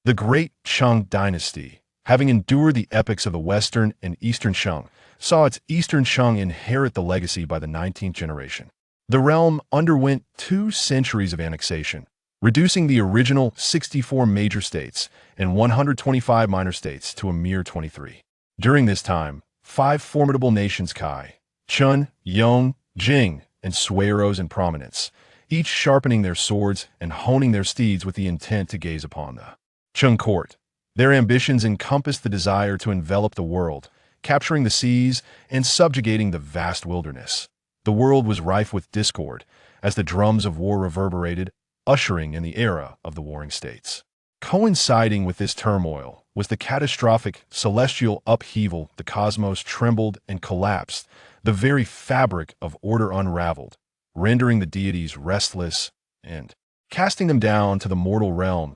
The great Cheng dynasty, having endured the epics of the Western and Eastern Chang, saw its Eastern Chang inherit the legacy by the 19th generation. The realm underwent 2 centuries of annexation, reducing the original 64 major states and 125 minor states to a mere 23. During this time, 5 formidable nations Kai, Chen, Yong, Jing, and Sui rose in prominence, each sharpening their swords and honing their steeds with the intent to gaze upon the Cheng court. Their ambitions encompassed the desire to envelop the world, capturing the seas and subjugating the vast wilderness. The world was rife with discord as the drums of war reverberated, ushering in the era of the warring states. Coinciding with this turmoil was the catastrophic celestial upheaval. The cosmos trembled and collapsed, the very fabric of order unraveled, rendering the deities restless and casting them down to the mortal realm.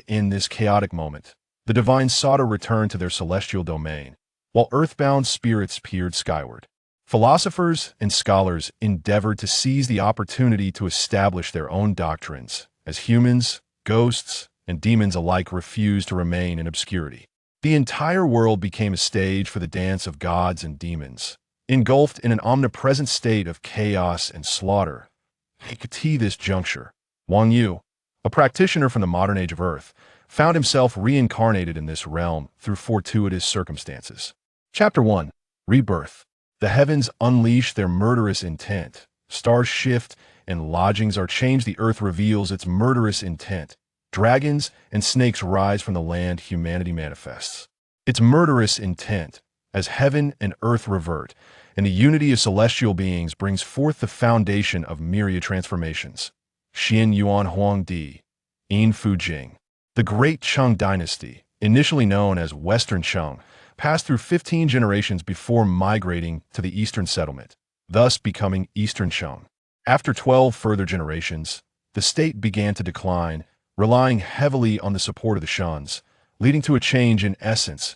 In this chaotic moment, the divines sought a return to their celestial domain, while earthbound spirits peered skyward. Philosophers and scholars endeavored to seize the opportunity to establish their own doctrines, as humans, ghosts, and demons alike refused to remain in obscurity. The entire world became a stage for the dance of gods and demons, engulfed in an omnipresent state of chaos and slaughter. At this juncture, Wang Yu, a practitioner from the modern age of Earth, found himself reincarnated in this realm through fortuitous circumstances. Chapter 1. Rebirth. The heavens unleash their murderous intent. Stars shift and lodgings are changed. The earth reveals its murderous intent. Dragons and snakes rise from the land. Humanity manifests its murderous intent as heaven and earth revert, and the unity of celestial beings brings forth the foundation of myriad transformations. Xian Yuan Huang Di, In Fu Jing. The great Cheng dynasty, initially known as Western Chang, passed through 15 generations before migrating to the Eastern settlement, thus becoming Eastern Chang. After 12 further generations, the state began to decline, relying heavily on the support of the Shuns, leading to a change in essence,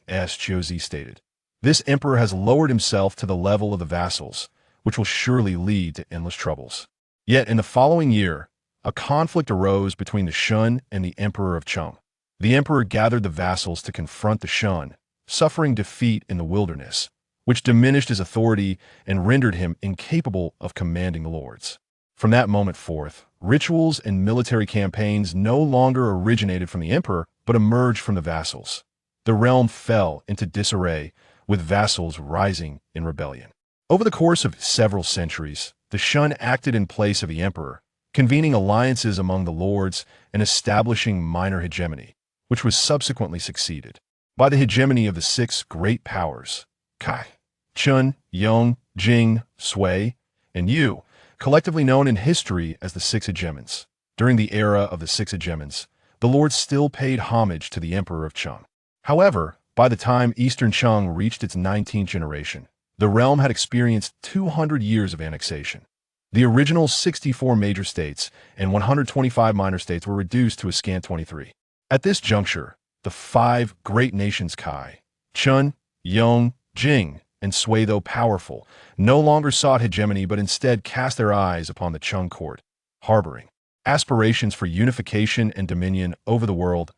as Zi stated. This emperor has lowered himself to the level of the vassals, which will surely lead to endless troubles. Yet in the following year, a conflict arose between the Shun and the Emperor of Cheng. The emperor gathered the vassals to confront the Shun, suffering defeat in the wilderness, which diminished his authority and rendered him incapable of commanding the lords. From that moment forth, rituals and military campaigns no longer originated from the emperor, but emerged from the vassals. The realm fell into disarray, with vassals rising in rebellion. Over the course of several centuries, the Shun acted in place of the emperor, convening alliances among the lords and establishing minor hegemony, which was subsequently succeeded by the hegemony of the 6 great powers, Kai, Chen, Yong, Jing, Sui, and Yu, collectively known in history as the 6 hegemons. During the era of the 6 hegemons, the lords still paid homage to the emperor of Cheng. However, by the time Eastern Chang reached its 19th generation, the realm had experienced 200 years of annexation. The original 64 major states and 125 minor states were reduced to a scant 23. At this juncture, the 5 great nations Kai, Chen, Yong, Jing, and Sui, though powerful, no longer sought hegemony but instead cast their eyes upon the Cheng court, harboring aspirations for unification and dominion over the world.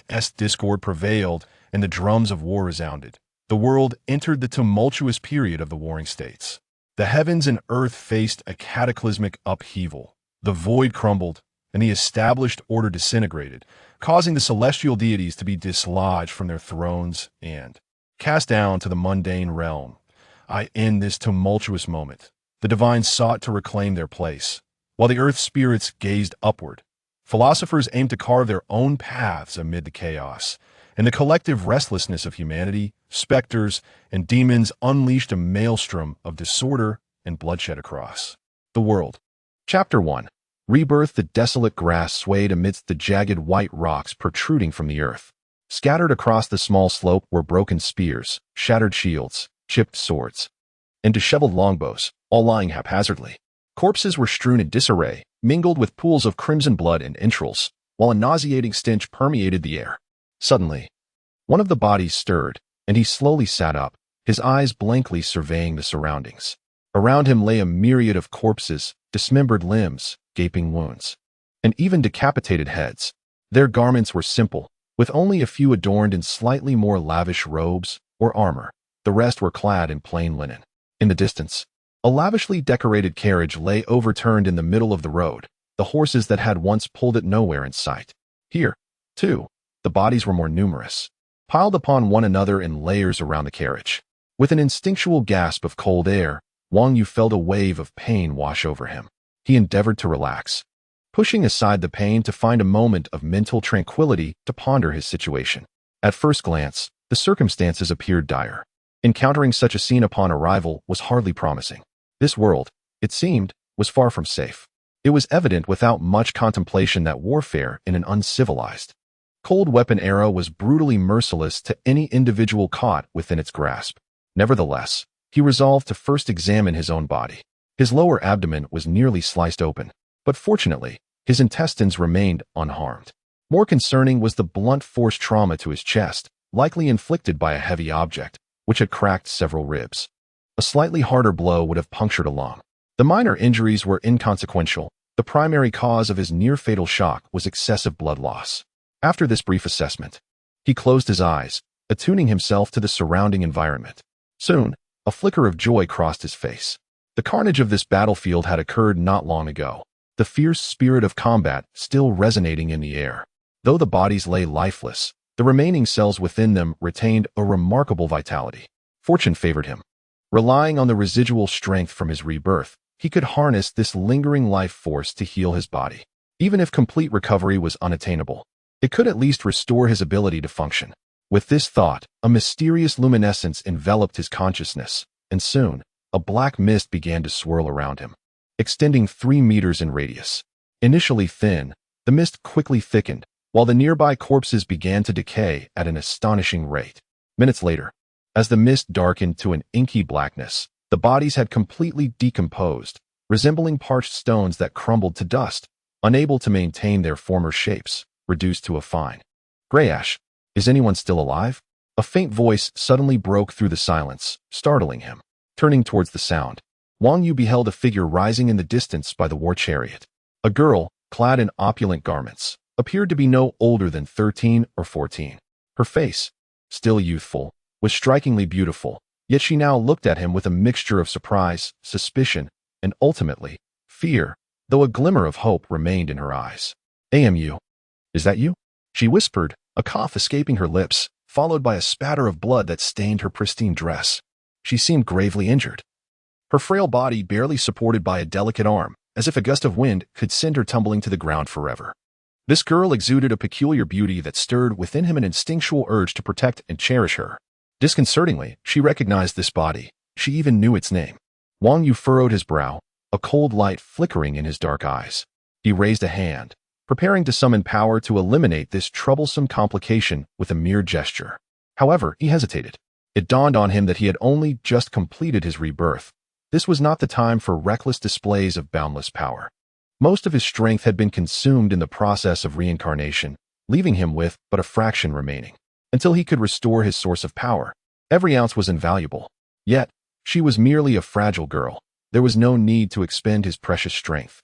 As discord prevailed and the drums of war resounded, the world entered the tumultuous period of the warring states. The heavens and earth faced a cataclysmic upheaval. The void crumbled, and the established order disintegrated, causing the celestial deities to be dislodged from their thrones and cast down to the mundane realm. In this tumultuous moment, the divines sought to reclaim their place, while the earth spirits gazed upward. Philosophers aimed to carve their own paths amid the chaos, and the collective restlessness of humanity, specters, and demons unleashed a maelstrom of disorder and bloodshed across the world. Chapter 1. Rebirth. The desolate grass swayed amidst the jagged white rocks protruding from the earth. Scattered across the small slope were broken spears, shattered shields, chipped swords, and disheveled longbows, all lying haphazardly. Corpses were strewn in disarray, mingled with pools of crimson blood and entrails, while a nauseating stench permeated the air. Suddenly, one of the bodies stirred, and he slowly sat up, his eyes blankly surveying the surroundings. Around him lay a myriad of corpses, dismembered limbs, gaping wounds, and even decapitated heads. Their garments were simple, with only a few adorned in slightly more lavish robes or armor. The rest were clad in plain linen. In the distance, a lavishly decorated carriage lay overturned in the middle of the road, the horses that had once pulled it nowhere in sight. Here, too, the bodies were more numerous, piled upon one another in layers around the carriage. With an instinctual gasp of cold air, Wang Yu felt a wave of pain wash over him. He endeavored to relax, pushing aside the pain to find a moment of mental tranquility to ponder his situation. At first glance, the circumstances appeared dire. Encountering such a scene upon arrival was hardly promising. This world, it seemed, was far from safe. It was evident without much contemplation that warfare in an uncivilized, cold weapon era was brutally merciless to any individual caught within its grasp. Nevertheless, he resolved to first examine his own body. His lower abdomen was nearly sliced open, but fortunately, his intestines remained unharmed. More concerning was the blunt force trauma to his chest, likely inflicted by a heavy object, which had cracked several ribs. A slightly harder blow would have punctured a lung. The minor injuries were inconsequential. The primary cause of his near-fatal shock was excessive blood loss. After this brief assessment, he closed his eyes, attuning himself to the surrounding environment. Soon, a flicker of joy crossed his face. The carnage of this battlefield had occurred not long ago, the fierce spirit of combat still resonating in the air. Though the bodies lay lifeless, the remaining cells within them retained a remarkable vitality. Fortune favored him. Relying on the residual strength from his rebirth, he could harness this lingering life force to heal his body. Even if complete recovery was unattainable, it could at least restore his ability to function. With this thought, a mysterious luminescence enveloped his consciousness, and soon, a black mist began to swirl around him, extending 3 meters in radius. Initially thin, the mist quickly thickened, while the nearby corpses began to decay at an astonishing rate. Minutes later, as the mist darkened to an inky blackness, the bodies had completely decomposed, resembling parched stones that crumbled to dust, unable to maintain their former shapes, reduced to a fine gray ash. Is anyone still alive? A faint voice suddenly broke through the silence, startling him. Turning towards the sound, Wang Yu beheld a figure rising in the distance by the war chariot. A girl, clad in opulent garments, appeared to be no older than 13 or 14. Her face, still youthful, was strikingly beautiful, yet she now looked at him with a mixture of surprise, suspicion, and ultimately, fear, though a glimmer of hope remained in her eyes. "Amu, is that you?" she whispered, a cough escaping her lips, followed by a spatter of blood that stained her pristine dress. She seemed gravely injured, her frail body barely supported by a delicate arm, as if a gust of wind could send her tumbling to the ground forever. This girl exuded a peculiar beauty that stirred within him an instinctual urge to protect and cherish her. Disconcertingly, she recognized this body. She even knew its name. Wang Yu furrowed his brow, a cold light flickering in his dark eyes. He raised a hand, preparing to summon power to eliminate this troublesome complication with a mere gesture. However, he hesitated. It dawned on him that he had only just completed his rebirth. This was not the time for reckless displays of boundless power. Most of his strength had been consumed in the process of reincarnation, leaving him with but a fraction remaining. Until he could restore his source of power, every ounce was invaluable. Yet, she was merely a fragile girl. There was no need to expend his precious strength.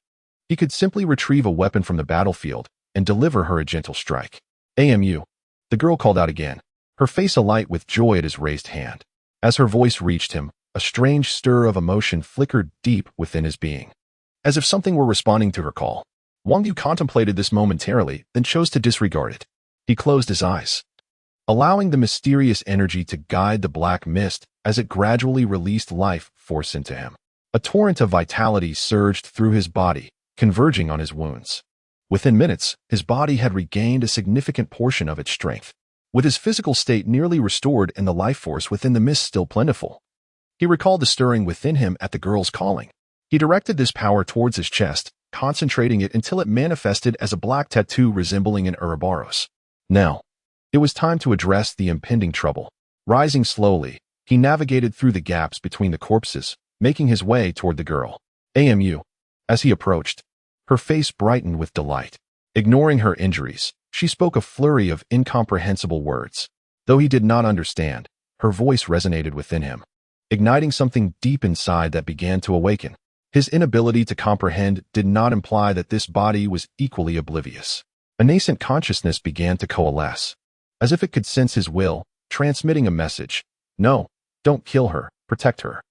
He could simply retrieve a weapon from the battlefield and deliver her a gentle strike. "Amu," the girl called out again, her face alight with joy at his raised hand. As her voice reached him, a strange stir of emotion flickered deep within his being. As if something were responding to her call. Wang Yu contemplated this momentarily, then chose to disregard it. He closed his eyes, allowing the mysterious energy to guide the black mist as it gradually released life force into him. A torrent of vitality surged through his body, converging on his wounds. Within minutes, his body had regained a significant portion of its strength. With his physical state nearly restored and the life force within the mist still plentiful, he recalled the stirring within him at the girl's calling. He directed this power towards his chest, concentrating it until it manifested as a black tattoo resembling an Ouroboros. Now, it was time to address the impending trouble. Rising slowly, he navigated through the gaps between the corpses, making his way toward the girl. "Amu." As he approached, her face brightened with delight. Ignoring her injuries, she spoke a flurry of incomprehensible words. Though he did not understand, her voice resonated within him, igniting something deep inside that began to awaken. His inability to comprehend did not imply that this body was equally oblivious. A nascent consciousness began to coalesce, as if it could sense his will, transmitting a message. No, don't kill her, protect her.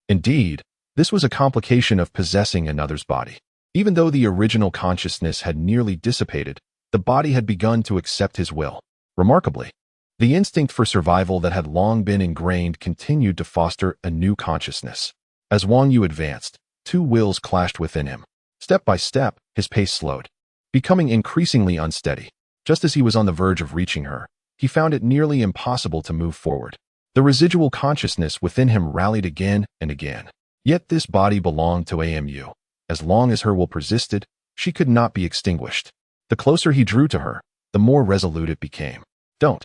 Indeed, this was a complication of possessing another's body. Even though the original consciousness had nearly dissipated, the body had begun to accept his will. Remarkably, the instinct for survival that had long been ingrained continued to foster a new consciousness. As Wang Yu advanced, two wills clashed within him. Step by step, his pace slowed, becoming increasingly unsteady. Just as he was on the verge of reaching her, he found it nearly impossible to move forward. The residual consciousness within him rallied again and again. Yet this body belonged to Amu. As long as her will persisted, she could not be extinguished. The closer he drew to her, the more resolute it became. Don't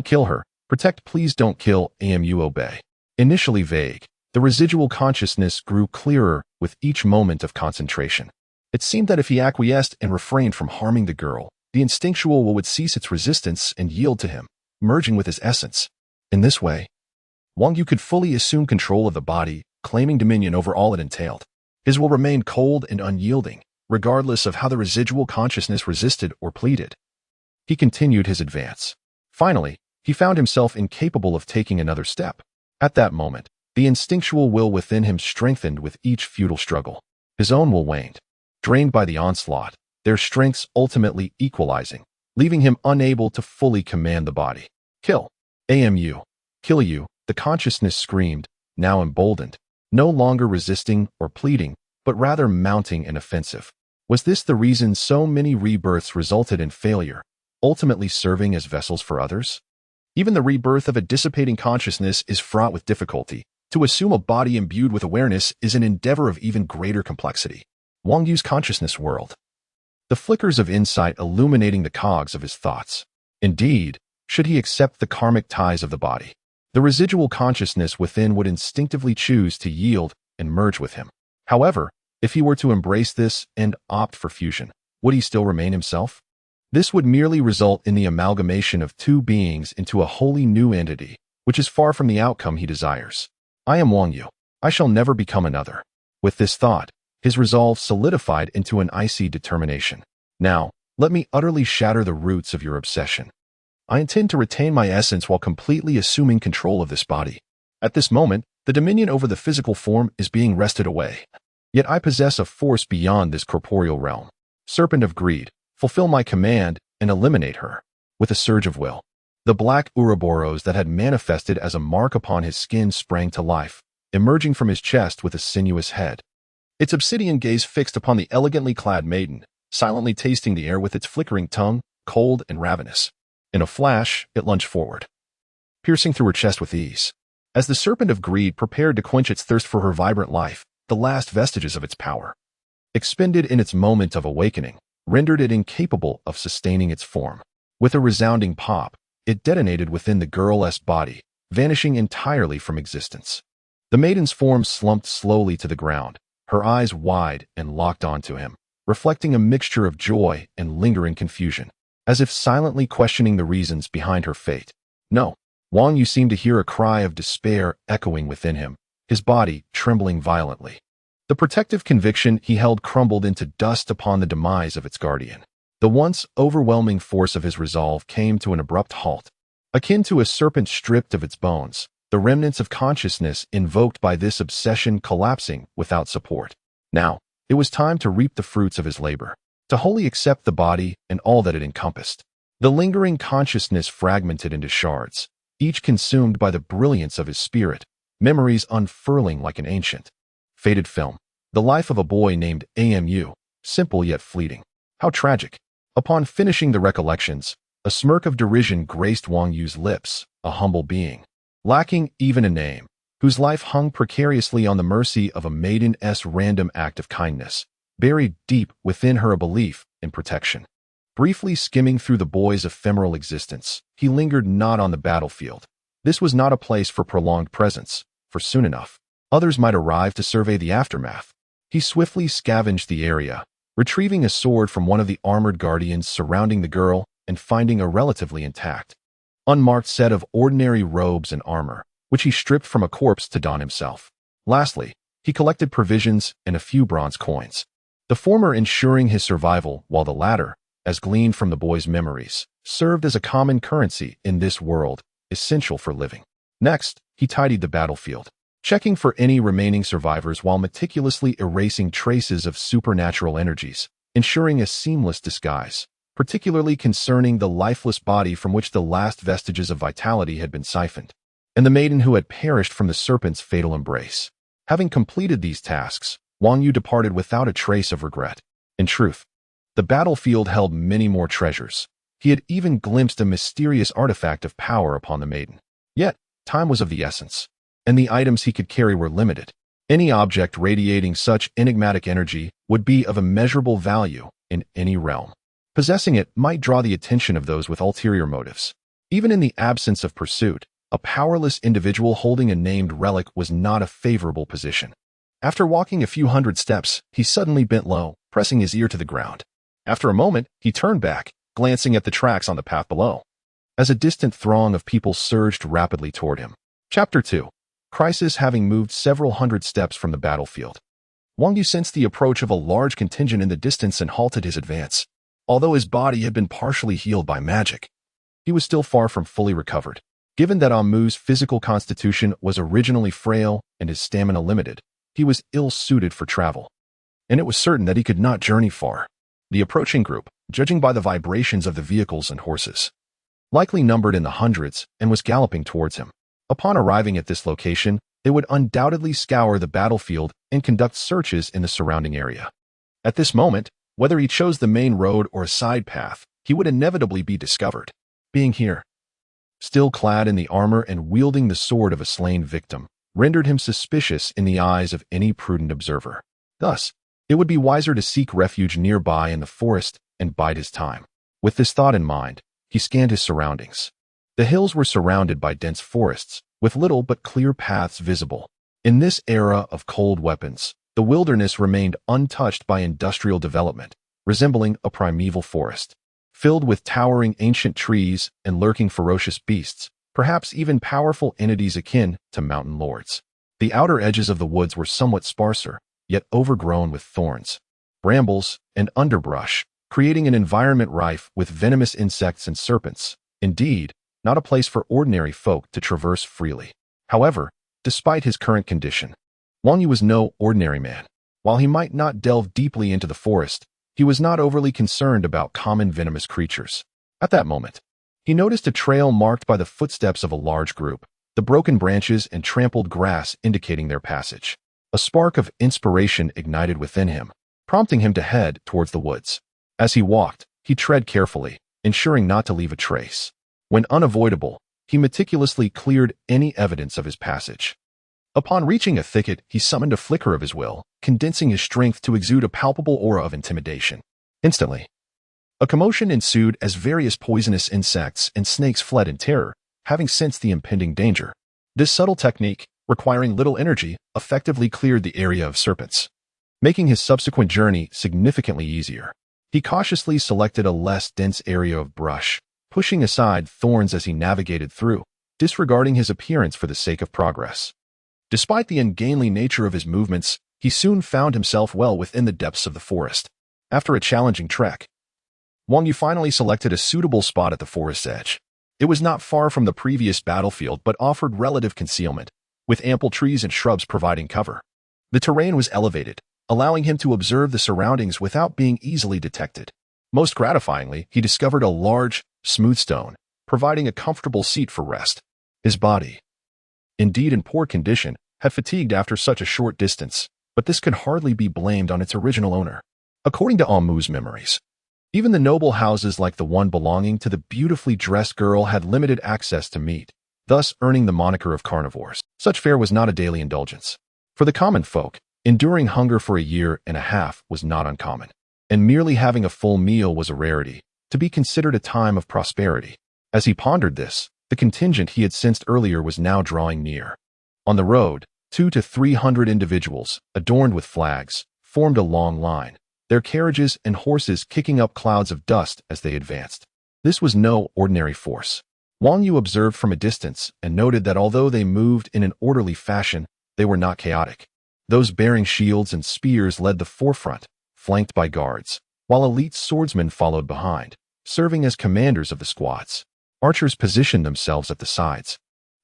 kill her. Protect, please don't kill. Amu, obey. Initially vague, the residual consciousness grew clearer with each moment of concentration. It seemed that if he acquiesced and refrained from harming the girl, the instinctual will would cease its resistance and yield to him, merging with his essence. In this way, Wang Yu could fully assume control of the body, claiming dominion over all it entailed. His will remained cold and unyielding, regardless of how the residual consciousness resisted or pleaded. He continued his advance. Finally, he found himself incapable of taking another step. At that moment, the instinctual will within him strengthened with each futile struggle. His own will waned, drained by the onslaught, their strengths ultimately equalizing, leaving him unable to fully command the body. Kill. Amu. Kill you, the consciousness screamed, now emboldened, no longer resisting or pleading, but rather mounting an offensive. Was this the reason so many rebirths resulted in failure, ultimately serving as vessels for others? Even the rebirth of a dissipating consciousness is fraught with difficulty. To assume a body imbued with awareness is an endeavor of even greater complexity. Wang Yu's consciousness whirled, the flickers of insight illuminating the cogs of his thoughts. Indeed, should he accept the karmic ties of the body, the residual consciousness within would instinctively choose to yield and merge with him. However, if he were to embrace this and opt for fusion, would he still remain himself? This would merely result in the amalgamation of two beings into a wholly new entity, which is far from the outcome he desires. I am Wang Yu. I shall never become another. With this thought, his resolve solidified into an icy determination. Now, let me utterly shatter the roots of your obsession. I intend to retain my essence while completely assuming control of this body. At this moment, the dominion over the physical form is being wrested away. Yet I possess a force beyond this corporeal realm. Serpent of greed, fulfill my command and eliminate her. With a surge of will, the black Ouroboros that had manifested as a mark upon his skin sprang to life, emerging from his chest with a sinuous head. Its obsidian gaze fixed upon the elegantly clad maiden, silently tasting the air with its flickering tongue, cold and ravenous. In a flash, it lunged forward, piercing through her chest with ease. As the serpent of greed prepared to quench its thirst for her vibrant life, the last vestiges of its power, expended in its moment of awakening, rendered it incapable of sustaining its form. With a resounding pop, it detonated within the girl's body, vanishing entirely from existence. The maiden's form slumped slowly to the ground, her eyes wide and locked onto him, reflecting a mixture of joy and lingering confusion, as if silently questioning the reasons behind her fate. No. Wang Yu seemed to hear a cry of despair echoing within him, his body trembling violently. The protective conviction he held crumbled into dust upon the demise of its guardian. The once overwhelming force of his resolve came to an abrupt halt. Akin to a serpent stripped of its bones, the remnants of consciousness invoked by this obsession collapsing without support. Now, it was time to reap the fruits of his labor, to wholly accept the body and all that it encompassed. The lingering consciousness fragmented into shards, each consumed by the brilliance of his spirit, memories unfurling like an ancient, faded film. The life of a boy named Amu, simple yet fleeting. How tragic. Upon finishing the recollections, a smirk of derision graced Wang Yu's lips, a humble being, lacking even a name, whose life hung precariously on the mercy of a maiden's random act of kindness, buried deep within her a belief in protection. Briefly skimming through the boy's ephemeral existence, he lingered not on the battlefield. This was not a place for prolonged presence, for soon enough, others might arrive to survey the aftermath. He swiftly scavenged the area, retrieving a sword from one of the armored guardians surrounding the girl and finding a relatively intact, unmarked set of ordinary robes and armor, which he stripped from a corpse to don himself. Lastly, he collected provisions and a few bronze coins, the former ensuring his survival while the latter, as gleaned from the boy's memories, served as a common currency in this world, essential for living. Next, he tidied the battlefield, checking for any remaining survivors while meticulously erasing traces of supernatural energies, ensuring a seamless disguise, particularly concerning the lifeless body from which the last vestiges of vitality had been siphoned, and the maiden who had perished from the serpent's fatal embrace. Having completed these tasks, Wang Yu departed without a trace of regret. In truth, the battlefield held many more treasures. He had even glimpsed a mysterious artifact of power upon the maiden. Yet, time was of the essence, and the items he could carry were limited. Any object radiating such enigmatic energy would be of immeasurable value in any realm. Possessing it might draw the attention of those with ulterior motives. Even in the absence of pursuit, a powerless individual holding a named relic was not a favorable position. After walking a few hundred steps, he suddenly bent low, pressing his ear to the ground. After a moment, he turned back, glancing at the tracks on the path below, as a distant throng of people surged rapidly toward him. Chapter 2. Crisis. Having moved several hundred steps from the battlefield, Wang Yu sensed the approach of a large contingent in the distance and halted his advance. Although his body had been partially healed by magic, he was still far from fully recovered. Given that Amu's physical constitution was originally frail and his stamina limited, he was ill-suited for travel, and it was certain that he could not journey far. The approaching group, judging by the vibrations of the vehicles and horses, likely numbered in the hundreds and was galloping towards him. Upon arriving at this location, they would undoubtedly scour the battlefield and conduct searches in the surrounding area. At this moment, whether he chose the main road or a side path, he would inevitably be discovered. Being here, still clad in the armor and wielding the sword of a slain victim, rendered him suspicious in the eyes of any prudent observer. Thus, it would be wiser to seek refuge nearby in the forest and bide his time. With this thought in mind, he scanned his surroundings. The hills were surrounded by dense forests, with little but clear paths visible. In this era of cold weapons, the wilderness remained untouched by industrial development, resembling a primeval forest, filled with towering ancient trees and lurking ferocious beasts, perhaps even powerful entities akin to mountain lords. The outer edges of the woods were somewhat sparser, yet overgrown with thorns, brambles, and underbrush, creating an environment rife with venomous insects and serpents. Indeed, not a place for ordinary folk to traverse freely. However, despite his current condition, Wang Yu was no ordinary man. While he might not delve deeply into the forest, he was not overly concerned about common venomous creatures. At that moment, he noticed a trail marked by the footsteps of a large group, the broken branches and trampled grass indicating their passage. A spark of inspiration ignited within him, prompting him to head towards the woods. As he walked, he tread carefully, ensuring not to leave a trace. When unavoidable, he meticulously cleared any evidence of his passage. Upon reaching a thicket, he summoned a flicker of his will, condensing his strength to exude a palpable aura of intimidation. Instantly, a commotion ensued as various poisonous insects and snakes fled in terror, having sensed the impending danger. This subtle technique, requiring little energy, effectively cleared the area of serpents, making his subsequent journey significantly easier. He cautiously selected a less dense area of brush, pushing aside thorns as he navigated through, disregarding his appearance for the sake of progress. Despite the ungainly nature of his movements, he soon found himself well within the depths of the forest. After a challenging trek, Wang Yu finally selected a suitable spot at the forest's edge. It was not far from the previous battlefield but offered relative concealment, with ample trees and shrubs providing cover. The terrain was elevated, allowing him to observe the surroundings without being easily detected. Most gratifyingly, he discovered a large, smooth stone, providing a comfortable seat for rest. His body, indeed in poor condition, had fatigued after such a short distance, but this could hardly be blamed on its original owner. According to Amu's memories, even the noble houses like the one belonging to the beautifully dressed girl had limited access to meat, thus earning the moniker of carnivores. Such fare was not a daily indulgence. For the common folk, enduring hunger for a year and a half was not uncommon, and merely having a full meal was a rarity, to be considered a time of prosperity. As he pondered this, the contingent he had sensed earlier was now drawing near. On the road, 200 to 300 individuals, adorned with flags, formed a long line, their carriages and horses kicking up clouds of dust as they advanced. This was no ordinary force. Wang Yu observed from a distance and noted that although they moved in an orderly fashion, they were not chaotic. Those bearing shields and spears led the forefront, flanked by guards, while elite swordsmen followed behind, serving as commanders of the squads. Archers positioned themselves at the sides,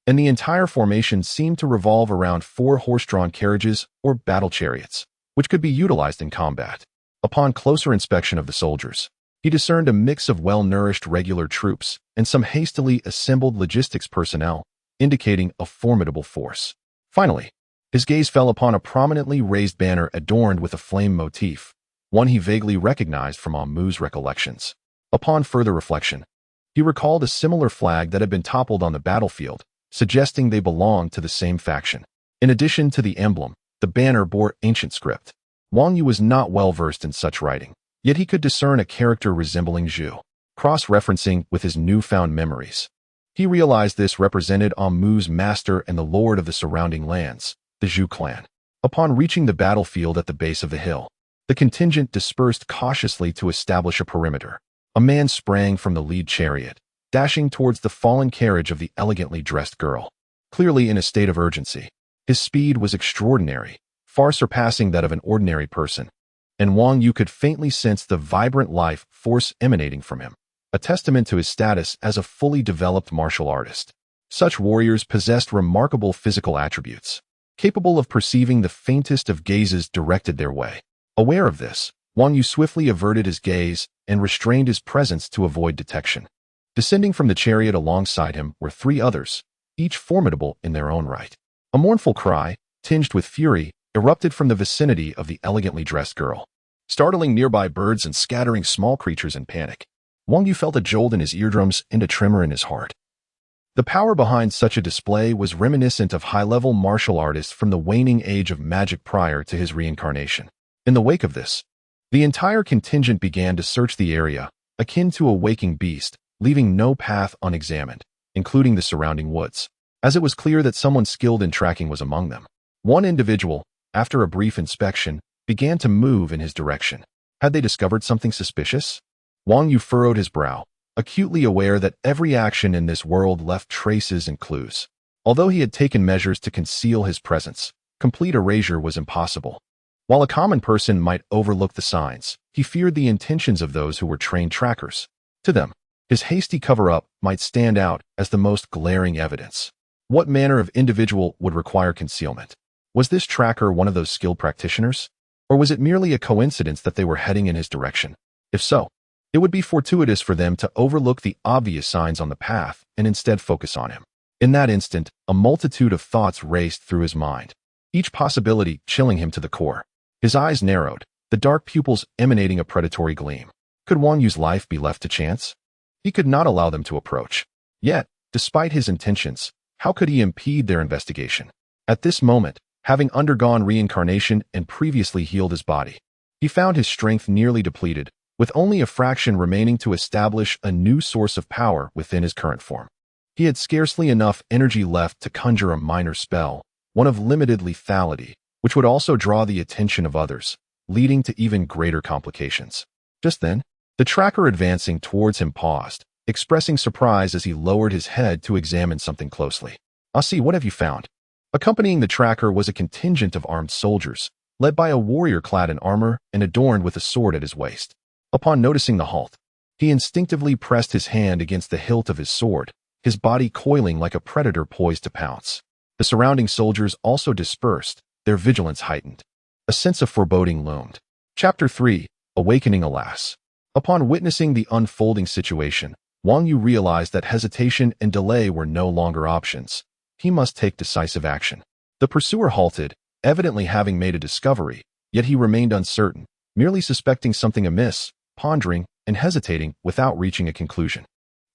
and the entire formation seemed to revolve around 4 horse-drawn carriages or battle chariots, which could be utilized in combat. Upon closer inspection of the soldiers, he discerned a mix of well-nourished regular troops and some hastily assembled logistics personnel, indicating a formidable force. Finally, his gaze fell upon a prominently raised banner adorned with a flame motif, one he vaguely recognized from Amidst's recollections. Upon further reflection, he recalled a similar flag that had been toppled on the battlefield, suggesting they belonged to the same faction. In addition to the emblem, the banner bore ancient script. Wang Yu was not well versed in such writing, yet he could discern a character resembling Zhu, cross-referencing with his newfound memories. He realized this represented Amidst's master and the lord of the surrounding lands, the Zhu clan. Upon reaching the battlefield at the base of the hill, the contingent dispersed cautiously to establish a perimeter. A man sprang from the lead chariot, dashing towards the fallen carriage of the elegantly dressed girl, clearly in a state of urgency. His speed was extraordinary, far surpassing that of an ordinary person, and Wang Yu could faintly sense the vibrant life force emanating from him, a testament to his status as a fully developed martial artist. Such warriors possessed remarkable physical attributes, capable of perceiving the faintest of gazes directed their way. Aware of this, Wang Yu swiftly averted his gaze and restrained his presence to avoid detection. Descending from the chariot alongside him were 3 others, each formidable in their own right. A mournful cry, tinged with fury, erupted from the vicinity of the elegantly dressed girl, startling nearby birds and scattering small creatures in panic. Wang Yu felt a jolt in his eardrums and a tremor in his heart. The power behind such a display was reminiscent of high-level martial artists from the waning age of magic prior to his reincarnation. In the wake of this, the entire contingent began to search the area, akin to a waking beast, leaving no path unexamined, including the surrounding woods, as it was clear that someone skilled in tracking was among them. One individual, after a brief inspection, began to move in his direction. Had they discovered something suspicious? Wang Yu furrowed his brow, acutely aware that every action in this world left traces and clues. Although he had taken measures to conceal his presence, complete erasure was impossible. While a common person might overlook the signs, he feared the intentions of those who were trained trackers. To them, his hasty cover-up might stand out as the most glaring evidence. What manner of individual would require concealment? Was this tracker one of those skilled practitioners? Or was it merely a coincidence that they were heading in his direction? If so, it would be fortuitous for them to overlook the obvious signs on the path and instead focus on him. In that instant, a multitude of thoughts raced through his mind, each possibility chilling him to the core. His eyes narrowed, the dark pupils emanating a predatory gleam. Could Wang Yu's life be left to chance? He could not allow them to approach. Yet, despite his intentions, how could he impede their investigation? At this moment, having undergone reincarnation and previously healed his body, he found his strength nearly depleted, with only a fraction remaining to establish a new source of power within his current form. He had scarcely enough energy left to conjure a minor spell, one of limited lethality, which would also draw the attention of others, leading to even greater complications. Just then, the tracker advancing towards him paused, expressing surprise as he lowered his head to examine something closely. "Ah, see, what have you found?" Accompanying the tracker was a contingent of armed soldiers, led by a warrior clad in armor and adorned with a sword at his waist. Upon noticing the halt, he instinctively pressed his hand against the hilt of his sword, his body coiling like a predator poised to pounce. The surrounding soldiers also dispersed, their vigilance heightened. A sense of foreboding loomed. Chapter 3, Awakening Alas. Upon witnessing the unfolding situation, Wang Yu realized that hesitation and delay were no longer options. He must take decisive action. The pursuer halted, evidently having made a discovery, yet he remained uncertain, merely suspecting something amiss, pondering and hesitating without reaching a conclusion.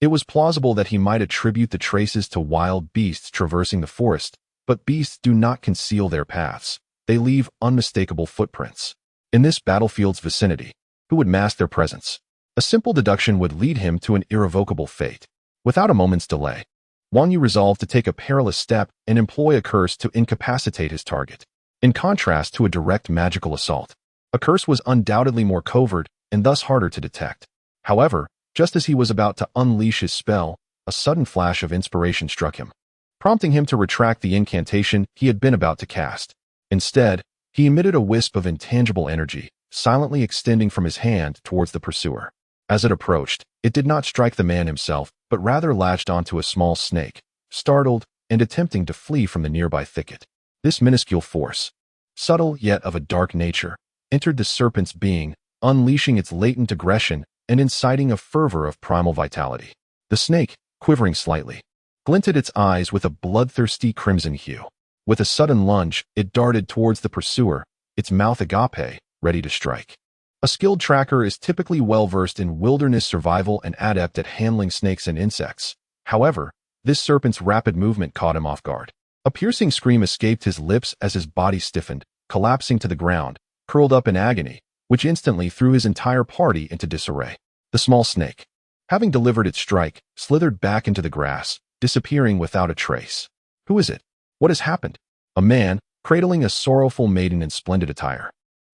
It was plausible that he might attribute the traces to wild beasts traversing the forest, but beasts do not conceal their paths. They leave unmistakable footprints. In this battlefield's vicinity, who would mask their presence? A simple deduction would lead him to an irrevocable fate. Without a moment's delay, Wang Yu resolved to take a perilous step and employ a curse to incapacitate his target. In contrast to a direct magical assault, a curse was undoubtedly more covert and thus harder to detect. However, just as he was about to unleash his spell, a sudden flash of inspiration struck him, prompting him to retract the incantation he had been about to cast. Instead, he emitted a wisp of intangible energy, silently extending from his hand towards the pursuer. As it approached, it did not strike the man himself, but rather latched onto a small snake, startled and attempting to flee from the nearby thicket. This minuscule force, subtle yet of a dark nature, entered the serpent's being, unleashing its latent aggression and inciting a fervor of primal vitality. The snake, quivering slightly, glinted its eyes with a bloodthirsty crimson hue. With a sudden lunge, it darted towards the pursuer, its mouth agape, ready to strike. A skilled tracker is typically well-versed in wilderness survival and adept at handling snakes and insects. However, this serpent's rapid movement caught him off guard. A piercing scream escaped his lips as his body stiffened, collapsing to the ground, curled up in agony, which instantly threw his entire party into disarray. The small snake, having delivered its strike, slithered back into the grass, disappearing without a trace. Who is it? What has happened? A man, cradling a sorrowful maiden in splendid attire,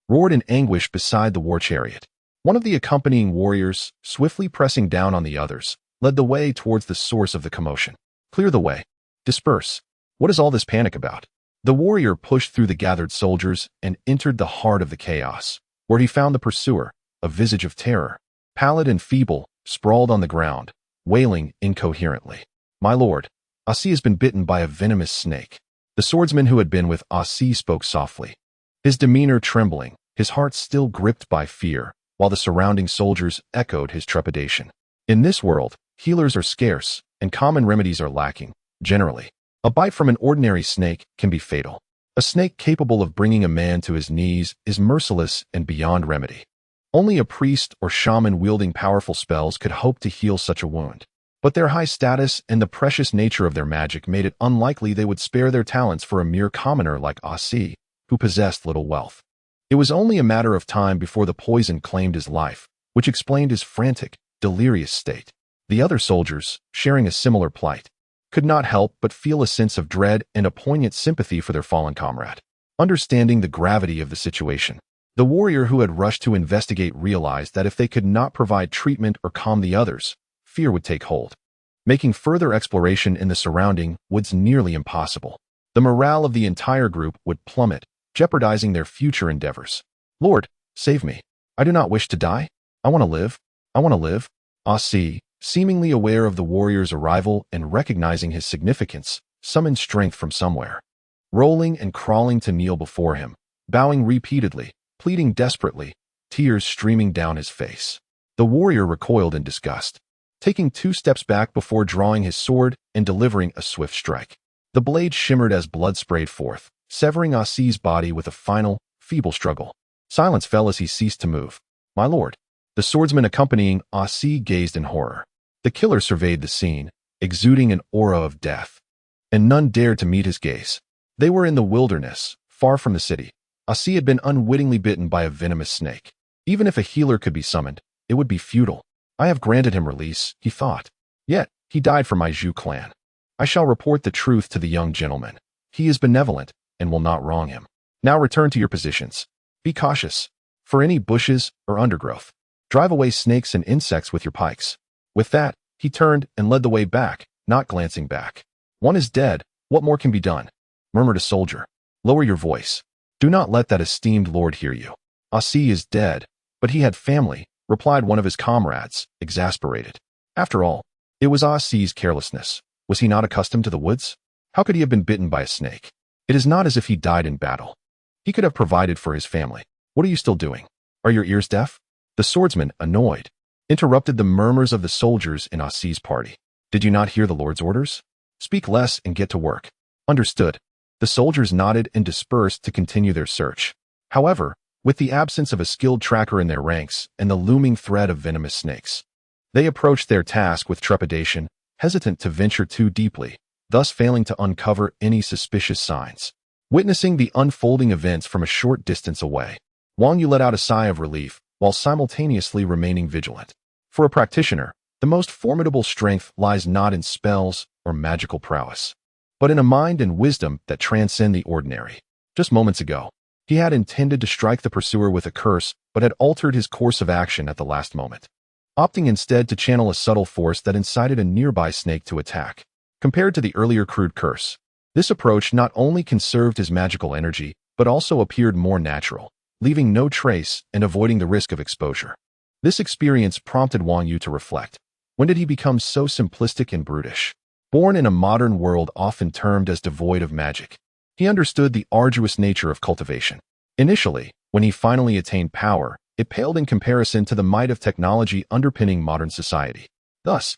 roared in anguish beside the war chariot. One of the accompanying warriors, swiftly pressing down on the others, led the way towards the source of the commotion. Clear the way. Disperse. What is all this panic about? The warrior pushed through the gathered soldiers and entered the heart of the chaos, where he found the pursuer, a visage of terror, pallid and feeble, sprawled on the ground, wailing incoherently. My lord, Asi has been bitten by a venomous snake. The swordsman who had been with Asi spoke softly, his demeanor trembling, his heart still gripped by fear, while the surrounding soldiers echoed his trepidation. In this world, healers are scarce, and common remedies are lacking, generally. A bite from an ordinary snake can be fatal. A snake capable of bringing a man to his knees is merciless and beyond remedy. Only a priest or shaman wielding powerful spells could hope to heal such a wound. But their high status and the precious nature of their magic made it unlikely they would spare their talents for a mere commoner like Asi, who possessed little wealth. It was only a matter of time before the poison claimed his life, which explained his frantic, delirious state. The other soldiers, sharing a similar plight, could not help but feel a sense of dread and a poignant sympathy for their fallen comrade. Understanding the gravity of the situation, the warrior who had rushed to investigate realized that if they could not provide treatment or calm the others, fear would take hold, making further exploration in the surrounding woods nearly impossible. The morale of the entire group would plummet, jeopardizing their future endeavors. Lord, save me. I do not wish to die. I want to live. I want to live. Asi, seemingly aware of the warrior's arrival and recognizing his significance, summoned strength from somewhere. Rolling and crawling to kneel before him, bowing repeatedly, pleading desperately, tears streaming down his face. The warrior recoiled in disgust, taking 2 steps back before drawing his sword and delivering a swift strike. The blade shimmered as blood sprayed forth, severing Asi's body with a final, feeble struggle. Silence fell as he ceased to move. My lord. The swordsman accompanying Asi gazed in horror. The killer surveyed the scene, exuding an aura of death, and none dared to meet his gaze. They were in the wilderness, far from the city. Asi had been unwittingly bitten by a venomous snake. Even if a healer could be summoned, it would be futile. I have granted him release, he thought. Yet, he died for my Zhu clan. I shall report the truth to the young gentleman. He is benevolent, and will not wrong him. Now return to your positions. Be cautious. For any bushes or undergrowth, drive away snakes and insects with your pikes. With that, he turned and led the way back, not glancing back. One is dead, what more can be done? Murmured a soldier. Lower your voice. Do not let that esteemed lord hear you. Asi is dead, but he had family, replied one of his comrades, exasperated. After all, it was Asi's carelessness. Was he not accustomed to the woods? How could he have been bitten by a snake? It is not as if he died in battle. He could have provided for his family. What are you still doing? Are your ears deaf? The swordsman, annoyed, interrupted the murmurs of the soldiers in Asi's party. Did you not hear the Lord's orders? Speak less and get to work. Understood. The soldiers nodded and dispersed to continue their search. However, with the absence of a skilled tracker in their ranks and the looming threat of venomous snakes, they approached their task with trepidation, hesitant to venture too deeply, thus failing to uncover any suspicious signs. Witnessing the unfolding events from a short distance away, Wang Yu let out a sigh of relief while simultaneously remaining vigilant. For a practitioner, the most formidable strength lies not in spells or magical prowess, but in a mind and wisdom that transcend the ordinary. Just moments ago, he had intended to strike the pursuer with a curse, but had altered his course of action at the last moment, opting instead to channel a subtle force that incited a nearby snake to attack. Compared to the earlier crude curse, this approach not only conserved his magical energy, but also appeared more natural, leaving no trace and avoiding the risk of exposure. This experience prompted Wang Yu to reflect. When did he become so simplistic and brutish? Born in a modern world often termed as devoid of magic, he understood the arduous nature of cultivation. Initially, when he finally attained power, it paled in comparison to the might of technology underpinning modern society. Thus,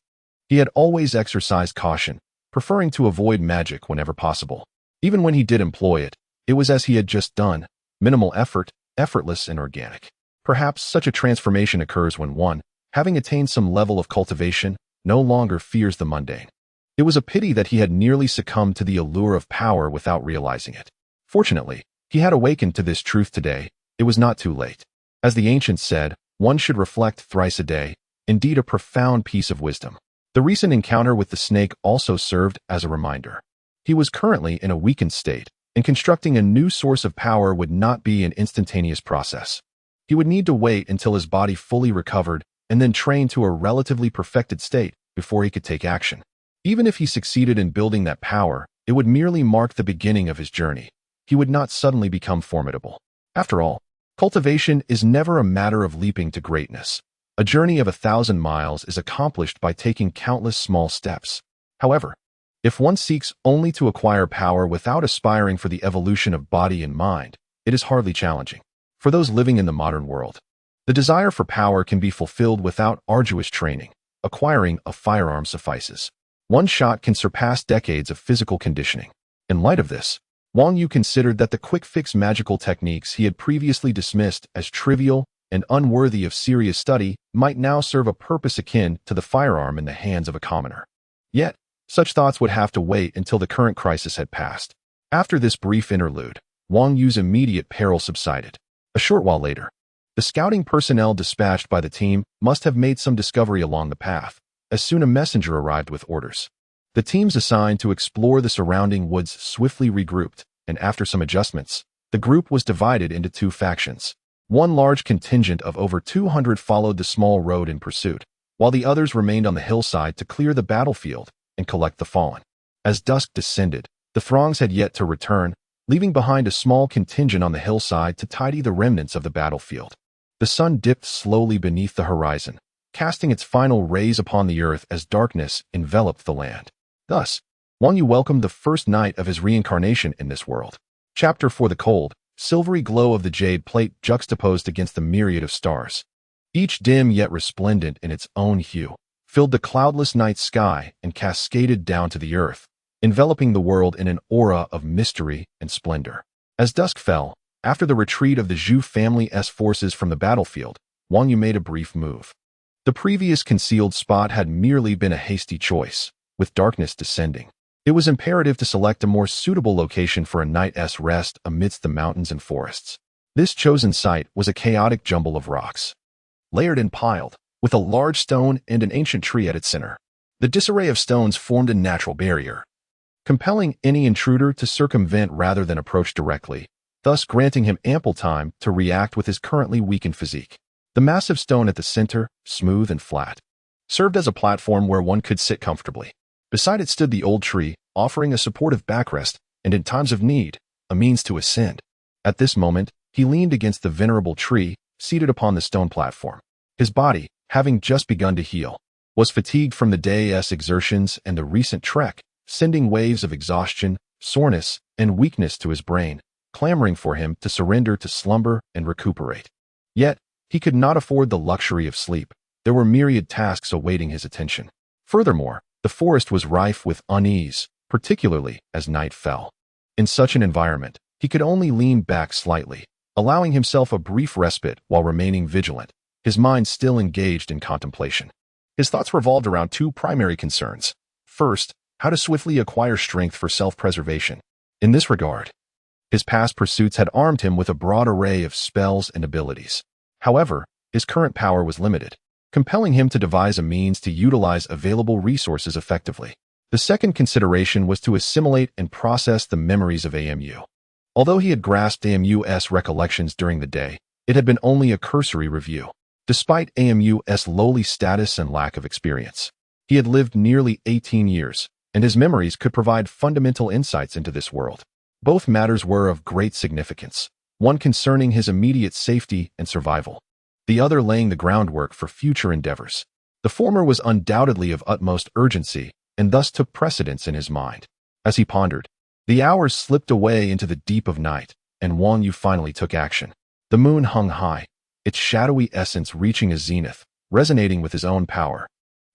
he had always exercised caution, preferring to avoid magic whenever possible. Even when he did employ it, it was as he had just done, minimal effort, effortless and organic. Perhaps such a transformation occurs when one, having attained some level of cultivation, no longer fears the mundane. It was a pity that he had nearly succumbed to the allure of power without realizing it. Fortunately, he had awakened to this truth today. It was not too late. As the ancients said, one should reflect thrice a day, indeed a profound piece of wisdom. The recent encounter with the snake also served as a reminder. He was currently in a weakened state, and constructing a new source of power would not be an instantaneous process. He would need to wait until his body fully recovered and then train to a relatively perfected state before he could take action. Even if he succeeded in building that power, it would merely mark the beginning of his journey. He would not suddenly become formidable. After all, cultivation is never a matter of leaping to greatness. A journey of 1,000 miles is accomplished by taking countless small steps. However, if one seeks only to acquire power without aspiring for the evolution of body and mind, it is hardly challenging. For those living in the modern world, the desire for power can be fulfilled without arduous training. Acquiring a firearm suffices. One shot can surpass decades of physical conditioning. In light of this, Wang Yu considered that the quick-fix magical techniques he had previously dismissed as trivial and unworthy of serious study might now serve a purpose akin to the firearm in the hands of a commoner. Yet, such thoughts would have to wait until the current crisis had passed. After this brief interlude, Wang Yu's immediate peril subsided. A short while later, the scouting personnel dispatched by the team must have made some discovery along the path, as soon a messenger arrived with orders. The teams assigned to explore the surrounding woods swiftly regrouped, and after some adjustments, the group was divided into two factions. One large contingent of over 200 followed the small road in pursuit, while the others remained on the hillside to clear the battlefield and collect the fallen. As dusk descended, the throngs had yet to return, leaving behind a small contingent on the hillside to tidy the remnants of the battlefield. The sun dipped slowly beneath the horizon, casting its final rays upon the earth as darkness enveloped the land. Thus, Wang Yu welcomed the first night of his reincarnation in this world. Chapter 4. The cold, silvery glow of the jade plate juxtaposed against the myriad of stars, each dim yet resplendent in its own hue, filled the cloudless night sky and cascaded down to the earth, enveloping the world in an aura of mystery and splendor. As dusk fell, after the retreat of the Zhu family's forces from the battlefield, Wang Yu made a brief move. The previous concealed spot had merely been a hasty choice. With darkness descending, it was imperative to select a more suitable location for a night's rest amidst the mountains and forests. This chosen site was a chaotic jumble of rocks, layered and piled, with a large stone and an ancient tree at its center. The disarray of stones formed a natural barrier, compelling any intruder to circumvent rather than approach directly, thus granting him ample time to react with his currently weakened physique. The massive stone at the center, smooth and flat, served as a platform where one could sit comfortably. Beside it stood the old tree, offering a supportive backrest and, in times of need, a means to ascend. At this moment, he leaned against the venerable tree, seated upon the stone platform. His body, having just begun to heal, was fatigued from the day's exertions and the recent trek, sending waves of exhaustion, soreness, and weakness to his brain, clamoring for him to surrender to slumber and recuperate. Yet, he could not afford the luxury of sleep. There were myriad tasks awaiting his attention. Furthermore, the forest was rife with unease, particularly as night fell. In such an environment, he could only lean back slightly, allowing himself a brief respite while remaining vigilant, his mind still engaged in contemplation. His thoughts revolved around two primary concerns. First, how to swiftly acquire strength for self-preservation. In this regard, his past pursuits had armed him with a broad array of spells and abilities. However, his current power was limited, compelling him to devise a means to utilize available resources effectively. The second consideration was to assimilate and process the memories of AMU. Although he had grasped AMU's recollections during the day, it had been only a cursory review. Despite AMU's lowly status and lack of experience, he had lived nearly 18 years, and his memories could provide fundamental insights into this world. Both matters were of great significance. one concerning his immediate safety and survival, the other laying the groundwork for future endeavors. The former was undoubtedly of utmost urgency and thus took precedence in his mind. As he pondered, the hours slipped away into the deep of night, and Wang Yu finally took action. The moon hung high, its shadowy essence reaching a zenith, resonating with his own power,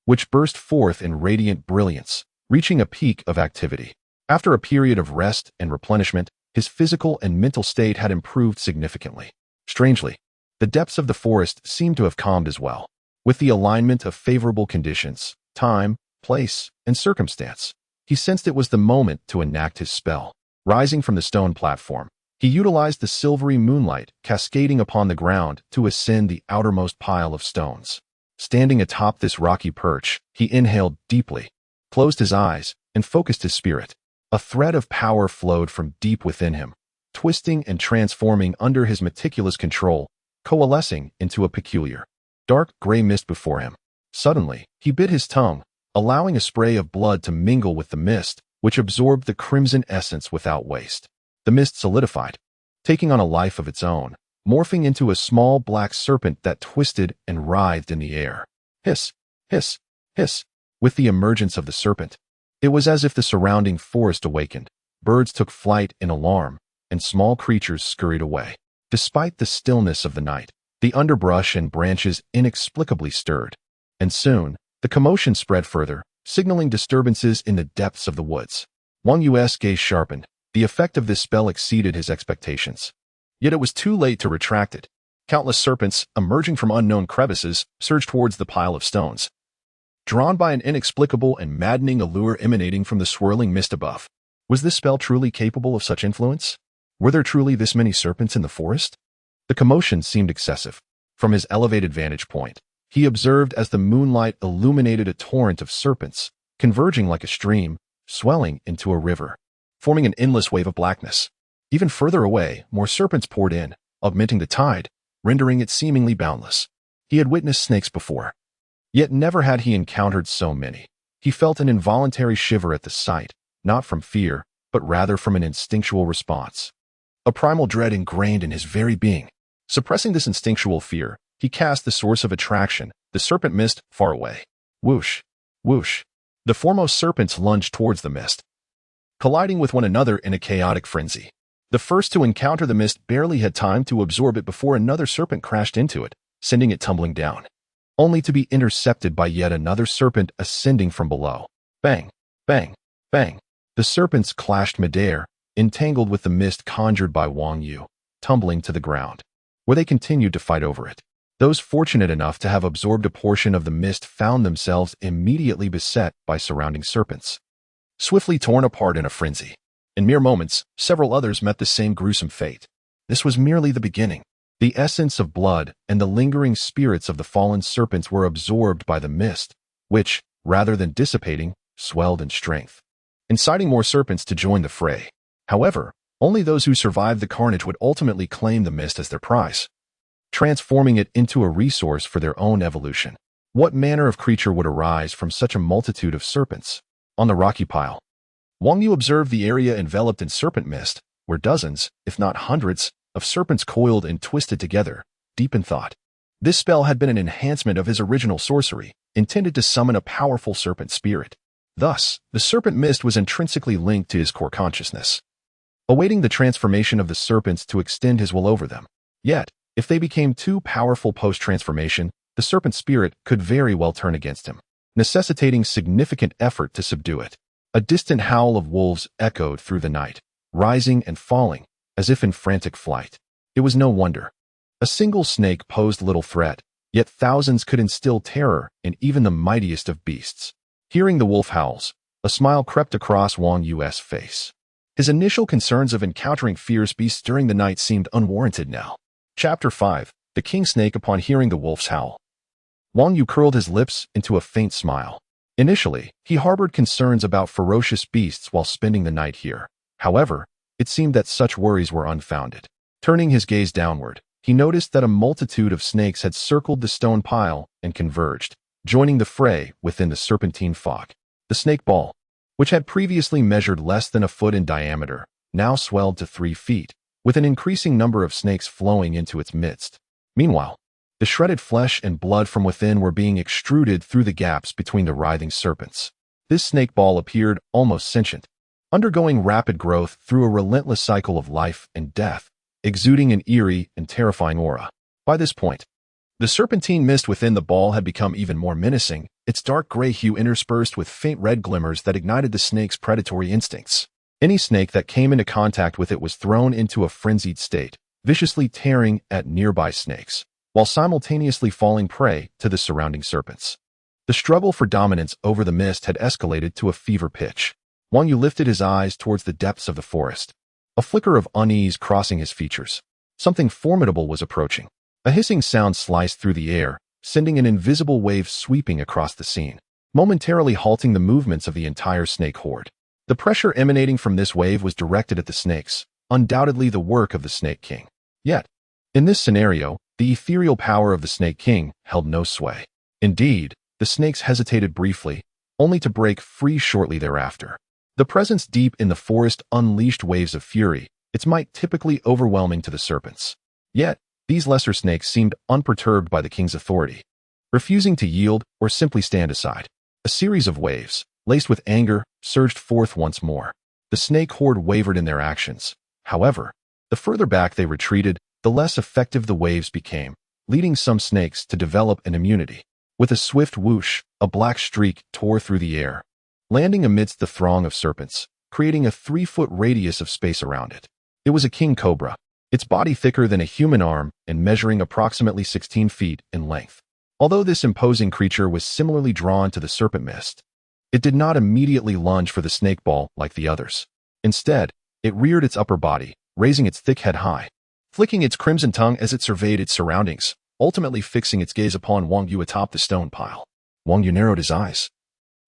which burst forth in radiant brilliance, reaching a peak of activity. After a period of rest and replenishment, his physical and mental state had improved significantly. Strangely, the depths of the forest seemed to have calmed as well. With the alignment of favorable conditions, time, place, and circumstance, he sensed it was the moment to enact his spell. Rising from the stone platform, he utilized the silvery moonlight cascading upon the ground to ascend the outermost pile of stones. Standing atop this rocky perch, he inhaled deeply, closed his eyes, and focused his spirit. A thread of power flowed from deep within him, twisting and transforming under his meticulous control, coalescing into a peculiar, dark gray mist before him. Suddenly, he bit his tongue, allowing a spray of blood to mingle with the mist, which absorbed the crimson essence without waste. The mist solidified, taking on a life of its own, morphing into a small black serpent that twisted and writhed in the air. Hiss, hiss, hiss. With the emergence of the serpent, it was as if the surrounding forest awakened. Birds took flight in alarm, and small creatures scurried away. Despite the stillness of the night, the underbrush and branches inexplicably stirred, and soon, the commotion spread further, signaling disturbances in the depths of the woods. Wang Yu's gaze sharpened. The effect of this spell exceeded his expectations. Yet it was too late to retract it. Countless serpents, emerging from unknown crevices, surged towards the pile of stones, drawn by an inexplicable and maddening allure emanating from the swirling mist above. Was this spell truly capable of such influence? Were there truly this many serpents in the forest? The commotion seemed excessive. From his elevated vantage point, he observed as the moonlight illuminated a torrent of serpents, converging like a stream, swelling into a river, forming an endless wave of blackness. Even further away, more serpents poured in, augmenting the tide, rendering it seemingly boundless. He had witnessed snakes before, yet never had he encountered so many. He felt an involuntary shiver at the sight, not from fear, but rather from an instinctual response. A primal dread ingrained in his very being. Suppressing this instinctual fear, he cast the source of attraction, the serpent mist, far away. Whoosh, whoosh. The foremost serpents lunged towards the mist, colliding with one another in a chaotic frenzy. The first to encounter the mist barely had time to absorb it before another serpent crashed into it, sending it tumbling down, only to be intercepted by yet another serpent ascending from below. Bang, bang, bang. The serpents clashed midair, entangled with the mist conjured by Wang Yu, tumbling to the ground, where they continued to fight over it. Those fortunate enough to have absorbed a portion of the mist found themselves immediately beset by surrounding serpents, swiftly torn apart in a frenzy. In mere moments, several others met the same gruesome fate. This was merely the beginning. The essence of blood and the lingering spirits of the fallen serpents were absorbed by the mist, which, rather than dissipating, swelled in strength, inciting more serpents to join the fray. However, only those who survived the carnage would ultimately claim the mist as their prize, transforming it into a resource for their own evolution. What manner of creature would arise from such a multitude of serpents? On the rocky pile, Wang Yu observed the area enveloped in serpent mist, where dozens, if not hundreds, of serpents coiled and twisted together, deep in thought. This spell had been an enhancement of his original sorcery, intended to summon a powerful serpent spirit. Thus, the serpent mist was intrinsically linked to his core consciousness, awaiting the transformation of the serpents to extend his will over them. Yet, if they became too powerful post-transformation, the serpent spirit could very well turn against him, necessitating significant effort to subdue it. A distant howl of wolves echoed through the night, rising and falling, as if in frantic flight. It was no wonder. A single snake posed little threat, yet thousands could instill terror in even the mightiest of beasts. Hearing the wolf howls, a smile crept across Wang Yu's face. His initial concerns of encountering fierce beasts during the night seemed unwarranted now. Chapter 5. The King Snake. Upon hearing the wolf's howl, Wang Yu curled his lips into a faint smile. Initially, he harbored concerns about ferocious beasts while spending the night here. However, it seemed that such worries were unfounded. Turning his gaze downward, he noticed that a multitude of snakes had circled the stone pile and converged, joining the fray within the serpentine fog. The snake ball, which had previously measured less than a foot in diameter, now swelled to 3 feet, with an increasing number of snakes flowing into its midst. Meanwhile, the shredded flesh and blood from within were being extruded through the gaps between the writhing serpents. This snake ball appeared almost sentient, undergoing rapid growth through a relentless cycle of life and death, exuding an eerie and terrifying aura. By this point, the serpentine mist within the ball had become even more menacing, its dark gray hue interspersed with faint red glimmers that ignited the snake's predatory instincts. Any snake that came into contact with it was thrown into a frenzied state, viciously tearing at nearby snakes, while simultaneously falling prey to the surrounding serpents. The struggle for dominance over the mist had escalated to a fever pitch. Wang Yu lifted his eyes towards the depths of the forest, a flicker of unease crossing his features. Something formidable was approaching. A hissing sound sliced through the air, sending an invisible wave sweeping across the scene, momentarily halting the movements of the entire snake horde. The pressure emanating from this wave was directed at the snakes, undoubtedly the work of the Snake King. Yet, in this scenario, the ethereal power of the Snake King held no sway. Indeed, the snakes hesitated briefly, only to break free shortly thereafter. The presence deep in the forest unleashed waves of fury, its might typically overwhelming to the serpents. Yet, these lesser snakes seemed unperturbed by the king's authority, refusing to yield or simply stand aside. A series of waves, laced with anger, surged forth once more. The snake horde wavered in their actions. However, the further back they retreated, the less effective the waves became, leading some snakes to develop an immunity. With a swift whoosh, a black streak tore through the air, landing amidst the throng of serpents, creating a 3-foot radius of space around it. It was a king cobra, its body thicker than a human arm and measuring approximately 16 feet in length. Although this imposing creature was similarly drawn to the serpent mist, it did not immediately lunge for the snake ball like the others. Instead, it reared its upper body, raising its thick head high, flicking its crimson tongue as it surveyed its surroundings, ultimately fixing its gaze upon Wang Yu atop the stone pile. Wang Yu narrowed his eyes,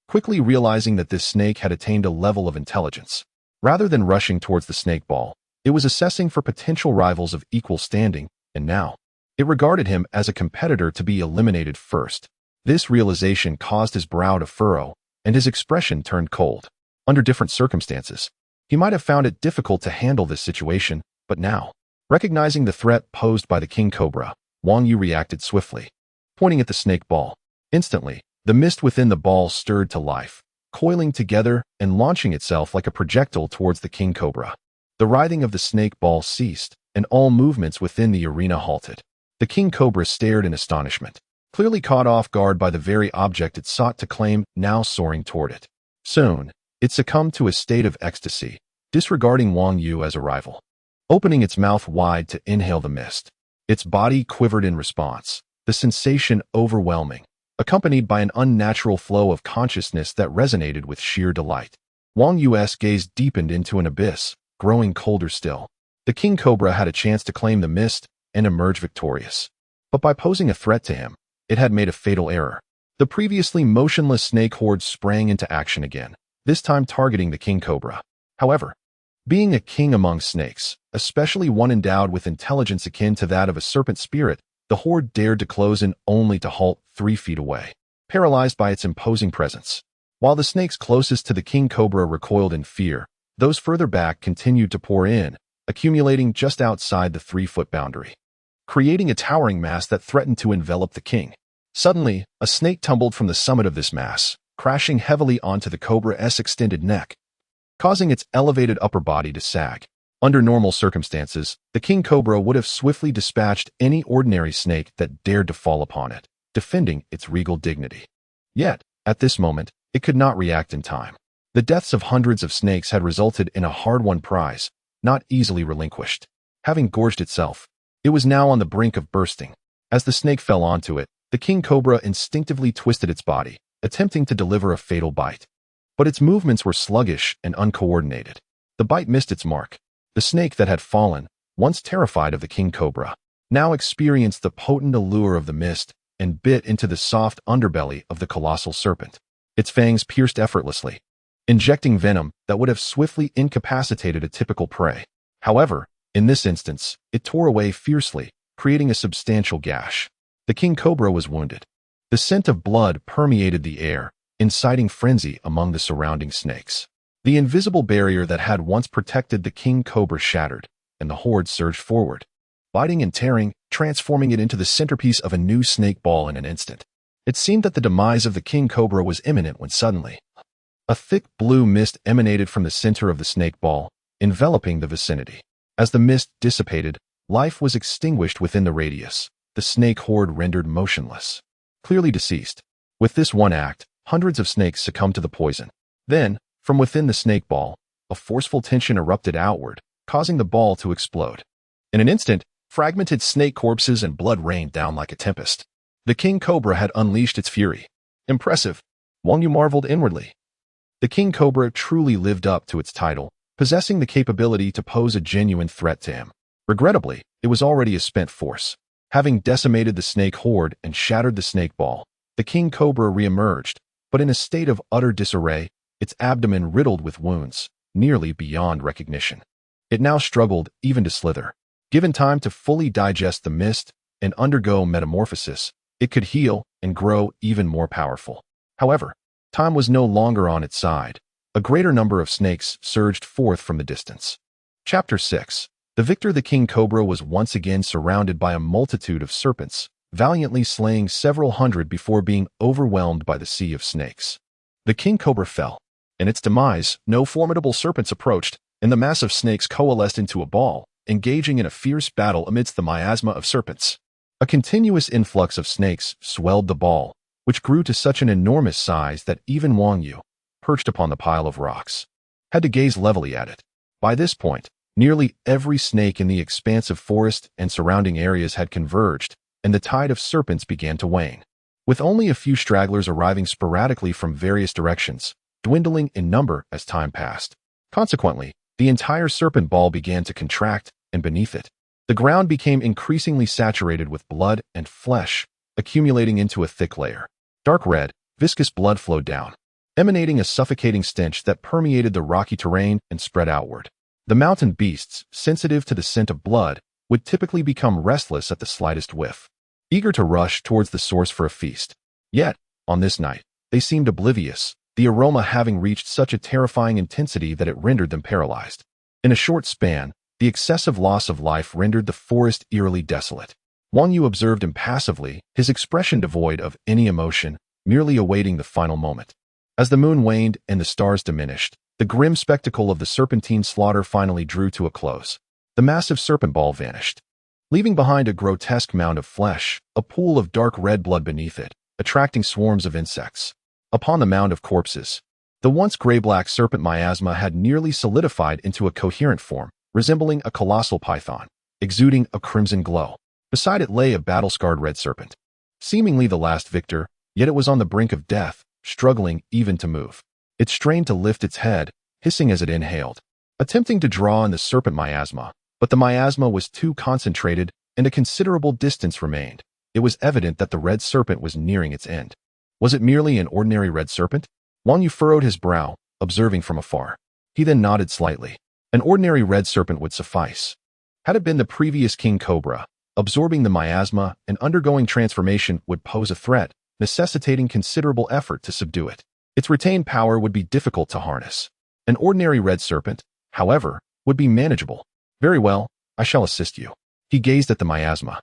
quickly realizing that this snake had attained a level of intelligence. Rather than rushing towards the snake ball, it was assessing for potential rivals of equal standing, and now, it regarded him as a competitor to be eliminated first. This realization caused his brow to furrow, and his expression turned cold. Under different circumstances, he might have found it difficult to handle this situation, but now, recognizing the threat posed by the king cobra, Wang Yu reacted swiftly, pointing at the snake ball. Instantly, the mist within the ball stirred to life, coiling together and launching itself like a projectile towards the king cobra. The writhing of the snake ball ceased, and all movements within the arena halted. The king cobra stared in astonishment, clearly caught off guard by the very object it sought to claim, now soaring toward it. Soon, it succumbed to a state of ecstasy, disregarding Wang Yu as a rival. Opening its mouth wide to inhale the mist, its body quivered in response, the sensation overwhelming, accompanied by an unnatural flow of consciousness that resonated with sheer delight. Wang Yu's gaze deepened into an abyss, growing colder still. The king cobra had a chance to claim the mist and emerge victorious. But by posing a threat to him, it had made a fatal error. The previously motionless snake horde sprang into action again, this time targeting the king cobra. However, being a king among snakes, especially one endowed with intelligence akin to that of a serpent spirit, the horde dared to close in only to halt 3 feet away, paralyzed by its imposing presence. While the snakes closest to the king cobra recoiled in fear, those further back continued to pour in, accumulating just outside the 3-foot boundary, creating a towering mass that threatened to envelop the king. Suddenly, a snake tumbled from the summit of this mass, crashing heavily onto the cobra's extended neck, causing its elevated upper body to sag. Under normal circumstances, the king cobra would have swiftly dispatched any ordinary snake that dared to fall upon it, defending its regal dignity. Yet, at this moment, it could not react in time. The deaths of hundreds of snakes had resulted in a hard-won prize, not easily relinquished. Having gorged itself, it was now on the brink of bursting. As the snake fell onto it, the king cobra instinctively twisted its body, attempting to deliver a fatal bite. But its movements were sluggish and uncoordinated. The bite missed its mark. The snake that had fallen, once terrified of the king cobra, now experienced the potent allure of the mist and bit into the soft underbelly of the colossal serpent. Its fangs pierced effortlessly, injecting venom that would have swiftly incapacitated a typical prey. However, in this instance, it tore away fiercely, creating a substantial gash. The king cobra was wounded. The scent of blood permeated the air, inciting frenzy among the surrounding snakes. The invisible barrier that had once protected the king cobra shattered, and the horde surged forward, biting and tearing, transforming it into the centerpiece of a new snake ball in an instant. It seemed that the demise of the king cobra was imminent when suddenly, a thick blue mist emanated from the center of the snake ball, enveloping the vicinity. As the mist dissipated, life was extinguished within the radius, the snake horde rendered motionless, clearly deceased. With this one act, hundreds of snakes succumbed to the poison. Then, from within the snake ball, a forceful tension erupted outward, causing the ball to explode. In an instant, fragmented snake corpses and blood rained down like a tempest. The king cobra had unleashed its fury. Impressive, Wang Yu marveled inwardly. The king cobra truly lived up to its title, possessing the capability to pose a genuine threat to him. Regrettably, it was already a spent force. Having decimated the snake horde and shattered the snake ball, the king cobra re-emerged, but in a state of utter disarray, its abdomen riddled with wounds, nearly beyond recognition. It now struggled even to slither. Given time to fully digest the mist and undergo metamorphosis, it could heal and grow even more powerful. However, time was no longer on its side. A greater number of snakes surged forth from the distance. Chapter 6. The victor, the king cobra, was once again surrounded by a multitude of serpents, valiantly slaying several hundred before being overwhelmed by the sea of snakes. The king cobra fell. In its demise, no formidable serpents approached, and the mass of snakes coalesced into a ball, engaging in a fierce battle amidst the miasma of serpents. A continuous influx of snakes swelled the ball, which grew to such an enormous size that even Wang Yu, perched upon the pile of rocks, had to gaze levelly at it. By this point, nearly every snake in the expansive forest and surrounding areas had converged, and the tide of serpents began to wane, with only a few stragglers arriving sporadically from various directions, dwindling in number as time passed. Consequently, the entire serpent ball began to contract, and beneath it, the ground became increasingly saturated with blood and flesh, accumulating into a thick layer. Dark red, viscous blood flowed down, emanating a suffocating stench that permeated the rocky terrain and spread outward. The mountain beasts, sensitive to the scent of blood, would typically become restless at the slightest whiff, eager to rush towards the source for a feast. Yet, on this night, they seemed oblivious, the aroma having reached such a terrifying intensity that it rendered them paralyzed. In a short span, the excessive loss of life rendered the forest eerily desolate. Wang Yu observed impassively, his expression devoid of any emotion, merely awaiting the final moment. As the moon waned and the stars diminished, the grim spectacle of the serpentine slaughter finally drew to a close. The massive serpent ball vanished, leaving behind a grotesque mound of flesh, a pool of dark red blood beneath it, attracting swarms of insects. Upon the mound of corpses, the once gray-black serpent miasma had nearly solidified into a coherent form, resembling a colossal python, exuding a crimson glow. Beside it lay a battle-scarred red serpent, seemingly the last victor, yet it was on the brink of death, struggling even to move. It strained to lift its head, hissing as it inhaled, attempting to draw in the serpent miasma, but the miasma was too concentrated and a considerable distance remained. It was evident that the red serpent was nearing its end. Was it merely an ordinary red serpent? Wang Yu furrowed his brow, observing from afar. He then nodded slightly. An ordinary red serpent would suffice. Had it been the previous king cobra, absorbing the miasma and undergoing transformation would pose a threat, necessitating considerable effort to subdue it. Its retained power would be difficult to harness. An ordinary red serpent, however, would be manageable. Very well, I shall assist you. He gazed at the miasma,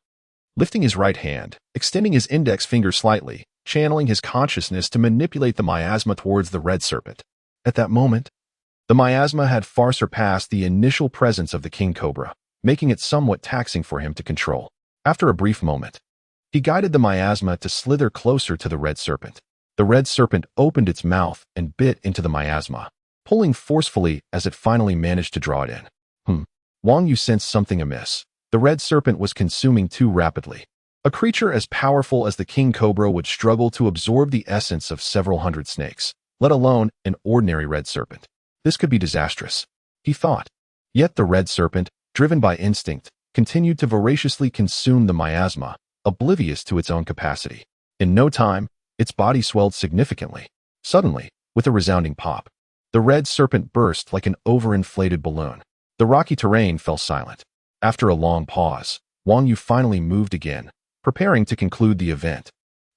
lifting his right hand, extending his index finger slightly, channeling his consciousness to manipulate the miasma towards the red serpent. At that moment, the miasma had far surpassed the initial presence of the king cobra, making it somewhat taxing for him to control. After a brief moment, he guided the miasma to slither closer to the red serpent. The red serpent opened its mouth and bit into the miasma, pulling forcefully as it finally managed to draw it in. Wang Yu sensed something amiss. The red serpent was consuming too rapidly. A creature as powerful as the king cobra would struggle to absorb the essence of several hundred snakes, let alone an ordinary red serpent. This could be disastrous, he thought. Yet the red serpent, driven by instinct, continued to voraciously consume the miasma, oblivious to its own capacity. In no time, its body swelled significantly. Suddenly, with a resounding pop, the red serpent burst like an overinflated balloon. The rocky terrain fell silent. After a long pause, Wang Yu finally moved again, preparing to conclude the event.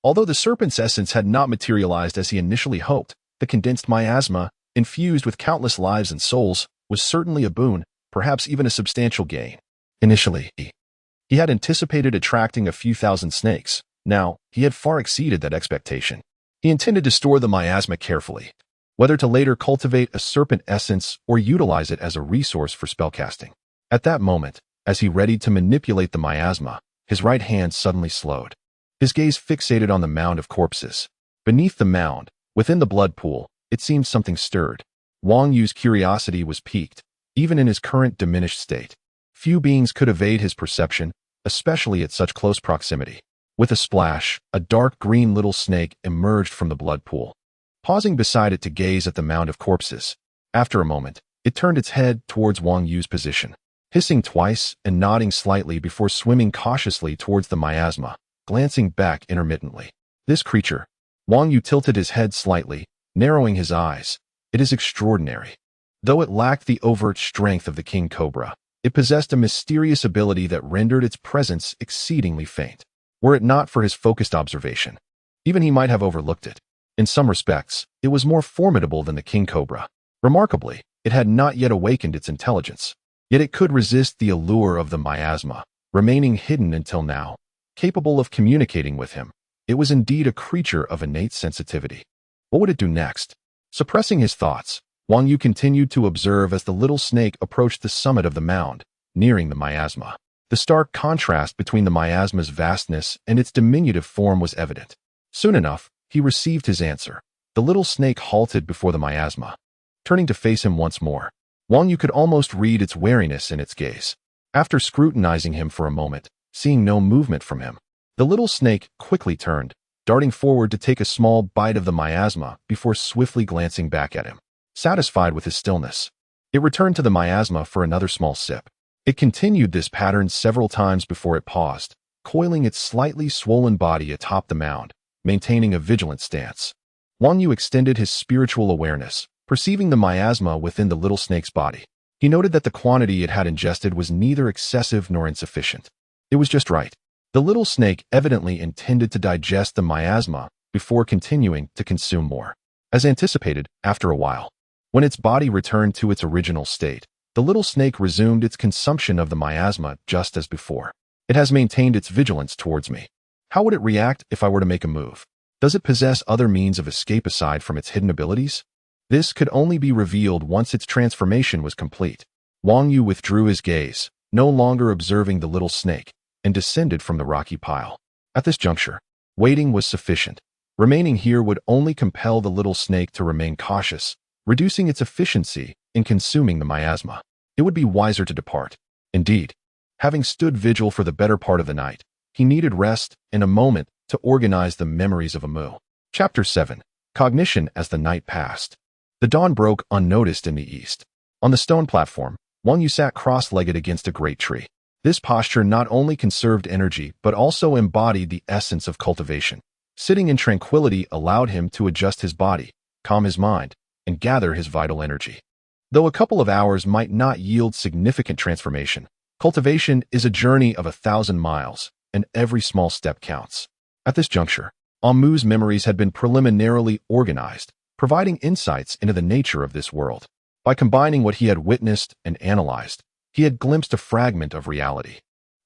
Although the serpent's essence had not materialized as he initially hoped, the condensed miasma, infused with countless lives and souls, was certainly a boon, perhaps even a substantial gain. Initially, he had anticipated attracting a few thousand snakes. Now, he had far exceeded that expectation. He intended to store the miasma carefully, whether to later cultivate a serpent essence or utilize it as a resource for spellcasting. At that moment, as he readied to manipulate the miasma, his right hand suddenly slowed. His gaze fixated on the mound of corpses. Beneath the mound, within the blood pool, it seemed something stirred. Wang Yu's curiosity was piqued, even in his current diminished state. Few beings could evade his perception, especially at such close proximity. With a splash, a dark green little snake emerged from the blood pool. Pausing beside it to gaze at the mound of corpses, after a moment, it turned its head towards Wang Yu's position, hissing twice and nodding slightly before swimming cautiously towards the miasma, glancing back intermittently. This creature, Wang Yu tilted his head slightly, narrowing his eyes. It is extraordinary. Though it lacked the overt strength of the king cobra, it possessed a mysterious ability that rendered its presence exceedingly faint. Were it not for his focused observation, even he might have overlooked it. In some respects, it was more formidable than the king cobra. Remarkably, it had not yet awakened its intelligence. Yet it could resist the allure of the miasma, remaining hidden until now, capable of communicating with him. It was indeed a creature of innate sensitivity. What would it do next? Suppressing his thoughts, Wang Yu continued to observe as the little snake approached the summit of the mound, nearing the miasma. The stark contrast between the miasma's vastness and its diminutive form was evident. Soon enough, he received his answer. The little snake halted before the miasma. Turning to face him once more, Wang Yu could almost read its wariness in its gaze. After scrutinizing him for a moment, seeing no movement from him, the little snake quickly turned, darting forward to take a small bite of the miasma before swiftly glancing back at him. Satisfied with his stillness, it returned to the miasma for another small sip. It continued this pattern several times before it paused, coiling its slightly swollen body atop the mound, maintaining a vigilant stance. Wang Yu extended his spiritual awareness, perceiving the miasma within the little snake's body. He noted that the quantity it had ingested was neither excessive nor insufficient. It was just right. The little snake evidently intended to digest the miasma before continuing to consume more. As anticipated, after a while, when its body returned to its original state, the little snake resumed its consumption of the miasma just as before. It has maintained its vigilance towards me. How would it react if I were to make a move? Does it possess other means of escape aside from its hidden abilities? This could only be revealed once its transformation was complete. Wang Yu withdrew his gaze, no longer observing the little snake, and descended from the rocky pile. At this juncture, waiting was sufficient. Remaining here would only compel the little snake to remain cautious, reducing its efficiency in consuming the miasma. It would be wiser to depart. Indeed, having stood vigil for the better part of the night, he needed rest and a moment to organize the memories of Amu. Chapter 7. Cognition as the night passed. The dawn broke unnoticed in the east. On the stone platform, Wang Yu sat cross-legged against a great tree. This posture not only conserved energy but also embodied the essence of cultivation. Sitting in tranquility allowed him to adjust his body, calm his mind, and gather his vital energy. Though a couple of hours might not yield significant transformation, cultivation is a journey of 1,000 miles, and every small step counts. At this juncture, Amu's memories had been preliminarily organized, providing insights into the nature of this world. By combining what he had witnessed and analyzed, he had glimpsed a fragment of reality.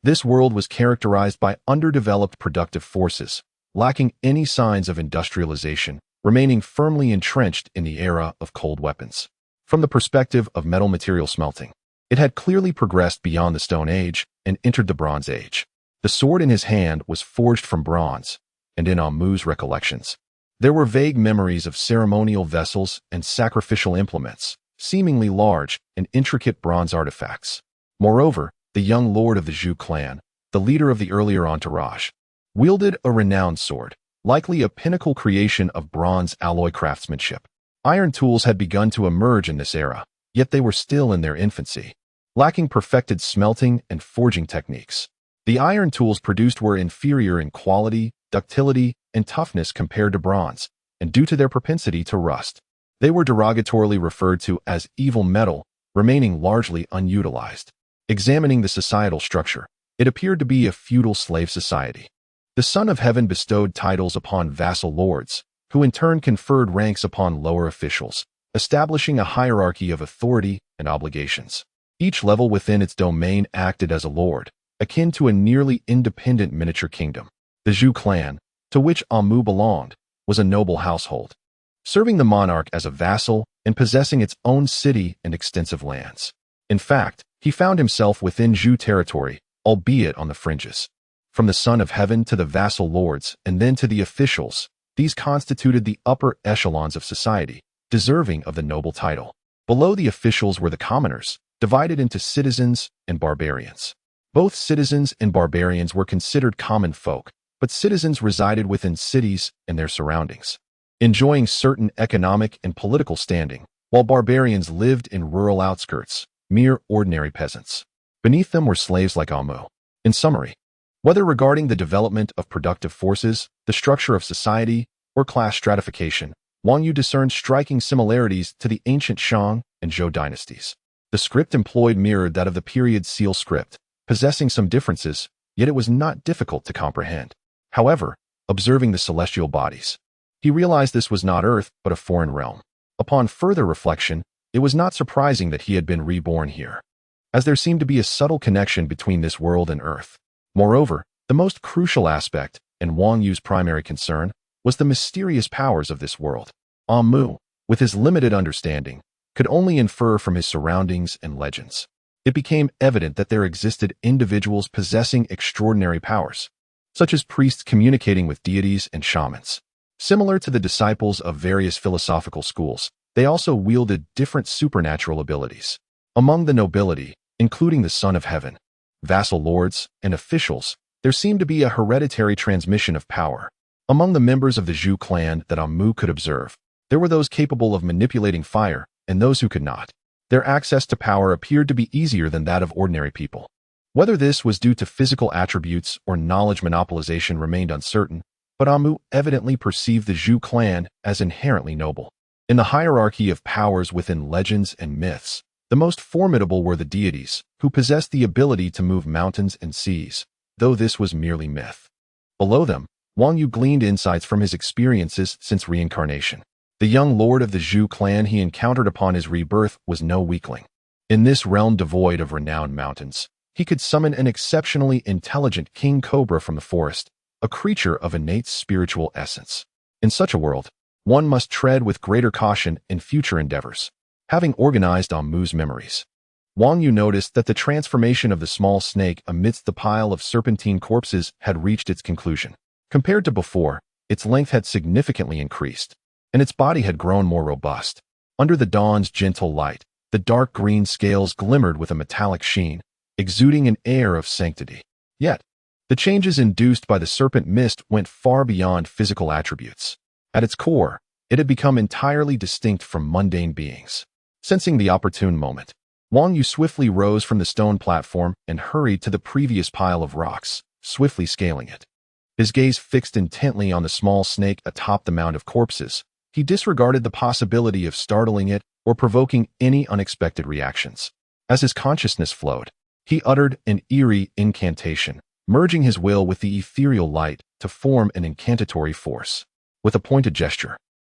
This world was characterized by underdeveloped productive forces, lacking any signs of industrialization, remaining firmly entrenched in the era of cold weapons. From the perspective of metal material smelting, it had clearly progressed beyond the Stone Age and entered the Bronze Age. The sword in his hand was forged from bronze, and in Amu's recollections, there were vague memories of ceremonial vessels and sacrificial implements, seemingly large and intricate bronze artifacts. Moreover, the young lord of the Zhu clan, the leader of the earlier entourage, wielded a renowned sword, likely a pinnacle creation of bronze alloy craftsmanship. Iron tools had begun to emerge in this era, yet they were still in their infancy, lacking perfected smelting and forging techniques. The iron tools produced were inferior in quality, ductility, and toughness compared to bronze, and due to their propensity to rust, they were derogatorily referred to as evil metal, remaining largely unutilized. Examining the societal structure, it appeared to be a feudal slave society. The Son of Heaven bestowed titles upon vassal lords, who in turn conferred ranks upon lower officials, establishing a hierarchy of authority and obligations. Each level within its domain acted as a lord, akin to a nearly independent miniature kingdom. The Zhu clan, to which Amu belonged, was a noble household, serving the monarch as a vassal and possessing its own city and extensive lands. In fact, he found himself within Zhu territory, albeit on the fringes. From the Son of Heaven to the vassal lords and then to the officials, these constituted the upper echelons of society, deserving of the noble title. Below the officials were the commoners, divided into citizens and barbarians. Both citizens and barbarians were considered common folk, but citizens resided within cities and their surroundings, enjoying certain economic and political standing, while barbarians lived in rural outskirts, mere ordinary peasants. Beneath them were slaves like Amu. In summary, whether regarding the development of productive forces, the structure of society, or class stratification, Wang Yu discerned striking similarities to the ancient Shang and Zhou dynasties. The script employed mirrored that of the period seal script, possessing some differences, yet it was not difficult to comprehend. However, observing the celestial bodies, he realized this was not Earth but a foreign realm. Upon further reflection, it was not surprising that he had been reborn here, as there seemed to be a subtle connection between this world and Earth. Moreover, the most crucial aspect, and Wang Yu's primary concern, was the mysterious powers of this world. Amu, with his limited understanding, could only infer from his surroundings and legends. It became evident that there existed individuals possessing extraordinary powers, such as priests communicating with deities and shamans. Similar to the disciples of various philosophical schools, they also wielded different supernatural abilities. Among the nobility, including the Son of Heaven, vassal lords, and officials, there seemed to be a hereditary transmission of power. Among the members of the Zhu clan that Amu could observe, there were those capable of manipulating fire and those who could not. Their access to power appeared to be easier than that of ordinary people. Whether this was due to physical attributes or knowledge monopolization remained uncertain, but Amu evidently perceived the Zhu clan as inherently noble. In the hierarchy of powers within legends and myths, the most formidable were the deities, who possessed the ability to move mountains and seas, though this was merely myth. Below them, Wang Yu gleaned insights from his experiences since reincarnation. The young lord of the Zhu clan he encountered upon his rebirth was no weakling. In this realm devoid of renowned mountains, he could summon an exceptionally intelligent king cobra from the forest, a creature of innate spiritual essence. In such a world, one must tread with greater caution in future endeavors. Having organized Amu's memories, Wang Yu noticed that the transformation of the small snake amidst the pile of serpentine corpses had reached its conclusion. Compared to before, its length had significantly increased, and its body had grown more robust. Under the dawn's gentle light, the dark green scales glimmered with a metallic sheen, exuding an air of sanctity. Yet, the changes induced by the serpent mist went far beyond physical attributes. At its core, it had become entirely distinct from mundane beings. Sensing the opportune moment, Wang Yu swiftly rose from the stone platform and hurried to the previous pile of rocks, swiftly scaling it. His gaze fixed intently on the small snake atop the mound of corpses, he disregarded the possibility of startling it or provoking any unexpected reactions. As his consciousness flowed, he uttered an eerie incantation, merging his will with the ethereal light to form an incantatory force. With a pointed gesture,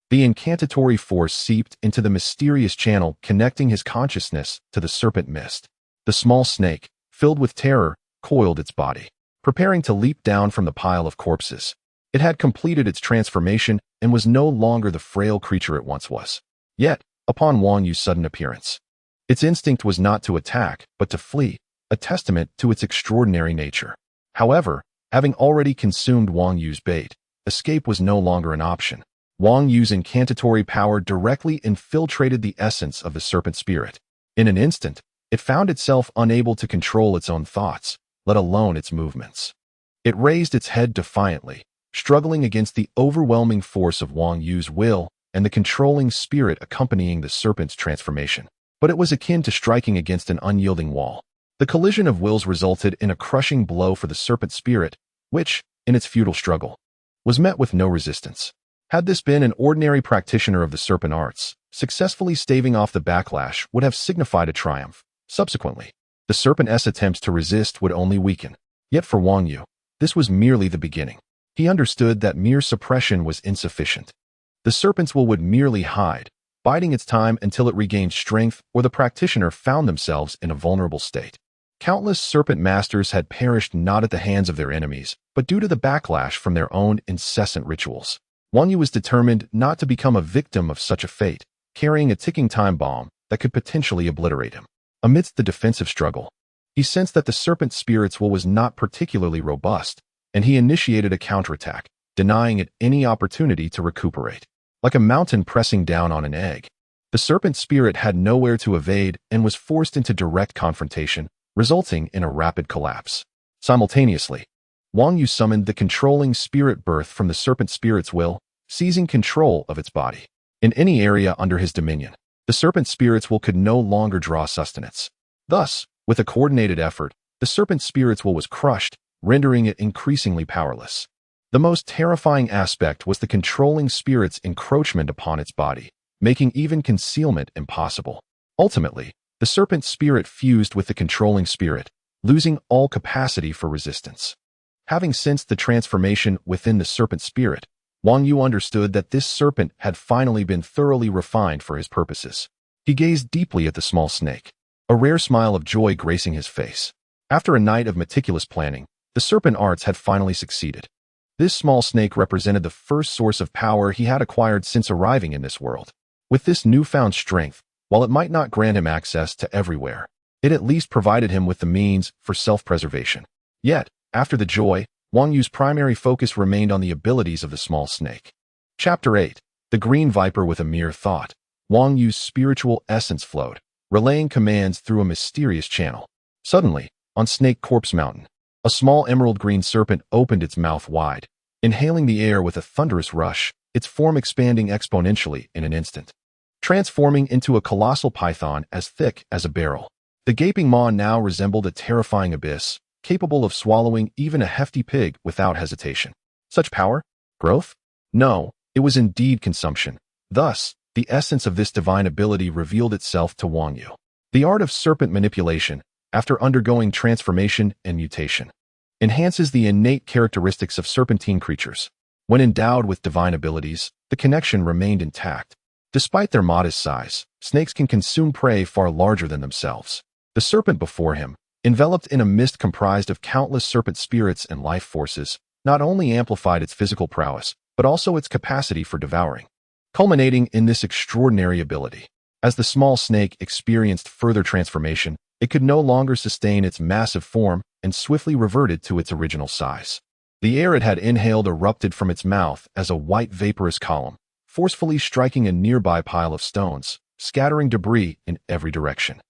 the incantatory force seeped into the mysterious channel connecting his consciousness to the serpent mist. The small snake, filled with terror, coiled its body, preparing to leap down from the pile of corpses. It had completed its transformation and was no longer the frail creature it once was. Yet, upon Wang Yu's sudden appearance, its instinct was not to attack, but to flee, a testament to its extraordinary nature. However, having already consumed Wang Yu's bait, escape was no longer an option. Wang Yu's incantatory power directly infiltrated the essence of the serpent spirit. In an instant, it found itself unable to control its own thoughts, let alone its movements. It raised its head defiantly, struggling against the overwhelming force of Wang Yu's will and the controlling spirit accompanying the serpent's transformation. But it was akin to striking against an unyielding wall. The collision of wills resulted in a crushing blow for the serpent spirit, which, in its futile struggle, was met with no resistance. Had this been an ordinary practitioner of the serpent arts, successfully staving off the backlash would have signified a triumph. Subsequently, the serpent's attempts to resist would only weaken. Yet for Wang Yu, this was merely the beginning. He understood that mere suppression was insufficient. The serpent's will would merely hide, biding its time until it regained strength or the practitioner found themselves in a vulnerable state. Countless serpent masters had perished not at the hands of their enemies, but due to the backlash from their own incessant rituals. Wang Yu was determined not to become a victim of such a fate, carrying a ticking time bomb that could potentially obliterate him. Amidst the defensive struggle, he sensed that the serpent spirit's will was not particularly robust, and he initiated a counterattack, denying it any opportunity to recuperate. Like a mountain pressing down on an egg, the serpent spirit had nowhere to evade and was forced into direct confrontation, resulting in a rapid collapse. Simultaneously, Wang Yu summoned the controlling spirit birth from the serpent spirit's will, seizing control of its body. In any area under his dominion, the serpent spirit's will could no longer draw sustenance. Thus, with a coordinated effort, the serpent spirit's will was crushed, rendering it increasingly powerless. The most terrifying aspect was the controlling spirit's encroachment upon its body, making even concealment impossible. Ultimately, the serpent spirit fused with the controlling spirit, losing all capacity for resistance. Having sensed the transformation within the serpent spirit, Wang Yu understood that this serpent had finally been thoroughly refined for his purposes. He gazed deeply at the small snake, a rare smile of joy gracing his face. After a night of meticulous planning, the serpent arts had finally succeeded. This small snake represented the first source of power he had acquired since arriving in this world. With this newfound strength, while it might not grant him access to everywhere, it at least provided him with the means for self-preservation. Yet, after the joy, Wang Yu's primary focus remained on the abilities of the small snake. Chapter 8. The Green Viper with a Mere Thought. Wang Yu's spiritual essence flowed, relaying commands through a mysterious channel. Suddenly, on Snake Corpse Mountain, a small emerald green serpent opened its mouth wide, inhaling the air with a thunderous rush, its form expanding exponentially in an instant, transforming into a colossal python as thick as a barrel. The gaping maw now resembled a terrifying abyss, capable of swallowing even a hefty pig without hesitation. Such power? Growth? No, it was indeed consumption. Thus, the essence of this divine ability revealed itself to Wang Yu. The art of serpent manipulation, after undergoing transformation and mutation, enhances the innate characteristics of serpentine creatures. When endowed with divine abilities, the connection remained intact. Despite their modest size, snakes can consume prey far larger than themselves. The serpent before him, enveloped in a mist comprised of countless serpent spirits and life forces, not only amplified its physical prowess, but also its capacity for devouring, culminating in this extraordinary ability. As the small snake experienced further transformation, it could no longer sustain its massive form and swiftly reverted to its original size. The air it had inhaled erupted from its mouth as a white vaporous column, forcefully striking a nearby pile of stones, scattering debris in every direction.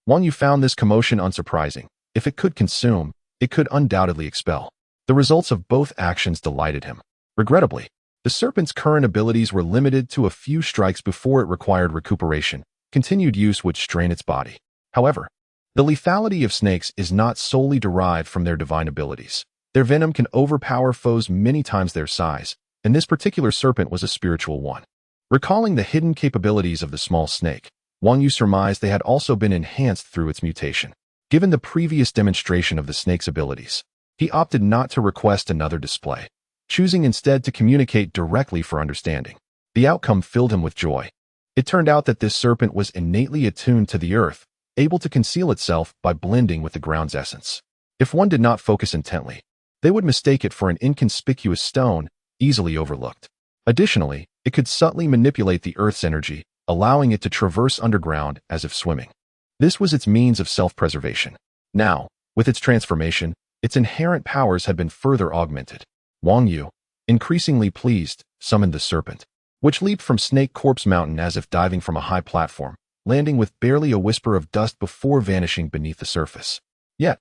Wang Yu found this commotion unsurprising. If it could consume, it could undoubtedly expel. The results of both actions delighted him. Regrettably, the serpent's current abilities were limited to a few strikes before it required recuperation. Continued use would strain its body. However, the lethality of snakes is not solely derived from their divine abilities. Their venom can overpower foes many times their size, and this particular serpent was a spiritual one. Recalling the hidden capabilities of the small snake, Wang Yu surmised they had also been enhanced through its mutation. Given the previous demonstration of the snake's abilities, he opted not to request another display, choosing instead to communicate directly for understanding. The outcome filled him with joy. It turned out that this serpent was innately attuned to the earth, able to conceal itself by blending with the ground's essence. If one did not focus intently, they would mistake it for an inconspicuous stone, easily overlooked. Additionally, it could subtly manipulate the earth's energy, allowing it to traverse underground as if swimming. This was its means of self-preservation. Now, with its transformation, its inherent powers had been further augmented. Wang Yu, increasingly pleased, summoned the serpent, which leaped from Snake Corpse Mountain as if diving from a high platform, landing with barely a whisper of dust before vanishing beneath the surface. Yet,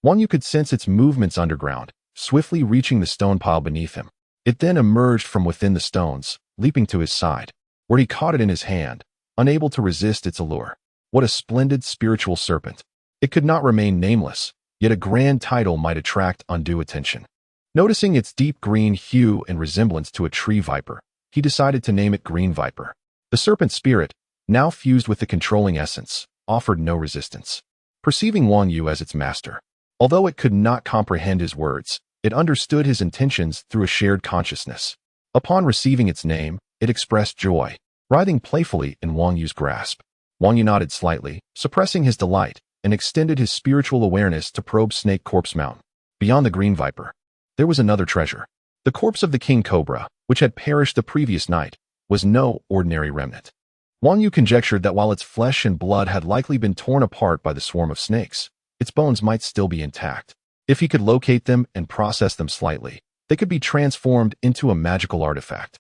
Wang Yu could sense its movements underground, swiftly reaching the stone pile beneath him. It then emerged from within the stones, leaping to his side, where he caught it in his hand, unable to resist its allure. What a splendid spiritual serpent! It could not remain nameless, yet a grand title might attract undue attention. Noticing its deep green hue and resemblance to a tree viper, he decided to name it Green Viper. The serpent spirit, now fused with the controlling essence, offered no resistance. Perceiving Wang Yu as its master, although it could not comprehend his words, it understood his intentions through a shared consciousness. Upon receiving its name, it expressed joy. writhing playfully in Wang Yu's grasp. Wang Yu nodded slightly, suppressing his delight, and extended his spiritual awareness to probe Snake Corpse Mountain. Beyond the green viper, there was another treasure. The corpse of the king cobra, which had perished the previous night, was no ordinary remnant. Wang Yu conjectured that while its flesh and blood had likely been torn apart by the swarm of snakes, its bones might still be intact. If he could locate them and process them slightly, they could be transformed into a magical artifact.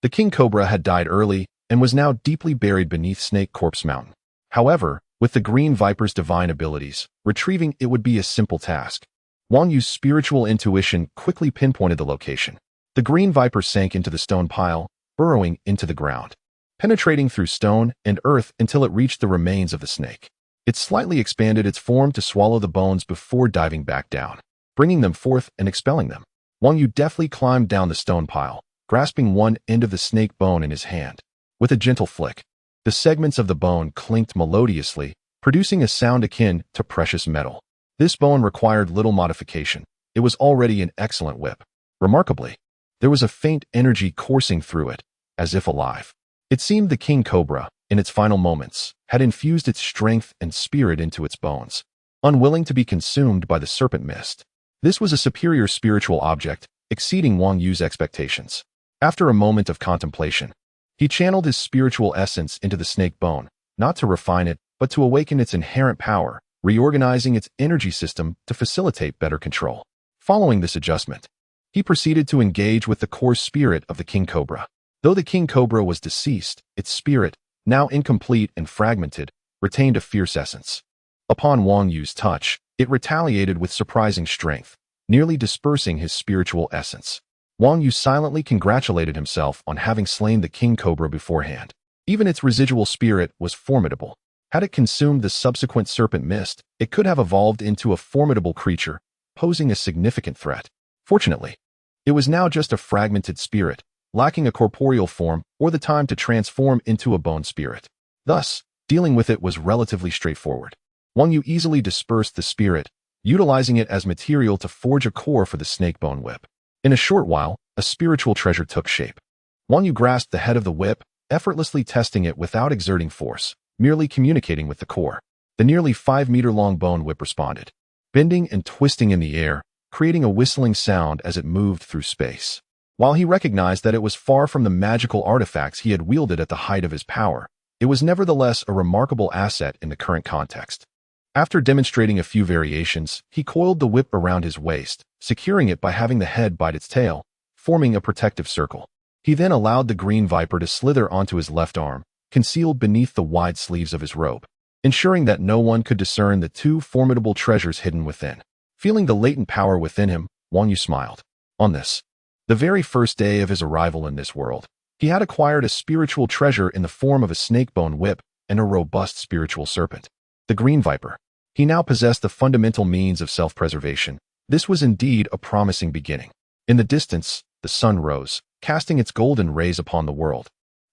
The king cobra had died early and was now deeply buried beneath Snake Corpse Mountain. However, with the green viper's divine abilities, retrieving it would be a simple task. Wang Yu's spiritual intuition quickly pinpointed the location. The green viper sank into the stone pile, burrowing into the ground, penetrating through stone and earth until it reached the remains of the snake. It slightly expanded its form to swallow the bones before diving back down, bringing them forth and expelling them. Wang Yu deftly climbed down the stone pile, grasping one end of the snake bone in his hand. With a gentle flick, the segments of the bone clinked melodiously, producing a sound akin to precious metal. This bone required little modification. It was already an excellent whip. Remarkably, there was a faint energy coursing through it, as if alive. It seemed the king cobra, in its final moments, had infused its strength and spirit into its bones, unwilling to be consumed by the serpent mist. This was a superior spiritual object, exceeding Wang Yu's expectations. After a moment of contemplation, he channeled his spiritual essence into the snake bone, not to refine it, but to awaken its inherent power, reorganizing its energy system to facilitate better control. Following this adjustment, he proceeded to engage with the core spirit of the king cobra. Though the king cobra was deceased, its spirit, now incomplete and fragmented, retained a fierce essence. Upon Wang Yu's touch, it retaliated with surprising strength, nearly dispersing his spiritual essence. Wang Yu silently congratulated himself on having slain the king cobra beforehand. Even its residual spirit was formidable. Had it consumed the subsequent serpent mist, it could have evolved into a formidable creature, posing a significant threat. Fortunately, it was now just a fragmented spirit, lacking a corporeal form or the time to transform into a bone spirit. Thus, dealing with it was relatively straightforward. Wang Yu easily dispersed the spirit, utilizing it as material to forge a core for the snake bone whip. In a short while, a spiritual treasure took shape. Wang Yu grasped the head of the whip, effortlessly testing it without exerting force, merely communicating with the core. The nearly 5-meter-long bone whip responded, bending and twisting in the air, creating a whistling sound as it moved through space. While he recognized that it was far from the magical artifacts he had wielded at the height of his power, it was nevertheless a remarkable asset in the current context. After demonstrating a few variations, he coiled the whip around his waist, securing it by having the head bite its tail, forming a protective circle. He then allowed the green viper to slither onto his left arm, concealed beneath the wide sleeves of his robe, ensuring that no one could discern the two formidable treasures hidden within. Feeling the latent power within him, Wang Yu smiled. On this, the very first day of his arrival in this world, he had acquired a spiritual treasure in the form of a snake bone whip and a robust spiritual serpent. The green viper. He now possessed the fundamental means of self-preservation. This was indeed a promising beginning. In the distance, the sun rose, casting its golden rays upon the world,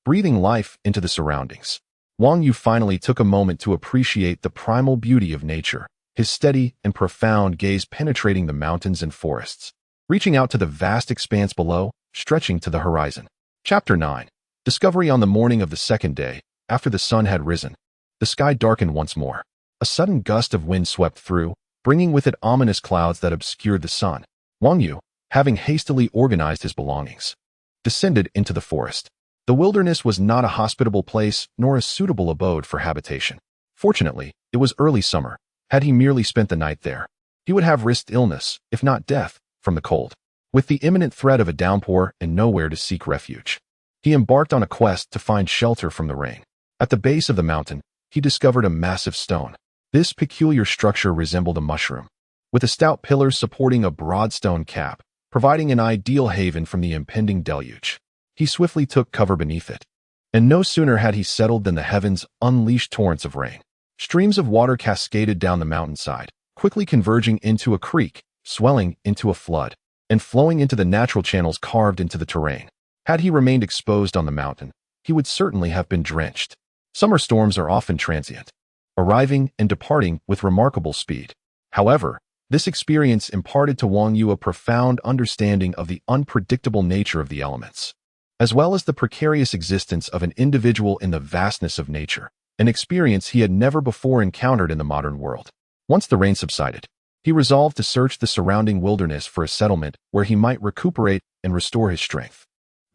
breathing life into the surroundings. Wang Yu finally took a moment to appreciate the primal beauty of nature, his steady and profound gaze penetrating the mountains and forests, reaching out to the vast expanse below, stretching to the horizon. Chapter 9. Discovery. On the morning of the second day, after the sun had risen, the sky darkened once more. A sudden gust of wind swept through, bringing with it ominous clouds that obscured the sun. Wang Yu, having hastily organized his belongings, descended into the forest. The wilderness was not a hospitable place nor a suitable abode for habitation. Fortunately, it was early summer. Had he merely spent the night there, he would have risked illness, if not death, from the cold. With the imminent threat of a downpour and nowhere to seek refuge, he embarked on a quest to find shelter from the rain. At the base of the mountain, he discovered a massive stone. This peculiar structure resembled a mushroom, with a stout pillars supporting a broad stone cap, providing an ideal haven from the impending deluge. He swiftly took cover beneath it, and no sooner had he settled than the heavens unleashed torrents of rain. Streams of water cascaded down the mountainside, quickly converging into a creek, swelling into a flood, and flowing into the natural channels carved into the terrain. Had he remained exposed on the mountain, he would certainly have been drenched. Summer storms are often transient, arriving and departing with remarkable speed. However, this experience imparted to Wang Yu a profound understanding of the unpredictable nature of the elements. as well as the precarious existence of an individual in the vastness of nature, an experience he had never before encountered in the modern world. Once the rain subsided, he resolved to search the surrounding wilderness for a settlement where he might recuperate and restore his strength.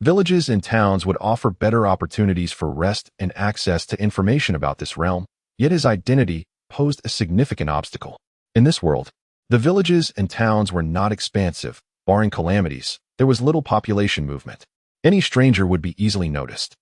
Villages and towns would offer better opportunities for rest and access to information about this realm, yet his identity posed a significant obstacle. In this world, the villages and towns were not expansive. Barring calamities, there was little population movement. Any stranger would be easily noticed.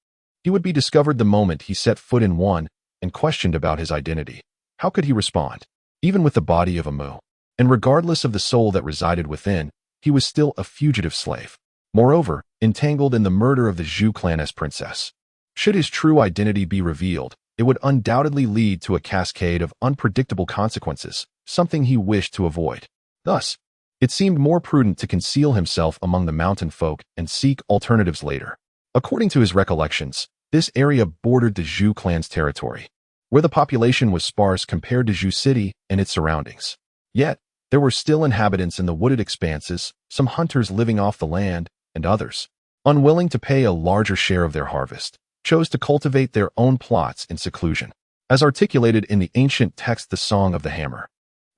He would be discovered the moment he set foot in one and questioned about his identity. How could he respond? Even with the body of a mu, and regardless of the soul that resided within, he was still a fugitive slave. Moreover, entangled in the murder of the Zhu clan's princess. Should his true identity be revealed, it would undoubtedly lead to a cascade of unpredictable consequences, something he wished to avoid. Thus, it seemed more prudent to conceal himself among the mountain folk and seek alternatives later. According to his recollections, this area bordered the Zhu clan's territory, where the population was sparse compared to Zhu City and its surroundings. Yet, there were still inhabitants in the wooded expanses, some hunters living off the land, and others, unwilling to pay a larger share of their harvest, chose to cultivate their own plots in seclusion. As articulated in the ancient text The Song of the Hammer,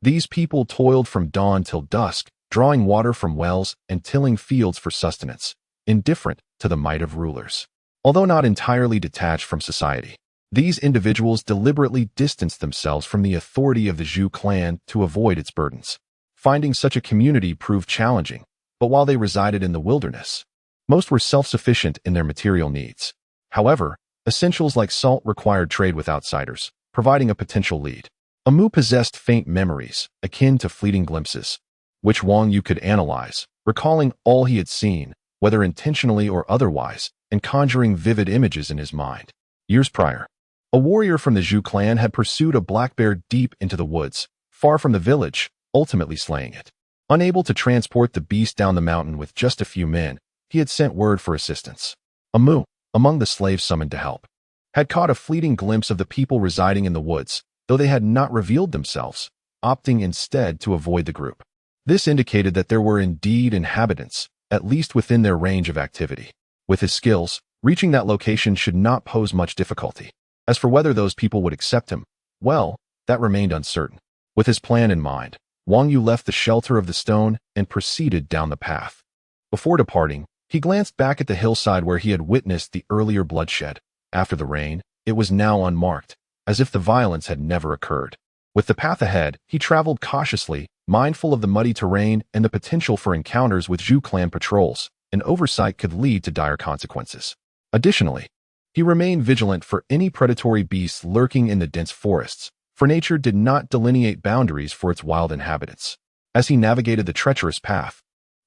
these people toiled from dawn till dusk, drawing water from wells and tilling fields for sustenance, indifferent to the might of rulers. Although not entirely detached from society, these individuals deliberately distanced themselves from the authority of the Zhu clan to avoid its burdens. Finding such a community proved challenging, but while they resided in the wilderness, most were self-sufficient in their material needs. However, essentials like salt required trade with outsiders, providing a potential lead. Amu possessed faint memories, akin to fleeting glimpses, which Wang Yu could analyze, recalling all he had seen, whether intentionally or otherwise, and conjuring vivid images in his mind. Years prior, a warrior from the Zhu clan had pursued a black bear deep into the woods, far from the village, ultimately slaying it. Unable to transport the beast down the mountain with just a few men, he had sent word for assistance. Amu, among the slaves summoned to help, had caught a fleeting glimpse of the people residing in the woods, though they had not revealed themselves, opting instead to avoid the group. This indicated that there were indeed inhabitants, at least within their range of activity. With his skills, reaching that location should not pose much difficulty. As for whether those people would accept him, well, that remained uncertain. With his plan in mind, Wang Yu left the shelter of the stone and proceeded down the path. Before departing, he glanced back at the hillside where he had witnessed the earlier bloodshed. After the rain, it was now unmarked, as if the violence had never occurred. With the path ahead, he traveled cautiously, mindful of the muddy terrain and the potential for encounters with Zhu clan patrols. An oversight could lead to dire consequences. Additionally, he remained vigilant for any predatory beasts lurking in the dense forests, for nature did not delineate boundaries for its wild inhabitants. As he navigated the treacherous path,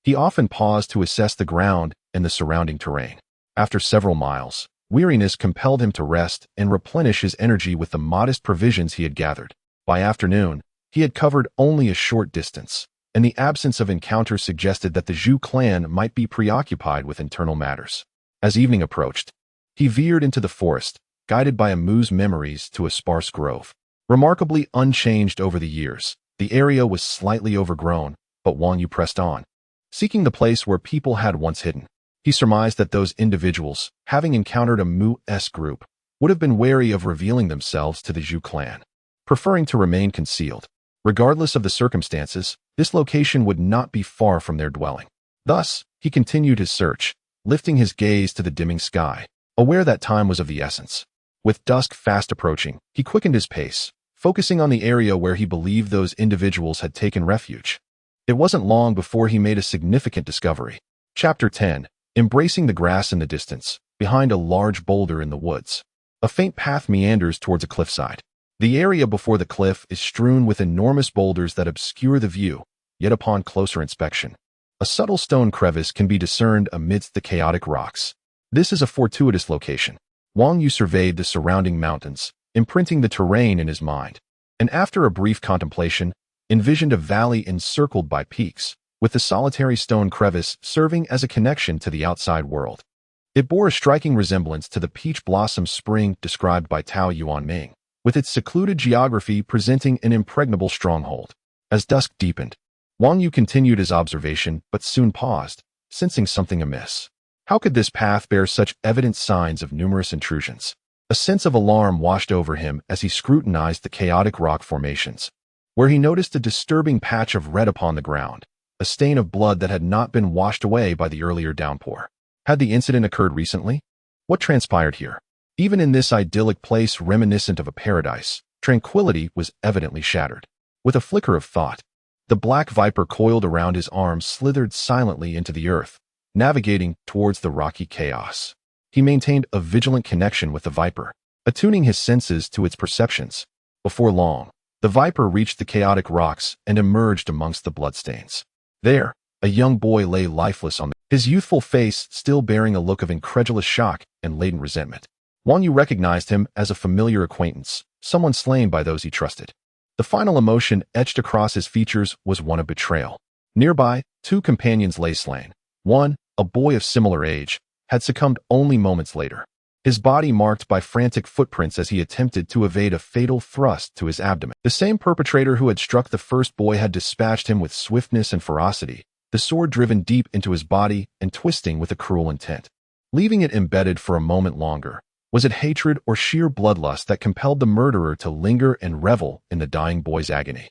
he often paused to assess the ground and the surrounding terrain. After several miles, weariness compelled him to rest and replenish his energy with the modest provisions he had gathered. By afternoon, he had covered only a short distance, and the absence of encounters suggested that the Zhu clan might be preoccupied with internal matters. As evening approached, he veered into the forest, guided by Amu's memories to a sparse grove. Remarkably unchanged over the years, the area was slightly overgrown, but Wang Yu pressed on, seeking the place where people had once hidden. He surmised that those individuals, having encountered a Mu-esque group, would have been wary of revealing themselves to the Zhu clan, preferring to remain concealed. Regardless of the circumstances, this location would not be far from their dwelling. Thus, he continued his search, lifting his gaze to the dimming sky, aware that time was of the essence. With dusk fast approaching, he quickened his pace, focusing on the area where he believed those individuals had taken refuge. It wasn't long before he made a significant discovery. Chapter 10. Embracing the grass in the distance, behind a large boulder in the woods. A faint path meanders towards a cliffside. The area before the cliff is strewn with enormous boulders that obscure the view, yet upon closer inspection, a subtle stone crevice can be discerned amidst the chaotic rocks. This is a fortuitous location. Wang Yu surveyed the surrounding mountains, imprinting the terrain in his mind, and after a brief contemplation, envisioned a valley encircled by peaks, with the solitary stone crevice serving as a connection to the outside world. It bore a striking resemblance to the peach blossom spring described by Tao Yuanming, with its secluded geography presenting an impregnable stronghold. As dusk deepened, Wang Yu continued his observation but soon paused, sensing something amiss. How could this path bear such evident signs of numerous intrusions? A sense of alarm washed over him as he scrutinized the chaotic rock formations, where he noticed a disturbing patch of red upon the ground, a stain of blood that had not been washed away by the earlier downpour. Had the incident occurred recently? What transpired here? Even in this idyllic place reminiscent of a paradise, tranquility was evidently shattered. With a flicker of thought, the black viper coiled around his arm slithered silently into the earth, navigating towards the rocky chaos. He maintained a vigilant connection with the viper, attuning his senses to its perceptions. Before long, the viper reached the chaotic rocks and emerged amongst the bloodstains. There, a young boy lay lifeless on his youthful face still bearing a look of incredulous shock and latent resentment. Wang Yu recognized him as a familiar acquaintance, someone slain by those he trusted. The final emotion etched across his features was one of betrayal. Nearby, two companions lay slain. One, a boy of similar age, had succumbed only moments later, his body marked by frantic footprints as he attempted to evade a fatal thrust to his abdomen. The same perpetrator who had struck the first boy had dispatched him with swiftness and ferocity, the sword driven deep into his body and twisting with a cruel intent. Leaving it embedded for a moment longer, was it hatred or sheer bloodlust that compelled the murderer to linger and revel in the dying boy's agony?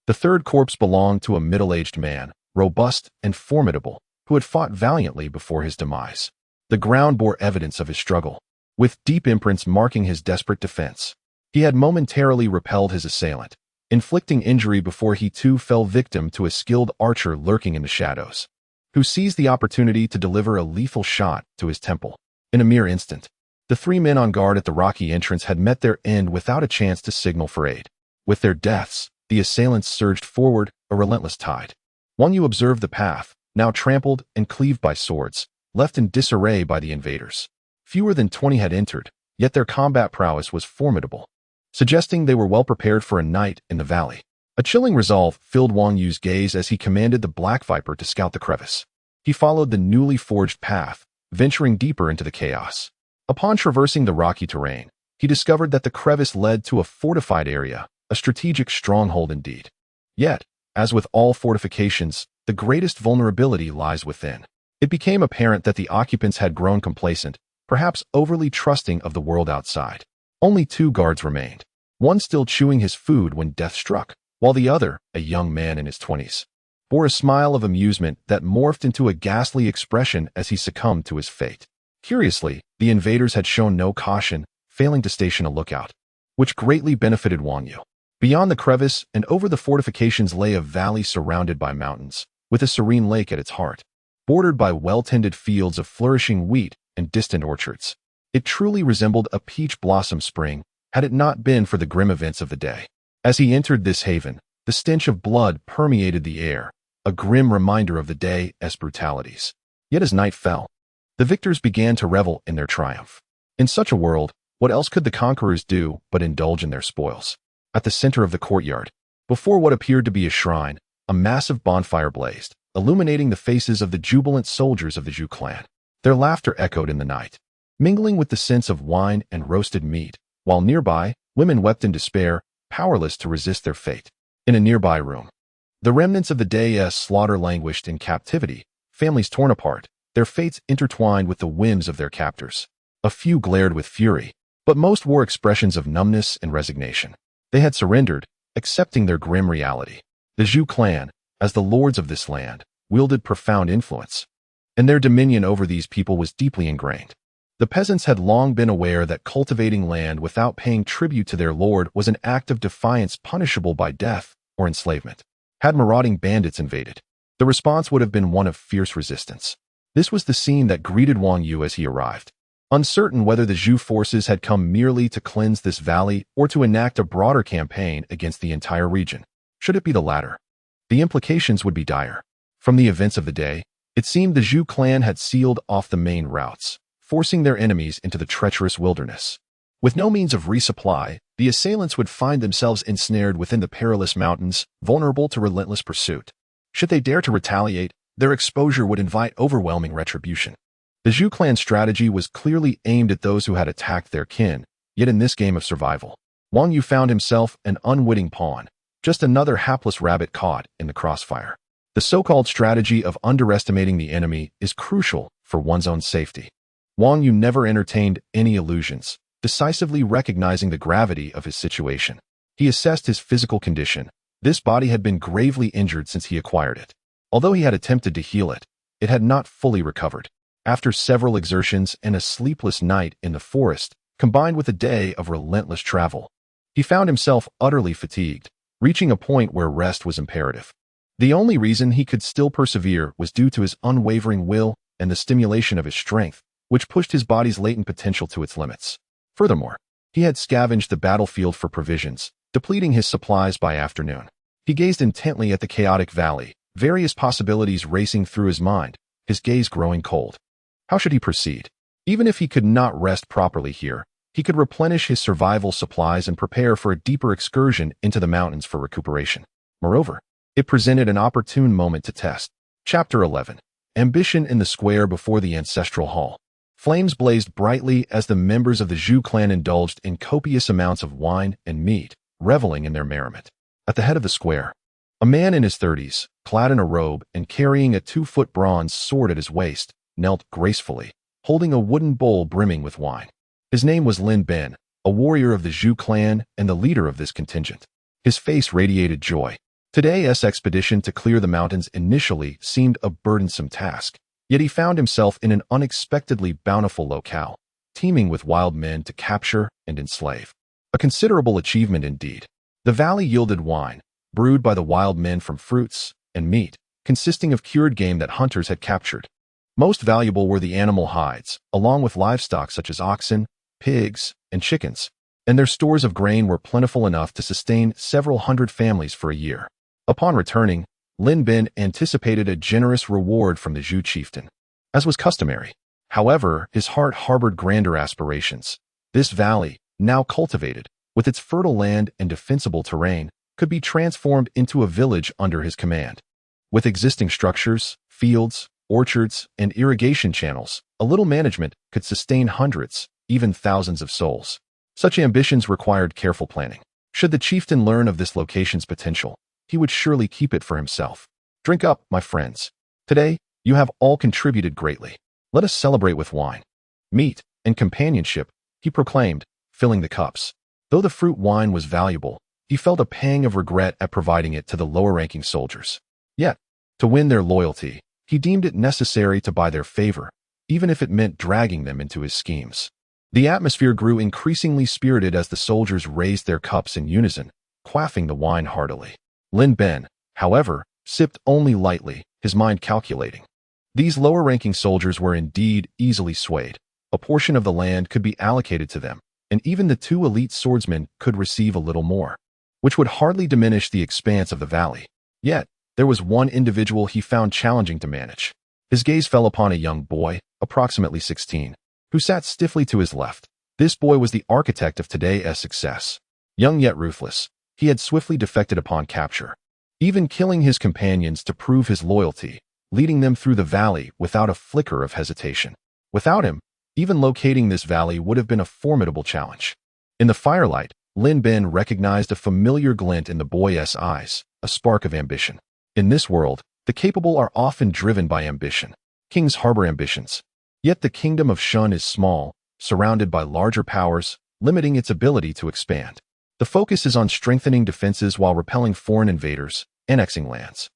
The third corpse belonged to a middle-aged man, robust and formidable, who had fought valiantly before his demise. The ground bore evidence of his struggle, with deep imprints marking his desperate defense. He had momentarily repelled his assailant, inflicting injury before he too fell victim to a skilled archer lurking in the shadows, who seized the opportunity to deliver a lethal shot to his temple. In a mere instant, the three men on guard at the rocky entrance had met their end without a chance to signal for aid. With their deaths, the assailants surged forward, a relentless tide. Wang Yu observed the path, now trampled and cleaved by swords, left in disarray by the invaders. Fewer than 20 had entered, yet their combat prowess was formidable, suggesting they were well prepared for a night in the valley. A chilling resolve filled Wang Yu's gaze as he commanded the Black Viper to scout the crevice. He followed the newly forged path, venturing deeper into the chaos. Upon traversing the rocky terrain, he discovered that the crevice led to a fortified area, a strategic stronghold indeed. Yet, as with all fortifications, the greatest vulnerability lies within. It became apparent that the occupants had grown complacent, perhaps overly trusting of the world outside. Only 2 guards remained, one still chewing his food when death struck, while the other, a young man in his 20s, bore a smile of amusement that morphed into a ghastly expression as he succumbed to his fate. Curiously, the invaders had shown no caution, failing to station a lookout, which greatly benefited Wang Yu. Beyond the crevice and over the fortifications lay a valley surrounded by mountains, with a serene lake at its heart, bordered by well-tended fields of flourishing wheat and distant orchards. It truly resembled a peach blossom spring, had it not been for the grim events of the day. As he entered this haven, the stench of blood permeated the air, a grim reminder of the day's brutalities. Yet as night fell, the victors began to revel in their triumph. In such a world, what else could the conquerors do but indulge in their spoils? At the center of the courtyard, before what appeared to be a shrine, a massive bonfire blazed, illuminating the faces of the jubilant soldiers of the Zhu clan. Their laughter echoed in the night, mingling with the scents of wine and roasted meat, while nearby, women wept in despair, powerless to resist their fate. In a nearby room, the remnants of the day's slaughter languished in captivity, families torn apart, their fates intertwined with the whims of their captors. A few glared with fury, but most wore expressions of numbness and resignation. They had surrendered, accepting their grim reality. The Zhu clan, as the lords of this land, wielded profound influence, and their dominion over these people was deeply ingrained. The peasants had long been aware that cultivating land without paying tribute to their lord was an act of defiance punishable by death or enslavement. Had marauding bandits invaded, the response would have been one of fierce resistance. This was the scene that greeted Wang Yu as he arrived. Uncertain whether the Zhu forces had come merely to cleanse this valley or to enact a broader campaign against the entire region. Should it be the latter, the implications would be dire. From the events of the day, it seemed the Zhu clan had sealed off the main routes, forcing their enemies into the treacherous wilderness. With no means of resupply, the assailants would find themselves ensnared within the perilous mountains, vulnerable to relentless pursuit. Should they dare to retaliate, their exposure would invite overwhelming retribution. The Zhu clan's strategy was clearly aimed at those who had attacked their kin, yet in this game of survival, Wang Yu found himself an unwitting pawn, just another hapless rabbit caught in the crossfire. The so-called strategy of underestimating the enemy is crucial for one's own safety. Wang Yu never entertained any illusions, decisively recognizing the gravity of his situation. He assessed his physical condition. This body had been gravely injured since he acquired it. Although he had attempted to heal it, it had not fully recovered. After several exertions and a sleepless night in the forest, combined with a day of relentless travel, he found himself utterly fatigued, reaching a point where rest was imperative. The only reason he could still persevere was due to his unwavering will and the stimulation of his strength, which pushed his body's latent potential to its limits. Furthermore, he had scavenged the battlefield for provisions, depleting his supplies by afternoon. He gazed intently at the chaotic valley, various possibilities racing through his mind, his gaze growing cold. How should he proceed? Even if he could not rest properly here, he could replenish his survival supplies and prepare for a deeper excursion into the mountains for recuperation. Moreover, it presented an opportune moment to test. Chapter 11. Ambition in the square before the ancestral hall. Flames blazed brightly as the members of the Zhu clan indulged in copious amounts of wine and meat, reveling in their merriment. At the head of the square, a man in his 30s, clad in a robe and carrying a 2-foot bronze sword at his waist, knelt gracefully, holding a wooden bowl brimming with wine. His name was Lin Ben, a warrior of the Zhu clan and the leader of this contingent. His face radiated joy. Today's expedition to clear the mountains initially seemed a burdensome task, yet he found himself in an unexpectedly bountiful locale, teeming with wild men to capture and enslave. A considerable achievement indeed. The valley yielded wine, brewed by the wild men from fruits, and meat, consisting of cured game that hunters had captured. Most valuable were the animal hides, along with livestock such as oxen, pigs, and chickens, and their stores of grain were plentiful enough to sustain several hundred families for a year. Upon returning, Lin Ben anticipated a generous reward from the Zhu chieftain, as was customary. However, his heart harbored grander aspirations. This valley, now cultivated, with its fertile land and defensible terrain, could be transformed into a village under his command. With existing structures, fields, orchards, and irrigation channels, a little management could sustain hundreds, even thousands of souls. Such ambitions required careful planning. Should the chieftain learn of this location's potential, he would surely keep it for himself. Drink up, my friends. Today, you have all contributed greatly. Let us celebrate with wine, meat, and companionship, he proclaimed, filling the cups. Though the fruit wine was valuable, he felt a pang of regret at providing it to the lower-ranking soldiers. Yet, to win their loyalty, he deemed it necessary to buy their favor, even if it meant dragging them into his schemes. The atmosphere grew increasingly spirited as the soldiers raised their cups in unison, quaffing the wine heartily. Lin Ben, however, sipped only lightly, his mind calculating. These lower-ranking soldiers were indeed easily swayed. A portion of the land could be allocated to them, and even the 2 elite swordsmen could receive a little more, which would hardly diminish the expanse of the valley. Yet, there was one individual he found challenging to manage. His gaze fell upon a young boy, approximately 16, who sat stiffly to his left. This boy was the architect of today's success. Young yet ruthless, he had swiftly defected upon capture, even killing his companions to prove his loyalty, leading them through the valley without a flicker of hesitation. Without him, even locating this valley would have been a formidable challenge. In the firelight, Lin Ben recognized a familiar glint in the boy's eyes, a spark of ambition. In this world, the capable are often driven by ambition. Kings harbor ambitions. Yet the kingdom of Chen is small, surrounded by larger powers, limiting its ability to expand. The focus is on strengthening defenses while repelling foreign invaders, annexing lands,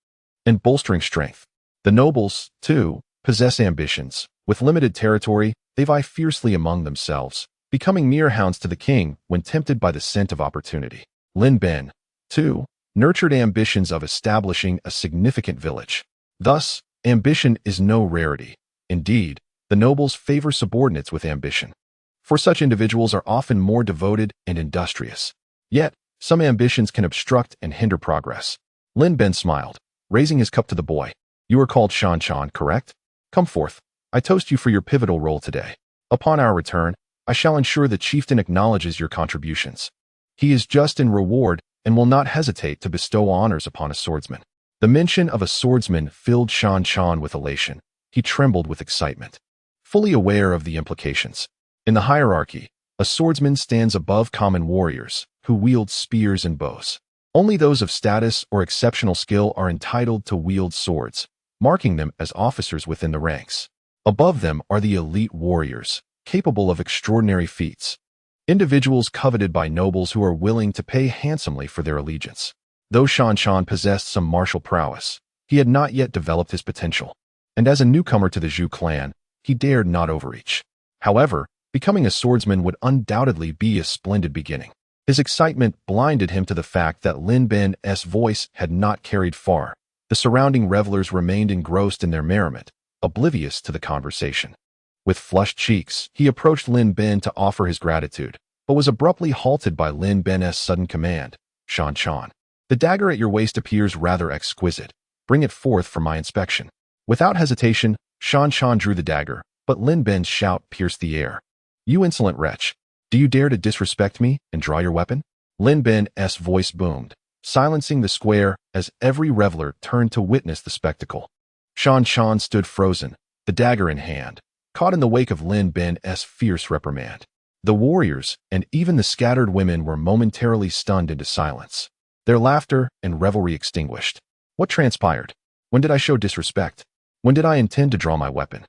and bolstering strength. The nobles, too, possess ambitions. With limited territory, they vie fiercely among themselves, becoming mere hounds to the king when tempted by the scent of opportunity. Lin Ben, too, nurtured ambitions of establishing a significant village. Thus, ambition is no rarity. Indeed, the nobles favor subordinates with ambition, for such individuals are often more devoted and industrious. Yet, some ambitions can obstruct and hinder progress. Lin Ben smiled, raising his cup to the boy. You are called Shan Chan, correct? Come forth. I toast you for your pivotal role today. Upon our return, I shall ensure the chieftain acknowledges your contributions. He is just in reward and will not hesitate to bestow honors upon a swordsman. The mention of a swordsman filled Shan Chan with elation. He trembled with excitement, fully aware of the implications. In the hierarchy, a swordsman stands above common warriors, who wield spears and bows. Only those of status or exceptional skill are entitled to wield swords, marking them as officers within the ranks. Above them are the elite warriors, capable of extraordinary feats. Individuals coveted by nobles who are willing to pay handsomely for their allegiance. Though Shan Chan possessed some martial prowess, he had not yet developed his potential. And as a newcomer to the Zhu clan, he dared not overreach. However, becoming a swordsman would undoubtedly be a splendid beginning. His excitement blinded him to the fact that Lin Ben's voice had not carried far. The surrounding revelers remained engrossed in their merriment, oblivious to the conversation. With flushed cheeks, he approached Lin Ben to offer his gratitude, but was abruptly halted by Lin Ben's sudden command. Shan Chan, the dagger at your waist appears rather exquisite. Bring it forth for my inspection. Without hesitation, Shan Chan drew the dagger, but Lin Ben's shout pierced the air. You insolent wretch! Do you dare to disrespect me and draw your weapon? Lin Ben's voice boomed, silencing the square as every reveler turned to witness the spectacle. Shan Chan stood frozen, the dagger in hand, caught in the wake of Lin Ben's fierce reprimand. The warriors and even the scattered women were momentarily stunned into silence, their laughter and revelry extinguished. What transpired? When did I show disrespect? When did I intend to draw my weapon?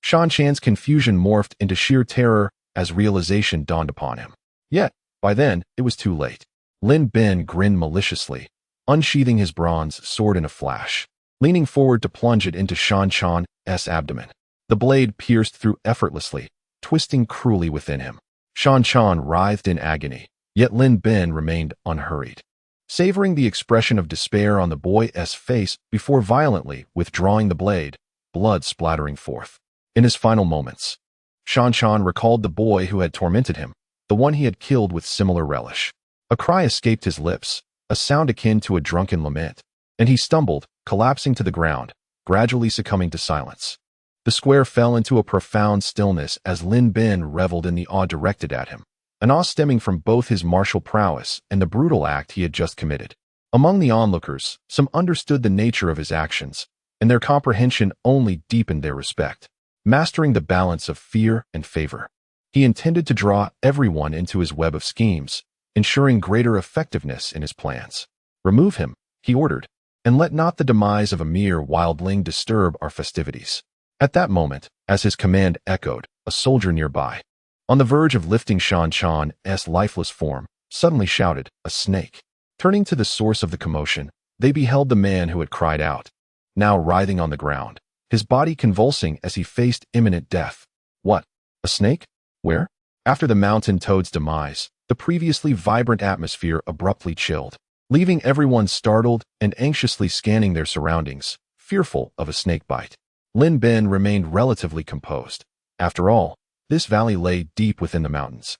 Shan Chan's confusion morphed into sheer terror as realization dawned upon him. Yet, by then, it was too late. Lin Ben grinned maliciously, unsheathing his bronze sword in a flash, leaning forward to plunge it into Shan Chan's abdomen. The blade pierced through effortlessly, twisting cruelly within him. Shan Chan writhed in agony, yet Lin Ben remained unhurried, savoring the expression of despair on the boy's face before violently withdrawing the blade, blood splattering forth. In his final moments, Shan Chan recalled the boy who had tormented him, the one he had killed with similar relish. A cry escaped his lips, a sound akin to a drunken lament, and he stumbled, collapsing to the ground, gradually succumbing to silence. The square fell into a profound stillness as Lin Ben reveled in the awe directed at him, an awe stemming from both his martial prowess and the brutal act he had just committed. Among the onlookers, some understood the nature of his actions, and their comprehension only deepened their respect. Mastering the balance of fear and favor, he intended to draw everyone into his web of schemes, ensuring greater effectiveness in his plans. Remove him, he ordered, and let not the demise of a mere wildling disturb our festivities. At that moment, as his command echoed, a soldier nearby, on the verge of lifting Shan Chan's lifeless form, suddenly shouted, "A snake!" Turning to the source of the commotion, they beheld the man who had cried out, now writhing on the ground, his body convulsing as he faced imminent death. What? A snake? Where? After the mountain toad's demise, the previously vibrant atmosphere abruptly chilled, leaving everyone startled and anxiously scanning their surroundings, fearful of a snake bite. Lin Ben remained relatively composed. After all, this valley lay deep within the mountains,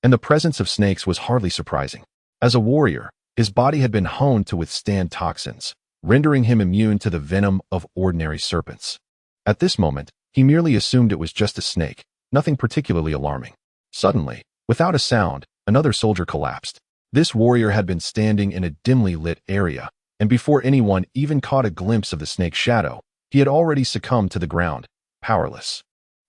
and the presence of snakes was hardly surprising. As a warrior, his body had been honed to withstand toxins, rendering him immune to the venom of ordinary serpents. At this moment, he merely assumed it was just a snake, nothing particularly alarming. Suddenly, without a sound, another soldier collapsed. This warrior had been standing in a dimly lit area, and before anyone even caught a glimpse of the snake's shadow, he had already succumbed to the ground, powerless.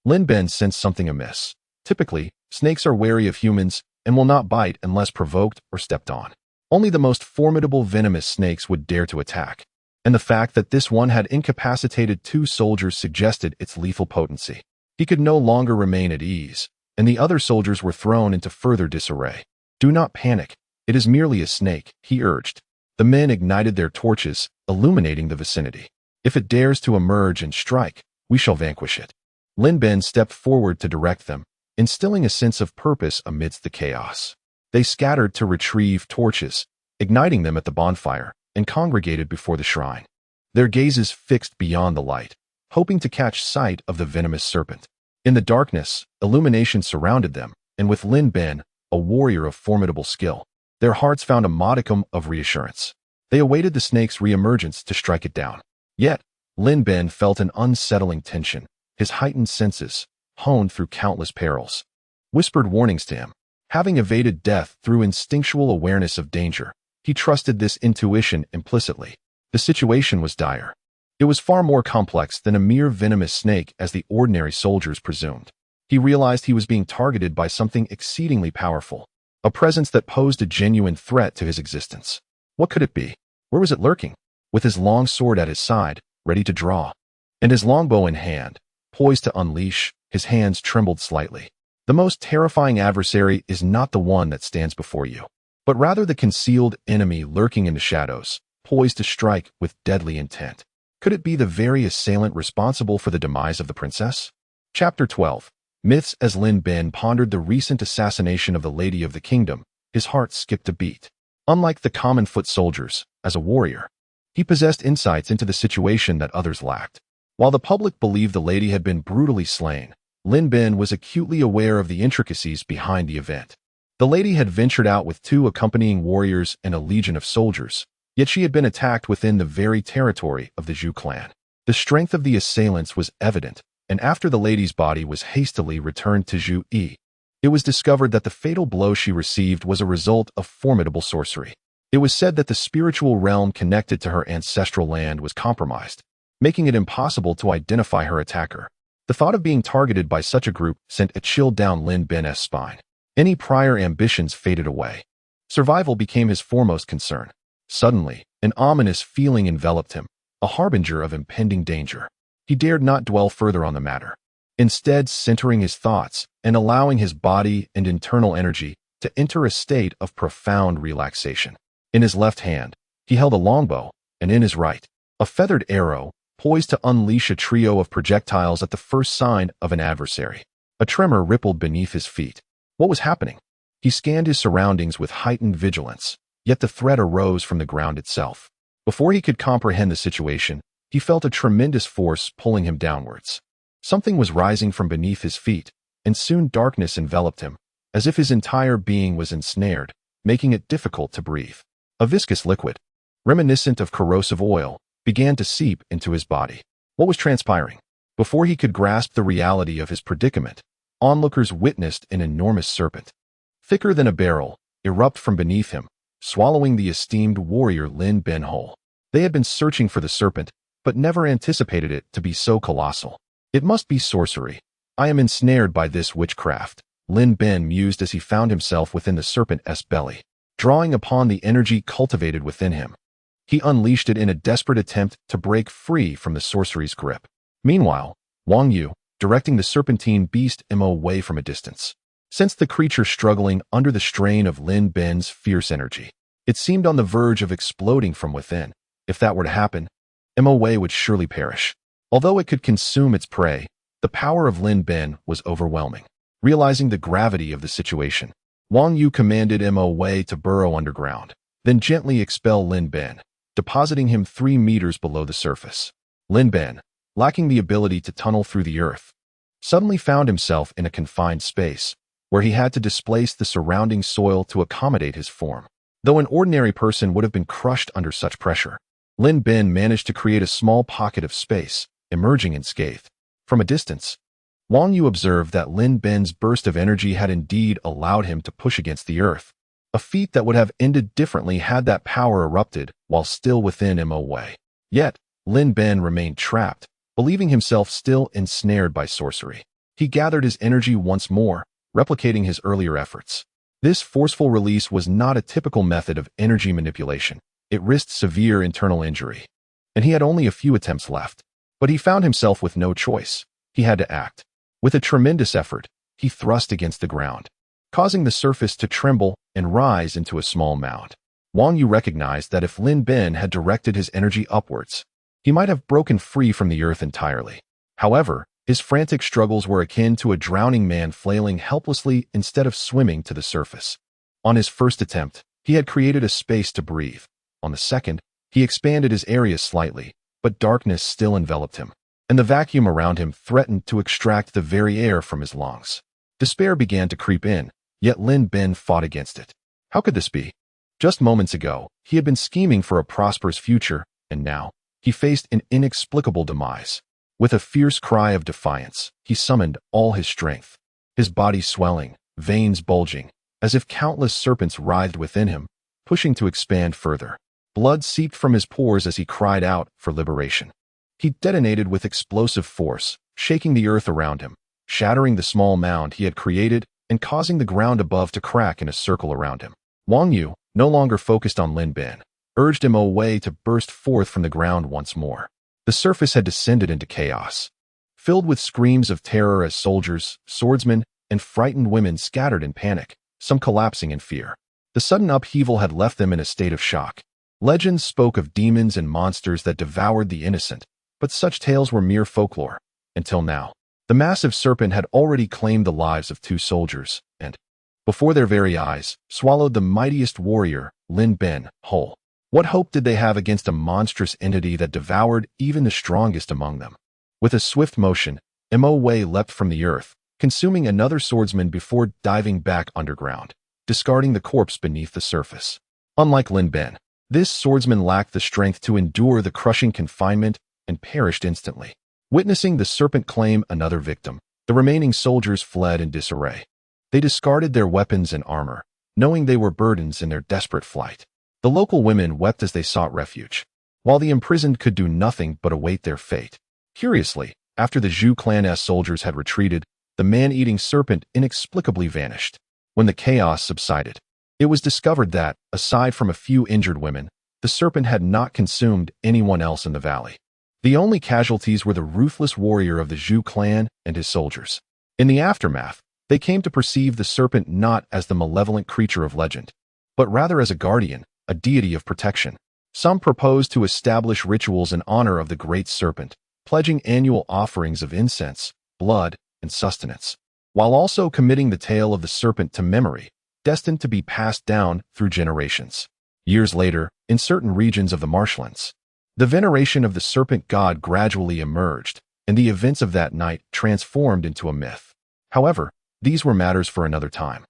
Lin Ben sensed something amiss. Typically, snakes are wary of humans and will not bite unless provoked or stepped on. Only the most formidable venomous snakes would dare to attack, and the fact that this one had incapacitated 2 soldiers suggested its lethal potency. He could no longer remain at ease, and the other soldiers were thrown into further disarray. Do not panic. It is merely a snake, he urged. The men ignited their torches, illuminating the vicinity. If it dares to emerge and strike, we shall vanquish it. Lin Ben stepped forward to direct them, instilling a sense of purpose amidst the chaos. They scattered to retrieve torches, igniting them at the bonfire, and congregated before the shrine, their gazes fixed beyond the light, hoping to catch sight of the venomous serpent. In the darkness, illumination surrounded them, and with Lin Ben, a warrior of formidable skill, their hearts found a modicum of reassurance. They awaited the snake's reemergence to strike it down. Yet, Lin Ben felt an unsettling tension, his heightened senses, honed through countless perils, whispered warnings to him. Having evaded death through instinctual awareness of danger, he trusted this intuition implicitly. The situation was dire. It was far more complex than a mere venomous snake as the ordinary soldiers presumed. He realized he was being targeted by something exceedingly powerful, a presence that posed a genuine threat to his existence. What could it be? Where was it lurking? With his long sword at his side, ready to draw, and his longbow in hand, poised to unleash. His hands trembled slightly. The most terrifying adversary is not the one that stands before you, but rather the concealed enemy lurking in the shadows, poised to strike with deadly intent. Could it be the very assailant responsible for the demise of the princess? Chapter 12. Myths. As Lin Ben pondered the recent assassination of the Lady of the Kingdom, his heart skipped a beat. Unlike the common foot soldiers, as a warrior, he possessed insights into the situation that others lacked. While the public believed the lady had been brutally slain, Lin Ben was acutely aware of the intricacies behind the event. The lady had ventured out with 2 accompanying warriors and a legion of soldiers, yet she had been attacked within the very territory of the Zhu clan. The strength of the assailants was evident, and after the lady's body was hastily returned to Zhu Yi, it was discovered that the fatal blow she received was a result of formidable sorcery. It was said that the spiritual realm connected to her ancestral land was compromised, making it impossible to identify her attacker. The thought of being targeted by such a group sent a chill down Lin Ben's spine. Any prior ambitions faded away. Survival became his foremost concern. Suddenly, an ominous feeling enveloped him, a harbinger of impending danger. He dared not dwell further on the matter. Instead, centering his thoughts and allowing his body and internal energy to enter a state of profound relaxation. In his left hand, he held a longbow, and in his right, a feathered arrow, poised to unleash a trio of projectiles at the first sign of an adversary. A tremor rippled beneath his feet. What was happening? He scanned his surroundings with heightened vigilance, yet the threat arose from the ground itself. Before he could comprehend the situation, he felt a tremendous force pulling him downwards. Something was rising from beneath his feet, and soon darkness enveloped him, as if his entire being was ensnared, making it difficult to breathe. A viscous liquid, reminiscent of corrosive oil, began to seep into his body. What was transpiring? Before he could grasp the reality of his predicament, onlookers witnessed an enormous serpent, thicker than a barrel, erupt from beneath him, swallowing the esteemed warrior Lin Ben whole. They had been searching for the serpent, but never anticipated it to be so colossal. It must be sorcery. I am ensnared by this witchcraft, Lin Ben mused as he found himself within the serpent's belly. Drawing upon the energy cultivated within him, he unleashed it in a desperate attempt to break free from the sorcery's grip. Meanwhile, Wang Yu, directing the serpentine beast away from a distance, sensed the creature struggling under the strain of Lin Ben's fierce energy. It seemed on the verge of exploding from within. If that were to happen, Wei would surely perish. Although it could consume its prey, the power of Lin Ben was overwhelming. Realizing the gravity of the situation, Wang Yu commanded Wei to burrow underground, then gently expel Lin Ben, depositing him 3 meters below the surface. Lin Ben, lacking the ability to tunnel through the earth, suddenly found himself in a confined space, where he had to displace the surrounding soil to accommodate his form. Though an ordinary person would have been crushed under such pressure, Lin Ben managed to create a small pocket of space, emerging unscathed. From a distance, Wang Yu observed that Lin Ben's burst of energy had indeed allowed him to push against the earth, a feat that would have ended differently had that power erupted while still within Wei. Yet, Lin Ben remained trapped, believing himself still ensnared by sorcery. He gathered his energy once more, replicating his earlier efforts. This forceful release was not a typical method of energy manipulation. It risked severe internal injury, and he had only a few attempts left. But he found himself with no choice. He had to act. With a tremendous effort, he thrust against the ground, causing the surface to tremble and rise into a small mound. Wang Yu recognized that if Lin Ben had directed his energy upwards, he might have broken free from the earth entirely. However, his frantic struggles were akin to a drowning man flailing helplessly instead of swimming to the surface. On his first attempt, he had created a space to breathe. On the second, he expanded his area slightly, but darkness still enveloped him, and the vacuum around him threatened to extract the very air from his lungs. Despair began to creep in, yet Lin Ben fought against it. How could this be? Just moments ago, he had been scheming for a prosperous future, and now, he faced an inexplicable demise. With a fierce cry of defiance, he summoned all his strength, his body swelling, veins bulging, as if countless serpents writhed within him, pushing to expand further. Blood seeped from his pores as he cried out for liberation. He detonated with explosive force, shaking the earth around him, shattering the small mound he had created and causing the ground above to crack in a circle around him. Wang Yu, no longer focused on Lin Ben, urged Wei to burst forth from the ground once more. The surface had descended into chaos. filled with screams of terror as soldiers, swordsmen, and frightened women scattered in panic, some collapsing in fear. The sudden upheaval had left them in a state of shock. Legends spoke of demons and monsters that devoured the innocent, but such tales were mere folklore. Until now, the massive serpent had already claimed the lives of 2 soldiers, and, before their very eyes, swallowed the mightiest warrior, Lin Ben, whole. What hope did they have against a monstrous entity that devoured even the strongest among them? With a swift motion, Mo Wei leapt from the earth, consuming another swordsman before diving back underground, discarding the corpse beneath the surface. Unlike Lin Ben, this swordsman lacked the strength to endure the crushing confinement and perished instantly. Witnessing the serpent claim another victim, the remaining soldiers fled in disarray. They discarded their weapons and armor, knowing they were burdens in their desperate flight. The local women wept as they sought refuge, while the imprisoned could do nothing but await their fate. Curiously, after the Zhu clan's soldiers had retreated, the man-eating serpent inexplicably vanished. When the chaos subsided, it was discovered that, aside from a few injured women, the serpent had not consumed anyone else in the valley. The only casualties were the ruthless warrior of the Zhu clan and his soldiers. In the aftermath, they came to perceive the serpent not as the malevolent creature of legend, but rather as a guardian, a deity of protection. Some proposed to establish rituals in honor of the great serpent, pledging annual offerings of incense, blood, and sustenance, while also committing the tale of the serpent to memory, destined to be passed down through generations. Years later, in certain regions of the marshlands, the veneration of the serpent god gradually emerged, and the events of that night transformed into a myth. However, these were matters for another time.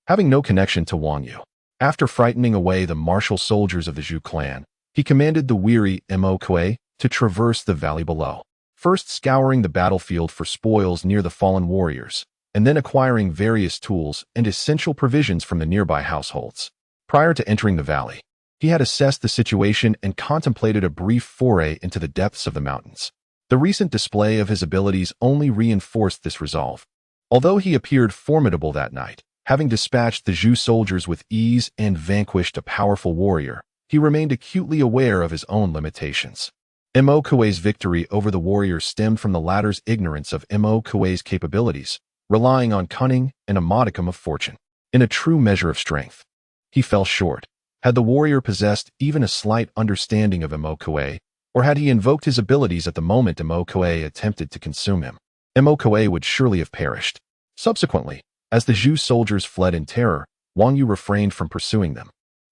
Having no connection to Wang Yu, after frightening away the martial soldiers of the Zhu clan, he commanded the weary Mo Kuei to traverse the valley below, first scouring the battlefield for spoils near the fallen warriors, and then acquiring various tools and essential provisions from the nearby households. Prior to entering the valley, he had assessed the situation and contemplated a brief foray into the depths of the mountains. The recent display of his abilities only reinforced this resolve. Although he appeared formidable that night, having dispatched the Zhu soldiers with ease and vanquished a powerful warrior, he remained acutely aware of his own limitations. Mo Kuei's victory over the warrior stemmed from the latter's ignorance of Mo Kuei's capabilities, relying on cunning and a modicum of fortune. In a true measure of strength, he fell short. Had the warrior possessed even a slight understanding of Mo Kuei, or had he invoked his abilities at the moment Mo Kuei attempted to consume him, Mo Kuei would surely have perished. Subsequently, as the Zhu soldiers fled in terror, Wang Yu refrained from pursuing them,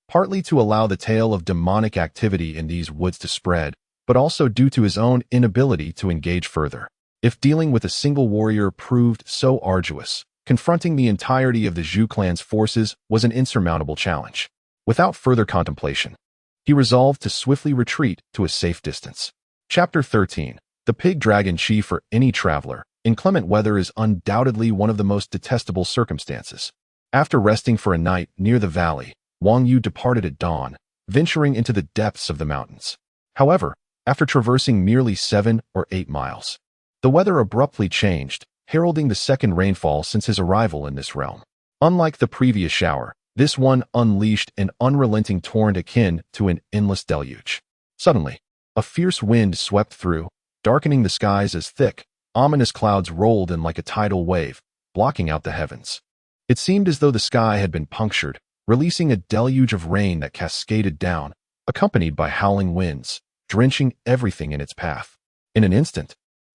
partly to allow the tale of demonic activity in these woods to spread, but also due to his own inability to engage further. If dealing with a single warrior proved so arduous, confronting the entirety of the Zhu clan's forces was an insurmountable challenge. Without further contemplation, he resolved to swiftly retreat to a safe distance. Chapter 13. The Pig Dragon Chi. For any traveler, inclement weather is undoubtedly one of the most detestable circumstances. After resting for a night near the valley, Wang Yu departed at dawn, venturing into the depths of the mountains. However, after traversing merely 7 or 8 miles, the weather abruptly changed, heralding the second rainfall since his arrival in this realm. Unlike the previous shower, this one unleashed an unrelenting torrent akin to an endless deluge. Suddenly, a fierce wind swept through, darkening the skies as thick, ominous clouds rolled in like a tidal wave, blocking out the heavens. It seemed as though the sky had been punctured, releasing a deluge of rain that cascaded down, accompanied by howling winds, drenching everything in its path. In an instant,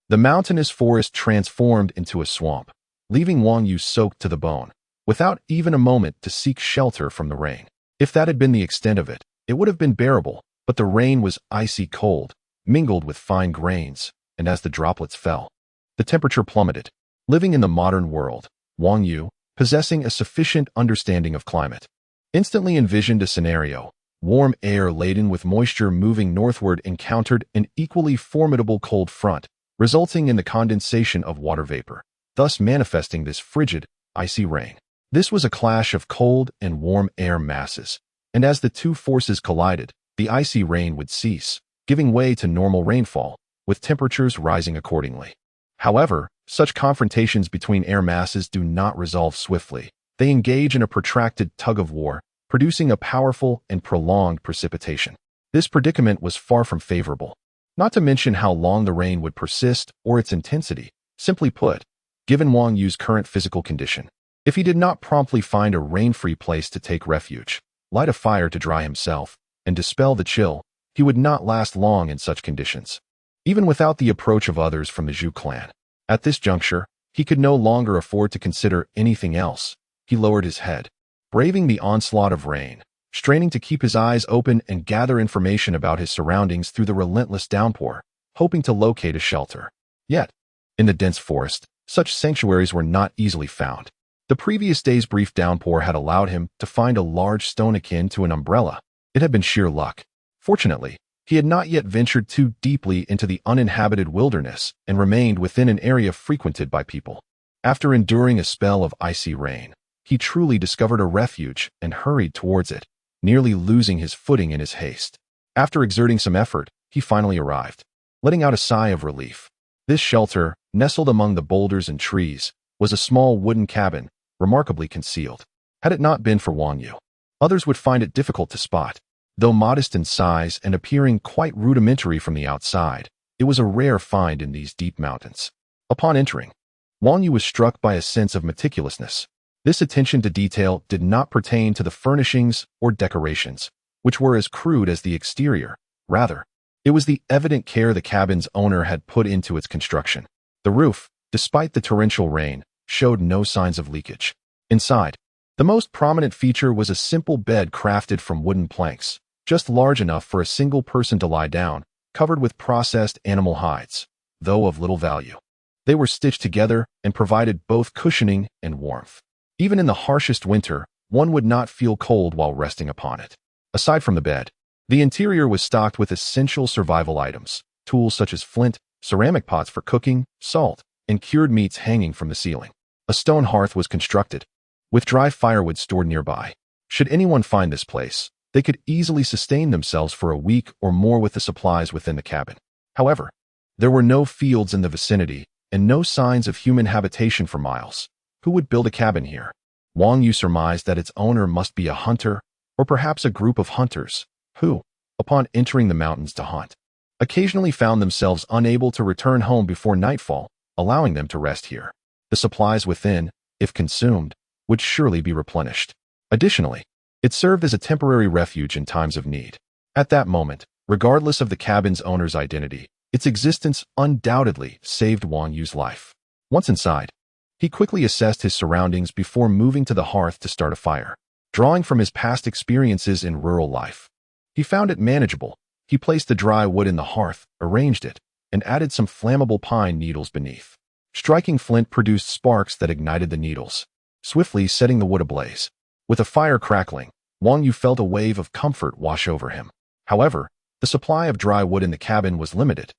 the mountainous forest transformed into a swamp, leaving Wang Yu soaked to the bone, without even a moment to seek shelter from the rain. If that had been the extent of it, it would have been bearable, but the rain was icy cold, mingled with fine grains, and as the droplets fell, the temperature plummeted. Living in the modern world, Wang Yu, possessing a sufficient understanding of climate, instantly envisioned a scenario. Warm air laden with moisture moving northward encountered an equally formidable cold front, resulting in the condensation of water vapor, thus manifesting this frigid, icy rain. This was a clash of cold and warm air masses, and as the two forces collided, the icy rain would cease, giving way to normal rainfall, with temperatures rising accordingly. However, such confrontations between air masses do not resolve swiftly. They engage in a protracted tug-of-war, producing a powerful and prolonged precipitation. This predicament was far from favorable. Not to mention how long the rain would persist or its intensity, Simply put, given Wang Yu's current physical condition, if he did not promptly find a rain-free place to take refuge, light a fire to dry himself, and dispel the chill, he would not last long in such conditions. Even without the approach of others from the Zhu clan, at this juncture, he could no longer afford to consider anything else. He lowered his head, braving the onslaught of rain, straining to keep his eyes open and gather information about his surroundings through the relentless downpour, hoping to locate a shelter. Yet, in the dense forest, such sanctuaries were not easily found. The previous day's brief downpour had allowed him to find a large stone akin to an umbrella. It had been sheer luck. Fortunately, he had not yet ventured too deeply into the uninhabited wilderness and remained within an area frequented by people. After enduring a spell of icy rain, he truly discovered a refuge and hurried towards it, nearly losing his footing in his haste. After exerting some effort, he finally arrived, letting out a sigh of relief. This shelter, nestled among the boulders and trees, was a small wooden cabin, remarkably concealed. Had it not been for Wang Yu, others would find it difficult to spot. Though modest in size and appearing quite rudimentary from the outside, it was a rare find in these deep mountains. Upon entering, Wang Yu was struck by a sense of meticulousness. This attention to detail did not pertain to the furnishings or decorations, which were as crude as the exterior. Rather, it was the evident care the cabin's owner had put into its construction. The roof, despite the torrential rain, showed no signs of leakage. Inside, the most prominent feature was a simple bed crafted from wooden planks, just large enough for a single person to lie down, covered with processed animal hides, though of little value. They were stitched together and provided both cushioning and warmth. Even in the harshest winter, one would not feel cold while resting upon it. Aside from the bed, the interior was stocked with essential survival items, tools such as flint, ceramic pots for cooking, salt, and cured meats hanging from the ceiling. A stone hearth was constructed, with dry firewood stored nearby. Should anyone find this place, they could easily sustain themselves for a week or more with the supplies within the cabin. However, there were no fields in the vicinity and no signs of human habitation for miles. Who would build a cabin here? Wang Yu surmised that its owner must be a hunter, or perhaps a group of hunters, who, upon entering the mountains to hunt, occasionally found themselves unable to return home before nightfall, allowing them to rest here. The supplies within, if consumed, would surely be replenished. Additionally, it served as a temporary refuge in times of need. At that moment, regardless of the cabin's owner's identity, its existence undoubtedly saved Wang Yu's life. Once inside, he quickly assessed his surroundings before moving to the hearth to start a fire. Drawing from his past experiences in rural life, he found it manageable. He placed the dry wood in the hearth, arranged it, and added some flammable pine needles beneath. Striking flint produced sparks that ignited the needles, swiftly setting the wood ablaze. With a fire crackling, Wang Yu felt a wave of comfort wash over him. However, the supply of dry wood in the cabin was limited,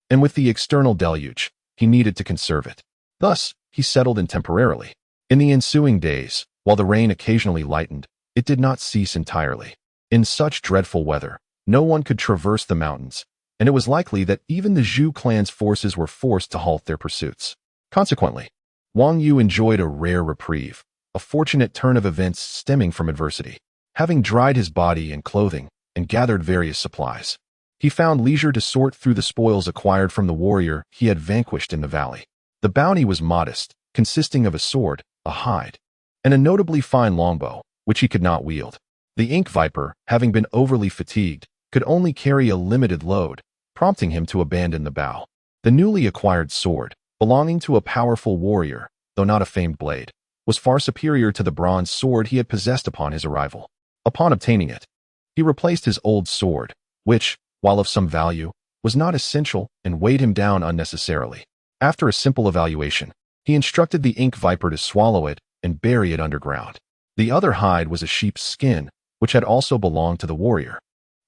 and with the external deluge, he needed to conserve it. Thus, he settled in temporarily. In the ensuing days, while the rain occasionally lightened, it did not cease entirely. In such dreadful weather, no one could traverse the mountains, and it was likely that even the Zhu clan's forces were forced to halt their pursuits. Consequently, Wang Yu enjoyed a rare reprieve, a fortunate turn of events stemming from adversity. Having dried his body and clothing and gathered various supplies, he found leisure to sort through the spoils acquired from the warrior he had vanquished in the valley. The bounty was modest, consisting of a sword, a hide, and a notably fine longbow, which he could not wield. The ink viper, having been overly fatigued, could only carry a limited load, prompting him to abandon the bow. The newly acquired sword, belonging to a powerful warrior, though not a famed blade, was far superior to the bronze sword he had possessed upon his arrival. Upon obtaining it, he replaced his old sword, which, while of some value, was not essential and weighed him down unnecessarily. After a simple evaluation, he instructed the ink viper to swallow it and bury it underground. The other hide was a sheep's skin, which had also belonged to the warrior,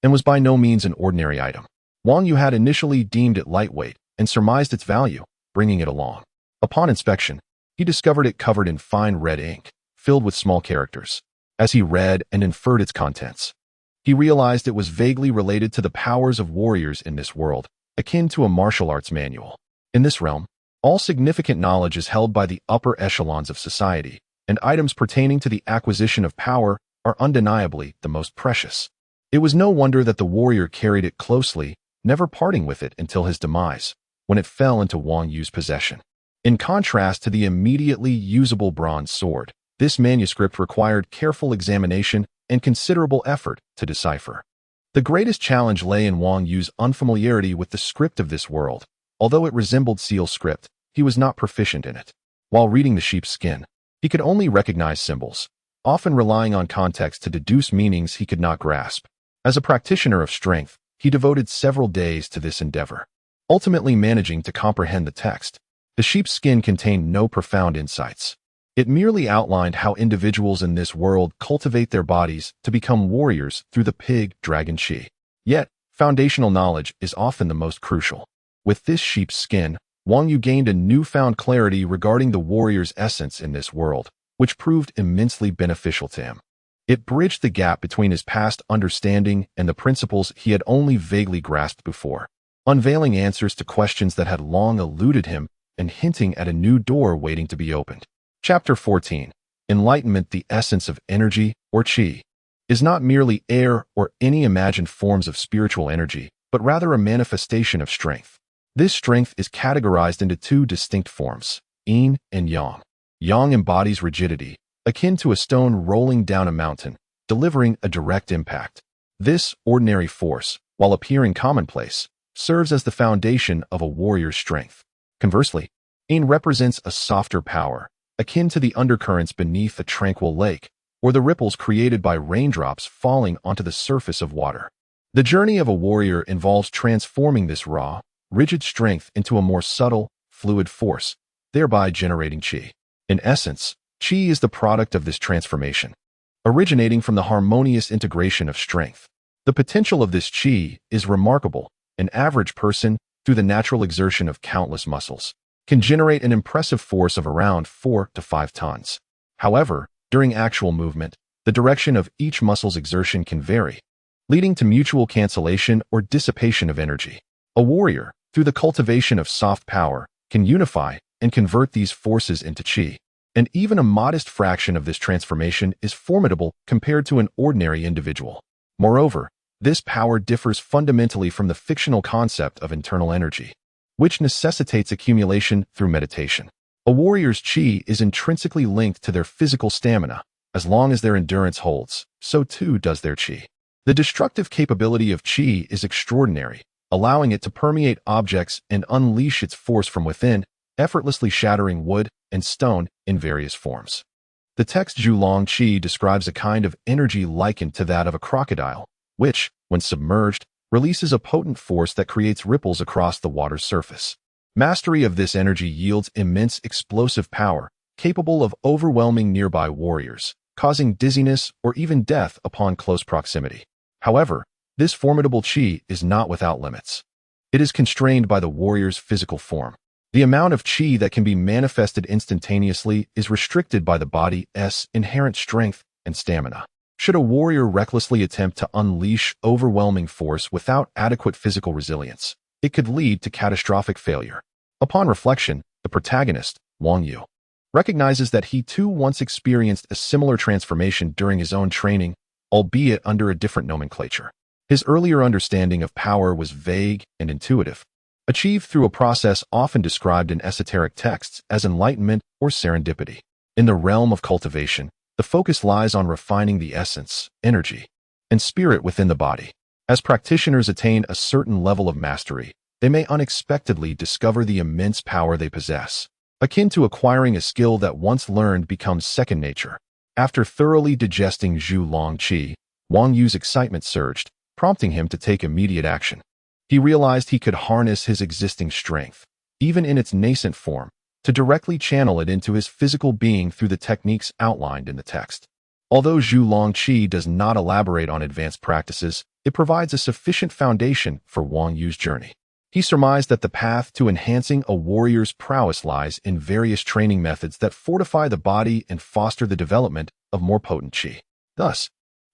and was by no means an ordinary item. Wang Yu had initially deemed it lightweight and surmised its value, bringing it along. Upon inspection, he discovered it covered in fine red ink, filled with small characters. As he read and inferred its contents, he realized it was vaguely related to the powers of warriors in this world, akin to a martial arts manual. In this realm, all significant knowledge is held by the upper echelons of society, and items pertaining to the acquisition of power are undeniably the most precious. It was no wonder that the warrior carried it closely, never parting with it until his demise, when it fell into Wang Yu's possession. In contrast to the immediately usable bronze sword, this manuscript required careful examination and considerable effort to decipher. The greatest challenge lay in Wang Yu's unfamiliarity with the script of this world. Although it resembled seal script, he was not proficient in it. While reading the sheep's skin, he could only recognize symbols, often relying on context to deduce meanings he could not grasp. As a practitioner of strength, he devoted several days to this endeavor, ultimately managing to comprehend the text. The sheep's skin contained no profound insights. It merely outlined how individuals in this world cultivate their bodies to become warriors through the pig-dragon chi. Yet, foundational knowledge is often the most crucial. With this sheep's skin, Wang Yu gained a newfound clarity regarding the warrior's essence in this world, which proved immensely beneficial to him. It bridged the gap between his past understanding and the principles he had only vaguely grasped before, unveiling answers to questions that had long eluded him and hinting at a new door waiting to be opened. Chapter 14. Enlightenment. The essence of energy, or qi, is not merely air or any imagined forms of spiritual energy, but rather a manifestation of strength. This strength is categorized into two distinct forms, yin and yang. Yang embodies rigidity, akin to a stone rolling down a mountain, delivering a direct impact. This ordinary force, while appearing commonplace, serves as the foundation of a warrior's strength. Conversely, yin represents a softer power, akin to the undercurrents beneath a tranquil lake, or the ripples created by raindrops falling onto the surface of water. The journey of a warrior involves transforming this raw, rigid strength into a more subtle, fluid force, thereby generating qi. In essence, qi is the product of this transformation, originating from the harmonious integration of strength. The potential of this qi is remarkable. An average person, through the natural exertion of countless muscles, can generate an impressive force of around 4 to 5 tons. However, during actual movement, the direction of each muscle's exertion can vary, leading to mutual cancellation or dissipation of energy. A warrior, through the cultivation of soft power, can unify and convert these forces into qi. And even a modest fraction of this transformation is formidable compared to an ordinary individual. Moreover, this power differs fundamentally from the fictional concept of internal energy, which necessitates accumulation through meditation. A warrior's qi is intrinsically linked to their physical stamina. As long as their endurance holds, so too does their qi. The destructive capability of qi is extraordinary, allowing it to permeate objects and unleash its force from within, effortlessly shattering wood and stone in various forms. The text Zhulong Qi describes a kind of energy likened to that of a crocodile, which, when submerged, releases a potent force that creates ripples across the water's surface. Mastery of this energy yields immense explosive power, capable of overwhelming nearby warriors, causing dizziness or even death upon close proximity. However, this formidable qi is not without limits. It is constrained by the warrior's physical form. The amount of qi that can be manifested instantaneously is restricted by the body's inherent strength and stamina. Should a warrior recklessly attempt to unleash overwhelming force without adequate physical resilience, it could lead to catastrophic failure. Upon reflection, the protagonist, Wang Yu, recognizes that he too once experienced a similar transformation during his own training, albeit under a different nomenclature. His earlier understanding of power was vague and intuitive, achieved through a process often described in esoteric texts as enlightenment or serendipity. In the realm of cultivation, the focus lies on refining the essence, energy, and spirit within the body. As practitioners attain a certain level of mastery, they may unexpectedly discover the immense power they possess, akin to acquiring a skill that once learned becomes second nature. After thoroughly digesting Zhulong Qi, Wang Yu's excitement surged, prompting him to take immediate action. He realized he could harness his existing strength, even in its nascent form, to directly channel it into his physical being through the techniques outlined in the text. Although Zhulong Qi does not elaborate on advanced practices, it provides a sufficient foundation for Wang Yu's journey. He surmised that the path to enhancing a warrior's prowess lies in various training methods that fortify the body and foster the development of more potent qi. Thus,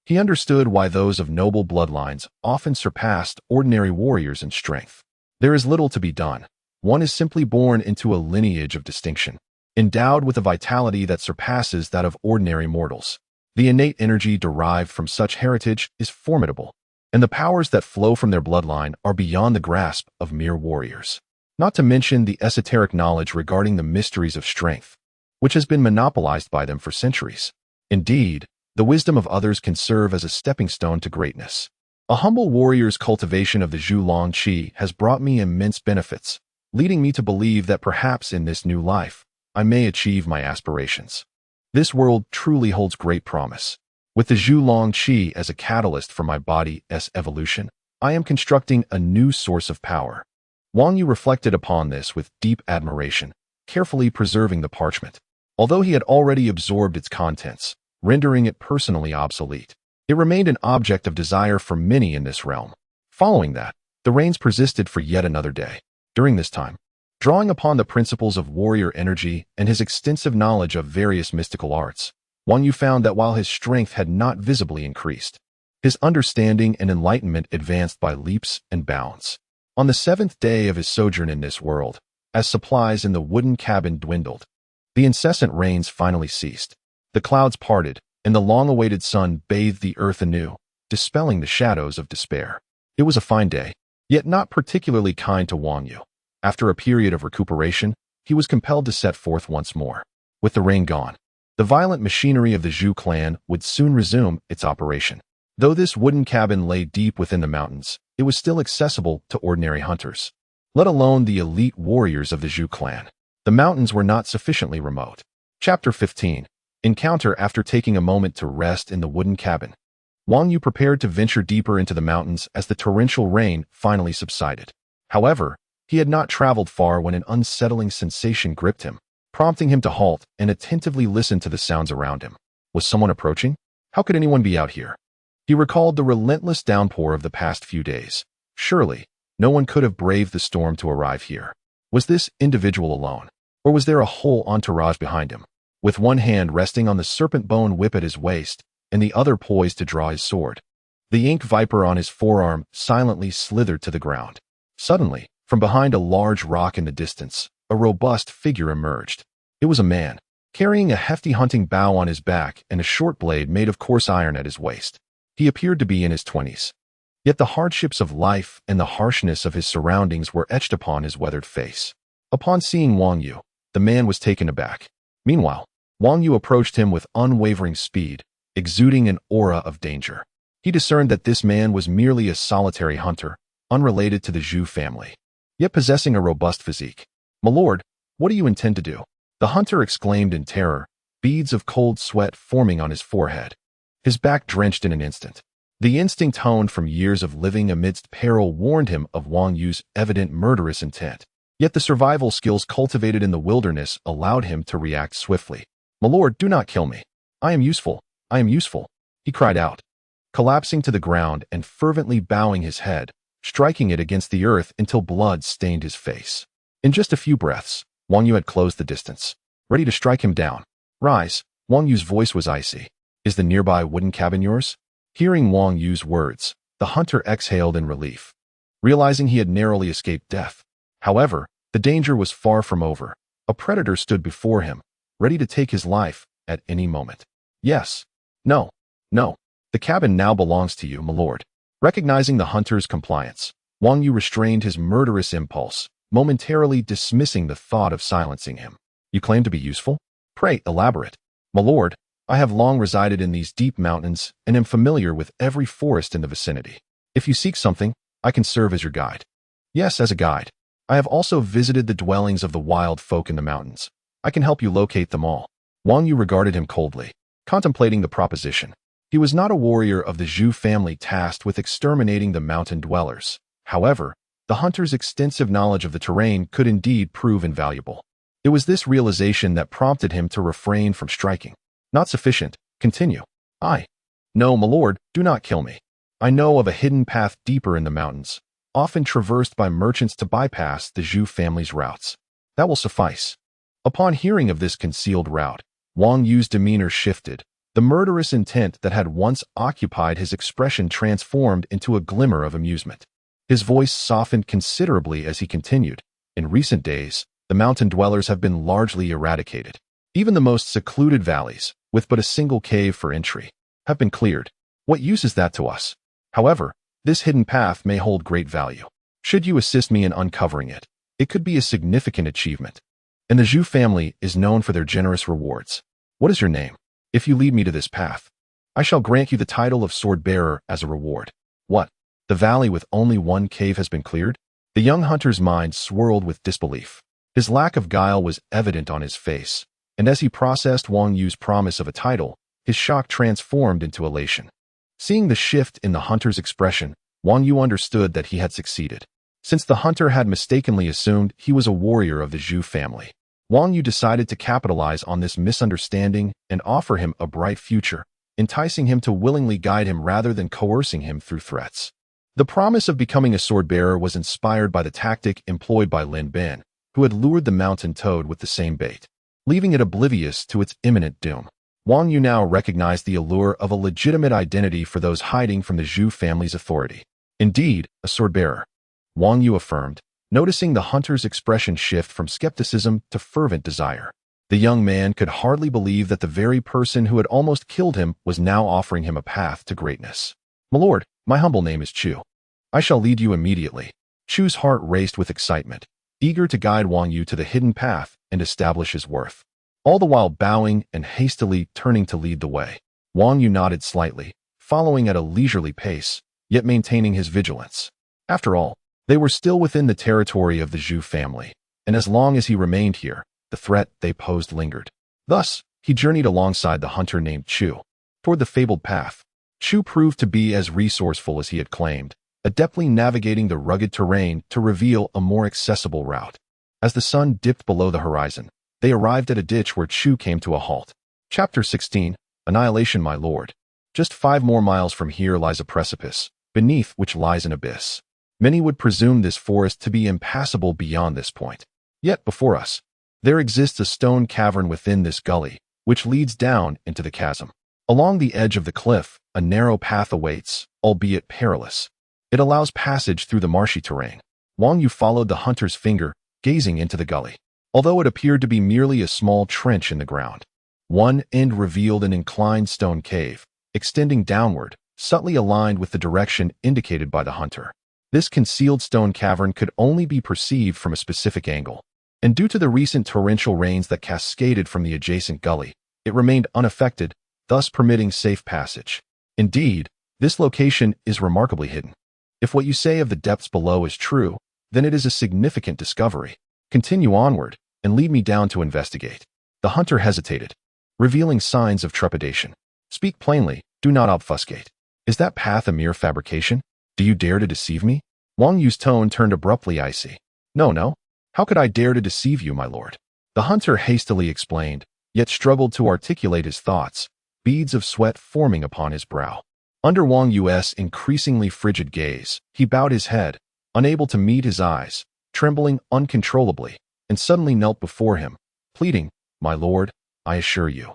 he understood why those of noble bloodlines often surpassed ordinary warriors in strength. There is little to be done. One is simply born into a lineage of distinction, endowed with a vitality that surpasses that of ordinary mortals. The innate energy derived from such heritage is formidable, and the powers that flow from their bloodline are beyond the grasp of mere warriors. not to mention the esoteric knowledge regarding the mysteries of strength, which has been monopolized by them for centuries. Indeed, the wisdom of others can serve as a stepping stone to greatness. A humble warrior's cultivation of the Zhulong Qi has brought me immense benefits, leading me to believe that perhaps in this new life, I may achieve my aspirations. This world truly holds great promise. With the Zhulong Qi as a catalyst for my body's evolution, I am constructing a new source of power. Wang Yu reflected upon this with deep admiration, carefully preserving the parchment. Although he had already absorbed its contents, rendering it personally obsolete, it remained an object of desire for many in this realm. Following that, the rains persisted for yet another day. During this time, drawing upon the principles of warrior energy and his extensive knowledge of various mystical arts, Wang Yu found that while his strength had not visibly increased, his understanding and enlightenment advanced by leaps and bounds. On the 7th day of his sojourn in this world, as supplies in the wooden cabin dwindled, the incessant rains finally ceased. The clouds parted, and the long-awaited sun bathed the earth anew, dispelling the shadows of despair. It was a fine day, yet not particularly kind to Wang Yu. After a period of recuperation, he was compelled to set forth once more. With the rain gone, the violent machinery of the Zhu clan would soon resume its operation. Though this wooden cabin lay deep within the mountains, it was still accessible to ordinary hunters, let alone the elite warriors of the Zhu clan. The mountains were not sufficiently remote. Chapter 15. Encounter. After taking a moment to rest in the wooden cabin, Wang Yu prepared to venture deeper into the mountains as the torrential rain finally subsided. However, he had not traveled far when an unsettling sensation gripped him, prompting him to halt and attentively listen to the sounds around him. Was someone approaching? How could anyone be out here? He recalled the relentless downpour of the past few days. Surely, no one could have braved the storm to arrive here. Was this individual alone, or was there a whole entourage behind him? With one hand resting on the serpent bone whip at his waist, and the other poised to draw his sword, the ink viper on his forearm silently slithered to the ground. Suddenly, from behind a large rock in the distance, a robust figure emerged. It was a man, carrying a hefty hunting bow on his back and a short blade made of coarse iron at his waist. He appeared to be in his 20s. Yet the hardships of life and the harshness of his surroundings were etched upon his weathered face. Upon seeing Wang Yu, the man was taken aback. Meanwhile, Wang Yu approached him with unwavering speed, exuding an aura of danger. He discerned that this man was merely a solitary hunter, unrelated to the Zhu family, yet possessing a robust physique. "My lord, what do you intend to do?" the hunter exclaimed in terror, beads of cold sweat forming on his forehead. His back drenched in an instant. The instinct honed from years of living amidst peril warned him of Wang Yu's evident murderous intent. Yet the survival skills cultivated in the wilderness allowed him to react swiftly. "My lord, do not kill me. I am useful. I am useful," he cried out, collapsing to the ground and fervently bowing his head, striking it against the earth until blood stained his face. In just a few breaths, Wang Yu had closed the distance, ready to strike him down. "Rise." Wang Yu's voice was icy. "Is the nearby wooden cabin yours?" Hearing Wang Yu's words, the hunter exhaled in relief, realizing he had narrowly escaped death. However, the danger was far from over. A predator stood before him, ready to take his life at any moment. "Yes. No. No. The cabin now belongs to you, my lord." Recognizing the hunter's compliance, Wang Yu restrained his murderous impulse, momentarily dismissing the thought of silencing him. "You claim to be useful? Pray, elaborate." "My lord, I have long resided in these deep mountains and am familiar with every forest in the vicinity. If you seek something, I can serve as your guide." "Yes, as a guide. I have also visited the dwellings of the wild folk in the mountains. I can help you locate them all." Wang Yu regarded him coldly, contemplating the proposition. He was not a warrior of the Zhu family tasked with exterminating the mountain dwellers. However, the hunter's extensive knowledge of the terrain could indeed prove invaluable. It was this realization that prompted him to refrain from striking. "Not sufficient. Continue." "No, my lord, do not kill me. I know of a hidden path deeper in the mountains, often traversed by merchants to bypass the Zhu family's routes. That will suffice." Upon hearing of this concealed route, Wang Yu's demeanor shifted. The murderous intent that had once occupied his expression transformed into a glimmer of amusement. His voice softened considerably as he continued. "In recent days, the mountain dwellers have been largely eradicated. Even the most secluded valleys, with but a single cave for entry, have been cleared. What use is that to us? However, this hidden path may hold great value. Should you assist me in uncovering it, It could be a significant achievement. And the Zhu family is known for their generous rewards. What is your name? If you lead me to this path, I shall grant you the title of sword-bearer as a reward. What? The valley with only one cave has been cleared? The young hunter's mind swirled with disbelief. His lack of guile was evident on his face, and as he processed Wang Yu's promise of a title, his shock transformed into elation. Seeing the shift in the hunter's expression, Wang Yu understood that he had succeeded. Since the hunter had mistakenly assumed he was a warrior of the Zhu family, Wang Yu decided to capitalize on this misunderstanding and offer him a bright future, enticing him to willingly guide him rather than coercing him through threats. The promise of becoming a sword-bearer was inspired by the tactic employed by Lin Bin, who had lured the mountain toad with the same bait, leaving it oblivious to its imminent doom. Wang Yu now recognized the allure of a legitimate identity for those hiding from the Zhu family's authority. Indeed, a sword-bearer, Wang Yu affirmed, noticing the hunter's expression shift from skepticism to fervent desire. The young man could hardly believe that the very person who had almost killed him was now offering him a path to greatness. My lord, my humble name is Chu. I shall lead you immediately. Chu's heart raced with excitement, eager to guide Wang Yu to the hidden path and establish his worth. All the while bowing and hastily turning to lead the way, Wang Yu nodded slightly, following at a leisurely pace, yet maintaining his vigilance. After all, they were still within the territory of the Zhu family, and as long as he remained here, the threat they posed lingered. Thus, he journeyed alongside the hunter named Chu, toward the fabled path. Chu proved to be as resourceful as he had claimed, adeptly navigating the rugged terrain to reveal a more accessible route. As the sun dipped below the horizon, they arrived at a ditch where Chu came to a halt. Chapter 16, Annihilation. My lord. Just 5 more miles from here lies a precipice, beneath which lies an abyss. Many would presume this forest to be impassable beyond this point. Yet before us, there exists a stone cavern within this gully, which leads down into the chasm. Along the edge of the cliff, a narrow path awaits, albeit perilous. It allows passage through the marshy terrain. Wang Yu followed the hunter's finger, gazing into the gully. Although it appeared to be merely a small trench in the ground, one end revealed an inclined stone cave, extending downward, subtly aligned with the direction indicated by the hunter. This concealed stone cavern could only be perceived from a specific angle, and due to the recent torrential rains that cascaded from the adjacent gully, it remained unaffected, thus permitting safe passage. Indeed, this location is remarkably hidden. If what you say of the depths below is true, then it is a significant discovery. Continue onward, and lead me down to investigate. The hunter hesitated, revealing signs of trepidation. Speak plainly, do not obfuscate. Is that path a mere fabrication? Do you dare to deceive me? Wang Yu's tone turned abruptly icy. No. How could I dare to deceive you, my lord? The hunter hastily explained, yet struggled to articulate his thoughts, beads of sweat forming upon his brow. Under Wang Yu's increasingly frigid gaze, he bowed his head, unable to meet his eyes, trembling uncontrollably, and suddenly knelt before him, pleading, My lord, I assure you,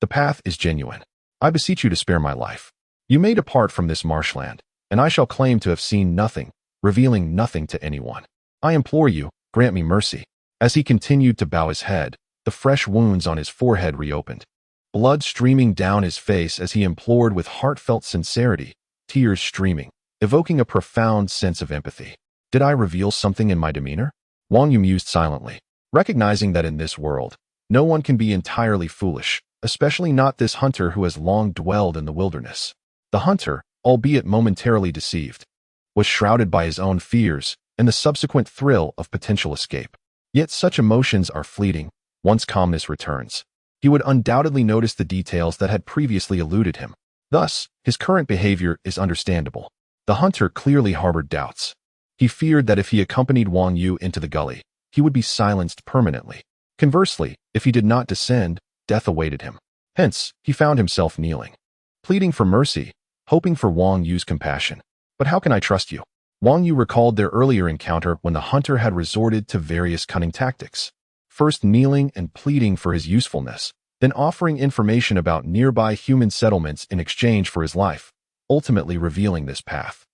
the path is genuine. I beseech you to spare my life. You may depart from this marshland, and I shall claim to have seen nothing, revealing nothing to anyone. I implore you, grant me mercy. As he continued to bow his head, the fresh wounds on his forehead reopened, blood streaming down his face as he implored with heartfelt sincerity, tears streaming, evoking a profound sense of empathy. Did I reveal something in my demeanor? Wang Yu mused silently, recognizing that in this world, no one can be entirely foolish, especially not this hunter who has long dwelled in the wilderness. The hunter, albeit momentarily deceived, was shrouded by his own fears and the subsequent thrill of potential escape. Yet such emotions are fleeting. Once calmness returns, he would undoubtedly notice the details that had previously eluded him. Thus, his current behavior is understandable. The hunter clearly harbored doubts. He feared that if he accompanied Wang Yu into the gully, he would be silenced permanently. Conversely, if he did not descend, death awaited him. Hence, he found himself kneeling, pleading for mercy, hoping for Wang Yu's compassion. But how can I trust you? Wang Yu recalled their earlier encounter when the hunter had resorted to various cunning tactics, first kneeling and pleading for his usefulness, then offering information about nearby human settlements in exchange for his life, ultimately revealing this path.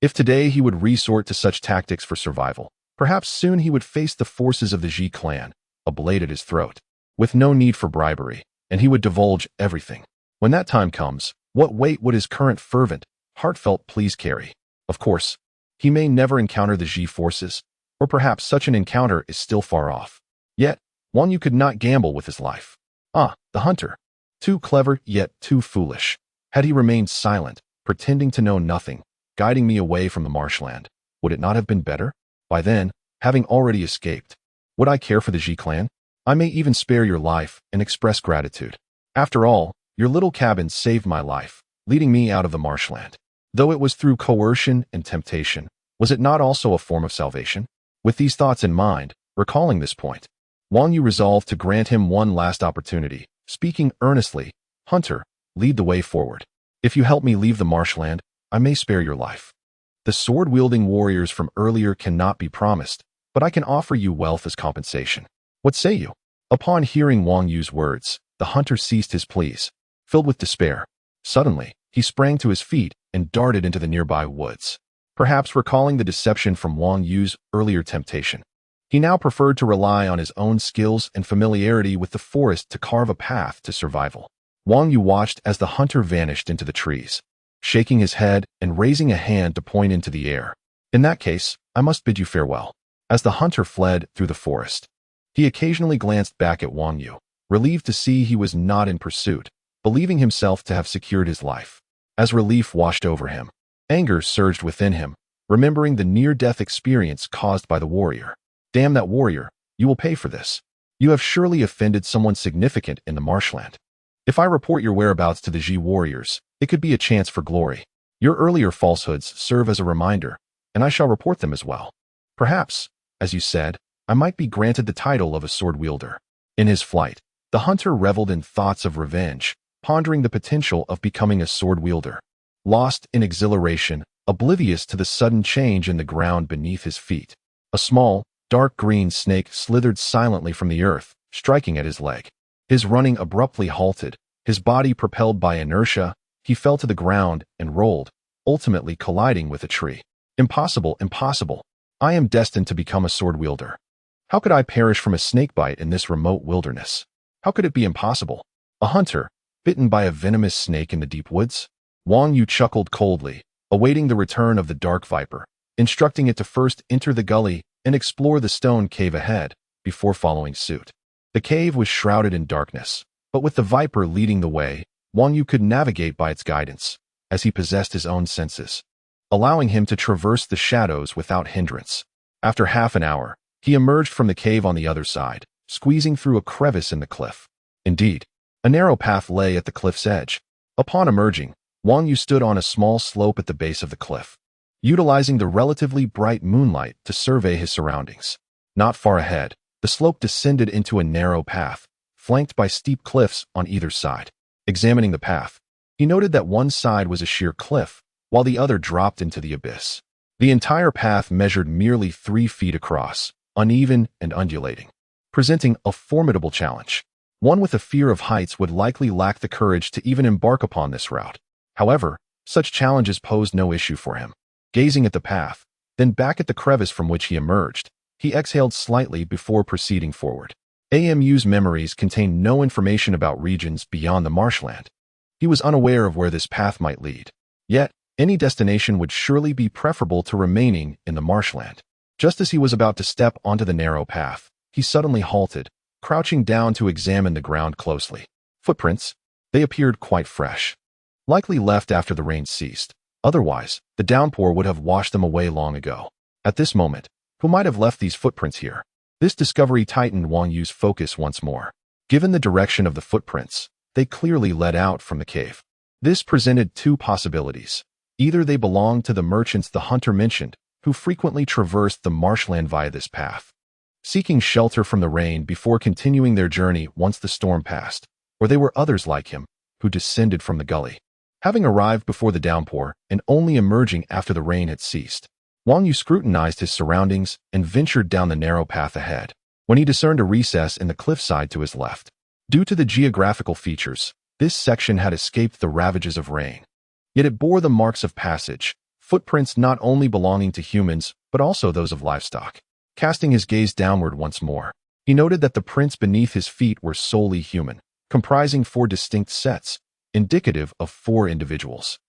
If today he would resort to such tactics for survival, perhaps soon he would face the forces of the Ji clan, a blade at his throat, with no need for bribery, and he would divulge everything. When that time comes, what weight would his current fervent, heartfelt pleas carry? Of course, he may never encounter the Ji forces, Or perhaps such an encounter is still far off. Yet, Wang Yu could not gamble with his life. Ah, the hunter. Too clever, yet too foolish. Had he remained silent, pretending to know nothing, guiding me away from the marshland, would it not have been better? By then, having already escaped, would I care for the Ji clan? I may even spare your life and express gratitude. After all, your little cabin saved my life, leading me out of the marshland. Though it was through coercion and temptation, was it not also a form of salvation? With these thoughts in mind, recalling this point, Wang Yu resolved to grant him one last opportunity, speaking earnestly, "Hunter, lead the way forward. If you help me leave the marshland, I may spare your life. The sword-wielding warriors from earlier cannot be promised, but I can offer you wealth as compensation. What say you?" Upon hearing Wang Yu's words, the hunter ceased his pleas, filled with despair. Suddenly, he sprang to his feet and darted into the nearby woods. Perhaps recalling the deception from Wang Yu's earlier temptation, he now preferred to rely on his own skills and familiarity with the forest to carve a path to survival. Wang Yu watched as the hunter vanished into the trees, shaking his head and raising a hand to point into the air. "In that case, I must bid you farewell." As the hunter fled through the forest, he occasionally glanced back at Wang Yu, relieved to see he was not in pursuit, believing himself to have secured his life. As relief washed over him, anger surged within him, remembering the near-death experience caused by the warrior. "Damn that warrior, you will pay for this. You have surely offended someone significant in the marshland. If I report your whereabouts to the Ji warriors, it could be a chance for glory. Your earlier falsehoods serve as a reminder, and I shall report them as well. Perhaps, as you said, I might be granted the title of a sword wielder." In his flight, the hunter reveled in thoughts of revenge, pondering the potential of becoming a sword wielder. Lost in exhilaration, oblivious to the sudden change in the ground beneath his feet, a small, dark green snake slithered silently from the earth, striking at his leg. His running abruptly halted, his body propelled by inertia, he fell to the ground and rolled, ultimately colliding with a tree. "Impossible, impossible. I am destined to become a sword wielder. How could I perish from a snakebite in this remote wilderness? How could it be impossible? A hunter, bitten by a venomous snake in the deep woods?" Wang Yu chuckled coldly, awaiting the return of the dark viper, instructing it to first enter the gully and explore the stone cave ahead, before following suit. The cave was shrouded in darkness, but with the viper leading the way, Wang Yu could navigate by its guidance, as he possessed his own senses, allowing him to traverse the shadows without hindrance. After half an hour, he emerged from the cave on the other side, squeezing through a crevice in the cliff. Indeed, a narrow path lay at the cliff's edge. Upon emerging, Wang Yu stood on a small slope at the base of the cliff, utilizing the relatively bright moonlight to survey his surroundings. Not far ahead, the slope descended into a narrow path, flanked by steep cliffs on either side. Examining the path, he noted that one side was a sheer cliff, while the other dropped into the abyss. The entire path measured merely 3 feet across, uneven and undulating, presenting a formidable challenge. One with a fear of heights would likely lack the courage to even embark upon this route. However, such challenges posed no issue for him. Gazing at the path, then back at the crevice from which he emerged, he exhaled slightly before proceeding forward. Amu's memories contained no information about regions beyond the marshland. He was unaware of where this path might lead. Yet, any destination would surely be preferable to remaining in the marshland. Just as he was about to step onto the narrow path, he suddenly halted, crouching down to examine the ground closely. Footprints. They appeared quite fresh, likely left after the rain ceased. Otherwise, the downpour would have washed them away long ago. At this moment, who might have left these footprints here? This discovery tightened Wang Yu's focus once more. Given the direction of the footprints, they clearly led out from the cave. This presented 2 possibilities. Either they belonged to the merchants the hunter mentioned, who frequently traversed the marshland via this path, seeking shelter from the rain before continuing their journey once the storm passed, or they were others like him, who descended from the gully, having arrived before the downpour and only emerging after the rain had ceased. Wang Yu scrutinized his surroundings and ventured down the narrow path ahead, when he discerned a recess in the cliffside to his left. Due to the geographical features, this section had escaped the ravages of rain. Yet it bore the marks of passage, footprints not only belonging to humans, but also those of livestock. Casting his gaze downward once more, he noted that the prints beneath his feet were solely human, comprising 4 distinct sets, indicative of 4 individuals.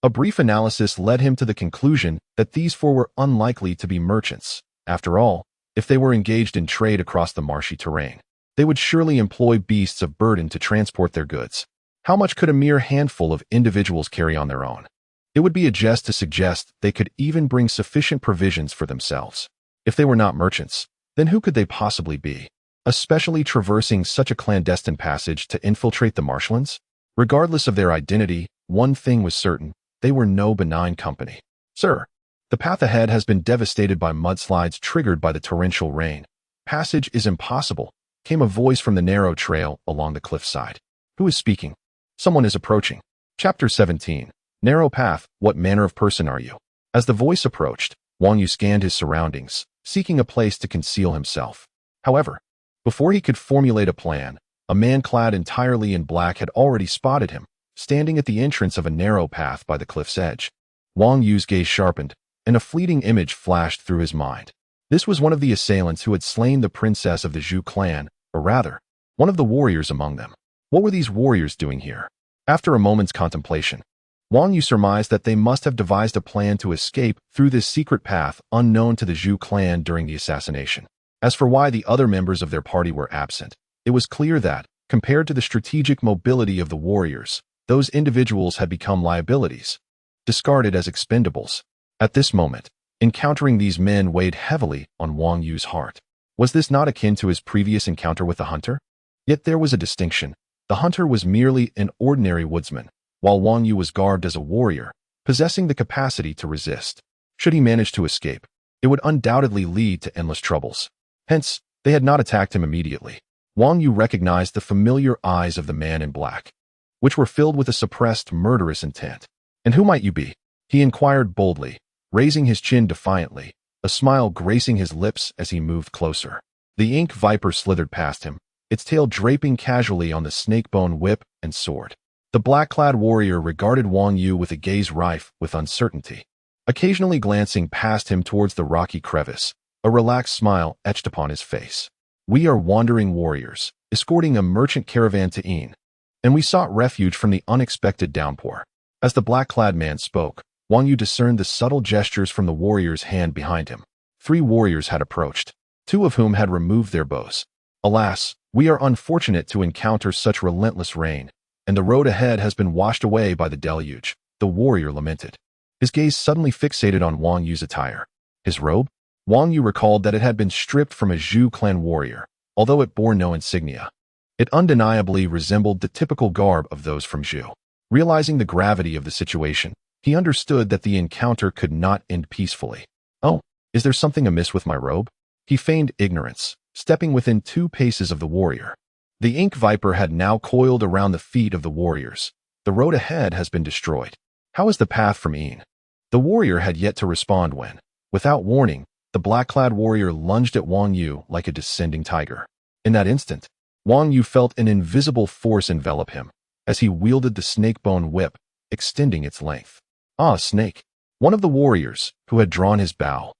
A brief analysis led him to the conclusion that these 4 were unlikely to be merchants. After all, If they were engaged in trade across the marshy terrain, they would surely employ beasts of burden to transport their goods. How much could a mere handful of individuals carry on their own? It would be a jest to suggest they could even bring sufficient provisions for themselves. If they were not merchants, then who could they possibly be? Especially traversing such a clandestine passage to infiltrate the marshlands? Regardless of their identity, one thing was certain: they were no benign company. "Sir, the path ahead has been devastated by mudslides triggered by the torrential rain. Passage is impossible," came a voice from the narrow trail along the cliffside. "Who is speaking?" "Someone is approaching." Chapter 17. Narrow path, what manner of person are you? As the voice approached, Wang Yu scanned his surroundings, seeking a place to conceal himself. However, before he could formulate a plan, a man clad entirely in black had already spotted him, standing at the entrance of a narrow path by the cliff's edge. Wang Yu's gaze sharpened, and a fleeting image flashed through his mind. This was one of the assailants who had slain the princess of the Zhu clan, or rather, one of the warriors among them. What were these warriors doing here? After a moment's contemplation, Wang Yu surmised that they must have devised a plan to escape through this secret path unknown to the Zhu clan during the assassination. As for why the other members of their party were absent, it was clear that, compared to the strategic mobility of the warriors, those individuals had become liabilities, discarded as expendables. At this moment, encountering these men weighed heavily on Wang Yu's heart. Was this not akin to his previous encounter with the hunter? Yet there was a distinction. The hunter was merely an ordinary woodsman, while Wang Yu was garbed as a warrior, possessing the capacity to resist. Should he manage to escape, it would undoubtedly lead to endless troubles. Hence, they had not attacked him immediately. Wang Yu recognized the familiar eyes of the man in black, which were filled with a suppressed, murderous intent. "And who might you be?" he inquired boldly, raising his chin defiantly, a smile gracing his lips as he moved closer. The ink viper slithered past him, its tail draping casually on the snake-bone whip and sword. The black-clad warrior regarded Wang Yu with a gaze rife with uncertainty. Occasionally glancing past him towards the rocky crevice, a relaxed smile etched upon his face. "We are wandering warriors, escorting a merchant caravan to Yin, and we sought refuge from the unexpected downpour." As the black-clad man spoke, Wang Yu discerned the subtle gestures from the warrior's hand behind him. 3 warriors had approached, 2 of whom had removed their bows. "Alas, we are unfortunate to encounter such relentless rain, and the road ahead has been washed away by the deluge," the warrior lamented. His gaze suddenly fixated on Wang Yu's attire. His robe? Wang Yu recalled that it had been stripped from a Zhu clan warrior, although it bore no insignia. It undeniably resembled the typical garb of those from Zhu. Realizing the gravity of the situation, he understood that the encounter could not end peacefully. "Oh, is there something amiss with my robe?" He feigned ignorance, stepping within 2 paces of the warrior. The ink viper had now coiled around the feet of the warriors. "The road ahead has been destroyed. How is the path from Yin?" The warrior had yet to respond when, without warning, the black-clad warrior lunged at Wang Yu like a descending tiger. In that instant, Wang Yu felt an invisible force envelop him, as he wielded the snake-bone whip, extending its length. "Ah, snake!" One of the warriors, who had drawn his bow,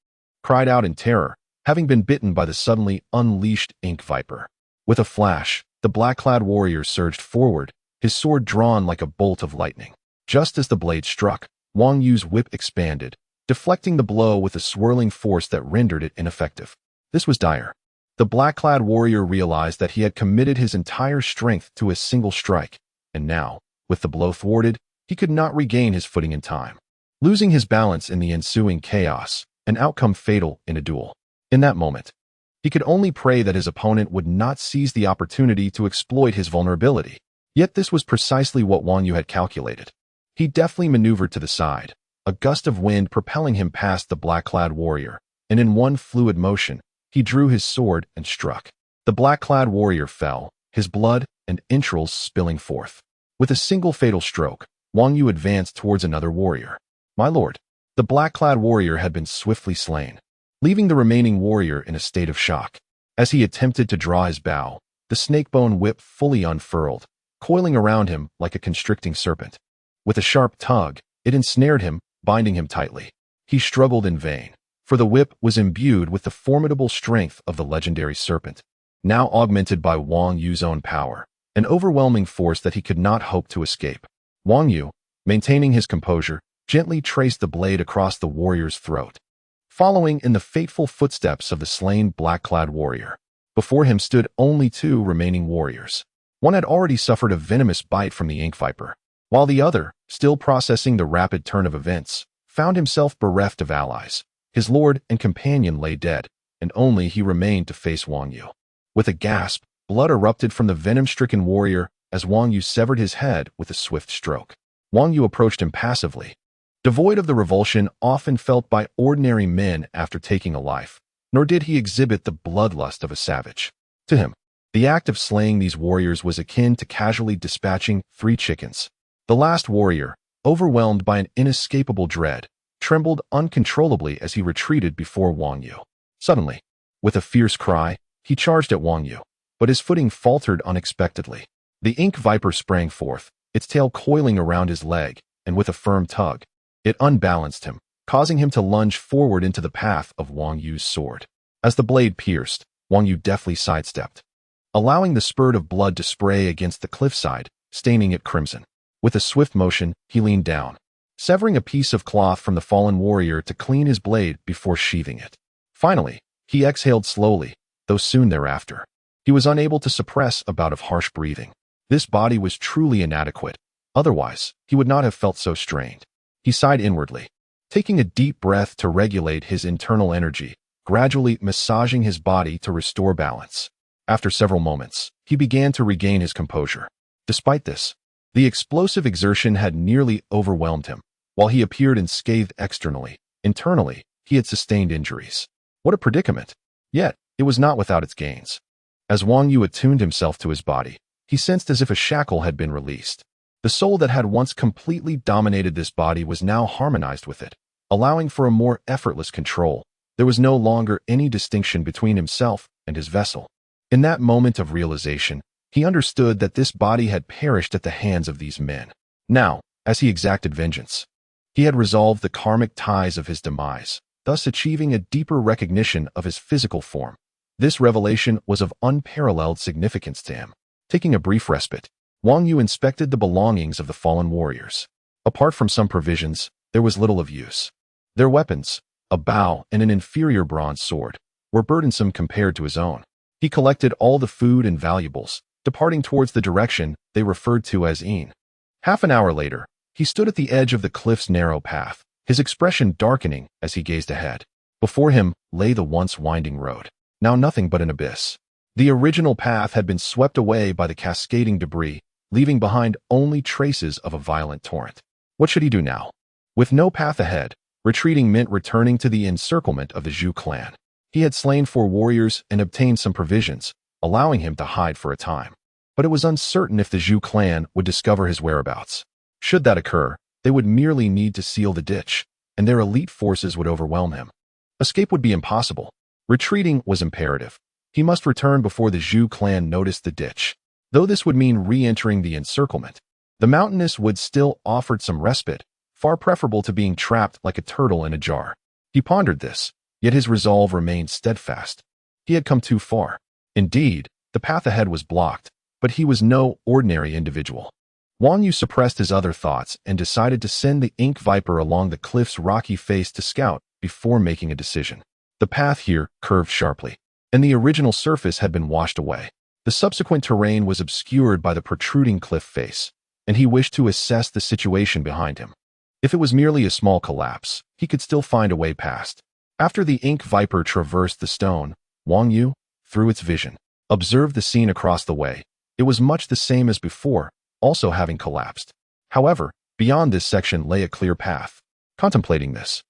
cried out in terror, having been bitten by the suddenly unleashed ink viper. With a flash, the black-clad warrior surged forward, his sword drawn like a bolt of lightning. Just as the blade struck, Wang Yu's whip expanded, deflecting the blow with a swirling force that rendered it ineffective. This was dire. The black-clad warrior realized that he had committed his entire strength to a single strike, and now, with the blow thwarted, he could not regain his footing in time. Losing his balance in the ensuing chaos, an outcome fatal in a duel. In that moment, he could only pray that his opponent would not seize the opportunity to exploit his vulnerability. Yet this was precisely what Wang Yu had calculated. He deftly maneuvered to the side, a gust of wind propelling him past the black-clad warrior, and in one fluid motion, he drew his sword and struck. The black-clad warrior fell, his blood and entrails spilling forth. With a single fatal stroke, Wang Yu advanced towards another warrior. "My lord." The black-clad warrior had been swiftly slain, leaving the remaining warrior in a state of shock. As he attempted to draw his bow, the snake-bone whip fully unfurled, coiling around him like a constricting serpent. With a sharp tug, it ensnared him, binding him tightly. He struggled in vain, for the whip was imbued with the formidable strength of the legendary serpent, now augmented by Wang Yu's own power, an overwhelming force that he could not hope to escape. Wang Yu, maintaining his composure, gently traced the blade across the warrior's throat. following in the fateful footsteps of the slain black-clad warrior. Before him stood only two remaining warriors. One had already suffered a venomous bite from the ink viper, while the other, still processing the rapid turn of events, found himself bereft of allies. His lord and companion lay dead, and only he remained to face Wang Yu. With a gasp, blood erupted from the venom-stricken warrior as Wang Yu severed his head with a swift stroke. Wang Yu approached him passively, devoid of the revulsion often felt by ordinary men after taking a life, nor did he exhibit the bloodlust of a savage. To him, the act of slaying these warriors was akin to casually dispatching 3 chickens. The last warrior, overwhelmed by an inescapable dread, trembled uncontrollably as he retreated before Wang Yu. Suddenly, with a fierce cry, he charged at Wang Yu, but his footing faltered unexpectedly. The ink viper sprang forth, its tail coiling around his leg, and with a firm tug, it unbalanced him, causing him to lunge forward into the path of Wang Yu's sword. As the blade pierced, Wang Yu deftly sidestepped, allowing the spurt of blood to spray against the cliffside, staining it crimson. With a swift motion, he leaned down, severing a piece of cloth from the fallen warrior to clean his blade before sheathing it. Finally, he exhaled slowly, though soon thereafter, he was unable to suppress a bout of harsh breathing. This body was truly inadequate. Otherwise, he would not have felt so strained. He sighed inwardly, taking a deep breath to regulate his internal energy, gradually massaging his body to restore balance. After several moments, he began to regain his composure. Despite this, the explosive exertion had nearly overwhelmed him. While he appeared unscathed externally, internally, he had sustained injuries. What a predicament! Yet, it was not without its gains. As Wang Yu attuned himself to his body, he sensed as if a shackle had been released. The soul that had once completely dominated this body was now harmonized with it, allowing for a more effortless control. There was no longer any distinction between himself and his vessel. In that moment of realization, he understood that this body had perished at the hands of these men. Now, as he exacted vengeance, he had resolved the karmic ties of his demise, thus achieving a deeper recognition of his physical form. This revelation was of unparalleled significance to him. Taking a brief respite, Wang Yu inspected the belongings of the fallen warriors. Apart from some provisions, there was little of use. Their weapons, a bow and an inferior bronze sword, were burdensome compared to his own. He collected all the food and valuables, departing towards the direction they referred to as Yin. Half an hour later, he stood at the edge of the cliff's narrow path, his expression darkening as he gazed ahead. Before him lay the once winding road, now nothing but an abyss. The original path had been swept away by the cascading debris, leaving behind only traces of a violent torrent. What should he do now? With no path ahead, retreating meant returning to the encirclement of the Zhu clan. He had slain 4 warriors and obtained some provisions, allowing him to hide for a time. But it was uncertain if the Zhu clan would discover his whereabouts. Should that occur, they would merely need to seal the ditch, and their elite forces would overwhelm him. Escape would be impossible. Retreating was imperative. He must return before the Zhu clan noticed the ditch. Though this would mean re-entering the encirclement, the mountainous wood still offered some respite, far preferable to being trapped like a turtle in a jar. He pondered this, yet his resolve remained steadfast. He had come too far. Indeed, the path ahead was blocked, but he was no ordinary individual. Wang Yu suppressed his other thoughts and decided to send the ink viper along the cliff's rocky face to scout before making a decision. The path here curved sharply, and the original surface had been washed away. The subsequent terrain was obscured by the protruding cliff face, and he wished to assess the situation behind him. If it was merely a small collapse, he could still find a way past. After the ink viper traversed the stone, Wang Yu, through its vision, observed the scene across the way. It was much the same as before, also having collapsed. However, beyond this section lay a clear path. Contemplating this,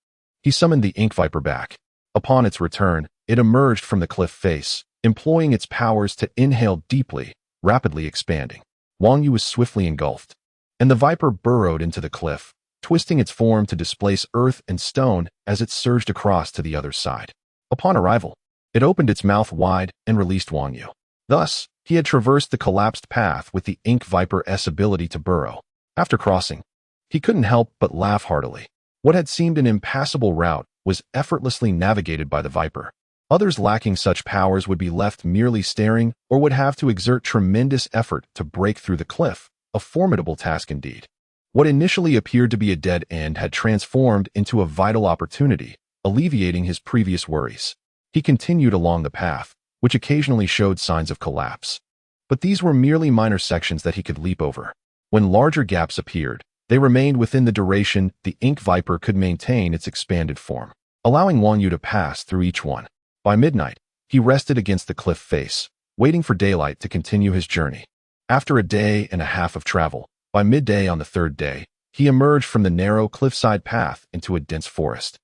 he summoned the ink viper back. Upon its return, it emerged from the cliff face, employing its powers to inhale deeply, rapidly expanding. Wang Yu was swiftly engulfed, and the viper burrowed into the cliff, twisting its form to displace earth and stone as it surged across to the other side. Upon arrival, it opened its mouth wide and released Wang Yu. Thus, he had traversed the collapsed path with the ink viper's ability to burrow. After crossing, he couldn't help but laugh heartily. What had seemed an impassable route was effortlessly navigated by the viper. Others lacking such powers would be left merely staring or would have to exert tremendous effort to break through the cliff, a formidable task indeed. What initially appeared to be a dead end had transformed into a vital opportunity, alleviating his previous worries. He continued along the path, which occasionally showed signs of collapse. But these were merely minor sections that he could leap over. When larger gaps appeared, they remained within the duration the ink viper could maintain its expanded form, allowing Wang Yu to pass through each one. By midnight, he rested against the cliff face, waiting for daylight to continue his journey. After a day and a half of travel, by midday on the third day, he emerged from the narrow cliffside path into a dense forest,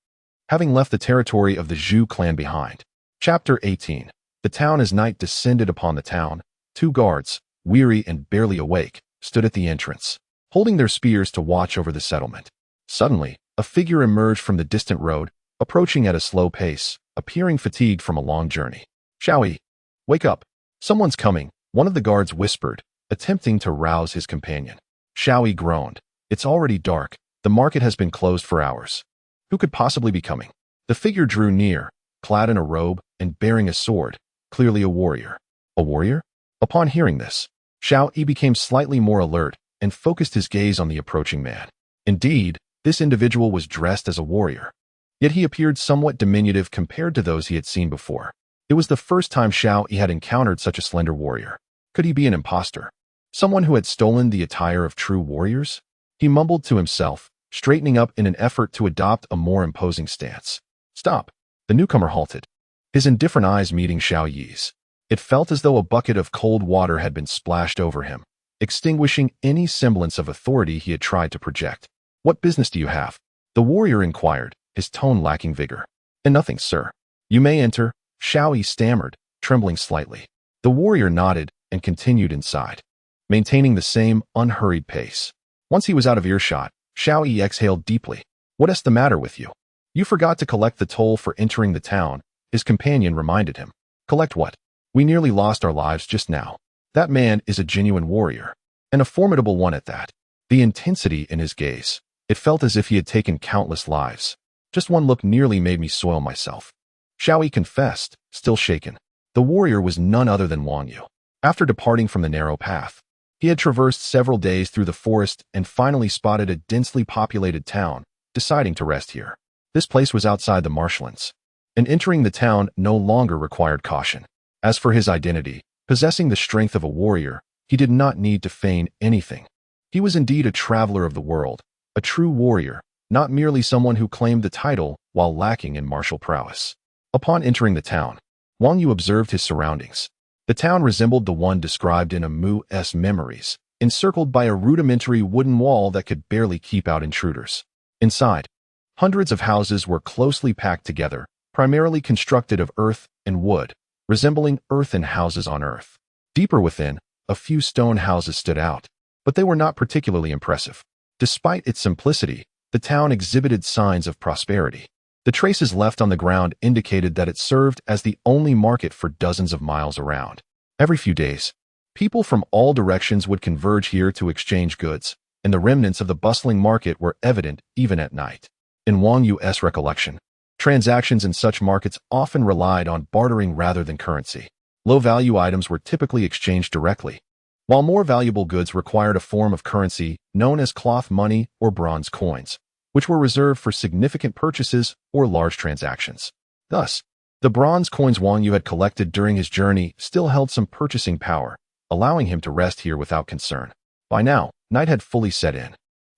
having left the territory of the Zhu clan behind. Chapter 18. The town. As night descended upon the town, two guards, weary and barely awake, stood at the entrance, holding their spears to watch over the settlement. Suddenly, a figure emerged from the distant road, approaching at a slow pace, appearing fatigued from a long journey. "Xiaoyi, wake up. Someone's coming," one of the guards whispered, attempting to rouse his companion. Xiaoyi groaned. "It's already dark. The market has been closed for hours. Who could possibly be coming?" The figure drew near, clad in a robe and bearing a sword, clearly a warrior. A warrior? Upon hearing this, Xiaoyi became slightly more alert and focused his gaze on the approaching man. Indeed, this individual was dressed as a warrior. Yet he appeared somewhat diminutive compared to those he had seen before. It was the first time Xiaoyi had encountered such a slender warrior. Could he be an impostor? Someone who had stolen the attire of true warriors? He mumbled to himself, straightening up in an effort to adopt a more imposing stance. "Stop!" The newcomer halted, his indifferent eyes meeting Xiaoyi's. It felt as though a bucket of cold water had been splashed over him, extinguishing any semblance of authority he had tried to project. "What business do you have?" the warrior inquired, his tone lacking vigor. "And nothing, sir." "You may enter," Xiaoyi stammered, trembling slightly. The warrior nodded and continued inside, maintaining the same unhurried pace. Once he was out of earshot, Xiaoyi exhaled deeply. "What's the matter with you?" "You forgot to collect the toll for entering the town," his companion reminded him. "Collect what?" "We nearly lost our lives just now." "That man is a genuine warrior, and a formidable one at that." The intensity in his gaze, it felt as if he had taken countless lives. "Just one look nearly made me soil myself," Xiaoyi confessed, still shaken. The warrior was none other than Wang Yu. After departing from the narrow path, he had traversed several days through the forest and finally spotted a densely populated town, deciding to rest here. This place was outside the marshlands, and entering the town no longer required caution. As for his identity, possessing the strength of a warrior, he did not need to feign anything. He was indeed a traveler of the world, a true warrior, not merely someone who claimed the title while lacking in martial prowess. Upon entering the town, Wang Yu observed his surroundings. The town resembled the one described in Amidst memories, encircled by a rudimentary wooden wall that could barely keep out intruders. Inside, hundreds of houses were closely packed together, primarily constructed of earth and wood, resembling earthen houses on earth. Deeper within, a few stone houses stood out, but they were not particularly impressive. Despite its simplicity, the town exhibited signs of prosperity. The traces left on the ground indicated that it served as the only market for dozens of miles around. Every few days, people from all directions would converge here to exchange goods, and the remnants of the bustling market were evident even at night. In Wang Yu's recollection, transactions in such markets often relied on bartering rather than currency. Low-value items were typically exchanged directly, while more valuable goods required a form of currency known as cloth money or bronze coins, which were reserved for significant purchases or large transactions. Thus, the bronze coins Wang Yu had collected during his journey still held some purchasing power, allowing him to rest here without concern. By now, night had fully set in.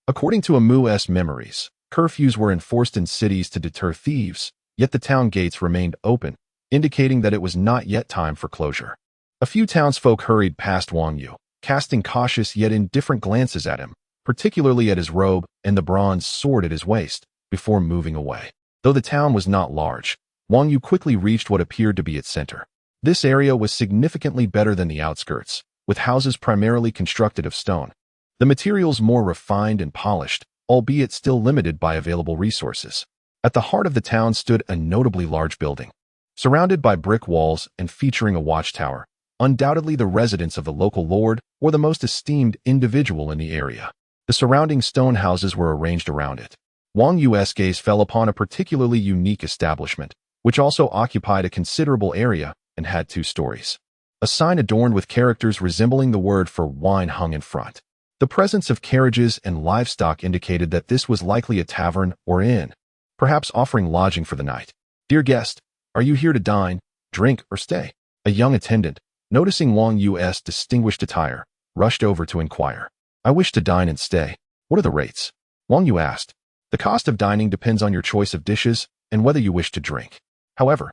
According to Amidst memories, curfews were enforced in cities to deter thieves, yet the town gates remained open, indicating that it was not yet time for closure. A few townsfolk hurried past Wang Yu, casting cautious yet indifferent glances at him, particularly at his robe and the bronze sword at his waist, before moving away. Though the town was not large, Wang Yu quickly reached what appeared to be its center. This area was significantly better than the outskirts, with houses primarily constructed of stone. The materials more refined and polished, albeit still limited by available resources. At the heart of the town stood a notably large building, surrounded by brick walls and featuring a watchtower, undoubtedly the residence of the local lord or the most esteemed individual in the area. The surrounding stone houses were arranged around it. Wang Yu's gaze fell upon a particularly unique establishment, which also occupied a considerable area and had 2 stories. A sign adorned with characters resembling the word for wine hung in front. The presence of carriages and livestock indicated that this was likely a tavern or inn. perhaps offering lodging for the night. "Dear guest, are you here to dine, drink, or stay?" A young attendant, noticing Wang Yu's distinguished attire, rushed over to inquire. "I wish to dine and stay. What are the rates?" Wang Yu asked. "The cost of dining depends on your choice of dishes and whether you wish to drink. However,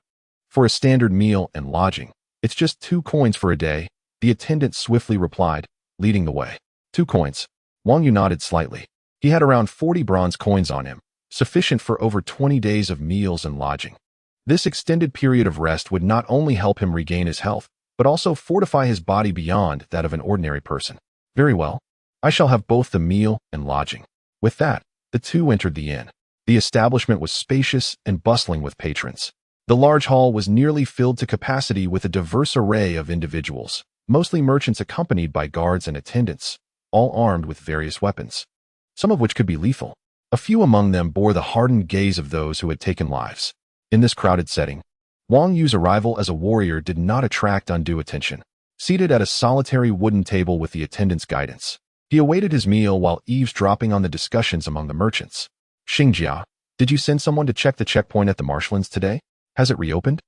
for a standard meal and lodging, it's just 2 coins for a day," the attendant swiftly replied, leading the way. 2 coins. Wang Yu nodded slightly. He had around 40 bronze coins on him, sufficient for over 20 days of meals and lodging. This extended period of rest would not only help him regain his health, but also fortify his body beyond that of an ordinary person. "Very well. I shall have both the meal and lodging." With that, the two entered the inn. The establishment was spacious and bustling with patrons. The large hall was nearly filled to capacity with a diverse array of individuals, mostly merchants accompanied by guards and attendants, all armed with various weapons, some of which could be lethal. A few among them bore the hardened gaze of those who had taken lives. In this crowded setting, Wang Yu's arrival as a warrior did not attract undue attention. Seated at a solitary wooden table with the attendant's guidance, he awaited his meal while eavesdropping on the discussions among the merchants. "Xingjia, did you send someone to check the checkpoint at the marshlands today? Has it reopened?"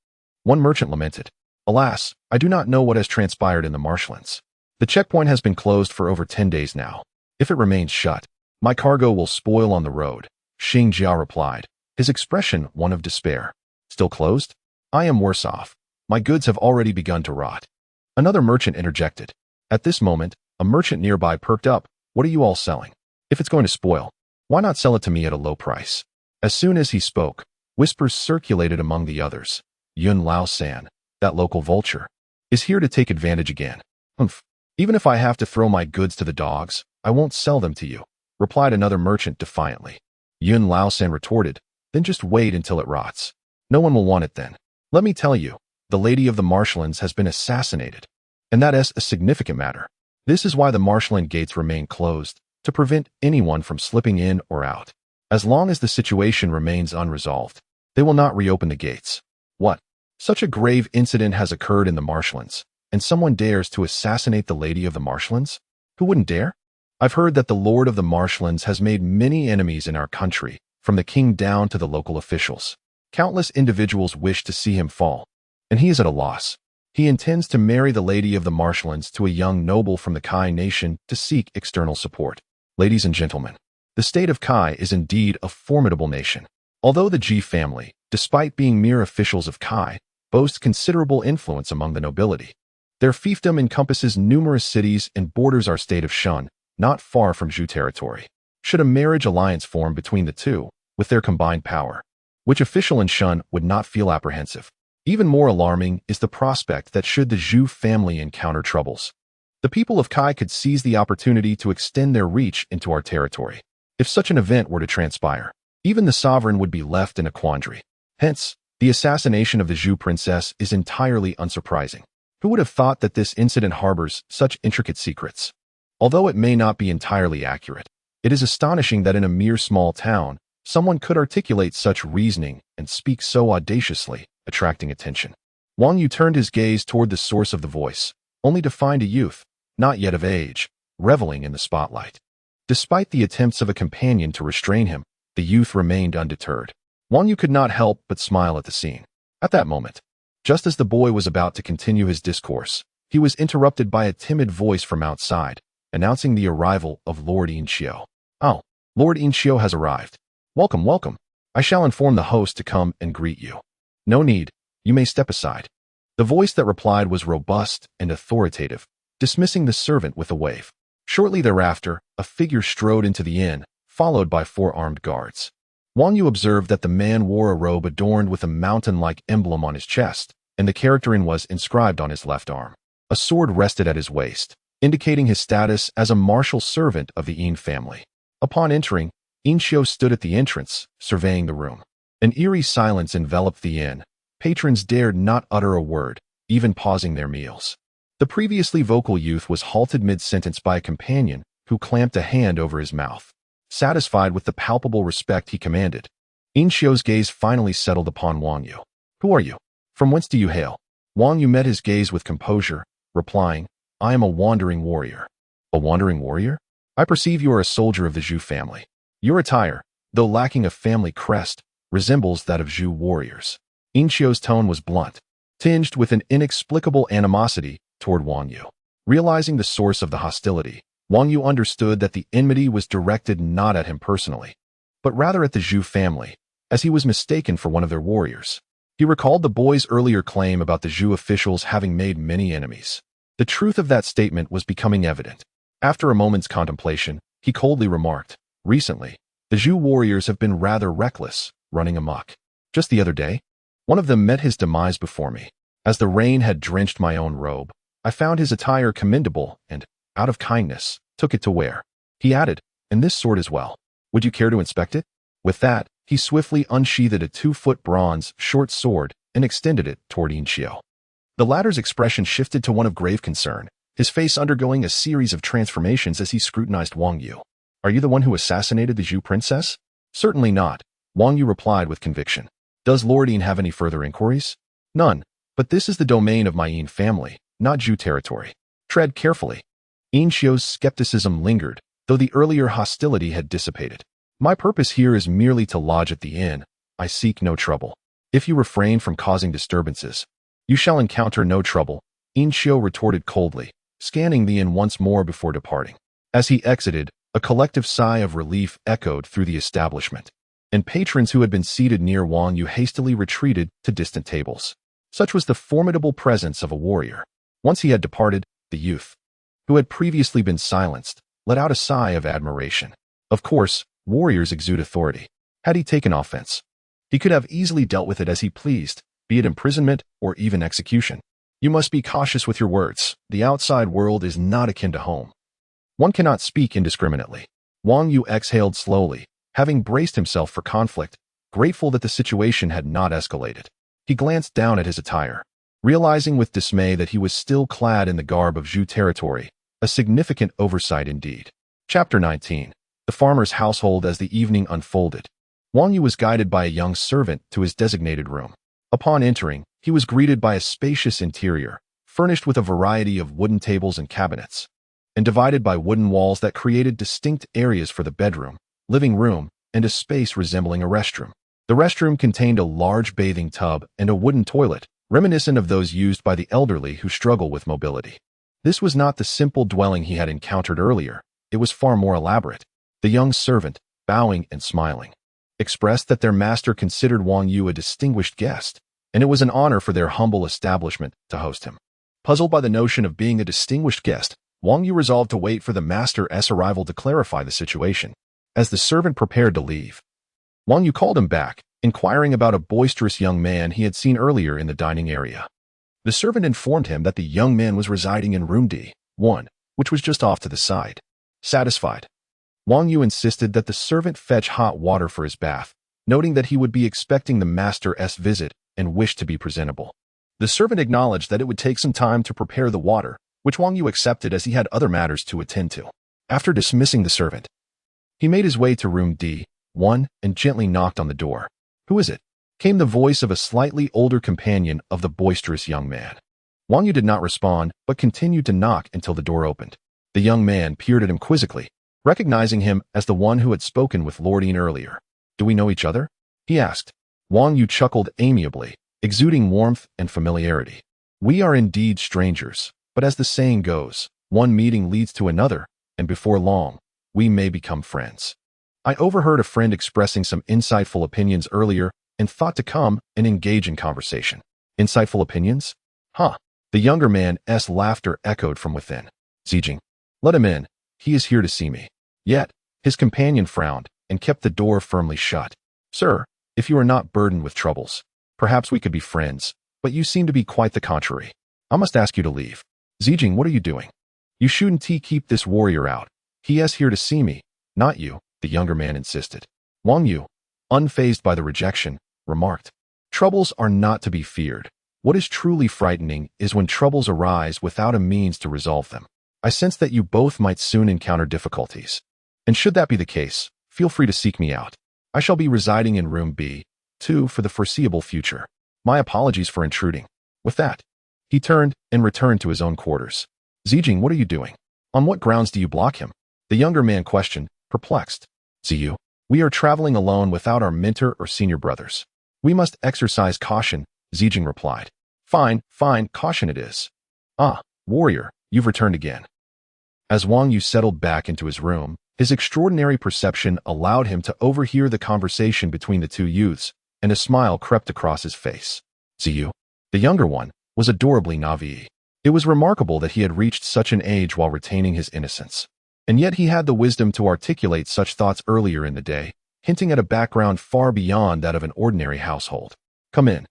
One merchant lamented. "Alas, I do not know what has transpired in the marshlands. The checkpoint has been closed for over 10 days now. If it remains shut, my cargo will spoil on the road," Xingjia replied, his expression one of despair. "Still closed? I am worse off. My goods have already begun to rot." Another merchant interjected. At this moment, a merchant nearby perked up. "What are you all selling? If it's going to spoil, why not sell it to me at a low price?" As soon as he spoke, whispers circulated among the others. "Yun Lao San, that local vulture, is here to take advantage again." "Humph. Even if I have to throw my goods to the dogs, I won't sell them to you," replied another merchant defiantly. Yun Lao San retorted, "Then just wait until it rots. No one will want it then. Let me tell you, the lady of the marshlands has been assassinated, and that is a significant matter. This is why the marshland gates remain closed, to prevent anyone from slipping in or out. As long as the situation remains unresolved, they will not reopen the gates." "What? Such a grave incident has occurred in the marshlands, and someone dares to assassinate the lady of the marshlands? Who wouldn't dare? I've heard that the lord of the marshlands has made many enemies in our country, from the king down to the local officials. Countless individuals wish to see him fall, and he is at a loss. He intends to marry the lady of the marshlands to a young noble from the Kai nation to seek external support. Ladies and gentlemen, the state of Kai is indeed a formidable nation. Although the Ji family, despite being mere officials of Kai, boasts considerable influence among the nobility. Their fiefdom encompasses numerous cities and borders our state of Shun, not far from Zhu territory. Should a marriage alliance form between the two, with their combined power, which official in Shun would not feel apprehensive? Even more alarming is the prospect that should the Zhu family encounter troubles, the people of Kai could seize the opportunity to extend their reach into our territory. If such an event were to transpire, even the sovereign would be left in a quandary. Hence, the assassination of the Zhu princess is entirely unsurprising. Who would have thought that this incident harbors such intricate secrets? Although it may not be entirely accurate, it is astonishing that in a mere small town, someone could articulate such reasoning and speak so audaciously, attracting attention. Wang Yu turned his gaze toward the source of the voice, only to find a youth, not yet of age, reveling in the spotlight. Despite the attempts of a companion to restrain him, the youth remained undeterred. Wang Yu could not help but smile at the scene. At that moment, just as the boy was about to continue his discourse, he was interrupted by a timid voice from outside, announcing the arrival of Lord Inxiu. "Oh, Lord Inxiu has arrived. Welcome, welcome. I shall inform the host to come and greet you." "No need. You may step aside." The voice that replied was robust and authoritative, dismissing the servant with a wave. Shortly thereafter, a figure strode into the inn, followed by 4 armed guards. Wang Yu observed that the man wore a robe adorned with a mountain-like emblem on his chest, and the character was inscribed on his left arm. A sword rested at his waist, indicating his status as a martial servant of the Yin family. Upon entering, Inxiu stood at the entrance, surveying the room. An eerie silence enveloped the inn. Patrons dared not utter a word, even pausing their meals. The previously vocal youth was halted mid-sentence by a companion who clamped a hand over his mouth. Satisfied with the palpable respect he commanded, Inxiu's gaze finally settled upon Wang Yu. "Who are you? From whence do you hail?" Wang Yu met his gaze with composure, replying, "I am a wandering warrior." "A wandering warrior? I perceive you are a soldier of the Zhu family. Your attire, though lacking a family crest, resembles that of Zhu warriors. Inchio's tone was blunt, tinged with an inexplicable animosity toward Wang Yu. Realizing the source of the hostility, Wang Yu understood that the enmity was directed not at him personally, but rather at the Zhu family, as he was mistaken for one of their warriors. He recalled the boy's earlier claim about the Zhu officials having made many enemies. The truth of that statement was becoming evident. After a moment's contemplation, he coldly remarked, "Recently, the Zhu warriors have been rather reckless, running amok. Just the other day, one of them met his demise before me. As the rain had drenched my own robe, I found his attire commendable and, out of kindness, took it to wear." He added, "And this sword as well. Would you care to inspect it?" With that, he swiftly unsheathed a 2-foot bronze, short sword and extended it toward Inchio. The latter's expression shifted to one of grave concern, his face undergoing a series of transformations as he scrutinized Wang Yu. "Are you the one who assassinated the Zhu princess?" "Certainly not," Wang Yu replied with conviction. "Does Lord Yin have any further inquiries?" "None, but this is the domain of my Yin family, not Zhu territory. Tread carefully." Inchio's skepticism lingered, though the earlier hostility had dissipated. "My purpose here is merely to lodge at the inn. I seek no trouble. If you refrain from causing disturbances, you shall encounter no trouble," Inchio retorted coldly, scanning the inn once more before departing. As he exited, a collective sigh of relief echoed through the establishment, and patrons who had been seated near Wang Yu hastily retreated to distant tables. Such was the formidable presence of a warrior. Once he had departed, the youth, who had previously been silenced, let out a sigh of admiration. Of course, warriors exude authority. Had he taken offense, he could have easily dealt with it as he pleased, be it imprisonment or even execution. You must be cautious with your words. The outside world is not akin to home. One cannot speak indiscriminately. Wang Yu exhaled slowly, having braced himself for conflict, grateful that the situation had not escalated. He glanced down at his attire, realizing with dismay that he was still clad in the garb of Zhu territory, a significant oversight indeed. Chapter 19. The farmer's household. As the evening unfolded, Wang Yu was guided by a young servant to his designated room. Upon entering, he was greeted by a spacious interior, furnished with a variety of wooden tables and cabinets, and divided by wooden walls that created distinct areas for the bedroom, living room, and a space resembling a restroom. The restroom contained a large bathing tub and a wooden toilet, reminiscent of those used by the elderly who struggle with mobility. This was not the simple dwelling he had encountered earlier. It was far more elaborate. The young servant, bowing and smiling, expressed that their master considered Wang Yu a distinguished guest, and it was an honor for their humble establishment to host him. Puzzled by the notion of being a distinguished guest, Wang Yu resolved to wait for the master's arrival to clarify the situation. As the servant prepared to leave, Wang Yu called him back, inquiring about a boisterous young man he had seen earlier in the dining area. The servant informed him that the young man was residing in room D1, which was just off to the side. Satisfied, Wang Yu insisted that the servant fetch hot water for his bath, noting that he would be expecting the master's visit and wished to be presentable. The servant acknowledged that it would take some time to prepare the water, which Wang Yu accepted as he had other matters to attend to. After dismissing the servant, he made his way to room D1 and gently knocked on the door. "Who is it?" came the voice of a slightly older companion of the boisterous young man. Wang Yu did not respond, but continued to knock until the door opened. The young man peered at him quizzically, recognizing him as the one who had spoken with Lord Yin earlier. "Do we know each other?" he asked. Wang Yu chuckled amiably, exuding warmth and familiarity. "We are indeed strangers, but as the saying goes, one meeting leads to another, and before long, we may become friends. I overheard a friend expressing some insightful opinions earlier and thought to come and engage in conversation." "Insightful opinions? Huh." The younger man's laughter echoed from within. "Jing, let him in. He is here to see me." Yet, his companion frowned and kept the door firmly shut. "Sir, if you are not burdened with troubles, perhaps we could be friends, but you seem to be quite the contrary. I must ask you to leave." "Jing, what are you doing? You shouldn't keep this warrior out. He is here to see me, not you," the younger man insisted. Wang Yu, unfazed by the rejection, remarked, "Troubles are not to be feared. What is truly frightening is when troubles arise without a means to resolve them. I sense that you both might soon encounter difficulties. And should that be the case, feel free to seek me out. I shall be residing in room B2 for the foreseeable future. My apologies for intruding." With that, he turned and returned to his own quarters. "Jing, what are you doing? On what grounds do you block him?" the younger man questioned, perplexed. "Ziyu, We are traveling alone without our mentor or senior brothers. We must exercise caution, Jing replied. Fine, caution it is. Ah, warrior, you've returned again. As Wang Yu settled back into his room, his extraordinary perception allowed him to overhear the conversation between the two youths, and a smile crept across his face. Ziyu, the younger one, was adorably naive. It was remarkable that he had reached such an age while retaining his innocence. And yet he had the wisdom to articulate such thoughts earlier in the day, hinting at a background far beyond that of an ordinary household. Come in.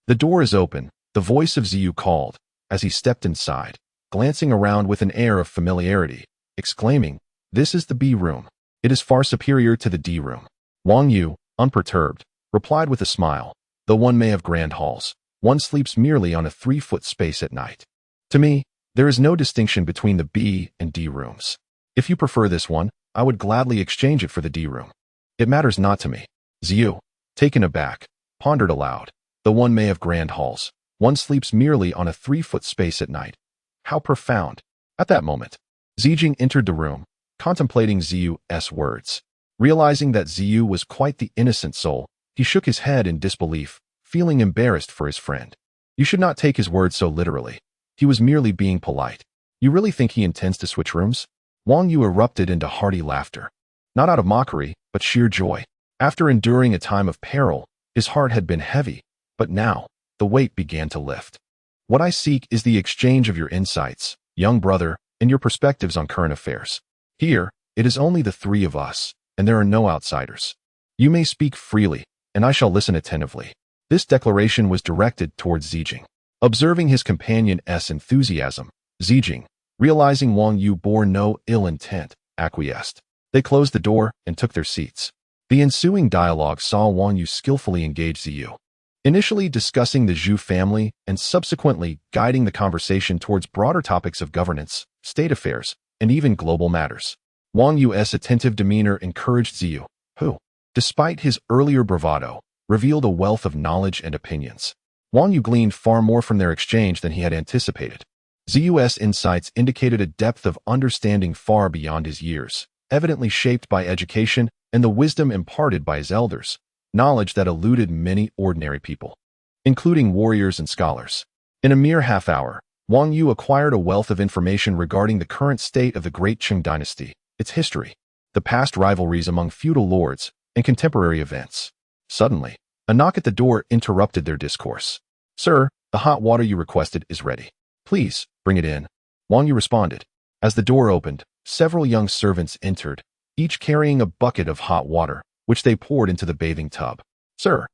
The door is open, the voice of Ziyu called, as he stepped inside, glancing around with an air of familiarity, exclaiming, This is the B room. It is far superior to the D room. Wang Yu, unperturbed, replied with a smile, Though one may have grand halls, one sleeps merely on a 3-foot space at night. To me, there is no distinction between the B and D rooms. If you prefer this one, I would gladly exchange it for the D room. It matters not to me. Ziyu, taken aback, pondered aloud. Though one may have grand halls, one sleeps merely on a 3-foot space at night. How profound. At that moment, Jing entered the room, contemplating Ziyu's words. Realizing that Ziyu was quite the innocent soul, he shook his head in disbelief, feeling embarrassed for his friend. You should not take his words so literally. He was merely being polite. You really think he intends to switch rooms? Wang Yu erupted into hearty laughter. Not out of mockery, but sheer joy. After enduring a time of peril, his heart had been heavy, but now, the weight began to lift. What I seek is the exchange of your insights, young brother, and your perspectives on current affairs. Here, it is only the three of us, and there are no outsiders. You may speak freely, and I shall listen attentively. This declaration was directed towards Jing. Observing his companion's enthusiasm, Jing, realizing Wang Yu bore no ill intent, acquiesced. They closed the door and took their seats. The ensuing dialogue saw Wang Yu skillfully engage Ziyu, initially discussing the Zhu family and subsequently guiding the conversation towards broader topics of governance, state affairs, and even global matters. Wang Yu's attentive demeanor encouraged Ziyu, who, despite his earlier bravado, revealed a wealth of knowledge and opinions. Wang Yu gleaned far more from their exchange than he had anticipated. Ziyu's insights indicated a depth of understanding far beyond his years, evidently shaped by education and the wisdom imparted by his elders, knowledge that eluded many ordinary people, including warriors and scholars. In a mere half hour, Wang Yu acquired a wealth of information regarding the current state of the great Cheng dynasty, its history, the past rivalries among feudal lords, and contemporary events. Suddenly, a knock at the door interrupted their discourse. Sir, the hot water you requested is ready. Please, bring it in. Wang Yu responded. As the door opened, several young servants entered, each carrying a bucket of hot water, which they poured into the bathing tub. Sir,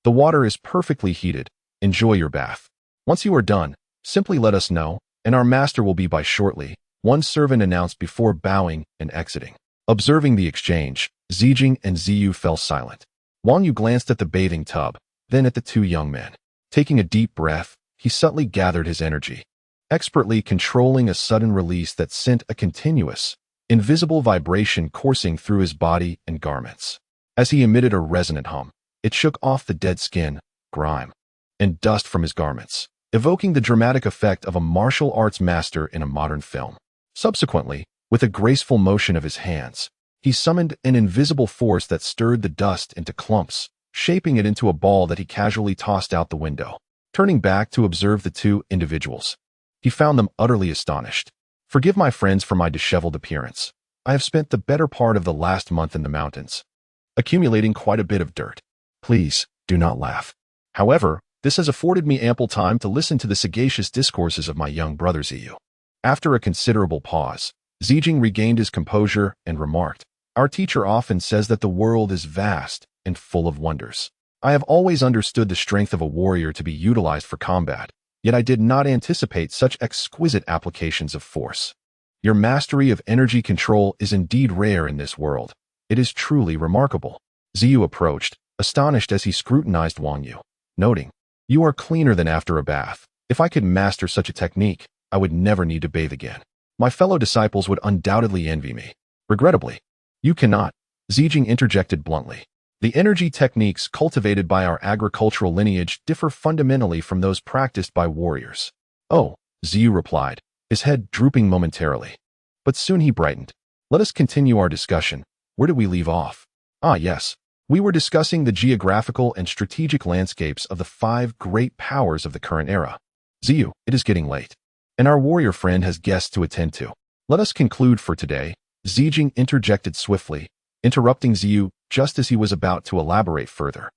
the water is perfectly heated. Enjoy your bath. Once you are done, simply let us know, and our master will be by shortly, one servant announced before bowing and exiting. Observing the exchange, Jing and Ziyu fell silent. Wang Yu glanced at the bathing tub, then at the two young men. Taking a deep breath, he subtly gathered his energy, expertly controlling a sudden release that sent a continuous, invisible vibration coursing through his body and garments. As he emitted a resonant hum, it shook off the dead skin, grime, and dust from his garments, evoking the dramatic effect of a martial arts master in a modern film. Subsequently, with a graceful motion of his hands, he summoned an invisible force that stirred the dust into clumps, shaping it into a ball that he casually tossed out the window. Turning back to observe the two individuals, he found them utterly astonished. Forgive my friends for my disheveled appearance. I have spent the better part of the last month in the mountains, accumulating quite a bit of dirt. Please, do not laugh. However, this has afforded me ample time to listen to the sagacious discourses of my young brother Ziyu. After a considerable pause, Jing regained his composure and remarked, Our teacher often says that the world is vast and full of wonders. I have always understood the strength of a warrior to be utilized for combat, yet I did not anticipate such exquisite applications of force. Your mastery of energy control is indeed rare in this world. It is truly remarkable. Ziyu approached, astonished as he scrutinized Wang Yu, noting, You are cleaner than after a bath. If I could master such a technique, I would never need to bathe again. My fellow disciples would undoubtedly envy me. Regrettably, you cannot, Jing interjected bluntly. The energy techniques cultivated by our agricultural lineage differ fundamentally from those practiced by warriors. Oh, Ziyu replied, his head drooping momentarily. But soon he brightened. Let us continue our discussion. Where did we leave off? Ah, yes. We were discussing the geographical and strategic landscapes of the 5 great powers of the current era. Ziyu, it is getting late, and our warrior friend has guests to attend to. Let us conclude for today. Jing interjected swiftly, interrupting Ziyu just as he was about to elaborate further.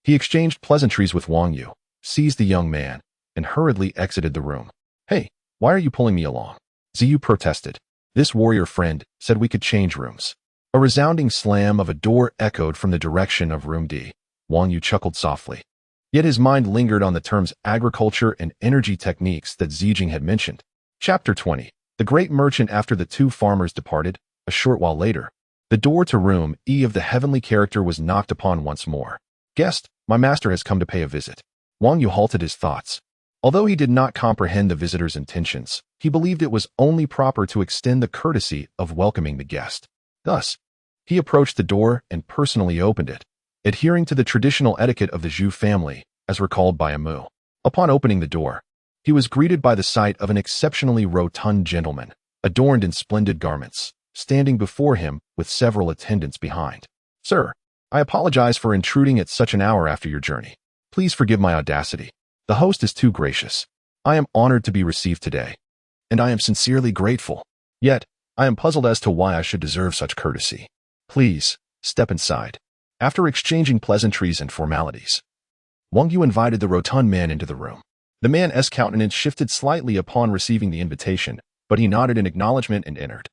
He exchanged pleasantries with Wang Yu, seized the young man, and hurriedly exited the room. Hey, why are you pulling me along? Ziyu protested. This warrior friend said we could change rooms. A resounding slam of a door echoed from the direction of room D. Wang Yu chuckled softly. Yet his mind lingered on the terms agriculture and energy techniques that Jing had mentioned. Chapter 20. The great merchant. After the 2 farmers departed, a short while later, the door to room E of the heavenly character was knocked upon once more. Guest, my master has come to pay a visit. Wang Yu halted his thoughts. Although he did not comprehend the visitor's intentions, he believed it was only proper to extend the courtesy of welcoming the guest. Thus, he approached the door and personally opened it, adhering to the traditional etiquette of the Zhu family, as recalled by Amu. Upon opening the door, he was greeted by the sight of an exceptionally rotund gentleman, adorned in splendid garments, standing before him with several attendants behind. Sir, I apologize for intruding at such an hour after your journey. Please forgive my audacity. The host is too gracious. I am honored to be received today, and I am sincerely grateful. Yet, I am puzzled as to why I should deserve such courtesy. Please, step inside. After exchanging pleasantries and formalities, Wang Yu invited the rotund man into the room. The man's countenance shifted slightly upon receiving the invitation, but he nodded in acknowledgement and entered,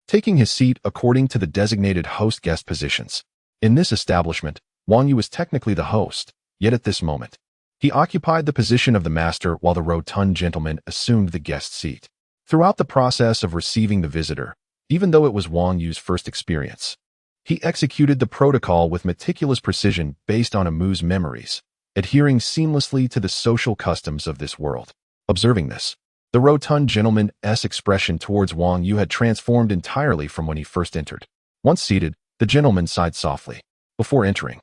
taking his seat according to the designated host-guest positions. In this establishment, Wang Yu was technically the host, yet at this moment, he occupied the position of the master while the rotund gentleman assumed the guest seat. Throughout the process of receiving the visitor, even though it was Wang Yu's first experience, he executed the protocol with meticulous precision based on Amu's memories, adhering seamlessly to the social customs of this world. Observing this, the rotund gentleman's expression towards Wang Yu had transformed entirely from when he first entered. Once seated, the gentleman sighed softly. Before entering,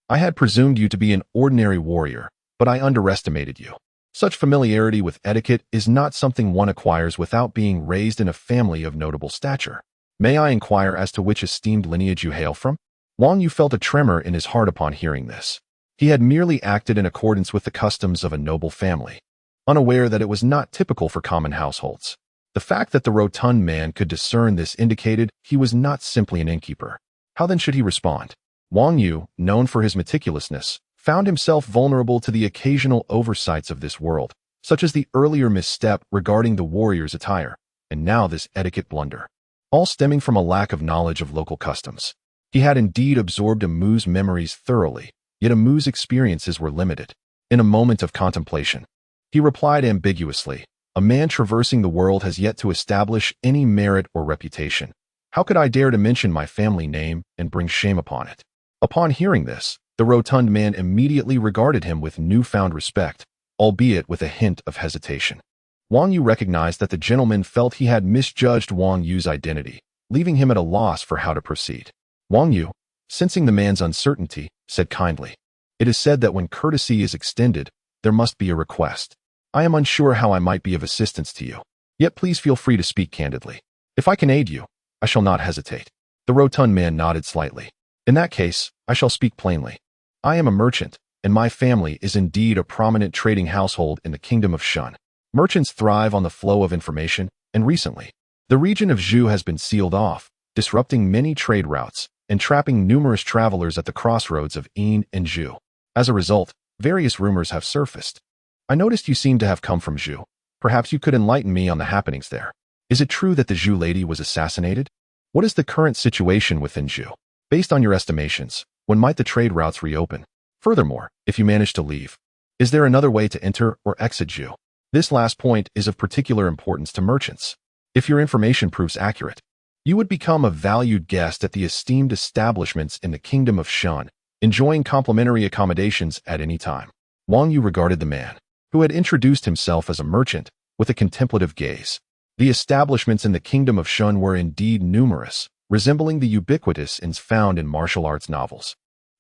I had presumed you to be an ordinary warrior, but I underestimated you. Such familiarity with etiquette is not something one acquires without being raised in a family of notable stature. May I inquire as to which esteemed lineage you hail from? Wang Yu felt a tremor in his heart upon hearing this. He had merely acted in accordance with the customs of a noble family, unaware that it was not typical for common households. The fact that the rotund man could discern this indicated he was not simply an innkeeper. How then should he respond? Wang Yu, known for his meticulousness, found himself vulnerable to the occasional oversights of this world, such as the earlier misstep regarding the warrior's attire, and now this etiquette blunder, all stemming from a lack of knowledge of local customs. He had indeed absorbed Amu's memories thoroughly, yet Amu's experiences were limited. In a moment of contemplation, he replied ambiguously, "A man traversing the world has yet to establish any merit or reputation. How could I dare to mention my family name and bring shame upon it?" Upon hearing this, the rotund man immediately regarded him with newfound respect, albeit with a hint of hesitation. Wang Yu recognized that the gentleman felt he had misjudged Wang Yu's identity, leaving him at a loss for how to proceed. Wang Yu, sensing the man's uncertainty, said kindly, "It is said that when courtesy is extended, there must be a request. I am unsure how I might be of assistance to you. Yet please feel free to speak candidly. If I can aid you, I shall not hesitate." The rotund man nodded slightly. "In that case, I shall speak plainly. I am a merchant, and my family is indeed a prominent trading household in the kingdom of Shen. Merchants thrive on the flow of information, and recently, the region of Zhu has been sealed off, disrupting many trade routes and trapping numerous travelers at the crossroads of Yin and Zhu. As a result, various rumors have surfaced. I noticed you seem to have come from Zhu. Perhaps you could enlighten me on the happenings there. Is it true that the Zhu lady was assassinated? What is the current situation within Zhu? Based on your estimations, when might the trade routes reopen? Furthermore, if you manage to leave, is there another way to enter or exit Zhu? This last point is of particular importance to merchants. If your information proves accurate, you would become a valued guest at the esteemed establishments in the kingdom of Shen, enjoying complimentary accommodations at any time." Wang Yu regarded the man, who had introduced himself as a merchant, with a contemplative gaze. The establishments in the kingdom of Shen were indeed numerous, resembling the ubiquitous inns found in martial arts novels.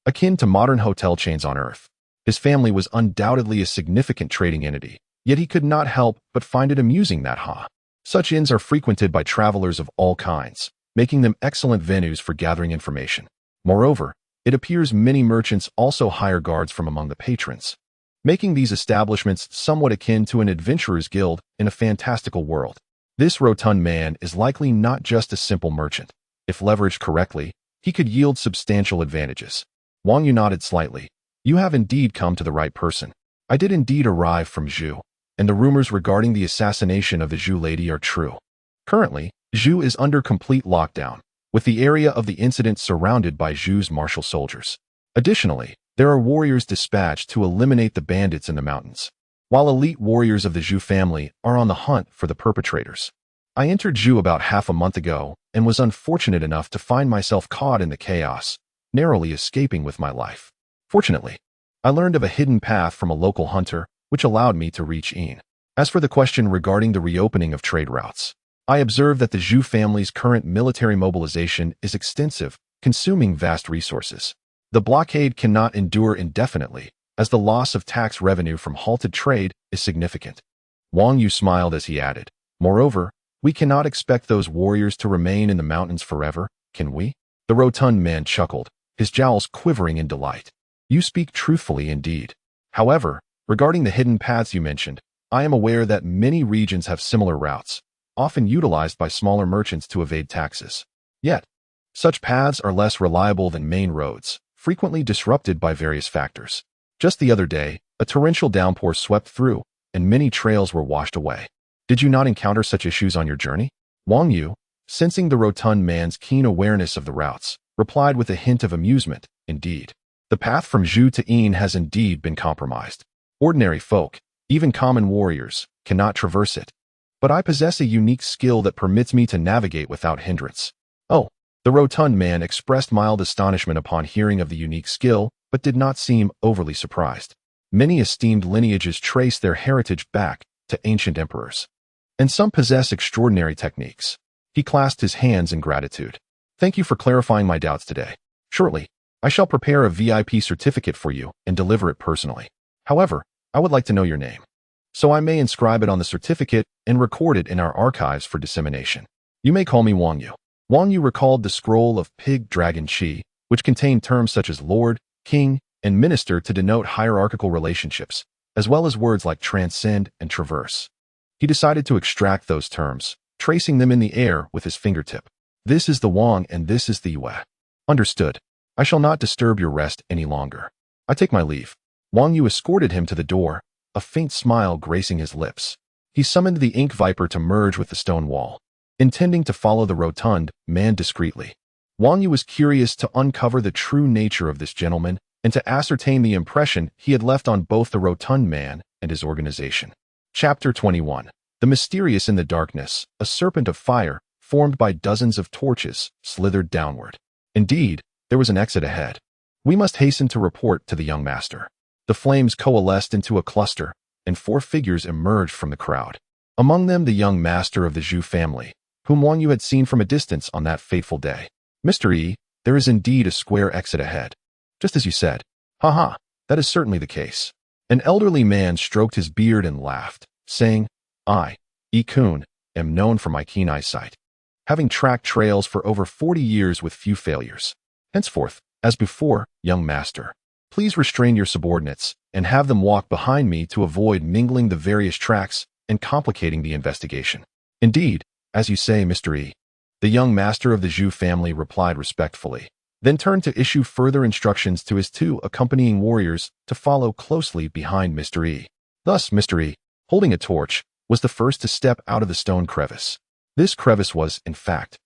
Akin to modern hotel chains on Earth, his family was undoubtedly a significant trading entity, yet he could not help but find it amusing that such inns are frequented by travelers of all kinds, making them excellent venues for gathering information. Moreover, It appears many merchants also hire guards from among the patrons, making these establishments somewhat akin to an adventurer's guild in a fantastical world. This rotund man is likely not just a simple merchant. If leveraged correctly, he could yield substantial advantages. Wang Yu nodded slightly. You have indeed come to the right person. I did indeed arrive from Zhu, and the rumors regarding the assassination of the Zhu lady are true. Currently, Zhu is under complete lockdown, with the area of the incident surrounded by Zhu's martial soldiers. Additionally, there are warriors dispatched to eliminate the bandits in the mountains, while elite warriors of the Zhu family are on the hunt for the perpetrators. I entered Zhu about half a month ago and was unfortunate enough to find myself caught in the chaos, narrowly escaping with my life. Fortunately, I learned of a hidden path from a local hunter, which allowed me to reach Yin. As for the question regarding the reopening of trade routes, I observed that the Zhu family's current military mobilization is extensive, consuming vast resources. The blockade cannot endure indefinitely, as the loss of tax revenue from halted trade is significant. Wang Yu smiled as he added, moreover, we cannot expect those warriors to remain in the mountains forever, can we? The rotund man chuckled, his jowls quivering in delight. You speak truthfully indeed. However, regarding the hidden paths you mentioned, I am aware that many regions have similar routes, often utilized by smaller merchants to evade taxes. Yet, such paths are less reliable than main roads, frequently disrupted by various factors. Just the other day, a torrential downpour swept through, and many trails were washed away. Did you not encounter such issues on your journey? Wang Yu, sensing the rotund man's keen awareness of the routes, replied with a hint of amusement, indeed. The path from Zhu to Yin has indeed been compromised. Ordinary folk, even common warriors, cannot traverse it. But I possess a unique skill that permits me to navigate without hindrance. Oh, the rotund man expressed mild astonishment upon hearing of the unique skill, but did not seem overly surprised. Many esteemed lineages trace their heritage back to ancient emperors, and some possess extraordinary techniques. He clasped his hands in gratitude. Thank you for clarifying my doubts today. Shortly, I shall prepare a VIP certificate for you and deliver it personally. However, I would like to know your name, so I may inscribe it on the certificate and record it in our archives for dissemination. You may call me Wang Yu. Wang Yu recalled the scroll of Pig Dragon Qi, which contained terms such as Lord, King, and Minister to denote hierarchical relationships, as well as words like transcend and traverse. He decided to extract those terms, tracing them in the air with his fingertip. This is the Wang and this is the Yue. Understood. I shall not disturb your rest any longer. I take my leave. Wang Yu escorted him to the door, a faint smile gracing his lips. He summoned the ink viper to merge with the stone wall, intending to follow the rotund man discreetly. Wang Yu was curious to uncover the true nature of this gentleman and to ascertain the impression he had left on both the rotund man and his organization. Chapter 21. The mysterious in the darkness, a serpent of fire, formed by dozens of torches, slithered downward. Indeed, there was an exit ahead. We must hasten to report to the young master. The flames coalesced into a cluster, and 4 figures emerged from the crowd. Among them the young master of the Zhu family, whom Wang Yu had seen from a distance on that fateful day. Mr. Yi, there is indeed a square exit ahead. Just as you said. Haha, that is certainly the case. An elderly man stroked his beard and laughed, saying, I, Yi-kun, am known for my keen eyesight, having tracked trails for over 40 years with few failures. Henceforth, as before, young master, please restrain your subordinates and have them walk behind me to avoid mingling the various tracks and complicating the investigation. Indeed, as you say, Mr. Yi, the young master of the Zhu family replied respectfully, then turned to issue further instructions to his 2 accompanying warriors to follow closely behind Mr. Yi. Thus, Mr. Yi, holding a torch, was the first to step out of the stone crevice. This crevice was, in fact,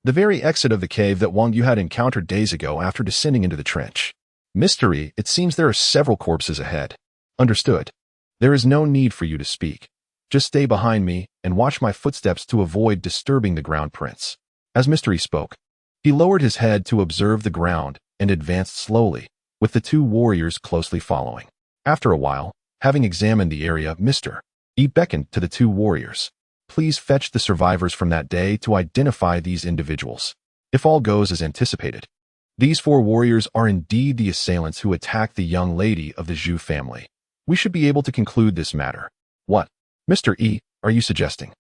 the very exit of the cave that Wang Yu had encountered days ago after descending into the trench. Mr. Yi, it seems there are several corpses ahead. Understood. There is no need for you to speak. Just stay behind me and watch my footsteps to avoid disturbing the ground prints. As Mr. Yi spoke, he lowered his head to observe the ground and advanced slowly, with the 2 warriors closely following. After a while, having examined the area, Mr. Yi beckoned to the 2 warriors. Please fetch the survivors from that day to identify these individuals. If all goes as anticipated, these 4 warriors are indeed the assailants who attacked the young lady of the Zhu family. We should be able to conclude this matter. What, Mr. Yi, are you suggesting?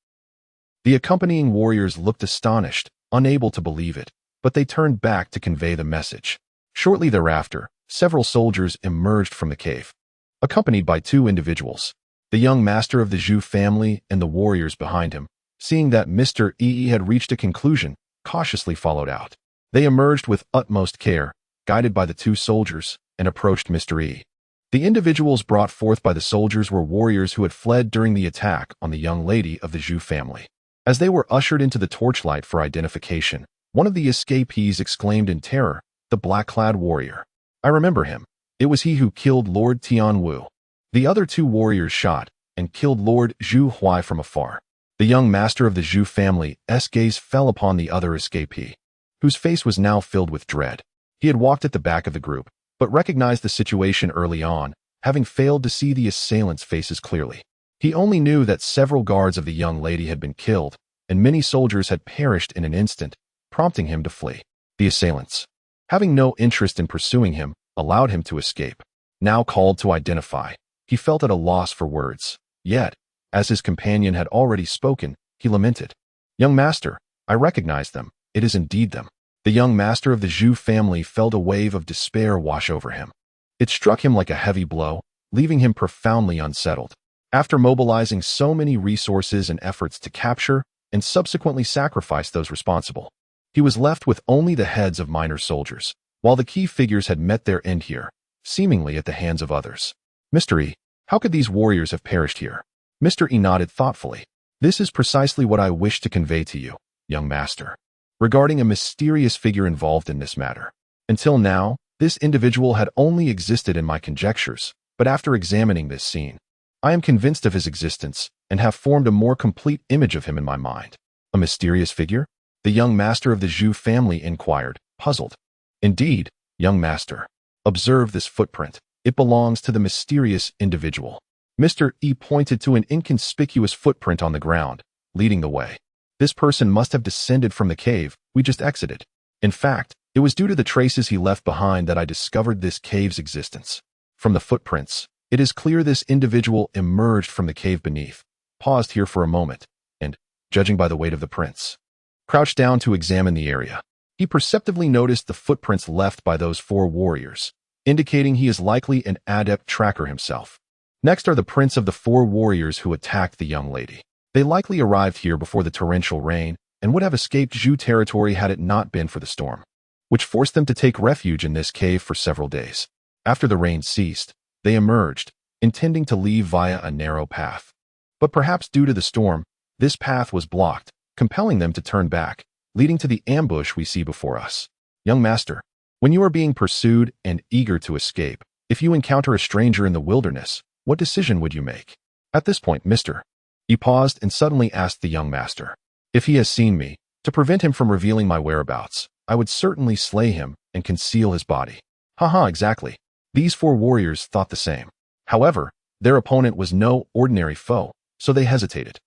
The accompanying warriors looked astonished, unable to believe it, but they turned back to convey the message. Shortly thereafter, several soldiers emerged from the cave, accompanied by two individuals, the young master of the Zhu family and the warriors behind him. Seeing that Mr. Yi had reached a conclusion, cautiously followed out. They emerged with utmost care, guided by the two soldiers, and approached Mr. Yi. The individuals brought forth by the soldiers were warriors who had fled during the attack on the young lady of the Zhu family. As they were ushered into the torchlight for identification, one of the escapees exclaimed in terror, "The black-clad warrior. I remember him. It was he who killed Lord Tianwu." The other two warriors shot and killed Lord Zhu Huai from afar. The young master of the Zhu family's gaze fell upon the other escapee, whose face was now filled with dread. He had walked at the back of the group, but recognized the situation early on, having failed to see the assailants' faces clearly. He only knew that several guards of the young lady had been killed, and many soldiers had perished in an instant, prompting him to flee. The assailants, having no interest in pursuing him, allowed him to escape. Now called to identify, he felt at a loss for words. Yet, as his companion had already spoken, he lamented, "Young master, I recognize them. It is indeed them." The young master of the Zhu family felt a wave of despair wash over him. It struck him like a heavy blow, leaving him profoundly unsettled. After mobilizing so many resources and efforts to capture and subsequently sacrifice those responsible, he was left with only the heads of minor soldiers, while the key figures had met their end here, seemingly at the hands of others. "Mr. E, how could these warriors have perished here?" Mr. E nodded thoughtfully. "This is precisely what I wish to convey to you, young master, regarding a mysterious figure involved in this matter. Until now, this individual had only existed in my conjectures, but after examining this scene, I am convinced of his existence and have formed a more complete image of him in my mind." "A mysterious figure?" the young master of the Zhu family inquired, puzzled. "Indeed, young master. Observe this footprint. It belongs to the mysterious individual." Mr. E pointed to an inconspicuous footprint on the ground, leading the way. "This person must have descended from the cave we just exited. In fact, it was due to the traces he left behind that I discovered this cave's existence. From the footprints, it is clear this individual emerged from the cave beneath, paused here for a moment, and, judging by the weight of the prints, crouched down to examine the area. He perceptibly noticed the footprints left by those four warriors, indicating he is likely an adept tracker himself. Next are the prints of the four warriors who attacked the young lady. They likely arrived here before the torrential rain and would have escaped Zhu territory had it not been for the storm, which forced them to take refuge in this cave for several days. After the rain ceased, they emerged, intending to leave via a narrow path. But perhaps due to the storm, this path was blocked, compelling them to turn back, leading to the ambush we see before us. Young master, when you are being pursued and eager to escape, if you encounter a stranger in the wilderness, what decision would you make?" At this point, Mr. E paused and suddenly asked the young master, "If he has seen me, to prevent him from revealing my whereabouts, I would certainly slay him and conceal his body." Haha, exactly. These four warriors thought the same. However, their opponent was no ordinary foe, so they hesitated,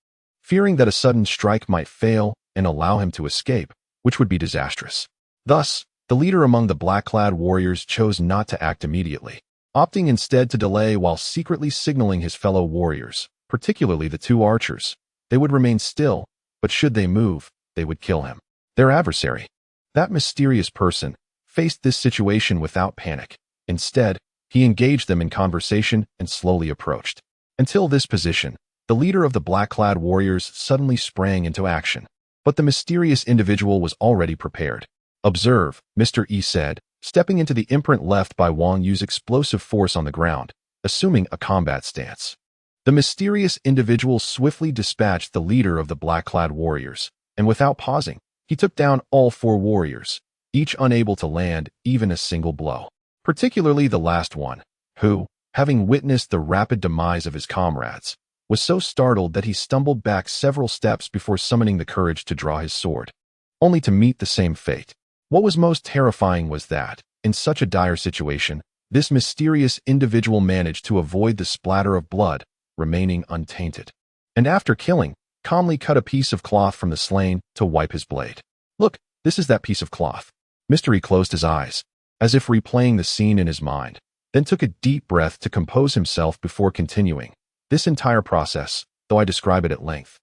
fearing that a sudden strike might fail and allow him to escape, which would be disastrous. Thus, the leader among the black-clad warriors chose not to act immediately, opting instead to delay while secretly signaling his fellow warriors, particularly the two archers. They would remain still, but should they move, they would kill him. Their adversary, that mysterious person, faced this situation without panic. Instead, he engaged them in conversation and slowly approached. Until this position, the leader of the black-clad warriors suddenly sprang into action. But the mysterious individual was already prepared. "Observe," Mr. E said, stepping into the imprint left by Wang Yu's explosive force on the ground, assuming a combat stance. The mysterious individual swiftly dispatched the leader of the black-clad warriors, and without pausing, he took down all four warriors, each unable to land even a single blow. Particularly the last one, who, having witnessed the rapid demise of his comrades, was so startled that he stumbled back several steps before summoning the courage to draw his sword, only to meet the same fate. What was most terrifying was that, in such a dire situation, this mysterious individual managed to avoid the splatter of blood, remaining untainted. And after killing, calmly cut a piece of cloth from the slain to wipe his blade. "Look, this is that piece of cloth." Mr. E closed his eyes, as if replaying the scene in his mind, then took a deep breath to compose himself before continuing. "This entire process, though I describe it at length,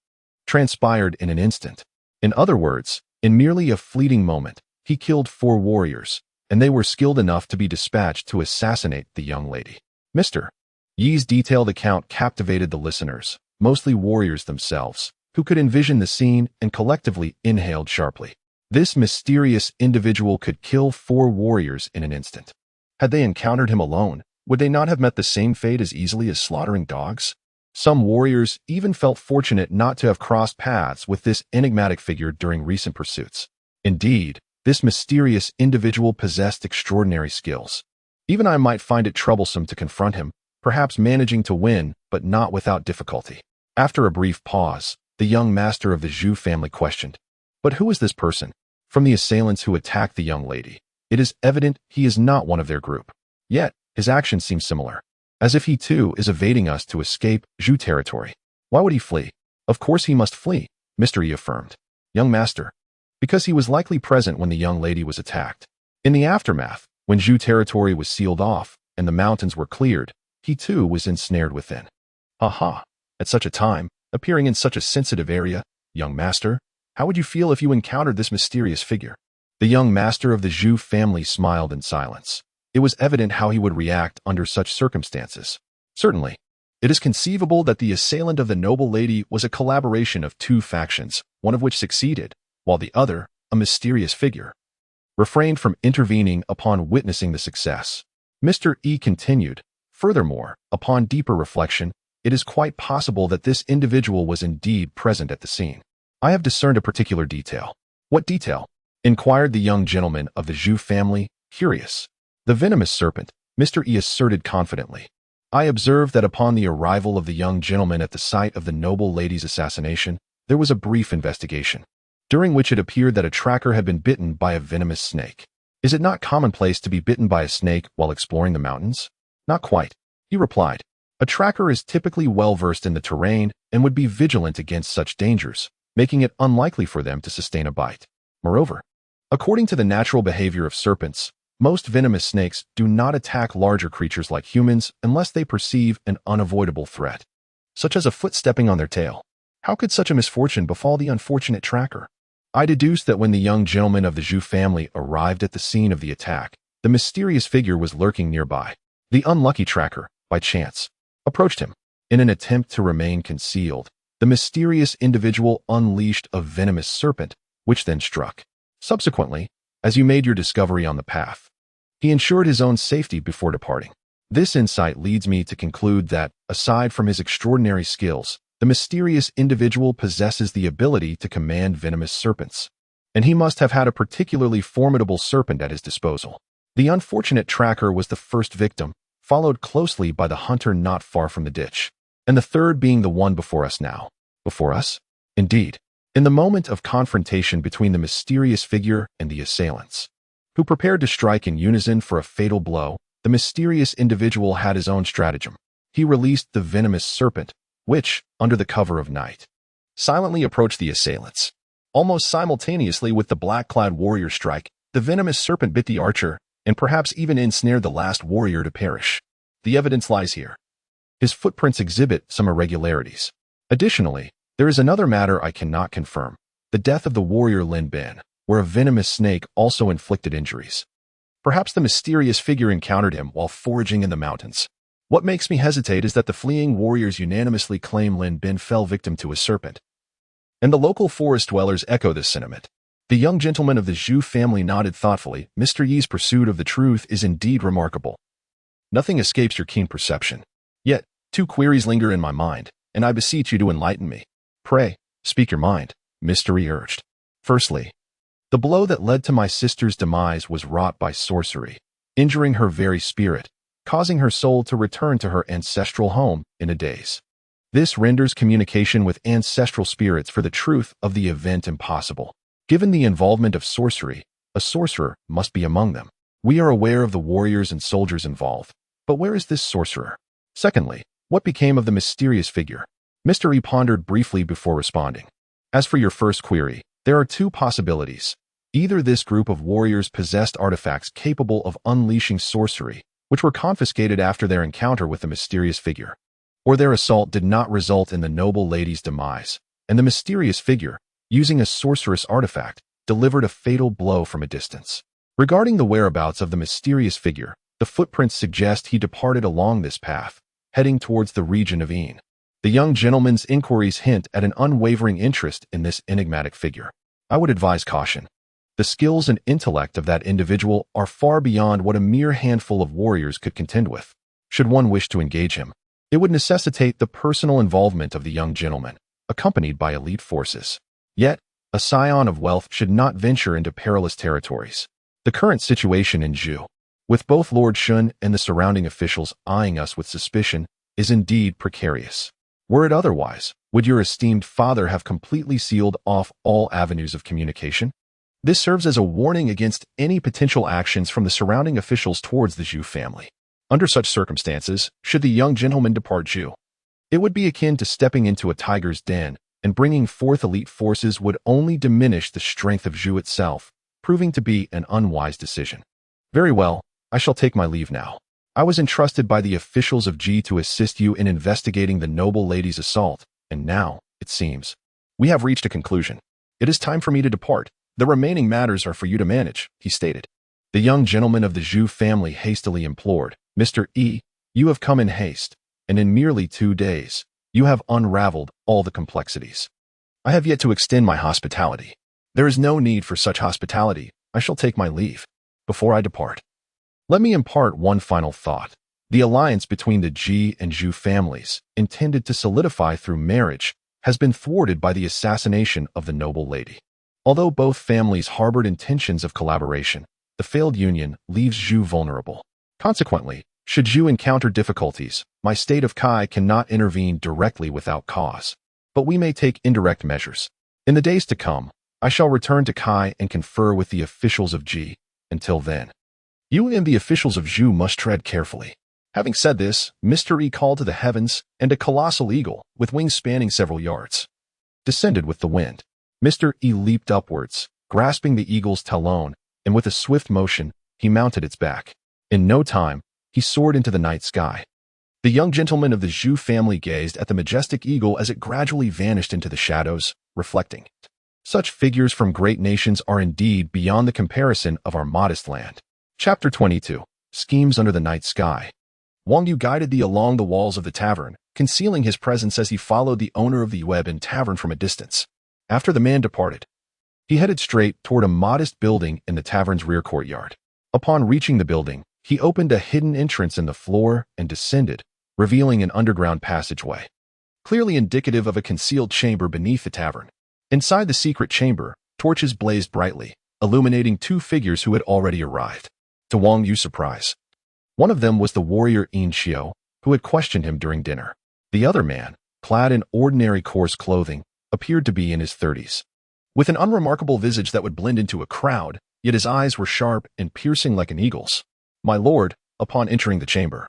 transpired in an instant. In other words, in merely a fleeting moment, he killed four warriors, and they were skilled enough to be dispatched to assassinate the young lady. Mr. Yi's detailed account captivated the listeners, mostly warriors themselves, who could envision the scene and collectively inhaled sharply. This mysterious individual could kill 4 warriors in an instant. Had they encountered him alone, would they not have met the same fate as easily as slaughtering dogs? Some warriors even felt fortunate not to have crossed paths with this enigmatic figure during recent pursuits. Indeed, this mysterious individual possessed extraordinary skills. Even I might find it troublesome to confront him, perhaps managing to win, but not without difficulty. After a brief pause, the young master of the Zhu family questioned, "But who is this person?" From the assailants who attacked the young lady, it is evident he is not one of their group. Yet, his actions seem similar, as if he too is evading us to escape Zhu territory. Why would he flee? Of course he must flee, Mr. Yi affirmed. Young master, because he was likely present when the young lady was attacked. In the aftermath, when Zhu territory was sealed off and the mountains were cleared, he too was ensnared within. Aha! At such a time, appearing in such a sensitive area, young master, how would you feel if you encountered this mysterious figure? The young master of the Zhu family smiled in silence. It was evident how he would react under such circumstances. Certainly, it is conceivable that the assailant of the noble lady was a collaboration of 2 factions, one of which succeeded, while the other, a mysterious figure, refrained from intervening upon witnessing the success. Mr. E continued, "Furthermore, upon deeper reflection, it is quite possible that this individual was indeed present at the scene. I have discerned a particular detail." "What detail?" inquired the young gentleman of the Zhu family, curious. "The venomous serpent," Mr. E asserted confidently. "I observed that upon the arrival of the young gentleman at the site of the noble lady's assassination, there was a brief investigation, during which it appeared that a tracker had been bitten by a venomous snake. Is it not commonplace to be bitten by a snake while exploring the mountains?" "Not quite," he replied. "A tracker is typically well-versed in the terrain and would be vigilant against such dangers, making it unlikely for them to sustain a bite. Moreover, according to the natural behavior of serpents, most venomous snakes do not attack larger creatures like humans unless they perceive an unavoidable threat, such as a foot stepping on their tail. How could such a misfortune befall the unfortunate tracker?" I deduced that when the young gentleman of the Zhu family arrived at the scene of the attack, the mysterious figure was lurking nearby. The unlucky tracker, by chance, approached him. In an attempt to remain concealed, the mysterious individual unleashed a venomous serpent, which then struck. Subsequently, as you made your discovery on the path, he ensured his own safety before departing. This insight leads me to conclude that, aside from his extraordinary skills, the mysterious individual possesses the ability to command venomous serpents, and he must have had a particularly formidable serpent at his disposal. The unfortunate tracker was the first victim, followed closely by the hunter not far from the ditch, and the third being the one before us now. Before us? Indeed. In the moment of confrontation between the mysterious figure and the assailants, who prepared to strike in unison for a fatal blow, the mysterious individual had his own stratagem. He released the venomous serpent, which, under the cover of night, silently approached the assailants. Almost simultaneously with the black-clad warrior strike, the venomous serpent bit the archer, and perhaps even ensnared the last warrior to perish. The evidence lies here. His footprints exhibit some irregularities. Additionally, there is another matter I cannot confirm: the death of the warrior Lin Bin, where a venomous snake also inflicted injuries. Perhaps the mysterious figure encountered him while foraging in the mountains. What makes me hesitate is that the fleeing warriors unanimously claim Lin Bin fell victim to a serpent, and the local forest dwellers echo this sentiment. The young gentleman of the Zhu family nodded thoughtfully. Mr. Yi's pursuit of the truth is indeed remarkable. Nothing escapes your keen perception. Yet, 2 queries linger in my mind, and I beseech you to enlighten me. Pray, speak your mind, Mr. Yi urged. Firstly, the blow that led to my sister's demise was wrought by sorcery, injuring her very spirit, causing her soul to return to her ancestral home in a daze. This renders communication with ancestral spirits for the truth of the event impossible. Given the involvement of sorcery, a sorcerer must be among them. We are aware of the warriors and soldiers involved, but where is this sorcerer? Secondly, what became of the mysterious figure? Mr. E pondered briefly before responding. As for your first query, there are 2 possibilities. Either this group of warriors possessed artifacts capable of unleashing sorcery, which were confiscated after their encounter with the mysterious figure, or their assault did not result in the noble lady's demise, and the mysterious figure, using a sorcerous artifact, delivered a fatal blow from a distance. Regarding the whereabouts of the mysterious figure, the footprints suggest he departed along this path, heading towards the region of Yin. The young gentleman's inquiries hint at an unwavering interest in this enigmatic figure. I would advise caution. The skills and intellect of that individual are far beyond what a mere handful of warriors could contend with. Should one wish to engage him, it would necessitate the personal involvement of the young gentleman, accompanied by elite forces. Yet, a scion of wealth should not venture into perilous territories. The current situation in Zhu, with both Lord Shun and the surrounding officials eyeing us with suspicion, is indeed precarious. Were it otherwise, would your esteemed father have completely sealed off all avenues of communication? This serves as a warning against any potential actions from the surrounding officials towards the Zhu family. Under such circumstances, should the young gentleman depart Zhu, it would be akin to stepping into a tiger's den, and bringing forth elite forces would only diminish the strength of Zhu itself, proving to be an unwise decision. Very well, I shall take my leave now. I was entrusted by the officials of Ji to assist you in investigating the noble lady's assault, and now, it seems, we have reached a conclusion. It is time for me to depart. The remaining matters are for you to manage, he stated. The young gentleman of the Zhu family hastily implored, Mr. E, you have come in haste, and in merely 2 days, you have unraveled all the complexities. I have yet to extend my hospitality. There is no need for such hospitality. I shall take my leave. Before I depart, let me impart one final thought. The alliance between the Ji and Zhu families, intended to solidify through marriage, has been thwarted by the assassination of the noble lady. Although both families harbored intentions of collaboration, the failed union leaves Zhu vulnerable. Consequently, should Zhu encounter difficulties, my state of Kai cannot intervene directly without cause. But we may take indirect measures. In the days to come, I shall return to Kai and confer with the officials of Ji. Until then, you and the officials of Zhu must tread carefully. Having said this, Mr. E called to the heavens, and a colossal eagle, with wings spanning several yards, descended with the wind. Mr. E leaped upwards, grasping the eagle's talon, and with a swift motion, he mounted its back. In no time, he soared into the night sky. The young gentleman of the Zhu family gazed at the majestic eagle as it gradually vanished into the shadows, reflecting, such figures from great nations are indeed beyond the comparison of our modest land. Chapter 22. Schemes under the night sky. Wang Yu guided thee along the walls of the tavern, concealing his presence as he followed the owner of the Yuebin tavern from a distance. After the man departed, he headed straight toward a modest building in the tavern's rear courtyard. Upon reaching the building, he opened a hidden entrance in the floor and descended, revealing an underground passageway, clearly indicative of a concealed chamber beneath the tavern. Inside the secret chamber, torches blazed brightly, illuminating 2 figures who had already arrived. To Wang Yu's surprise, one of them was the warrior Yin Xiao, who had questioned him during dinner. The other man, clad in ordinary coarse clothing, appeared to be in his 30s. With an unremarkable visage that would blend into a crowd, yet his eyes were sharp and piercing like an eagle's. My lord, upon entering the chamber,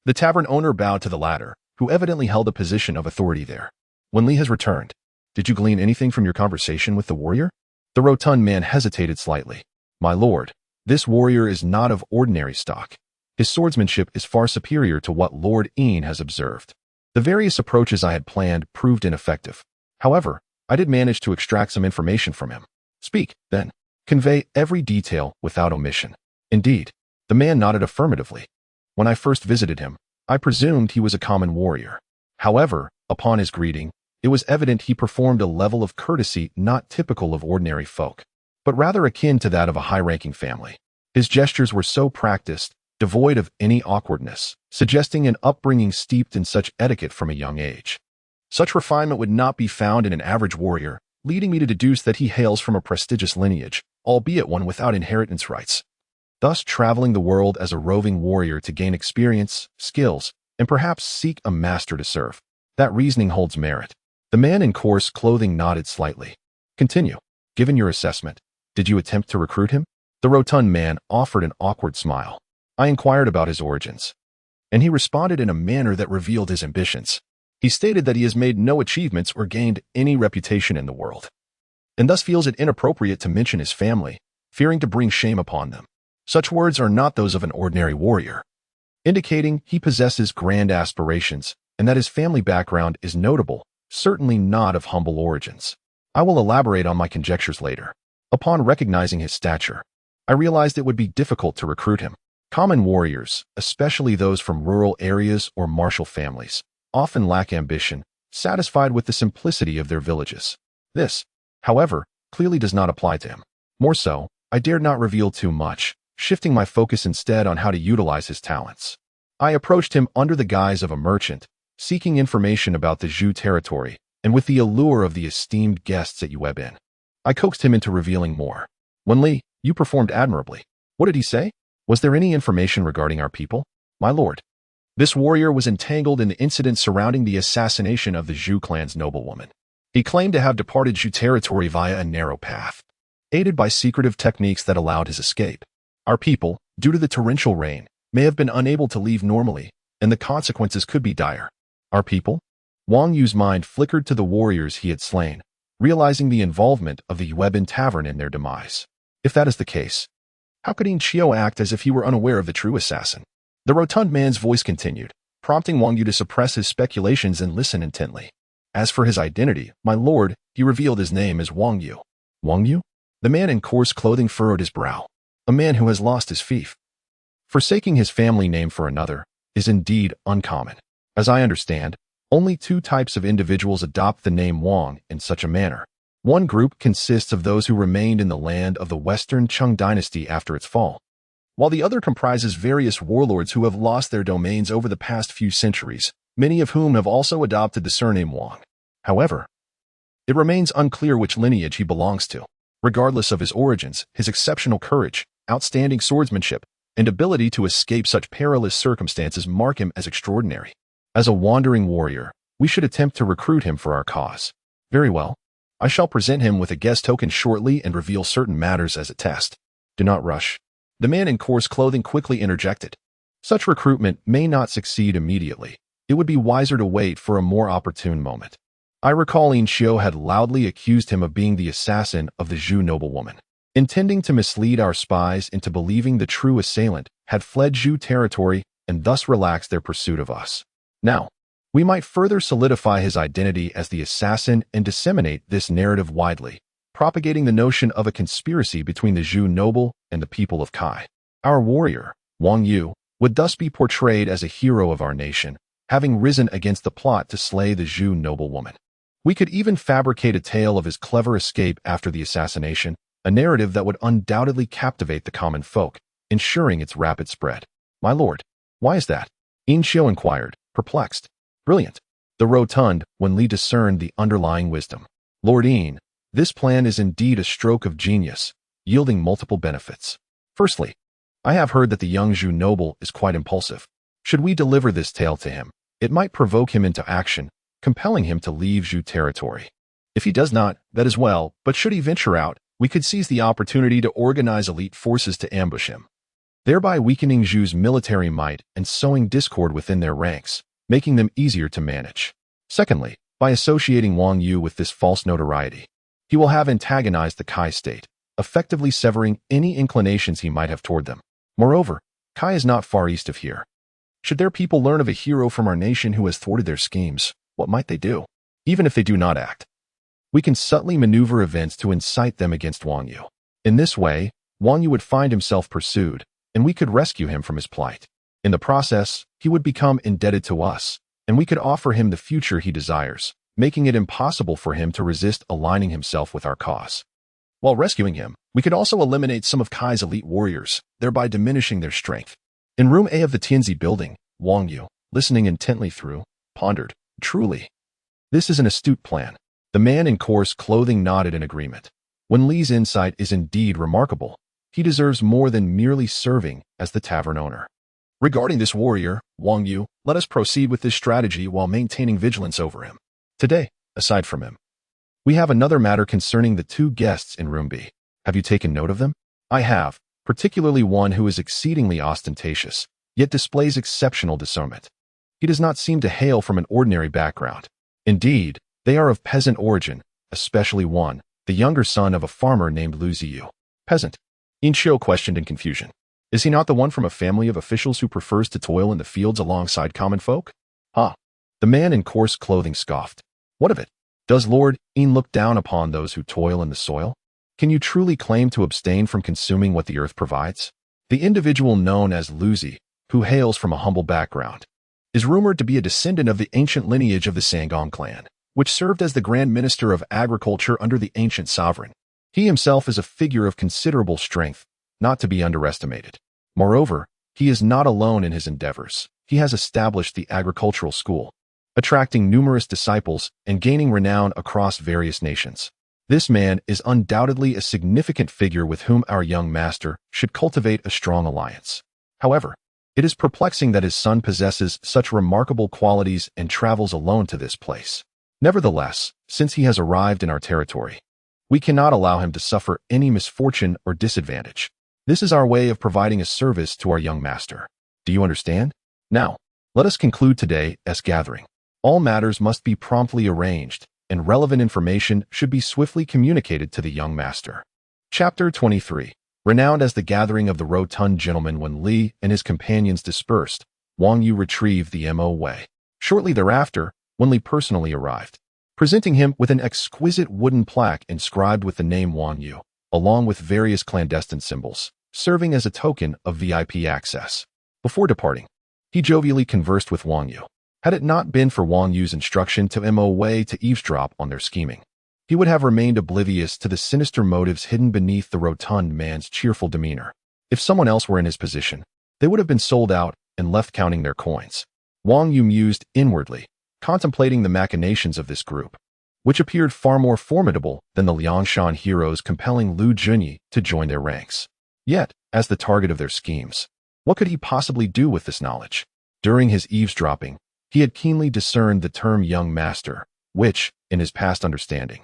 the tavern owner bowed to the latter, who evidently held a position of authority there. When Li has returned, did you glean anything from your conversation with the warrior? The rotund man hesitated slightly. My lord, this warrior is not of ordinary stock. His swordsmanship is far superior to what Lord Yin has observed. The various approaches I had planned proved ineffective. However, I did manage to extract some information from him. Speak, then. Convey every detail without omission. Indeed, the man nodded affirmatively. When I first visited him, I presumed he was a common warrior. However, upon his greeting, it was evident he performed a level of courtesy not typical of ordinary folk, but rather akin to that of a high-ranking family. His gestures were so practiced, devoid of any awkwardness, suggesting an upbringing steeped in such etiquette from a young age. Such refinement would not be found in an average warrior, leading me to deduce that he hails from a prestigious lineage, albeit one without inheritance rights. Thus traveling the world as a roving warrior to gain experience, skills, and perhaps seek a master to serve. That reasoning holds merit. The man in coarse clothing nodded slightly. Continue. Given your assessment, did you attempt to recruit him? The rotund man offered an awkward smile. I inquired about his origins, and he responded in a manner that revealed his ambitions. He stated that he has made no achievements or gained any reputation in the world, and thus feels it inappropriate to mention his family, fearing to bring shame upon them. Such words are not those of an ordinary warrior, indicating he possesses grand aspirations and that his family background is notable, certainly not of humble origins. I will elaborate on my conjectures later. Upon recognizing his stature, I realized it would be difficult to recruit him. Common warriors, especially those from rural areas or martial families, often lack ambition, satisfied with the simplicity of their villages. This, however, clearly does not apply to him. More so, I dared not reveal too much, shifting my focus instead on how to utilize his talents. I approached him under the guise of a merchant, seeking information about the Zhou territory, and with the allure of the esteemed guests at Yuebin. I coaxed him into revealing more. "Wen Li, you performed admirably." "What did he say? Was there any information regarding our people?" "My lord, this warrior was entangled in the incident surrounding the assassination of the Zhou clan's noblewoman. He claimed to have departed Zhou territory via a narrow path, aided by secretive techniques that allowed his escape. Our people, due to the torrential rain, may have been unable to leave normally, and the consequences could be dire." "Our people?" Wang Yu's mind flickered to the warriors he had slain, realizing the involvement of the Yuebin tavern in their demise. If that is the case, how could Yin Qiu act as if he were unaware of the true assassin? The rotund man's voice continued, prompting Wang Yu to suppress his speculations and listen intently. "As for his identity, my lord, he revealed his name as Wang Yu." "Wang Yu?" The man in coarse clothing furrowed his brow. "A man who has lost his fief. Forsaking his family name for another is indeed uncommon. As I understand, only two types of individuals adopt the name Wang in such a manner. One group consists of those who remained in the land of the Western Chang dynasty after its fall, while the other comprises various warlords who have lost their domains over the past few centuries, many of whom have also adopted the surname Wang. However, it remains unclear which lineage he belongs to. Regardless of his origins, his exceptional courage, outstanding swordsmanship, and ability to escape such perilous circumstances mark him as extraordinary. As a wandering warrior, we should attempt to recruit him for our cause." "Very well. I shall present him with a guest token shortly and reveal certain matters as a test. Do not rush." The man in coarse clothing quickly interjected. "Such recruitment may not succeed immediately. It would be wiser to wait for a more opportune moment." I recall Yin Qiu had loudly accused him of being the assassin of the Zhou noblewoman, intending to mislead our spies into believing the true assailant had fled Zhou territory and thus relaxed their pursuit of us. Now, we might further solidify his identity as the assassin and disseminate this narrative widely, propagating the notion of a conspiracy between the Zhou noble and the people of Kai. Our warrior, Wang Yu, would thus be portrayed as a hero of our nation, having risen against the plot to slay the Zhou noblewoman. We could even fabricate a tale of his clever escape after the assassination, a narrative that would undoubtedly captivate the common folk, ensuring its rapid spread. "My lord, why is that?" Yin Qiu inquired, perplexed. "Brilliant." The rotund Wen Li discerned the underlying wisdom. "Lord Yin, this plan is indeed a stroke of genius, yielding multiple benefits. Firstly, I have heard that the young Zhou noble is quite impulsive. Should we deliver this tale to him, it might provoke him into action, compelling him to leave Zhou territory. If he does not, that is well, but should he venture out, we could seize the opportunity to organize elite forces to ambush him, thereby weakening Zhou's military might and sowing discord within their ranks, making them easier to manage. Secondly, by associating Wang Yu with this false notoriety, he will have antagonized the Kai state, effectively severing any inclinations he might have toward them. Moreover, Kai is not far east of here. Should their people learn of a hero from our nation who has thwarted their schemes, what might they do? Even if they do not act, we can subtly maneuver events to incite them against Wang Yu. In this way, Wang Yu would find himself pursued, and we could rescue him from his plight. In the process, he would become indebted to us, and we could offer him the future he desires, making it impossible for him to resist aligning himself with our cause. While rescuing him, we could also eliminate some of Kai's elite warriors, thereby diminishing their strength. In room A of the Tianzi building, Wang Yu, listening intently through, pondered, "Truly, this is an astute plan." The man in coarse clothing nodded in agreement. Wen Li's insight is indeed remarkable. He deserves more than merely serving as the tavern owner. Regarding this warrior, Wang Yu, let us proceed with this strategy while maintaining vigilance over him. Today, aside from him, we have another matter concerning the two guests in room B. Have you taken note of them? I have, particularly one who is exceedingly ostentatious, yet displays exceptional discernment. He does not seem to hail from an ordinary background. Indeed, they are of peasant origin, especially one, the younger son of a farmer named Lu Ziyu. Peasant? Yin Qiu questioned in confusion. Is he not the one from a family of officials who prefers to toil in the fields alongside common folk? Ha! The man in coarse clothing scoffed. What of it? Does Lord Yin look down upon those who toil in the soil? Can you truly claim to abstain from consuming what the earth provides? The individual known as Luzi, who hails from a humble background, is rumored to be a descendant of the ancient lineage of the Sangong clan, which served as the Grand Minister of Agriculture under the ancient sovereign. He himself is a figure of considerable strength, not to be underestimated. Moreover, he is not alone in his endeavors. He has established the agricultural school, attracting numerous disciples and gaining renown across various nations. This man is undoubtedly a significant figure with whom our young master should cultivate a strong alliance. However, it is perplexing that his son possesses such remarkable qualities and travels alone to this place. Nevertheless, since he has arrived in our territory, we cannot allow him to suffer any misfortune or disadvantage. This is our way of providing a service to our young master. Do you understand? Now, let us conclude today's gathering. All matters must be promptly arranged, and relevant information should be swiftly communicated to the young master. Chapter 23. Renowned as the gathering of the rotund gentleman when Li and his companions dispersed, Wang Yu retrieved the MOA. Shortly thereafter, when Li personally arrived, presenting him with an exquisite wooden plaque inscribed with the name Wang Yu, along with various clandestine symbols, serving as a token of VIP access. Before departing, he jovially conversed with Wang Yu. Had it not been for Wang Yu's instruction to MOA to eavesdrop on their scheming, he would have remained oblivious to the sinister motives hidden beneath the rotund man's cheerful demeanor. If someone else were in his position, they would have been sold out and left counting their coins. Wang Yu mused inwardly, contemplating the machinations of this group, which appeared far more formidable than the Liangshan heroes compelling Lu Junyi to join their ranks. Yet, as the target of their schemes, what could he possibly do with this knowledge? During his eavesdropping, he had keenly discerned the term young master, which, in his past understanding,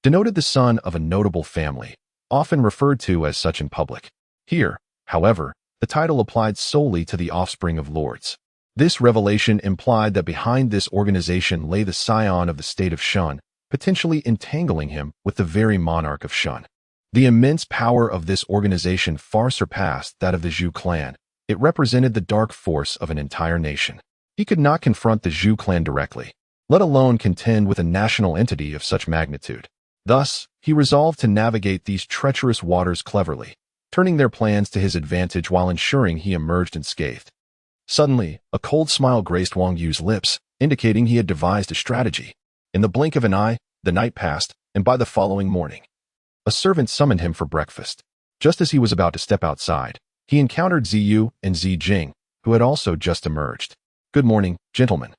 denoted the son of a notable family, often referred to as such in public. Here, however, the title applied solely to the offspring of lords. This revelation implied that behind this organization lay the scion of the state of Shan, potentially entangling him with the very monarch of Shan. The immense power of this organization far surpassed that of the Zhu clan. It represented the dark force of an entire nation. He could not confront the Zhu clan directly, let alone contend with a national entity of such magnitude. Thus, he resolved to navigate these treacherous waters cleverly, turning their plans to his advantage while ensuring he emerged unscathed. Suddenly, a cold smile graced Wang Yu's lips, indicating he had devised a strategy. In the blink of an eye, the night passed, and by the following morning, a servant summoned him for breakfast. Just as he was about to step outside, he encountered Ziyu and Jing, who had also just emerged. "Good morning, gentlemen."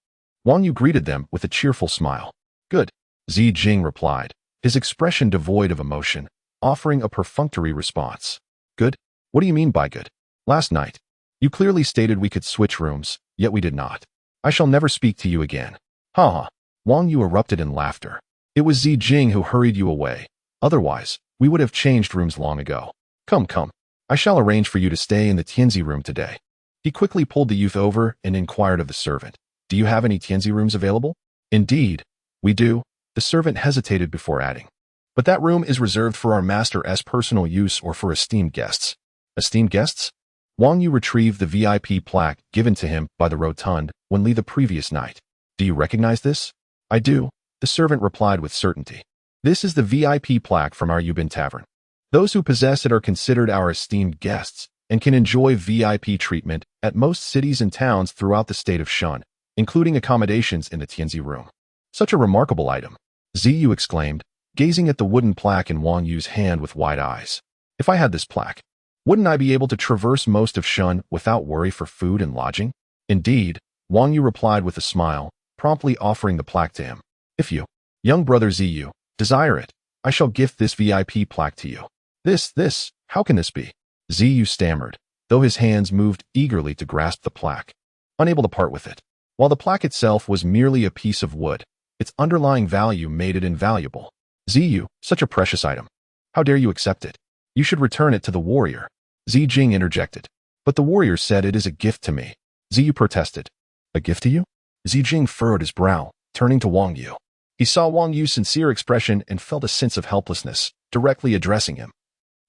Wang Yu greeted them with a cheerful smile. "Good," Jing replied, his expression devoid of emotion, offering a perfunctory response. "Good? What do you mean by good? Last night, you clearly stated we could switch rooms, yet we did not. I shall never speak to you again." "Ha ha." Wang Yu erupted in laughter. "It was Jing who hurried you away. Otherwise, we would have changed rooms long ago. Come, come. I shall arrange for you to stay in the Tianzi room today." He quickly pulled the youth over and inquired of the servant, "Do you have any Tianzi rooms available?" "Indeed, we do." The servant hesitated before adding, "But that room is reserved for our master's personal use or for esteemed guests." "Esteemed guests?" Wang Yu retrieved the VIP plaque given to him by the rotund when Li the previous night. "Do you recognize this?" "I do," the servant replied with certainty. "This is the VIP plaque from our Yubin Tavern. Those who possess it are considered our esteemed guests and can enjoy VIP treatment at most cities and towns throughout the state of Shan, including accommodations in the Tianzi room." "Such a remarkable item," Ziyu exclaimed, gazing at the wooden plaque in Wang Yu's hand with wide eyes. "If I had this plaque, wouldn't I be able to traverse most of Shan without worry for food and lodging?" "Indeed," Wang Yu replied with a smile, promptly offering the plaque to him. "If you, young brother Ziyu, desire it, I shall gift this VIP plaque to you." This, how can this be?" Ziyu stammered, though his hands moved eagerly to grasp the plaque, unable to part with it. While the plaque itself was merely a piece of wood, its underlying value made it invaluable. "Ziyu, such a precious item. How dare you accept it? You should return it to the warrior." Jing interjected. "But the warrior said it is a gift to me." Ziyu protested. "A gift to you?" Jing furrowed his brow, turning to Wang Yu. He saw Wang Yu's sincere expression and felt a sense of helplessness, directly addressing him.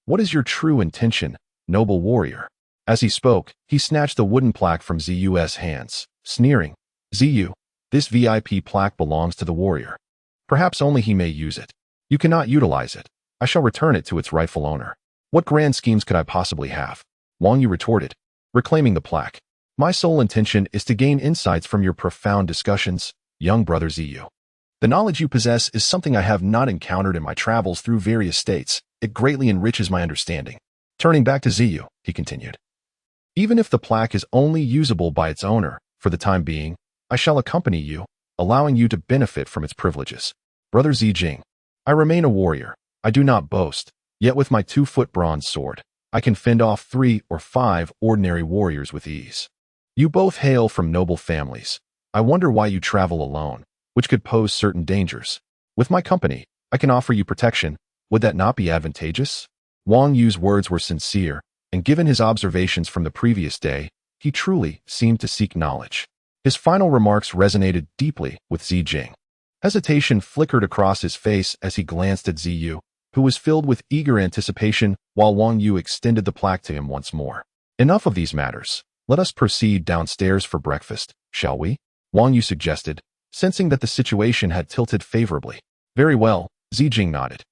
"What is your true intention, noble warrior?" As he spoke, he snatched the wooden plaque from Ziyu's hands, sneering. "Ziyu, this VIP plaque belongs to the warrior. Perhaps only he may use it. You cannot utilize it." I shall return it to its rightful owner. What grand schemes could I possibly have? Wang Yu retorted, reclaiming the plaque. My sole intention is to gain insights from your profound discussions, young brother Ziyu. The knowledge you possess is something I have not encountered in my travels through various states. It greatly enriches my understanding. Turning back to Ziyu, he continued. Even if the plaque is only usable by its owner, for the time being, I shall accompany you, allowing you to benefit from its privileges. Brother Jing, I remain a warrior. I do not boast, yet with my 2-foot bronze sword, I can fend off 3 or 5 ordinary warriors with ease. You both hail from noble families. I wonder why you travel alone, which could pose certain dangers. With my company, I can offer you protection. Would that not be advantageous? Wang Yu's words were sincere, and given his observations from the previous day, he truly seemed to seek knowledge. His final remarks resonated deeply with Jing. Hesitation flickered across his face as he glanced at Ziyu, who was filled with eager anticipation while Wang Yu extended the plaque to him once more. Enough of these matters. Let us proceed downstairs for breakfast, shall we? Wang Yu suggested, sensing that the situation had tilted favorably. Very well, Jing nodded.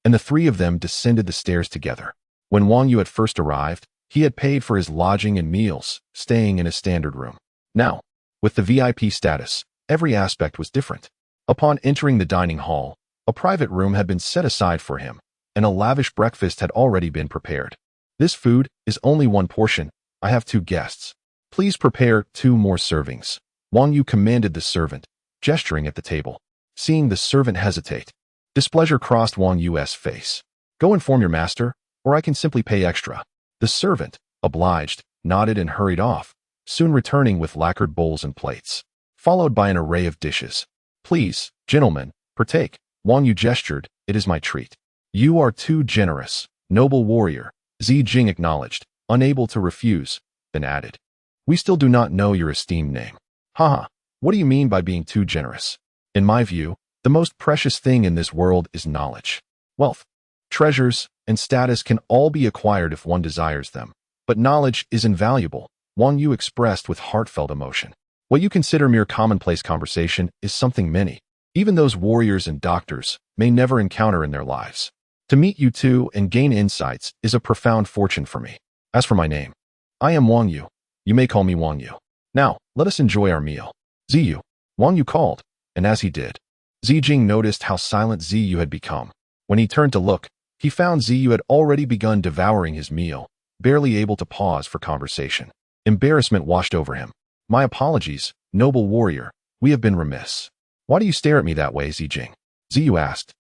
And the three of them descended the stairs together. When Wang Yu had first arrived, he had paid for his lodging and meals, staying in a standard room. Now, with the VIP status, every aspect was different. Upon entering the dining hall, a private room had been set aside for him, and a lavish breakfast had already been prepared. This food is only one portion. I have 2 guests. Please prepare 2 more servings. Wang Yu commanded the servant, gesturing at the table. Seeing the servant hesitate, displeasure crossed Wang Yu's face. Go inform your master, or I can simply pay extra. The servant, obliged, nodded and hurried off, soon returning with lacquered bowls and plates, followed by an array of dishes. Please, gentlemen, partake. Wang Yu gestured, it is my treat. You are too generous, noble warrior, Jing acknowledged, unable to refuse, then added. We still do not know your esteemed name. Haha, what do you mean by being too generous? In my view, the most precious thing in this world is knowledge. Wealth, treasures, and status can all be acquired if one desires them, but knowledge is invaluable, Wang Yu expressed with heartfelt emotion. What you consider mere commonplace conversation is something many, even those warriors and doctors, may never encounter in their lives. To meet you two and gain insights is a profound fortune for me. As for my name, I am Wang Yu. You may call me Wang Yu. Now, let us enjoy our meal. Ziyu, Wang Yu called, and as he did, Jing noticed how silent Ziyu had become. When he turned to look, he found Ziyu had already begun devouring his meal, barely able to pause for conversation. Embarrassment washed over him. My apologies, noble warrior, we have been remiss. Why do you stare at me that way, Jing? Ziyu asked,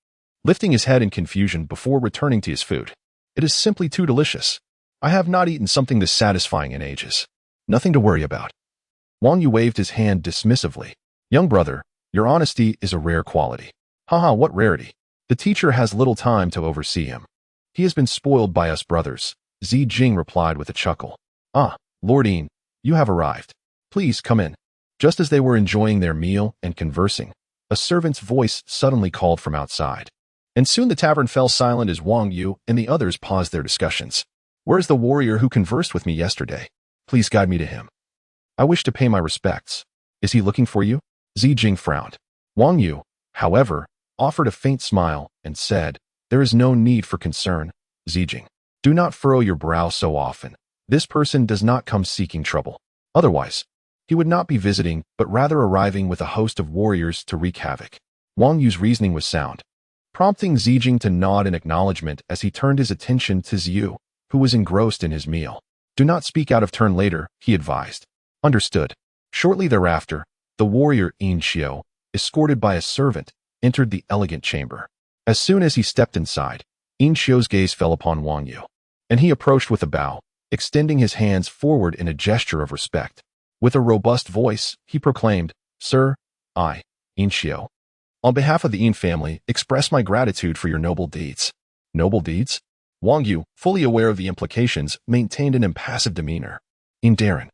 lifting his head in confusion before returning to his food. It is simply too delicious. I have not eaten something this satisfying in ages. Nothing to worry about. Wang Yu waved his hand dismissively. Young brother, your honesty is a rare quality. Haha, what rarity. The teacher has little time to oversee him. He has been spoiled by us brothers, Jing replied with a chuckle. Ah, Lordine, you have arrived. Please come in. Just as they were enjoying their meal and conversing, a servant's voice suddenly called from outside. And soon the tavern fell silent as Wang Yu and the others paused their discussions. Where is the warrior who conversed with me yesterday? Please guide me to him. I wish to pay my respects. Is he looking for you? Jing frowned. Wang Yu, however, offered a faint smile and said, there is no need for concern, Jing. Do not furrow your brow so often. This person does not come seeking trouble. Otherwise, he would not be visiting, but rather arriving with a host of warriors to wreak havoc. Wang Yu's reasoning was sound, prompting Jing to nod in acknowledgement as he turned his attention to Ziyu, who was engrossed in his meal. Do not speak out of turn later, he advised. Understood. Shortly thereafter, the warrior Xiao, escorted by a servant, entered the elegant chamber. As soon as he stepped inside, Xiao's gaze fell upon Wang Yu, and he approached with a bow, extending his hands forward in a gesture of respect. With a robust voice, he proclaimed, Sir, I, Xiao, on behalf of the Yin family, express my gratitude for your noble deeds. Noble deeds? Wang Yu, fully aware of the implications, maintained an impassive demeanor. Darren,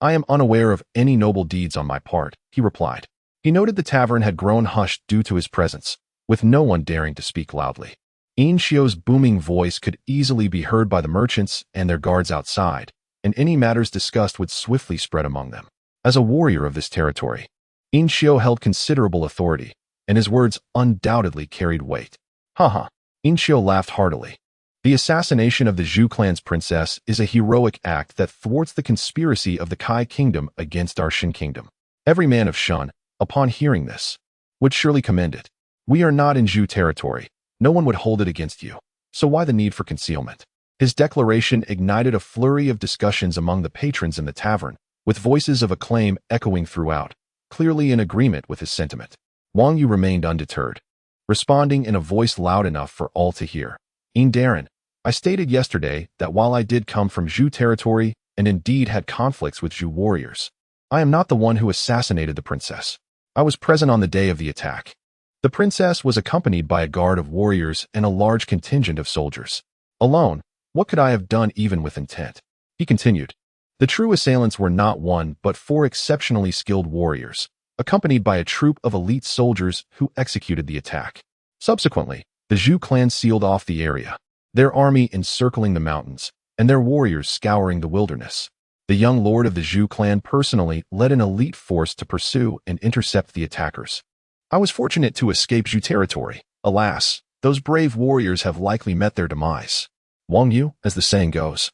I am unaware of any noble deeds on my part, he replied. He noted the tavern had grown hushed due to his presence, with no one daring to speak loudly. Xiao's booming voice could easily be heard by the merchants and their guards outside, and any matters discussed would swiftly spread among them. As a warrior of this territory, Xiao held considerable authority, and his words undoubtedly carried weight. Haha, Yin Xiu laughed heartily. The assassination of the Zhu clan's princess is a heroic act that thwarts the conspiracy of the Kai kingdom against our Shen kingdom. Every man of Shen, upon hearing this, would surely commend it. We are not in Zhu territory. No one would hold it against you. So why the need for concealment? His declaration ignited a flurry of discussions among the patrons in the tavern, with voices of acclaim echoing throughout, clearly in agreement with his sentiment. Wang Yu remained undeterred, responding in a voice loud enough for all to hear. Darren, I stated yesterday that while I did come from Zhu territory and indeed had conflicts with Zhu warriors, I am not the one who assassinated the princess. I was present on the day of the attack. The princess was accompanied by a guard of warriors and a large contingent of soldiers. Alone, what could I have done even with intent? He continued. The true assailants were not one but four exceptionally skilled warriors, accompanied by a troop of elite soldiers who executed the attack. Subsequently, the Zhu clan sealed off the area, their army encircling the mountains, and their warriors scouring the wilderness. The young lord of the Zhu clan personally led an elite force to pursue and intercept the attackers. I was fortunate to escape Zhu territory. Alas, those brave warriors have likely met their demise. Wang Yu, as the saying goes.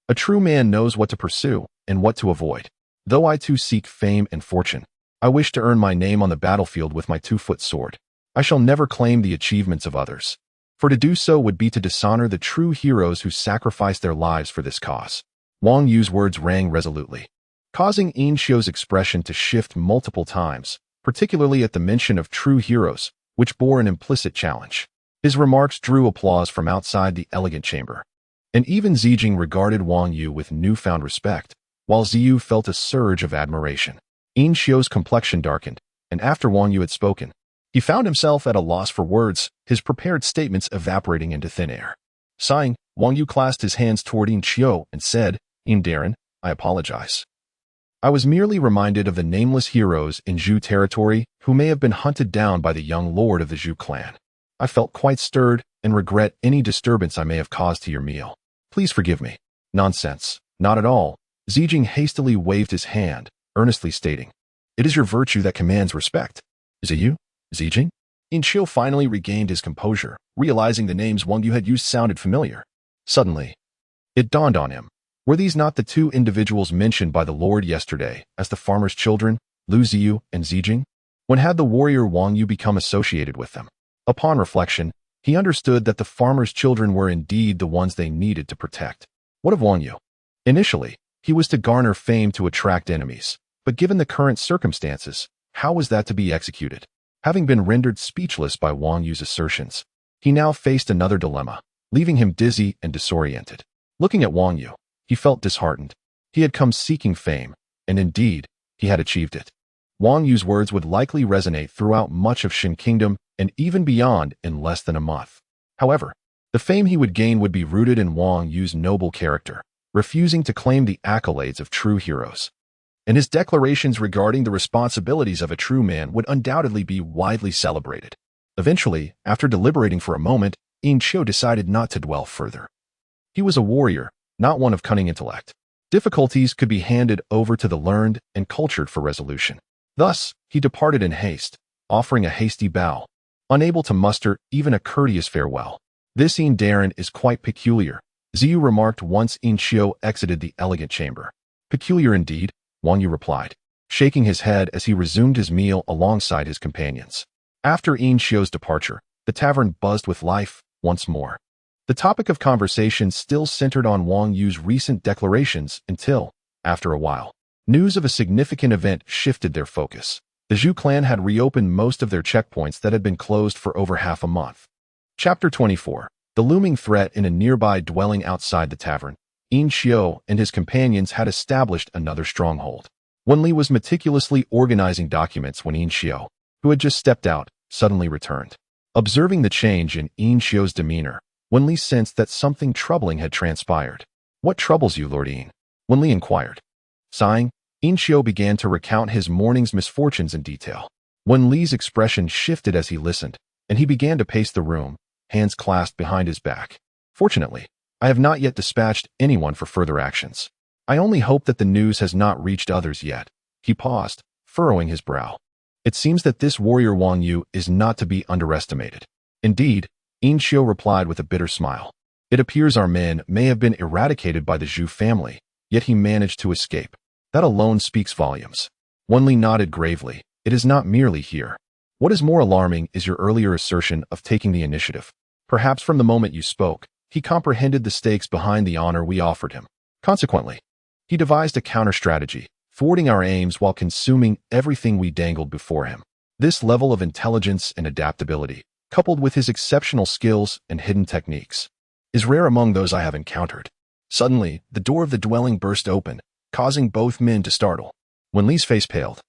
A true man knows what to pursue and what to avoid. Though I too seek fame and fortune, I wish to earn my name on the battlefield with my 2-foot sword. I shall never claim the achievements of others, for to do so would be to dishonor the true heroes who sacrificed their lives for this cause. Wang Yu's words rang resolutely, causing Yin Xiu's expression to shift multiple times, particularly at the mention of true heroes, which bore an implicit challenge. His remarks drew applause from outside the elegant chamber, and even Jing regarded Wang Yu with newfound respect, while Ziyu felt a surge of admiration. Yin Xiu's complexion darkened, and after Wang Yu had spoken, he found himself at a loss for words, his prepared statements evaporating into thin air. Sighing, Wang Yu clasped his hands toward Yin Xiu and said, Darren, I apologize. I was merely reminded of the nameless heroes in Zhu territory who may have been hunted down by the young lord of the Zhu clan. I felt quite stirred and regret any disturbance I may have caused to your meal. Please forgive me. Nonsense. Not at all. Jing hastily waved his hand, earnestly stating, It is your virtue that commands respect. Is it you, Jing? Yin Xiu finally regained his composure, realizing the names Wang Yu had used sounded familiar. Suddenly, it dawned on him. Were these not the two individuals mentioned by the Lord yesterday as the farmer's children, Lu Ziyu and Jing? When had the warrior Wang Yu become associated with them? Upon reflection, he understood that the farmer's children were indeed the ones they needed to protect. What of Wang Yu? Initially, he was to garner fame to attract enemies, but given the current circumstances, how was that to be executed? Having been rendered speechless by Wang Yu's assertions, he now faced another dilemma, leaving him dizzy and disoriented. Looking at Wang Yu, he felt disheartened. He had come seeking fame, and indeed, he had achieved it. Wang Yu's words would likely resonate throughout much of Shen Kingdom and even beyond in less than a month. However, the fame he would gain would be rooted in Wang Yu's noble character, refusing to claim the accolades of true heroes. And his declarations regarding the responsibilities of a true man would undoubtedly be widely celebrated. Eventually, after deliberating for a moment, Yin Xiu decided not to dwell further. He was a warrior, not one of cunning intellect. Difficulties could be handed over to the learned and cultured for resolution. Thus, he departed in haste, offering a hasty bow, unable to muster even a courteous farewell. This Darren is quite peculiar, Ziyu remarked once Yin Xiu exited the elegant chamber. Peculiar indeed, Wang Yu replied, shaking his head as he resumed his meal alongside his companions. After Yin Xiu's departure, the tavern buzzed with life once more. The topic of conversation still centered on Wang Yu's recent declarations until, after a while, news of a significant event shifted their focus. The Zhu clan had reopened most of their checkpoints that had been closed for over half a month. Chapter 24. The looming threat in a nearby dwelling outside the tavern. Yin Xiu and his companions had established another stronghold. Wenli was meticulously organizing documents when Yin Xiu, who had just stepped out, suddenly returned. Observing the change in Yin Xiu's demeanor, Wenli sensed that something troubling had transpired. What troubles you, Lord Yin? Wenli inquired. Sighing, Yin Xiu began to recount his morning's misfortunes in detail. Wenli's expression shifted as he listened, and he began to pace the room, hands clasped behind his back. Fortunately, I have not yet dispatched anyone for further actions. I only hope that the news has not reached others yet. He paused, furrowing his brow. It seems that this warrior Wang Yu is not to be underestimated. Indeed, Yin Xiu replied with a bitter smile. It appears our man may have been eradicated by the Zhu family, yet he managed to escape. That alone speaks volumes. Wen Li nodded gravely. It is not merely here. What is more alarming is your earlier assertion of taking the initiative. Perhaps from the moment you spoke, he comprehended the stakes behind the honor we offered him. Consequently, he devised a counter-strategy, thwarting our aims while consuming everything we dangled before him. This level of intelligence and adaptability, coupled with his exceptional skills and hidden techniques, is rare among those I have encountered. Suddenly, the door of the dwelling burst open, causing both men to startle. Wen Li's face paled,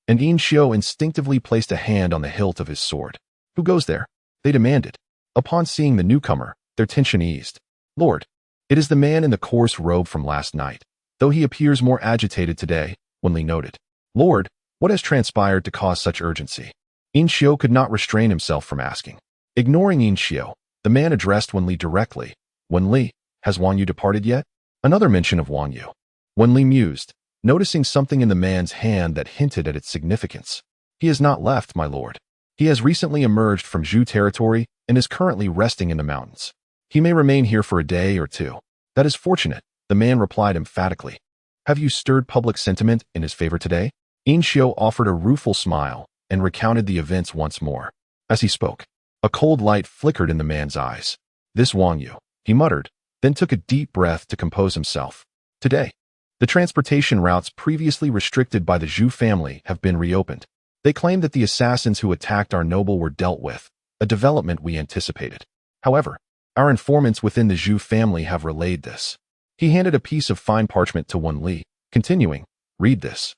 and Yin Xiu instinctively placed a hand on the hilt of his sword. Who goes there? They demanded. Upon seeing the newcomer, their tension eased. Lord, it is the man in the coarse robe from last night, though he appears more agitated today, Wen Li noted. Lord, what has transpired to cause such urgency? Yin Xiu could not restrain himself from asking. Ignoring Yin Xiu, the man addressed Wen Li directly. Wen Li, has Wang Yu departed yet? Another mention of Wang Yu. Wen Li mused, noticing something in the man's hand that hinted at its significance. He has not left, my lord. He has recently emerged from Zhu territory and is currently resting in the mountains. He may remain here for a day or two. That is fortunate, the man replied emphatically. Have you stirred public sentiment in his favor today? Yin Xiu offered a rueful smile and recounted the events once more. As he spoke, a cold light flickered in the man's eyes. This Wang Yu, he muttered, then took a deep breath to compose himself. Today, the transportation routes previously restricted by the Zhu family have been reopened. They claim that the assassins who attacked our noble were dealt with, a development we anticipated. However, our informants within the Zhu family have relayed this. He handed a piece of fine parchment to Wen Li, continuing, read this.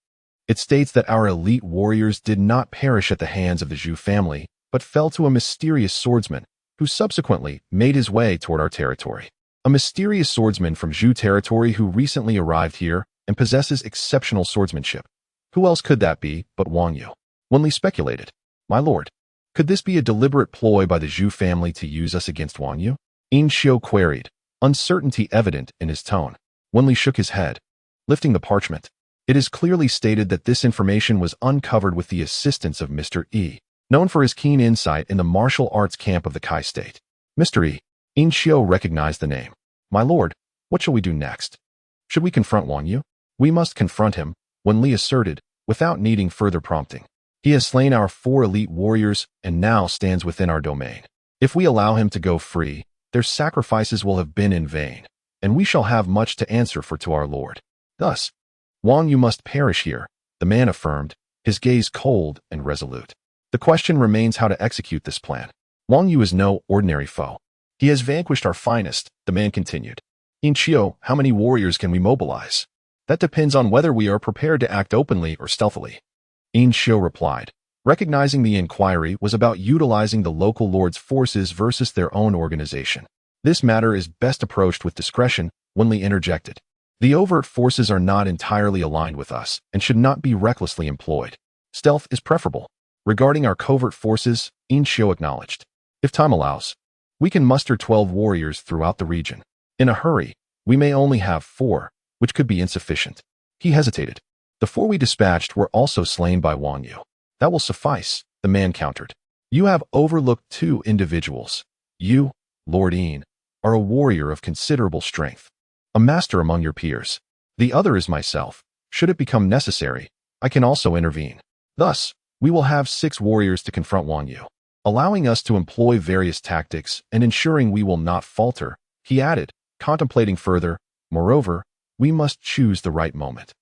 It states that our elite warriors did not perish at the hands of the Zhu family, but fell to a mysterious swordsman, who subsequently made his way toward our territory. A mysterious swordsman from Zhu territory who recently arrived here and possesses exceptional swordsmanship. Who else could that be but Wang Yu? Wen Li speculated. My lord, could this be a deliberate ploy by the Zhu family to use us against Wang Yu? Yin Xiu queried, uncertainty evident in his tone. Wen Li shook his head, lifting the parchment. It is clearly stated that this information was uncovered with the assistance of Mr. E, known for his keen insight in the martial arts camp of the Kai state. Mr. E. Yin Xiu recognized the name. My lord, what shall we do next? Should we confront Wang Yu? We must confront him, Wen Li asserted, without needing further prompting. He has slain our 4 elite warriors and now stands within our domain. If we allow him to go free, their sacrifices will have been in vain, and we shall have much to answer for to our lord. Thus, Wang Yu must perish here, the man affirmed, his gaze cold and resolute. The question remains how to execute this plan. Wang Yu is no ordinary foe. He has vanquished our finest, the man continued. Yin Xiu, how many warriors can we mobilize? That depends on whether we are prepared to act openly or stealthily. Yin Xiu replied, recognizing the inquiry was about utilizing the local lord's forces versus their own organization. This matter is best approached with discretion, Wen Li interjected. The overt forces are not entirely aligned with us and should not be recklessly employed. Stealth is preferable. Regarding our covert forces, Yin Xiu acknowledged. If time allows, we can muster 12 warriors throughout the region. In a hurry, we may only have 4, which could be insufficient. He hesitated. The 4 we dispatched were also slain by Wang Yu. That will suffice, the man countered. You have overlooked 2 individuals. You, Lord Yin, are a warrior of considerable strength, a master among your peers. The other is myself. Should it become necessary, I can also intervene. Thus, we will have 6 warriors to confront Wang Yu, allowing us to employ various tactics and ensuring we will not falter, he added, contemplating further. Moreover, we must choose the right moment.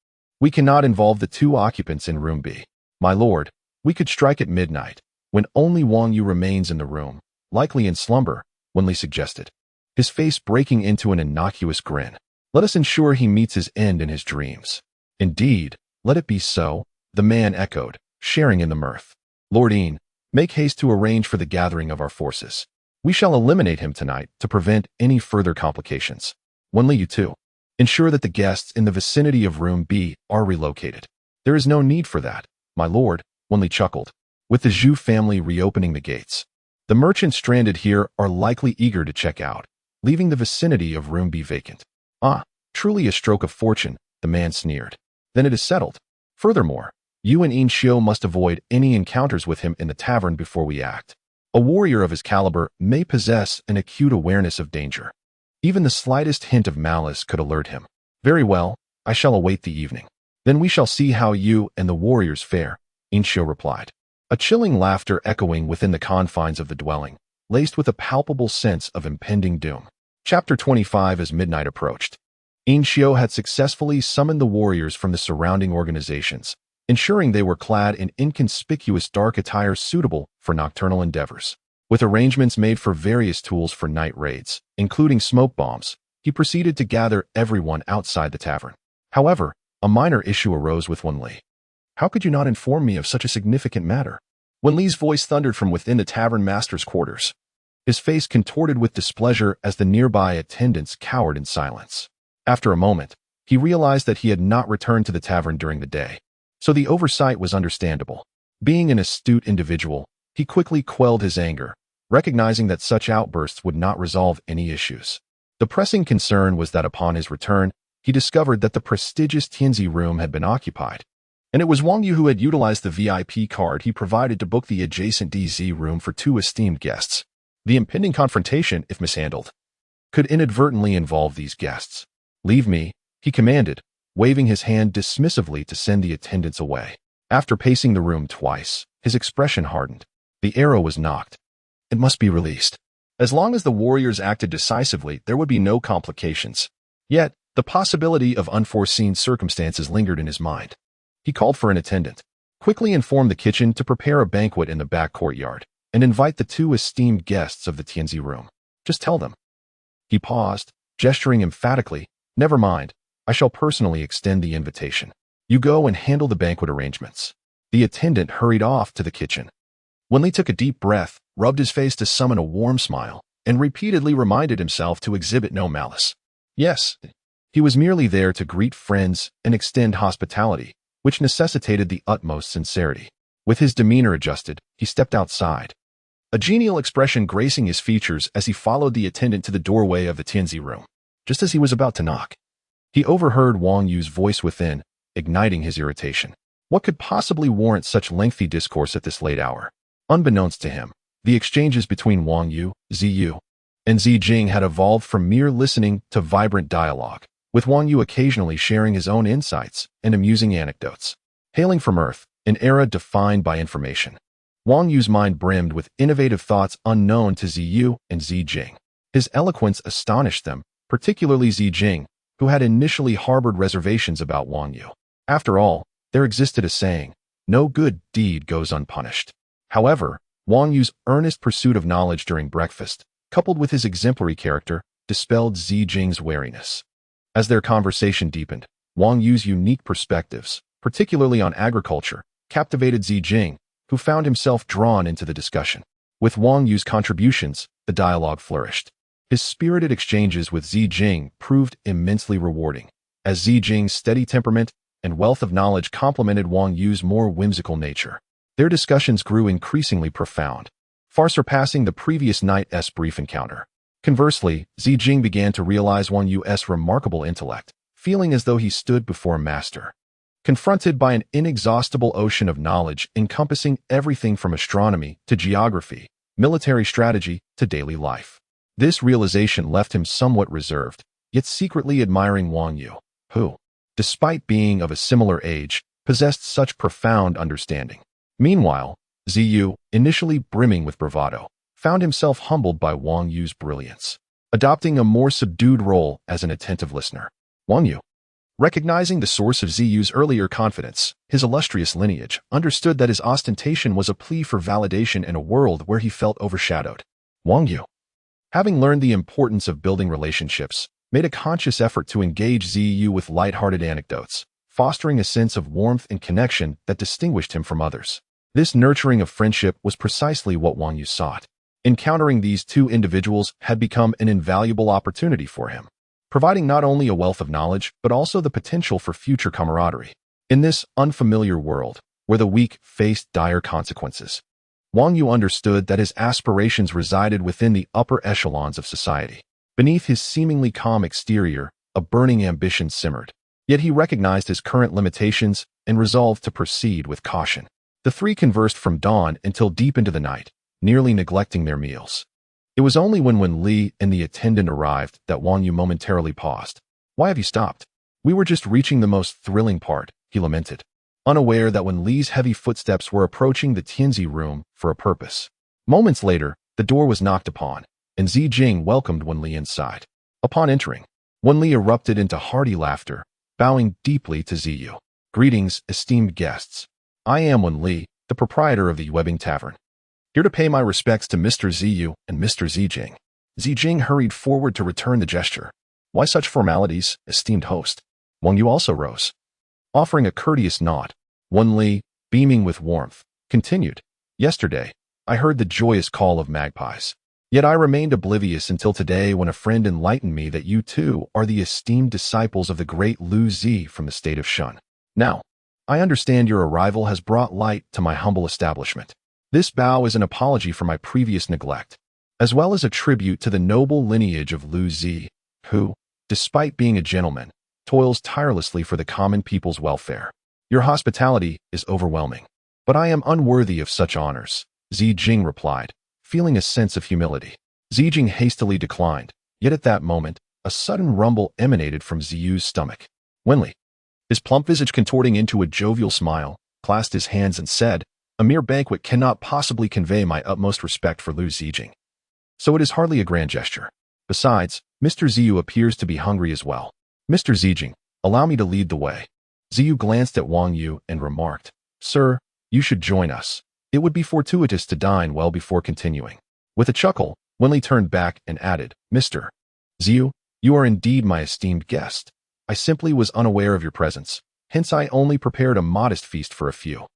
We cannot involve the 2 occupants in room B. My lord, we could strike at midnight, when only Wang Yu remains in the room, likely in slumber, Wen Li suggested, his face breaking into an innocuous grin. Let us ensure he meets his end in his dreams. Indeed, let it be so, the man echoed, sharing in the mirth. Lord Yin, make haste to arrange for the gathering of our forces. We shall eliminate him tonight to prevent any further complications. Wen Li, you too. Ensure that the guests in the vicinity of room B are relocated. There is no need for that, my lord, Wen Li chuckled, with the Zhu family reopening the gates. The merchants stranded here are likely eager to check out, leaving the vicinity of room B vacant. Ah, truly a stroke of fortune, the man sneered. Then it is settled. Furthermore, you and Yin Xiu must avoid any encounters with him in the tavern before we act. A warrior of his caliber may possess an acute awareness of danger. Even the slightest hint of malice could alert him. Very well, I shall await the evening. Then we shall see how you and the warriors fare, Inshio replied. A chilling laughter echoing within the confines of the dwelling, laced with a palpable sense of impending doom. Chapter 25. As midnight approached, Inshio had successfully summoned the warriors from the surrounding organizations, ensuring they were clad in inconspicuous dark attire suitable for nocturnal endeavors. With arrangements made for various tools for night raids, including smoke bombs, he proceeded to gather everyone outside the tavern. However, a minor issue arose with Wen Li. How could you not inform me of such a significant matter? Wen Li's voice thundered from within the tavern master's quarters. His face contorted with displeasure as the nearby attendants cowered in silence. After a moment, he realized that he had not returned to the tavern during the day, so the oversight was understandable. Being an astute individual, he quickly quelled his anger, recognizing that such outbursts would not resolve any issues. The pressing concern was that upon his return, he discovered that the prestigious Tianzi room had been occupied, and it was Wang Yu who had utilized the VIP card he provided to book the adjacent DZ room for 2 esteemed guests. The impending confrontation, if mishandled, could inadvertently involve these guests. Leave me, he commanded, waving his hand dismissively to send the attendants away. After pacing the room twice, his expression hardened. The arrow was knocked. It must be released. As long as the warriors acted decisively, there would be no complications. Yet, the possibility of unforeseen circumstances lingered in his mind. He called for an attendant, quickly informed the kitchen to prepare a banquet in the back courtyard, and invite the 2 esteemed guests of the Tianzi room. Just tell them. He paused, gesturing emphatically. Never mind, I shall personally extend the invitation. You go and handle the banquet arrangements. The attendant hurried off to the kitchen. Wen Li took a deep breath, rubbed his face to summon a warm smile, and repeatedly reminded himself to exhibit no malice. Yes, he was merely there to greet friends and extend hospitality, which necessitated the utmost sincerity. With his demeanor adjusted, he stepped outside, a genial expression gracing his features as he followed the attendant to the doorway of the Tianzi room. Just as he was about to knock, he overheard Wang Yu's voice within, igniting his irritation. What could possibly warrant such lengthy discourse at this late hour? Unbeknownst to him, the exchanges between Wang Yu, Ziyu, and Jing had evolved from mere listening to vibrant dialogue, with Wang Yu occasionally sharing his own insights and amusing anecdotes. Hailing from Earth, an era defined by information, Wang Yu's mind brimmed with innovative thoughts unknown to Ziyu and Jing. His eloquence astonished them, particularly Jing, who had initially harbored reservations about Wang Yu. After all, there existed a saying, no good deed goes unpunished. However, Wang Yu's earnest pursuit of knowledge during breakfast, coupled with his exemplary character, dispelled Jing's wariness. As their conversation deepened, Wang Yu's unique perspectives, particularly on agriculture, captivated Jing, who found himself drawn into the discussion. With Wang Yu's contributions, the dialogue flourished. His spirited exchanges with Jing proved immensely rewarding, as Jing's steady temperament and wealth of knowledge complemented Wang Yu's more whimsical nature. Their discussions grew increasingly profound, far surpassing the previous night's brief encounter. Conversely, Jing began to realize Wang Yu's remarkable intellect, feeling as though he stood before a master, confronted by an inexhaustible ocean of knowledge encompassing everything from astronomy to geography, military strategy to daily life. This realization left him somewhat reserved, yet secretly admiring Wang Yu, who, despite being of a similar age, possessed such profound understanding. Meanwhile, Ziyu, initially brimming with bravado, found himself humbled by Wang Yu's brilliance, adopting a more subdued role as an attentive listener. Wang Yu, recognizing the source of Ziyu's earlier confidence, his illustrious lineage, understood that his ostentation was a plea for validation in a world where he felt overshadowed. Wang Yu, having learned the importance of building relationships, made a conscious effort to engage Ziyu with light-hearted anecdotes, fostering a sense of warmth and connection that distinguished him from others. This nurturing of friendship was precisely what Wang Yu sought. Encountering these 2 individuals had become an invaluable opportunity for him, providing not only a wealth of knowledge, but also the potential for future camaraderie. In this unfamiliar world, where the weak faced dire consequences, Wang Yu understood that his aspirations resided within the upper echelons of society. Beneath his seemingly calm exterior, a burning ambition simmered. Yet he recognized his current limitations and resolved to proceed with caution. The 3 conversed from dawn until deep into the night, nearly neglecting their meals. It was only when Wen Li and the attendant arrived that Wang Yu momentarily paused. "Why have you stopped?" "We were just reaching the most thrilling part," he lamented, unaware that Wen Li's heavy footsteps were approaching the Tianzi room for a purpose. Moments later, the door was knocked upon, and Jing welcomed Wen Li inside. Upon entering, Wen Li erupted into hearty laughter, bowing deeply to Ziyu. "Greetings, esteemed guests. I am Wen Li, the proprietor of the Webbing Tavern. Here to pay my respects to Mr. Ziyu and Mr. Jing." Jing hurried forward to return the gesture. "Why such formalities, esteemed host?" Wang Yu also rose, offering a courteous nod. Wen Li, beaming with warmth, continued, "Yesterday, I heard the joyous call of magpies. Yet I remained oblivious until today when a friend enlightened me that you too are the esteemed disciples of the great Lu Zi from the state of Shen. Now, I understand your arrival has brought light to my humble establishment. This bow is an apology for my previous neglect, as well as a tribute to the noble lineage of Lu Zi, who, despite being a gentleman, toils tirelessly for the common people's welfare. Your hospitality is overwhelming, but I am unworthy of such honors," Jing replied, feeling a sense of humility. Jing hastily declined, yet at that moment, a sudden rumble emanated from Ziyu's stomach. Wen Li, his plump visage contorting into a jovial smile, clasped his hands and said, "A mere banquet cannot possibly convey my utmost respect for Lu Jing. So it is hardly a grand gesture. Besides, Mr. Ziyu appears to be hungry as well. Mr. Jing, allow me to lead the way." Ziyu glanced at Wang Yu and remarked, "Sir, you should join us. It would be fortuitous to dine well before continuing." With a chuckle, Wen Li turned back and added, "Mr. Ziyu, you are indeed my esteemed guest. I simply was unaware of your presence, hence I only prepared a modest feast for a few."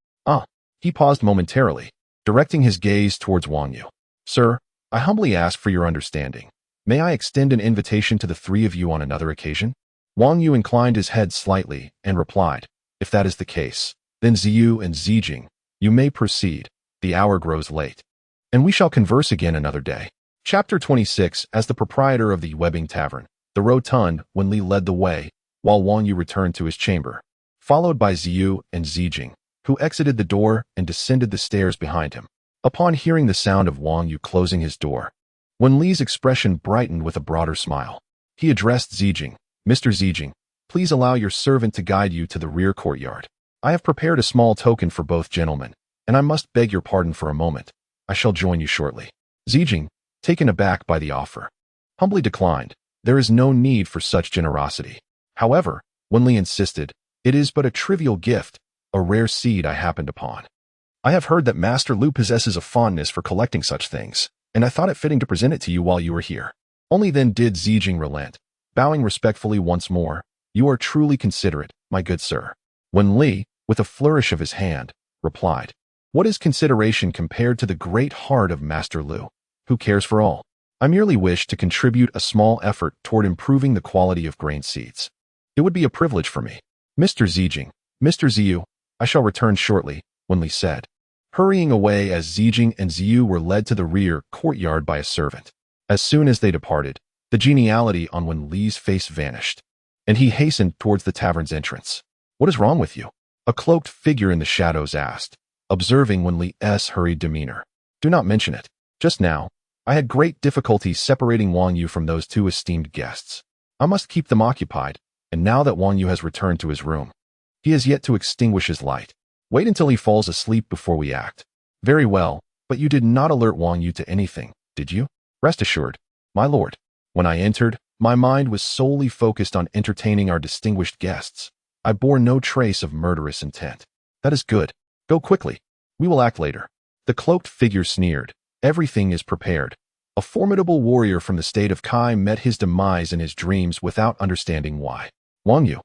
He paused momentarily, directing his gaze towards Wang Yu. "Sir, I humbly ask for your understanding. May I extend an invitation to the three of you on another occasion?" Wang Yu inclined his head slightly and replied, "If that is the case, then Ziyu and Jing, you may proceed. The hour grows late, and we shall converse again another day." Chapter 26. As the proprietor of the Webbing Tavern, the rotund Wen Li led the way, while Wang Yu returned to his chamber, followed by Ziyu and Jing, who exited the door and descended the stairs behind him. Upon hearing the sound of Wang Yu closing his door, Wen Li's expression brightened with a broader smile. He addressed Jing, "Mr. Jing, please allow your servant to guide you to the rear courtyard. I have prepared a small token for both gentlemen, and I must beg your pardon for a moment. I shall join you shortly." Jing, taken aback by the offer, humbly declined. There is no need for such generosity. However, Wen Li insisted, "It is but a trivial gift, a rare seed I happened upon. I have heard that Master Lu possesses a fondness for collecting such things, and I thought it fitting to present it to you while you were here." Only then did Jing relent, bowing respectfully once more. "You are truly considerate, my good sir." Wen Li, with a flourish of his hand, replied, "What is consideration compared to the great heart of Master Lu, who cares for all? I merely wish to contribute a small effort toward improving the quality of grain seeds. It would be a privilege for me." "Mr. Jing, Mr. Ziyu, I shall return shortly," Wen Li said, hurrying away as Jing and Ziyu were led to the rear courtyard by a servant. As soon as they departed, the geniality on Wen Li's face vanished, and he hastened towards the tavern's entrance. "What is wrong with you?" a cloaked figure in the shadows asked, observing Wen Li's hurried demeanor. "Do not mention it. Just now, I had great difficulty separating Wang Yu from those two esteemed guests. I must keep them occupied, and now that Wang Yu has returned to his room, he has yet to extinguish his light. Wait until he falls asleep before we act." "Very well, but you did not alert Wang Yu to anything, did you?" "Rest assured, my lord. When I entered, my mind was solely focused on entertaining our distinguished guests. I bore no trace of murderous intent." "That is good. Go quickly. We will act later." The cloaked figure sneered. "Everything is prepared." A formidable warrior from the state of Kai met his demise in his dreams without understanding why. Wang Yu.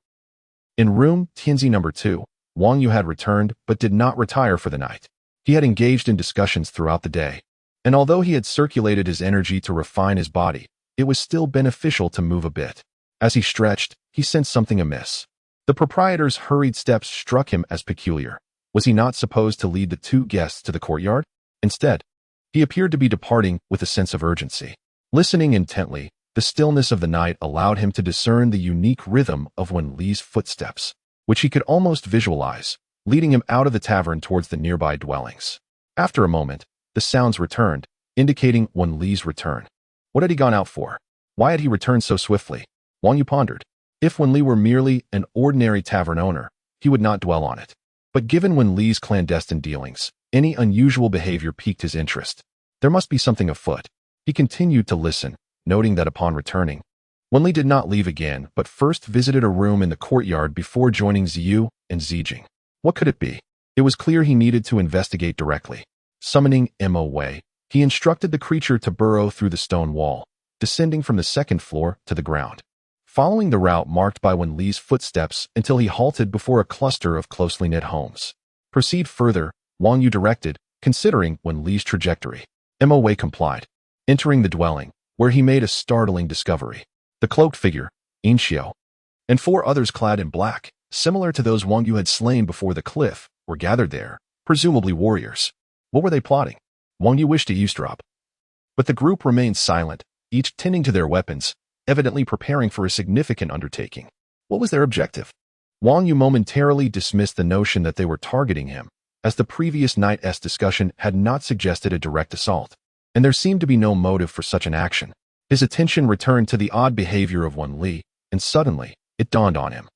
In room Tianzi number 2, Wang Yu had returned but did not retire for the night. He had engaged in discussions throughout the day, and although he had circulated his energy to refine his body, it was still beneficial to move a bit. As he stretched, he sensed something amiss. The proprietor's hurried steps struck him as peculiar. Was he not supposed to lead the two guests to the courtyard? Instead, he appeared to be departing with a sense of urgency. Listening intently, the stillness of the night allowed him to discern the unique rhythm of Wen Li's footsteps, which he could almost visualize, leading him out of the tavern towards the nearby dwellings. After a moment, The sounds returned, indicating Wen Li's return. What had he gone out for? Why had he returned so swiftly? Wang Yu pondered. If Wen Li were merely an ordinary tavern owner, he would not dwell on it. But given Wen Li's clandestine dealings, any unusual behavior piqued his interest. There must be something afoot. He continued to listen, noting that upon returning, Wen Li did not leave again, but first visited a room in the courtyard before joining Ziyu and Zijing. What could it be? It was clear he needed to investigate directly. Summoning Mo Wei, he instructed the creature to burrow through the stone wall, descending from the second floor to the ground. Following the route marked by Wen Li's footsteps until he halted before a cluster of closely knit homes. Proceed further, Wang Yu directed, considering Wen Li's trajectory. Mo Wei complied, entering the dwelling, where he made a startling discovery. The cloaked figure, Yin Xiao, and 4 others clad in black, similar to those Wang Yu had slain before the cliff, were gathered there, presumably warriors. What were they plotting? Wang Yu wished to eavesdrop. But the group remained silent, each tending to their weapons, evidently preparing for a significant undertaking. What was their objective? Wang Yu momentarily dismissed the notion that they were targeting him, as the previous night's discussion had not suggested a direct assault, and there seemed to be no motive for such an action. His attention returned to the odd behavior of Wen Li, and suddenly, it dawned on him.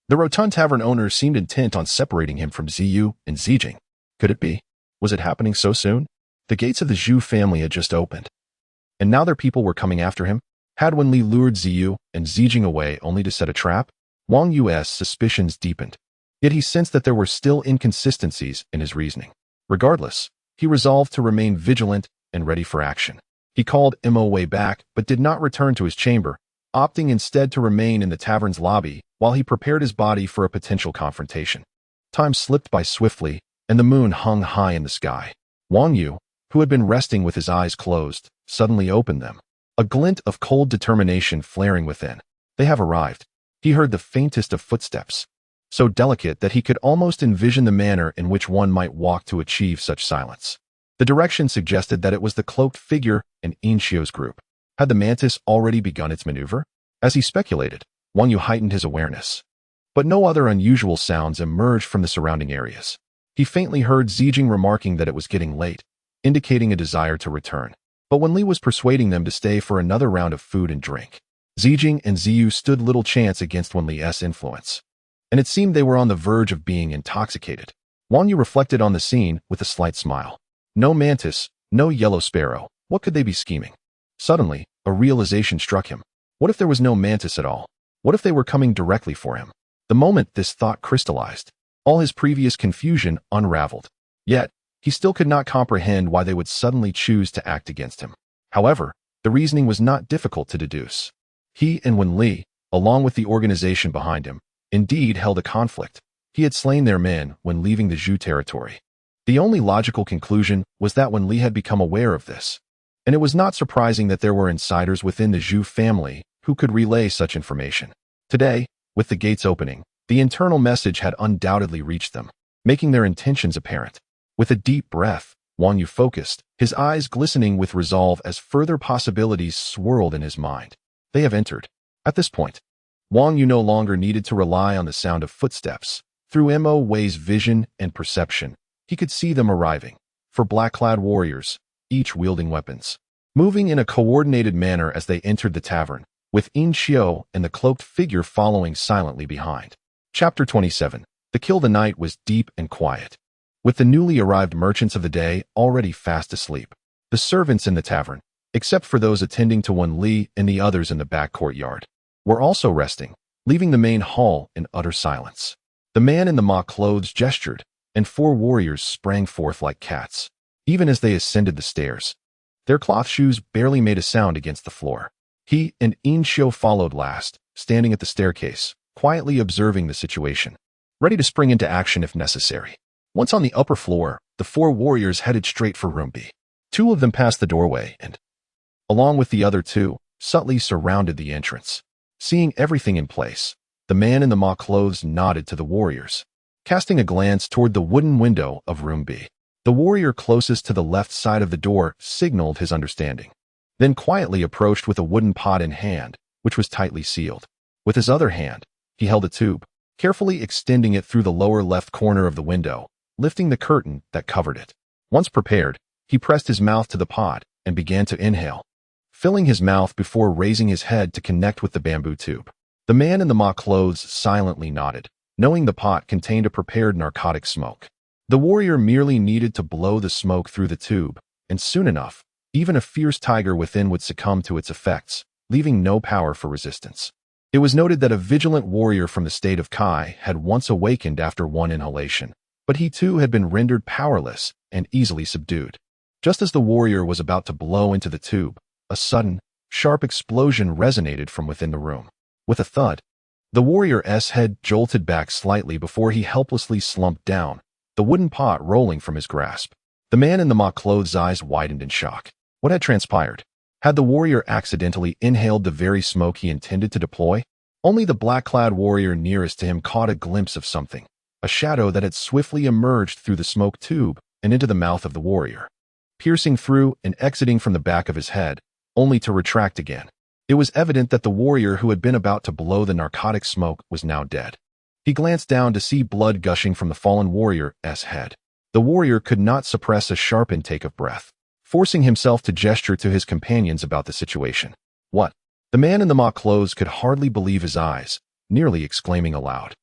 The rotund tavern owner seemed intent on separating him from Ziyu and Zijing. Could it be? Was it happening so soon? The gates of the Zhu family had just opened, and now their people were coming after him. Had Wen Li lured Ziyu and Zijing away only to set a trap? Wang Yu's suspicions deepened. Yet he sensed that there were still inconsistencies in his reasoning. Regardless, he resolved to remain vigilant and ready for action. He called Mo Wei back, but did not return to his chamber, opting instead to remain in the tavern's lobby while he prepared his body for a potential confrontation. Time slipped by swiftly, and the moon hung high in the sky. Wang Yu, who had been resting with his eyes closed, suddenly opened them, a glint of cold determination flaring within. They have arrived. He heard the faintest of footsteps, so delicate that he could almost envision the manner in which one might walk to achieve such silence. The direction suggested that it was the cloaked figure in Yin Xiao's group. Had the mantis already begun its maneuver? As he speculated, Wang Yu heightened his awareness. But no other unusual sounds emerged from the surrounding areas. He faintly heard Zijing remarking that it was getting late, indicating a desire to return. But Wen Li was persuading them to stay for another round of food and drink. Zijing and Ziyu stood little chance against Wen Li's influence, and it seemed they were on the verge of being intoxicated. Wang Yu reflected on the scene with a slight smile. No mantis, no yellow sparrow. What could they be scheming? Suddenly, a realization struck him. What if there was no mantis at all? What if they were coming directly for him? The moment this thought crystallized, all his previous confusion unraveled. Yet, he still could not comprehend why they would suddenly choose to act against him. However, the reasoning was not difficult to deduce. He and Wen Li, along with the organization behind him, indeed held a conflict. He had slain their men when leaving the Zhu territory. The only logical conclusion was that Wen Li had become aware of this, and it was not surprising that there were insiders within the Zhu family who could relay such information. Today, with the gates opening, the internal message had undoubtedly reached them, making their intentions apparent. With a deep breath, Wang Yu focused, his eyes glistening with resolve as further possibilities swirled in his mind. They have entered. At this point, Wang Yu no longer needed to rely on the sound of footsteps. Through Mo Wei's vision and perception, he could see them arriving, 4 black-clad warriors, each wielding weapons, moving in a coordinated manner as they entered the tavern, with Yin Xiao and the cloaked figure following silently behind. Chapter 27. The kill the night was deep and quiet, with the newly arrived merchants of the day already fast asleep. The servants in the tavern, except for those attending to Wen Li and the others in the back courtyard, were also resting, leaving the main hall in utter silence. The man in the mock clothes gestured, and 4 warriors sprang forth like cats, even as they ascended the stairs. Their cloth shoes barely made a sound against the floor. He and Yin Xiao followed last, standing at the staircase, quietly observing the situation, ready to spring into action if necessary. Once on the upper floor, the 4 warriors headed straight for room B. 2 of them passed the doorway and, along with the other 2, subtly surrounded the entrance. Seeing everything in place, the man in the mock clothes nodded to the warriors, casting a glance toward the wooden window of room B. The warrior closest to the left side of the door signaled his understanding, then quietly approached with a wooden pot in hand, which was tightly sealed. With his other hand, he held a tube, carefully extending it through the lower left corner of the window, lifting the curtain that covered it. Once prepared, He pressed his mouth to the pot and began to inhale, filling his mouth before raising his head to connect with the bamboo tube. The man in the mock clothes silently nodded, knowing the pot contained a prepared narcotic smoke. The warrior merely needed to blow the smoke through the tube, and soon enough, even a fierce tiger within would succumb to its effects, leaving no power for resistance. It was noted that a vigilant warrior from the state of Kai had once awakened after one inhalation, but he too had been rendered powerless and easily subdued. Just as the warrior was about to blow into the tube, a sudden, sharp explosion resonated from within the room. With a thud, the warrior's head jolted back slightly before he helplessly slumped down, the wooden pot rolling from his grasp. The man in the mock clothes' eyes widened in shock. What had transpired? Had the warrior accidentally inhaled the very smoke he intended to deploy? Only the black-clad warrior nearest to him caught a glimpse of something, a shadow that had swiftly emerged through the smoke tube and into the mouth of the warrior, piercing through and exiting from the back of his head, only to retract again. It was evident that the warrior who had been about to blow the narcotic smoke was now dead. He glanced down to see blood gushing from the fallen warrior's head. The warrior could not suppress a sharp intake of breath, forcing himself to gesture to his companions about the situation. What? The man in the mock clothes could hardly believe his eyes, nearly exclaiming aloud.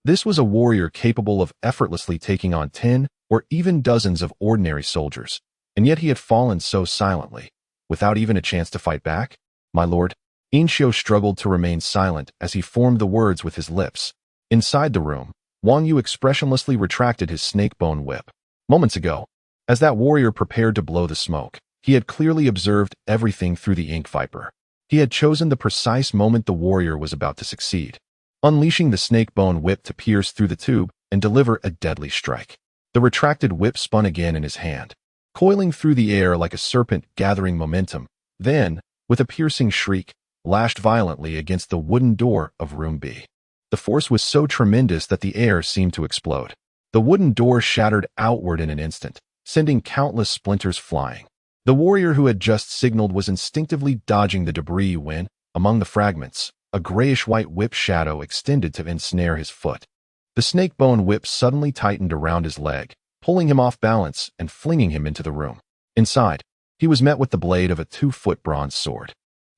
This was a warrior capable of effortlessly taking on 10 or even dozens of ordinary soldiers, and yet he had fallen so silently, without even a chance to fight back? My lord, Inshio struggled to remain silent as he formed the words with his lips. Inside the room, Wang Yu expressionlessly retracted his snake-bone whip. Moments ago, as that warrior prepared to blow the smoke, he had clearly observed everything through the ink viper. He had chosen the precise moment the warrior was about to succeed, unleashing the snake-bone whip to pierce through the tube and deliver a deadly strike. The retracted whip spun again in his hand, coiling through the air like a serpent gathering momentum, then, with a piercing shriek, lashed violently against the wooden door of room B. The force was so tremendous that the air seemed to explode. The wooden door shattered outward in an instant, sending countless splinters flying. The warrior who had just signaled was instinctively dodging the debris when, among the fragments, a grayish-white whip shadow extended to ensnare his foot. The snake-bone whip suddenly tightened around his leg, pulling him off balance and flinging him into the room. Inside, he was met with the blade of a 2-foot bronze sword.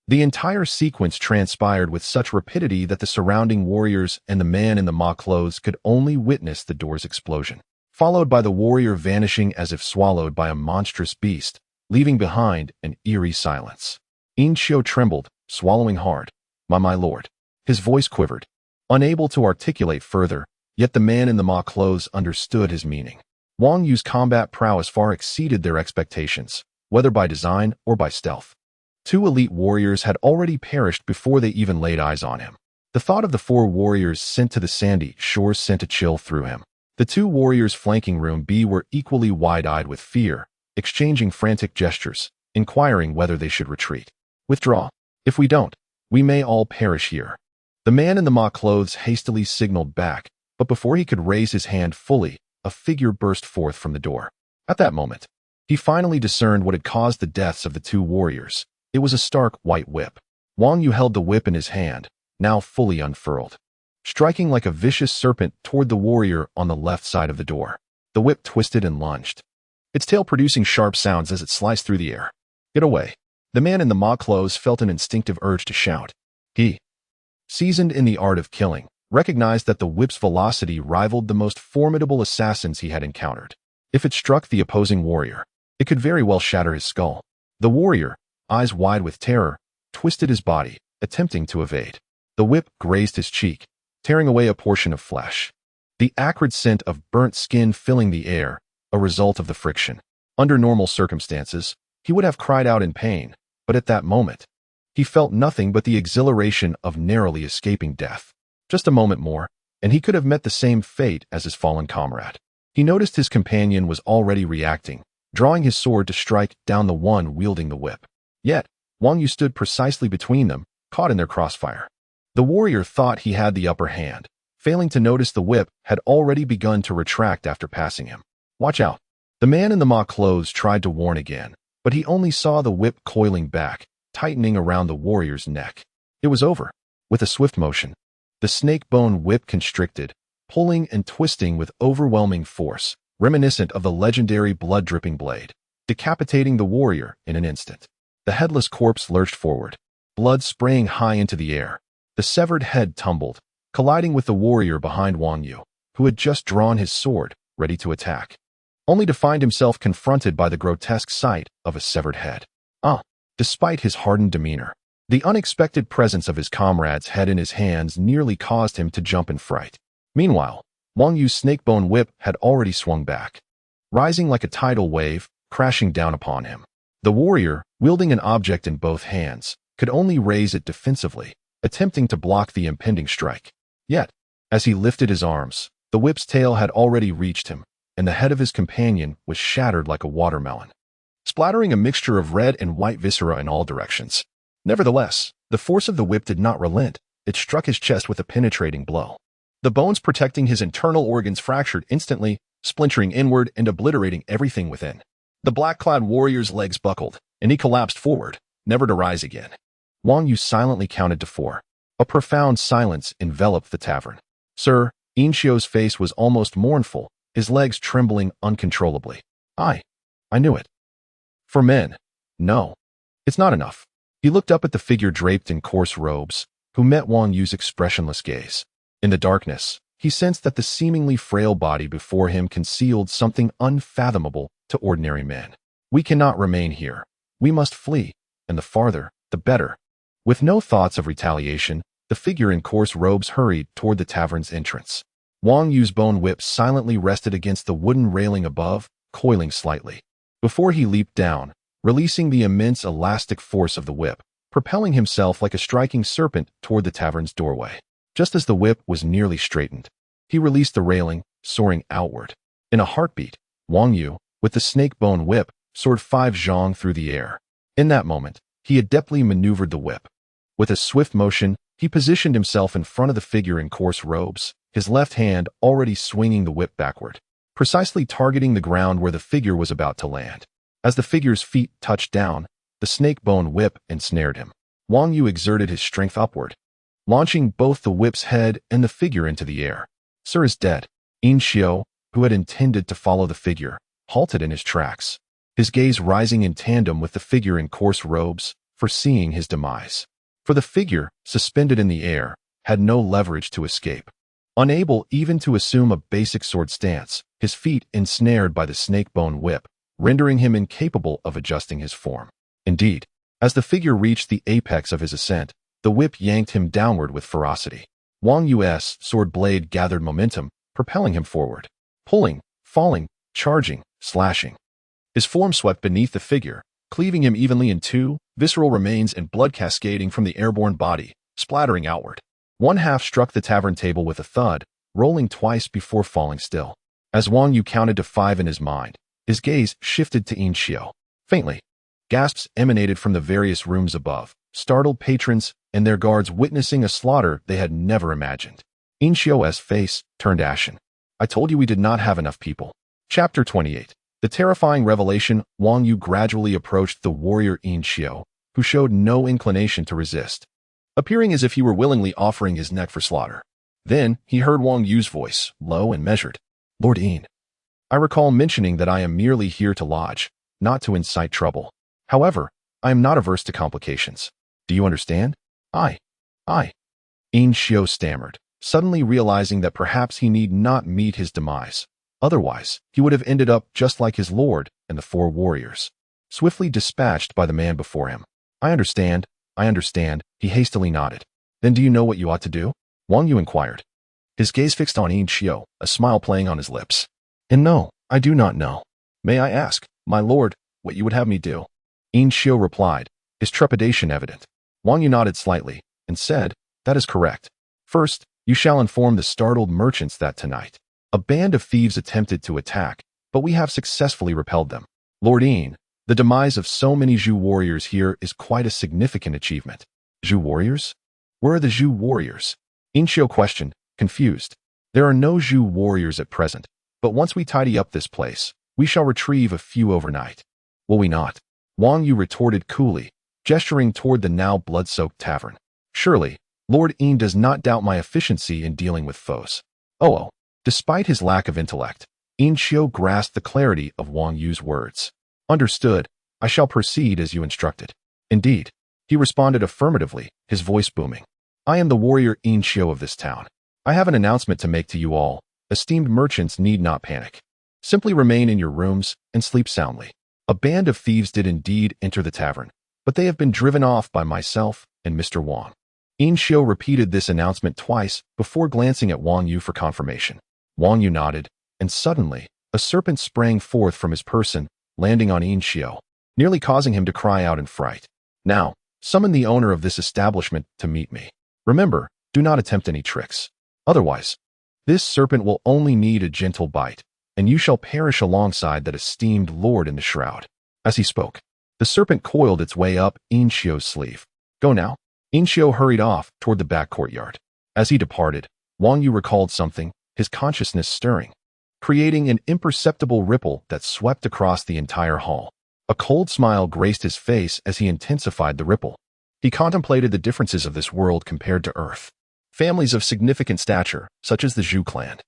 The entire sequence transpired with such rapidity that the surrounding warriors and the man in the mock clothes could only witness the door's explosion, followed by the warrior vanishing as if swallowed by a monstrous beast, leaving behind an eerie silence. Inshio trembled, swallowing hard. My lord. His voice quivered, unable to articulate further, yet the man in the mock clothes understood his meaning. Wang Yu's combat prowess far exceeded their expectations, whether by design or by stealth. 2 elite warriors had already perished before they even laid eyes on him. The thought of the 4 warriors sent to the sandy shores sent a chill through him. The 2 warriors flanking room B were equally wide-eyed with fear, exchanging frantic gestures, inquiring whether they should retreat. Withdraw. If we don't, we may all perish here. The man in the mock clothes hastily signaled back, but before he could raise his hand fully, a figure burst forth from the door. At that moment, he finally discerned what had caused the deaths of the 2 warriors. It was a stark white whip. Wang Yu held the whip in his hand, now fully unfurled, striking like a vicious serpent toward the warrior on the left side of the door. The whip twisted and lunged, its tail producing sharp sounds as it sliced through the air. Get away. The man in the mock clothes felt an instinctive urge to shout. He, seasoned in the art of killing, recognized that the whip's velocity rivaled the most formidable assassins he had encountered. If it struck the opposing warrior, it could very well shatter his skull. The warrior, eyes wide with terror, twisted his body, attempting to evade. The whip grazed his cheek, tearing away a portion of flesh. The acrid scent of burnt skin filling the air, a result of the friction. Under normal circumstances, he would have cried out in pain, but at that moment, he felt nothing but the exhilaration of narrowly escaping death. Just a moment more, and he could have met the same fate as his fallen comrade. He noticed his companion was already reacting, drawing his sword to strike down the one wielding the whip. Yet, Wang Yu stood precisely between them, caught in their crossfire. The warrior thought he had the upper hand, failing to notice the whip had already begun to retract after passing him. Watch out. The man in the mock clothes tried to warn again, but he only saw the whip coiling back, tightening around the warrior's neck. It was over. With a swift motion, the snake-bone whip constricted, pulling and twisting with overwhelming force, reminiscent of the legendary blood-dripping blade. decapitating the warrior in an instant. The headless corpse lurched forward, blood spraying high into the air. The severed head tumbled, colliding with the warrior behind Wang Yu, who had just drawn his sword, ready to attack, only to find himself confronted by the grotesque sight of a severed head. Despite his hardened demeanor, the unexpected presence of his comrade's head in his hands nearly caused him to jump in fright. Meanwhile, Wang Yu's snakebone whip had already swung back, rising like a tidal wave, crashing down upon him. The warrior, wielding an object in both hands, could only raise it defensively, attempting to block the impending strike. Yet, as he lifted his arms, the whip's tail had already reached him, and the head of his companion was shattered like a watermelon, splattering a mixture of red and white viscera in all directions. Nevertheless, the force of the whip did not relent. It struck his chest with a penetrating blow. The bones protecting his internal organs fractured instantly, splintering inward and obliterating everything within. The black-clad warrior's legs buckled, and he collapsed forward, never to rise again. Wang Yu silently counted to 4. A profound silence enveloped the tavern. Sir, Yin Xiu's face was almost mournful, his legs trembling uncontrollably. I knew it. For men, no. It's not enough. He looked up at the figure draped in coarse robes, who met Wang Yu's expressionless gaze. In the darkness, he sensed that the seemingly frail body before him concealed something unfathomable to ordinary men. We cannot remain here. We must flee, and the farther, the better. With no thoughts of retaliation, the figure in coarse robes hurried toward the tavern's entrance. Wang Yu's bone whip silently rested against the wooden railing above, coiling slightly, before he leaped down, releasing the immense elastic force of the whip, propelling himself like a striking serpent toward the tavern's doorway. Just as the whip was nearly straightened, he released the railing, soaring outward. In a heartbeat, Wang Yu, with the snake-bone whip, soared 5 zhang through the air. In that moment, he adeptly maneuvered the whip. With a swift motion, he positioned himself in front of the figure in coarse robes, his left hand already swinging the whip backward, precisely targeting the ground where the figure was about to land. As the figure's feet touched down, the snake-bone whip ensnared him. Wang Yu exerted his strength upward, launching both the whip's head and the figure into the air. Sir is dead. Yin Xiu, who had intended to follow the figure, halted in his tracks, his gaze rising in tandem with the figure in coarse robes, foreseeing his demise. For the figure, suspended in the air, had no leverage to escape. Unable even to assume a basic sword stance, his feet ensnared by the snake-bone whip, rendering him incapable of adjusting his form. Indeed, as the figure reached the apex of his ascent, the whip yanked him downward with ferocity. Wang Yu's sword blade gathered momentum, propelling him forward, pulling, falling, charging, slashing. His form swept beneath the figure, cleaving him evenly in 2, visceral remains and blood cascading from the airborne body, splattering outward. One half struck the tavern table with a thud, rolling twice before falling still. As Wang Yu counted to 5 in his mind, his gaze shifted to Yin Xiu. Faintly, gasps emanated from the various rooms above, startled patrons and their guards witnessing a slaughter they had never imagined. Yin Xiu's face turned ashen. I told you we did not have enough people. Chapter 28. The terrifying revelation. Wang Yu gradually approached the warrior Yin Xiu, who showed no inclination to resist, appearing as if he were willingly offering his neck for slaughter. Then he heard Wang Yu's voice, low and measured. Lord Yin, I recall mentioning that I am merely here to lodge, not to incite trouble. However, I am not averse to complications. Do you understand? I. Yin Xiu stammered, suddenly realizing that perhaps he need not meet his demise. Otherwise, he would have ended up just like his lord and the 4 warriors, swiftly dispatched by the man before him. I understand, he hastily nodded. Then do you know what you ought to do? Wang Yu inquired, his gaze fixed on Yin Xiu, a smile playing on his lips. And no, I do not know. May I ask, my lord, what you would have me do? Yin Xiu replied, his trepidation evident. Wang Yu nodded slightly, and said, that is correct. First, you shall inform the startled merchants that tonight a band of thieves attempted to attack, but we have successfully repelled them. Lord Yin, the demise of so many Zhu warriors here is quite a significant achievement. Zhu warriors? Where are the Zhu warriors? Yin Xiu questioned, confused. There are no Zhu warriors at present, but once we tidy up this place, we shall retrieve a few overnight. Will we not? Wang Yu retorted coolly, gesturing toward the now blood-soaked tavern. Surely, Lord Yin does not doubt my efficiency in dealing with foes. Oh. Despite his lack of intellect, Yin Xiu grasped the clarity of Wang Yu's words. Understood. I shall proceed as you instructed. Indeed. He responded affirmatively, his voice booming. I am the warrior Yin of this town. I have an announcement to make to you all. Esteemed merchants need not panic. Simply remain in your rooms and sleep soundly. A band of thieves did indeed enter the tavern, but they have been driven off by myself and Mr. Wang. Yin repeated this announcement twice before glancing at Wang Yu for confirmation. Wang Yu nodded, and suddenly, a serpent sprang forth from his person, landing on Yin, nearly causing him to cry out in fright. Now, summon the owner of this establishment to meet me. Remember, do not attempt any tricks. Otherwise, this serpent will only need a gentle bite, and you shall perish alongside that esteemed lord in the shroud. As he spoke, the serpent coiled its way up Yin sleeve. Go now. Yin hurried off toward the back courtyard. As he departed, Wang Yu recalled something, his consciousness stirring, creating an imperceptible ripple that swept across the entire hall. A cold smile graced his face as he intensified the ripple. He contemplated the differences of this world compared to Earth. Families of significant stature, such as the Zhu clan,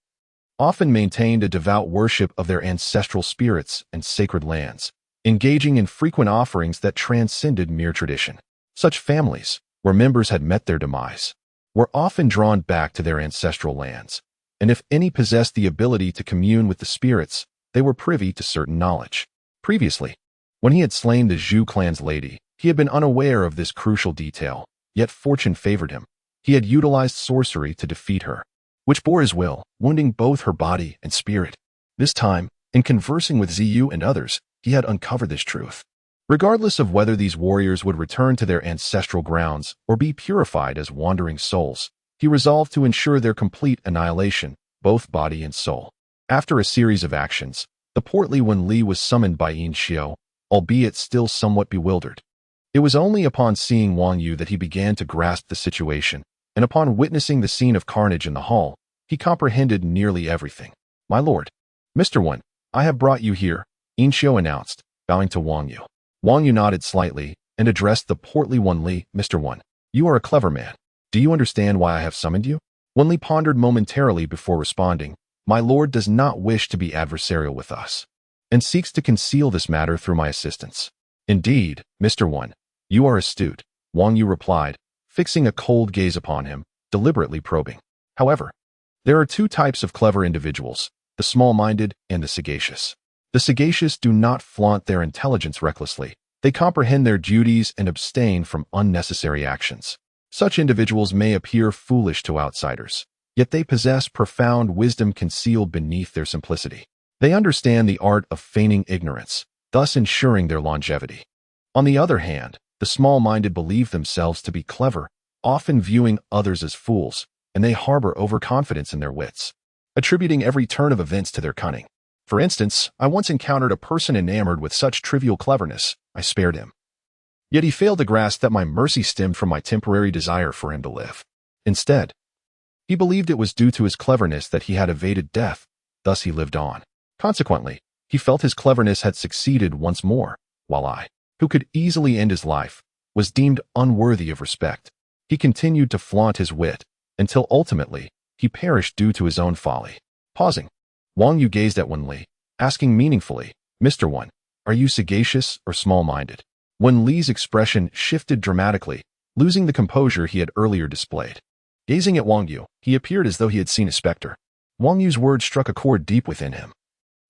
often maintained a devout worship of their ancestral spirits and sacred lands, engaging in frequent offerings that transcended mere tradition. Such families, where members had met their demise, were often drawn back to their ancestral lands, and if any possessed the ability to commune with the spirits, they were privy to certain knowledge. Previously, when he had slain the Zhu clan's lady, he had been unaware of this crucial detail, yet fortune favored him. He had utilized sorcery to defeat her, which bore his will, wounding both her body and spirit. This time, in conversing with Ziyu and others, he had uncovered this truth. Regardless of whether these warriors would return to their ancestral grounds or be purified as wandering souls, he resolved to ensure their complete annihilation, both body and soul. After a series of actions, the portly Wen Li was summoned by Yin Xiu, albeit still somewhat bewildered. It was only upon seeing Wang Yu that he began to grasp the situation, and upon witnessing the scene of carnage in the hall, he comprehended nearly everything. My lord, Mr. Wen, I have brought you here, Yin Xiu announced, bowing to Wang Yu. Wang Yu nodded slightly and addressed the portly Wen Li. Mr. Wen, you are a clever man. Do you understand why I have summoned you? Wen Li pondered momentarily before responding. My lord does not wish to be adversarial with us, and seeks to conceal this matter through my assistance. Indeed, Mr. Wen, you are astute, Wang Yu replied, fixing a cold gaze upon him, deliberately probing. However, there are two types of clever individuals, the small-minded and the sagacious. The sagacious do not flaunt their intelligence recklessly. They comprehend their duties and abstain from unnecessary actions. Such individuals may appear foolish to outsiders, yet they possess profound wisdom concealed beneath their simplicity. They understand the art of feigning ignorance, thus ensuring their longevity. On the other hand, the small-minded believe themselves to be clever, often viewing others as fools, and they harbor overconfidence in their wits, attributing every turn of events to their cunning. For instance, I once encountered a person enamored with such trivial cleverness, I spared him. Yet he failed to grasp that my mercy stemmed from my temporary desire for him to live. Instead, he believed it was due to his cleverness that he had evaded death, thus he lived on. Consequently, he felt his cleverness had succeeded once more, while I, who could easily end his life, was deemed unworthy of respect. He continued to flaunt his wit, until ultimately, he perished due to his own folly. Pausing, Wang Yu gazed at Wen Li, asking meaningfully, Mr. Wen, are you sagacious or small-minded? Wen Li's expression shifted dramatically, losing the composure he had earlier displayed. Gazing at Wang Yu, he appeared as though he had seen a specter. Wang Yu's words struck a chord deep within him.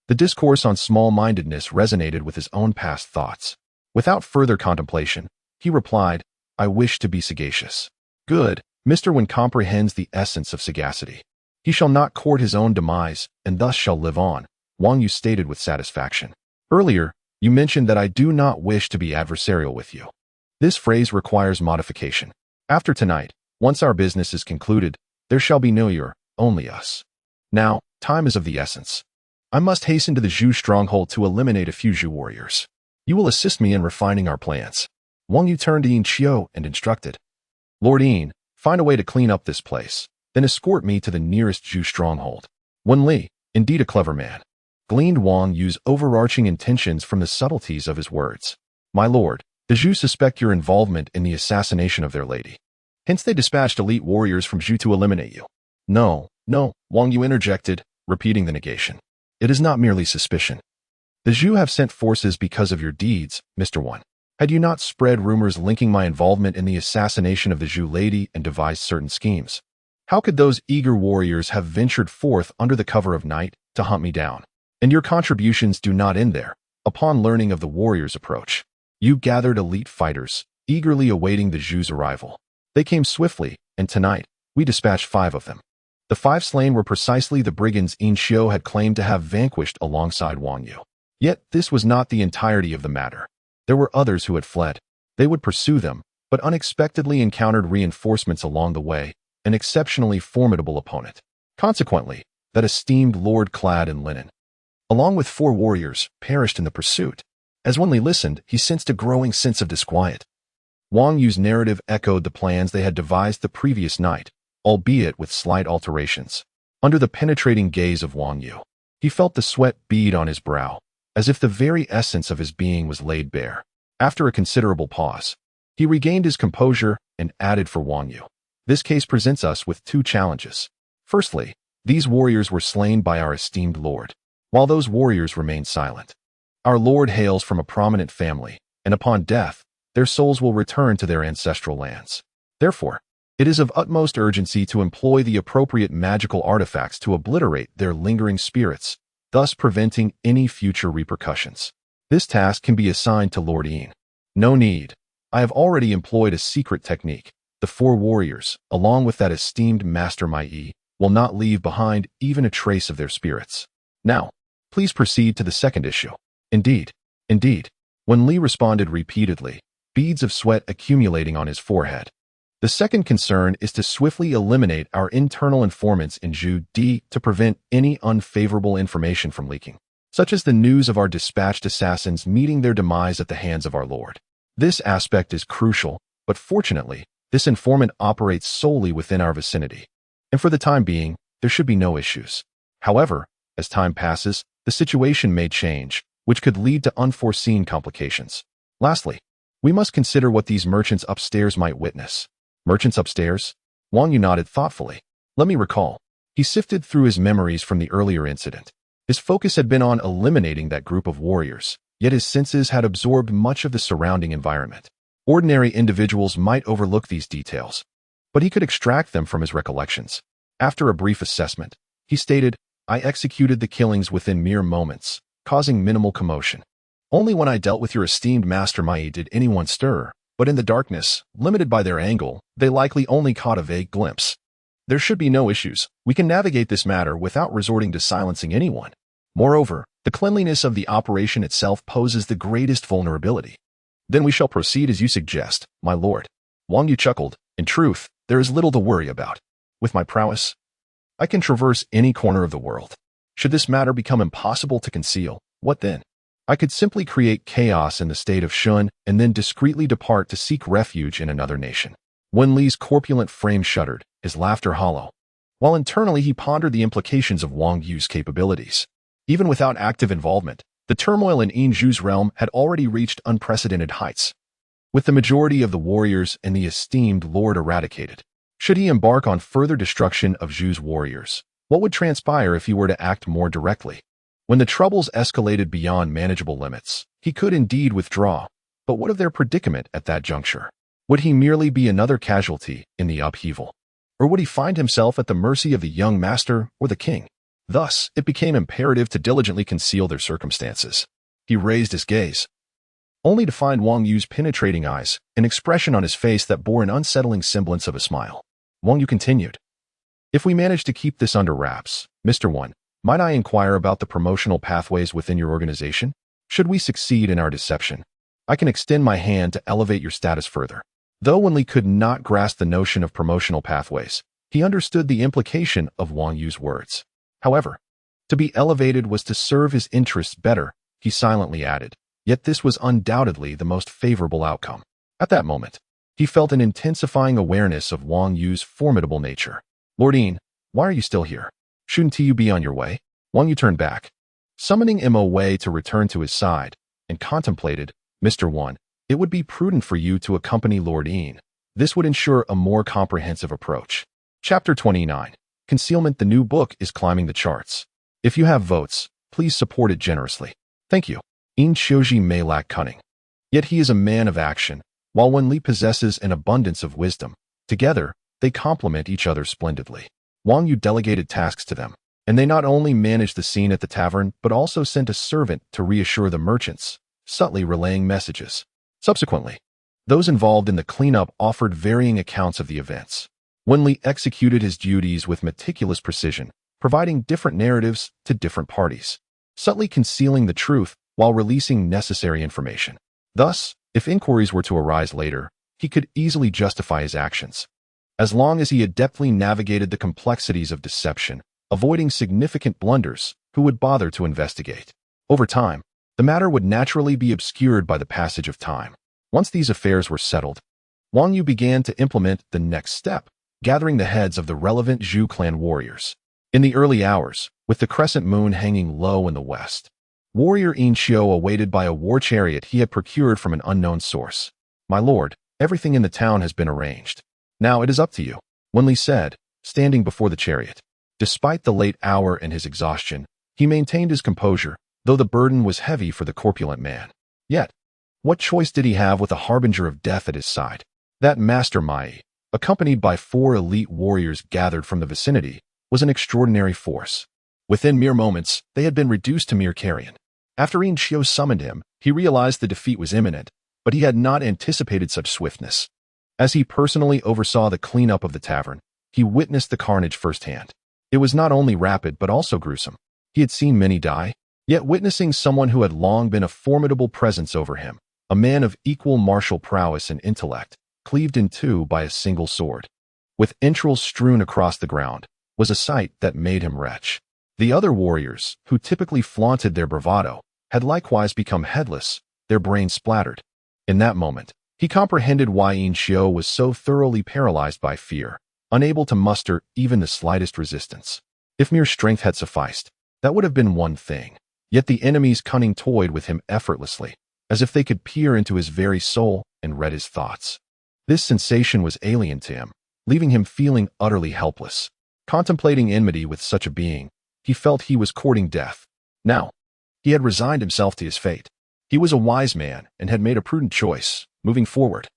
The discourse on small-mindedness resonated with his own past thoughts. Without further contemplation, he replied, I wish to be sagacious. Good, Mr. Wen comprehends the essence of sagacity. He shall not court his own demise, and thus shall live on, Wang Yu stated with satisfaction. Earlier, you mentioned that I do not wish to be adversarial with you. This phrase requires modification. After tonight, once our business is concluded, there shall be no your, only us. Now, time is of the essence. I must hasten to the Zhu stronghold to eliminate a few Zhu warriors. You will assist me in refining our plans. Wang Yu turned to Yin Xiu and instructed. Lord Yin, find a way to clean up this place, then escort me to the nearest Zhu stronghold. Wen Li, indeed a clever man, gleaned Wang Yu's overarching intentions from the subtleties of his words. My lord, the Zhu suspect your involvement in the assassination of their lady. Hence they dispatched elite warriors from Zhu to eliminate you. No, Wang Yu interjected, repeating the negation. It is not merely suspicion. The Zhu have sent forces because of your deeds, Mr. One. Had you not spread rumors linking my involvement in the assassination of the Zhu lady and devised certain schemes? How could those eager warriors have ventured forth under the cover of night to hunt me down? And your contributions do not end there. Upon learning of the warriors' approach, you gathered elite fighters, eagerly awaiting the Zhu's arrival. They came swiftly, and tonight, we dispatched 5 of them. The 5 slain were precisely the brigands Yin Xiu had claimed to have vanquished alongside Wang Yu. Yet this was not the entirety of the matter. There were others who had fled. They would pursue them, but unexpectedly encountered reinforcements along the way, an exceptionally formidable opponent. Consequently, that esteemed lord clad in linen, along with 4 warriors, perished in the pursuit. As Wenli listened, he sensed a growing sense of disquiet. Wang Yu's narrative echoed the plans they had devised the previous night, albeit with slight alterations. Under the penetrating gaze of Wang Yu, he felt the sweat bead on his brow, as if the very essence of his being was laid bare. After a considerable pause, he regained his composure and added for Wang Yu. This case presents us with 2 challenges. Firstly, these warriors were slain by our esteemed lord, while those warriors remained silent. Our lord hails from a prominent family, and upon death, their souls will return to their ancestral lands. Therefore, it is of utmost urgency to employ the appropriate magical artifacts to obliterate their lingering spirits, thus preventing any future repercussions. This task can be assigned to Lord Yin. No need. I have already employed a secret technique. The 4 warriors, along with that esteemed Master Mai Yi, will not leave behind even a trace of their spirits. Now, please proceed to the second issue. Indeed. When Li responded repeatedly, beads of sweat accumulating on his forehead. The second concern is to swiftly eliminate our internal informants in Zhu Di to prevent any unfavorable information from leaking, such as the news of our dispatched assassins meeting their demise at the hands of our lord. This aspect is crucial, but fortunately, this informant operates solely within our vicinity, and for the time being, there should be no issues. However, as time passes, the situation may change, which could lead to unforeseen complications. Lastly, we must consider what these merchants upstairs might witness. Merchants upstairs? Wang Yu nodded thoughtfully. Let me recall. He sifted through his memories from the earlier incident. His focus had been on eliminating that group of warriors, yet his senses had absorbed much of the surrounding environment. Ordinary individuals might overlook these details, but he could extract them from his recollections. After a brief assessment, he stated, I executed the killings within mere moments, causing minimal commotion. Only when I dealt with your esteemed Master Mai did anyone stir, but in the darkness, limited by their angle, they likely only caught a vague glimpse. There should be no issues. We can navigate this matter without resorting to silencing anyone. Moreover, the cleanliness of the operation itself poses the greatest vulnerability. Then we shall proceed as you suggest, my lord. Wang Yu chuckled. In truth, there is little to worry about. With my prowess, I can traverse any corner of the world. Should this matter become impossible to conceal, what then? I could simply create chaos in the state of Shun and then discreetly depart to seek refuge in another nation. Wen Li's corpulent frame shuddered, his laughter hollow, while internally he pondered the implications of Wang Yu's capabilities. Even without active involvement, the turmoil in Yin Zhu's realm had already reached unprecedented heights. With the majority of the warriors and the esteemed lord eradicated, should he embark on further destruction of Zhu's warriors, what would transpire if he were to act more directly? When the troubles escalated beyond manageable limits, he could indeed withdraw, but what of their predicament at that juncture? Would he merely be another casualty in the upheaval? Or would he find himself at the mercy of the young master or the king? Thus, it became imperative to diligently conceal their circumstances. He raised his gaze, only to find Wang Yu's penetrating eyes, an expression on his face that bore an unsettling semblance of a smile. Wang Yu continued, If we manage to keep this under wraps, Mr. One, might I inquire about the promotional pathways within your organization? Should we succeed in our deception, I can extend my hand to elevate your status further. Though Wen Li could not grasp the notion of promotional pathways, he understood the implication of Wang Yu's words. However, to be elevated was to serve his interests better, he silently added, yet this was undoubtedly the most favorable outcome. At that moment, he felt an intensifying awareness of Wang Yu's formidable nature. Lord Yin, why are you still here? Shouldn't you be on your way? Wang Yu turned back, summoning Mo Wei to return to his side, and contemplated, Mr. One, it would be prudent for you to accompany Lord Yin. This would ensure a more comprehensive approach. Chapter 29. Concealment. The new book is climbing the charts. If you have votes, please support it generously. Thank you. Yin Xiuji may lack cunning, yet he is a man of action, while Wen Li possesses an abundance of wisdom. Together, they complement each other splendidly. Wang Yu delegated tasks to them, and they not only managed the scene at the tavern but also sent a servant to reassure the merchants, subtly relaying messages. Subsequently, those involved in the cleanup offered varying accounts of the events. Wen Li executed his duties with meticulous precision, providing different narratives to different parties, subtly concealing the truth while releasing necessary information. Thus, if inquiries were to arise later, he could easily justify his actions. As long as he adeptly navigated the complexities of deception, avoiding significant blunders, who would bother to investigate? Over time, the matter would naturally be obscured by the passage of time. Once these affairs were settled, Wang Yu began to implement the next step, gathering the heads of the relevant Zhu clan warriors. In the early hours, with the crescent moon hanging low in the west, warrior Yin Xiu awaited by a war chariot he had procured from an unknown source. My lord, everything in the town has been arranged. Now it is up to you, Wen Li said, standing before the chariot. Despite the late hour and his exhaustion, he maintained his composure, though the burden was heavy for the corpulent man. Yet, what choice did he have with a harbinger of death at his side? That Master Mai, accompanied by 4 elite warriors gathered from the vicinity, was an extraordinary force. Within mere moments, they had been reduced to mere carrion. After Yin Xiu summoned him, he realized the defeat was imminent, but he had not anticipated such swiftness. As he personally oversaw the cleanup of the tavern, he witnessed the carnage firsthand. It was not only rapid but also gruesome. He had seen many die, yet witnessing someone who had long been a formidable presence over him, a man of equal martial prowess and intellect, cleaved in two by a single sword, with entrails strewn across the ground, was a sight that made him retch. The other warriors, who typically flaunted their bravado, had likewise become headless, their brains splattered. In that moment, he comprehended why Yin Xiu was so thoroughly paralyzed by fear, unable to muster even the slightest resistance. If mere strength had sufficed, that would have been one thing. Yet the enemy's cunning toyed with him effortlessly, as if they could peer into his very soul and read his thoughts. This sensation was alien to him, leaving him feeling utterly helpless. Contemplating enmity with such a being, he felt he was courting death. Now, he had resigned himself to his fate. He was a wise man and had made a prudent choice, moving forward.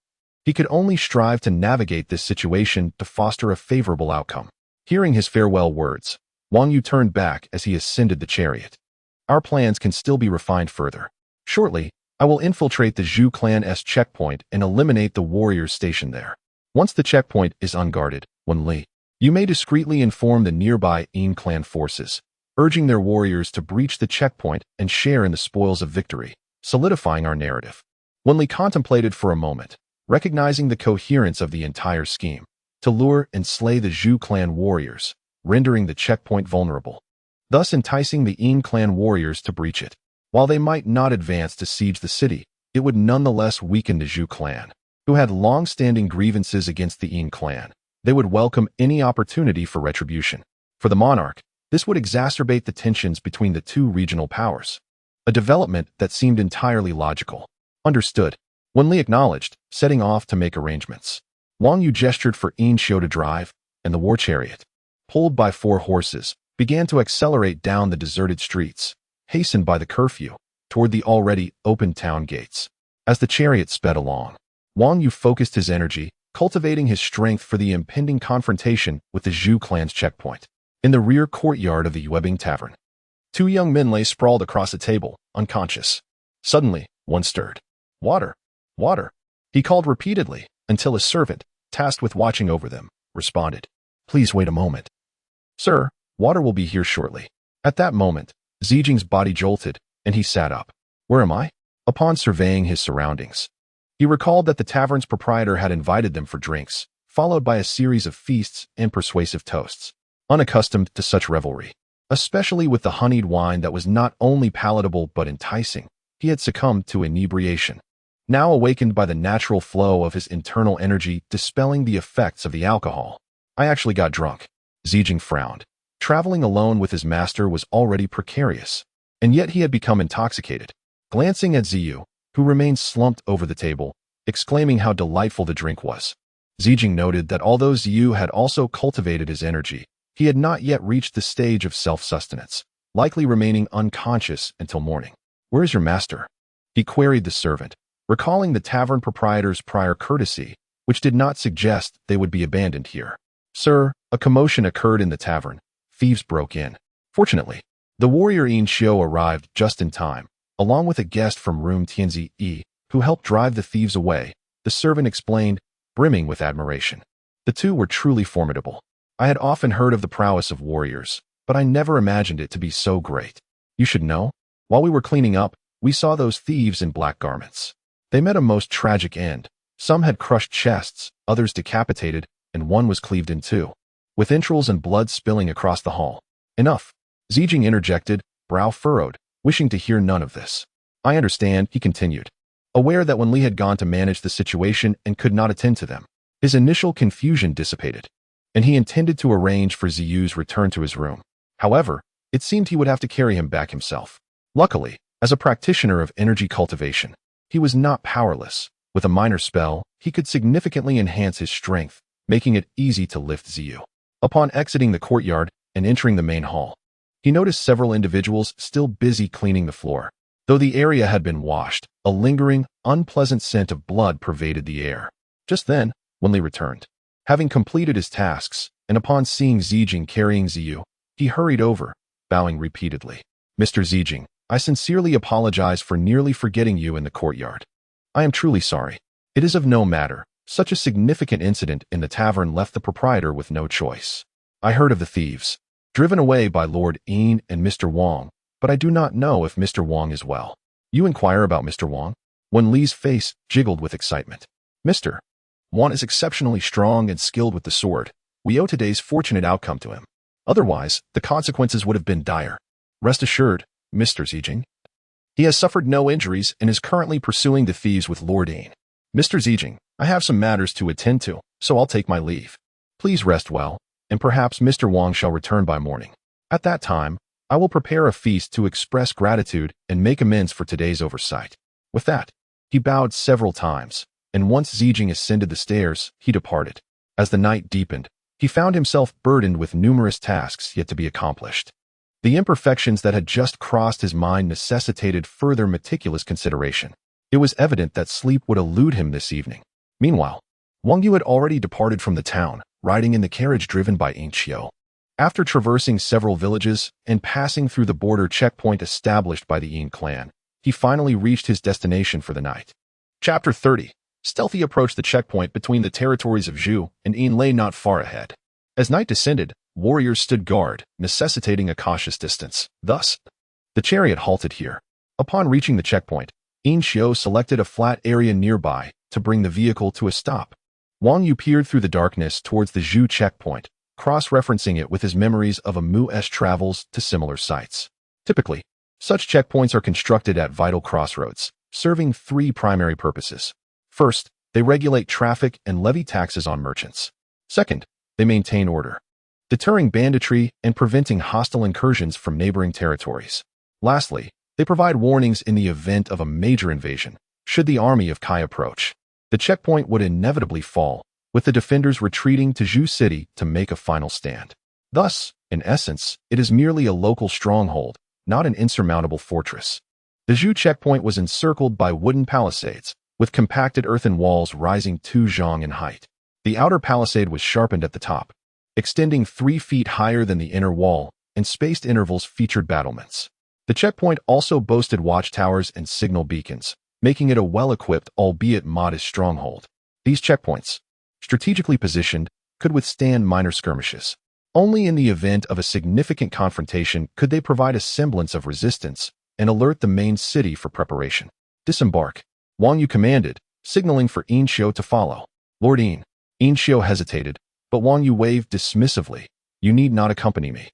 He could only strive to navigate this situation to foster a favorable outcome. Hearing his farewell words, Wang Yu turned back as he ascended the chariot. Our plans can still be refined further. Shortly, I will infiltrate the Zhu clan's checkpoint and eliminate the warriors stationed there. Once the checkpoint is unguarded, Wen Li, you may discreetly inform the nearby Yin clan forces, urging their warriors to breach the checkpoint and share in the spoils of victory, solidifying our narrative. Wen Li contemplated for a moment, recognizing the coherence of the entire scheme, to lure and slay the Zhu clan warriors, rendering the checkpoint vulnerable, thus enticing the Yin clan warriors to breach it. While they might not advance to siege the city, it would nonetheless weaken the Zhu clan, who had long-standing grievances against the Yin clan. They would welcome any opportunity for retribution. For the monarch, this would exacerbate the tensions between the two regional powers, a development that seemed entirely logical. Understood, Wen Li acknowledged, setting off to make arrangements. Wang Yu gestured for Yin Xiu to drive, and the war chariot, pulled by 4 horses, began to accelerate down the deserted streets, hastened by the curfew, toward the already open town gates. As the chariot sped along, Wang Yu focused his energy, cultivating his strength for the impending confrontation with the Zhu clan's checkpoint. In the rear courtyard of the Yuebing Tavern, 2 young men lay sprawled across a table, unconscious. Suddenly, one stirred. Water, water, he called repeatedly, until a servant, tasked with watching over them, responded. Please wait a moment. Sir, water will be here shortly. At that moment, Zijing's body jolted, and he sat up. Where am I? Upon surveying his surroundings, he recalled that the tavern's proprietor had invited them for drinks, followed by a series of feasts and persuasive toasts. Unaccustomed to such revelry, especially with the honeyed wine that was not only palatable but enticing, he had succumbed to inebriation. Now awakened by the natural flow of his internal energy dispelling the effects of the alcohol. I actually got drunk. Zijing frowned. Traveling alone with his master was already precarious, and yet he had become intoxicated. Glancing at Ziyu, who remained slumped over the table, exclaiming how delightful the drink was. Zijing noted that although Ziyu had also cultivated his energy, he had not yet reached the stage of self-sustenance, likely remaining unconscious until morning. "Where is your master?" he queried the servant, recalling the tavern proprietor's prior courtesy, which did not suggest they would be abandoned here. "Sir, a commotion occurred in the tavern. Thieves broke in." Fortunately, the warrior Yin Xiu arrived just in time, along with a guest from room Tianzi Yi, who helped drive the thieves away, the servant explained, brimming with admiration. The two were truly formidable. I had often heard of the prowess of warriors, but I never imagined it to be so great. You should know, while we were cleaning up, we saw those thieves in black garments. They met a most tragic end. Some had crushed chests, others decapitated, and one was cleaved in two, with entrails and blood spilling across the hall. "Enough," Jing interjected, brow furrowed, wishing to hear none of this. "I understand," he continued, aware that when Li had gone to manage the situation and could not attend to them, his initial confusion dissipated, and he intended to arrange for Ziyu's return to his room. However, it seemed he would have to carry him back himself. Luckily, as a practitioner of energy cultivation, he was not powerless. With a minor spell, he could significantly enhance his strength, making it easy to lift Ziyu. Upon exiting the courtyard and entering the main hall, he noticed several individuals still busy cleaning the floor. Though the area had been washed, a lingering, unpleasant scent of blood pervaded the air. Just then, when Li returned, having completed his tasks, and upon seeing Jing carrying Ziyu, he hurried over, bowing repeatedly. "Mr. Jing, I sincerely apologize for nearly forgetting you in the courtyard. I am truly sorry. It is of no matter. Such a significant incident in the tavern left the proprietor with no choice. I heard of the thieves, driven away by Lord Yin and Mr. Wang, but I do not know if Mr. Wang is well." "You inquire about Mr. Wang?" When Li's face jiggled with excitement. "Mr. Wang is exceptionally strong and skilled with the sword. We owe today's fortunate outcome to him. Otherwise, the consequences would have been dire. Rest assured, Mr. Jing. He has suffered no injuries and is currently pursuing the thieves with Lord Yin. Mr. Jing, I have some matters to attend to, so I'll take my leave. Please rest well, and perhaps Mr. Wang shall return by morning. At that time, I will prepare a feast to express gratitude and make amends for today's oversight." With that, he bowed several times, and once Jing ascended the stairs, he departed. As the night deepened, he found himself burdened with numerous tasks yet to be accomplished. The imperfections that had just crossed his mind necessitated further meticulous consideration. It was evident that sleep would elude him this evening. Meanwhile, Wang Yu had already departed from the town, riding in the carriage driven by Yin Xiu. After traversing several villages and passing through the border checkpoint established by the Yin clan, he finally reached his destination for the night. Chapter 30. Stealthy approached the checkpoint between the territories of Zhu and Yin lay not far ahead. As night descended, warriors stood guard, necessitating a cautious distance. Thus, the chariot halted here. Upon reaching the checkpoint, Yin Xiu selected a flat area nearby to bring the vehicle to a stop. Wang Yu peered through the darkness towards the Zhu checkpoint, cross-referencing it with his memories of Amidst travels to similar sites. Typically, such checkpoints are constructed at vital crossroads, serving three primary purposes. First, they regulate traffic and levy taxes on merchants. Second, they maintain order, deterring banditry and preventing hostile incursions from neighboring territories. Lastly, they provide warnings in the event of a major invasion, should the army of Kai approach. The checkpoint would inevitably fall, with the defenders retreating to Zhu City to make a final stand. Thus, in essence, it is merely a local stronghold, not an insurmountable fortress. The Zhu checkpoint was encircled by wooden palisades, with compacted earthen walls rising 2 zhang in height. The outer palisade was sharpened at the top, extending 3 feet higher than the inner wall, and spaced intervals featured battlements. The checkpoint also boasted watchtowers and signal beacons, making it a well-equipped, albeit modest stronghold. These checkpoints, strategically positioned, could withstand minor skirmishes. Only in the event of a significant confrontation could they provide a semblance of resistance and alert the main city for preparation. "Disembark," Wang Yu commanded, signaling for Yin Xiu to follow. "Lord Yin." Yin Xiu hesitated, but Wang Yu waved dismissively. "You need not accompany me.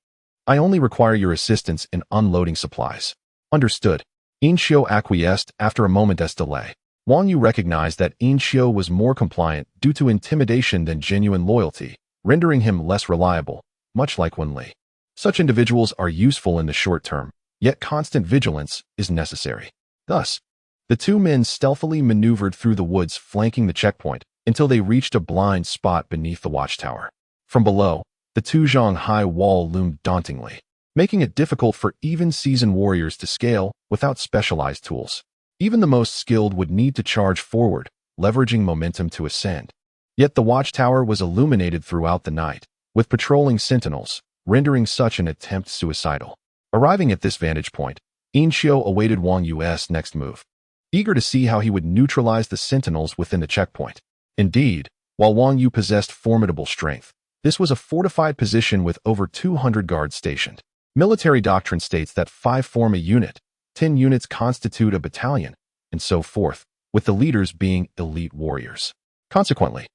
I only require your assistance in unloading supplies." "Understood." Yin Xiu acquiesced after a moment's delay. Wang Yu recognized that Yin Xiu was more compliant due to intimidation than genuine loyalty, rendering him less reliable, much like Wen Li. Such individuals are useful in the short term, yet constant vigilance is necessary. Thus, the two men stealthily maneuvered through the woods flanking the checkpoint until they reached a blind spot beneath the watchtower. From below, the 2 zhang high wall loomed dauntingly. making it difficult for even seasoned warriors to scale without specialized tools. Even the most skilled would need to charge forward, leveraging momentum to ascend. Yet the watchtower was illuminated throughout the night, with patrolling sentinels, rendering such an attempt suicidal. Arriving at this vantage point, Inxiu awaited Wang Yu's next move, eager to see how he would neutralize the sentinels within the checkpoint. Indeed, while Wang Yu possessed formidable strength, this was a fortified position with over 200 guards stationed. Military doctrine states that 5 form a unit, 10 units constitute a battalion, and so forth, with the leaders being elite warriors. Consequently,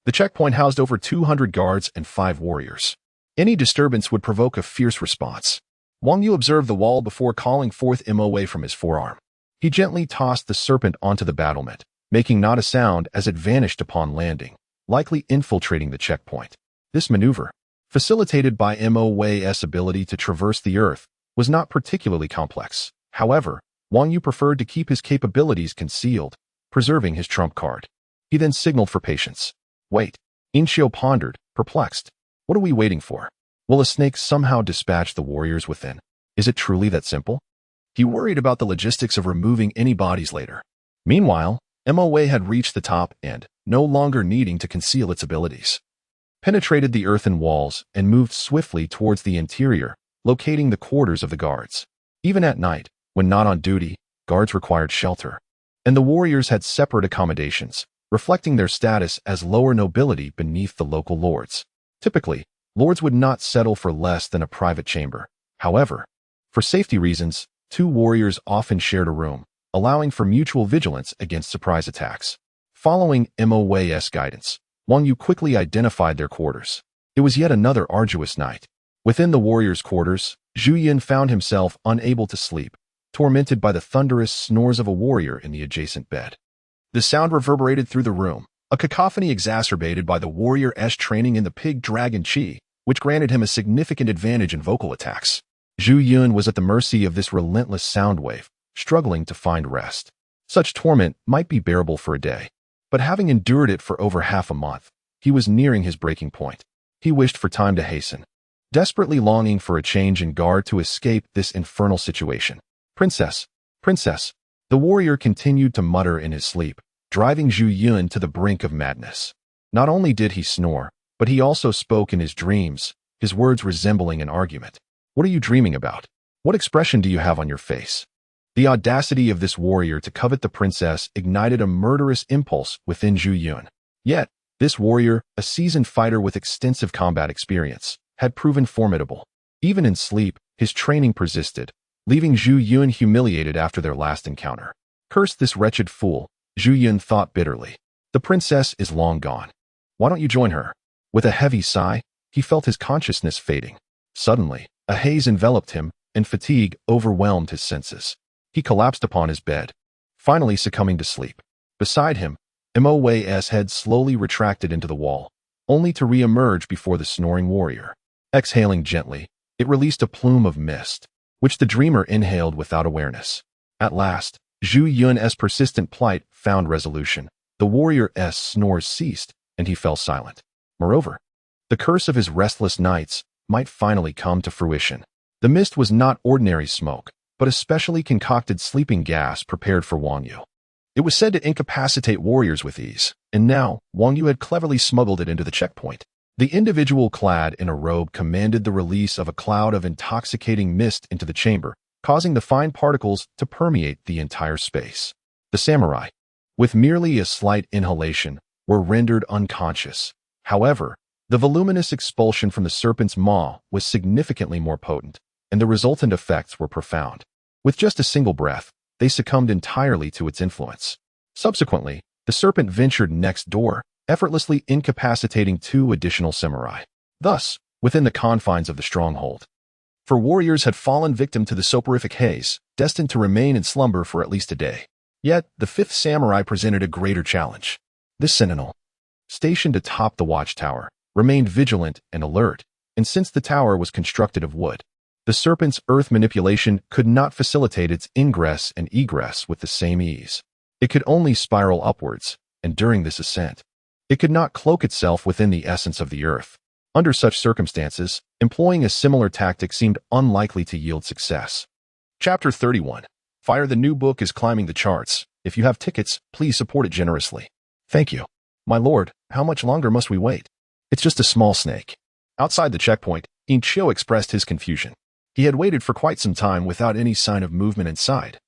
the checkpoint housed over 200 guards and 5 warriors. Any disturbance would provoke a fierce response. Wang Yu observed the wall before calling forth MOA from his forearm. He gently tossed the serpent onto the battlement, making not a sound as it vanished upon landing, likely infiltrating the checkpoint. This maneuver, facilitated by MOA's ability to traverse the earth, was not particularly complex. However, Wang Yu preferred to keep his capabilities concealed, preserving his trump card. He then signaled for patience. Wait. Inxiu pondered, perplexed. What are we waiting for? Will a snake somehow dispatch the warriors within? Is it truly that simple? He worried about the logistics of removing any bodies later. Meanwhile, MOA had reached the top and, no longer needing to conceal its abilities, penetrated the earthen walls and moved swiftly towards the interior, locating the quarters of the guards. Even at night, when not on duty, guards required shelter, and the warriors had separate accommodations, reflecting their status as lower nobility beneath the local lords. Typically, lords would not settle for less than a private chamber. However, for safety reasons, 2 warriors often shared a room, allowing for mutual vigilance against surprise attacks. Following MOA's guidance, Wang Yu quickly identified their quarters. It was yet another arduous night. Within the warriors' quarters, Zhu Yin found himself unable to sleep, tormented by the thunderous snores of a warrior in the adjacent bed. The sound reverberated through the room, a cacophony exacerbated by the warrior's training in the pig dragon chi, which granted him a significant advantage in vocal attacks. Zhu Yun was at the mercy of this relentless sound wave, struggling to find rest. Such torment might be bearable for a day, but having endured it for over half a month, he was nearing his breaking point. He wished for time to hasten, desperately longing for a change in guard to escape this infernal situation. Princess, princess, the warrior continued to mutter in his sleep, driving Zhu Yun to the brink of madness. Not only did he snore, but he also spoke in his dreams, his words resembling an argument. What are you dreaming about? What expression do you have on your face? The audacity of this warrior to covet the princess ignited a murderous impulse within Zhu Yun. Yet, this warrior, a seasoned fighter with extensive combat experience, had proven formidable. Even in sleep, his training persisted, leaving Zhu Yun humiliated after their last encounter. Curse this wretched fool, Zhu Yun thought bitterly. The princess is long gone. Why don't you join her? With a heavy sigh, he felt his consciousness fading. Suddenly, a haze enveloped him, and fatigue overwhelmed his senses. He collapsed upon his bed, finally succumbing to sleep. Beside him, MOA's head slowly retracted into the wall, only to re-emerge before the snoring warrior. Exhaling gently, it released a plume of mist, which the dreamer inhaled without awareness. At last, Zhu Yun's persistent plight found resolution. The warrior's snores ceased, and he fell silent. Moreover, the curse of his restless nights might finally come to fruition. The mist was not ordinary smoke, but a specially concocted sleeping gas prepared for Wang Yu. It was said to incapacitate warriors with ease, and now Wang Yu had cleverly smuggled it into the checkpoint. The individual clad in a robe commanded the release of a cloud of intoxicating mist into the chamber, causing the fine particles to permeate the entire space. The samurai, with merely a slight inhalation, were rendered unconscious. However, the voluminous expulsion from the serpent's maw was significantly more potent, and the resultant effects were profound. With just a single breath, they succumbed entirely to its influence. Subsequently, the serpent ventured next door, effortlessly incapacitating 2 additional samurai. Thus, within the confines of the stronghold, 4 warriors had fallen victim to the soporific haze, destined to remain in slumber for at least a day. Yet, the 5th samurai presented a greater challenge. This sentinel, stationed atop the watchtower, remained vigilant and alert, and since the tower was constructed of wood, the serpent's earth manipulation could not facilitate its ingress and egress with the same ease. It could only spiral upwards, and during this ascent, it could not cloak itself within the essence of the earth. Under such circumstances, employing a similar tactic seemed unlikely to yield success. Chapter 31. Fire. The new book is climbing the charts. If you have tickets, please support it generously. Thank you. My lord, how much longer must we wait? It's just a small snake. Outside the checkpoint, Yin Chiu expressed his confusion. He had waited for quite some time without any sign of movement inside.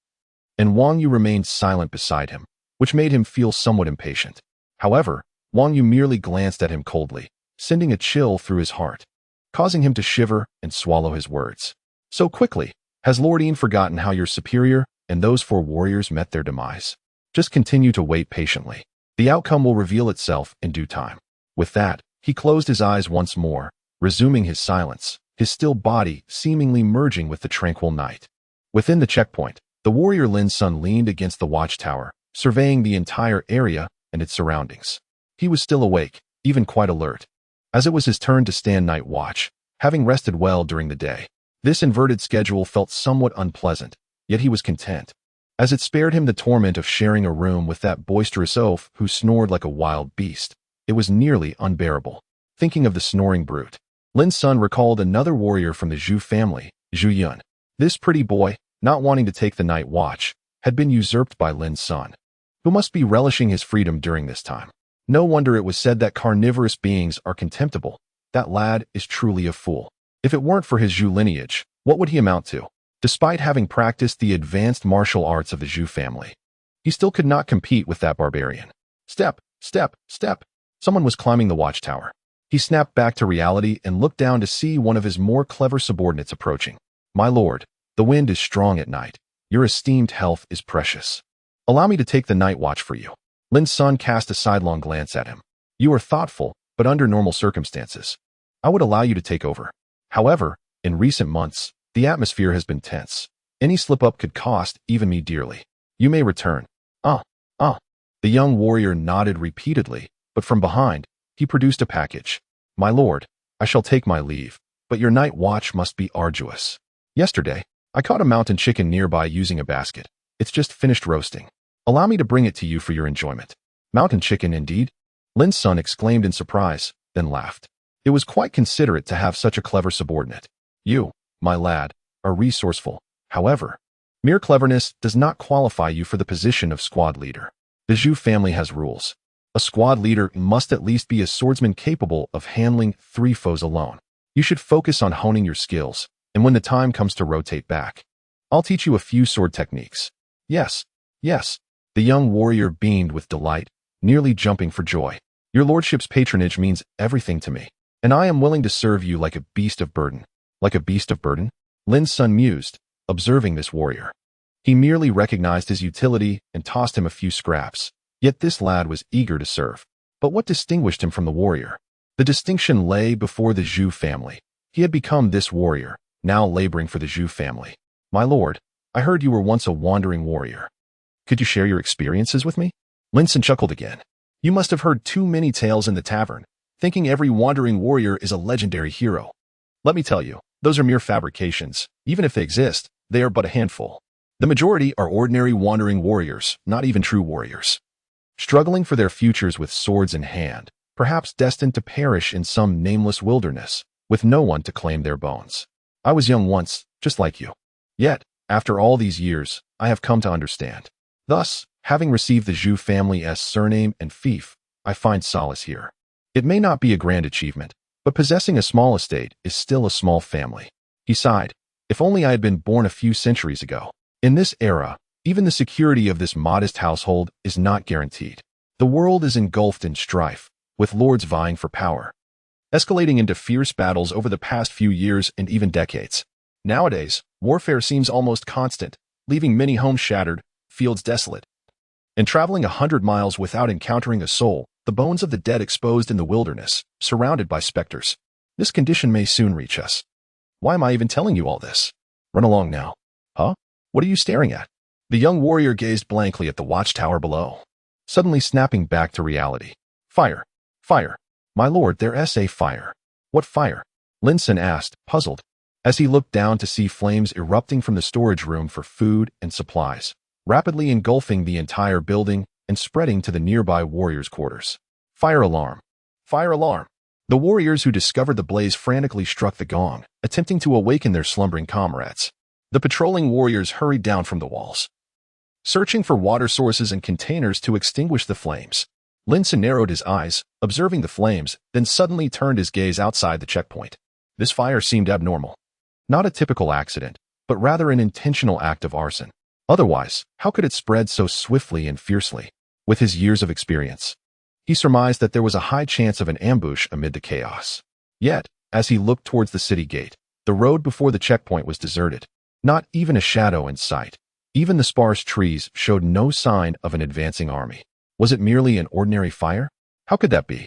And Wang Yu remained silent beside him, which made him feel somewhat impatient. However, Wang Yu merely glanced at him coldly, sending a chill through his heart, causing him to shiver and swallow his words. So quickly, has Lord Yin forgotten how your superior and those 4 warriors met their demise? Just continue to wait patiently. The outcome will reveal itself in due time. With that, he closed his eyes once more, resuming his silence, his still body seemingly merging with the tranquil night. Within the checkpoint, the warrior Lin Sun leaned against the watchtower, surveying the entire area and its surroundings. He was still awake, even quite alert, as it was his turn to stand night watch, having rested well during the day. This inverted schedule felt somewhat unpleasant, yet he was content, as it spared him the torment of sharing a room with that boisterous oaf who snored like a wild beast. It was nearly unbearable. Thinking of the snoring brute, Lin Sun recalled another warrior from the Zhu family, Zhu Yun. This pretty boy, not wanting to take the night watch, had been usurped by Lin Sun, who must be relishing his freedom during this time. No wonder it was said that carnivorous beings are contemptible. That lad is truly a fool. If it weren't for his Zhu lineage, what would he amount to? Despite having practiced the advanced martial arts of the Zhu family, he still could not compete with that barbarian. Step, step, step. Someone was climbing the watchtower. He snapped back to reality and looked down to see one of his more clever subordinates approaching. My lord, the wind is strong at night. Your esteemed health is precious. Allow me to take the night watch for you. Lin Sun cast a sidelong glance at him. You are thoughtful, but under normal circumstances, I would allow you to take over. However, in recent months, the atmosphere has been tense. Any slip-up could cost even me dearly. You may return. The young warrior nodded repeatedly, but from behind, he produced a package. My lord, I shall take my leave, but your night watch must be arduous. Yesterday, I caught a mountain chicken nearby using a basket. It's just finished roasting. Allow me to bring it to you for your enjoyment. Mountain chicken indeed? Lin Sun exclaimed in surprise, then laughed. It was quite considerate to have such a clever subordinate. You, my lad, are resourceful. However, mere cleverness does not qualify you for the position of squad leader. The Zhu family has rules. A squad leader must at least be a swordsman capable of handling 3 foes alone. You should focus on honing your skills, and when the time comes to rotate back, I'll teach you a few sword techniques. Yes. The young warrior beamed with delight, nearly jumping for joy. Your lordship's patronage means everything to me, and I am willing to serve you like a beast of burden. Like a beast of burden? Lin Sun mused, observing this warrior. He merely recognized his utility and tossed him a few scraps. Yet this lad was eager to serve. But what distinguished him from the warrior? The distinction lay before the Zhu family. He had become this warrior, now laboring for the Zhu family. My lord, I heard you were once a wandering warrior. Could you share your experiences with me? Lin Sun chuckled again. You must have heard too many tales in the tavern, thinking every wandering warrior is a legendary hero. Let me tell you, those are mere fabrications. Even if they exist, they are but a handful. The majority are ordinary wandering warriors, not even true warriors, struggling for their futures with swords in hand, perhaps destined to perish in some nameless wilderness, with no one to claim their bones. I was young once, just like you. Yet, after all these years, I have come to understand. Thus, having received the Zhu family as surname and fief, I find solace here. It may not be a grand achievement, but possessing a small estate is still a small family. He sighed. If only I had been born a few centuries ago. In this era, even the security of this modest household is not guaranteed. The world is engulfed in strife, with lords vying for power, escalating into fierce battles over the past few years and even decades. Nowadays, warfare seems almost constant, leaving many homes shattered, fields desolate, and traveling 100 miles without encountering a soul, the bones of the dead exposed in the wilderness, surrounded by specters. This condition may soon reach us. Why am I even telling you all this? Run along now. Huh? What are you staring at? The young warrior gazed blankly at the watchtower below, suddenly snapping back to reality. Fire! Fire! My lord, there's a fire. What fire? Lin Sun asked, puzzled, as he looked down to see flames erupting from the storage room for food and supplies, rapidly engulfing the entire building and spreading to the nearby warriors' quarters. Fire alarm! Fire alarm! The warriors who discovered the blaze frantically struck the gong, attempting to awaken their slumbering comrades. The patrolling warriors hurried down from the walls, searching for water sources and containers to extinguish the flames. Lin Sun narrowed his eyes, observing the flames, then suddenly turned his gaze outside the checkpoint. This fire seemed abnormal. Not a typical accident, but rather an intentional act of arson. Otherwise, how could it spread so swiftly and fiercely? With his years of experience, he surmised that there was a high chance of an ambush amid the chaos. Yet, as he looked towards the city gate, the road before the checkpoint was deserted. Not even a shadow in sight. Even the sparse trees showed no sign of an advancing army. Was it merely an ordinary fire? How could that be?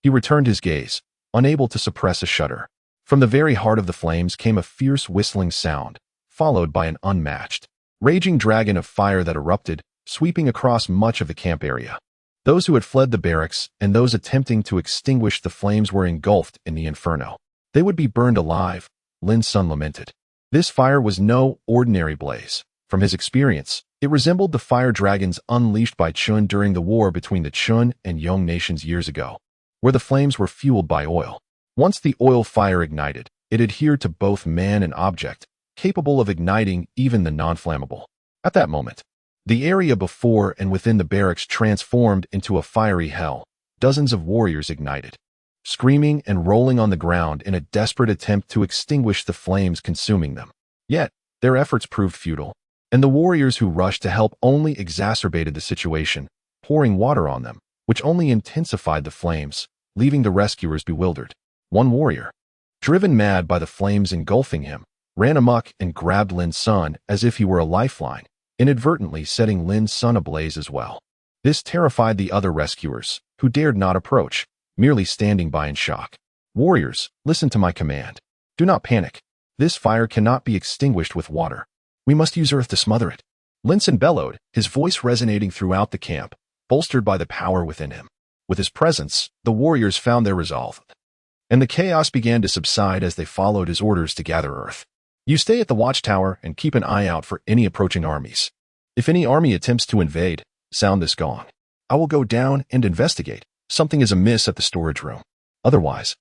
He returned his gaze, unable to suppress a shudder. From the very heart of the flames came a fierce whistling sound, followed by an unmatched, raging dragon of fire that erupted, sweeping across much of the camp area. Those who had fled the barracks and those attempting to extinguish the flames were engulfed in the inferno. They would be burned alive, Lin Sun lamented. This fire was no ordinary blaze. From his experience, it resembled the fire dragons unleashed by Chen during the war between the Chen and Yong nations years ago, where the flames were fueled by oil. Once the oil fire ignited, it adhered to both man and object, capable of igniting even the non-flammable. At that moment, the area before and within the barracks transformed into a fiery hell. Dozens of warriors ignited, screaming and rolling on the ground in a desperate attempt to extinguish the flames consuming them. Yet, their efforts proved futile, and the warriors who rushed to help only exacerbated the situation, pouring water on them, which only intensified the flames, leaving the rescuers bewildered. One warrior, driven mad by the flames engulfing him, ran amok and grabbed Lin Sun as if he were a lifeline, inadvertently setting Lin Sun ablaze as well. This terrified the other rescuers, who dared not approach, merely standing by in shock. Warriors, listen to my command. Do not panic. This fire cannot be extinguished with water. We must use earth to smother it. Lin Sun bellowed, his voice resonating throughout the camp, bolstered by the power within him. With his presence, the warriors found their resolve, and the chaos began to subside as they followed his orders to gather earth. You stay at the watchtower and keep an eye out for any approaching armies. If any army attempts to invade, sound this gong. I will go down and investigate. Something is amiss at the storage room. Otherwise,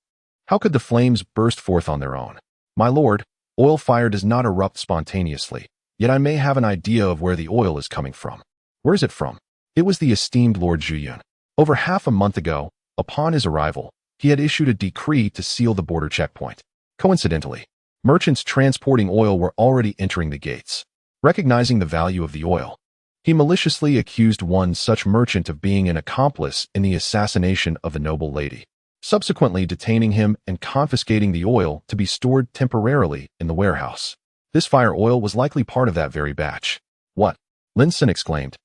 how could the flames burst forth on their own? My lord, oil fire does not erupt spontaneously, yet I may have an idea of where the oil is coming from. Where is it from? It was the esteemed Lord Zhuyun. Over half a month ago, upon his arrival, he had issued a decree to seal the border checkpoint. Coincidentally, merchants transporting oil were already entering the gates. Recognizing the value of the oil, he maliciously accused one such merchant of being an accomplice in the assassination of the noble lady, subsequently detaining him and confiscating the oil to be stored temporarily in the warehouse. This fire oil was likely part of that very batch. What? Lin Sun exclaimed,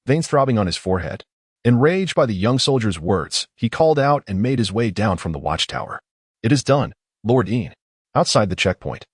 veins throbbing on his forehead. Enraged by the young soldier's words, he called out and made his way down from the watchtower. It is done, Lord Yin. Outside the checkpoint,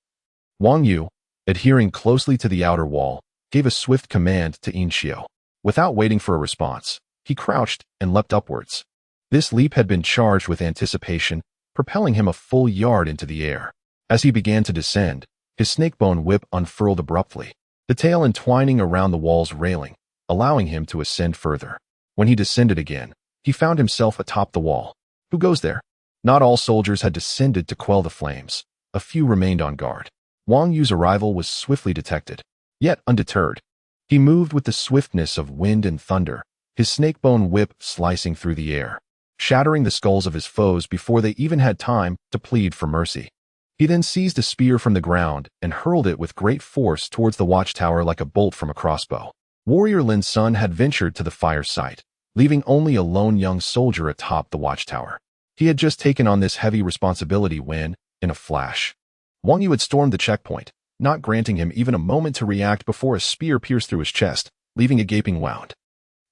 Wang Yu, adhering closely to the outer wall, gave a swift command to Yin Xiao. Without waiting for a response, he crouched and leapt upwards. This leap had been charged with anticipation, propelling him a full yard into the air. As he began to descend, his snakebone whip unfurled abruptly, the tail entwining around the wall's railing, allowing him to ascend further. When he descended again, he found himself atop the wall. Who goes there? Not all soldiers had descended to quell the flames. A few remained on guard. Wang Yu's arrival was swiftly detected. Yet undeterred, he moved with the swiftness of wind and thunder, his snakebone whip slicing through the air, shattering the skulls of his foes before they even had time to plead for mercy. He then seized a spear from the ground and hurled it with great force towards the watchtower like a bolt from a crossbow. Warrior Lin Sun had ventured to the fire site, leaving only a lone young soldier atop the watchtower. He had just taken on this heavy responsibility when, in a flash, Wang Yu had stormed the checkpoint, not granting him even a moment to react before a spear pierced through his chest, leaving a gaping wound.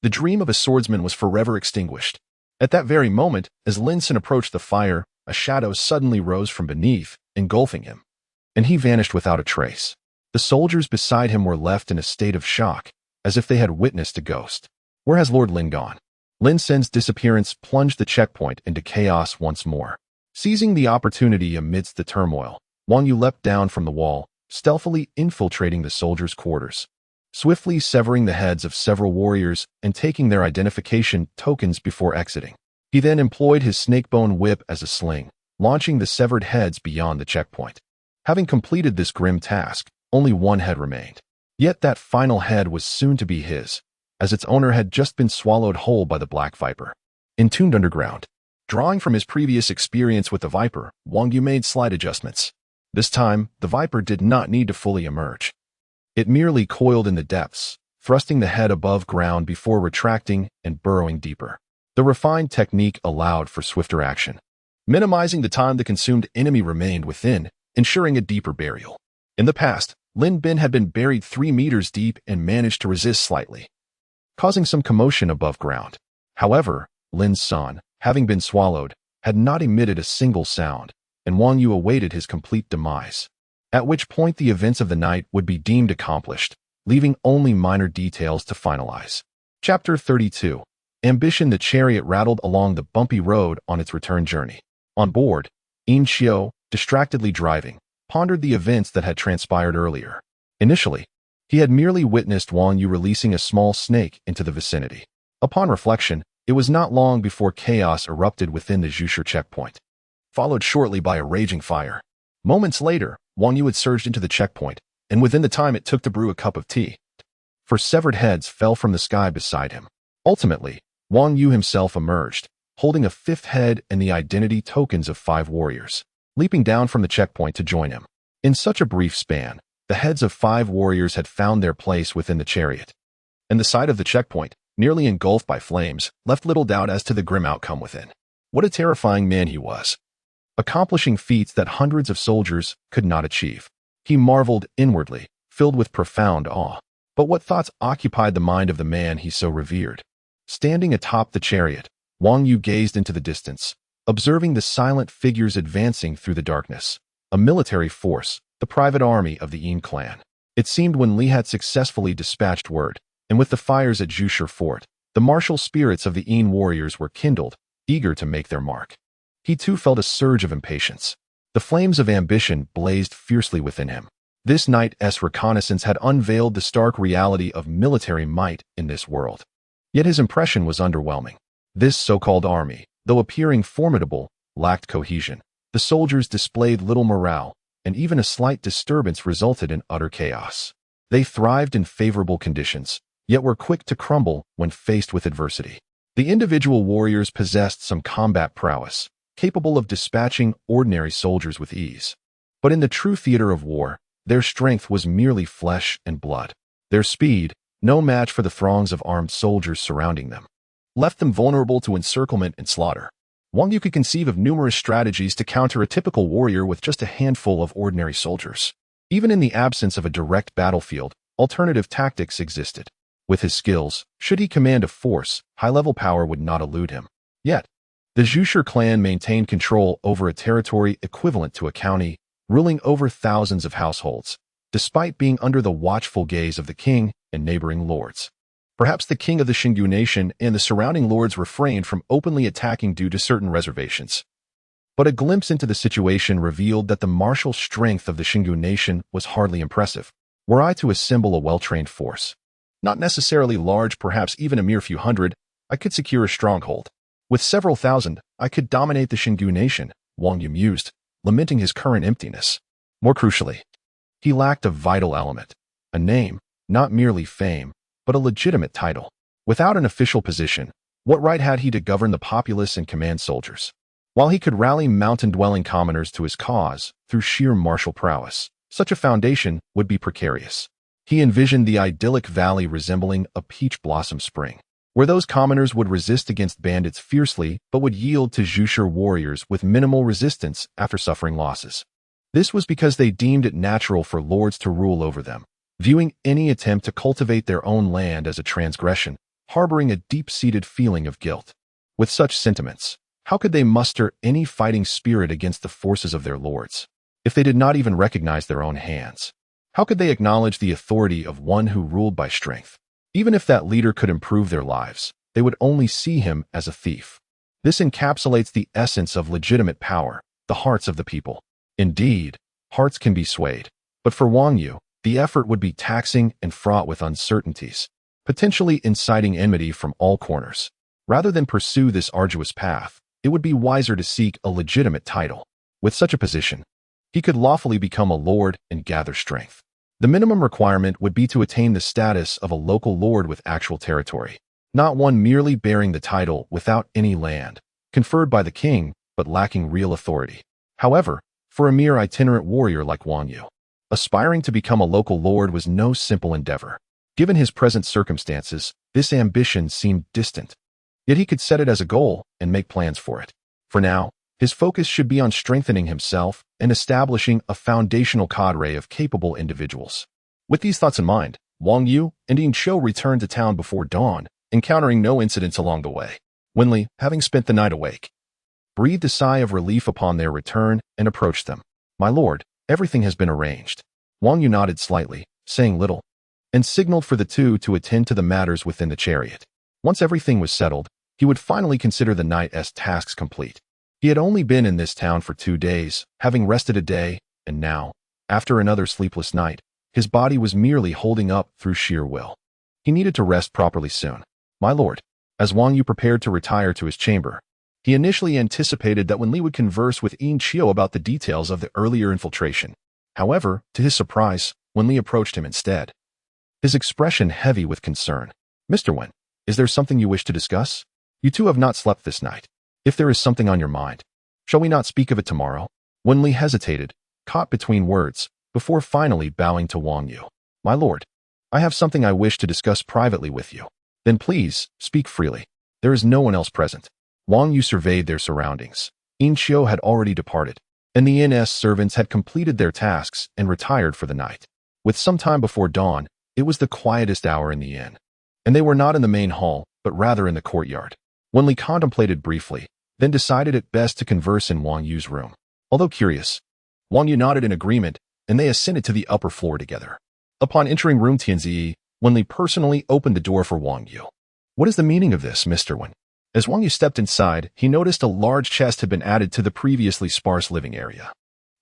The dream of a swordsman was forever extinguished. At that very moment, as Lin Sun approached the fire, a shadow suddenly rose from beneath, engulfing him, and he vanished without a trace. The soldiers beside him were left in a state of shock, as if they had witnessed a ghost. Where has Lord Lin gone? Lin Sun's disappearance plunged the checkpoint into chaos once more. Seizing the opportunity amidst the turmoil, Wang Yu leapt down from the wall, stealthily infiltrating the soldiers' quarters, swiftly severing the heads of several warriors and taking their identification tokens before exiting. He then employed his snakebone whip as a sling, launching the severed heads beyond the checkpoint. Having completed this grim task, only one head remained. Yet that final head was soon to be his, as its owner had just been swallowed whole by the black viper. Entombed underground. Drawing from his previous experience with the viper, Wang Yu made slight adjustments. This time, the viper did not need to fully emerge. It merely coiled in the depths, thrusting the head above ground before retracting and burrowing deeper. The refined technique allowed for swifter action, minimizing the time the consumed enemy remained within, ensuring a deeper burial. In the past, Lin Bin had been buried 3 meters deep and managed to resist slightly, causing some commotion above ground. However, Lin's son, having been swallowed, had not emitted a single sound, and Wang Yu awaited his complete demise, at which point the events of the night would be deemed accomplished, leaving only minor details to finalize. Chapter 32. Ambition. The chariot rattled along the bumpy road on its return journey. On board, Yin Xiu, distractedly driving, pondered the events that had transpired earlier. Initially, he had merely witnessed Wang Yu releasing a small snake into the vicinity. Upon reflection, it was not long before chaos erupted within the Zhushi checkpoint, followed shortly by a raging fire. Moments later, Wang Yu had surged into the checkpoint, and within the time it took to brew a cup of tea, for severed heads fell from the sky beside him. Ultimately, Wang Yu himself emerged, holding a 5th head and the identity tokens of 5 warriors, leaping down from the checkpoint to join him. In such a brief span, the heads of 5 warriors had found their place within the chariot, and the side of the checkpoint, nearly engulfed by flames, left little doubt as to the grim outcome within. What a terrifying man he was, accomplishing feats that hundreds of soldiers could not achieve. He marveled inwardly, filled with profound awe. But what thoughts occupied the mind of the man he so revered? Standing atop the chariot, Wang Yu gazed into the distance, observing the silent figures advancing through the darkness. A military force, the private army of the Yin clan. It seemed when Li had successfully dispatched word, and with the fires at Zhushi Fort, the martial spirits of the Yin warriors were kindled, eager to make their mark. He too felt a surge of impatience. The flames of ambition blazed fiercely within him. This night's reconnaissance had unveiled the stark reality of military might in this world. Yet his impression was underwhelming. This so-called army, though appearing formidable, lacked cohesion. The soldiers displayed little morale, and even a slight disturbance resulted in utter chaos. They thrived in favorable conditions, yet were quick to crumble when faced with adversity. The individual warriors possessed some combat prowess, capable of dispatching ordinary soldiers with ease. But in the true theater of war, their strength was merely flesh and blood. Their speed, no match for the throngs of armed soldiers surrounding them, left them vulnerable to encirclement and slaughter. Wang Yu could conceive of numerous strategies to counter a typical warrior with just a handful of ordinary soldiers. Even in the absence of a direct battlefield, alternative tactics existed. With his skills, should he command a force, high-level power would not elude him. Yet, the Zhushi clan maintained control over a territory equivalent to a county, ruling over thousands of households, despite being under the watchful gaze of the king and neighboring lords. Perhaps the king of the Xingyu nation and the surrounding lords refrained from openly attacking due to certain reservations. But a glimpse into the situation revealed that the martial strength of the Xingyu nation was hardly impressive. Were I to assemble a well-trained force, not necessarily large, perhaps even a mere few hundred, I could secure a stronghold. With several thousand, I could dominate the Xingyu nation, Wang Yu mused, lamenting his current emptiness. More crucially, he lacked a vital element, a name, not merely fame, but a legitimate title. Without an official position, what right had he to govern the populace and command soldiers? While he could rally mountain-dwelling commoners to his cause through sheer martial prowess, such a foundation would be precarious. He envisioned the idyllic valley resembling a peach blossom spring, where those commoners would resist against bandits fiercely but would yield to Zhushi warriors with minimal resistance after suffering losses. This was because they deemed it natural for lords to rule over them, viewing any attempt to cultivate their own land as a transgression, harboring a deep-seated feeling of guilt. With such sentiments, how could they muster any fighting spirit against the forces of their lords? If they did not even recognize their own hands, how could they acknowledge the authority of one who ruled by strength? Even if that leader could improve their lives, they would only see him as a thief. This encapsulates the essence of legitimate power, the hearts of the people. Indeed, hearts can be swayed, but for Wang Yu, the effort would be taxing and fraught with uncertainties, potentially inciting enmity from all corners. Rather than pursue this arduous path, it would be wiser to seek a legitimate title. With such a position, he could lawfully become a lord and gather strength. The minimum requirement would be to attain the status of a local lord with actual territory, not one merely bearing the title without any land, conferred by the king but lacking real authority. However, for a mere itinerant warrior like Wang Yu, aspiring to become a local lord was no simple endeavor. Given his present circumstances, this ambition seemed distant. Yet he could set it as a goal and make plans for it. For now, his focus should be on strengthening himself and establishing a foundational cadre of capable individuals. With these thoughts in mind, Wang Yu and Ying returned to town before dawn, encountering no incidents along the way. Wenli, having spent the night awake, breathed a sigh of relief upon their return and approached them. "My lord, everything has been arranged." Wang Yu nodded slightly, saying little, and signaled for the two to attend to the matters within the chariot. Once everything was settled, he would finally consider the night's tasks complete. He had only been in this town for 2 days, having rested a day, and now, after another sleepless night, his body was merely holding up through sheer will. He needed to rest properly soon. "My lord," as Wang Yu prepared to retire to his chamber, he initially anticipated that Wenli would converse with Ying about the details of the earlier infiltration. However, to his surprise, Wenli approached him instead, his expression heavy with concern. "Mr. Wen, is there something you wish to discuss? You two have not slept this night. If there is something on your mind, shall we not speak of it tomorrow?" Wenli hesitated, caught between words, before finally bowing to Wang Yu. "My lord, I have something I wish to discuss privately with you." "Then please, speak freely. There is no one else present." Wang Yu surveyed their surroundings. Ying had already departed, and the inn's servants had completed their tasks and retired for the night. With some time before dawn, it was the quietest hour in the inn, and they were not in the main hall, but rather in the courtyard. Wenli contemplated briefly, then decided it best to converse in Wang Yu's room. Although curious, Wang Yu nodded in agreement, and they ascended to the upper floor together. Upon entering room Tianzi, Wenli personally opened the door for Wang Yu. "What is the meaning of this, Mr. Wen?" As Wang Yu stepped inside, he noticed a large chest had been added to the previously sparse living area.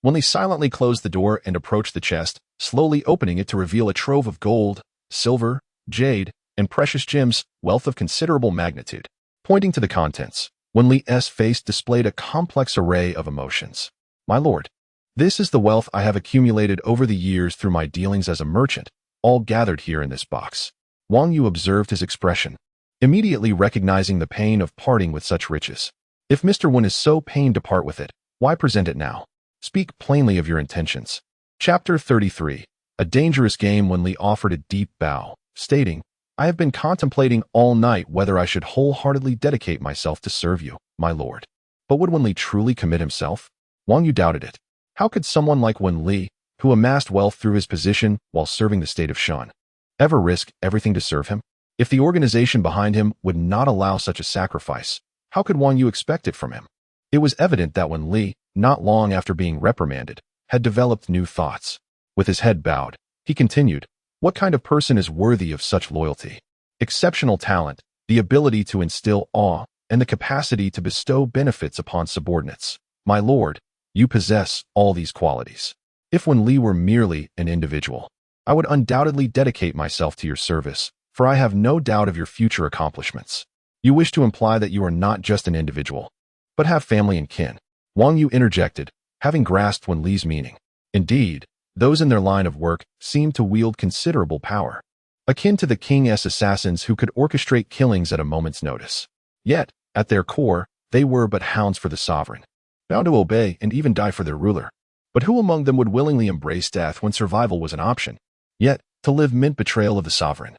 Wenli silently closed the door and approached the chest, slowly opening it to reveal a trove of gold, silver, jade, and precious gems, wealth of considerable magnitude. Pointing to the contents, Wenli's face displayed a complex array of emotions. "My lord, this is the wealth I have accumulated over the years through my dealings as a merchant, all gathered here in this box." Wang Yu observed his expression, immediately recognizing the pain of parting with such riches. "If Mr. Wen is so pained to part with it, why present it now? Speak plainly of your intentions." Chapter 33. A dangerous game. Wenli offered a deep bow, stating, "I have been contemplating all night whether I should wholeheartedly dedicate myself to serve you, my lord." But would Wenli truly commit himself? Wang Yu doubted it. How could someone like Wenli, who amassed wealth through his position while serving the state of Shan, ever risk everything to serve him? If the organization behind him would not allow such a sacrifice, how could Wang Yu expect it from him? It was evident that Wenli, not long after being reprimanded, had developed new thoughts. With his head bowed, he continued, "What kind of person is worthy of such loyalty? Exceptional talent, the ability to instill awe, and the capacity to bestow benefits upon subordinates. My lord, you possess all these qualities. If Wenli were merely an individual, I would undoubtedly dedicate myself to your service, for I have no doubt of your future accomplishments." "You wish to imply that you are not just an individual, but have family and kin?" Wang Yu interjected, having grasped Wenli's meaning. Indeed, those in their line of work seemed to wield considerable power, akin to the king's assassins who could orchestrate killings at a moment's notice. Yet, at their core, they were but hounds for the sovereign, bound to obey and even die for their ruler. But who among them would willingly embrace death when survival was an option? Yet, to live meant betrayal of the sovereign,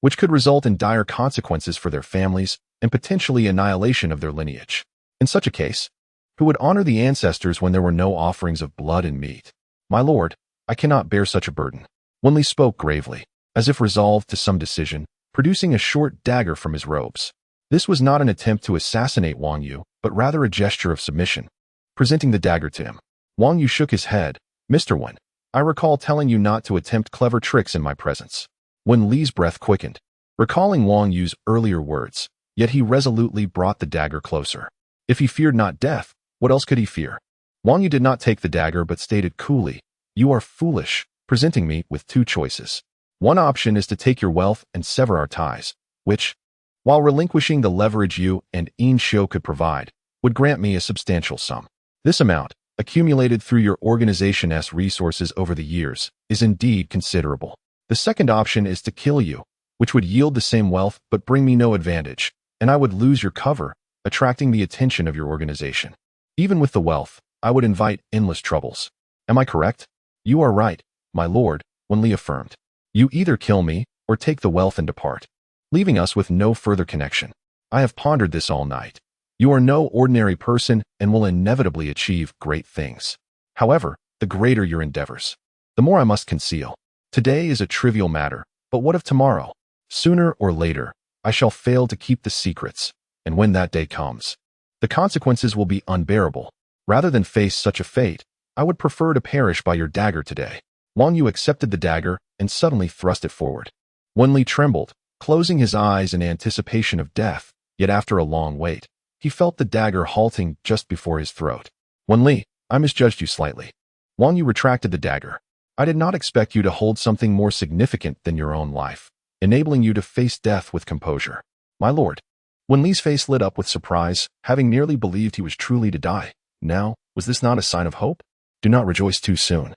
which could result in dire consequences for their families and potentially annihilation of their lineage. In such a case, who would honor the ancestors when there were no offerings of blood and meat? "My lord, I cannot bear such a burden." Wenli spoke gravely, as if resolved to some decision, producing a short dagger from his robes. This was not an attempt to assassinate Wang Yu, but rather a gesture of submission. Presenting the dagger to him, Wang Yu shook his head. "Mr. Wen, I recall telling you not to attempt clever tricks in my presence." Wenli's breath quickened, recalling Wang Yu's earlier words, yet he resolutely brought the dagger closer. If he feared not death, what else could he fear? Wang Yu did not take the dagger but stated coolly, "You are foolish, presenting me with 2 choices. One option is to take your wealth and sever our ties, which, while relinquishing the leverage you and Ying could provide, would grant me a substantial sum. This amount, accumulated through your organization's resources over the years, is indeed considerable. The second option is to kill you, which would yield the same wealth but bring me no advantage, and I would lose your cover, attracting the attention of your organization. Even with the wealth, I would invite endless troubles. Am I correct? You are right, my lord, Wen Li affirmed. You either kill me or take the wealth and depart, leaving us with no further connection. I have pondered this all night. You are no ordinary person and will inevitably achieve great things. However, the greater your endeavors, the more I must conceal. Today is a trivial matter, but what of tomorrow? Sooner or later, I shall fail to keep the secrets, and when that day comes, the consequences will be unbearable. Rather than face such a fate, I would prefer to perish by your dagger today. Wang Yu accepted the dagger and suddenly thrust it forward. Wen Li trembled, closing his eyes in anticipation of death, yet after a long wait, he felt the dagger halting just before his throat. Wen Li, I misjudged you slightly. Wang Yu retracted the dagger. I did not expect you to hold something more significant than your own life, enabling you to face death with composure. My lord. Wen Li's face lit up with surprise, having nearly believed he was truly to die. Now, was this not a sign of hope? Do not rejoice too soon.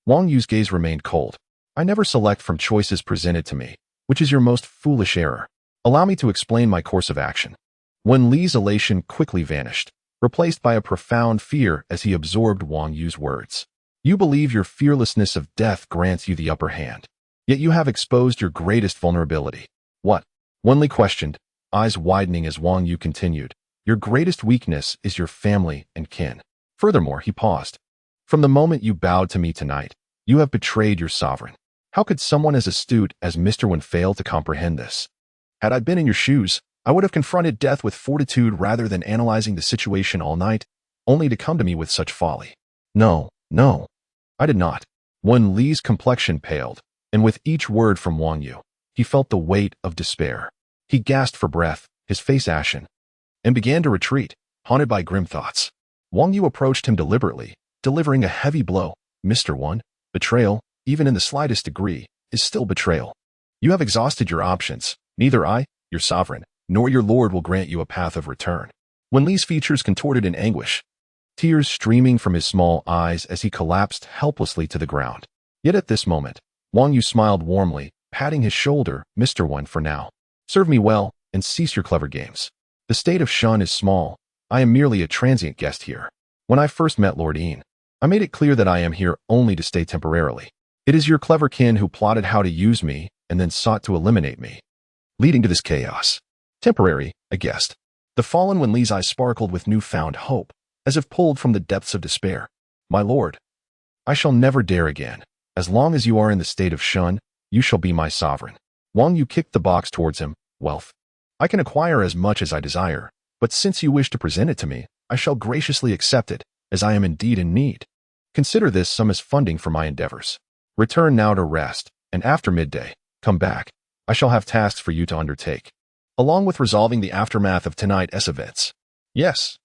Wang Yu's gaze remained cold. I never select from choices presented to me, which is your most foolish error. Allow me to explain my course of action. Wen Li's elation quickly vanished, replaced by a profound fear as he absorbed Wang Yu's words. You believe your fearlessness of death grants you the upper hand, yet you have exposed your greatest vulnerability. What? Wen Li questioned, eyes widening as Wang Yu continued. Your greatest weakness is your family and kin. Furthermore, he paused. From the moment you bowed to me tonight, you have betrayed your sovereign. How could someone as astute as Mr. Wen fail to comprehend this? Had I been in your shoes, I would have confronted death with fortitude rather than analyzing the situation all night, only to come to me with such folly. No, I did not. Wen Li's complexion paled, and with each word from Wang Yu, he felt the weight of despair. He gasped for breath, his face ashen, and began to retreat, haunted by grim thoughts. Wang Yu approached him deliberately, delivering a heavy blow. Mr. Wen, betrayal, even in the slightest degree, is still betrayal. You have exhausted your options. Neither I, your sovereign, nor your lord will grant you a path of return. Wen Li's features contorted in anguish, tears streaming from his small eyes as he collapsed helplessly to the ground. Yet at this moment, Wang Yu smiled warmly, patting his shoulder. Mr. Wen, for now, serve me well and cease your clever games. The state of Shen is small. I am merely a transient guest here. When I first met Lord Yin, I made it clear that I am here only to stay temporarily. It is your clever kin who plotted how to use me and then sought to eliminate me, leading to this chaos. Temporary, a guest. The fallen Wen Li's eyes sparkled with newfound hope, as if pulled from the depths of despair. My lord, I shall never dare again. As long as you are in the state of Shen, you shall be my sovereign. Wang Yu kicked the box towards him. Wealth. I can acquire as much as I desire, but since you wish to present it to me, I shall graciously accept it, as I am indeed in need. Consider this sum as funding for my endeavors. Return now to rest, and after midday, come back. I shall have tasks for you to undertake, along with resolving the aftermath of tonight's events. Yes.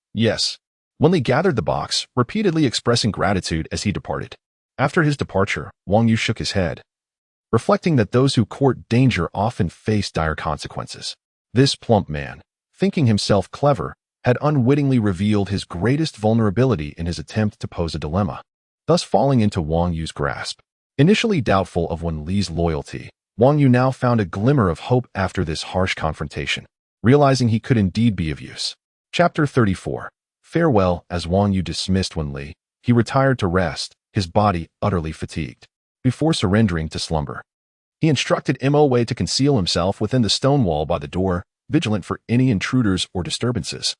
Wen Li gathered the box, repeatedly expressing gratitude as he departed. After his departure, Wang Yu shook his head, reflecting that those who court danger often face dire consequences. This plump man, thinking himself clever, had unwittingly revealed his greatest vulnerability in his attempt to pose a dilemma, thus falling into Wang Yu's grasp. Initially doubtful of Wen Li's loyalty, Wang Yu now found a glimmer of hope after this harsh confrontation, realizing he could indeed be of use. Chapter 34. Farewell. As Wang Yu dismissed Wen Li, he retired to rest, his body utterly fatigued. Before surrendering to slumber, he instructed Mo Wei to conceal himself within the stone wall by the door, vigilant for any intruders or disturbances,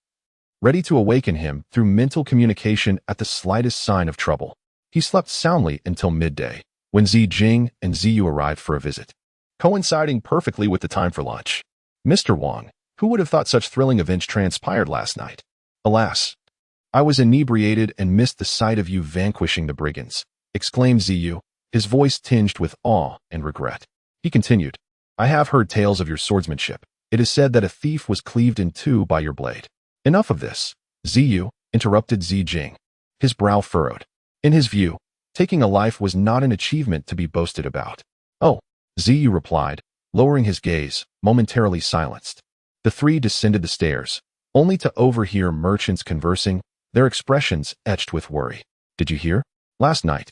ready to awaken him through mental communication at the slightest sign of trouble. He slept soundly until midday, when Jing and Ziyu arrived for a visit, coinciding perfectly with the time for lunch. Mr. Wang, who would have thought such thrilling events transpired last night? Alas, I was inebriated and missed the sight of you vanquishing the brigands, exclaimed Ziyu, his voice tinged with awe and regret. He continued, I have heard tales of your swordsmanship. It is said that a thief was cleaved in two by your blade. Enough of this, Ziyu, interrupted Jing, his brow furrowed. In his view, taking a life was not an achievement to be boasted about. Oh, Ziyu replied, lowering his gaze, momentarily silenced. The three descended the stairs, only to overhear merchants conversing, their expressions etched with worry. Did you hear? Last night,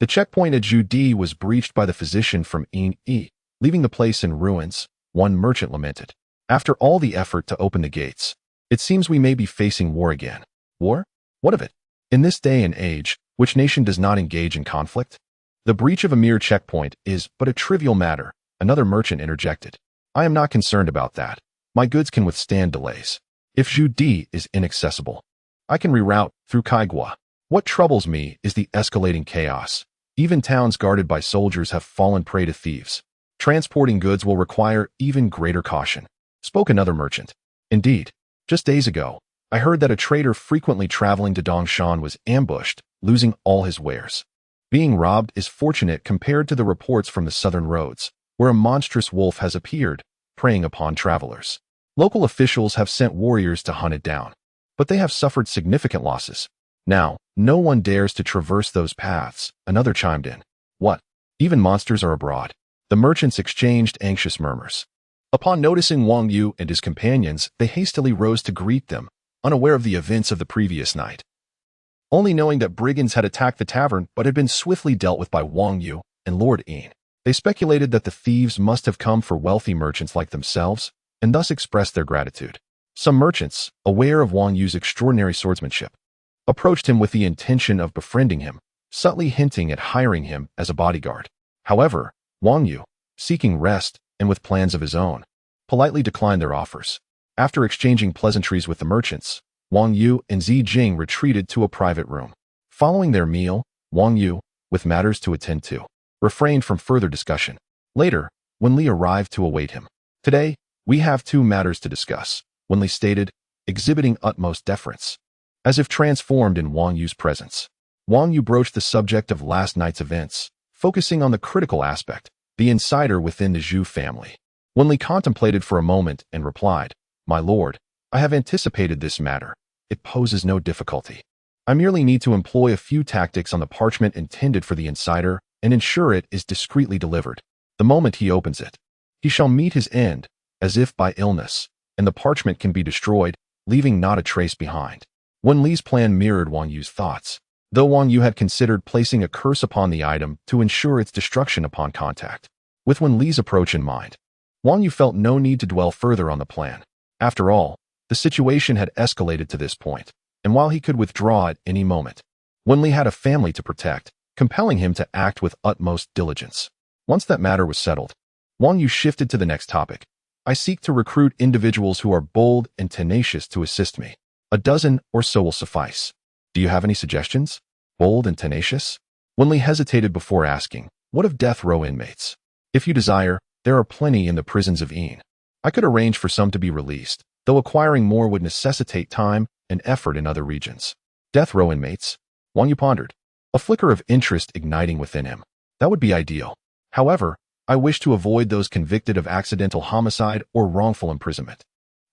the checkpoint at Judi was breached by the physician from E, leaving the place in ruins, one merchant lamented. After all the effort to open the gates, it seems we may be facing war again. War? What of it? In this day and age, which nation does not engage in conflict? The breach of a mere checkpoint is but a trivial matter, another merchant interjected. I am not concerned about that. My goods can withstand delays. If Judi is inaccessible, I can reroute through Kaigua. What troubles me is the escalating chaos. Even towns guarded by soldiers have fallen prey to thieves. Transporting goods will require even greater caution, spoke another merchant. Indeed, just days ago, I heard that a trader frequently traveling to Dongshan was ambushed, losing all his wares. Being robbed is fortunate compared to the reports from the southern roads, where a monstrous wolf has appeared, preying upon travelers. Local officials have sent warriors to hunt it down, but they have suffered significant losses. Now, no one dares to traverse those paths, another chimed in. What? Even monsters are abroad. The merchants exchanged anxious murmurs. Upon noticing Wang Yu and his companions, they hastily rose to greet them, unaware of the events of the previous night. Only knowing that brigands had attacked the tavern but had been swiftly dealt with by Wang Yu and Lord Yin, they speculated that the thieves must have come for wealthy merchants like themselves, and thus expressed their gratitude. Some merchants, aware of Wang Yu's extraordinary swordsmanship, approached him with the intention of befriending him, subtly hinting at hiring him as a bodyguard. However, Wang Yu, seeking rest and with plans of his own, politely declined their offers. After exchanging pleasantries with the merchants, Wang Yu and Jing retreated to a private room. Following their meal, Wang Yu, with matters to attend to, refrained from further discussion. Later, Wenli arrived to await him. Today, we have 2 matters to discuss, Wenli stated, exhibiting utmost deference. As if transformed in Wang Yu's presence, Wang Yu broached the subject of last night's events, focusing on the critical aspect, the insider within the Zhu family. Wenli contemplated for a moment and replied, My lord, I have anticipated this matter. It poses no difficulty. I merely need to employ a few tactics on the parchment intended for the insider and ensure it is discreetly delivered. The moment he opens it, he shall meet his end, as if by illness, and the parchment can be destroyed, leaving not a trace behind. Wenli's plan mirrored Wang Yu's thoughts, though Wang Yu had considered placing a curse upon the item to ensure its destruction upon contact. With Wenli's approach in mind, Wang Yu felt no need to dwell further on the plan. After all, the situation had escalated to this point, and while he could withdraw at any moment, Wenli had a family to protect, compelling him to act with utmost diligence. Once that matter was settled, Wang Yu shifted to the next topic. I seek to recruit individuals who are bold and tenacious to assist me. A dozen or so will suffice. Do you have any suggestions? Bold and tenacious? Wenli hesitated before asking, what of death row inmates? If you desire, there are plenty in the prisons of Yin. I could arrange for some to be released, though acquiring more would necessitate time and effort in other regions. Death row inmates? Wang Yu pondered, a flicker of interest igniting within him. That would be ideal. However, I wish to avoid those convicted of accidental homicide or wrongful imprisonment.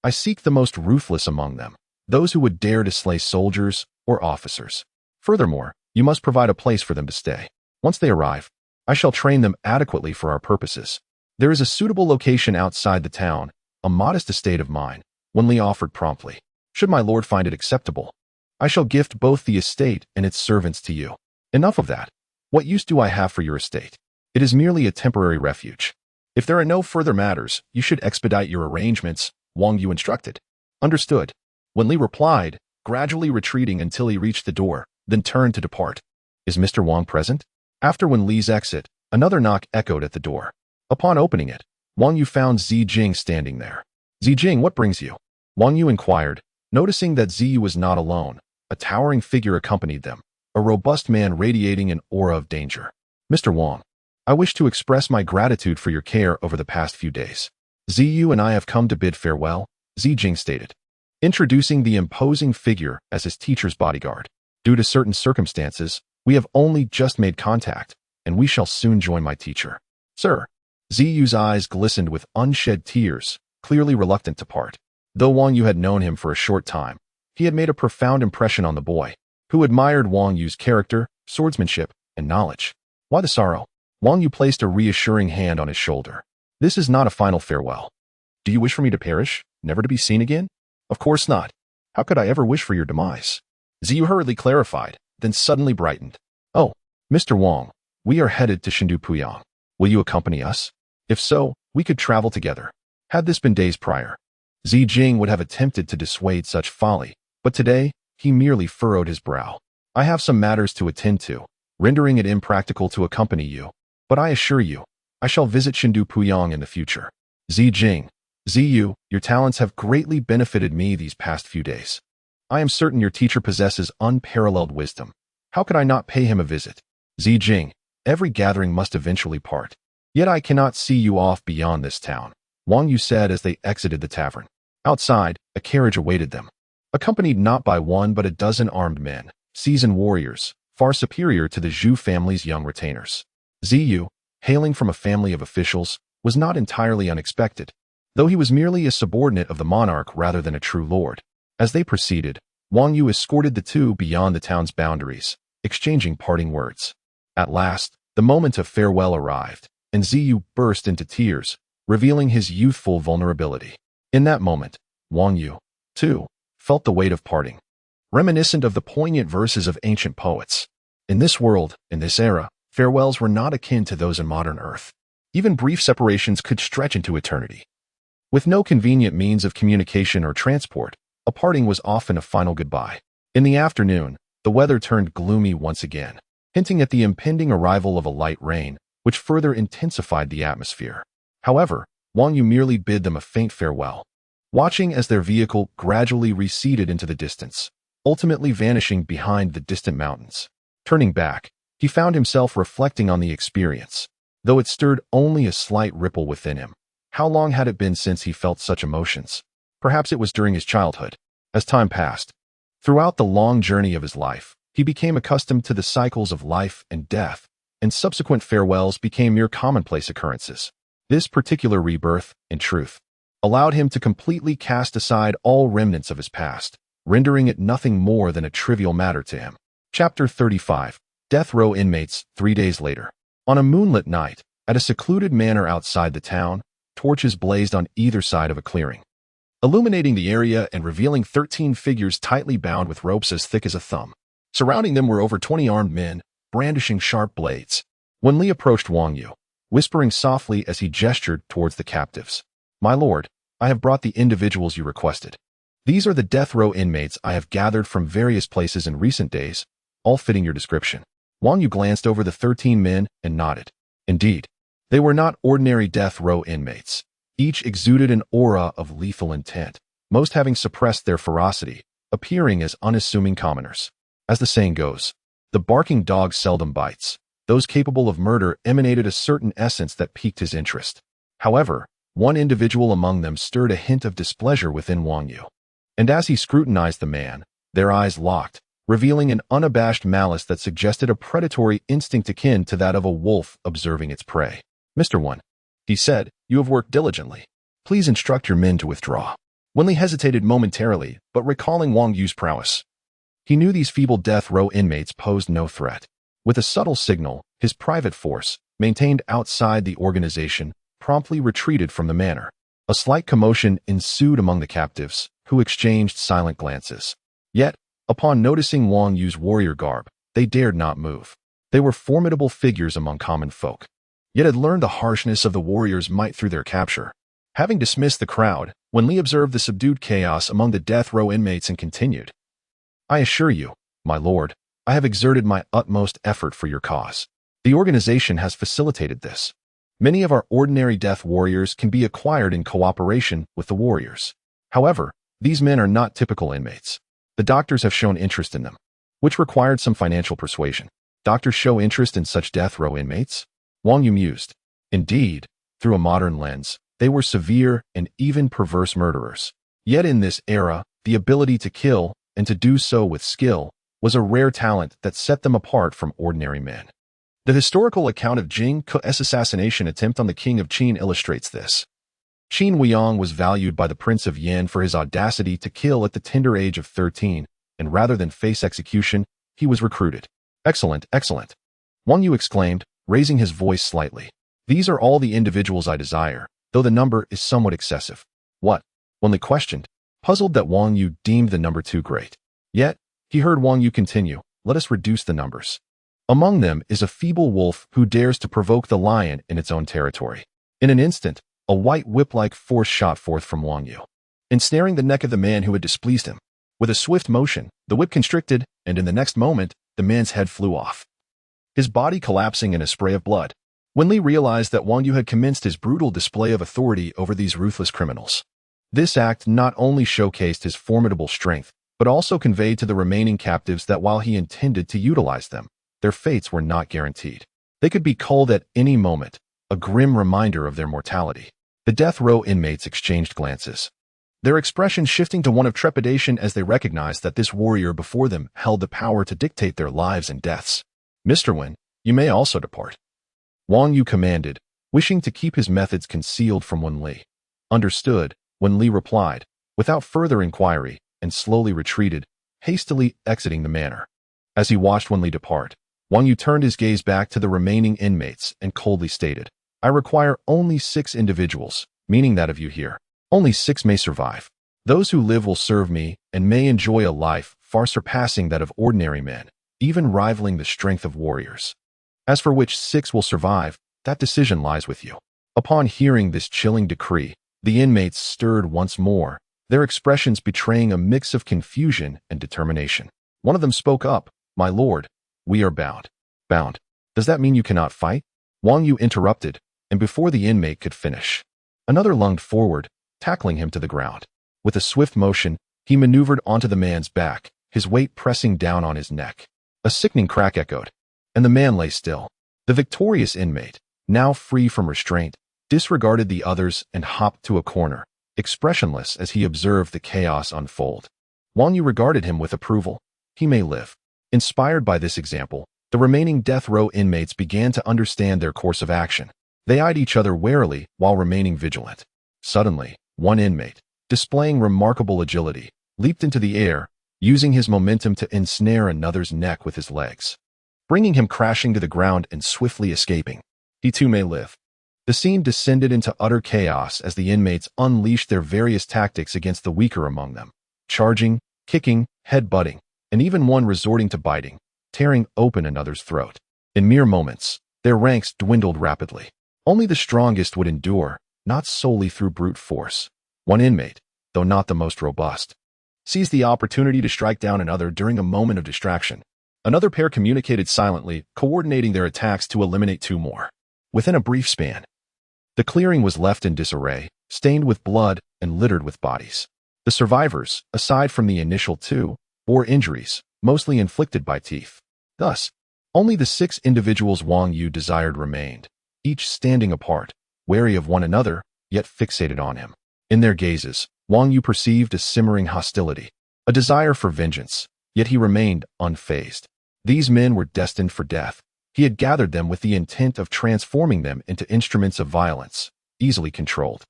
I seek the most ruthless among them, those who would dare to slay soldiers or officers. Furthermore, you must provide a place for them to stay. Once they arrive, I shall train them adequately for our purposes. There is a suitable location outside the town, a modest estate of mine, Wenli offered promptly. Should my lord find it acceptable, I shall gift both the estate and its servants to you. Enough of that. What use do I have for your estate? It is merely a temporary refuge. If there are no further matters, you should expedite your arrangements, Wang Yu instructed. Understood. Wenli replied, gradually retreating until he reached the door, then turned to depart. Is Mr. Wang present? After Wenli's exit, another knock echoed at the door. Upon opening it, Wang Yu found Jing standing there. Jing, what brings you? Wang Yu inquired, noticing that Yu was not alone. A towering figure accompanied them, a robust man radiating an aura of danger. Mr. Wang, I wish to express my gratitude for your care over the past few days. Yu and I have come to bid farewell, Jing stated, introducing the imposing figure as his teacher's bodyguard. Due to certain circumstances, we have only just made contact, and we shall soon join my teacher. Sir, Ziyu's eyes glistened with unshed tears, clearly reluctant to part. Though Wang Yu had known him for a short time, he had made a profound impression on the boy, who admired Wang Yu's character, swordsmanship, and knowledge. Why the sorrow? Wang Yu placed a reassuring hand on his shoulder. This is not a final farewell. Do you wish for me to perish, never to be seen again? Of course not. How could I ever wish for your demise? Ziyu hurriedly clarified, then suddenly brightened. Oh, Mr. Wang, we are headed to Puyang. Will you accompany us? If so, we could travel together. Had this been days prior, Jing would have attempted to dissuade such folly, but today, he merely furrowed his brow. I have some matters to attend to, rendering it impractical to accompany you, but I assure you, I shall visit Puyang in the future. Jing, Ziyu, your talents have greatly benefited me these past few days. I am certain your teacher possesses unparalleled wisdom. How could I not pay him a visit? Jing, every gathering must eventually part. Yet I cannot see you off beyond this town, Wang Yu said as they exited the tavern. Outside, a carriage awaited them, accompanied not by one but a dozen armed men, seasoned warriors, far superior to the Zhu family's young retainers. Ziyu, hailing from a family of officials, was not entirely unexpected, though he was merely a subordinate of the monarch rather than a true lord. As they proceeded, Wang Yu escorted the two beyond the town's boundaries, exchanging parting words. At last, the moment of farewell arrived, and Ziyu burst into tears, revealing his youthful vulnerability. In that moment, Wang Yu, too, felt the weight of parting, reminiscent of the poignant verses of ancient poets. In this world, in this era, farewells were not akin to those in modern Earth. Even brief separations could stretch into eternity. With no convenient means of communication or transport, a parting was often a final goodbye. In the afternoon, the weather turned gloomy once again, hinting at the impending arrival of a light rain, which further intensified the atmosphere. However, Wang Yu merely bid them a faint farewell, watching as their vehicle gradually receded into the distance, ultimately vanishing behind the distant mountains. Turning back, he found himself reflecting on the experience, though it stirred only a slight ripple within him. How long had it been since he felt such emotions? Perhaps it was during his childhood. As time passed, throughout the long journey of his life, he became accustomed to the cycles of life and death, and subsequent farewells became mere commonplace occurrences. This particular rebirth, in truth, allowed him to completely cast aside all remnants of his past, rendering it nothing more than a trivial matter to him. Chapter 35. Death Row Inmates. 3 days later. On a moonlit night, at a secluded manor outside the town, torches blazed on either side of a clearing, illuminating the area and revealing 13 figures tightly bound with ropes as thick as a thumb. Surrounding them were over 20 armed men, brandishing sharp blades. When Li approached Wang Yu, whispering softly as he gestured towards the captives, "My lord, I have brought the individuals you requested. These are the death row inmates I have gathered from various places in recent days, all fitting your description." Wang Yu glanced over the 13 men and nodded. Indeed, they were not ordinary death row inmates. Each exuded an aura of lethal intent, most having suppressed their ferocity, appearing as unassuming commoners. As the saying goes, the barking dog seldom bites. Those capable of murder emanated a certain essence that piqued his interest. However, one individual among them stirred a hint of displeasure within Wang Yu. And as he scrutinized the man, their eyes locked, revealing an unabashed malice that suggested a predatory instinct akin to that of a wolf observing its prey. "Mr. One," he said, "you have worked diligently. Please instruct your men to withdraw." Wenli hesitated momentarily, but recalling Wang Yu's prowess, he knew these feeble death row inmates posed no threat. With a subtle signal, his private force, maintained outside the organization, promptly retreated from the manor. A slight commotion ensued among the captives, who exchanged silent glances. Yet, upon noticing Wang Yu's warrior garb, they dared not move. They were formidable figures among common folk, yet had learned the harshness of the warrior's might through their capture. Having dismissed the crowd, when Li observed the subdued chaos among the death row inmates and continued, "I assure you, my lord, I have exerted my utmost effort for your cause. The organization has facilitated this. Many of our ordinary death warriors can be acquired in cooperation with the warriors. However, these men are not typical inmates. The doctors have shown interest in them, which required some financial persuasion." "Doctors show interest in such death row inmates?" Wang Yu mused. Indeed, through a modern lens, they were severe and even perverse murderers. Yet in this era, the ability to kill, and to do so with skill, was a rare talent that set them apart from ordinary men. The historical account of Jing's assassination attempt on the king of Chen illustrates this. Qin Yong was valued by the Prince of Yan for his audacity to kill at the tender age of 13, and rather than face execution, he was recruited. "Excellent, excellent," Wang Yu exclaimed, raising his voice slightly. "These are all the individuals I desire, though the number is somewhat excessive." "What?" Wenli questioned. puzzled that Wang Yu deemed the number too great. Yet, he heard Wang Yu continue, "Let us reduce the numbers. Among them is a feeble wolf who dares to provoke the lion in its own territory." In an instant, a white whip-like force shot forth from Wang Yu, ensnaring the neck of the man who had displeased him. With a swift motion, the whip constricted, and in the next moment, the man's head flew off, his body collapsing in a spray of blood. When Li realized that Wang Yu had commenced his brutal display of authority over these ruthless criminals, this act not only showcased his formidable strength, but also conveyed to the remaining captives that while he intended to utilize them, their fates were not guaranteed. They could be culled at any moment, a grim reminder of their mortality. The death row inmates exchanged glances, their expression shifting to one of trepidation as they recognized that this warrior before them held the power to dictate their lives and deaths. "Mr. Wen, you may also depart," Wang Yu commanded, wishing to keep his methods concealed from Wen Li. "Understood," Wen Li replied, without further inquiry, and slowly retreated, hastily exiting the manor. As he watched Wen Li depart, Wang Yu turned his gaze back to the remaining inmates and coldly stated, "I require only 6 individuals, meaning that of you here. Only 6 may survive. Those who live will serve me and may enjoy a life far surpassing that of ordinary men, even rivaling the strength of warriors. As for which 6 will survive, that decision lies with you." Upon hearing this chilling decree, the inmates stirred once more, their expressions betraying a mix of confusion and determination. One of them spoke up, "My lord, we are bound." "Bound? Does that mean you cannot fight?" Wang Yu interrupted, and before the inmate could finish, another lunged forward, tackling him to the ground. With a swift motion, he maneuvered onto the man's back, his weight pressing down on his neck. A sickening crack echoed, and the man lay still. The victorious inmate, now free from restraint, disregarded the others and hopped to a corner, expressionless as he observed the chaos unfold. Wang Yu regarded him with approval. He may live. Inspired by this example, the remaining death row inmates began to understand their course of action. They eyed each other warily while remaining vigilant. Suddenly, one inmate, displaying remarkable agility, leaped into the air, using his momentum to ensnare another's neck with his legs, bringing him crashing to the ground and swiftly escaping. He too may live. The scene descended into utter chaos as the inmates unleashed their various tactics against the weaker among them, charging, kicking, head-butting, and even one resorting to biting, tearing open another's throat. In mere moments, their ranks dwindled rapidly. Only the strongest would endure, not solely through brute force. One inmate, though not the most robust, seized the opportunity to strike down another during a moment of distraction. Another pair communicated silently, coordinating their attacks to eliminate 2 more. Within a brief span, the clearing was left in disarray, stained with blood and littered with bodies. The survivors, aside from the initial 2, bore injuries, mostly inflicted by teeth. Thus, only the 6 individuals Wang Yu desired remained, each standing apart, wary of one another, yet fixated on him. In their gazes, Wang Yu perceived a simmering hostility, a desire for vengeance, yet he remained unfazed. These men were destined for death. He had gathered them with the intent of transforming them into instruments of violence, easily controlled.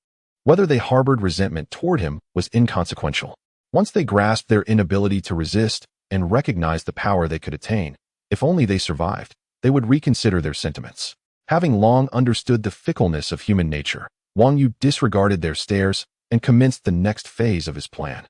Whether they harbored resentment toward him was inconsequential. Once they grasped their inability to resist and recognized the power they could attain, if only they survived, they would reconsider their sentiments. Having long understood the fickleness of human nature, Wang Yu disregarded their stares and commenced the next phase of his plan.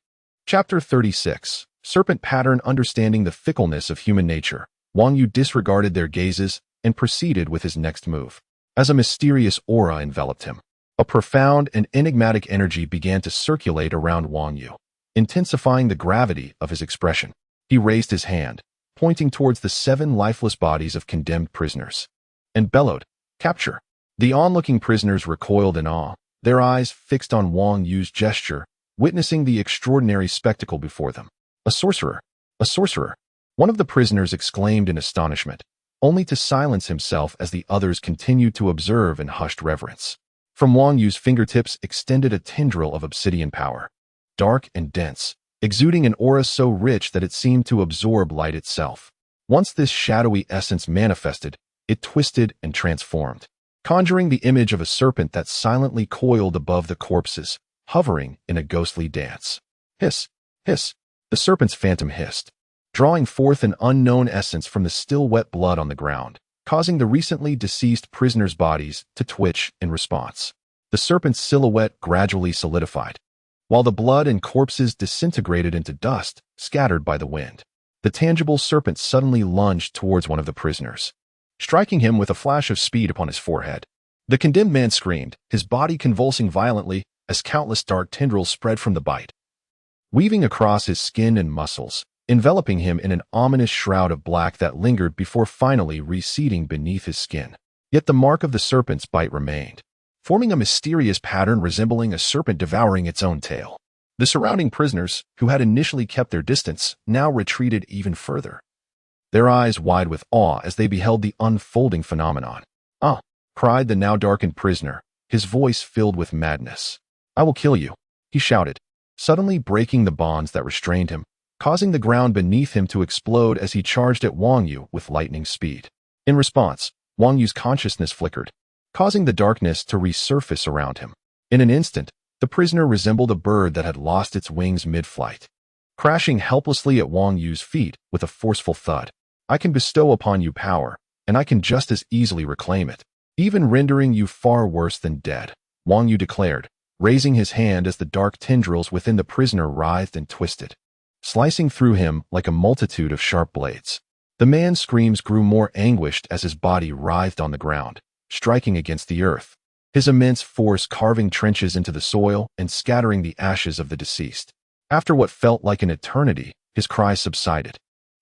Chapter 36. Serpent Pattern. Understanding the fickleness of human nature, Wang Yu disregarded their gazes and proceeded with his next move. As a mysterious aura enveloped him, a profound and enigmatic energy began to circulate around Wang Yu, intensifying the gravity of his expression. He raised his hand, pointing towards the 7 lifeless bodies of condemned prisoners, and bellowed, "Capture!" The onlooking prisoners recoiled in awe, their eyes fixed on Wang Yu's gesture, witnessing the extraordinary spectacle before them. "A sorcerer! A sorcerer!" One of the prisoners exclaimed in astonishment, only to silence himself as the others continued to observe in hushed reverence. From Wang Yu's fingertips extended a tendril of obsidian power, dark and dense, exuding an aura so rich that it seemed to absorb light itself. Once this shadowy essence manifested, it twisted and transformed, conjuring the image of a serpent that silently coiled above the corpses, hovering in a ghostly dance. Hiss! Hiss! The serpent's phantom hissed, drawing forth an unknown essence from the still wet blood on the ground, causing the recently deceased prisoners' bodies to twitch in response. The serpent's silhouette gradually solidified, while the blood and corpses disintegrated into dust, scattered by the wind. The tangible serpent suddenly lunged towards one of the prisoners, striking him with a flash of speed upon his forehead. The condemned man screamed, his body convulsing violently as countless dark tendrils spread from the bite, weaving across his skin and muscles, enveloping him in an ominous shroud of black that lingered before finally receding beneath his skin. Yet the mark of the serpent's bite remained, forming a mysterious pattern resembling a serpent devouring its own tail. The surrounding prisoners, who had initially kept their distance, now retreated even further, their eyes wide with awe as they beheld the unfolding phenomenon. "Ah!" cried the now darkened prisoner, his voice filled with madness. "I will kill you," he shouted, suddenly breaking the bonds that restrained him, causing the ground beneath him to explode as he charged at Wang Yu with lightning speed. In response, Wang Yu's consciousness flickered, causing the darkness to resurface around him. In an instant, the prisoner resembled a bird that had lost its wings mid-flight, crashing helplessly at Wang Yu's feet with a forceful thud. "I can bestow upon you power, and I can just as easily reclaim it, even rendering you far worse than dead," Wang Yu declared, raising his hand as the dark tendrils within the prisoner writhed and twisted, slicing through him like a multitude of sharp blades. The man's screams grew more anguished as his body writhed on the ground, striking against the earth, his immense force carving trenches into the soil and scattering the ashes of the deceased. After what felt like an eternity, his cries subsided,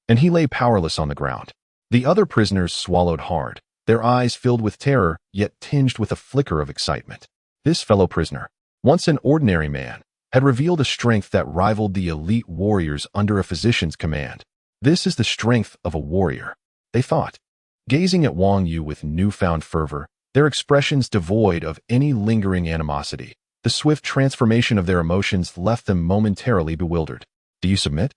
and he lay powerless on the ground. The other prisoners swallowed hard, their eyes filled with terror, yet tinged with a flicker of excitement. This fellow prisoner, once an ordinary man, had revealed a strength that rivaled the elite warriors under a physician's command. "This is the strength of a warrior," they thought, gazing at Wang Yu with newfound fervor, their expressions devoid of any lingering animosity. The swift transformation of their emotions left them momentarily bewildered. "Do you submit?"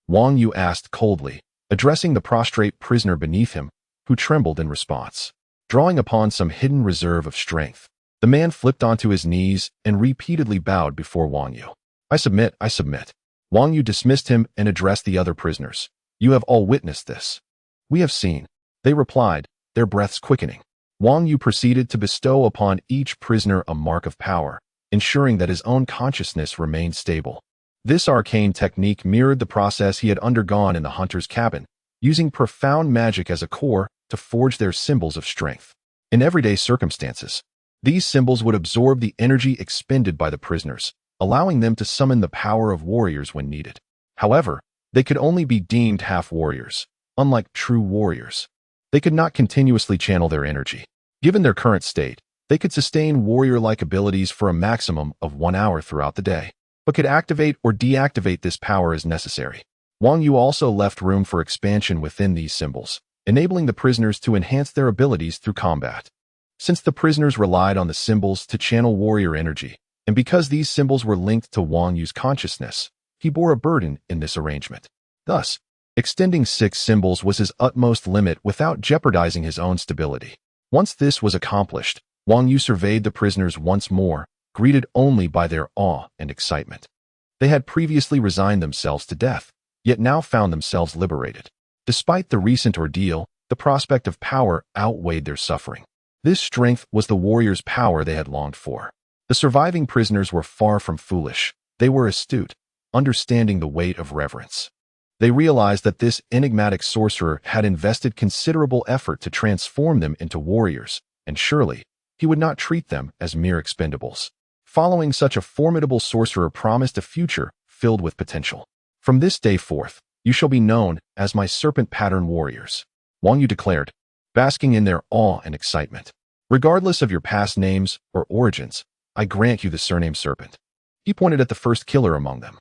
Wang Yu asked coldly, addressing the prostrate prisoner beneath him, who trembled in response. Drawing upon some hidden reserve of strength, the man flipped onto his knees and repeatedly bowed before Wang Yu. I submit, I submit." Wang Yu dismissed him and addressed the other prisoners. "You have all witnessed this." "We have seen," they replied, their breaths quickening. Wang Yu proceeded to bestow upon each prisoner a mark of power, ensuring that his own consciousness remained stable. This arcane technique mirrored the process he had undergone in the hunter's cabin, using profound magic as a core to forge their symbols of strength. In everyday circumstances, these symbols would absorb the energy expended by the prisoners, allowing them to summon the power of warriors when needed. However, they could only be deemed half-warriors. Unlike true warriors, they could not continuously channel their energy. Given their current state, they could sustain warrior-like abilities for a maximum of 1 hour throughout the day, but could activate or deactivate this power as necessary. Wang Yu also left room for expansion within these symbols, enabling the prisoners to enhance their abilities through combat. Since the prisoners relied on the symbols to channel warrior energy, and because these symbols were linked to Wang Yu's consciousness, he bore a burden in this arrangement. Thus, extending 6 symbols was his utmost limit without jeopardizing his own stability. Once this was accomplished, Wang Yu surveyed the prisoners once more, greeted only by their awe and excitement. They had previously resigned themselves to death, yet now found themselves liberated. Despite the recent ordeal, the prospect of power outweighed their suffering. This strength was the warrior's power they had longed for. The surviving prisoners were far from foolish. They were astute, understanding the weight of reverence. They realized that this enigmatic sorcerer had invested considerable effort to transform them into warriors, and surely, he would not treat them as mere expendables. Following such a formidable sorcerer promised a future filled with potential. "From this day forth, you shall be known as my serpent-pattern warriors," Wang Yu declared, basking in their awe and excitement. "Regardless of your past names or origins, I grant you the surname Serpent." He pointed at the first killer among them.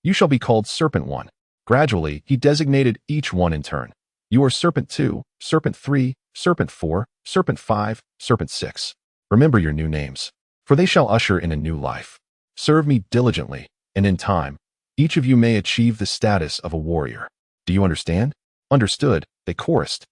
"You shall be called Serpent 1. Gradually, he designated each one in turn. "You are Serpent 2, Serpent 3, Serpent 4, Serpent 5, Serpent 6. Remember your new names, for they shall usher in a new life. Serve me diligently, and in time, each of you may achieve the status of a warrior. Do you understand?" "Understood," they chorused,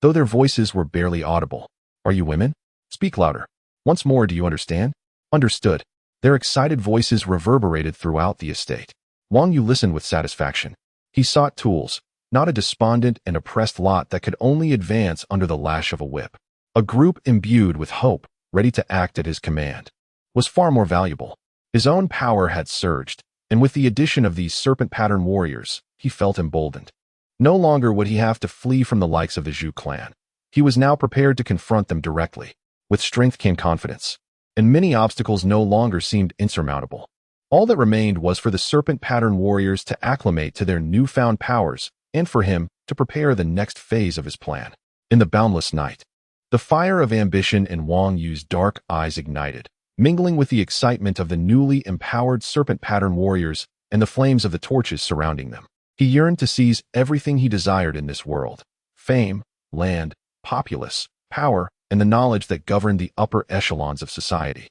though their voices were barely audible. "Are you women? Speak louder. Once more, do you understand?" "Understood." Their excited voices reverberated throughout the estate. Wang Yu listened with satisfaction. He sought tools, not a despondent and oppressed lot that could only advance under the lash of a whip. A group imbued with hope, ready to act at his command, was far more valuable. His own power had surged, And with the addition of these serpent-pattern warriors, he felt emboldened. No longer would he have to flee from the likes of the Zhu clan. He was now prepared to confront them directly. With strength came confidence, and many obstacles no longer seemed insurmountable. All that remained was for the serpent-pattern warriors to acclimate to their newfound powers and for him to prepare the next phase of his plan. In the boundless night, the fire of ambition in Wang Yu's dark eyes ignited, mingling with the excitement of the newly empowered serpent-pattern warriors and the flames of the torches surrounding them. He yearned to seize everything he desired in this world: fame, land, populace, power, and the knowledge that governed the upper echelons of society,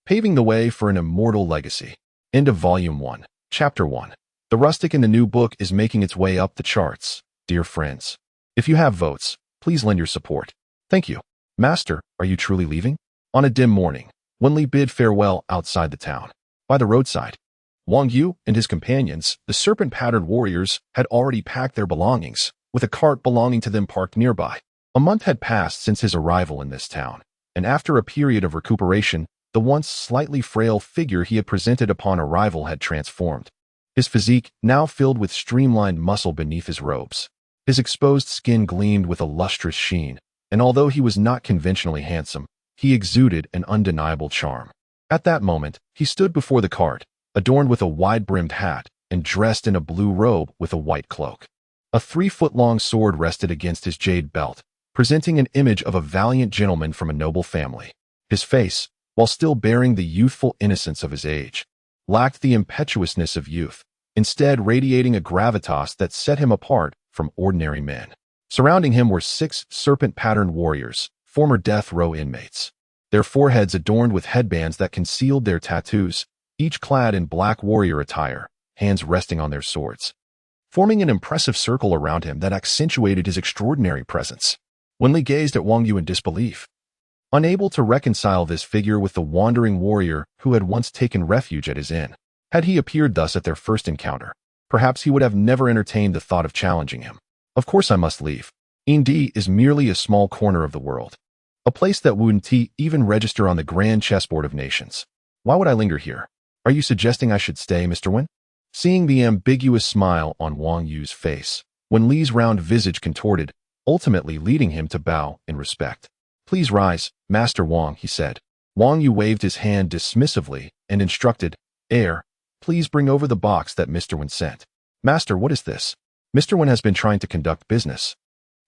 paving the way for an immortal legacy. End of Volume 1, Chapter 1. The Rustic in the new book is making its way up the charts. Dear friends, if you have votes, please lend your support. Thank you. Master, are you truly leaving? On a dim morning, Wen Li bid farewell outside the town. By the roadside, Wang Yu and his companions, the serpent-patterned warriors, had already packed their belongings, with a cart belonging to them parked nearby. A month had passed since his arrival in this town, and after a period of recuperation, the once slightly frail figure he had presented upon arrival had transformed. His physique now filled with streamlined muscle beneath his robes. His exposed skin gleamed with a lustrous sheen, and although he was not conventionally handsome, he exuded an undeniable charm. At that moment, he stood before the cart, adorned with a wide-brimmed hat and dressed in a blue robe with a white cloak. A 3-foot-long sword rested against his jade belt, presenting an image of a valiant gentleman from a noble family. His face, while still bearing the youthful innocence of his age, lacked the impetuousness of youth, instead radiating a gravitas that set him apart from ordinary men. Surrounding him were 6 serpent-patterned warriors, former death row inmates, their foreheads adorned with headbands that concealed their tattoos, each clad in black warrior attire, hands resting on their swords, forming an impressive circle around him that accentuated his extraordinary presence. Wen Li gazed at Wang Yu in disbelief, unable to reconcile this figure with the wandering warrior who had once taken refuge at his inn. Had he appeared thus at their first encounter, perhaps he would have never entertained the thought of challenging him. Of course I must leave. Indi is merely a small corner of the world, a place that wouldn't even register on the grand chessboard of nations. Why would I linger here? Are you suggesting I should stay, Mr. Wen? Seeing the ambiguous smile on Wang Yu's face, Wen Li's round visage contorted, ultimately leading him to bow in respect. Please rise, Master Wang, he said. Wang Yu waved his hand dismissively and instructed, Heir, please bring over the box that Mr. Wen sent. Master, what is this? Mr. Wen has been trying to conduct business,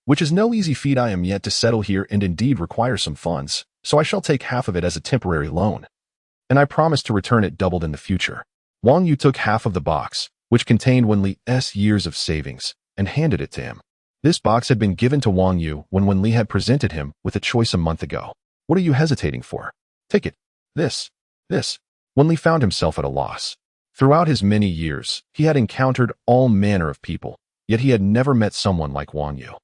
which is no easy feat. I am yet to settle here and indeed require some funds, so I shall take half of it as a temporary loan, and I promise to return it doubled in the future. Wang Yu took half of the box, which contained Wen Li's years of savings, and handed it to him. This box had been given to Wang Yu when Wen Li had presented him with a choice a month ago. What are you hesitating for? Take it. This. Wen Li found himself at a loss. Throughout his many years, he had encountered all manner of people, yet he had never met someone like Wang Yu,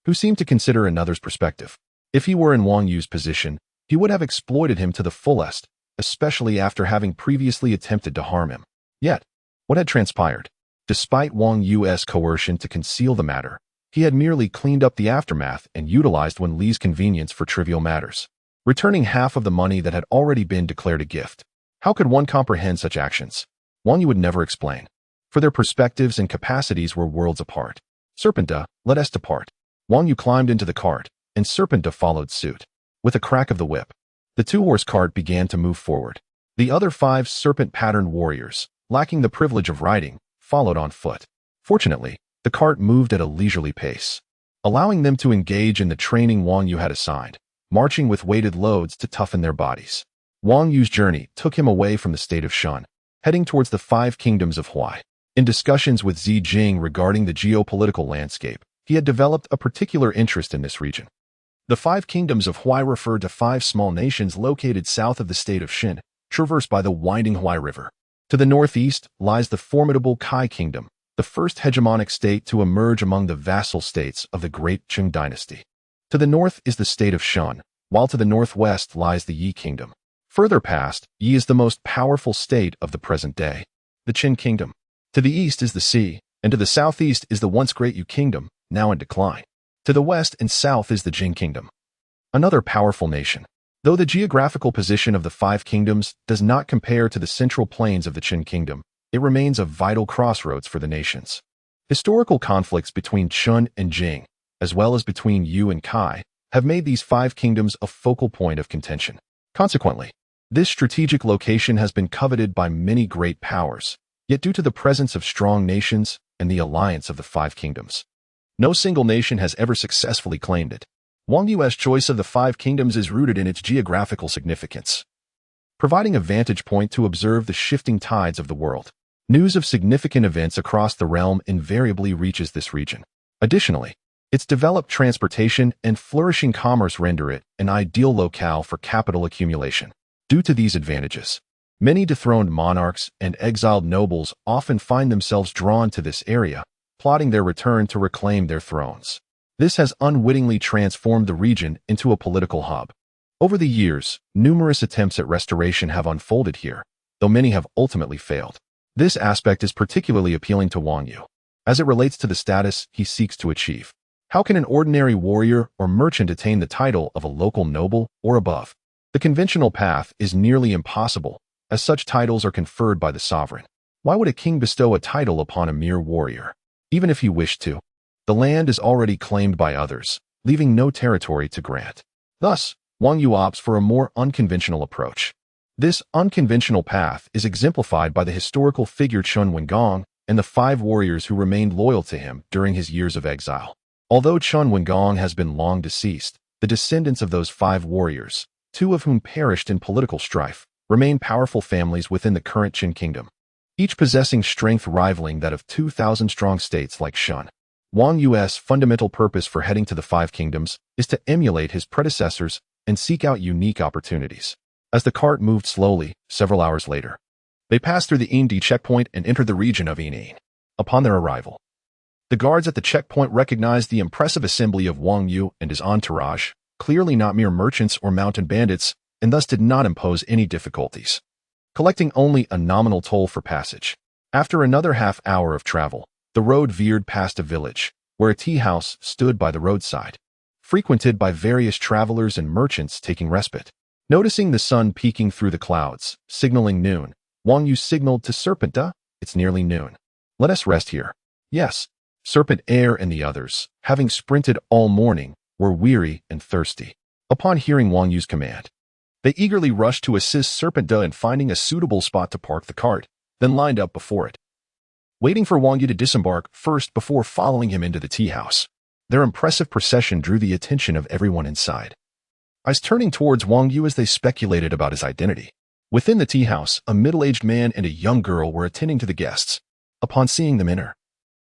who seemed to consider another's perspective. If he were in Wang Yu's position, he would have exploited him to the fullest, especially after having previously attempted to harm him. Yet, what had transpired? Despite Wang Yu's coercion to conceal the matter, he had merely cleaned up the aftermath and utilized Wen Li's convenience for trivial matters, returning half of the money that had already been declared a gift. How could one comprehend such actions? Wang Yu would never explain, for their perspectives and capacities were worlds apart. Serpenta, let us depart. Wang Yu climbed into the cart, and Serpenta followed suit. With a crack of the whip, the 2-horse cart began to move forward. The other 5 serpent-patterned warriors, lacking the privilege of riding, followed on foot. Fortunately, the cart moved at a leisurely pace, allowing them to engage in the training Wang Yu had assigned, marching with weighted loads to toughen their bodies. Wang Yu's journey took him away from the state of Shen, heading towards the 5 kingdoms of Huai. In discussions with Jing regarding the geopolitical landscape, he had developed a particular interest in this region. The 5 kingdoms of Huai referred to 5 small nations located south of the state of Shen, traversed by the winding Huai River. To the northeast lies the formidable Kai Kingdom, the first hegemonic state to emerge among the vassal states of the great Cheng dynasty. To the north is the state of Shen, while to the northwest lies the Yi Kingdom. Further past, Yi is the most powerful state of the present day, the Chen Kingdom. To the east is the sea, and to the southeast is the once great Yu Kingdom, now in decline. To the west and south is the Jing Kingdom, another powerful nation. Though the geographical position of the 5 kingdoms does not compare to the central plains of the Chen Kingdom, it remains a vital crossroads for the nations. Historical conflicts between Chen and Jing, as well as between Yu and Kai, have made these five kingdoms a focal point of contention. Consequently, this strategic location has been coveted by many great powers, yet due to the presence of strong nations and the alliance of the five kingdoms, no single nation has ever successfully claimed it. Wang Yu's choice of the five kingdoms is rooted in its geographical significance, providing a vantage point to observe the shifting tides of the world. News of significant events across the realm invariably reaches this region. Additionally, its developed transportation and flourishing commerce render it an ideal locale for capital accumulation. Due to these advantages, many dethroned monarchs and exiled nobles often find themselves drawn to this area, plotting their return to reclaim their thrones. This has unwittingly transformed the region into a political hub. Over the years, numerous attempts at restoration have unfolded here, though many have ultimately failed. This aspect is particularly appealing to Wang Yu, as it relates to the status he seeks to achieve. How can an ordinary warrior or merchant attain the title of a local noble or above? The conventional path is nearly impossible, as such titles are conferred by the sovereign. Why would a king bestow a title upon a mere warrior? Even if he wished to, the land is already claimed by others, leaving no territory to grant. Thus, Wang Yu opts for a more unconventional approach. This unconventional path is exemplified by the historical figure Chen Wengong and the five warriors who remained loyal to him during his years of exile. Although Chen Wengong has been long deceased, the descendants of those five warriors, two of whom perished in political strife, remain powerful families within the current Chen kingdom, each possessing strength rivaling that of 2,000-strong states like Shan. Wang Yu's fundamental purpose for heading to the five kingdoms is to emulate his predecessors and seek out unique opportunities. As the cart moved slowly, several hours later, they passed through the Indi checkpoint and entered the region of Yining. Upon their arrival, the guards at the checkpoint recognized the impressive assembly of Wang Yu and his entourage, clearly not mere merchants or mounted bandits, and thus did not impose any difficulties, collecting only a nominal toll for passage. After another half hour of travel, the road veered past a village, where a tea house stood by the roadside, frequented by various travelers and merchants taking respite. Noticing the sun peeking through the clouds, signaling noon, Wang Yu signaled to Serpent, "It's nearly noon. Let us rest here." Yes, Serpent Air and the others, having sprinted all morning, were weary and thirsty. Upon hearing Wang Yu's command, they eagerly rushed to assist Serpent in finding a suitable spot to park the cart, then lined up before it, waiting for Wang Yu to disembark first before following him into the tea house. Their impressive procession drew the attention of everyone inside, eyes turning towards Wang Yu as they speculated about his identity. Within the tea house, a middle-aged man and a young girl were attending to the guests. Upon seeing them enter,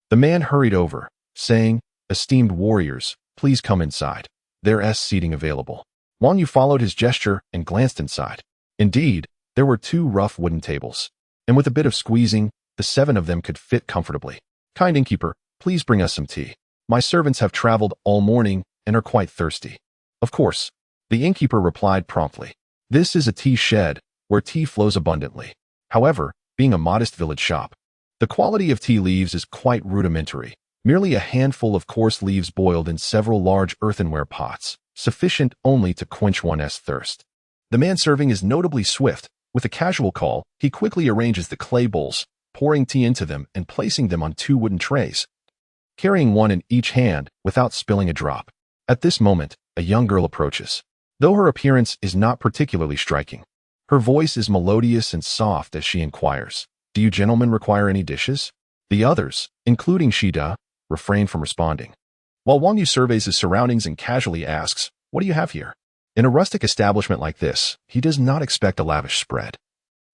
the man hurried over, saying, "Esteemed warriors, please come inside. There's seating available." Wang Yu followed his gesture and glanced inside. Indeed, there were two rough wooden tables, and with a bit of squeezing, the seven of them could fit comfortably. "Kind innkeeper, please bring us some tea. My servants have traveled all morning and are quite thirsty." "Of course," the innkeeper replied promptly. "This is a tea shed, where tea flows abundantly. However, being a modest village shop, the quality of tea leaves is quite rudimentary, merely a handful of coarse leaves boiled in several large earthenware pots, sufficient only to quench one's thirst." The man serving is notably swift. With a casual call, he quickly arranges the clay bowls, pouring tea into them and placing them on two wooden trays, carrying one in each hand without spilling a drop. At this moment, a young girl approaches. Though her appearance is not particularly striking, her voice is melodious and soft as she inquires, "Do you gentlemen require any dishes?" The others, including Shida, refrain from responding, while Wang Yu surveys his surroundings and casually asks, "What do you have here?" In a rustic establishment like this, he does not expect a lavish spread.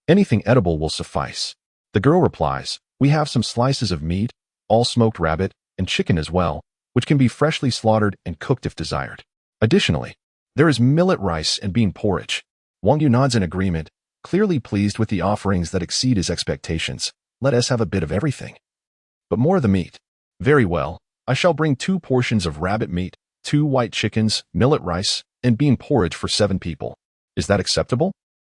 Anything edible will suffice. The girl replies, "We have some slices of meat, all smoked rabbit, and chicken as well, which can be freshly slaughtered and cooked if desired. Additionally, there is millet rice and bean porridge." Wang Yu nods in agreement, clearly pleased with the offerings that exceed his expectations. "Let us have a bit of everything, but more of the meat." "Very well. I shall bring 2 portions of rabbit meat, 2 white chickens, millet rice, and bean porridge for 7 people. Is that acceptable?"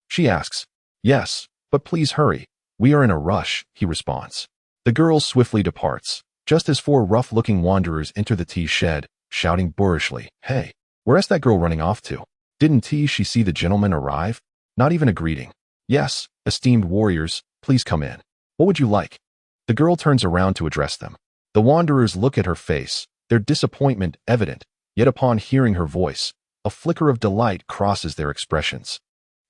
she asks. "Yes, but please hurry. We are in a rush," he responds. The girl swiftly departs, just as 4 rough-looking wanderers enter the tea shed, shouting boorishly, "Hey, where's that girl running off to? Didn't she see the gentleman arrive?" Not even a greeting. "Yes, esteemed warriors, please come in." What would you like? The girl turns around to address them. The wanderers look at her face, their disappointment evident, yet upon hearing her voice, a flicker of delight crosses their expressions.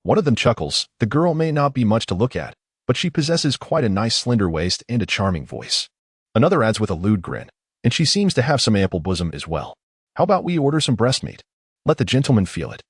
One of them chuckles. The girl may not be much to look at, but she possesses quite a nice slender waist and a charming voice. Another adds with a lewd grin, and she seems to have some ample bosom as well. How about we order some breast meat? Let the gentleman feel it.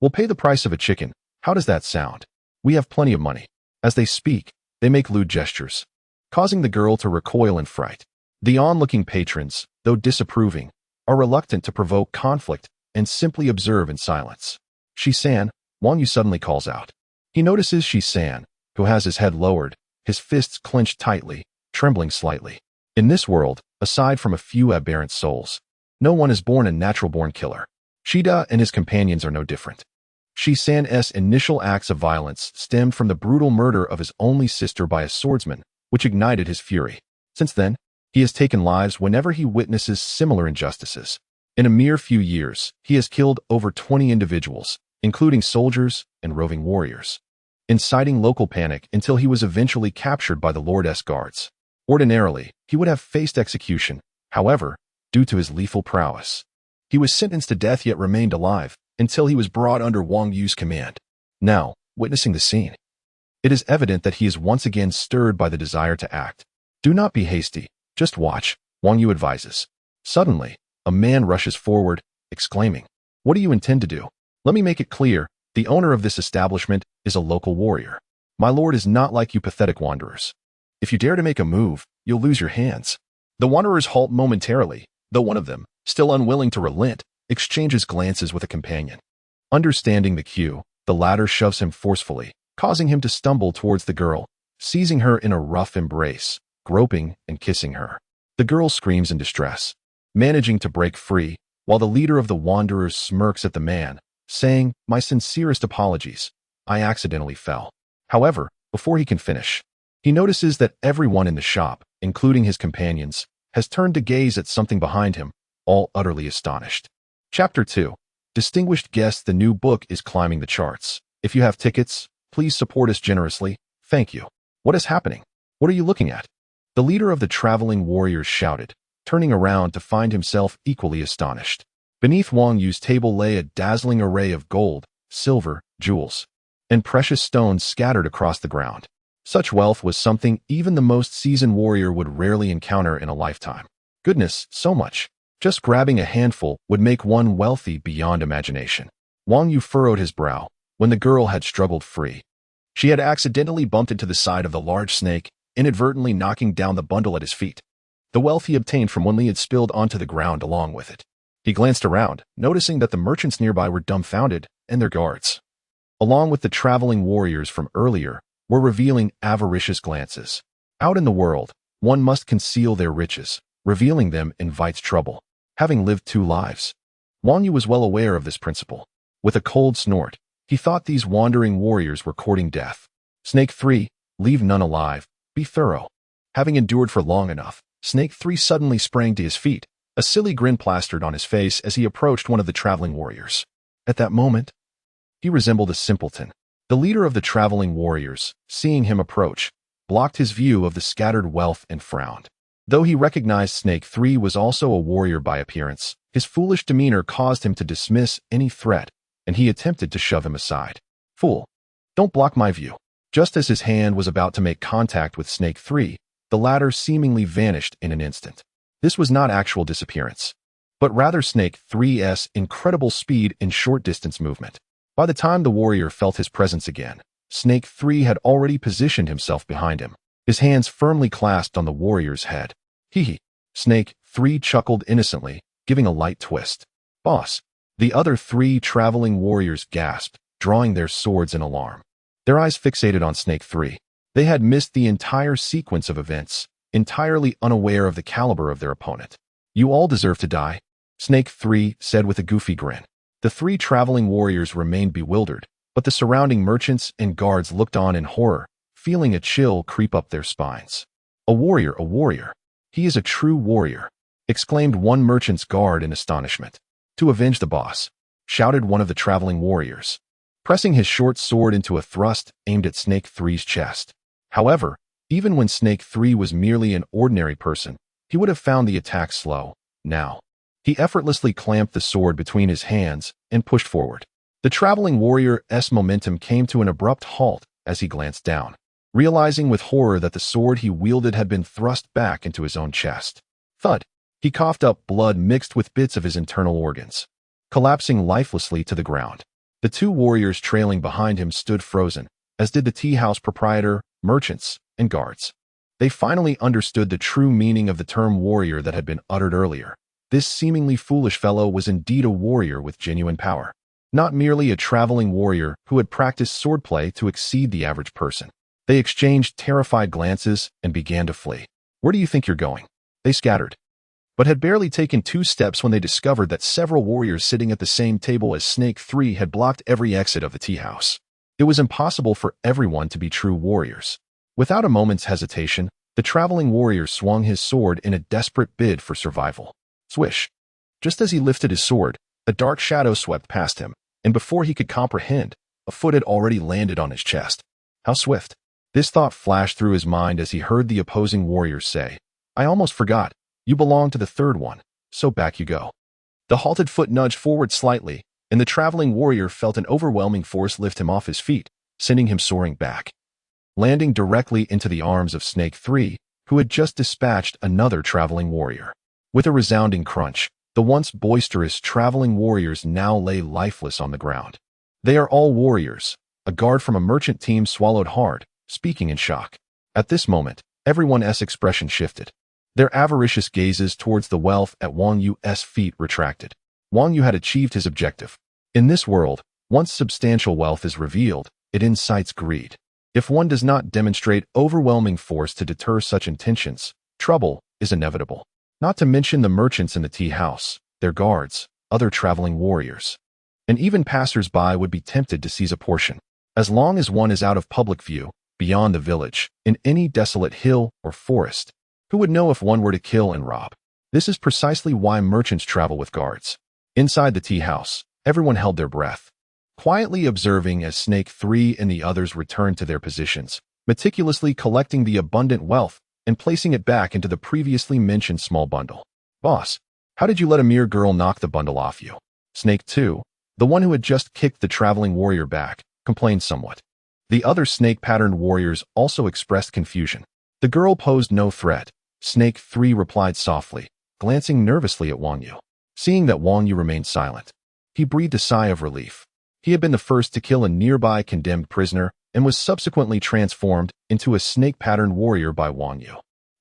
We'll pay the price of a chicken. How does that sound? We have plenty of money. As they speak, they make lewd gestures, causing the girl to recoil in fright. The onlooking patrons, though disapproving, are reluctant to provoke conflict and simply observe in silence. Shi-san, Wang Yu suddenly calls out. He notices Shi-san, who has his head lowered, his fists clenched tightly, trembling slightly. In this world, aside from a few aberrant souls, no one is born a natural-born killer. Shida and his companions are no different. Shi-san's initial acts of violence stemmed from the brutal murder of his only sister by a swordsman, which ignited his fury. Since then, he has taken lives whenever he witnesses similar injustices. In a mere few years, he has killed over 20 individuals, including soldiers and roving warriors, inciting local panic until he was eventually captured by the Lord's guards. Ordinarily, he would have faced execution. However, due to his lethal prowess, he was sentenced to death yet remained alive until he was brought under Wang Yu's command. Now, witnessing the scene, it is evident that he is once again stirred by the desire to act. Do not be hasty, just watch, Wang Yu advises. Suddenly, a man rushes forward, exclaiming, "What do you intend to do? Let me make it clear, the owner of this establishment is a local warrior. My lord is not like you pathetic wanderers. If you dare to make a move, you'll lose your hands." The wanderers halt momentarily, though one of them, still unwilling to relent, exchanges glances with a companion. Understanding the cue, the latter shoves him forcefully, causing him to stumble towards the girl, seizing her in a rough embrace, groping and kissing her. The girl screams in distress, managing to break free, while the leader of the wanderers smirks at the man, saying, "My sincerest apologies. I accidentally fell." However, before he can finish, he notices that everyone in the shop, including his companions, has turned to gaze at something behind him, all utterly astonished. Chapter 2. Distinguished guests, the new book is climbing the charts. If you have tickets, please support us generously. Thank you. What is happening? What are you looking at? The leader of the traveling warriors shouted, turning around to find himself equally astonished. Beneath Wang Yu's table lay a dazzling array of gold, silver, jewels, and precious stones scattered across the ground. Such wealth was something even the most seasoned warrior would rarely encounter in a lifetime. Goodness, so much. Just grabbing a handful would make one wealthy beyond imagination. Wang Yu furrowed his brow when the girl had struggled free. She had accidentally bumped into the side of the large snake, inadvertently knocking down the bundle at his feet. The wealth he obtained from Wenli had spilled onto the ground along with it. He glanced around, noticing that the merchants nearby were dumbfounded, and their guards, along with the traveling warriors from earlier, were revealing avaricious glances. Out in the world, one must conceal their riches. Revealing them invites trouble. Having lived 2 lives, Wang Yu was well aware of this principle. With a cold snort, he thought these wandering warriors were courting death. Snake 3, leave none alive, be thorough. Having endured for long enough, Snake 3 suddenly sprang to his feet, a silly grin plastered on his face as he approached one of the traveling warriors. At that moment, he resembled a simpleton. The leader of the traveling warriors, seeing him approach, blocked his view of the scattered wealth and frowned. Though he recognized Snake 3 was also a warrior by appearance, his foolish demeanor caused him to dismiss any threat, and he attempted to shove him aside. "Fool! Don't block my view." Just as his hand was about to make contact with Snake 3, the latter seemingly vanished in an instant. This was not actual disappearance, but rather Snake 3's incredible speed and short-distance movement. By the time the warrior felt his presence again, Snake 3 had already positioned himself behind him, his hands firmly clasped on the warrior's head. Hee. Snake 3 chuckled innocently, giving a light twist. "Boss." The other 3 traveling warriors gasped, drawing their swords in alarm. Their eyes fixated on Snake 3. They had missed the entire sequence of events, entirely unaware of the caliber of their opponent. "You all deserve to die," Snake 3 said with a goofy grin. The 3 traveling warriors remained bewildered, but the surrounding merchants and guards looked on in horror, feeling a chill creep up their spines. A warrior, a warrior. He is a true warrior," exclaimed one merchant's guard in astonishment. "To avenge the boss," shouted one of the traveling warriors, pressing his short sword into a thrust aimed at Snake 3's chest. However, Even when Snake 3 was merely an ordinary person, he would have found the attack slow. Now, he effortlessly clamped the sword between his hands and pushed forward. The traveling warrior's momentum came to an abrupt halt as he glanced down, realizing with horror that the sword he wielded had been thrust back into his own chest. Thud! He coughed up blood mixed with bits of his internal organs, collapsing lifelessly to the ground. The two warriors trailing behind him stood frozen, as did the tea house proprietor, merchants, and guards. They finally understood the true meaning of the term warrior that had been uttered earlier. This seemingly foolish fellow was indeed a warrior with genuine power, not merely a traveling warrior who had practiced swordplay to exceed the average person. They exchanged terrified glances and began to flee. "Where do you think you're going?" They scattered, but had barely taken 2 steps when they discovered that several warriors sitting at the same table as Snake 3 had blocked every exit of the tea house. It was impossible for everyone to be true warriors. Without a moment's hesitation, the traveling warrior swung his sword in a desperate bid for survival. Swish! Just as he lifted his sword, a dark shadow swept past him, and before he could comprehend, a foot had already landed on his chest. How swift! This thought flashed through his mind as he heard the opposing warriors say, "I almost forgot. You belong to the third one, so back you go." The halted foot nudged forward slightly, and the traveling warrior felt an overwhelming force lift him off his feet, sending him soaring back, landing directly into the arms of Snake 3, who had just dispatched another traveling warrior. With a resounding crunch, the once boisterous traveling warriors now lay lifeless on the ground. "They are all warriors," a guard from a merchant team swallowed hard, speaking in shock. At this moment, everyone's expression shifted. Their avaricious gazes towards the wealth at Wang Yu's feet retracted. Wang Yu had achieved his objective. In this world, once substantial wealth is revealed, it incites greed. If one does not demonstrate overwhelming force to deter such intentions, trouble is inevitable. Not to mention the merchants in the tea house, their guards, other traveling warriors, and even passers-by would be tempted to seize a portion. As long as one is out of public view, beyond the village, in any desolate hill or forest, who would know if one were to kill and rob? This is precisely why merchants travel with guards. Inside the tea house, everyone held their breath, quietly observing as Snake 3 and the others returned to their positions, meticulously collecting the abundant wealth and placing it back into the previously mentioned small bundle. "Boss, how did you let a mere girl knock the bundle off you?" Snake 2, the one who had just kicked the traveling warrior back, complained somewhat. The other snake-patterned warriors also expressed confusion. The girl posed no threat. Snake 3 replied softly, glancing nervously at Wang Yu. Seeing that Wang Yu remained silent, he breathed a sigh of relief. He had been the first to kill a nearby condemned prisoner and was subsequently transformed into a snake-patterned warrior by Wang Yu.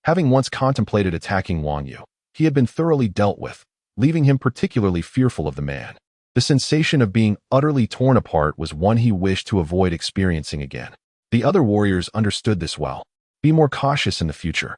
Having once contemplated attacking Wang Yu, he had been thoroughly dealt with, leaving him particularly fearful of the man. The sensation of being utterly torn apart was one he wished to avoid experiencing again. The other warriors understood this well. "Be more cautious in the future."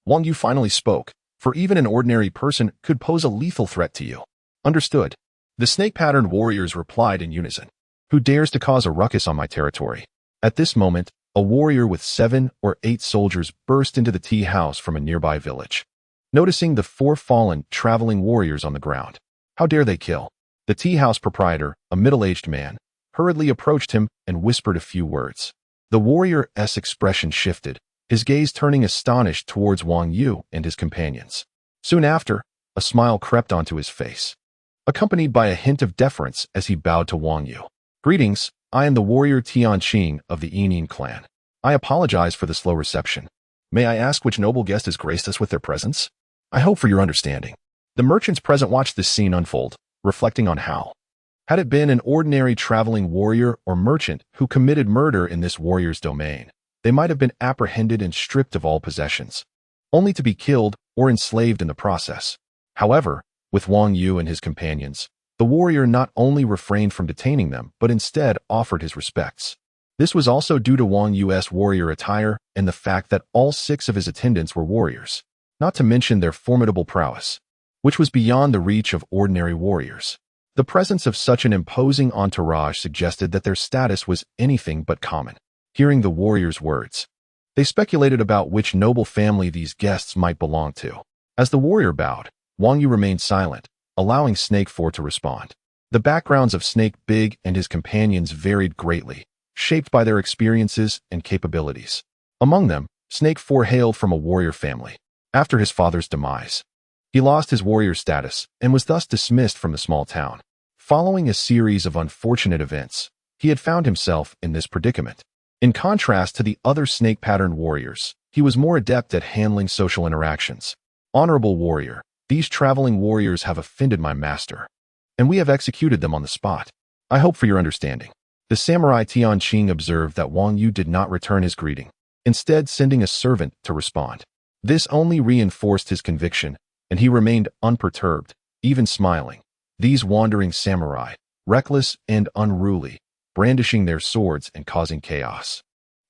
Wang Yu finally spoke, "for even an ordinary person could pose a lethal threat to you." "Understood." The snake-patterned warriors replied in unison. "Who dares to cause a ruckus on my territory?" At this moment, a warrior with 7 or 8 soldiers burst into the tea house from a nearby village. Noticing the 4 fallen, traveling warriors on the ground, "How dare they kill?" The tea house proprietor, a middle-aged man, hurriedly approached him and whispered a few words. The warrior's expression shifted, his gaze turning astonished towards Wang Yu and his companions. Soon after, a smile crept onto his face, accompanied by a hint of deference as he bowed to Wang Yu. "Greetings, I am the warrior Cheng of the Ying clan. I apologize for the slow reception. May I ask which noble guest has graced us with their presence? I hope for your understanding." The merchants present watched this scene unfold, reflecting on how, had it been an ordinary traveling warrior or merchant who committed murder in this warrior's domain, they might have been apprehended and stripped of all possessions, only to be killed or enslaved in the process. However, with Wang Yu and his companions, the warrior not only refrained from detaining them, but instead offered his respects. This was also due to Wang Yu's warrior attire and the fact that all 6 of his attendants were warriors, not to mention their formidable prowess, which was beyond the reach of ordinary warriors. The presence of such an imposing entourage suggested that their status was anything but common. Hearing the warriors' words, they speculated about which noble family these guests might belong to. As the warrior bowed, Wang Yu remained silent, allowing Snake 4 to respond. The backgrounds of Snake Big and his companions varied greatly, shaped by their experiences and capabilities. Among them, Snake 4 hailed from a warrior family. After his father's demise, he lost his warrior status and was thus dismissed from the small town. Following a series of unfortunate events, he had found himself in this predicament. In contrast to the other snake-patterned warriors, he was more adept at handling social interactions. Honorable warrior, these traveling warriors have offended my master, and we have executed them on the spot. I hope for your understanding. The samurai Tianqing observed that Wang Yu did not return his greeting, instead sending a servant to respond. This only reinforced his conviction, and he remained unperturbed, even smiling. These wandering samurai, reckless and unruly, brandishing their swords and causing chaos,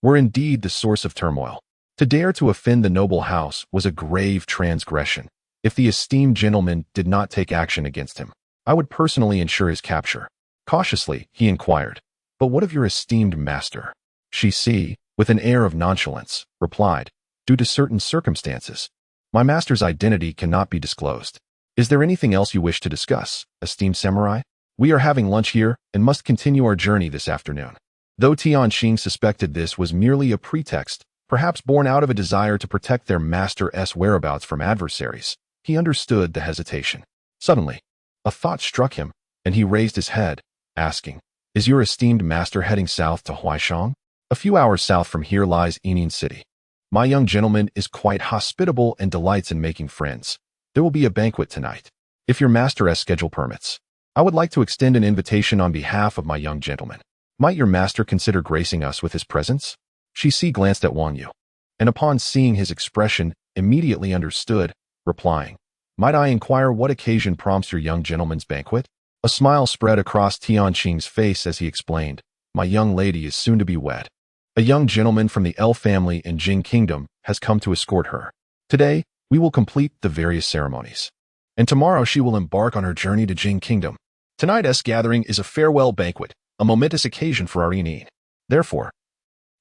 were indeed the source of turmoil. To dare to offend the noble house was a grave transgression. If the esteemed gentleman did not take action against him, I would personally ensure his capture. Cautiously, he inquired, "But what of your esteemed master?" She, with an air of nonchalance, replied, "Due to certain circumstances, my master's identity cannot be disclosed. Is there anything else you wish to discuss, esteemed samurai? We are having lunch here and must continue our journey this afternoon." Though Tianqing suspected this was merely a pretext, perhaps born out of a desire to protect their master's whereabouts from adversaries, he understood the hesitation. Suddenly, a thought struck him, and he raised his head, asking, "Is your esteemed master heading south to Huaishang? A few hours south from here lies Yining City. My young gentleman is quite hospitable and delights in making friends. There will be a banquet tonight. If your master's schedule permits, I would like to extend an invitation on behalf of my young gentleman. Might your master consider gracing us with his presence?" She glanced at Wang Yu, and upon seeing his expression, immediately understood, replying, "Might I inquire what occasion prompts your young gentleman's banquet?" A smile spread across Tianqing's face as he explained, "My young lady is soon to be wed. A young gentleman from the L family in Jing Kingdom has come to escort her. Today, we will complete the various ceremonies, and tomorrow she will embark on her journey to Jing Kingdom. Tonight's gathering is a farewell banquet, a momentous occasion for our Yining. Therefore,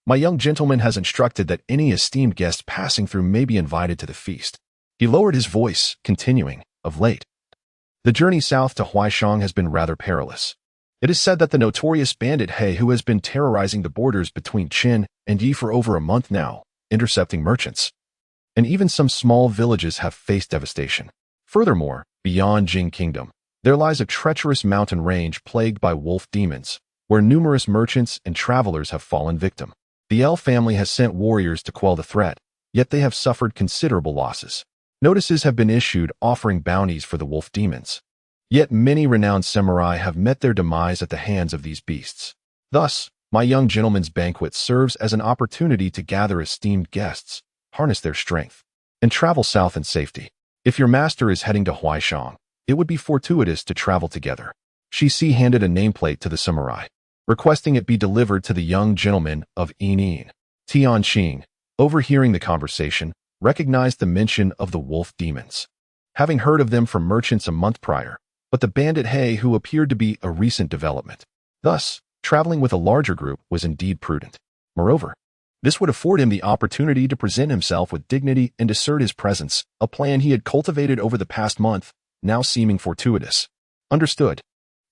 my young gentleman has instructed that any esteemed guest passing through may be invited to the feast." He lowered his voice, continuing, "Of late, the journey south to Huaishang has been rather perilous. It is said that the notorious bandit He, who has been terrorizing the borders between Chen and Yi for over a month now, intercepting merchants, and even some small villages have faced devastation. Furthermore, beyond Jing Kingdom, there lies a treacherous mountain range plagued by wolf demons, where numerous merchants and travelers have fallen victim. The L family has sent warriors to quell the threat, yet they have suffered considerable losses. Notices have been issued offering bounties for the wolf demons. Yet many renowned samurai have met their demise at the hands of these beasts. Thus, my young gentleman's banquet serves as an opportunity to gather esteemed guests, harness their strength, and travel south in safety. If your master is heading to Huaishang, it would be fortuitous to travel together." She handed a nameplate to the samurai, requesting it be delivered to the young gentleman of Yining. Tianqing, overhearing the conversation, recognized the mention of the wolf demons, having heard of them from merchants a month prior, but the bandit He, who appeared to be a recent development. Thus, traveling with a larger group was indeed prudent. Moreover, this would afford him the opportunity to present himself with dignity and assert his presence, a plan he had cultivated over the past month, now seeming fortuitous. "Understood,"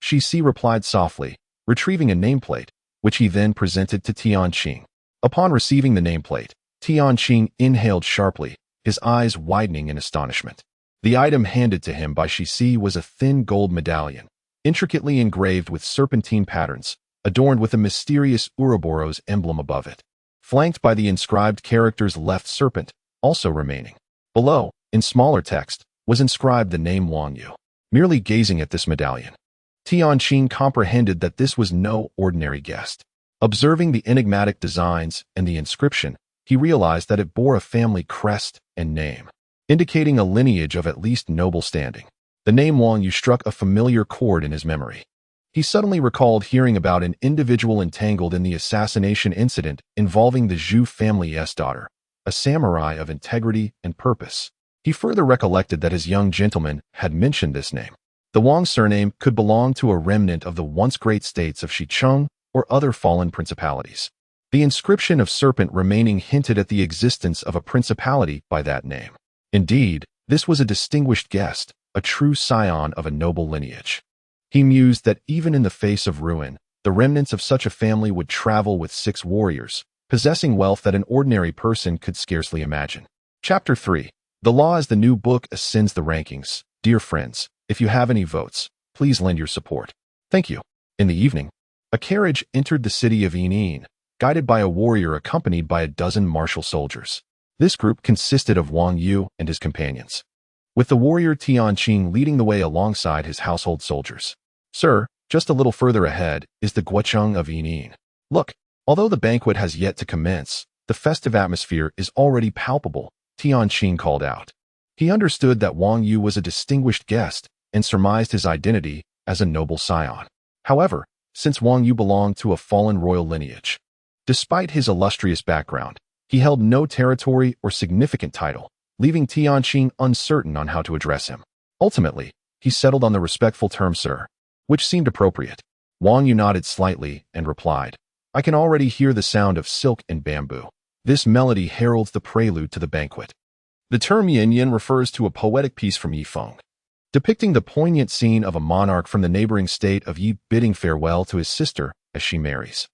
she replied softly, retrieving a nameplate, which he then presented to Tianqing. Upon receiving the nameplate, Tianqing inhaled sharply, his eyes widening in astonishment. The item handed to him by Shi was a thin gold medallion, intricately engraved with serpentine patterns, adorned with a mysterious Ouroboros emblem above it, flanked by the inscribed characters left serpent, also remaining. Below, in smaller text, was inscribed the name Wang Yu. Merely gazing at this medallion, Tianqing comprehended that this was no ordinary guest. Observing the enigmatic designs and the inscription, he realized that it bore a family crest and name, indicating a lineage of at least noble standing. The name Wang Yu struck a familiar chord in his memory. He suddenly recalled hearing about an individual entangled in the assassination incident involving the Zhu family's daughter, a samurai of integrity and purpose. He further recollected that his young gentleman had mentioned this name. The Wang surname could belong to a remnant of the once great states of Cheng or other fallen principalities. The inscription of serpent remaining hinted at the existence of a principality by that name. Indeed, this was a distinguished guest, a true scion of a noble lineage. He mused that even in the face of ruin, the remnants of such a family would travel with 6 warriors, possessing wealth that an ordinary person could scarcely imagine. Chapter 3. The Law as the New Book ascends the rankings. Dear friends, if you have any votes, please lend your support. Thank you. In the evening, a carriage entered the city of Yin, guided by a warrior accompanied by a dozen martial soldiers. This group consisted of Wang Yu and his companions, with the warrior Tianqing leading the way alongside his household soldiers. Sir, just a little further ahead is the Guocheng of Yin. Look, although the banquet has yet to commence, the festive atmosphere is already palpable, Tianqing called out. He understood that Wang Yu was a distinguished guest and surmised his identity as a noble scion. However, since Wang Yu belonged to a fallen royal lineage, despite his illustrious background, he held no territory or significant title, leaving Tianqing uncertain on how to address him. Ultimately, he settled on the respectful term sir, which seemed appropriate. Wang Yu nodded slightly and replied, I can already hear the sound of silk and bamboo. This melody heralds the prelude to the banquet. The term yin refers to a poetic piece from Yifeng, depicting the poignant scene of a monarch from the neighboring state of Yi bidding farewell to his sister as she marries.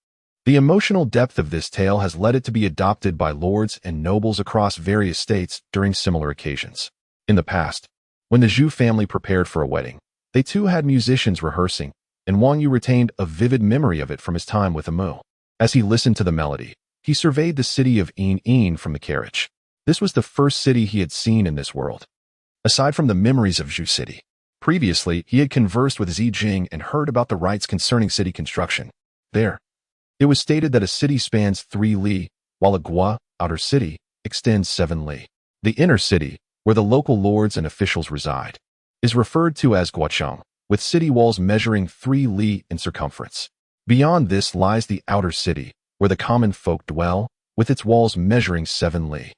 The emotional depth of this tale has led it to be adopted by lords and nobles across various states during similar occasions. In the past, when the Zhu family prepared for a wedding, they too had musicians rehearsing, and Wang Yu retained a vivid memory of it from his time with Amu. As he listened to the melody, he surveyed the city of Yin from the carriage. This was the first city he had seen in this world, aside from the memories of Zhu City. Previously, he had conversed with Jing and heard about the rites concerning city construction. There, it was stated that a city spans 3 li, while a gua, outer city, extends 7 li. The inner city, where the local lords and officials reside, is referred to as Guocheng, with city walls measuring 3 li in circumference. Beyond this lies the outer city, where the common folk dwell, with its walls measuring 7 li.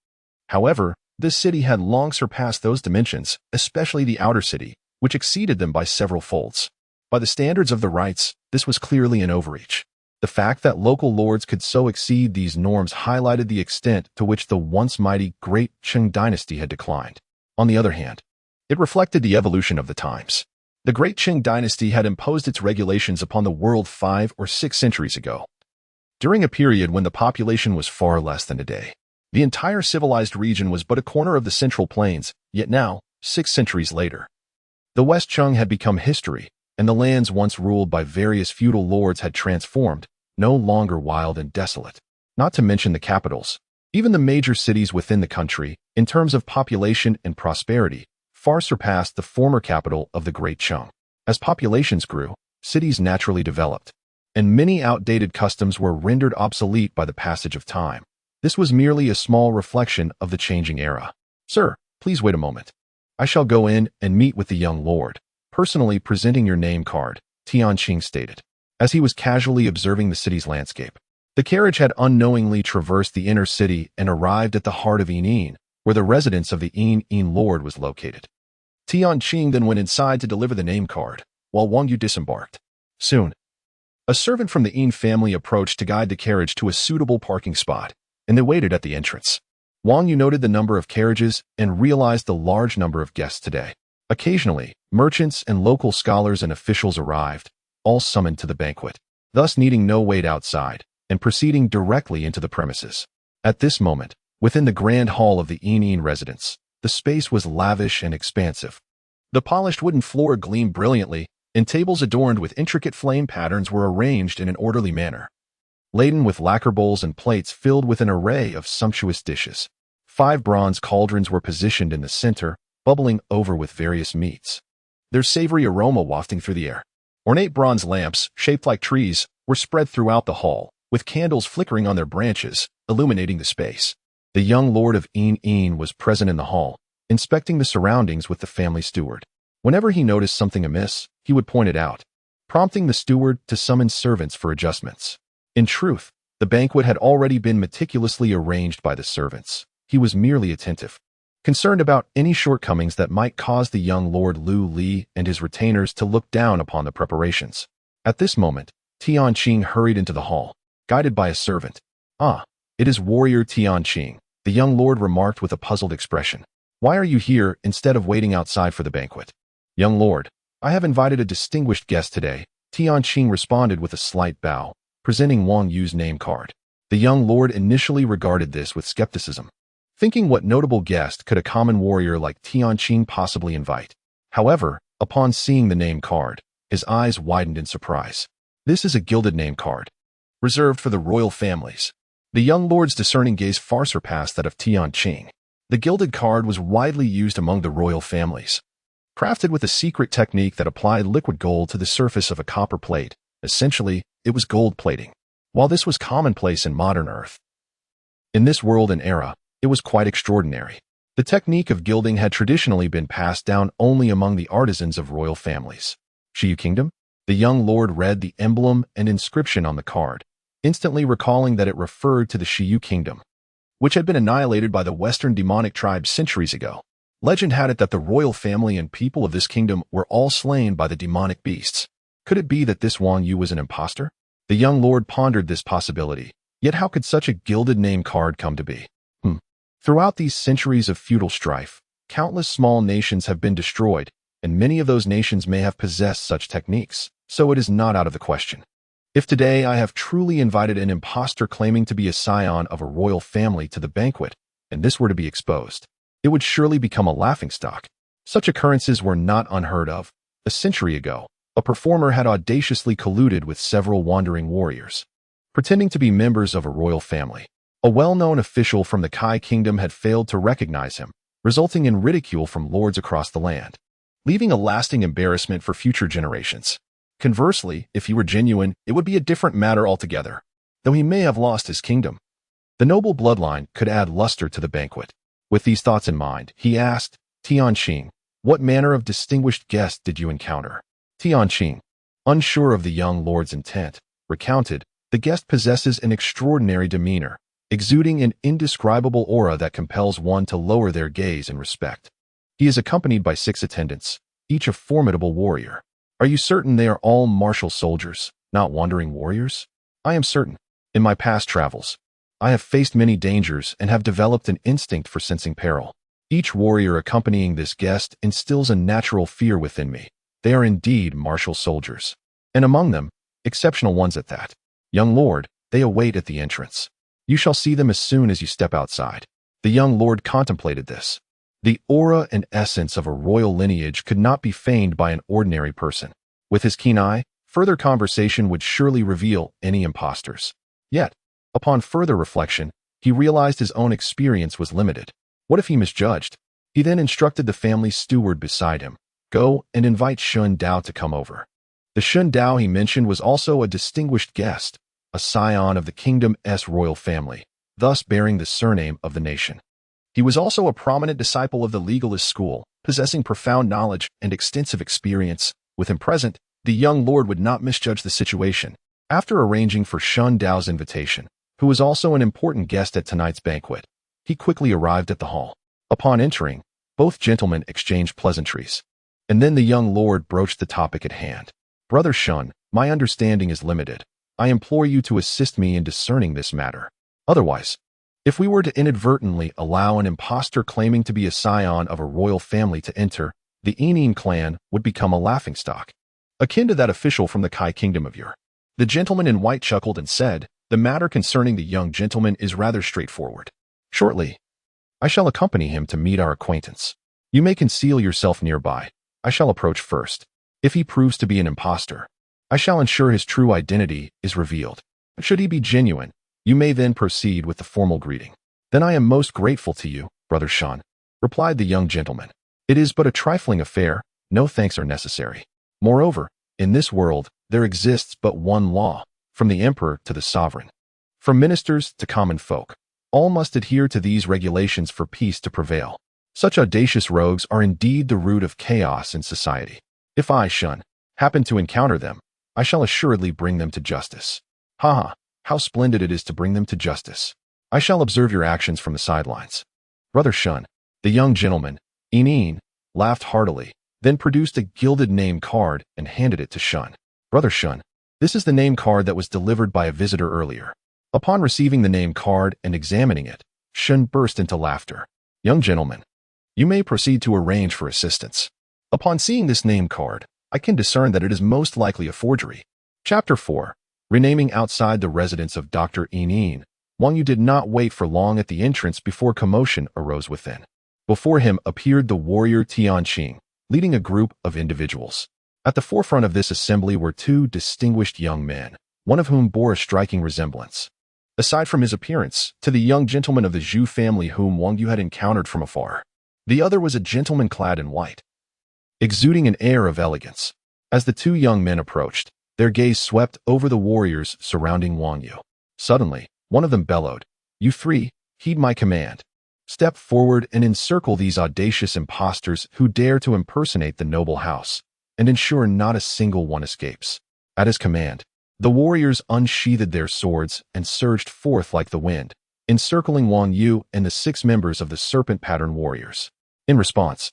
However, this city had long surpassed those dimensions, especially the outer city, which exceeded them by several folds. By the standards of the rites, this was clearly an overreach. The fact that local lords could so exceed these norms highlighted the extent to which the once mighty Great Cheng dynasty had declined. On the other hand, it reflected the evolution of the times. The Great Cheng dynasty had imposed its regulations upon the world 5 or 6 centuries ago, during a period when the population was far less than today. The entire civilized region was but a corner of the Central Plains, yet now, 6 centuries later, the West Cheng had become history, and the lands once ruled by various feudal lords had transformed, no longer wild and desolate. Not to mention the capitals. Even the major cities within the country, in terms of population and prosperity, far surpassed the former capital of the Great Cheng. As populations grew, cities naturally developed, and many outdated customs were rendered obsolete by the passage of time. This was merely a small reflection of the changing era. Sir, please wait a moment. I shall go in and meet with the young lord, personally presenting your name card, Tianqing stated, as he was casually observing the city's landscape. The carriage had unknowingly traversed the inner city and arrived at the heart of Yin, where the residence of the Yin lord was located. Tianqing then went inside to deliver the name card, while Wang Yu disembarked. Soon, a servant from the Yin family approached to guide the carriage to a suitable parking spot, and they waited at the entrance. Wang Yu noted the number of carriages and realized the large number of guests today. Occasionally, merchants and local scholars and officials arrived, all summoned to the banquet, thus needing no wait outside, and proceeding directly into the premises. At this moment, within the grand hall of the Yin residence, the space was lavish and expansive. The polished wooden floor gleamed brilliantly, and tables adorned with intricate flame patterns were arranged in an orderly manner, laden with lacquer bowls and plates filled with an array of sumptuous dishes. 5 bronze cauldrons were positioned in the center, bubbling over with various meats, their savory aroma wafting through the air. Ornate bronze lamps, shaped like trees, were spread throughout the hall, with candles flickering on their branches, illuminating the space. The young lord of Yin was present in the hall, inspecting the surroundings with the family steward. Whenever he noticed something amiss, he would point it out, prompting the steward to summon servants for adjustments. In truth, the banquet had already been meticulously arranged by the servants. He was merely attentive, concerned about any shortcomings that might cause the young Lord Lu Li and his retainers to look down upon the preparations. At this moment, Tianqing hurried into the hall, guided by a servant. Ah, it is warrior Tianqing, the young lord remarked with a puzzled expression. Why are you here instead of waiting outside for the banquet? Young lord, I have invited a distinguished guest today, Tianqing responded with a slight bow, presenting Wang Yu's name card. The young lord initially regarded this with skepticism, thinking what notable guest could a common warrior like Tianqing possibly invite. However, upon seeing the name card, his eyes widened in surprise. This is a gilded name card, reserved for the royal families. The young lord's discerning gaze far surpassed that of Tianqing. The gilded card was widely used among the royal families, crafted with a secret technique that applied liquid gold to the surface of a copper plate. Essentially, it was gold plating. While this was commonplace in modern Earth, in this world and era, it was quite extraordinary. The technique of gilding had traditionally been passed down only among the artisans of royal families. Shiyu Kingdom? The young lord read the emblem and inscription on the card, instantly recalling that it referred to the Shiyu Kingdom, which had been annihilated by the Western demonic tribes centuries ago. Legend had it that the royal family and people of this kingdom were all slain by the demonic beasts. Could it be that this Wang Yu was an impostor? The young lord pondered this possibility. Yet how could such a gilded name card come to be? Throughout these centuries of feudal strife, countless small nations have been destroyed, and many of those nations may have possessed such techniques, so it is not out of the question. If today I have truly invited an impostor claiming to be a scion of a royal family to the banquet, and this were to be exposed, it would surely become a laughingstock. Such occurrences were not unheard of. A century ago, a performer had audaciously colluded with several wandering warriors, pretending to be members of a royal family. A well-known official from the Kai Kingdom had failed to recognize him, resulting in ridicule from lords across the land, leaving a lasting embarrassment for future generations. Conversely, if he were genuine, it would be a different matter altogether. Though he may have lost his kingdom, the noble bloodline could add luster to the banquet. With these thoughts in mind, he asked, Tianqing, what manner of distinguished guest did you encounter? Tianqing, unsure of the young lord's intent, recounted, the guest possesses an extraordinary demeanor, exuding an indescribable aura that compels one to lower their gaze in respect. He is accompanied by 6 attendants, each a formidable warrior. Are you certain they are all martial soldiers, not wandering warriors? I am certain. In my past travels, I have faced many dangers and have developed an instinct for sensing peril. Each warrior accompanying this guest instills a natural fear within me. They are indeed martial soldiers, and among them, exceptional ones at that. Young lord, they await at the entrance. You shall see them as soon as you step outside. The young lord contemplated this. The aura and essence of a royal lineage could not be feigned by an ordinary person. With his keen eye, further conversation would surely reveal any impostors. Yet, upon further reflection, he realized his own experience was limited. What if he misjudged? He then instructed the family steward beside him, go and invite Shun Dao to come over. The Shun Dao he mentioned was also a distinguished guest, a scion of the kingdom's royal family, thus bearing the surname of the nation. He was also a prominent disciple of the legalist school, possessing profound knowledge and extensive experience. With him present, the young lord would not misjudge the situation. After arranging for Shun Dao's invitation, who was also an important guest at tonight's banquet, he quickly arrived at the hall. Upon entering, both gentlemen exchanged pleasantries, and then the young lord broached the topic at hand. Brother Shun, my understanding is limited. I implore you to assist me in discerning this matter. Otherwise, if we were to inadvertently allow an impostor claiming to be a scion of a royal family to enter, the Enin clan would become a laughingstock, akin to that official from the Kai Kingdom of yore. The gentleman in white chuckled and said, the matter concerning the young gentleman is rather straightforward. Shortly, I shall accompany him to meet our acquaintance. You may conceal yourself nearby. I shall approach first. If he proves to be an impostor, I shall ensure his true identity is revealed. Should he be genuine, you may then proceed with the formal greeting. Then I am most grateful to you, Brother Shun, replied the young gentleman. It is but a trifling affair, no thanks are necessary. Moreover, in this world, there exists but one law, from the emperor to the sovereign. From ministers to common folk, all must adhere to these regulations for peace to prevail. Such audacious rogues are indeed the root of chaos in society. If I, Shun, happen to encounter them, I shall assuredly bring them to justice. Ha! How splendid it is to bring them to justice. I shall observe your actions from the sidelines. Brother Shun, the young gentleman, Enin, laughed heartily, then produced a gilded name card and handed it to Shun. Brother Shun, this is the name card that was delivered by a visitor earlier. Upon receiving the name card and examining it, Shun burst into laughter. Young gentleman, you may proceed to arrange for assistance. Upon seeing this name card, I can discern that it is most likely a forgery. Chapter 4. Renaming outside the residence of Dr. Enin. Wang Yu did not wait for long at the entrance before commotion arose within. Before him appeared the warrior Cheng, leading a group of individuals. At the forefront of this assembly were two distinguished young men, one of whom bore a striking resemblance, aside from his appearance, to the young gentleman of the Zhu family whom Wang Yu had encountered from afar. The other was a gentleman clad in white, exuding an air of elegance. As the two young men approached, their gaze swept over the warriors surrounding Wang Yu. Suddenly, one of them bellowed, "You three, heed my command. Step forward and encircle these audacious impostors who dare to impersonate the noble house, and ensure not a single one escapes." At his command, the warriors unsheathed their swords and surged forth like the wind, encircling Wang Yu and the 6 members of the serpent pattern warriors. In response,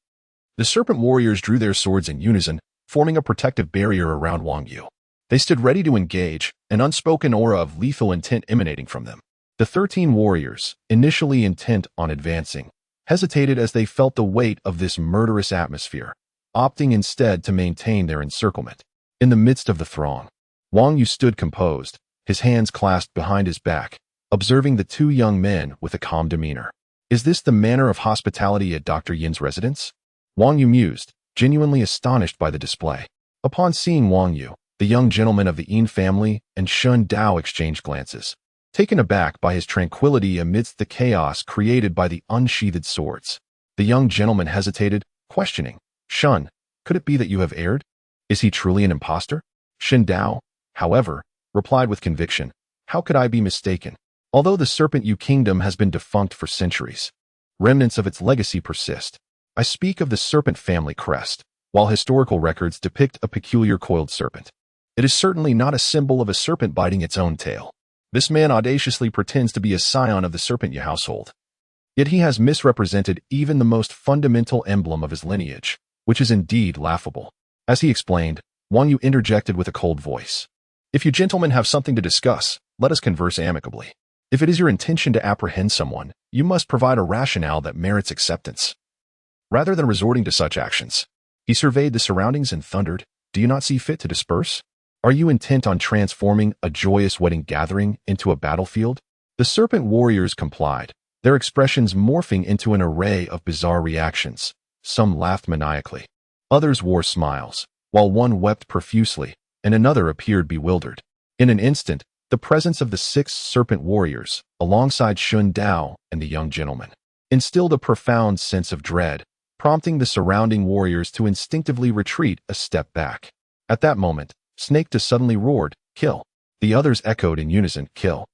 the serpent warriors drew their swords in unison, forming a protective barrier around Wang Yu. They stood ready to engage, an unspoken aura of lethal intent emanating from them. The 13 warriors, initially intent on advancing, hesitated as they felt the weight of this murderous atmosphere, opting instead to maintain their encirclement. In the midst of the throng, Wang Yu stood composed, his hands clasped behind his back, observing the two young men with a calm demeanor. Is this the manner of hospitality at Dr. Yin's residence? Wang Yu mused, genuinely astonished by the display. Upon seeing Wang Yu, the young gentleman of the Yin family and Shun Dao exchanged glances, taken aback by his tranquility amidst the chaos created by the unsheathed swords. The young gentleman hesitated, questioning, "Shun, could it be that you have erred? Is he truly an impostor?" Shun Dao, however, replied with conviction, "How could I be mistaken? Although the Serpent Yu kingdom has been defunct for centuries, remnants of its legacy persist. I speak of the serpent family crest, while historical records depict a peculiar coiled serpent. It is certainly not a symbol of a serpent biting its own tail. This man audaciously pretends to be a scion of the Serpent Yu household. Yet he has misrepresented even the most fundamental emblem of his lineage, which is indeed laughable." As he explained, Wang Yu interjected with a cold voice, "If you gentlemen have something to discuss, let us converse amicably. If it is your intention to apprehend someone, you must provide a rationale that merits acceptance, rather than resorting to such actions." He surveyed the surroundings and thundered, "Do you not see fit to disperse? Are you intent on transforming a joyous wedding gathering into a battlefield?" The serpent warriors complied, their expressions morphing into an array of bizarre reactions. Some laughed maniacally. Others wore smiles, while one wept profusely, and another appeared bewildered. In an instant, the presence of the 6 serpent warriors, alongside Shun Dao and the young gentleman, instilled a profound sense of dread, prompting the surrounding warriors to instinctively retreat a step back. At that moment, Snake Da suddenly roared, "Kill!" The others echoed in unison, "Kill!"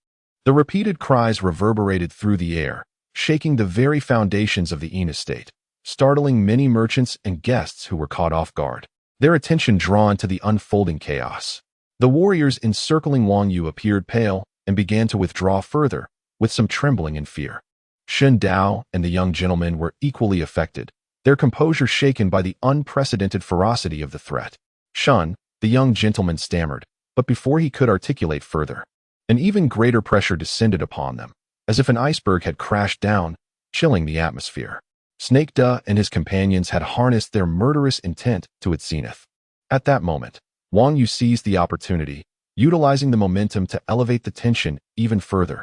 The repeated cries reverberated through the air, shaking the very foundations of the Yin estate, startling many merchants and guests who were caught off guard, their attention drawn to the unfolding chaos. The warriors encircling Wang Yu appeared pale and began to withdraw further, with some trembling and fear. Shun Dao and the young gentleman were equally affected, their composure shaken by the unprecedented ferocity of the threat. Shun, the young gentleman stammered, but before he could articulate further, an even greater pressure descended upon them, as if an iceberg had crashed down, chilling the atmosphere. Snake Da and his companions had harnessed their murderous intent to its zenith. At that moment, Wang Yu seized the opportunity, utilizing the momentum to elevate the tension even further,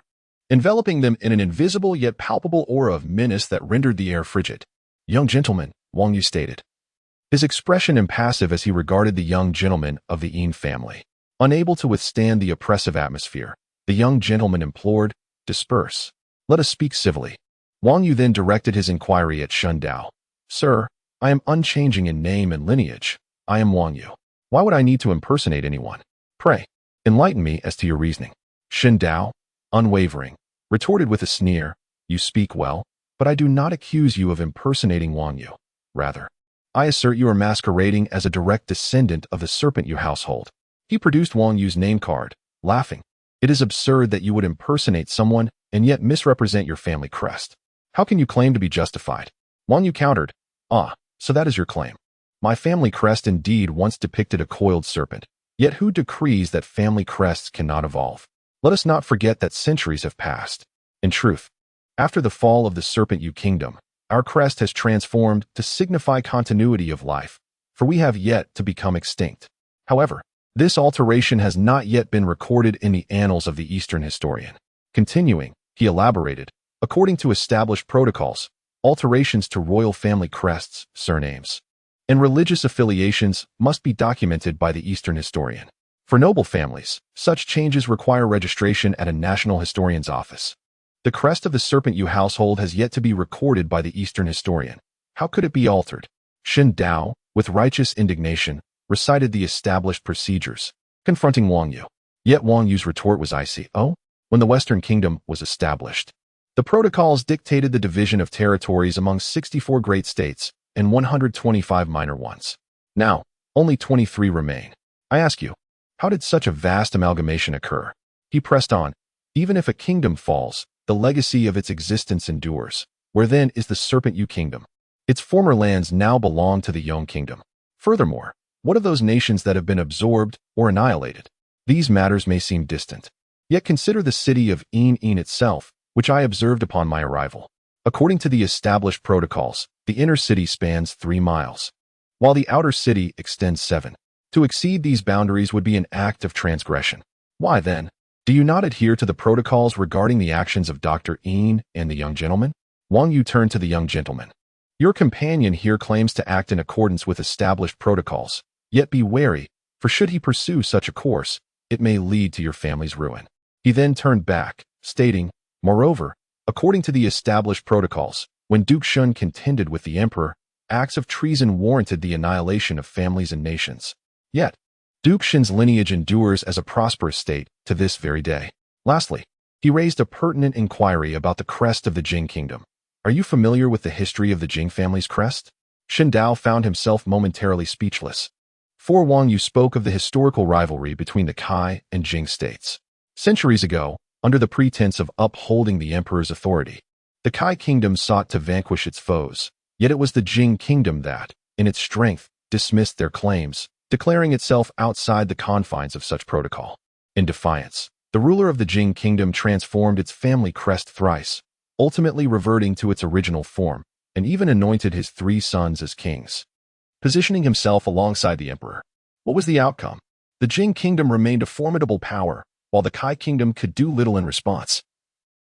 enveloping them in an invisible yet palpable aura of menace that rendered the air frigid. "Young gentleman," Wang Yu stated, his expression impassive as he regarded the young gentleman of the Yin family. Unable to withstand the oppressive atmosphere, the young gentleman implored, "Disperse. Let us speak civilly." Wang Yu then directed his inquiry at Shun Dao. "Sir, I am unchanging in name and lineage. I am Wang Yu. Why would I need to impersonate anyone? Pray, enlighten me as to your reasoning." Shun Dao, unwavering, retorted with a sneer, "You speak well, but I do not accuse you of impersonating Wang Yu. Rather, I assert you are masquerading as a direct descendant of the Serpent Yu household." He produced Wang Yu's name card, laughing. "It is absurd that you would impersonate someone and yet misrepresent your family crest. How can you claim to be justified?" Wang Yu countered, "Ah, so that is your claim. My family crest indeed once depicted a coiled serpent, yet who decrees that family crests cannot evolve? Let us not forget that centuries have passed. In truth, after the fall of the Serpent Yu kingdom, our crest has transformed to signify continuity of life, for we have yet to become extinct. However, this alteration has not yet been recorded in the annals of the Eastern historian." Continuing, He elaborated, according to established protocols, alterations to royal family crests, surnames, and religious affiliations must be documented by the Eastern historian. For noble families, such changes require registration at a national historian's office. The crest of the Serpent household has yet to be recorded by the Eastern historian. How could it be altered? Chen Dao, with righteous indignation, recited the established procedures, confronting Wang Yu. Yet Wang Yu's retort was icy. Oh, when the Western Kingdom was established, the protocols dictated the division of territories among 64 great states and 125 minor ones. Now, only 23 remain. I ask you, how did such a vast amalgamation occur? He pressed on. Even if a kingdom falls, the legacy of its existence endures. Where then is the Serpent Kingdom? Its former lands now belong to the Yong Kingdom. Furthermore, what of those nations that have been absorbed or annihilated? These matters may seem distant. Yet consider the city of En itself, which I observed upon my arrival. According to the established protocols, the inner city spans 3 miles, while the outer city extends 7. To exceed these boundaries would be an act of transgression. Why then, do you not adhere to the protocols regarding the actions of Dr. En and the young gentleman? Wang Yu turned to the young gentleman. Your companion here claims to act in accordance with established protocols. Yet be wary, for should he pursue such a course, it may lead to your family's ruin. He then turned back, stating, moreover, according to the established protocols, when Duke Shun contended with the emperor, acts of treason warranted the annihilation of families and nations. Yet, Duke Shun's lineage endures as a prosperous state to this very day. Lastly, he raised a pertinent inquiry about the crest of the Jing kingdom. Are you familiar with the history of the Jing family's crest? Shen Dao found himself momentarily speechless. For Wang Yu spoke of the historical rivalry between the Kai and Jing states. Centuries ago, under the pretense of upholding the emperor's authority, the Kai kingdom sought to vanquish its foes, yet it was the Jing kingdom that, in its strength, dismissed their claims, declaring itself outside the confines of such protocol. In defiance, the ruler of the Jing kingdom transformed its family crest thrice, ultimately reverting to its original form, and even anointed his 3 sons as kings, positioning himself alongside the emperor. What was the outcome? The Jing kingdom remained a formidable power, while the Kai kingdom could do little in response,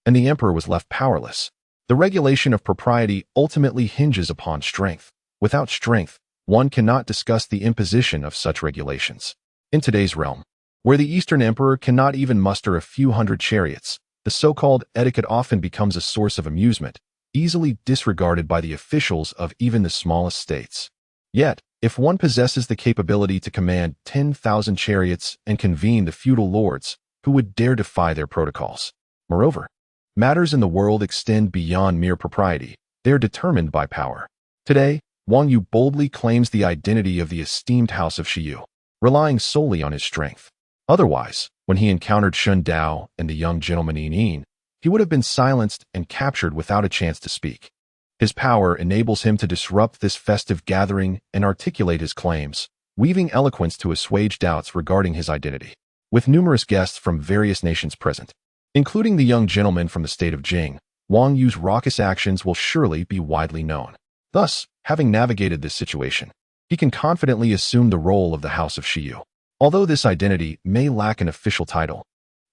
and the emperor was left powerless. The regulation of propriety ultimately hinges upon strength. Without strength, one cannot discuss the imposition of such regulations. In today's realm, where the Eastern emperor cannot even muster a few hundred chariots, the so-called etiquette often becomes a source of amusement, easily disregarded by the officials of even the smallest states. Yet, if one possesses the capability to command 10,000 chariots and convene the feudal lords, who would dare defy their protocols? Moreover, matters in the world extend beyond mere propriety. They are determined by power. Today, Wang Yu boldly claims the identity of the esteemed house of Shiyu, relying solely on his strength. Otherwise, when he encountered Shun Dao and the young gentleman Yin, he would have been silenced and captured without a chance to speak. His power enables him to disrupt this festive gathering and articulate his claims, weaving eloquence to assuage doubts regarding his identity. With numerous guests from various nations present, including the young gentleman from the state of Jing, Wang Yu's raucous actions will surely be widely known. Thus, having navigated this situation, he can confidently assume the role of the House of Shiyu. Although this identity may lack an official title,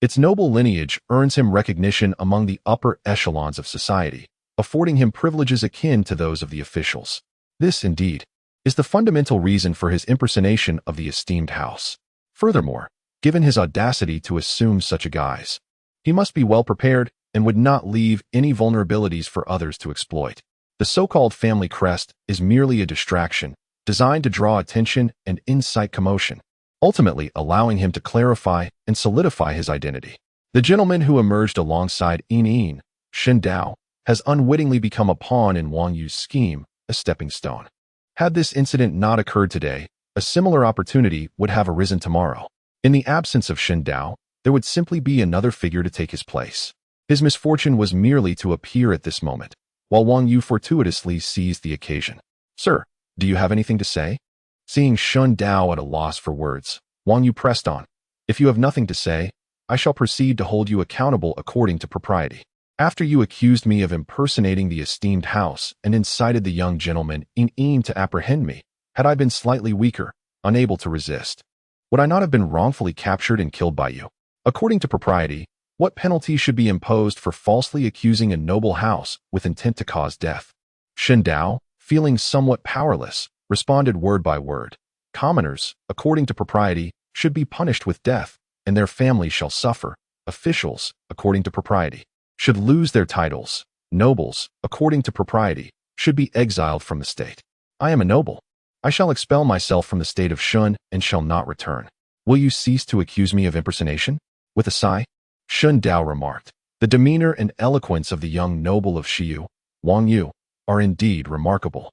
its noble lineage earns him recognition among the upper echelons of society, affording him privileges akin to those of the officials. This, indeed, is the fundamental reason for his impersonation of the esteemed house. Furthermore, given his audacity to assume such a guise, he must be well prepared and would not leave any vulnerabilities for others to exploit. The so-called family crest is merely a distraction, designed to draw attention and incite commotion, ultimately allowing him to clarify and solidify his identity. The gentleman who emerged alongside Yin, Shen Dao, has unwittingly become a pawn in Wang Yu's scheme, a stepping stone. Had this incident not occurred today, a similar opportunity would have arisen tomorrow. In the absence of Shen Dao, there would simply be another figure to take his place. His misfortune was merely to appear at this moment, while Wang Yu fortuitously seized the occasion. Sir, do you have anything to say? Seeing Shen Dao at a loss for words, Wang Yu pressed on. If you have nothing to say, I shall proceed to hold you accountable according to propriety. After you accused me of impersonating the esteemed house and incited the young gentleman Yin to apprehend me, had I been slightly weaker, unable to resist, would I not have been wrongfully captured and killed by you? According to propriety, What penalty should be imposed for falsely accusing a noble house with intent to cause death? Chen Dao, feeling somewhat powerless, responded word by word. Commoners, according to propriety, should be punished with death, and their families shall suffer. Officials, according to propriety, should lose their titles. Nobles, according to propriety, should be exiled from the state. I am a noble. I shall expel myself from the state of Shun and shall not return. Will you cease to accuse me of impersonation? With a sigh, Shun Dao remarked, the demeanor and eloquence of the young noble of Shiyu, Wang Yu, are indeed remarkable.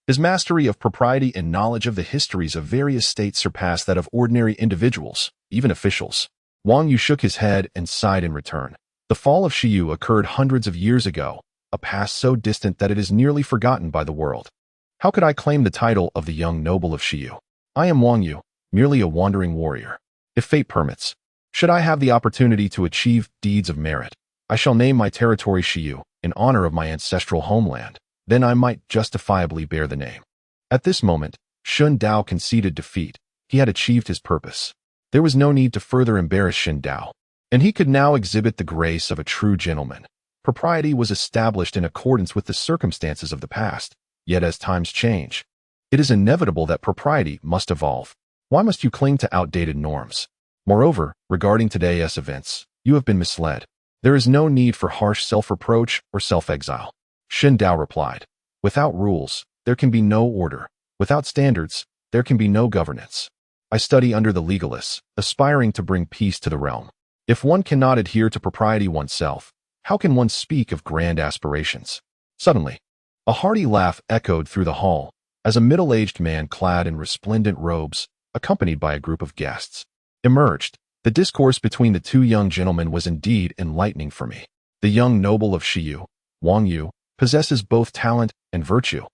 His mastery of propriety and knowledge of the histories of various states surpassed that of ordinary individuals, even officials. Wang Yu shook his head and sighed in return. The fall of Shiyu occurred hundreds of years ago, a past so distant that it is nearly forgotten by the world. How could I claim the title of the young noble of Shiyu? I am Wang Yu, merely a wandering warrior. If fate permits, should I have the opportunity to achieve deeds of merit, I shall name my territory Shiyu, in honor of my ancestral homeland. Then I might justifiably bear the name. At this moment, Shun Dao conceded defeat. He had achieved his purpose. There was no need to further embarrass Shun Dao, and he could now exhibit the grace of a true gentleman. Propriety was established in accordance with the circumstances of the past, yet as times change, it is inevitable that propriety must evolve. Why must you cling to outdated norms? Moreover, regarding today's events, you have been misled. There is no need for harsh self-reproach or self-exile. Shun Dao replied, without rules, there can be no order. Without standards, there can be no governance. I study under the legalists, aspiring to bring peace to the realm. If one cannot adhere to propriety oneself, how can one speak of grand aspirations? Suddenly, a hearty laugh echoed through the hall, as a middle-aged man clad in resplendent robes, accompanied by a group of guests, emerged. The discourse between the two young gentlemen was indeed enlightening for me. The young noble of Shiyu, Wang Yu, possesses both talent and virtue,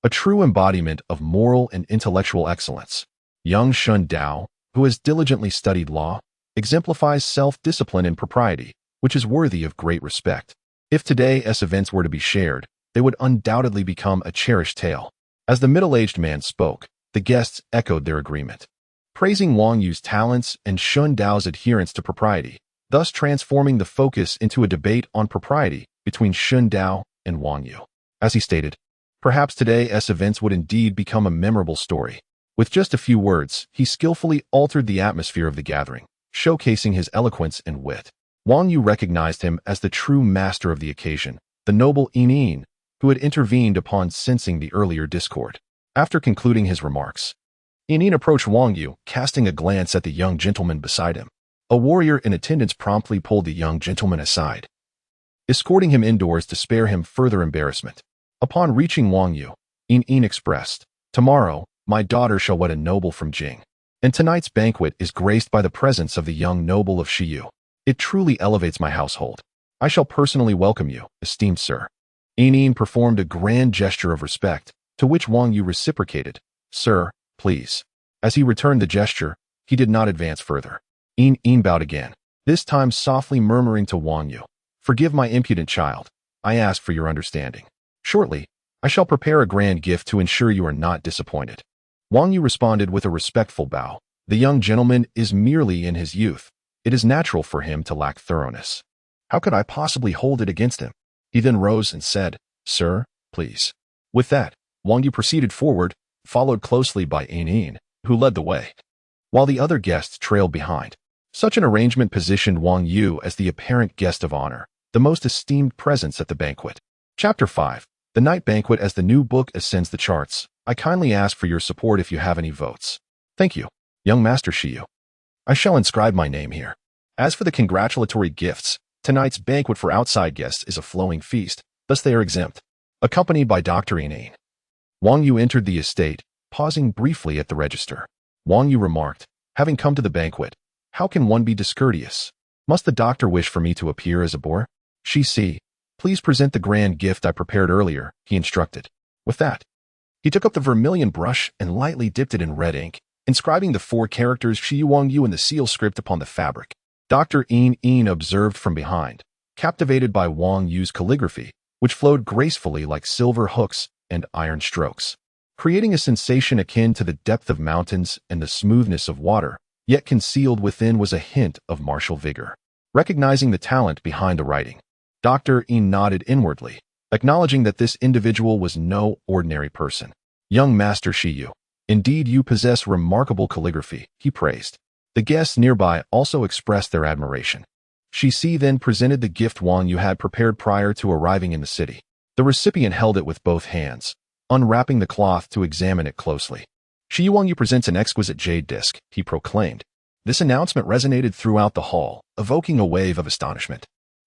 a true embodiment of moral and intellectual excellence. Young Shun Dao, who has diligently studied law, exemplifies self-discipline and propriety, which is worthy of great respect. If today's events were to be shared, they would undoubtedly become a cherished tale. As the middle-aged man spoke, the guests echoed their agreement, praising Wang Yu's talents and Shun Dao's adherence to propriety, thus transforming the focus into a debate on propriety between Shun Dao and Wang Yu. As he stated, perhaps today's events would indeed become a memorable story. With just a few words, he skillfully altered the atmosphere of the gathering, showcasing his eloquence and wit. Wang Yu recognized him as the true master of the occasion, the noble Yin, who had intervened upon sensing the earlier discord. After concluding his remarks, Yin approached Wang Yu, casting a glance at the young gentleman beside him. A warrior in attendance promptly pulled the young gentleman aside, escorting him indoors to spare him further embarrassment. Upon reaching Wang Yu, Yin expressed, tomorrow, my daughter shall wed a noble from Jing, and tonight's banquet is graced by the presence of the young noble of Shiyu. It truly elevates my household. I shall personally welcome you, esteemed sir. Yin performed a grand gesture of respect, to which Wang Yu reciprocated, sir, please. As he returned the gesture, he did not advance further. Yin bowed again, this time softly murmuring to Wang Yu, forgive my impudent child. I ask for your understanding. Shortly, I shall prepare a grand gift to ensure you are not disappointed. Wang Yu responded with a respectful bow. The young gentleman is merely in his youth. It is natural for him to lack thoroughness. How could I possibly hold it against him? He then rose and said, sir, please. With that, Wang Yu proceeded forward, followed closely by Yin, who led the way, while the other guests trailed behind. Such an arrangement positioned Wang Yu as the apparent guest of honor, the most esteemed presence at the banquet. Chapter 5. The Night Banquet. As the new book ascends the charts, I kindly ask for your support if you have any votes. Thank you, young Master Shiyu. I shall inscribe my name here. As for the congratulatory gifts, tonight's banquet for outside guests is a flowing feast, thus they are exempt. Accompanied by Dr. Yin, Wang Yu entered the estate, pausing briefly at the register. Wang Yu remarked, having come to the banquet, how can one be discourteous? Must the doctor wish for me to appear as a bore? Shi, please present the grand gift I prepared earlier, he instructed. With that, he took up the vermilion brush and lightly dipped it in red ink, inscribing the 4 characters Shi Wang Yu in the seal script upon the fabric. Dr. Yin observed from behind, captivated by Wang Yu's calligraphy, which flowed gracefully like silver hooks and iron strokes, creating a sensation akin to the depth of mountains and the smoothness of water, yet concealed within was a hint of martial vigor. Recognizing the talent behind the writing, Dr. Yin nodded inwardly, acknowledging that this individual was no ordinary person. Young Master Shiyu, indeed you possess remarkable calligraphy, he praised. The guests nearby also expressed their admiration. Shi then presented the gift Wang Yu had prepared prior to arriving in the city. The recipient held it with both hands, unwrapping the cloth to examine it closely. Shi Wang Yu presents an exquisite jade disc, he proclaimed. This announcement resonated throughout the hall, evoking a wave of astonishment.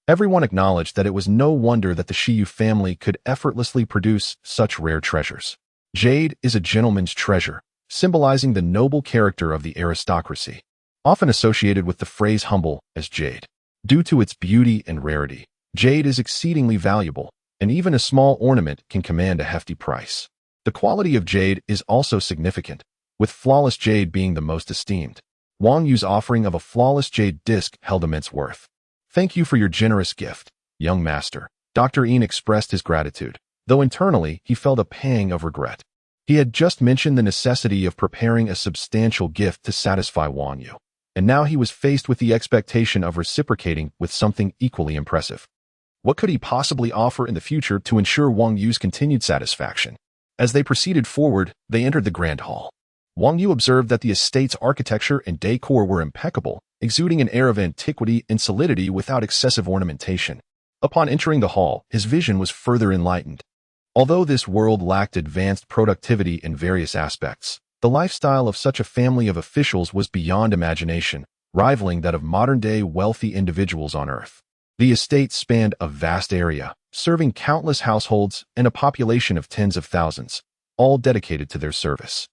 Everyone acknowledged that it was no wonder that the Shiyu family could effortlessly produce such rare treasures. Jade is a gentleman's treasure, symbolizing the noble character of the aristocracy, often associated with the phrase humble as jade. Due to its beauty and rarity, jade is exceedingly valuable, and even a small ornament can command a hefty price. The quality of jade is also significant, with flawless jade being the most esteemed. Wang Yu's offering of a flawless jade disc held immense worth. Thank you for your generous gift, young master. Dr. Yin expressed his gratitude, though internally he felt a pang of regret. He had just mentioned the necessity of preparing a substantial gift to satisfy Wang Yu, and now he was faced with the expectation of reciprocating with something equally impressive. What could he possibly offer in the future to ensure Wang Yu's continued satisfaction? As they proceeded forward, they entered the grand hall. Wang Yu observed that the estate's architecture and decor were impeccable, exuding an air of antiquity and solidity without excessive ornamentation. Upon entering the hall, his vision was further enlightened. Although this world lacked advanced productivity in various aspects, the lifestyle of such a family of officials was beyond imagination, rivaling that of modern-day wealthy individuals on Earth. The estate spanned a vast area, serving countless households and a population of tens of thousands, all dedicated to their service.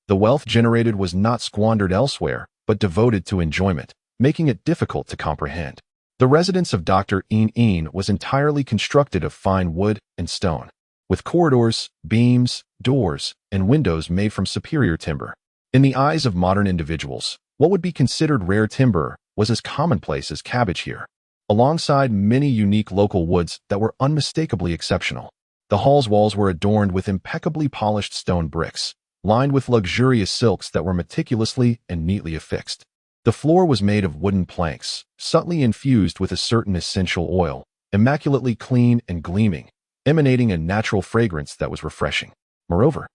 The wealth generated was not squandered elsewhere, but devoted to enjoyment, making it difficult to comprehend. The residence of Dr. Yin was entirely constructed of fine wood and stone, with corridors, beams, doors, and windows made from superior timber. In the eyes of modern individuals, what would be considered rare timber was as commonplace as cabbage here, alongside many unique local woods that were unmistakably exceptional. The hall's walls were adorned with impeccably polished stone bricks, lined with luxurious silks that were meticulously and neatly affixed. The floor was made of wooden planks, subtly infused with a certain essential oil, immaculately clean and gleaming, emanating a natural fragrance that was refreshing. Moreover,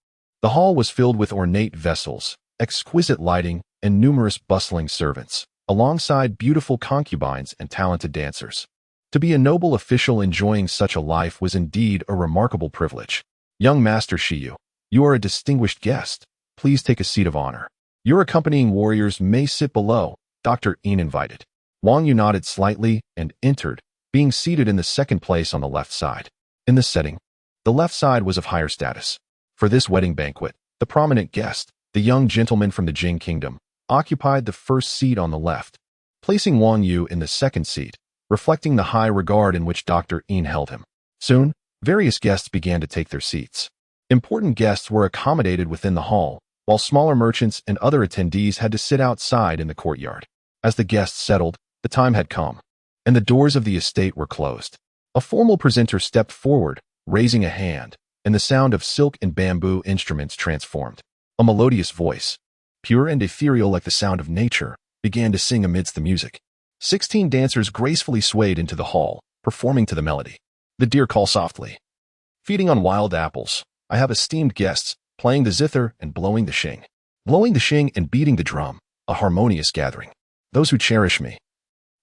the hall was filled with ornate vessels, exquisite lighting, and numerous bustling servants, alongside beautiful concubines and talented dancers. To be a noble official enjoying such a life was indeed a remarkable privilege. Young Master Shiyu, you are a distinguished guest. Please take a seat of honor. Your accompanying warriors may sit below, Dr. Yin invited. Wang Yu nodded slightly and entered, being seated in the second place on the left side. In the setting, the left side was of higher status. For this wedding banquet, the prominent guest, the young gentleman from the Jing kingdom, occupied the first seat on the left, placing Wang Yu in the second seat, reflecting the high regard in which Dr. Yin held him. Soon, various guests began to take their seats. Important guests were accommodated within the hall, while smaller merchants and other attendees had to sit outside in the courtyard. As the guests settled, the time had come, and the doors of the estate were closed. A formal presenter stepped forward, raising a hand, and the sound of silk and bamboo instruments transformed. A melodious voice, pure and ethereal like the sound of nature, began to sing amidst the music. 16 dancers gracefully swayed into the hall, performing to the melody. The deer call softly. Feeding on wild apples, I have esteemed guests, playing the zither and blowing the shing. Blowing the shing and beating the drum, a harmonious gathering. Those who cherish me,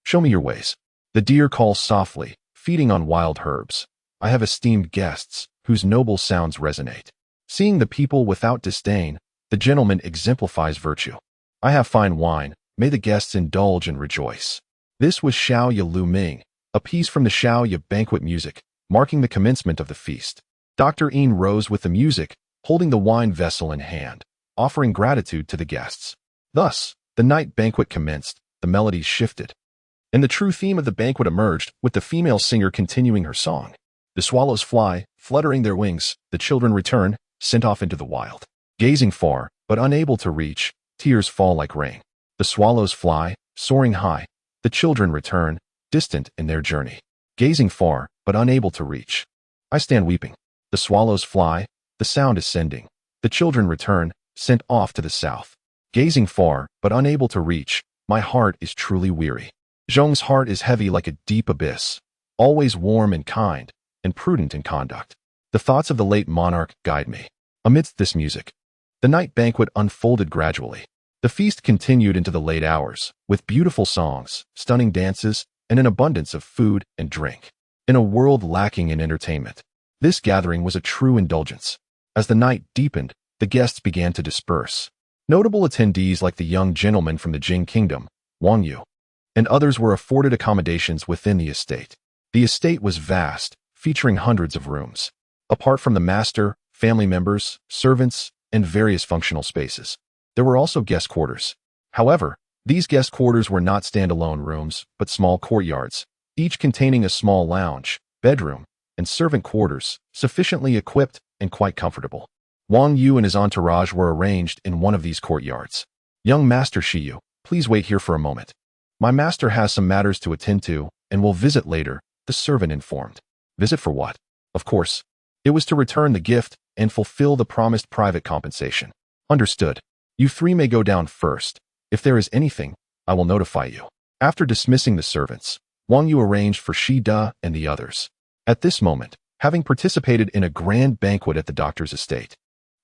show me your ways. The deer calls softly, feeding on wild herbs. I have esteemed guests, whose noble sounds resonate. Seeing the people without disdain, the gentleman exemplifies virtue. I have fine wine, may the guests indulge and rejoice. This was Xiao Ye Lu Ming, a piece from the Xiao Ye banquet music, marking the commencement of the feast. Dr. Yin rose with the music, holding the wine vessel in hand, offering gratitude to the guests. Thus, the night banquet commenced, the melodies shifted, and the true theme of the banquet emerged, with the female singer continuing her song. The swallows fly, fluttering their wings, the children return, sent off into the wild. Gazing far, but unable to reach, tears fall like rain. The swallows fly, soaring high, the children return, distant in their journey. Gazing far, but unable to reach. I stand weeping. The swallows fly, the sound is sending. The children return, sent off to the south. Gazing far, but unable to reach, my heart is truly weary. Zhong's heart is heavy like a deep abyss, always warm and kind, and prudent in conduct. The thoughts of the late monarch guide me. Amidst this music, the night banquet unfolded gradually. The feast continued into the late hours, with beautiful songs, stunning dances, and an abundance of food and drink. In a world lacking in entertainment, this gathering was a true indulgence. As the night deepened, the guests began to disperse. Notable attendees like the young gentleman from the Jing kingdom, Wang Yu, and others were afforded accommodations within the estate. The estate was vast, featuring hundreds of rooms. Apart from the master, family members, servants, and various functional spaces, there were also guest quarters. However, these guest quarters were not standalone rooms, but small courtyards, each containing a small lounge, bedroom, and servant quarters, sufficiently equipped and quite comfortable. Wang Yu and his entourage were arranged in one of these courtyards. Young Master Shiyu, please wait here for a moment. My master has some matters to attend to and will visit later, the servant informed. Visit for what? Of course, it was to return the gift and fulfill the promised private compensation. Understood. You three may go down first. If there is anything, I will notify you. After dismissing the servants, Wang Yu arranged for Shi Da and the others. At this moment, having participated in a grand banquet at the doctor's estate,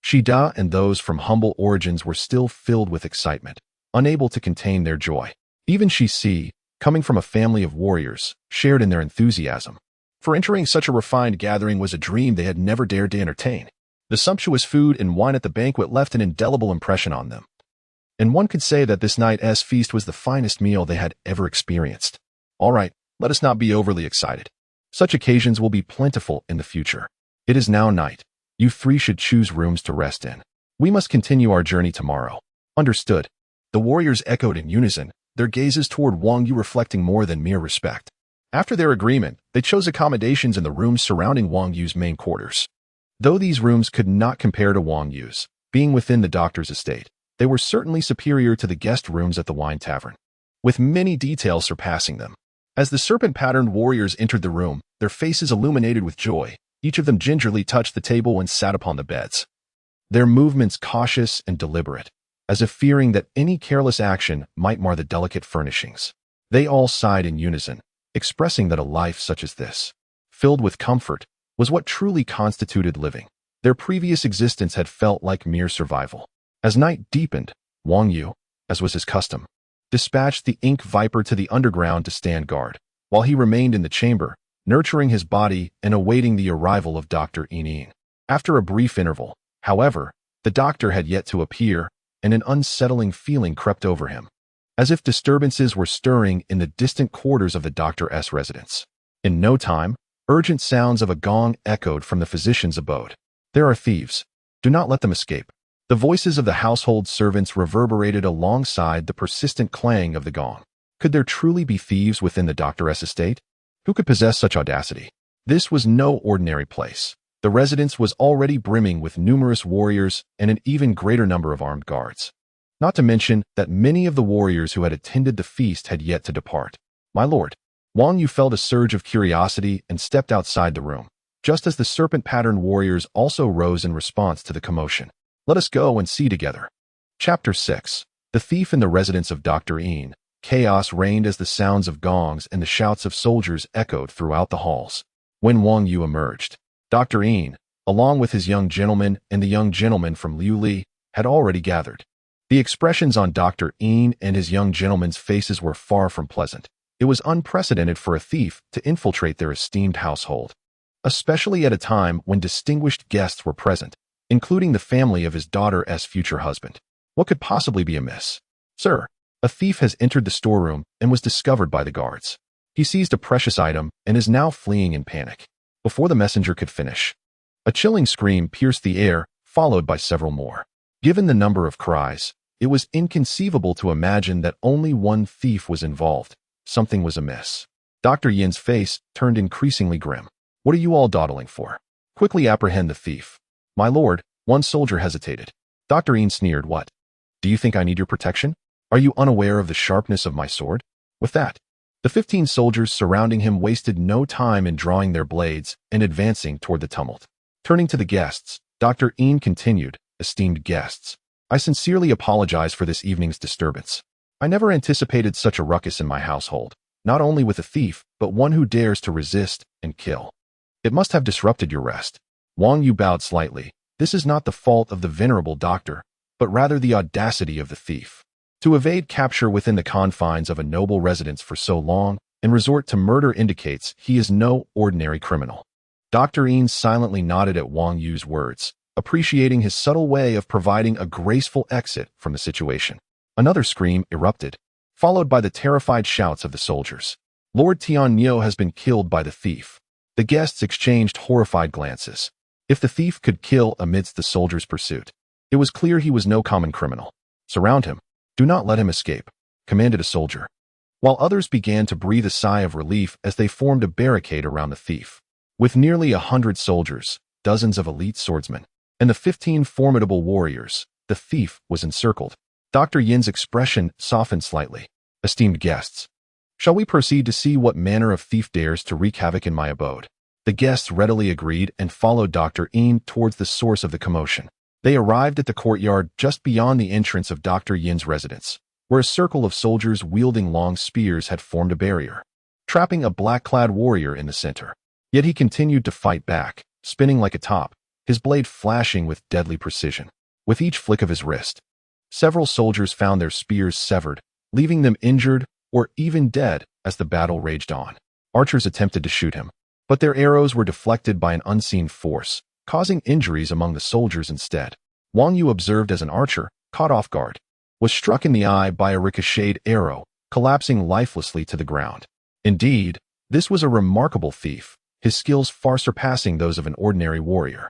Shi Da and those from humble origins were still filled with excitement, unable to contain their joy. Even Shi Si, coming from a family of warriors, shared in their enthusiasm. For entering such a refined gathering was a dream they had never dared to entertain. The sumptuous food and wine at the banquet left an indelible impression on them, and one could say that this night's feast was the finest meal they had ever experienced. All right, let us not be overly excited. Such occasions will be plentiful in the future. It is now night. You three should choose rooms to rest in. We must continue our journey tomorrow. Understood. The warriors echoed in unison, their gazes toward Wang Yu reflecting more than mere respect. After their agreement, they chose accommodations in the rooms surrounding Wang Yu's main quarters. Though these rooms could not compare to Wang Yu's, being within the doctor's estate, they were certainly superior to the guest rooms at the wine tavern, with many details surpassing them. As the serpent-patterned warriors entered the room, their faces illuminated with joy, each of them gingerly touched the table and sat upon the beds. Their movements cautious and deliberate, as if fearing that any careless action might mar the delicate furnishings. They all sighed in unison, expressing that a life such as this, filled with comfort, was what truly constituted living. Their previous existence had felt like mere survival. As night deepened, Wang Yu, as was his custom, dispatched the ink viper to the underground to stand guard, while he remained in the chamber, nurturing his body and awaiting the arrival of Dr. Yin. After a brief interval, however, the doctor had yet to appear, and an unsettling feeling crept over him, as if disturbances were stirring in the distant quarters of the doctor's residence. In no time, urgent sounds of a gong echoed from the physician's abode. There are thieves. Do not let them escape. The voices of the household servants reverberated alongside the persistent clang of the gong. Could there truly be thieves within the doctor's estate? Who could possess such audacity? This was no ordinary place. The residence was already brimming with numerous warriors and an even greater number of armed guards. Not to mention that many of the warriors who had attended the feast had yet to depart. My lord, Wang Yu felt a surge of curiosity and stepped outside the room, just as the serpent-patterned warriors also rose in response to the commotion. Let us go and see together. Chapter 6. The Thief in the Residence of Dr. Yin. Chaos reigned as the sounds of gongs and the shouts of soldiers echoed throughout the halls. When Wang Yu emerged, Dr. Yin, along with his young gentleman and the young gentleman from Liu Li, had already gathered. The expressions on Dr. Yin and his young gentleman's faces were far from pleasant. It was unprecedented for a thief to infiltrate their esteemed household, especially at a time when distinguished guests were present, including the family of his daughter's future husband. What could possibly be amiss? Sir, a thief has entered the storeroom and was discovered by the guards. He seized a precious item and is now fleeing in panic. Before the messenger could finish, a chilling scream pierced the air, followed by several more. Given the number of cries, it was inconceivable to imagine that only one thief was involved. Something was amiss. Dr. Yin's face turned increasingly grim. What are you all dawdling for? Quickly apprehend the thief. My lord, one soldier hesitated. Dr. Yin sneered. What? Do you think I need your protection? Are you unaware of the sharpness of my sword? With that, the 15 soldiers surrounding him wasted no time in drawing their blades and advancing toward the tumult. Turning to the guests, Dr. Yin continued, Esteemed guests, I sincerely apologize for this evening's disturbance. I never anticipated such a ruckus in my household. not only with a thief, but one who dares to resist and kill. It must have disrupted your rest. Wang Yu bowed slightly. This is not the fault of the venerable doctor, but rather the audacity of the thief. To evade capture within the confines of a noble residence for so long and resort to murder indicates he is no ordinary criminal. Dr. Yin silently nodded at Wang Yu's words, appreciating his subtle way of providing a graceful exit from the situation. Another scream erupted, followed by the terrified shouts of the soldiers. Lord Tianyo has been killed by the thief. The guests exchanged horrified glances. If the thief could kill amidst the soldiers' pursuit, it was clear he was no common criminal. Surround him. Do not let him escape, commanded a soldier, while others began to breathe a sigh of relief as they formed a barricade around the thief. With nearly 100 soldiers, dozens of elite swordsmen, and the 15 formidable warriors, the thief was encircled. Dr. Yin's expression softened slightly. Esteemed guests, shall we proceed to see what manner of thief dares to wreak havoc in my abode? The guests readily agreed and followed Dr. Yin towards the source of the commotion. They arrived at the courtyard just beyond the entrance of Dr. Yin's residence, where a circle of soldiers wielding long spears had formed a barrier, trapping a black-clad warrior in the center. Yet he continued to fight back, spinning like a top, his blade flashing with deadly precision. With each flick of his wrist, several soldiers found their spears severed, leaving them injured or even dead as the battle raged on. Archers attempted to shoot him, but their arrows were deflected by an unseen force, causing injuries among the soldiers instead. Wang Yu, observed as an archer, caught off guard, was struck in the eye by a ricocheted arrow, collapsing lifelessly to the ground. Indeed, this was a remarkable thief, his skills far surpassing those of an ordinary warrior.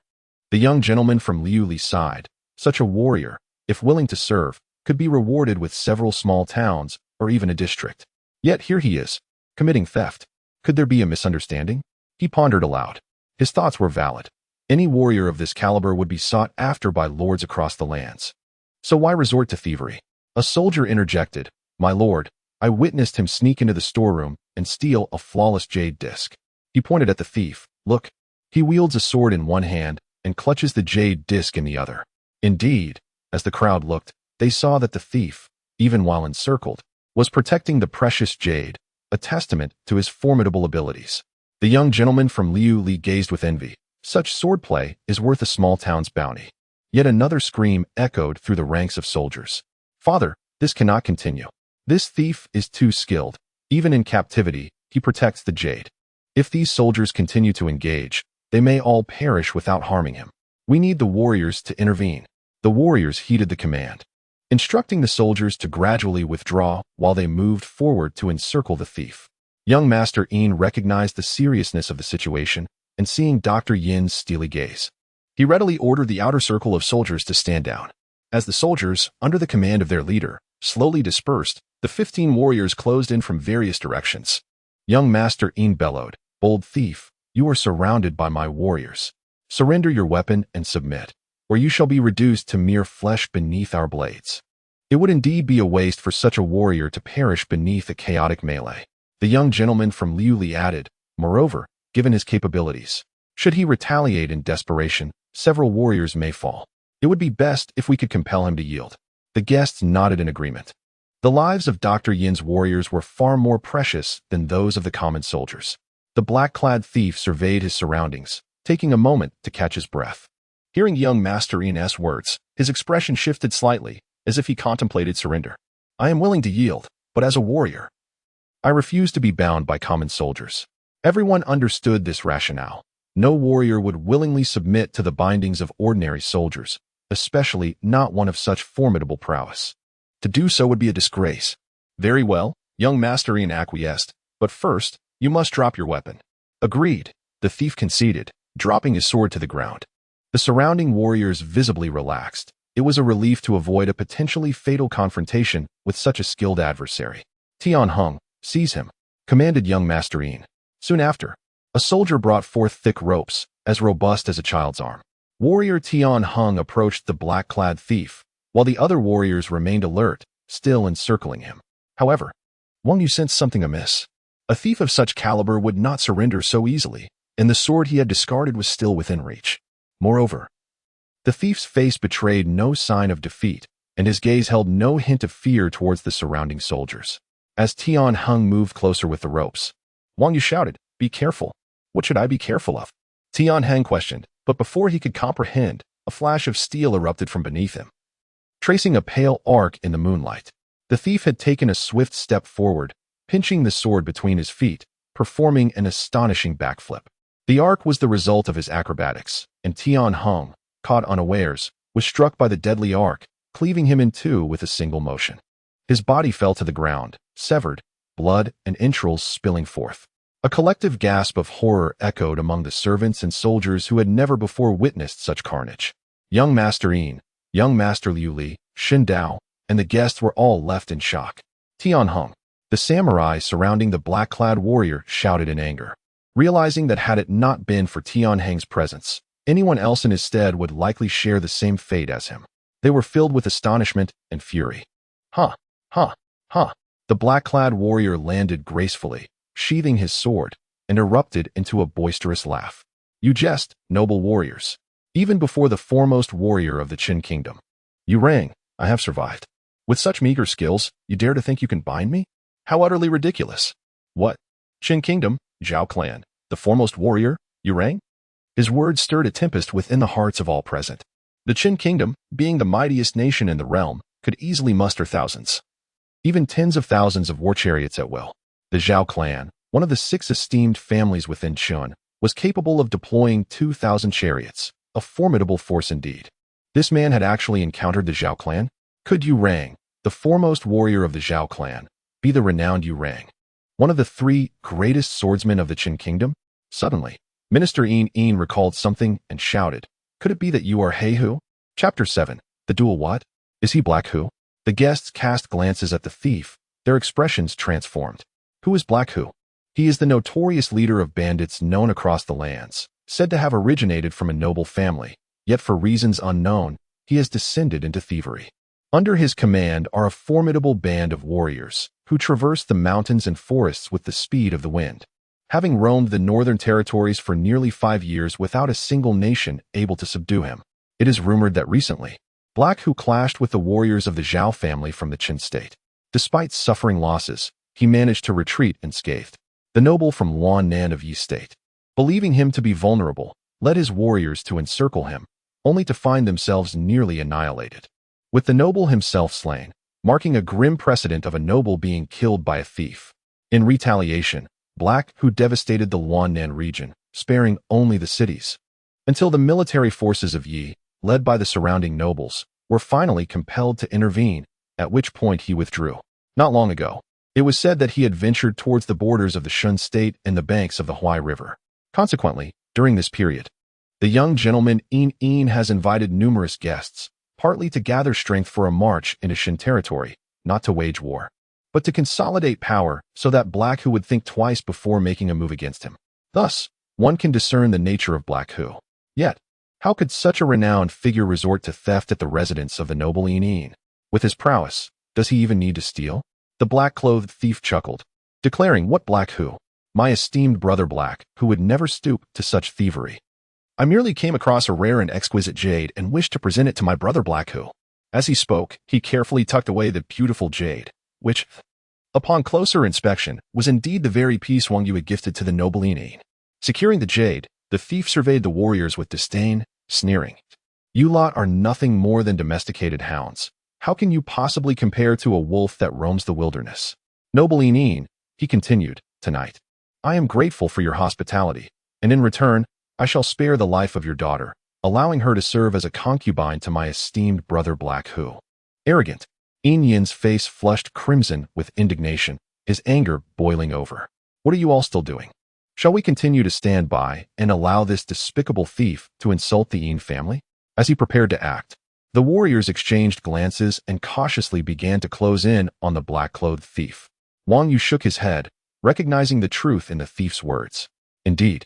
The young gentleman from Liu Li sighed. Such a warrior, if willing to serve, could be rewarded with several small towns or even a district. Yet here he is, committing theft. Could there be a misunderstanding? He pondered aloud. His thoughts were valid. Any warrior of this caliber would be sought after by lords across the lands. So why resort to thievery? A soldier interjected. My lord, I witnessed him sneak into the storeroom and steal a flawless jade disc. He pointed at the thief. Look, he wields a sword in one hand and clutches the jade disc in the other. Indeed, as the crowd looked, they saw that the thief, even while encircled, was protecting the precious jade, a testament to his formidable abilities. The young gentleman from Liu Li gazed with envy. Such swordplay is worth a small town's bounty. Yet another scream echoed through the ranks of soldiers. Father, this cannot continue. This thief is too skilled. Even in captivity, he protects the jade. If these soldiers continue to engage, they may all perish without harming him. We need the warriors to intervene. The warriors heeded the command, instructing the soldiers to gradually withdraw while they moved forward to encircle the thief. Young Master Yin recognized the seriousness of the situation and seeing Dr. Yin's steely gaze, he readily ordered the outer circle of soldiers to stand down. As the soldiers, under the command of their leader, slowly dispersed, the 15 warriors closed in from various directions. Young Master Yin bellowed, Bold thief, you are surrounded by my warriors. Surrender your weapon and submit, or you shall be reduced to mere flesh beneath our blades. It would indeed be a waste for such a warrior to perish beneath a chaotic melee. The young gentleman from Liu Li added, moreover, given his capabilities, should he retaliate in desperation, several warriors may fall. It would be best if we could compel him to yield. The guests nodded in agreement. The lives of Dr. Yin's warriors were far more precious than those of the common soldiers. The black-clad thief surveyed his surroundings, taking a moment to catch his breath. Hearing young Master Yin's words, his expression shifted slightly, as if he contemplated surrender. I am willing to yield, but as a warrior, I refuse to be bound by common soldiers. Everyone understood this rationale. No warrior would willingly submit to the bindings of ordinary soldiers, especially not one of such formidable prowess. To do so would be a disgrace. Very well, young Master Yin acquiesced, but first, you must drop your weapon. Agreed, the thief conceded, dropping his sword to the ground. The surrounding warriors visibly relaxed. It was a relief to avoid a potentially fatal confrontation with such a skilled adversary. Tian Hung, seize him, commanded young Master Yin. Soon after, a soldier brought forth thick ropes, as robust as a child's arm. Warrior Tian Hung approached the black-clad thief, while the other warriors remained alert, still encircling him. However, Wang Yu sensed something amiss. A thief of such caliber would not surrender so easily, and the sword he had discarded was still within reach. Moreover, the thief's face betrayed no sign of defeat, and his gaze held no hint of fear towards the surrounding soldiers. As Tian Hung moved closer with the ropes, Wang Yu shouted, "Be careful." "What should I be careful of?" Tian Hung questioned, but before he could comprehend, a flash of steel erupted from beneath him, tracing a pale arc in the moonlight. The thief had taken a swift step forward, pinching the sword between his feet, performing an astonishing backflip. The arc was the result of his acrobatics, and Tian Hung, caught unawares, was struck by the deadly arc, cleaving him in two with a single motion. His body fell to the ground, severed, blood and entrails spilling forth. A collective gasp of horror echoed among the servants and soldiers who had never before witnessed such carnage. Young Master Yin, young Master Liu Li, Shin Dao, and the guests were all left in shock. Tian Hung, the samurai surrounding the black-clad warrior, shouted in anger, realizing that had it not been for Tian Hung's presence, anyone else in his stead would likely share the same fate as him. They were filled with astonishment and fury. "Ha! Ha! Ha!" The black-clad warrior landed gracefully, sheathing his sword, and erupted into a boisterous laugh. "You jest, noble warriors. Even before the foremost warrior of the Chen kingdom, you rang, I have survived. With such meager skills, you dare to think you can bind me? How utterly ridiculous. What? Chen kingdom, Zhao clan, the foremost warrior, you rang?" His words stirred a tempest within the hearts of all present. The Chen kingdom, being the mightiest nation in the realm, could easily muster thousands, even tens of thousands of war chariots at will. The Zhao clan, one of the 6 esteemed families within Chen, was capable of deploying 2,000 chariots, a formidable force indeed. This man had actually encountered the Zhao clan? Could Yu Rang, the foremost warrior of the Zhao clan, be the renowned Yu Rang, one of the 3 greatest swordsmen of the Chen kingdom? Suddenly, Minister Yin recalled something and shouted, "Could it be that you are He Hu?" Chapter 7. The duel. What? Is he Black Hu? The guests cast glances at the thief, their expressions transformed. Who is Black Hu? He is the notorious leader of bandits known across the lands, said to have originated from a noble family, yet for reasons unknown, he has descended into thievery. Under his command are a formidable band of warriors, who traverse the mountains and forests with the speed of the wind, having roamed the northern territories for nearly 5 years without a single nation able to subdue him. It is rumored that recently, Black Hu clashed with the warriors of the Zhao family from the Chen state. Despite suffering losses, he managed to retreat unscathed. The noble from Wannan of Yi State, believing him to be vulnerable, led his warriors to encircle him, only to find themselves nearly annihilated, with the noble himself slain, marking a grim precedent of a noble being killed by a thief. In retaliation, Black Hu devastated the Wannan region, sparing only the cities, until the military forces of Yi, led by the surrounding nobles, were finally compelled to intervene, at which point he withdrew. Not long ago, it was said that he had ventured towards the borders of the Shun state and the banks of the Huai River. Consequently, during this period, the young gentleman Yin has invited numerous guests, partly to gather strength for a march into Shin territory, not to wage war, but to consolidate power so that Black Hu would think twice before making a move against him. Thus, one can discern the nature of Black Hu. Yet, how could such a renowned figure resort to theft at the residence of the noble Yin? With his prowess, does he even need to steal? The black-clothed thief chuckled, declaring, "What Black Hu? My esteemed brother Black, who would never stoop to such thievery. I merely came across a rare and exquisite jade and wished to present it to my brother Black Hu." As he spoke, he carefully tucked away the beautiful jade, which, upon closer inspection, was indeed the very piece Wang Yu had gifted to the noble Yin. Securing the jade, the thief surveyed the warriors with disdain, sneering, "You lot are nothing more than domesticated hounds. How can you possibly compare to a wolf that roams the wilderness?" "Noble Yin," he continued, "tonight, I am grateful for your hospitality, and in return, I shall spare the life of your daughter, allowing her to serve as a concubine to my esteemed brother Black Hu." Arrogant. Yin's face flushed crimson with indignation, his anger boiling over. "What are you all still doing? Shall we continue to stand by and allow this despicable thief to insult the Yin family?" As he prepared to act, the warriors exchanged glances and cautiously began to close in on the black-clothed thief. Wang Yu shook his head, recognizing the truth in the thief's words. Indeed,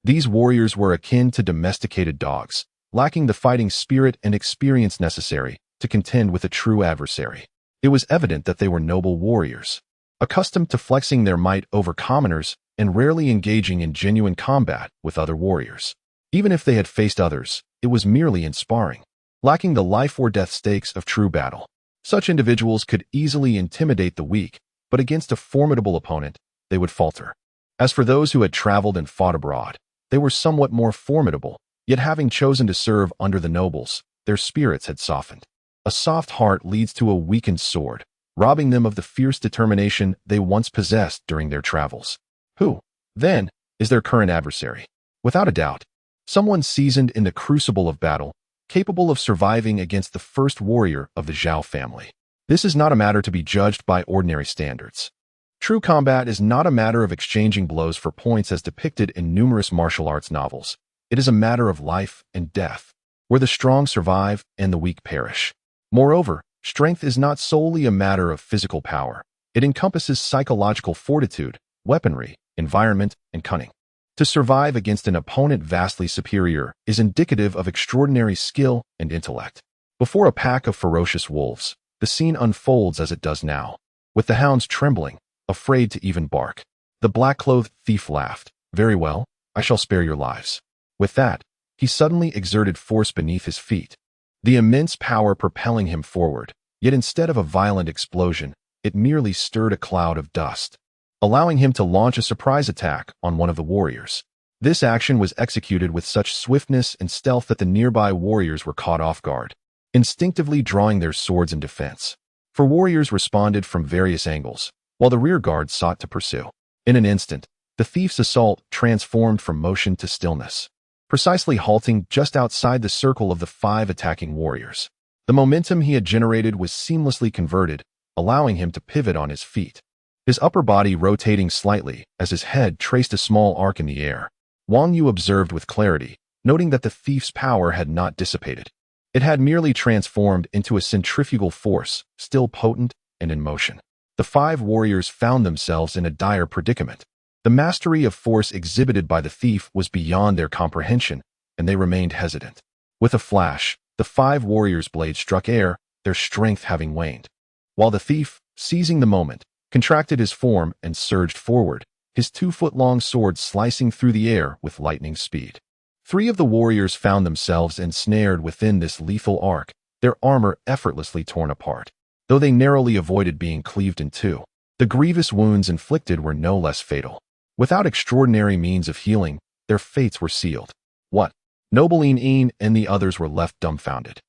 these warriors were akin to domesticated dogs, lacking the fighting spirit and experience necessary to contend with a true adversary. It was evident that they were noble warriors, accustomed to flexing their might over commoners and rarely engaging in genuine combat with other warriors. Even if they had faced others, it was merely in sparring, lacking the life-or-death stakes of true battle. Such individuals could easily intimidate the weak, but against a formidable opponent, they would falter. As for those who had traveled and fought abroad, they were somewhat more formidable, yet having chosen to serve under the nobles, their spirits had softened. A soft heart leads to a weakened sword, robbing them of the fierce determination they once possessed during their travels. Who, then, is their current adversary? Without a doubt, someone seasoned in the crucible of battle, capable of surviving against the first warrior of the Zhao family. This is not a matter to be judged by ordinary standards. True combat is not a matter of exchanging blows for points as depicted in numerous martial arts novels. It is a matter of life and death, where the strong survive and the weak perish. Moreover, strength is not solely a matter of physical power. It encompasses psychological fortitude, weaponry, environment, and cunning. To survive against an opponent vastly superior is indicative of extraordinary skill and intellect. Before a pack of ferocious wolves, the scene unfolds as it does now, with the hounds trembling, afraid to even bark. The black-clothed thief laughed. "Very well, I shall spare your lives." With that, he suddenly exerted force beneath his feet, the immense power propelling him forward, yet instead of a violent explosion, it merely stirred a cloud of dust, allowing him to launch a surprise attack on one of the warriors. This action was executed with such swiftness and stealth that the nearby warriors were caught off guard, instinctively drawing their swords in defense. For warriors responded from various angles, while the rear guard sought to pursue. In an instant, the thief's assault transformed from motion to stillness, precisely halting just outside the circle of the 5 attacking warriors. The momentum he had generated was seamlessly converted, allowing him to pivot on his feet, his upper body rotating slightly as his head traced a small arc in the air. Wang Yu observed with clarity, noting that the thief's power had not dissipated. It had merely transformed into a centrifugal force, still potent and in motion. The 5 warriors found themselves in a dire predicament. The mastery of force exhibited by the thief was beyond their comprehension, and they remained hesitant. With a flash, the 5 warriors' blades struck air, their strength having waned. While the thief, seizing the moment, contracted his form and surged forward, his 2-foot-long sword slicing through the air with lightning speed. 3 of the warriors found themselves ensnared within this lethal arc, their armor effortlessly torn apart, though they narrowly avoided being cleaved in two. The grievous wounds inflicted were no less fatal. Without extraordinary means of healing, their fates were sealed. What? Nobeline and the others were left dumbfounded,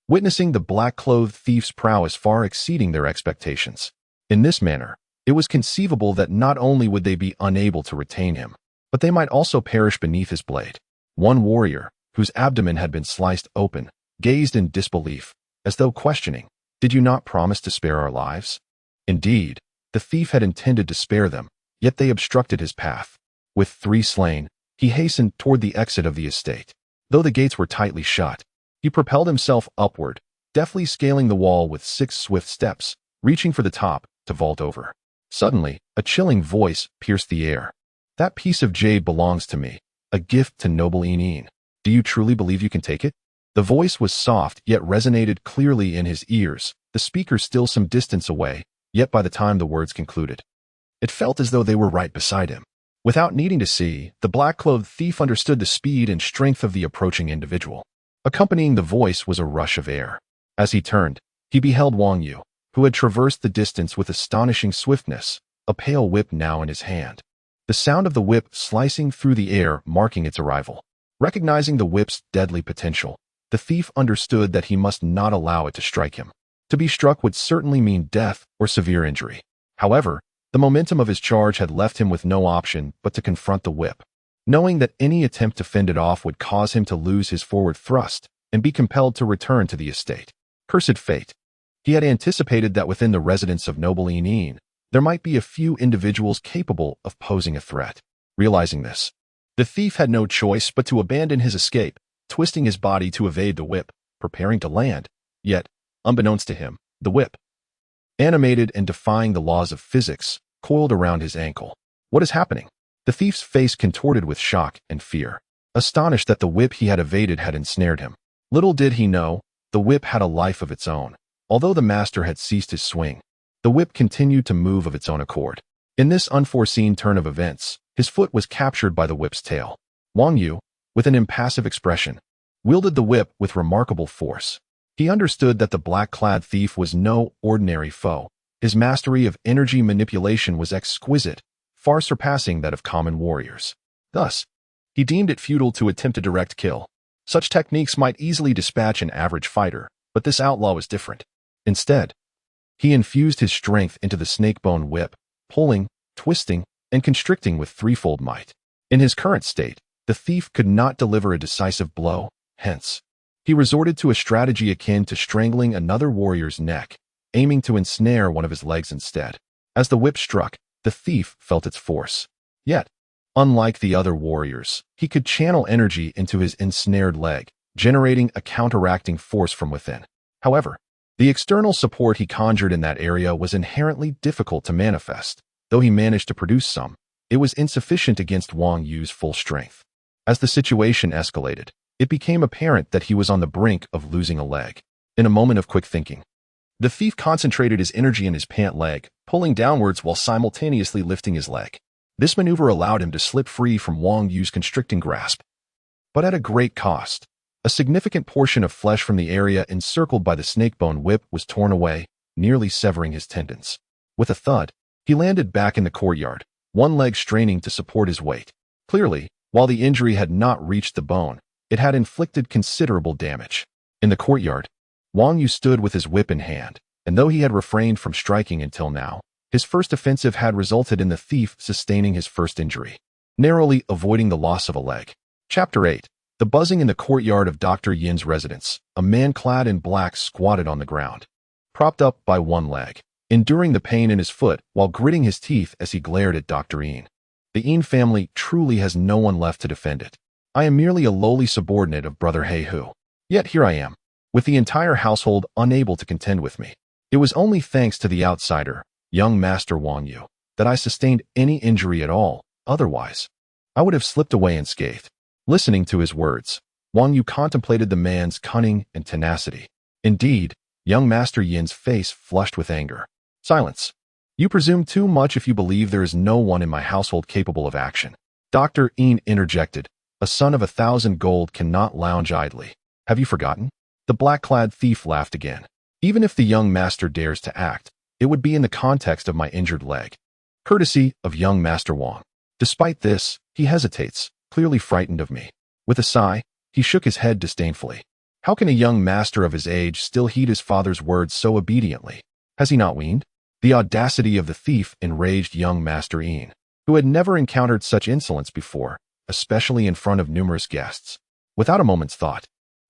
witnessing the black-clothed thief's prowess far exceeding their expectations. In this manner, it was conceivable that not only would they be unable to retain him, but they might also perish beneath his blade. One warrior, whose abdomen had been sliced open, gazed in disbelief, as though questioning, "Did you not promise to spare our lives?" Indeed, the thief had intended to spare them, yet they obstructed his path. With 3 slain, he hastened toward the exit of the estate. Though the gates were tightly shut, he propelled himself upward, deftly scaling the wall with 6 swift steps, reaching for the top to vault over. Suddenly, a chilling voice pierced the air. "That piece of jade belongs to me, a gift to noble Yin. Do you truly believe you can take it?" The voice was soft yet resonated clearly in his ears, the speaker still some distance away, yet by the time the words concluded, it felt as though they were right beside him. Without needing to see, the black-clothed thief understood the speed and strength of the approaching individual. Accompanying the voice was a rush of air. As he turned, he beheld Wang Yu, who had traversed the distance with astonishing swiftness, a pale whip now in his hand. The sound of the whip slicing through the air marking its arrival. Recognizing the whip's deadly potential, the thief understood that he must not allow it to strike him. To be struck would certainly mean death or severe injury. However, the momentum of his charge had left him with no option but to confront the whip, knowing that any attempt to fend it off would cause him to lose his forward thrust and be compelled to return to the estate. Cursed fate. He had anticipated that within the residence of noble Yin, there might be a few individuals capable of posing a threat. Realizing this, the thief had no choice but to abandon his escape, twisting his body to evade the whip, preparing to land. Yet, unbeknownst to him, the whip, animated and defying the laws of physics, coiled around his ankle. What is happening? The thief's face contorted with shock and fear, astonished that the whip he had evaded had ensnared him. Little did he know, the whip had a life of its own. Although the master had ceased his swing, the whip continued to move of its own accord. In this unforeseen turn of events, his foot was captured by the whip's tail. Wang Yu, with an impassive expression, wielded the whip with remarkable force. He understood that the black-clad thief was no ordinary foe, His mastery of energy manipulation was exquisite, far surpassing that of common warriors. Thus, he deemed it futile to attempt a direct kill. Such techniques might easily dispatch an average fighter, but this outlaw was different. Instead, he infused his strength into the snakebone whip, pulling, twisting, and constricting with threefold might. In his current state, the thief could not deliver a decisive blow, hence, he resorted to a strategy akin to strangling another warrior's neck, aiming to ensnare one of his legs instead. As the whip struck, the thief felt its force. Yet, unlike the other warriors, he could channel energy into his ensnared leg, generating a counteracting force from within. However, the external support he conjured in that area was inherently difficult to manifest. Though he managed to produce some, it was insufficient against Wang Yu's full strength. As the situation escalated, it became apparent that he was on the brink of losing a leg. In a moment of quick thinking, the thief concentrated his energy in his pant leg, pulling downwards while simultaneously lifting his leg. This maneuver allowed him to slip free from Wang Yu's constricting grasp, but at a great cost. A significant portion of flesh from the area encircled by the snakebone whip was torn away, nearly severing his tendons. With a thud, he landed back in the courtyard, one leg straining to support his weight. Clearly, while the injury had not reached the bone, it had inflicted considerable damage. In the courtyard, Wang Yu stood with his whip in hand, and though he had refrained from striking until now, his first offensive had resulted in the thief sustaining his first injury, narrowly avoiding the loss of a leg. Chapter 8. The buzzing in the courtyard of Dr. Yin's residence. A man clad in black squatted on the ground, propped up by one leg, enduring the pain in his foot while gritting his teeth as he glared at Dr. Yin. The Yin family truly has no one left to defend it. I am merely a lowly subordinate of Brother He Hu. Yet here I am, with the entire household unable to contend with me. It was only thanks to the outsider, young Master Wang Yu, that I sustained any injury at all. Otherwise, I would have slipped away unscathed. Listening to his words, Wang Yu contemplated the man's cunning and tenacity. Indeed, young Master Yin's face flushed with anger. Silence. You presume too much if you believe there is no one in my household capable of action. Dr. Yin interjected. A son of 1,000 gold cannot lounge idly. Have you forgotten? The black-clad thief laughed again. Even if the young master dares to act, it would be in the context of my injured leg. Courtesy of young Master Wang. Despite this, he hesitates, clearly frightened of me. With a sigh, he shook his head disdainfully. How can a young master of his age still heed his father's words so obediently? Has he not weaned? The audacity of the thief enraged young Master Yin, who had never encountered such insolence before, especially in front of numerous guests. Without a moment's thought,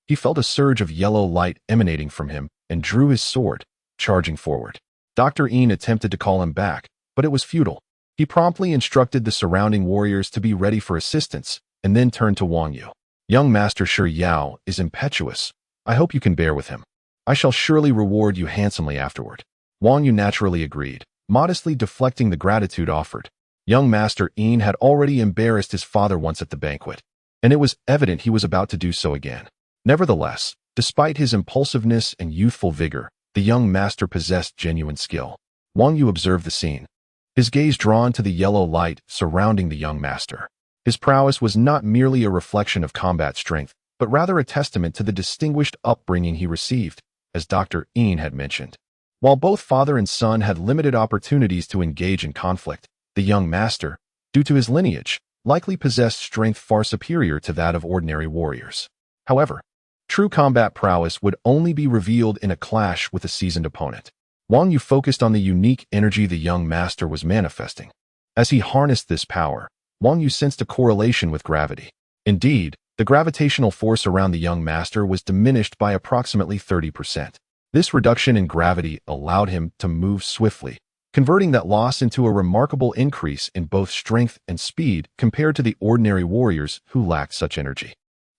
he felt a surge of yellow light emanating from him and drew his sword, charging forward. Dr. Yin attempted to call him back, but it was futile. He promptly instructed the surrounding warriors to be ready for assistance, and then turned to Wang Yu. Young Master Shi Yao is impetuous. I hope you can bear with him. I shall surely reward you handsomely afterward. Wang Yu naturally agreed, modestly deflecting the gratitude offered. Young Master Yin had already embarrassed his father once at the banquet, and it was evident he was about to do so again. Nevertheless, despite his impulsiveness and youthful vigor, the young master possessed genuine skill. Wang Yu observed the scene, his gaze drawn to the yellow light surrounding the young master. His prowess was not merely a reflection of combat strength, but rather a testament to the distinguished upbringing he received, as Dr. Yin had mentioned. While both father and son had limited opportunities to engage in conflict, the young master, due to his lineage, likely possessed strength far superior to that of ordinary warriors. However, true combat prowess would only be revealed in a clash with a seasoned opponent. Wang Yu focused on the unique energy the young master was manifesting. As he harnessed this power, Wang Yu sensed a correlation with gravity. Indeed, the gravitational force around the young master was diminished by approximately 30%. This reduction in gravity allowed him to move swiftly, converting that loss into a remarkable increase in both strength and speed compared to the ordinary warriors who lacked such energy.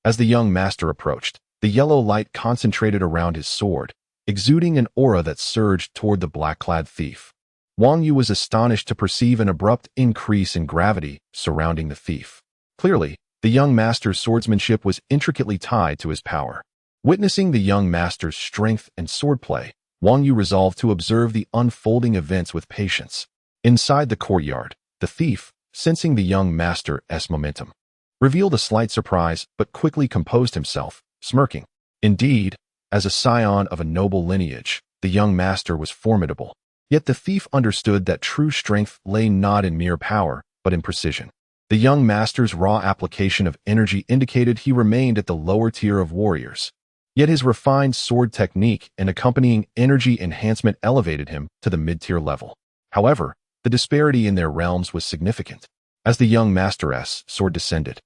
As the young master approached, the yellow light concentrated around his sword, exuding an aura that surged toward the black-clad thief. Wang Yu was astonished to perceive an abrupt increase in gravity surrounding the thief. Clearly, the young master's swordsmanship was intricately tied to his power. Witnessing the young master's strength and swordplay, Wang Yu resolved to observe the unfolding events with patience. Inside the courtyard, the thief, sensing the young master's momentum, revealed a slight surprise but quickly composed himself, smirking. Indeed, as a scion of a noble lineage, the young master was formidable. Yet the thief understood that true strength lay not in mere power, but in precision. The young master's raw application of energy indicated he remained at the lower tier of warriors. Yet his refined sword technique and accompanying energy enhancement elevated him to the mid-tier level. However, the disparity in their realms was significant. As the young master's sword descended,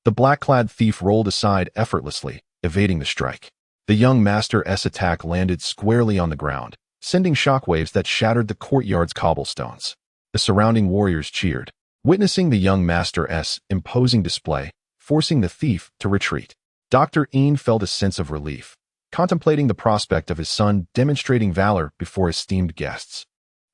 the black-clad thief rolled aside effortlessly, evading the strike. The young master's attack landed squarely on the ground, sending shockwaves that shattered the courtyard's cobblestones. The surrounding warriors cheered, witnessing the young master's imposing display, forcing the thief to retreat. Dr. Ying felt a sense of relief, contemplating the prospect of his son demonstrating valor before esteemed guests.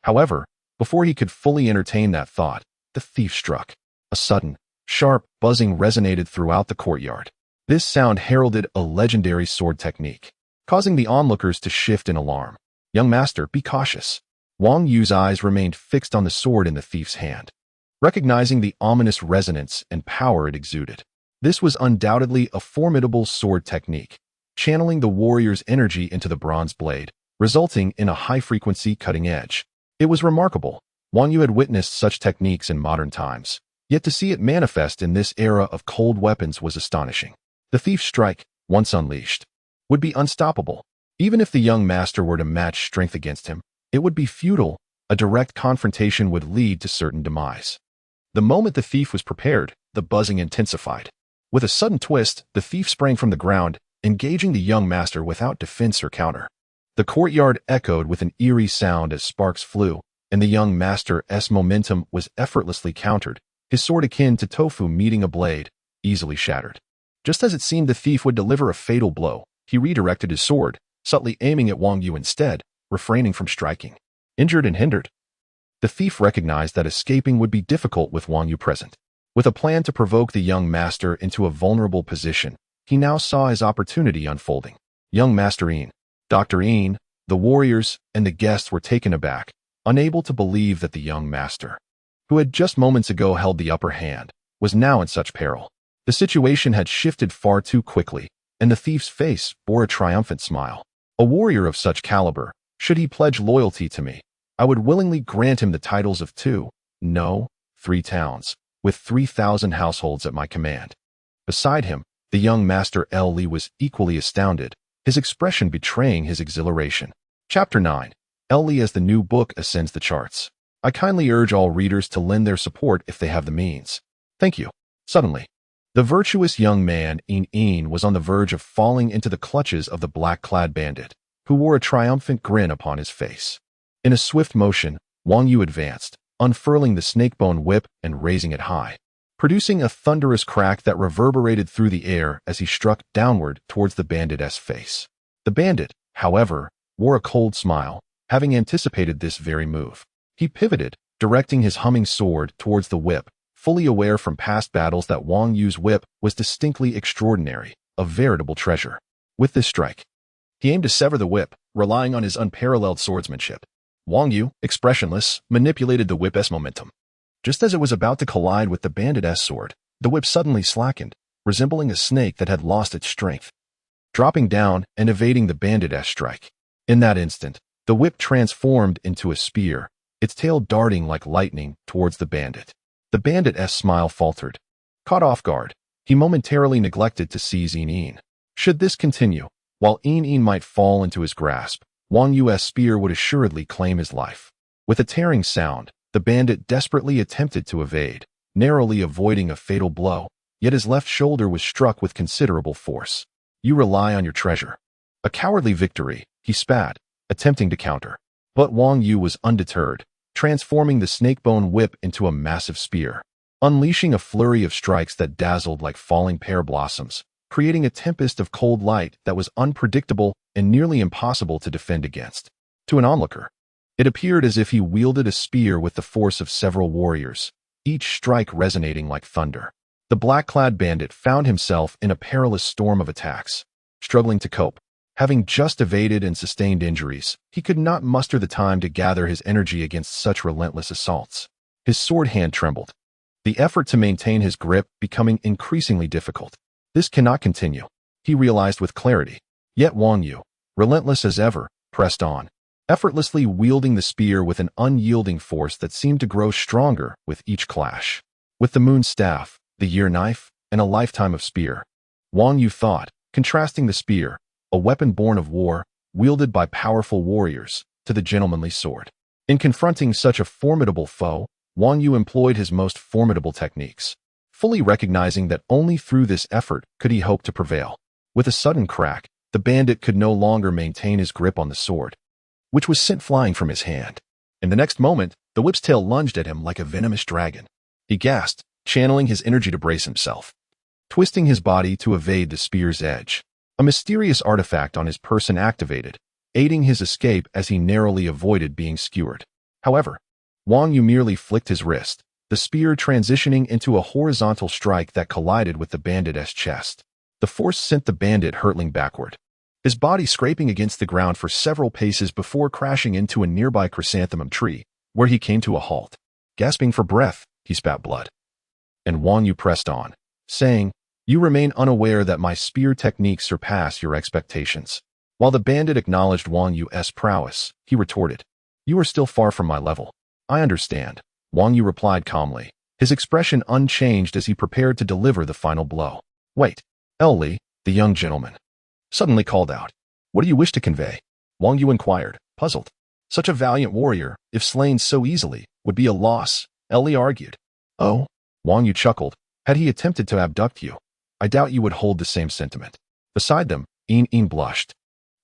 However, before he could fully entertain that thought, the thief struck. A sudden, sharp buzzing resonated throughout the courtyard. This sound heralded a legendary sword technique, causing the onlookers to shift in alarm. "Young master, be cautious." Wang Yu's eyes remained fixed on the sword in the thief's hand, recognizing the ominous resonance and power it exuded. This was undoubtedly a formidable sword technique, channeling the warrior's energy into the bronze blade, resulting in a high-frequency cutting edge. It was remarkable. Wang Yu had witnessed such techniques in modern times, yet to see it manifest in this era of cold weapons was astonishing. The thief's strike, once unleashed, would be unstoppable. Even if the young master were to match strength against him, it would be futile. A direct confrontation would lead to certain demise. The moment the thief was prepared, the buzzing intensified. With a sudden twist, the thief sprang from the ground, engaging the young master without defense or counter. The courtyard echoed with an eerie sound as sparks flew, and the young master's momentum was effortlessly countered, his sword akin to tofu meeting a blade, easily shattered. Just as it seemed the thief would deliver a fatal blow, he redirected his sword, subtly aiming at Wang Yu instead, refraining from striking. Injured and hindered, the thief recognized that escaping would be difficult with Wang Yu present. With a plan to provoke the young master into a vulnerable position, he now saw his opportunity unfolding. Young Master Ying, Dr. Ying, the warriors, and the guests were taken aback, unable to believe that the young master, who had just moments ago held the upper hand, was now in such peril. The situation had shifted far too quickly, and the thief's face bore a triumphant smile. A warrior of such caliber, should he pledge loyalty to me, I would willingly grant him the titles of 3 towns, with 3,000 households at my command. Beside him, the young master Li was equally astounded, his expression betraying his exhilaration. Chapter 9. Li as the new book ascends the charts. I kindly urge all readers to lend their support if they have the means. Thank you. Suddenly, the virtuous young man Ying was on the verge of falling into the clutches of the black-clad bandit, who wore a triumphant grin upon his face. In a swift motion, Wang Yu advanced, unfurling the snakebone whip and raising it high, producing a thunderous crack that reverberated through the air as he struck downward towards the bandit's face. The bandit, however, wore a cold smile, having anticipated this very move. He pivoted, directing his humming sword towards the whip, fully aware from past battles that Wang Yu's whip was distinctly extraordinary, a veritable treasure. With this strike, he aimed to sever the whip, relying on his unparalleled swordsmanship. Wang Yu, expressionless, manipulated the whip's momentum. Just as it was about to collide with the bandit's sword, the whip suddenly slackened, resembling a snake that had lost its strength, dropping down and evading the bandit's strike. In that instant, the whip transformed into a spear, its tail darting like lightning towards the bandit. The bandit's smile faltered. Caught off guard, he momentarily neglected to seize Ying. Should this continue, while Ying might fall into his grasp, Wang Yu's spear would assuredly claim his life. With a tearing sound, the bandit desperately attempted to evade, narrowly avoiding a fatal blow, yet his left shoulder was struck with considerable force. You rely on your treasure. A cowardly victory, he spat, attempting to counter. But Wang Yu was undeterred, transforming the snakebone whip into a massive spear, unleashing a flurry of strikes that dazzled like falling pear blossoms, creating a tempest of cold light that was unpredictable and nearly impossible to defend against. To an onlooker, it appeared as if he wielded a spear with the force of several warriors, each strike resonating like thunder. The black-clad bandit found himself in a perilous storm of attacks. Struggling to cope, having just evaded and sustained injuries, he could not muster the time to gather his energy against such relentless assaults. His sword hand trembled, the effort to maintain his grip becoming increasingly difficult. This cannot continue, he realized with clarity. Yet Wang Yu, relentless as ever, pressed on. effortlessly wielding the spear with an unyielding force that seemed to grow stronger with each clash. With the moon staff, the year knife, and a lifetime of spear, Wang Yu thought, contrasting the spear, a weapon born of war, wielded by powerful warriors, to the gentlemanly sword. In confronting such a formidable foe, Wang Yu employed his most formidable techniques, fully recognizing that only through this effort could he hope to prevail. With a sudden crack, the bandit could no longer maintain his grip on the sword, which was sent flying from his hand. In the next moment, the whip's tail lunged at him like a venomous dragon. He gasped, channeling his energy to brace himself, twisting his body to evade the spear's edge. A mysterious artifact on his person activated, aiding his escape as he narrowly avoided being skewered. However, Wang Yu merely flicked his wrist, the spear transitioning into a horizontal strike that collided with the bandit's chest. The force sent the bandit hurtling backward, his body scraping against the ground for several paces before crashing into a nearby chrysanthemum tree, where he came to a halt. Gasping for breath, he spat blood. And Wang Yu pressed on, saying, "You remain unaware that my spear techniques surpass your expectations." While the bandit acknowledged Wang Yu's prowess, he retorted, "You are still far from my level." "I understand," Wang Yu replied calmly, his expression unchanged as he prepared to deliver the final blow. "Wait." Li, the young gentleman, suddenly called out. "What do you wish to convey?" Wang Yu inquired, puzzled. Such a valiant warrior, if slain so easily, would be a loss, Li argued. "Oh," Wang Yu chuckled, "had he attempted to abduct you, I doubt you would hold the same sentiment." Beside them, Yin blushed,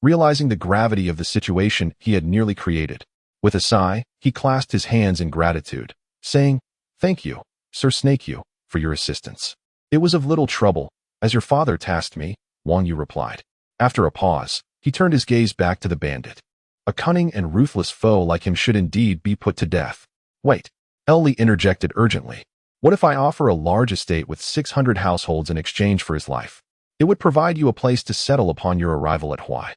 realizing the gravity of the situation he had nearly created. With a sigh, he clasped his hands in gratitude, saying, "Thank you, Sir Snake You, for your assistance." "It was of little trouble, as your father tasked me," Wang Yu replied. After a pause, he turned his gaze back to the bandit. A cunning and ruthless foe like him should indeed be put to death. "Wait," Li interjected urgently. "What if I offer a large estate with 600 households in exchange for his life? It would provide you a place to settle upon your arrival at Hawaii."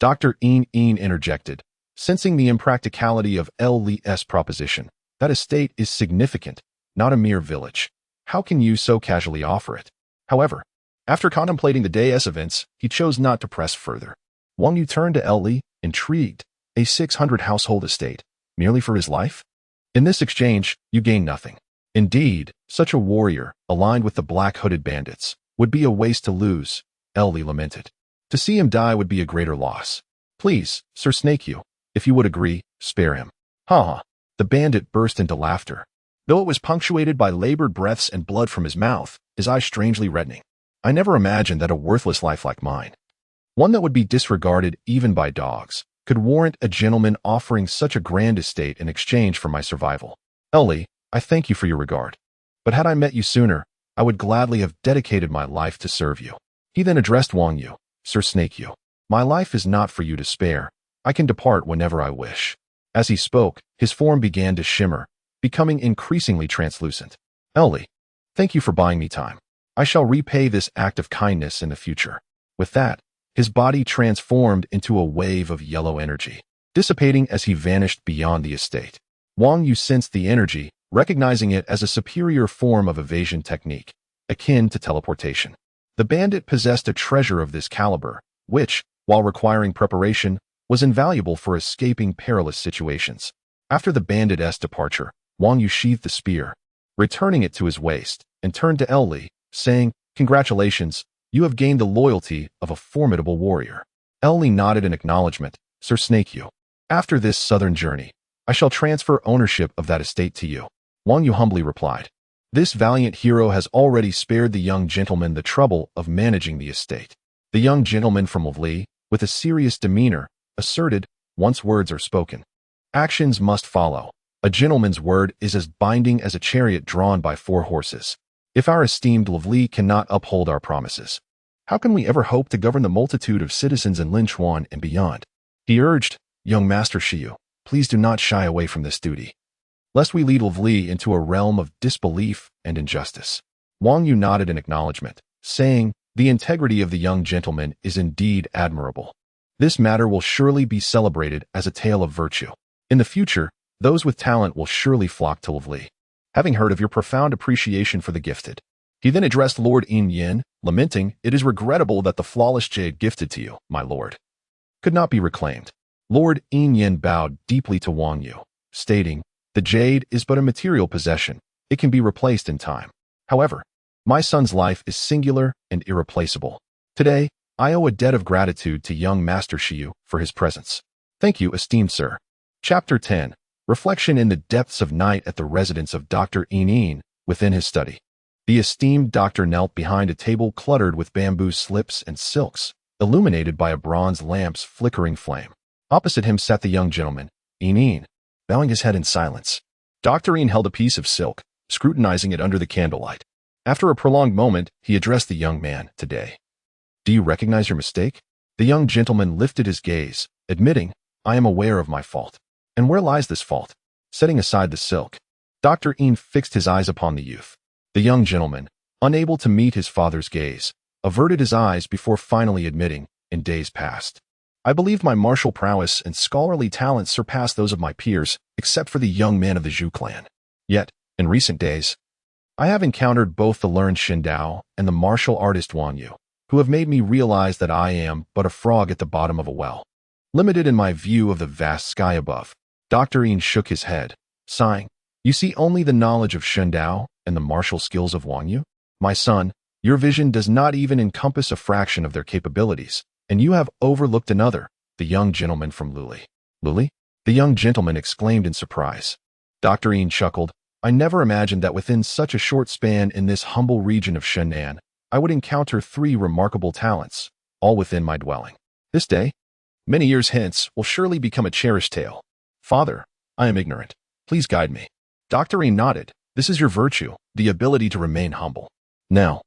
Dr. Yin interjected, sensing the impracticality of Li's proposition. "That estate is significant, not a mere village. How can you so casually offer it?" However, after contemplating the day's events, he chose not to press further. Wang Yu turned to Li, intrigued. "A 600 household estate, merely for his life? In this exchange, you gain nothing." "Indeed, such a warrior, aligned with the black-hooded bandits, would be a waste to lose," Li lamented. "To see him die would be a greater loss. Please, Sir Snake You, if you would agree, spare him." "Ha ha." The bandit burst into laughter, though it was punctuated by labored breaths and blood from his mouth, his eyes strangely reddening. "I never imagined that a worthless life like mine, one that would be disregarded even by dogs, could warrant a gentleman offering such a grand estate in exchange for my survival. Li, I thank you for your regard. But had I met you sooner, I would gladly have dedicated my life to serve you." He then addressed Wang Yu, "Sir Snake You, my life is not for you to spare. I can depart whenever I wish." As he spoke, his form began to shimmer, becoming increasingly translucent. "Li, thank you for buying me time. I shall repay this act of kindness in the future." With that, his body transformed into a wave of yellow energy, dissipating as he vanished beyond the estate. Wang Yu sensed the energy, recognizing it as a superior form of evasion technique, akin to teleportation. The bandit possessed a treasure of this caliber, which, while requiring preparation, was invaluable for escaping perilous situations. After the bandit's departure, Wang Yu sheathed the spear, returning it to his waist, and turned to Li, saying, "Congratulations, you have gained the loyalty of a formidable warrior." Li nodded in acknowledgement. "Sir Snake You, after this southern journey, I shall transfer ownership of that estate to you." Wang Yu humbly replied, "This valiant hero has already spared the young gentleman the trouble of managing the estate." The young gentleman from Li, with a serious demeanor, asserted, "Once words are spoken, actions must follow. A gentleman's word is as binding as a chariot drawn by 4 horses. If our esteemed Li cannot uphold our promises, how can we ever hope to govern the multitude of citizens in Linchuan and beyond?" He urged, "Young Master Shiyu, please do not shy away from this duty, lest we lead Li into a realm of disbelief and injustice." Wang Yu nodded in acknowledgement, saying, "The integrity of the young gentleman is indeed admirable. This matter will surely be celebrated as a tale of virtue. In the future, those with talent will surely flock to Li, having heard of your profound appreciation for the gifted." He then addressed Lord Yin, lamenting, "It is regrettable that the flawless jade gifted to you, my lord, could not be reclaimed. Lord Yin bowed deeply to Wang Yu, stating, "The jade is but a material possession. It can be replaced in time. However, my son's life is singular and irreplaceable. Today, I owe a debt of gratitude to young Master Shiyu for his presence. Thank you, esteemed sir." Chapter 10. Reflection in the depths of night at the residence of Dr. Yin within his study. The esteemed doctor knelt behind a table cluttered with bamboo slips and silks, illuminated by a bronze lamp's flickering flame. Opposite him sat the young gentleman, Yin, bowing his head in silence. Dr. Yin held a piece of silk, scrutinizing it under the candlelight. After a prolonged moment, he addressed the young man, "Today. Do you recognize your mistake?" The young gentleman lifted his gaze, admitting, "I am aware of my fault." "And where lies this fault?" Setting aside the silk, Dr. Yin fixed his eyes upon the youth. The young gentleman, unable to meet his father's gaze, averted his eyes before finally admitting, "In days past, I believed my martial prowess and scholarly talents surpassed those of my peers, except for the young man of the Zhu clan. Yet, in recent days, I have encountered both the learned Shindao and the martial artist Wang Yu, who have made me realize that I am but a frog at the bottom of a well, limited in my view of the vast sky above." Dr. Yin shook his head, sighing, "You see only the knowledge of Shindao and the martial skills of Wang Yu? My son, your vision does not even encompass a fraction of their capabilities, and you have overlooked another, the young gentleman from Luli." "Luli?" the young gentleman exclaimed in surprise. Dr. Yin chuckled, "I never imagined that within such a short span in this humble region of Shenan, I would encounter 3 remarkable talents, all within my dwelling. This day, many years hence, will surely become a cherished tale. Father, I am ignorant. Please guide me." Dr. Yin nodded. "This is your virtue, the ability to remain humble. Now,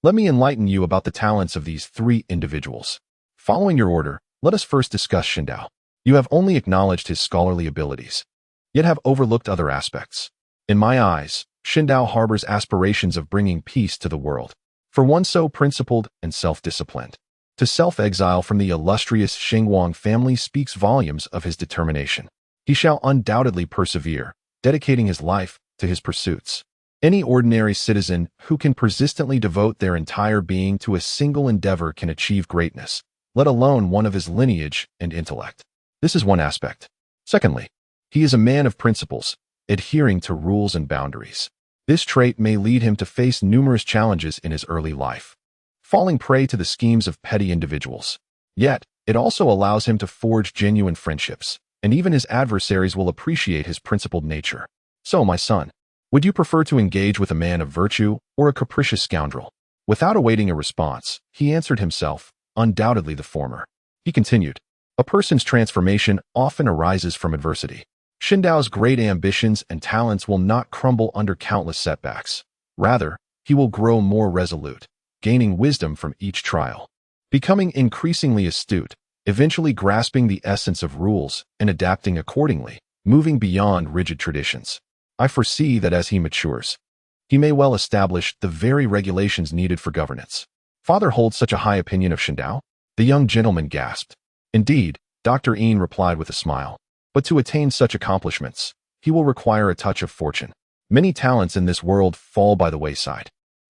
let me enlighten you about the talents of these 3 individuals. Following your order, let us first discuss Shindao. You have only acknowledged his scholarly abilities, yet have overlooked other aspects. In my eyes, Shindao harbors aspirations of bringing peace to the world. For one so principled and self-disciplined, to self-exile from the illustrious Xinguang family speaks volumes of his determination. He shall undoubtedly persevere, dedicating his life to his pursuits. Any ordinary citizen who can persistently devote their entire being to a single endeavor can achieve greatness, let alone one of his lineage and intellect. This is one aspect. Secondly, he is a man of principles, adhering to rules and boundaries. This trait may lead him to face numerous challenges in his early life, falling prey to the schemes of petty individuals. Yet, it also allows him to forge genuine friendships, and even his adversaries will appreciate his principled nature. So, my son, would you prefer to engage with a man of virtue or a capricious scoundrel? Without awaiting a response, he answered himself, undoubtedly the former. He continued, "A person's transformation often arises from adversity. Shindao's great ambitions and talents will not crumble under countless setbacks. Rather, he will grow more resolute, gaining wisdom from each trial, becoming increasingly astute, eventually grasping the essence of rules and adapting accordingly, moving beyond rigid traditions. I foresee that as he matures, he may well establish the very regulations needed for governance." "Father holds such a high opinion of Shindao?" the young gentleman gasped. "Indeed," Dr. Yin replied with a smile, "but to attain such accomplishments, he will require a touch of fortune. Many talents in this world fall by the wayside.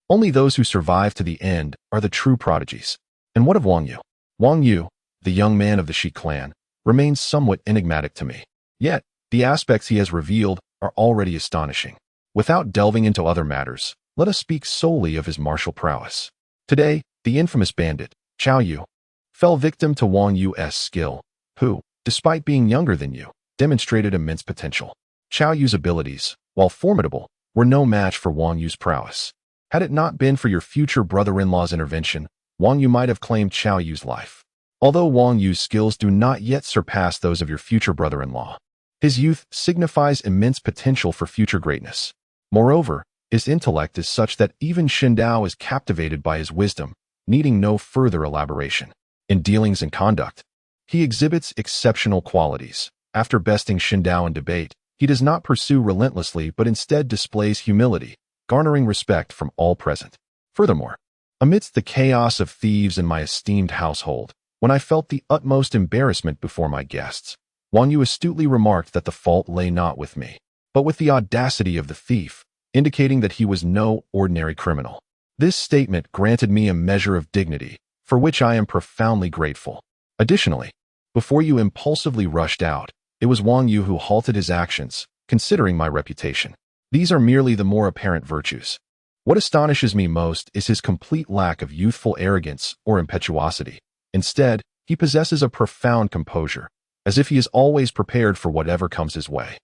Only those who survive to the end are the true prodigies." "And what of Wang Yu?" "Wang Yu, the young man of the Shi clan, remains somewhat enigmatic to me. Yet, the aspects he has revealed are already astonishing. Without delving into other matters, let us speak solely of his martial prowess. Today, the infamous bandit, Chao Yu, fell victim to Wang Yu's skill, who, despite being younger than you, demonstrated immense potential. Chao Yu's abilities, while formidable, were no match for Wang Yu's prowess. Had it not been for your future brother-in-law's intervention, Wang Yu might have claimed Chao Yu's life. Although Wang Yu's skills do not yet surpass those of your future brother-in-law, his youth signifies immense potential for future greatness. Moreover, his intellect is such that even Shindao is captivated by his wisdom, needing no further elaboration. In dealings and conduct, he exhibits exceptional qualities. After besting Shindao in debate, he does not pursue relentlessly but instead displays humility, garnering respect from all present. Furthermore, amidst the chaos of thieves in my esteemed household, when I felt the utmost embarrassment before my guests, Wang Yu astutely remarked that the fault lay not with me, but with the audacity of the thief, indicating that he was no ordinary criminal. This statement granted me a measure of dignity, for which I am profoundly grateful. Additionally, Before you impulsively rushed out, it was Wang Yu who halted his actions, considering my reputation. These are merely the more apparent virtues. What astonishes me most is his complete lack of youthful arrogance or impetuosity. Instead, he possesses a profound composure, as if he is always prepared for whatever comes his way.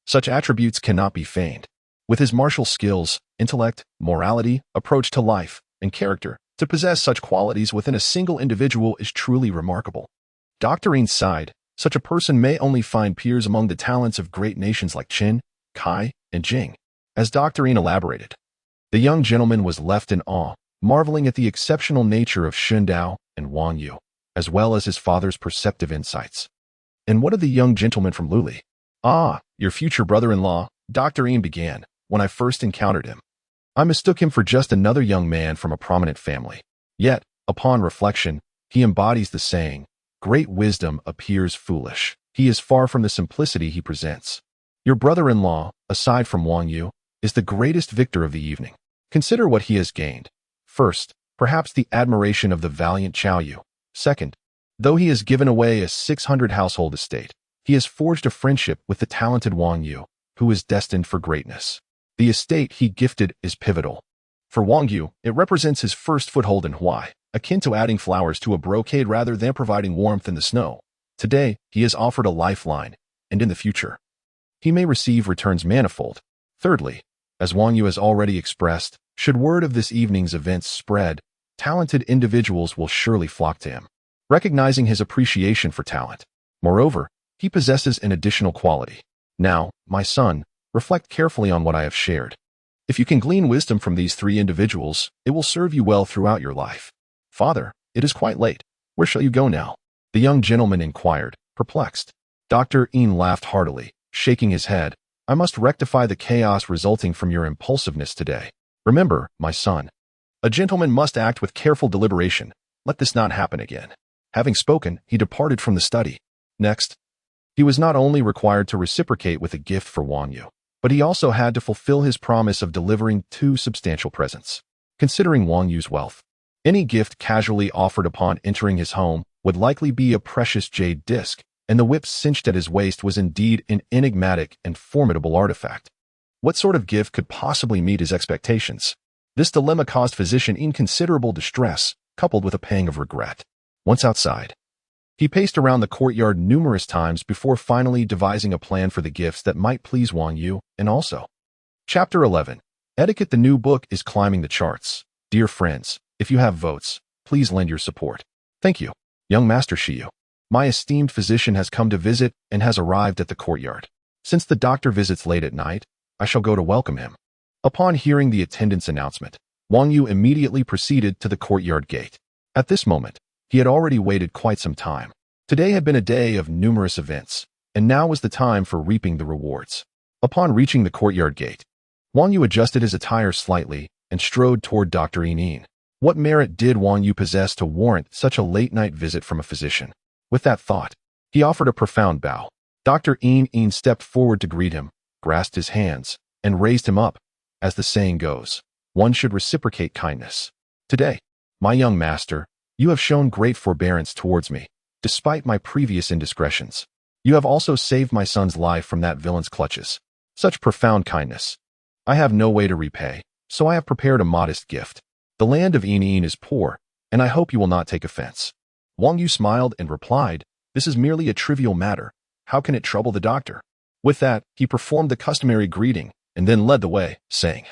Such attributes cannot be feigned. With his martial skills, intellect, morality, approach to life, and character, to possess such qualities within a single individual is truly remarkable. Dr. Yin sighed. Such a person may only find peers among the talents of great nations like Chen, Kai, and Jing. As Dr. Yin elaborated, the young gentleman was left in awe, marveling at the exceptional nature of Shun Dao and Wang Yu, as well as his father's perceptive insights. And what of the young gentleman from Luli? Ah, your future brother-in-law, Dr. Yin began, when I first encountered him. I mistook him for just another young man from a prominent family. Yet, upon reflection, he embodies the saying, great wisdom appears foolish. He is far from the simplicity he presents. Your brother-in-law, aside from Wang Yu, is the greatest victor of the evening. Consider what he has gained. First, perhaps the admiration of the valiant Chao Yu. Second, though he has given away a 600 household estate, he has forged a friendship with the talented Wang Yu, who is destined for greatness. The estate he gifted is pivotal. For Wang Yu, it represents his first foothold in Hawaii, akin to adding flowers to a brocade rather than providing warmth in the snow. Today, he is offered a lifeline, and in the future, he may receive returns manifold. Thirdly, as Wang Yu has already expressed, should word of this evening's events spread, talented individuals will surely flock to him, recognizing his appreciation for talent. Moreover, he possesses an additional quality. Now, my son, reflect carefully on what I have shared. If you can glean wisdom from these three individuals, it will serve you well throughout your life. Father, it is quite late. Where shall you go now? The young gentleman inquired, perplexed. Dr. Yin laughed heartily, shaking his head. I must rectify the chaos resulting from your impulsiveness today. Remember, my son, a gentleman must act with careful deliberation. Let this not happen again. Having spoken, he departed from the study. Next, he was not only required to reciprocate with a gift for Wang Yu, but he also had to fulfill his promise of delivering 2 substantial presents. Considering Wang Yu's wealth, any gift casually offered upon entering his home would likely be a precious jade disc, and the whip cinched at his waist was indeed an enigmatic and formidable artifact. What sort of gift could possibly meet his expectations? This dilemma caused physician Yin considerable distress, coupled with a pang of regret. Once outside, he paced around the courtyard numerous times before finally devising a plan for the gifts that might please Wang Yu, and also. Chapter 11. Etiquette. The new book is climbing the charts. Dear friends, if you have votes, please lend your support. Thank you. Young Master Shiyu, my esteemed physician has come to visit and has arrived at the courtyard. Since the doctor visits late at night, I shall go to welcome him. Upon hearing the attendant's announcement, Wang Yu immediately proceeded to the courtyard gate. At this moment, he had already waited quite some time. Today had been a day of numerous events, and now was the time for reaping the rewards. Upon reaching the courtyard gate, Wang Yu adjusted his attire slightly and strode toward Dr. Yin. What merit did Wang Yu possess to warrant such a late-night visit from a physician? With that thought, he offered a profound bow. Dr. Yin stepped forward to greet him, grasped his hands, and raised him up. As the saying goes, one should reciprocate kindness. Today, my young master, you have shown great forbearance towards me, despite my previous indiscretions. You have also saved my son's life from that villain's clutches. Such profound kindness I have no way to repay, so I have prepared a modest gift. The land of Yin is poor, and I hope you will not take offense. Wang Yu smiled and replied, this is merely a trivial matter. How can it trouble the doctor? With that, he performed the customary greeting, and then led the way, saying,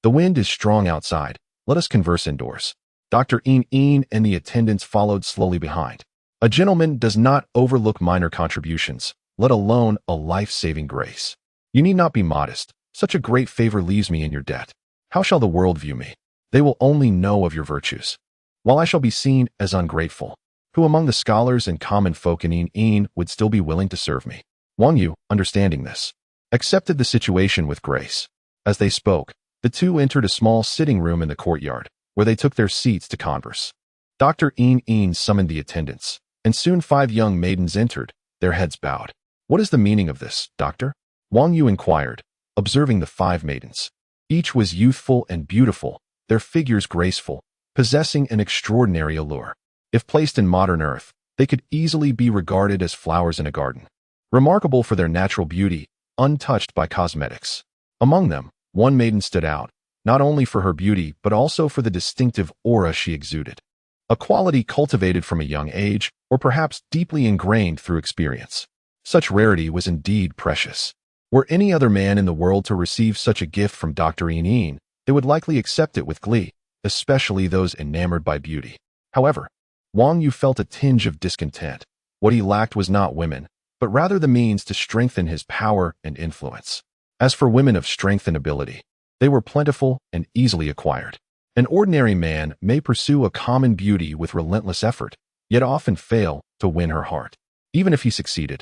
the wind is strong outside. Let us converse indoors. Dr. Yin and the attendants followed slowly behind. A gentleman does not overlook minor contributions, let alone a life-saving grace. You need not be modest. Such a great favor leaves me in your debt. How shall the world view me? They will only know of your virtues, while I shall be seen as ungrateful. Who among the scholars and common folk in Yin would still be willing to serve me? Wang Yu, understanding this, accepted the situation with grace. As they spoke, the two entered a small sitting room in the courtyard, where they took their seats to converse. Dr. Yin summoned the attendants, and soon 5 young maidens entered, their heads bowed. What is the meaning of this, doctor? Wang Yu inquired, observing the 5 maidens. Each was youthful and beautiful, their figures graceful, possessing an extraordinary allure. If placed in modern earth, They could easily be regarded as flowers in a garden, remarkable for their natural beauty, untouched by cosmetics. Among them, one maiden stood out, not only for her beauty but also for the distinctive aura she exuded, a quality cultivated from a young age or perhaps deeply ingrained through experience. Such rarity was indeed precious. Were any other man in the world to receive such a gift from Dr. Ying, they would likely accept it with glee, especially those enamored by beauty. However, Wang Yu felt a tinge of discontent. What he lacked was not women, but rather the means to strengthen his power and influence. As for women of strength and ability, they were plentiful and easily acquired. An ordinary man may pursue a common beauty with relentless effort, yet often fail to win her heart. Even if he succeeded,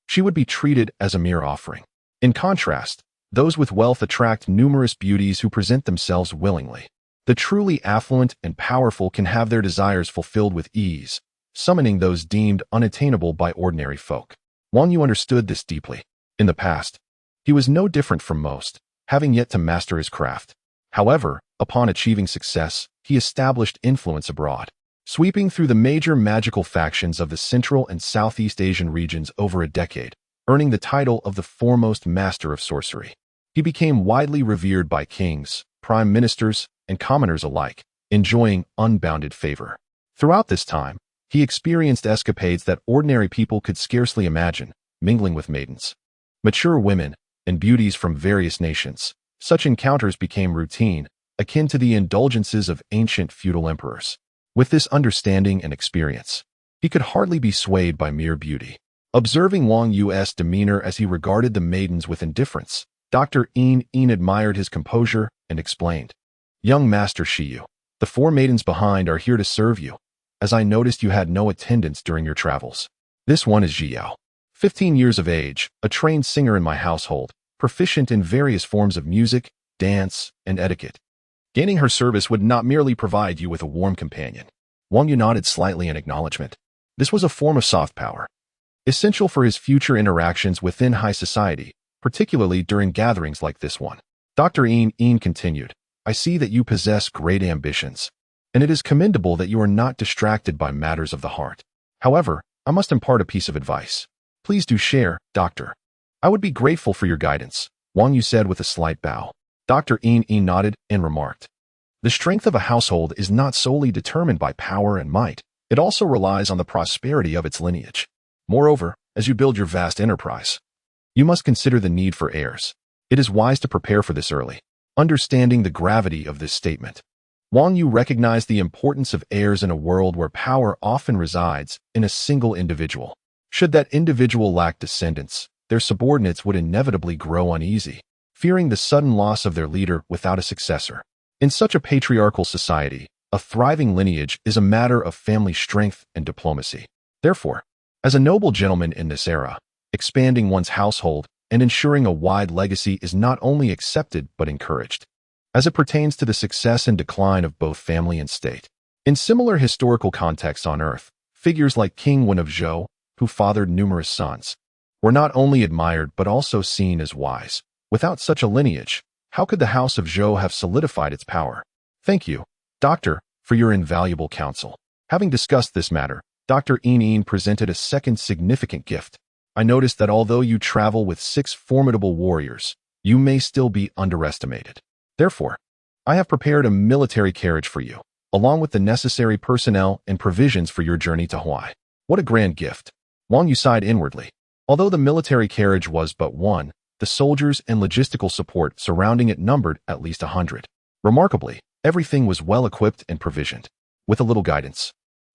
she would be treated as a mere offering. In contrast, those with wealth attract numerous beauties who present themselves willingly. The truly affluent and powerful can have their desires fulfilled with ease, summoning those deemed unattainable by ordinary folk. Wang Yu understood this deeply. In the past, he was no different from most, having yet to master his craft. However, upon achieving success, he established influence abroad, sweeping through the major magical factions of the Central and Southeast Asian regions over a decade, earning the title of the foremost master of sorcery. He became widely revered by kings, prime ministers, and commoners alike, enjoying unbounded favor. Throughout this time, he experienced escapades that ordinary people could scarcely imagine, mingling with maidens, mature women, and beauties from various nations. Such encounters became routine, akin to the indulgences of ancient feudal emperors. With this understanding and experience, he could hardly be swayed by mere beauty. Observing Wang Yu's demeanor as he regarded the maidens with indifference, Dr. Ying admired his composure and explained, "Young Master Shiyu, the 4 maidens behind are here to serve you, as I noticed you had no attendants during your travels. This one is Jiao, 15 years of age, a trained singer in my household, proficient in various forms of music, dance, and etiquette. Gaining her service would not merely provide you with a warm companion." Wang Yu nodded slightly in acknowledgement. This was a form of soft power, essential for his future interactions within high society, particularly during gatherings like this one. Dr. Ying continued, "I see that you possess great ambitions, and it is commendable that you are not distracted by matters of the heart. However, I must impart a piece of advice. Please do share, Doctor." "I would be grateful for your guidance," Wang Yu said with a slight bow. Dr. Ying nodded and remarked, "The strength of a household is not solely determined by power and might. It also relies on the prosperity of its lineage. Moreover, as you build your vast enterprise, you must consider the need for heirs. It is wise to prepare for this early." Understanding the gravity of this statement, Wang Yu recognized the importance of heirs in a world where power often resides in a single individual. Should that individual lack descendants, their subordinates would inevitably grow uneasy, fearing the sudden loss of their leader without a successor. In such a patriarchal society, a thriving lineage is a matter of family strength and diplomacy. Therefore, as a noble gentleman in this era, expanding one's household and ensuring a wide legacy is not only accepted but encouraged, as it pertains to the success and decline of both family and state. In similar historical contexts on Earth, figures like King Wen of Zhou, who fathered numerous sons, were not only admired but also seen as wise. Without such a lineage, how could the House of Zhou have solidified its power? "Thank you, Doctor, for your invaluable counsel." Having discussed this matter, Dr. Ying presented a second significant gift. "I noticed that although you travel with 6 formidable warriors, you may still be underestimated. Therefore, I have prepared a military carriage for you, along with the necessary personnel and provisions for your journey to Hawaii." What a grand gift! Wang Yu sighed inwardly. Although the military carriage was but one, the soldiers and logistical support surrounding it numbered at least 100. Remarkably, everything was well equipped and provisioned. With a little guidance,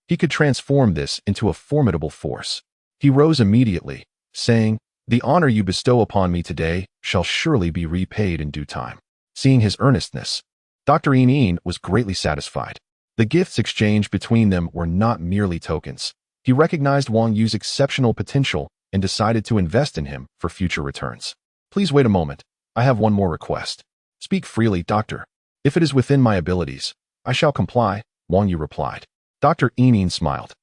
he could transform this into a formidable force. He rose immediately, saying, "The honor you bestow upon me today shall surely be repaid in due time." Seeing his earnestness, Dr. Ying was greatly satisfied. The gifts exchanged between them were not merely tokens. He recognized Wang Yu's exceptional potential and decided to invest in him for future returns. "Please wait a moment. I have one more request." "Speak freely, Doctor. If it is within my abilities, I shall comply," Wang Yu replied. Dr. Ying smiled,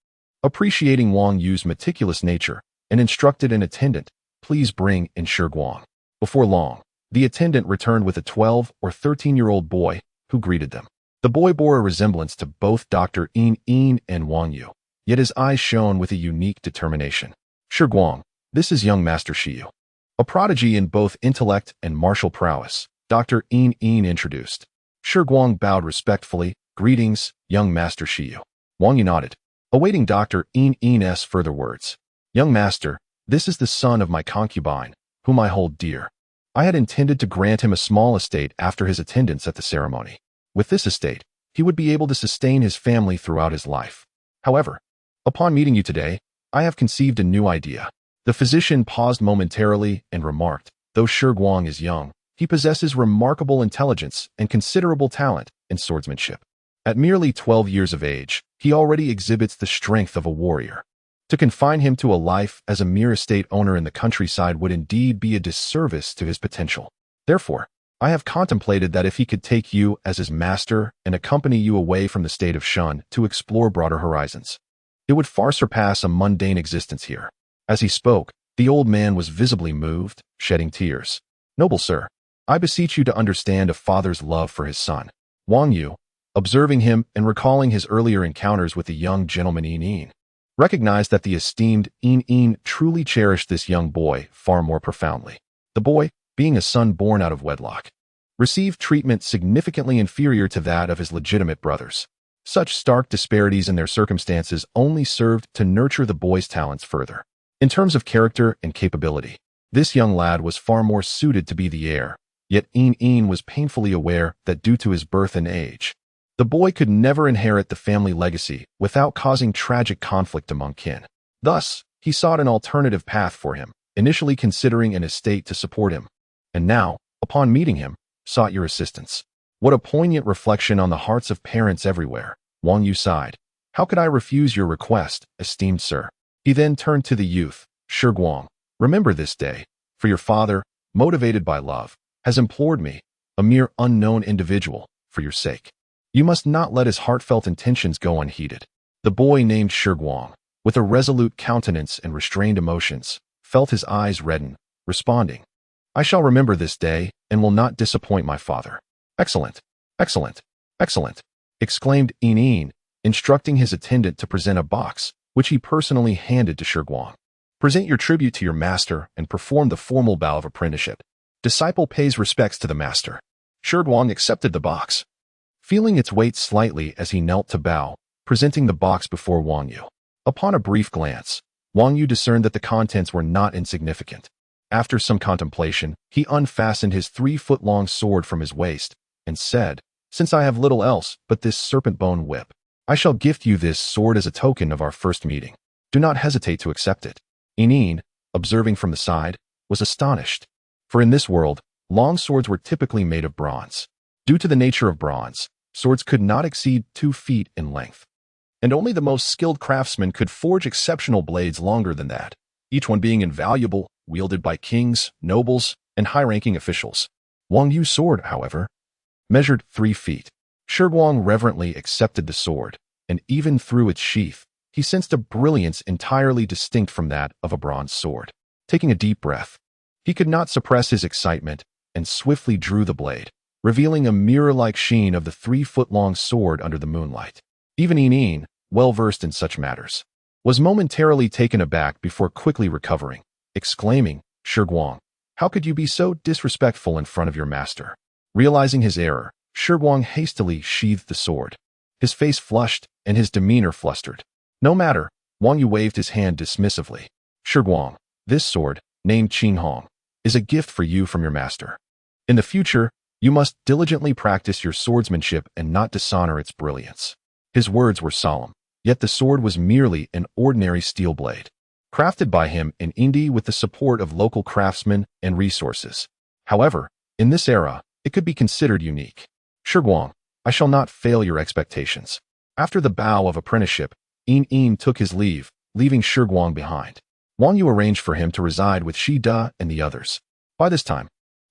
appreciating Wang Yu's meticulous nature, and instructed an attendant, "Please bring in Guang." Before long, the attendant returned with a 12 or 13-year-old boy who greeted them. The boy bore a resemblance to both Dr. Ying and Wang Yu. yet his eyes shone with a unique determination. "Shiguang, this is young Master Shiyu, a prodigy in both intellect and martial prowess," Dr. Yin introduced. Shiguang bowed respectfully. "Greetings, young Master Shiyu." Wang Yu nodded, awaiting Dr. Yin's further words. "Young Master, this is the son of my concubine, whom I hold dear. I had intended to grant him a small estate after his attendance at the ceremony. With this estate, he would be able to sustain his family throughout his life. However, upon meeting you today, I have conceived a new idea." The physician paused momentarily and remarked, "Though Shiguang is young, he possesses remarkable intelligence and considerable talent in swordsmanship. At merely 12 years of age, he already exhibits the strength of a warrior. To confine him to a life as a mere estate owner in the countryside would indeed be a disservice to his potential. Therefore, I have contemplated that if he could take you as his master and accompany you away from the state of Shun to explore broader horizons, it would far surpass a mundane existence here." As he spoke, the old man was visibly moved, shedding tears. "Noble sir, I beseech you to understand a father's love for his son." Wang Yu, observing him and recalling his earlier encounters with the young gentleman Yin, recognized that the esteemed Yin truly cherished this young boy far more profoundly. The boy, being a son born out of wedlock, received treatment significantly inferior to that of his legitimate brothers. Such stark disparities in their circumstances only served to nurture the boy's talents further. In terms of character and capability, this young lad was far more suited to be the heir, yet Yin was painfully aware that due to his birth and age, the boy could never inherit the family legacy without causing tragic conflict among kin. Thus, he sought an alternative path for him, initially considering an estate to support him, and now, upon meeting him, sought your assistance. What a poignant reflection on the hearts of parents everywhere. Wang Yu sighed. "How could I refuse your request, esteemed sir?" He then turned to the youth. "Shiguang, remember this day, for your father, motivated by love, has implored me, a mere unknown individual, for your sake. You must not let his heartfelt intentions go unheeded." The boy named Shiguang, with a resolute countenance and restrained emotions, felt his eyes redden, responding, "I shall remember this day and will not disappoint my father." "Excellent, excellent, excellent," exclaimed Yin, instructing his attendant to present a box, which he personally handed to Shiguang. "Present your tribute to your master and perform the formal bow of apprenticeship. Disciple pays respects to the master." Shiguang accepted the box, feeling its weight slightly as he knelt to bow, presenting the box before Wang Yu. Upon a brief glance, Wang Yu discerned that the contents were not insignificant. After some contemplation, he unfastened his 3-foot-long sword from his waist and said, "Since I have little else but this serpent bone whip, I shall gift you this sword as a token of our first meeting. Do not hesitate to accept it." Yin, observing from the side, was astonished, for in this world, long swords were typically made of bronze. Due to the nature of bronze, swords could not exceed 2 feet in length, and only the most skilled craftsmen could forge exceptional blades longer than that, each one being invaluable, wielded by kings, nobles, and high-ranking officials. Wang Yu's sword, however, measured 3 feet. Shiguang reverently accepted the sword, and even through its sheath, he sensed a brilliance entirely distinct from that of a bronze sword. Taking a deep breath, he could not suppress his excitement and swiftly drew the blade, revealing a mirror-like sheen of the 3-foot-long sword under the moonlight. Even Yin, well-versed in such matters, was momentarily taken aback before quickly recovering, exclaiming, "Shiguang, how could you be so disrespectful in front of your master?" Realizing his error, Shiguang hastily sheathed the sword. His face flushed and his demeanor flustered. "No matter," Wang Yu waved his hand dismissively. "Shiguang, this sword, named Qinghong, is a gift for you from your master. In the future, you must diligently practice your swordsmanship and not dishonor its brilliance." His words were solemn, yet the sword was merely an ordinary steel blade, crafted by him in India with the support of local craftsmen and resources. However, in this era, it could be considered unique. "Shiguang, I shall not fail your expectations." After the bow of apprenticeship, Yin took his leave, leaving Shiguang behind. Wang Yu arranged for him to reside with Shi Da and the others. By this time,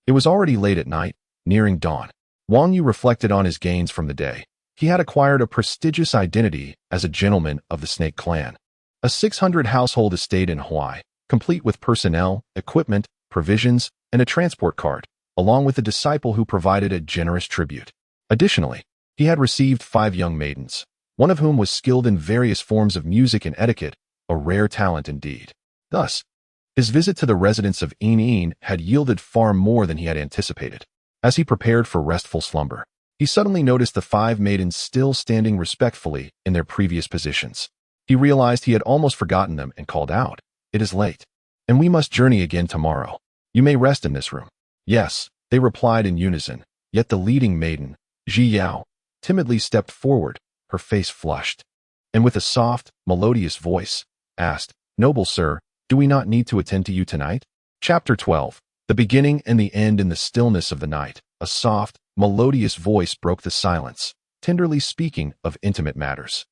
it was already late at night, nearing dawn. Wang Yu reflected on his gains from the day. He had acquired a prestigious identity as a gentleman of the Snake clan. A 600-household estate in Hawaii, complete with personnel, equipment, provisions, and a transport card, along with a disciple who provided a generous tribute. Additionally, he had received 5 young maidens, one of whom was skilled in various forms of music and etiquette, a rare talent indeed. Thus, his visit to the residence of Yin had yielded far more than he had anticipated. As he prepared for restful slumber, he suddenly noticed the 5 maidens still standing respectfully in their previous positions. He realized he had almost forgotten them and called out, "It is late, and we must journey again tomorrow. You may rest in this room." "Yes," they replied in unison, yet the leading maiden, Ji Yao, timidly stepped forward, her face flushed, and with a soft, melodious voice, asked, "Noble sir, do we not need to attend to you tonight?" Chapter 12. The beginning and the end. In the stillness of the night, a soft, melodious voice broke the silence, tenderly speaking of intimate matters.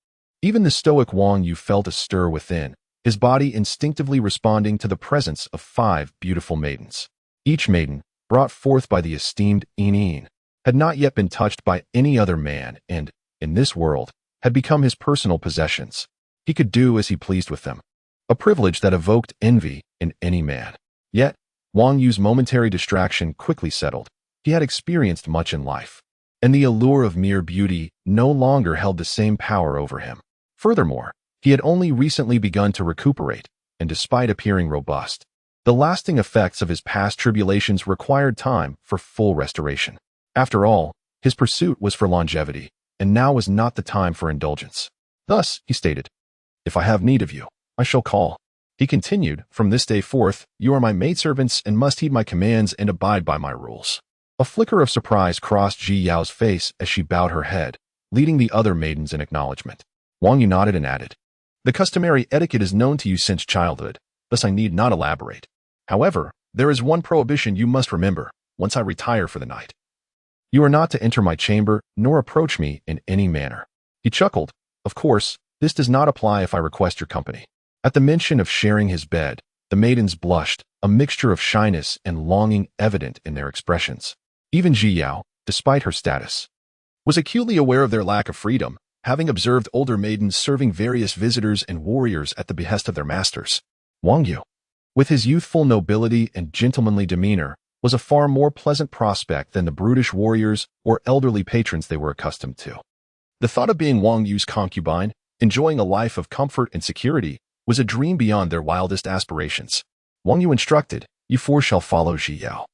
Even the stoic Wang Yu felt a stir within, his body instinctively responding to the presence of 5 beautiful maidens. Each maiden, brought forth by the esteemed Yin, had not yet been touched by any other man and, in this world, had become his personal possessions. He could do as he pleased with them, a privilege that evoked envy in any man. Yet, Wang Yu's momentary distraction quickly settled. He had experienced much in life, and the allure of mere beauty no longer held the same power over him. Furthermore, he had only recently begun to recuperate, and despite appearing robust, the lasting effects of his past tribulations required time for full restoration. After all, his pursuit was for longevity, and now was not the time for indulgence. Thus, he stated, "If I have need of you, I shall call." He continued, "From this day forth, you are my maidservants and must heed my commands and abide by my rules." A flicker of surprise crossed Ji Yao's face as she bowed her head, leading the other maidens in acknowledgement. Wang Yu nodded and added, "The customary etiquette is known to you since childhood, thus I need not elaborate. However, there is one prohibition you must remember once I retire for the night. You are not to enter my chamber nor approach me in any manner." He chuckled. "Of course, this does not apply if I request your company." At the mention of sharing his bed, the maidens blushed, a mixture of shyness and longing evident in their expressions. Even Ji Yao, despite her status, was acutely aware of their lack of freedom, having observed older maidens serving various visitors and warriors at the behest of their masters. Wang Yu, with his youthful nobility and gentlemanly demeanor, was a far more pleasant prospect than the brutish warriors or elderly patrons they were accustomed to. The thought of being Wang Yu's concubine, enjoying a life of comfort and security, was a dream beyond their wildest aspirations. Wang Yu instructed, "You 4 shall follow Ji Yao,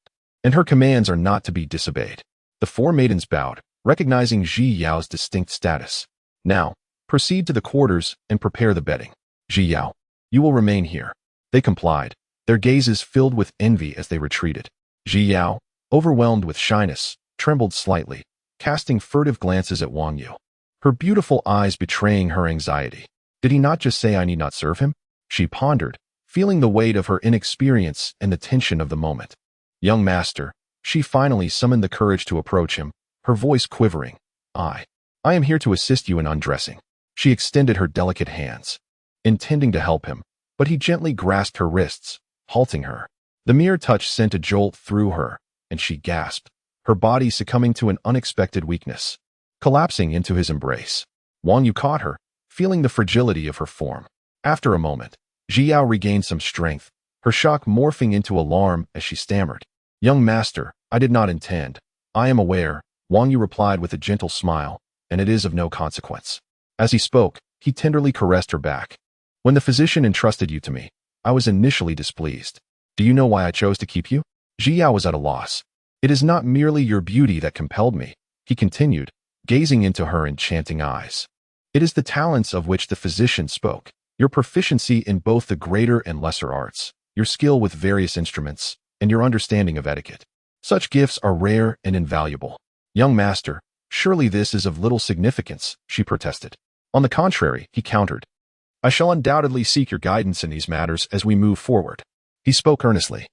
and her commands are not to be disobeyed." The 4 maidens bowed, recognizing Ji Yao's distinct status. "Now, proceed to the quarters and prepare the bedding. Ji Yao, you will remain here." They complied, their gazes filled with envy as they retreated. Ji Yao, overwhelmed with shyness, trembled slightly, casting furtive glances at Wang Yu, her beautiful eyes betraying her anxiety. Did he not just say I need not serve him? She pondered, feeling the weight of her inexperience and the tension of the moment. "Young master," she finally summoned the courage to approach him, her voice quivering. I am here to assist you in undressing." She extended her delicate hands, intending to help him, but he gently grasped her wrists, halting her. The mere touch sent a jolt through her, and she gasped, her body succumbing to an unexpected weakness, collapsing into his embrace. Wang Yu caught her, feeling the fragility of her form. After a moment, Ji Yao regained some strength, her shock morphing into alarm as she stammered, "Young master, I did not intend." "I am aware," Wang Yu replied with a gentle smile, "and it is of no consequence." As he spoke, he tenderly caressed her back. "When the physician entrusted you to me, I was initially displeased. Do you know why I chose to keep you?" Ji Yao was at a loss. "It is not merely your beauty that compelled me," he continued, gazing into her enchanting eyes. "It is the talents of which the physician spoke, your proficiency in both the greater and lesser arts, your skill with various instruments, and your understanding of etiquette. Such gifts are rare and invaluable." "Young master, surely this is of little significance," she protested. "On the contrary," he countered, "I shall undoubtedly seek your guidance in these matters as we move forward." He spoke earnestly.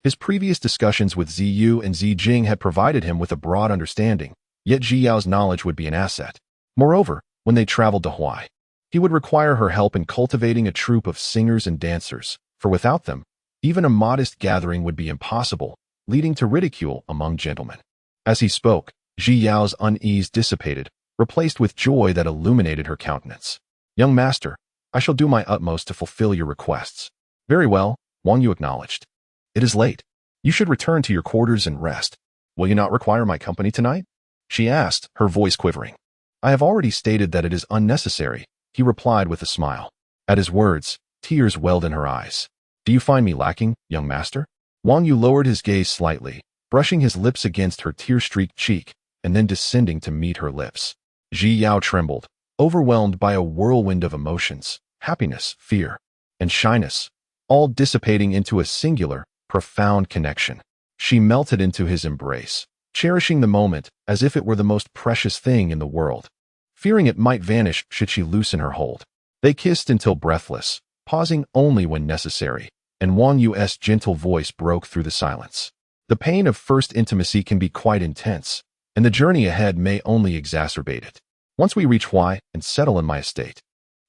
His previous discussions with Ziyu and Jing had provided him with a broad understanding, yet Ji Yao's knowledge would be an asset. Moreover, when they traveled to Huai, he would require her help in cultivating a troupe of singers and dancers, for without them, even a modest gathering would be impossible, leading to ridicule among gentlemen. As he spoke, Ji Yao's unease dissipated, replaced with joy that illuminated her countenance. "Young master, I shall do my utmost to fulfill your requests." "Very well," Wang Yu acknowledged. "It is late. You should return to your quarters and rest. Will you not require my company tonight?" she asked, her voice quivering. I have already stated that it is unnecessary, he replied with a smile. At his words, tears welled in her eyes. Do you find me lacking, young master? Wang Yu lowered his gaze slightly, brushing his lips against her tear-streaked cheek, and then descending to meet her lips. Ji Yao trembled, overwhelmed by a whirlwind of emotions, happiness, fear, and shyness, all dissipating into a singular, profound connection. She melted into his embrace, cherishing the moment as if it were the most precious thing in the world, fearing it might vanish should she loosen her hold. They kissed until breathless, pausing only when necessary, and Wang Yu's gentle voice broke through the silence. The pain of first intimacy can be quite intense, and the journey ahead may only exacerbate it. Once we reach Huai and settle in my estate,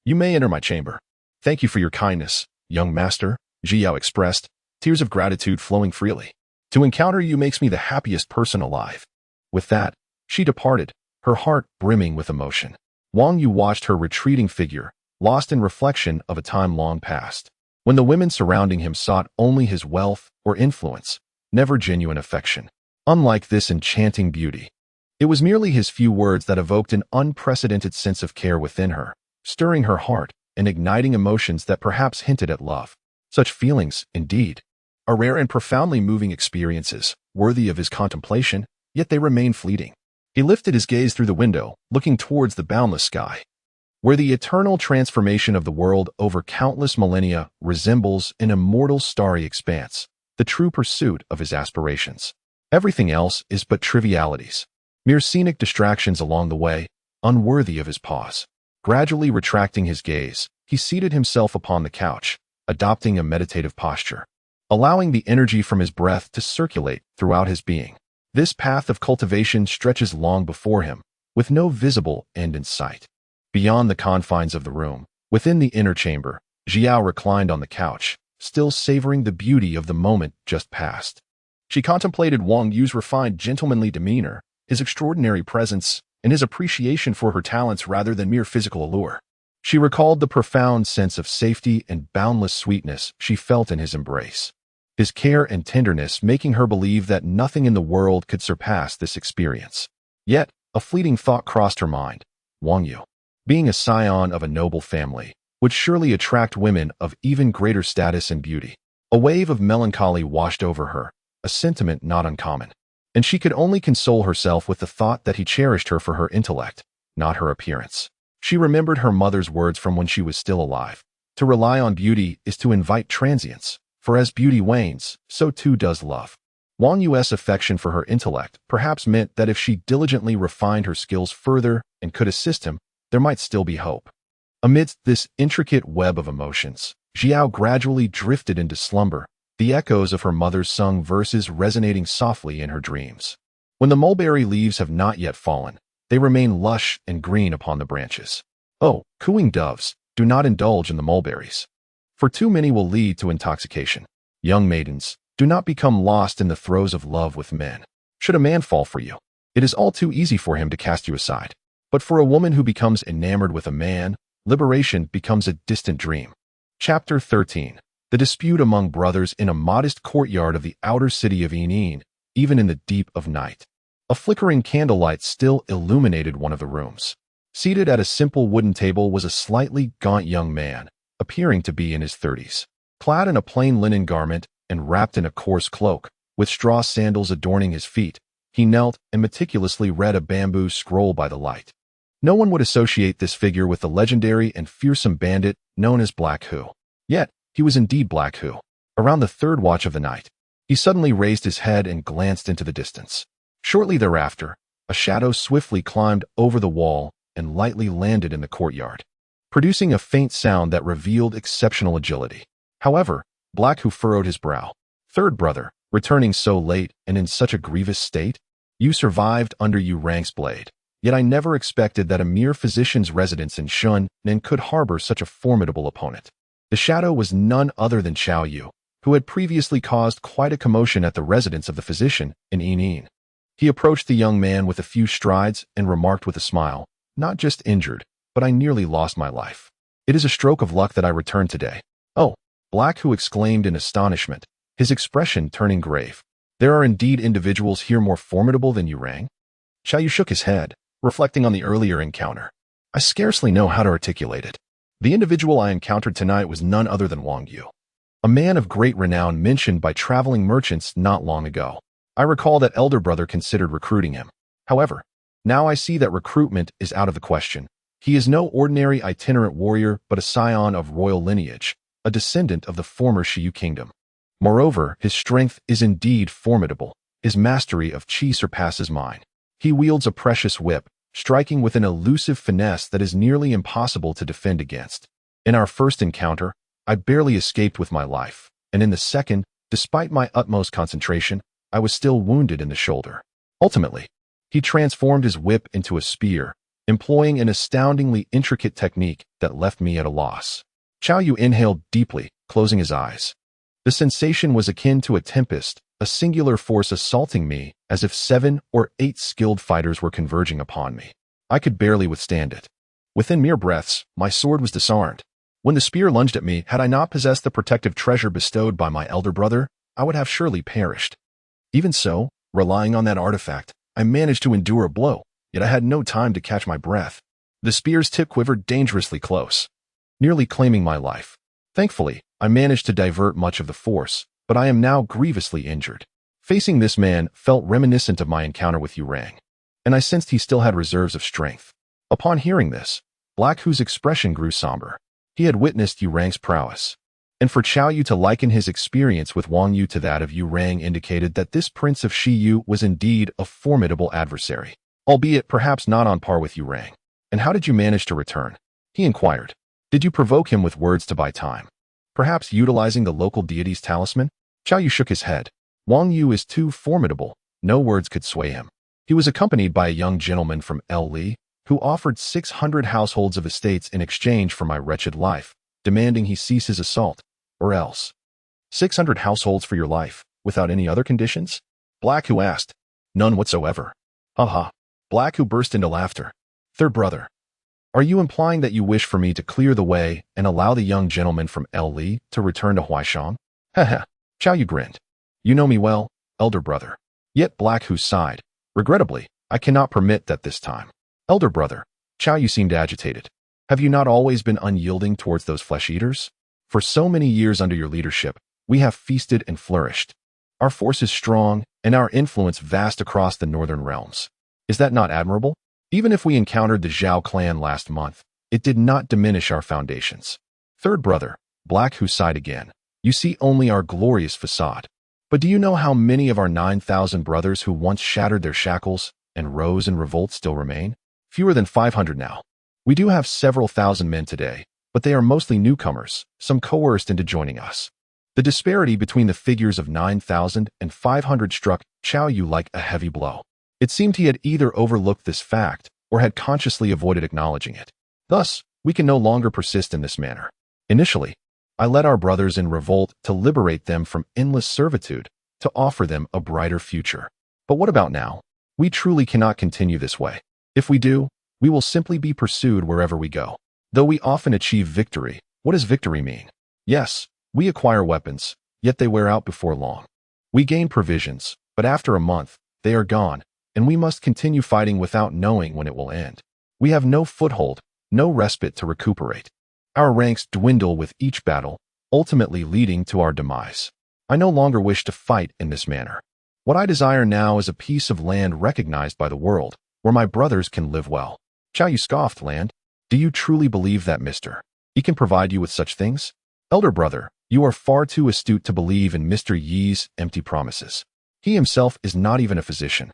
you may enter my chamber. Thank you for your kindness, young master, Ji Yao expressed, tears of gratitude flowing freely. To encounter you makes me the happiest person alive. With that, she departed, her heart brimming with emotion. Wang Yu watched her retreating figure, lost in reflection of a time long past, when the women surrounding him sought only his wealth or influence, never genuine affection. Unlike this enchanting beauty, it was merely his few words that evoked an unprecedented sense of care within her, stirring her heart and igniting emotions that perhaps hinted at love. Such feelings, indeed, are rare and profoundly moving experiences, worthy of his contemplation, yet they remain fleeting. He lifted his gaze through the window, looking towards the boundless sky, where the eternal transformation of the world over countless millennia resembles an immortal starry expanse, the true pursuit of his aspirations. Everything else is but trivialities, mere scenic distractions along the way, unworthy of his pause. Gradually retracting his gaze, he seated himself upon the couch, adopting a meditative posture, allowing the energy from his breath to circulate throughout his being. This path of cultivation stretches long before him, with no visible end in sight. Beyond the confines of the room, within the inner chamber, Ji Yao reclined on the couch, still savoring the beauty of the moment just past. She contemplated Wang Yu's refined, gentlemanly demeanor, his extraordinary presence, and his appreciation for her talents rather than mere physical allure. She recalled the profound sense of safety and boundless sweetness she felt in his embrace, his care and tenderness making her believe that nothing in the world could surpass this experience. Yet, a fleeting thought crossed her mind. Wang Yu, being a scion of a noble family, would surely attract women of even greater status and beauty. A wave of melancholy washed over her, a sentiment not uncommon, and she could only console herself with the thought that he cherished her for her intellect, not her appearance. She remembered her mother's words from when she was still alive. To rely on beauty is to invite transience, for as beauty wanes, so too does love. Wang Yu's affection for her intellect perhaps meant that if she diligently refined her skills further and could assist him, there might still be hope. Amidst this intricate web of emotions, Ji Yao gradually drifted into slumber, the echoes of her mother's sung verses resonating softly in her dreams. When the mulberry leaves have not yet fallen, they remain lush and green upon the branches. Oh, cooing doves, do not indulge in the mulberries, for too many will lead to intoxication. Young maidens, do not become lost in the throes of love with men. Should a man fall for you, it is all too easy for him to cast you aside. But for a woman who becomes enamored with a man, liberation becomes a distant dream. Chapter 13. The dispute among brothers in a modest courtyard of the outer city of Yinin, even in the deep of night. A flickering candlelight still illuminated one of the rooms. Seated at a simple wooden table was a slightly gaunt young man, appearing to be in his 30s. Clad in a plain linen garment and wrapped in a coarse cloak, with straw sandals adorning his feet, he knelt and meticulously read a bamboo scroll by the light. No one would associate this figure with the legendary and fearsome bandit known as Black Hu. Yet, he was indeed Black Hu. Around the third watch of the night, he suddenly raised his head and glanced into the distance. Shortly thereafter, a shadow swiftly climbed over the wall and lightly landed in the courtyard, producing a faint sound that revealed exceptional agility. However, Black Hu furrowed his brow. Third brother, returning so late and in such a grievous state? You survived under Yu Rang's blade. Yet I never expected that a mere physician's residence in Shun could harbor such a formidable opponent. The shadow was none other than Xiao Yu, who had previously caused quite a commotion at the residence of the physician in Yinin. He approached the young man with a few strides and remarked with a smile, "Not just injured, but I nearly lost my life. It is a stroke of luck that I returned today." "Oh," Black Hu exclaimed in astonishment, his expression turning grave. "There are indeed individuals here more formidable than Yu Rang?" Xiao Yu shook his head. Reflecting on the earlier encounter, I scarcely know how to articulate it. The individual I encountered tonight was none other than Wang Yu, a man of great renown mentioned by traveling merchants not long ago. I recall that elder brother considered recruiting him. However, now I see that recruitment is out of the question. He is no ordinary itinerant warrior but a scion of royal lineage, a descendant of the former Shiyu kingdom. Moreover, his strength is indeed formidable. His mastery of qi surpasses mine. He wields a precious whip, striking with an elusive finesse that is nearly impossible to defend against. In our first encounter, I barely escaped with my life, and in the second, despite my utmost concentration, I was still wounded in the shoulder. Ultimately, he transformed his whip into a spear, employing an astoundingly intricate technique that left me at a loss. Qiao Yu inhaled deeply, closing his eyes. The sensation was akin to a tempest, a singular force assaulting me, as if 7 or 8 skilled fighters were converging upon me. I could barely withstand it. Within mere breaths, my sword was disarmed. When the spear lunged at me, had I not possessed the protective treasure bestowed by my elder brother, I would have surely perished. Even so, relying on that artifact, I managed to endure a blow, yet I had no time to catch my breath. The spear's tip quivered dangerously close, nearly claiming my life. Thankfully, I managed to divert much of the force, but I am now grievously injured. Facing this man felt reminiscent of my encounter with Yurang, and I sensed he still had reserves of strength. Upon hearing this, Black Hu's expression grew somber. He had witnessed Yurang's prowess, and for Qiao Yu to liken his experience with Wang Yu to that of Yurang indicated that this prince of Shiyu was indeed a formidable adversary, albeit perhaps not on par with Yurang. And how did you manage to return? He inquired. Did you provoke him with words to buy time? Perhaps utilizing the local deity's talisman? Qiao Yu shook his head. Wang Yu is too formidable. No words could sway him. He was accompanied by a young gentleman from Li, who offered 600 households of estates in exchange for my wretched life, demanding he cease his assault, or else. 600 households for your life, without any other conditions? Black Hu asked. None whatsoever. Ha. Black Hu burst into laughter. Third brother, are you implying that you wish for me to clear the way and allow the young gentleman from Li to return to Huaishang? Haha. Qiao Yu grinned. You know me well, elder brother. Yet Black Hu sighed. Regrettably, I cannot permit that this time. Elder brother, Qiao Yu seemed agitated. Have you not always been unyielding towards those flesh-eaters? For so many years under your leadership, we have feasted and flourished. Our force is strong, and our influence vast across the northern realms. Is that not admirable? Even if we encountered the Zhao clan last month, it did not diminish our foundations. Third brother, Black Hu sighed again. You see only our glorious facade. But do you know how many of our 9,000 brothers who once shattered their shackles and rose in revolt still remain? Fewer than 500 now. We do have several thousand men today, but they are mostly newcomers, some coerced into joining us. The disparity between the figures of 9,000 and 500 struck Qiao Yu like a heavy blow. It seemed he had either overlooked this fact or had consciously avoided acknowledging it. Thus, we can no longer persist in this manner. Initially, I led our brothers in revolt to liberate them from endless servitude, to offer them a brighter future. But what about now? We truly cannot continue this way. If we do, we will simply be pursued wherever we go. Though we often achieve victory, what does victory mean? Yes, we acquire weapons, yet they wear out before long. We gain provisions, but after a month, they are gone, and we must continue fighting without knowing when it will end. We have no foothold, no respite to recuperate. Our ranks dwindle with each battle, ultimately leading to our demise. I no longer wish to fight in this manner. What I desire now is a piece of land recognized by the world, where my brothers can live well. Qiao Yu scoffed. Land? Do you truly believe that Mr. Yi can provide you with such things? Elder brother, you are far too astute to believe in Mr. Yi's empty promises. He himself is not even a physician.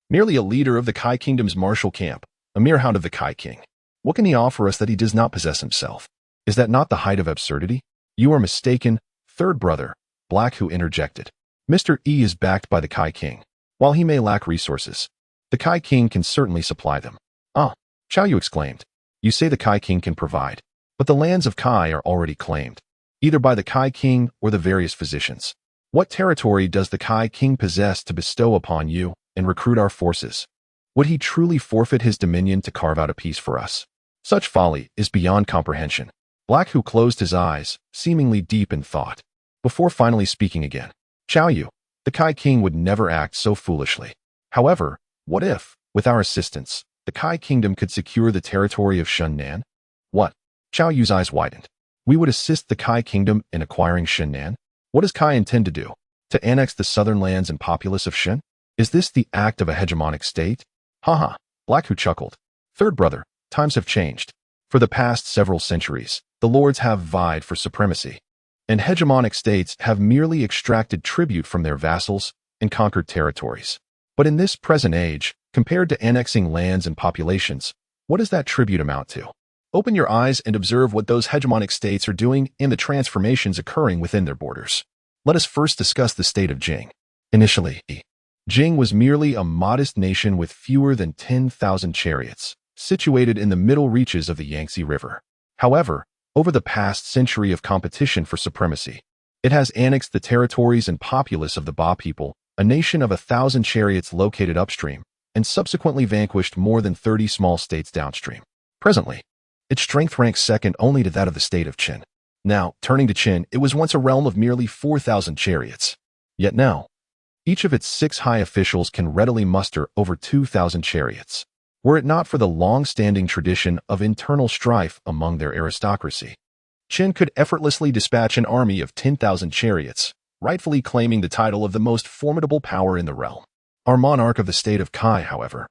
Merely a leader of the Kai Kingdom's martial camp, a mere hound of the Kai King. What can he offer us that he does not possess himself? Is that not the height of absurdity? You are mistaken, third brother, Black Hu interjected. Mr. Yi is backed by the Kai King. While he may lack resources, the Kai King can certainly supply them. Ah, Qiao Yu exclaimed. You say the Kai King can provide, but the lands of Kai are already claimed, either by the Kai King or the various physicians. What territory does the Kai King possess to bestow upon you and recruit our forces? Would he truly forfeit his dominion to carve out a peace for us? Such folly is beyond comprehension. Black Hu closed his eyes, seemingly deep in thought, before finally speaking again. Qiao Yu, the Kai King would never act so foolishly. However, what if, with our assistance, The Kai kingdom could secure the territory of Shunnan? What? Qiao Yu's eyes widened. We would assist the Kai kingdom in acquiring Shunnan? What does Kai intend to do? To annex the southern lands and populace of Shen? Is this the act of a hegemonic state? Haha, Blackhu chuckled. Third brother, times have changed. For the past several centuries, the lords have vied for supremacy, and hegemonic states have merely extracted tribute from their vassals and conquered territories. But in this present age, compared to annexing lands and populations, what does that tribute amount to? Open your eyes and observe what those hegemonic states are doing and the transformations occurring within their borders. Let us first discuss the state of Jing. Initially, Jing was merely a modest nation with fewer than 10,000 chariots, situated in the middle reaches of the Yangtze River. However, over the past century of competition for supremacy, it has annexed the territories and populace of the Ba people, a nation of 1,000 chariots located upstream, and subsequently vanquished more than 30 small states downstream. Presently, its strength ranks second only to that of the state of Chen. Now, turning to Chen, it was once a realm of merely 4,000 chariots. Yet now, each of its 6 high officials can readily muster over 2,000 chariots. Were it not for the long-standing tradition of internal strife among their aristocracy, Chen could effortlessly dispatch an army of 10,000 chariots, rightfully claiming the title of the most formidable power in the realm. Our monarch of the state of Kai, however,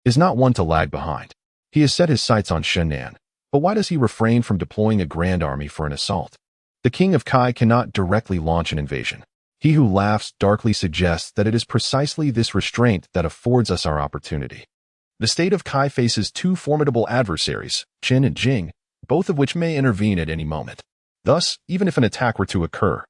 is not one to lag behind. He has set his sights on Shunnan, but why does he refrain from deploying a grand army for an assault? The king of Kai cannot directly launch an invasion. He who laughs darkly suggests that it is precisely this restraint that affords us our opportunity. The state of Kai faces 2 formidable adversaries, Chen and Jing, both of which may intervene at any moment. Thus, even if an attack were to occur,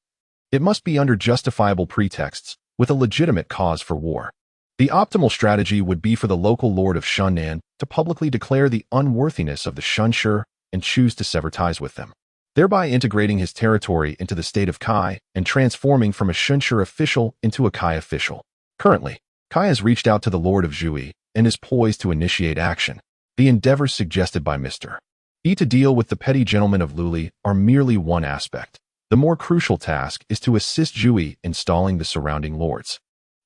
it must be under justifiable pretexts, with a legitimate cause for war. The optimal strategy would be for the local lord of Shunnan to publicly declare the unworthiness of the Shunshi and choose to sever ties with them, thereby integrating his territory into the state of Kai and transforming from a Shunshi official into a Kai official. Currently, Kai has reached out to the lord of Zhui and is poised to initiate action. The endeavors suggested by Mr. E to deal with the petty gentlemen of Luli are merely one aspect. The more crucial task is to assist Zhui in stalling the surrounding lords,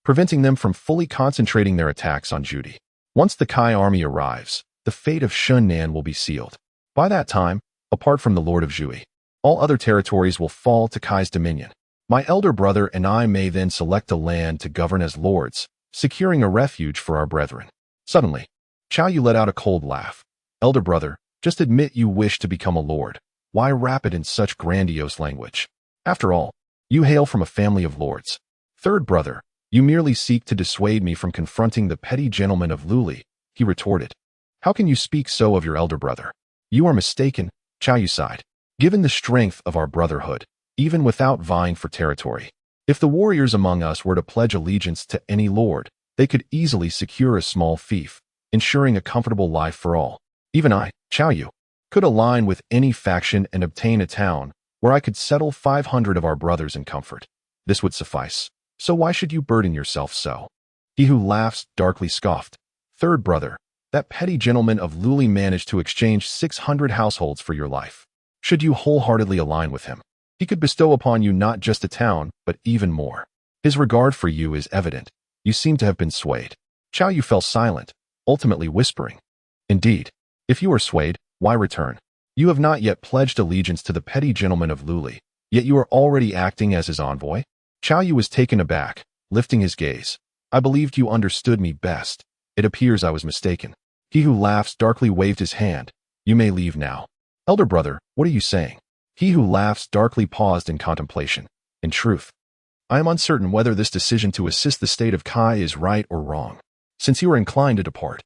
preventing them from fully concentrating their attacks on Zhui. Once the Kai army arrives, the fate of Shunnan will be sealed. By that time, apart from the lord of Zhui, all other territories will fall to Kai's dominion. My elder brother and I may then select a land to govern as lords, securing a refuge for our brethren. Suddenly, Qiao Yu let out a cold laugh. Elder brother, just admit you wish to become a lord. Why wrap it in such grandiose language? After all, you hail from a family of lords. Third brother, you merely seek to dissuade me from confronting the petty gentlemen of Luli, he retorted. How can you speak so of your elder brother? You are mistaken, Qiao Yu sighed. Given the strength of our brotherhood, even without vying for territory, if the warriors among us were to pledge allegiance to any lord, they could easily secure a small fief, ensuring a comfortable life for all. Even I, Qiao Yu, could align with any faction and obtain a town where I could settle 500 of our brothers in comfort. This would suffice. So why should you burden yourself so? He who laughs darkly scoffed. Third brother, that petty gentleman of Luli managed to exchange 600 households for your life. Should you wholeheartedly align with him, he could bestow upon you not just a town, but even more. His regard for you is evident. You seem to have been swayed. Qiao Yu fell silent, ultimately whispering. Indeed, if you are swayed, why return? You have not yet pledged allegiance to the petty gentleman of Luli, yet you are already acting as his envoy? Qiao Yu was taken aback, lifting his gaze. I believed you understood me best. It appears I was mistaken. He who laughs darkly waved his hand. You may leave now. Elder brother, what are you saying? He who laughs darkly paused in contemplation. In truth, I am uncertain whether this decision to assist the state of Kai is right or wrong. Since you are inclined to depart,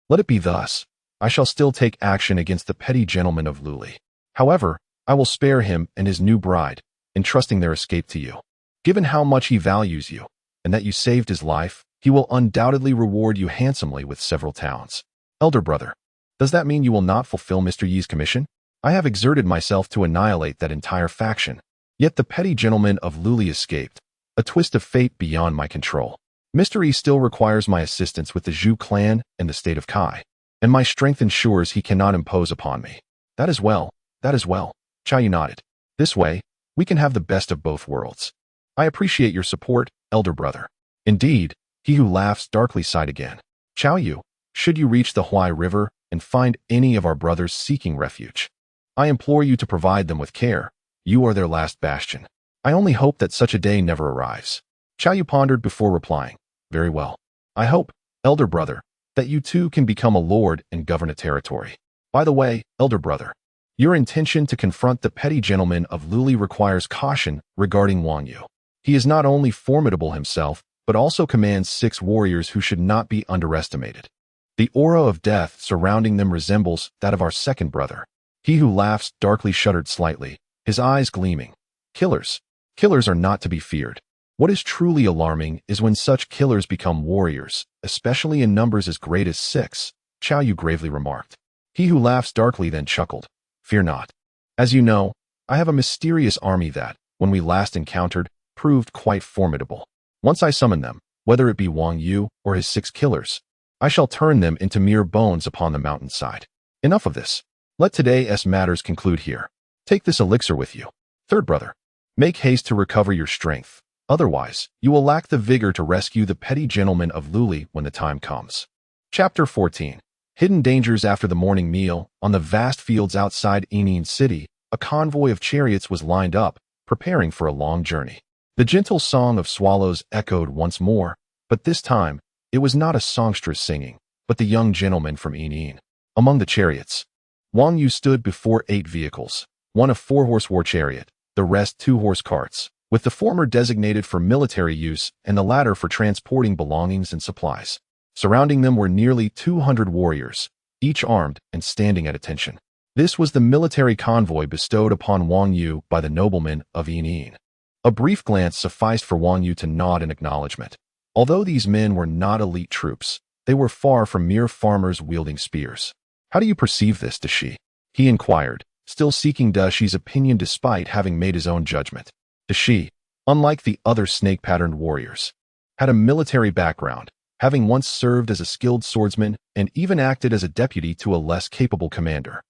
let it be thus. I shall still take action against the petty gentleman of Luli. However, I will spare him and his new bride, entrusting their escape to you. Given how much he values you, and that you saved his life, he will undoubtedly reward you handsomely with several towns. Elder brother, does that mean you will not fulfill Mr. Yi's commission? I have exerted myself to annihilate that entire faction. Yet the petty gentleman of Luli escaped, a twist of fate beyond my control. Mr. Yi still requires my assistance with the Zhu clan and the state of Kai, and my strength ensures he cannot impose upon me. That is well, Qiao Yu nodded. This way, we can have the best of both worlds. I appreciate your support, elder brother. Indeed, he who laughs darkly sighed again. Qiao Yu, Should you reach the Huai River and find any of our brothers seeking refuge, I implore you to provide them with care. You are their last bastion. I only hope that such a day never arrives." Chao Yu pondered before replying, "Very well. I hope, elder brother, that you too can become a lord and govern a territory. By the way, elder brother, your intention to confront the petty gentleman of Luli requires caution regarding Wang Yu. He is not only formidable himself, but also commands 6 warriors who should not be underestimated. The aura of death surrounding them resembles that of our second brother." He who laughs darkly shuddered slightly, his eyes gleaming. Killers. Killers are not to be feared. What is truly alarming is when such killers become warriors, especially in numbers as great as 6, Chao Yu gravely remarked. He who laughs darkly then chuckled. "Fear not. As you know, I have a mysterious army that, when we last encountered, proved quite formidable. Once I summon them, whether it be Wang Yu or his 6 killers, I shall turn them into mere bones upon the mountainside. Enough of this. Let today's matters conclude here. Take this elixir with you. Third brother, make haste to recover your strength. Otherwise, you will lack the vigor to rescue the petty gentleman of Luli when the time comes." Chapter 14. Hidden dangers. After the morning meal, on the vast fields outside Yingning City, a convoy of chariots was lined up, preparing for a long journey. The gentle song of swallows echoed once more, but this time, it was not a songstress singing, but the young gentleman from Yingning. Among the chariots, Wang Yu stood before 8 vehicles, one a 4-horse war chariot, the rest 2-horse carts, with the former designated for military use and the latter for transporting belongings and supplies. Surrounding them were nearly 200 warriors, each armed and standing at attention. This was the military convoy bestowed upon Wang Yu by the noblemen of Yingning. A brief glance sufficed for Wang Yu to nod in acknowledgement. Although these men were not elite troops, they were far from mere farmers wielding spears. "How do you perceive this, Dashi?" he inquired, still seeking Dashi's opinion despite having made his own judgment. Dashi, unlike the other snake-patterned warriors, had a military background, having once served as a skilled swordsman and even acted as a deputy to a less capable commander.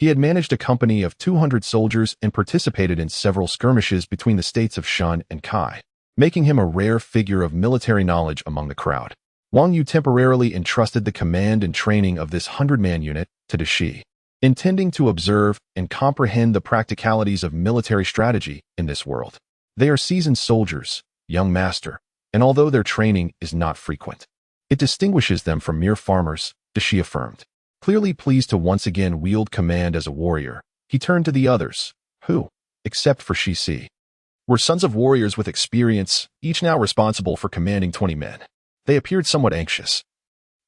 He had managed a company of 200 soldiers and participated in several skirmishes between the states of Shan and Kai, making him a rare figure of military knowledge among the crowd. Wang Yu temporarily entrusted the command and training of this 100-man unit to Dashi, intending to observe and comprehend the practicalities of military strategy in this world. They are seasoned soldiers, young master, and although their training is not frequent, it distinguishes them from mere farmers, Dashi affirmed. Clearly pleased to once again wield command as a warrior, he turned to the others, who, except for Shi, were sons of warriors with experience, each now responsible for commanding 20 men. They appeared somewhat anxious,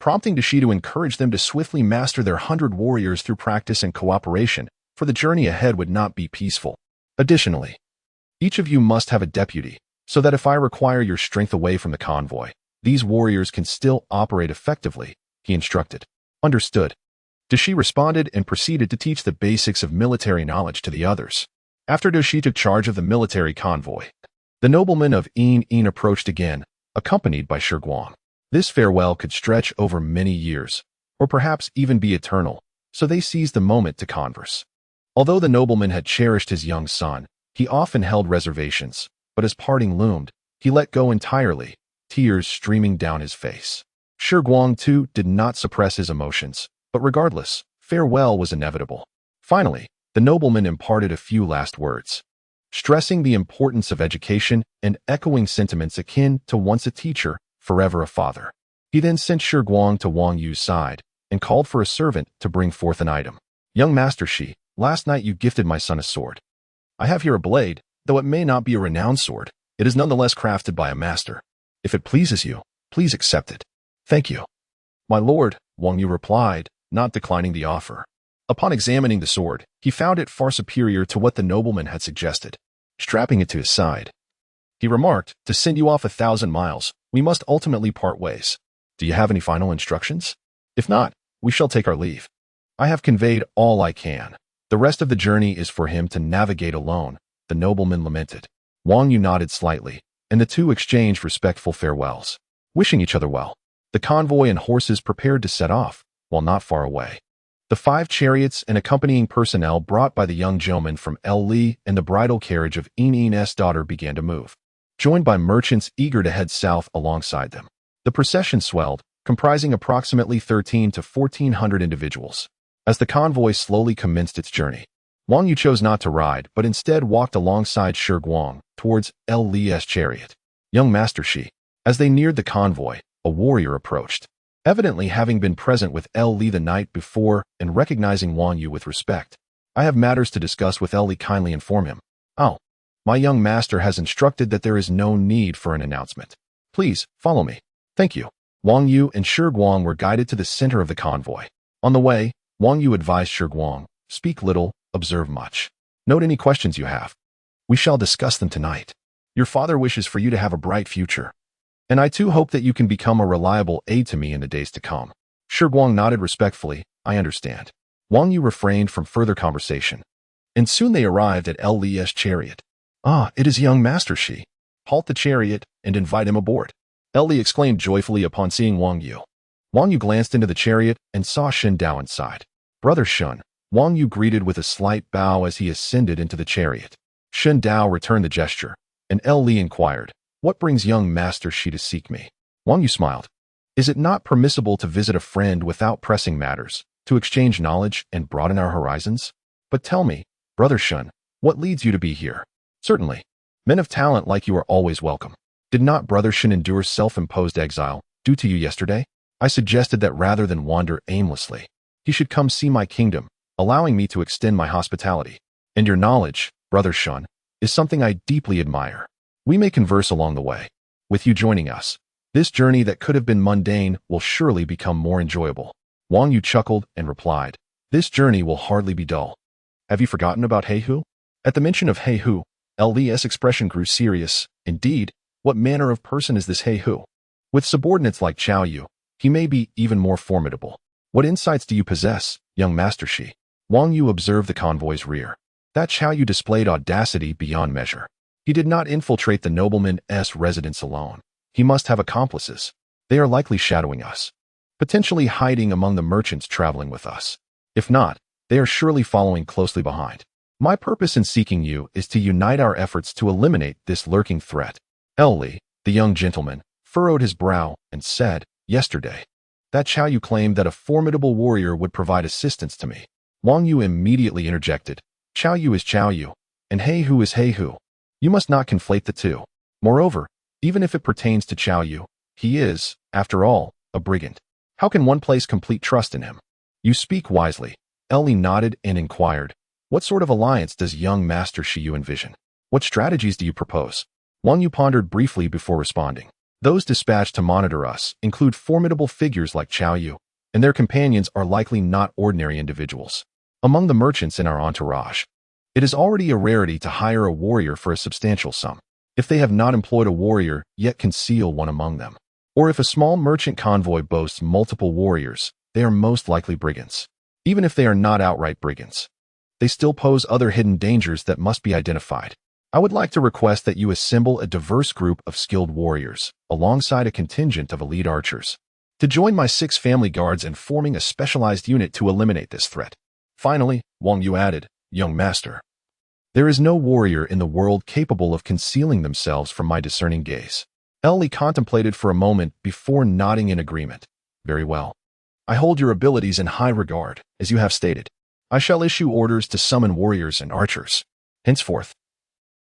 prompting Dashi to encourage them to swiftly master their 100 warriors through practice and cooperation, for the journey ahead would not be peaceful. Additionally, each of you must have a deputy, so that if I require your strength away from the convoy, these warriors can still operate effectively, he instructed. Understood. Dashi responded and proceeded to teach the basics of military knowledge to the others. After Dashi took charge of the military convoy, the nobleman of Yingning approached again, accompanied by Shiguang. This farewell could stretch over many years, or perhaps even be eternal, so they seized the moment to converse. Although the nobleman had cherished his young son, he often held reservations, but as parting loomed, he let go entirely, tears streaming down his face. Shiguang, too, did not suppress his emotions, but regardless, farewell was inevitable. Finally, the nobleman imparted a few last words, stressing the importance of education and echoing sentiments akin to once a teacher, forever a father. He then sent Shiguang to Wang Yu's side and called for a servant to bring forth an item. "Young Master Shi, last night you gifted my son a sword. I have here a blade, though it may not be a renowned sword. It is nonetheless crafted by a master. If it pleases you, please accept it." "Thank you, my lord," Wang Yu replied, not declining the offer. Upon examining the sword, he found it far superior to what the nobleman had suggested. Strapping it to his side, he remarked, "To send you off 1,000 miles, we must ultimately part ways. Do you have any final instructions? If not, we shall take our leave. I have conveyed all I can. The rest of the journey is for him to navigate alone," the nobleman lamented. Wang Yu nodded slightly, and the two exchanged respectful farewells, wishing each other well. The convoy and horses prepared to set off, while not far away. The 5 chariots and accompanying personnel brought by the young gentleman from El Li and the bridal carriage of Yingning's daughter began to move, joined by merchants eager to head south alongside them. The procession swelled, comprising approximately 13 to 1,400 individuals. As the convoy slowly commenced its journey, Wang Yu chose not to ride, but instead walked alongside Shi Guang towards Li's chariot. Young Master Shi. As they neared the convoy, a warrior approached. Evidently having been present with Li the night before and recognizing Wang Yu with respect. I have matters to discuss with Li, kindly inform him. Oh, my young master has instructed that there is no need for an announcement. Please, follow me. Thank you. Wang Yu and Shi Guang were guided to the center of the convoy. On the way, Wang Yu advised Shi Guang, speak little, observe much. Note any questions you have. We shall discuss them tonight. Your father wishes for you to have a bright future. And I too hope that you can become a reliable aid to me in the days to come. Shi Guang nodded respectfully, I understand. Wang Yu refrained from further conversation. And soon they arrived at Li's chariot. Ah, it is young Master Shi. Halt the chariot and invite him aboard. Li exclaimed joyfully upon seeing Wang Yu. Wang Yu glanced into the chariot and saw Shen Dao inside. Brother Shen, Wang Yu greeted with a slight bow as he ascended into the chariot. Shen Dao returned the gesture, and Li inquired, what brings young Master Shi to seek me? Wang Yu smiled. Is it not permissible to visit a friend without pressing matters, to exchange knowledge and broaden our horizons? But tell me, Brother Shen, what leads you to be here? Certainly. Men of talent like you are always welcome. Did not Brother Shen endure self-imposed exile due to you yesterday? I suggested that rather than wander aimlessly, he should come see my kingdom, allowing me to extend my hospitality. And your knowledge, Brother Shen, is something I deeply admire. We may converse along the way. With you joining us, this journey that could have been mundane will surely become more enjoyable. Wang Yu chuckled and replied, this journey will hardly be dull. Have you forgotten about Heihu? At the mention of Heihu, Li's expression grew serious. Indeed, what manner of person is this Heihu? With subordinates like Chao Yu, he may be even more formidable. What insights do you possess, young Master Shi? Wang Yu observed the convoy's rear. That Chao Yu displayed audacity beyond measure. He did not infiltrate the nobleman's residence alone. He must have accomplices. They are likely shadowing us, potentially hiding among the merchants traveling with us. If not, they are surely following closely behind. My purpose in seeking you is to unite our efforts to eliminate this lurking threat. Li, the young gentleman, furrowed his brow and said, yesterday, that Chao Yu claimed that a formidable warrior would provide assistance to me. Wang Yu immediately interjected, Chao Yu is Chao Yu, and Heihu is Heihu. You must not conflate the two. Moreover, even if it pertains to Chao Yu, he is, after all, a brigand. How can one place complete trust in him? You speak wisely. Li nodded and inquired, what sort of alliance does young Master Shi Yu envision? What strategies do you propose? Wang Yu pondered briefly before responding. Those dispatched to monitor us include formidable figures like Chao Yu, and their companions are likely not ordinary individuals. Among the merchants in our entourage, it is already a rarity to hire a warrior for a substantial sum. If they have not employed a warrior, yet conceal one among them. Or if a small merchant convoy boasts multiple warriors, they are most likely brigands. Even if they are not outright brigands, they still pose other hidden dangers that must be identified. I would like to request that you assemble a diverse group of skilled warriors, alongside a contingent of elite archers, to join my 6 family guards in forming a specialized unit to eliminate this threat. Finally, Wang Yu added, young master, there is no warrior in the world capable of concealing themselves from my discerning gaze. Li contemplated for a moment before nodding in agreement. Very well. I hold your abilities in high regard, as you have stated. I shall issue orders to summon warriors and archers. Henceforth,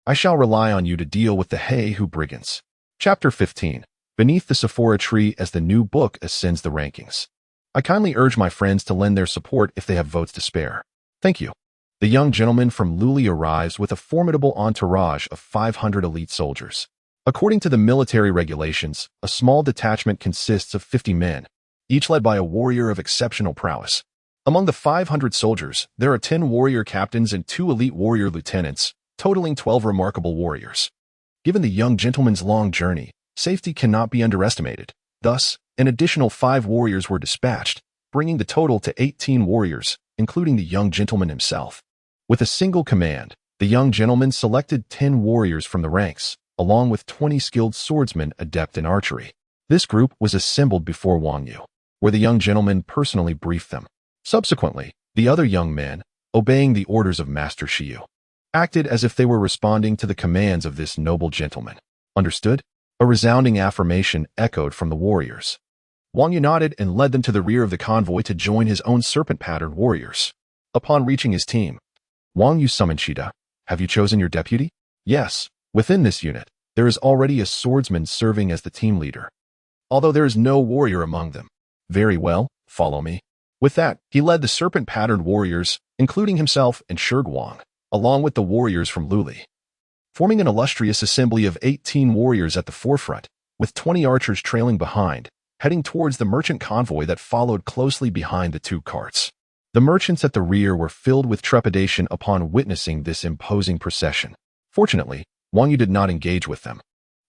I shall rely on you to deal with the Heihu brigands. Chapter 15. Beneath the Sephora Tree as the new book ascends the rankings. I kindly urge my friends to lend their support if they have votes to spare. Thank you. The young gentleman from Luli arrives with a formidable entourage of 500 elite soldiers. According to the military regulations, a small detachment consists of 50 men, each led by a warrior of exceptional prowess. Among the 500 soldiers, there are 10 warrior captains and 2 elite warrior lieutenants, totaling 12 remarkable warriors. Given the young gentleman's long journey, safety cannot be underestimated. Thus, an additional 5 warriors were dispatched, bringing the total to 18 warriors, including the young gentleman himself. With a single command, the young gentleman selected 10 warriors from the ranks, along with 20 skilled swordsmen adept in archery. This group was assembled before Wang Yu, where the young gentleman personally briefed them. Subsequently, the other young men, obeying the orders of Master Shi Yu, acted as if they were responding to the commands of this noble gentleman. Understood? A resounding affirmation echoed from the warriors. Wang Yu nodded and led them to the rear of the convoy to join his own serpent-patterned warriors. Upon reaching his team, Wang Yu summoned Shida. Have you chosen your deputy? Yes. Within this unit, there is already a swordsman serving as the team leader, although there is no warrior among them. Very well, follow me. With that, he led the serpent-patterned warriors, including himself and Shiguang, along with the warriors from Luli, forming an illustrious assembly of 18 warriors at the forefront, with 20 archers trailing behind, heading towards the merchant convoy that followed closely behind the two carts. The merchants at the rear were filled with trepidation upon witnessing this imposing procession. Fortunately, Wang Yu did not engage with them.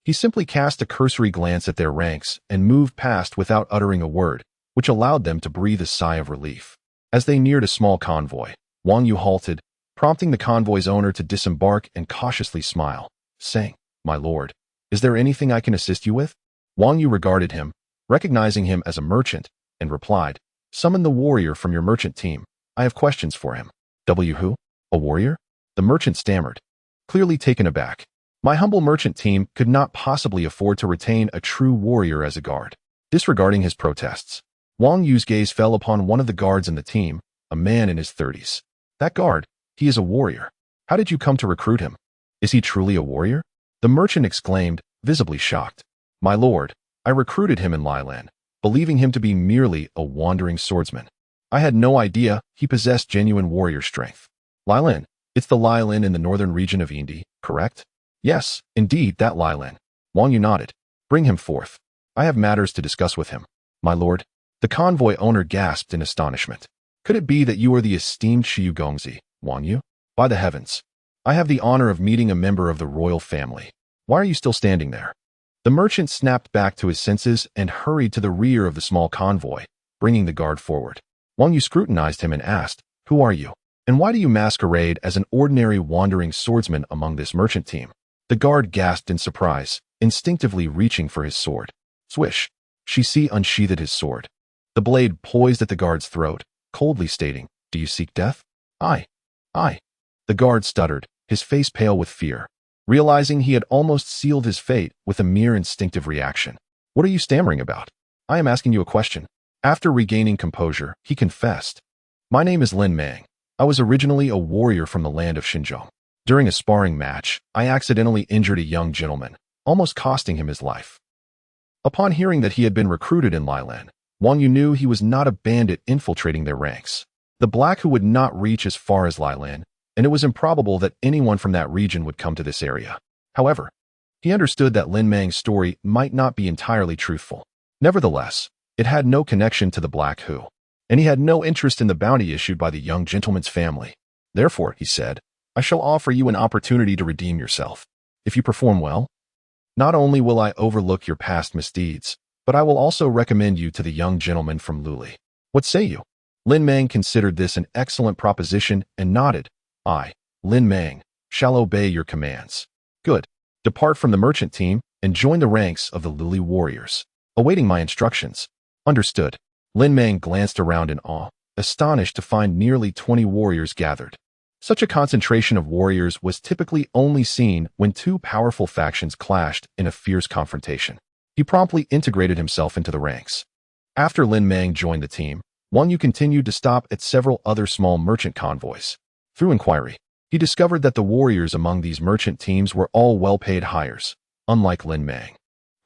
He simply cast a cursory glance at their ranks and moved past without uttering a word, which allowed them to breathe a sigh of relief. As they neared a small convoy, Wang Yu halted, prompting the convoy's owner to disembark and cautiously smile, saying, "My lord, is there anything I can assist you with?" Wang Yu regarded him, recognizing him as a merchant, and replied, "Summon the warrior from your merchant team. I have questions for him." Who? A warrior? The merchant stammered, clearly taken aback. My humble merchant team could not possibly afford to retain a true warrior as a guard. Disregarding his protests, Wang Yu's gaze fell upon one of the guards in the team, a man in his 30s. That guard, he is a warrior. How did you come to recruit him? Is he truly a warrior? The merchant exclaimed, visibly shocked. My lord, I recruited him in Lilan, believing him to be merely a wandering swordsman. I had no idea he possessed genuine warrior strength. Lilan, it's the Lilan in the northern region of Indi, correct? Yes, indeed, that Lilan. Wang Yu nodded. Bring him forth. I have matters to discuss with him. My lord, the convoy owner gasped in astonishment. Could it be that you are the esteemed Shiyu Gongzi, Wang Yu? By the heavens, I have the honor of meeting a member of the royal family. Why are you still standing there? The merchant snapped back to his senses and hurried to the rear of the small convoy, bringing the guard forward. Wang Yu scrutinized him and asked, Who are you? And why do you masquerade as an ordinary wandering swordsman among this merchant team? The guard gasped in surprise, instinctively reaching for his sword. Swish! Shi unsheathed his sword, the blade poised at the guard's throat, coldly stating, Do you seek death? I. The guard stuttered, his face pale with fear, realizing he had almost sealed his fate with a mere instinctive reaction. What are you stammering about? I am asking you a question. After regaining composure, he confessed. My name is Lin Mang. I was originally a warrior from the land of Xinjiang. During a sparring match, I accidentally injured a young gentleman, almost costing him his life. Upon hearing that he had been recruited in Lilan, Wang Yu knew he was not a bandit infiltrating their ranks. The black who would not reach as far as Lilan, and it was improbable that anyone from that region would come to this area. However, he understood that Lin Mang's story might not be entirely truthful. Nevertheless, it had no connection to the black who, and he had no interest in the bounty issued by the young gentleman's family. Therefore, he said, I shall offer you an opportunity to redeem yourself. If you perform well, not only will I overlook your past misdeeds, but I will also recommend you to the young gentleman from Luli. What say you? Lin Mang considered this an excellent proposition and nodded. I, Lin Mang, shall obey your commands. Good. Depart from the merchant team and join the ranks of the Luli warriors, awaiting my instructions. Understood. Lin Mang glanced around in awe, astonished to find nearly 20 warriors gathered. Such a concentration of warriors was typically only seen when two powerful factions clashed in a fierce confrontation. He promptly integrated himself into the ranks. After Lin Mang joined the team, Wang Yu continued to stop at several other small merchant convoys. Through inquiry, he discovered that the warriors among these merchant teams were all well-paid hires, unlike Lin Mang,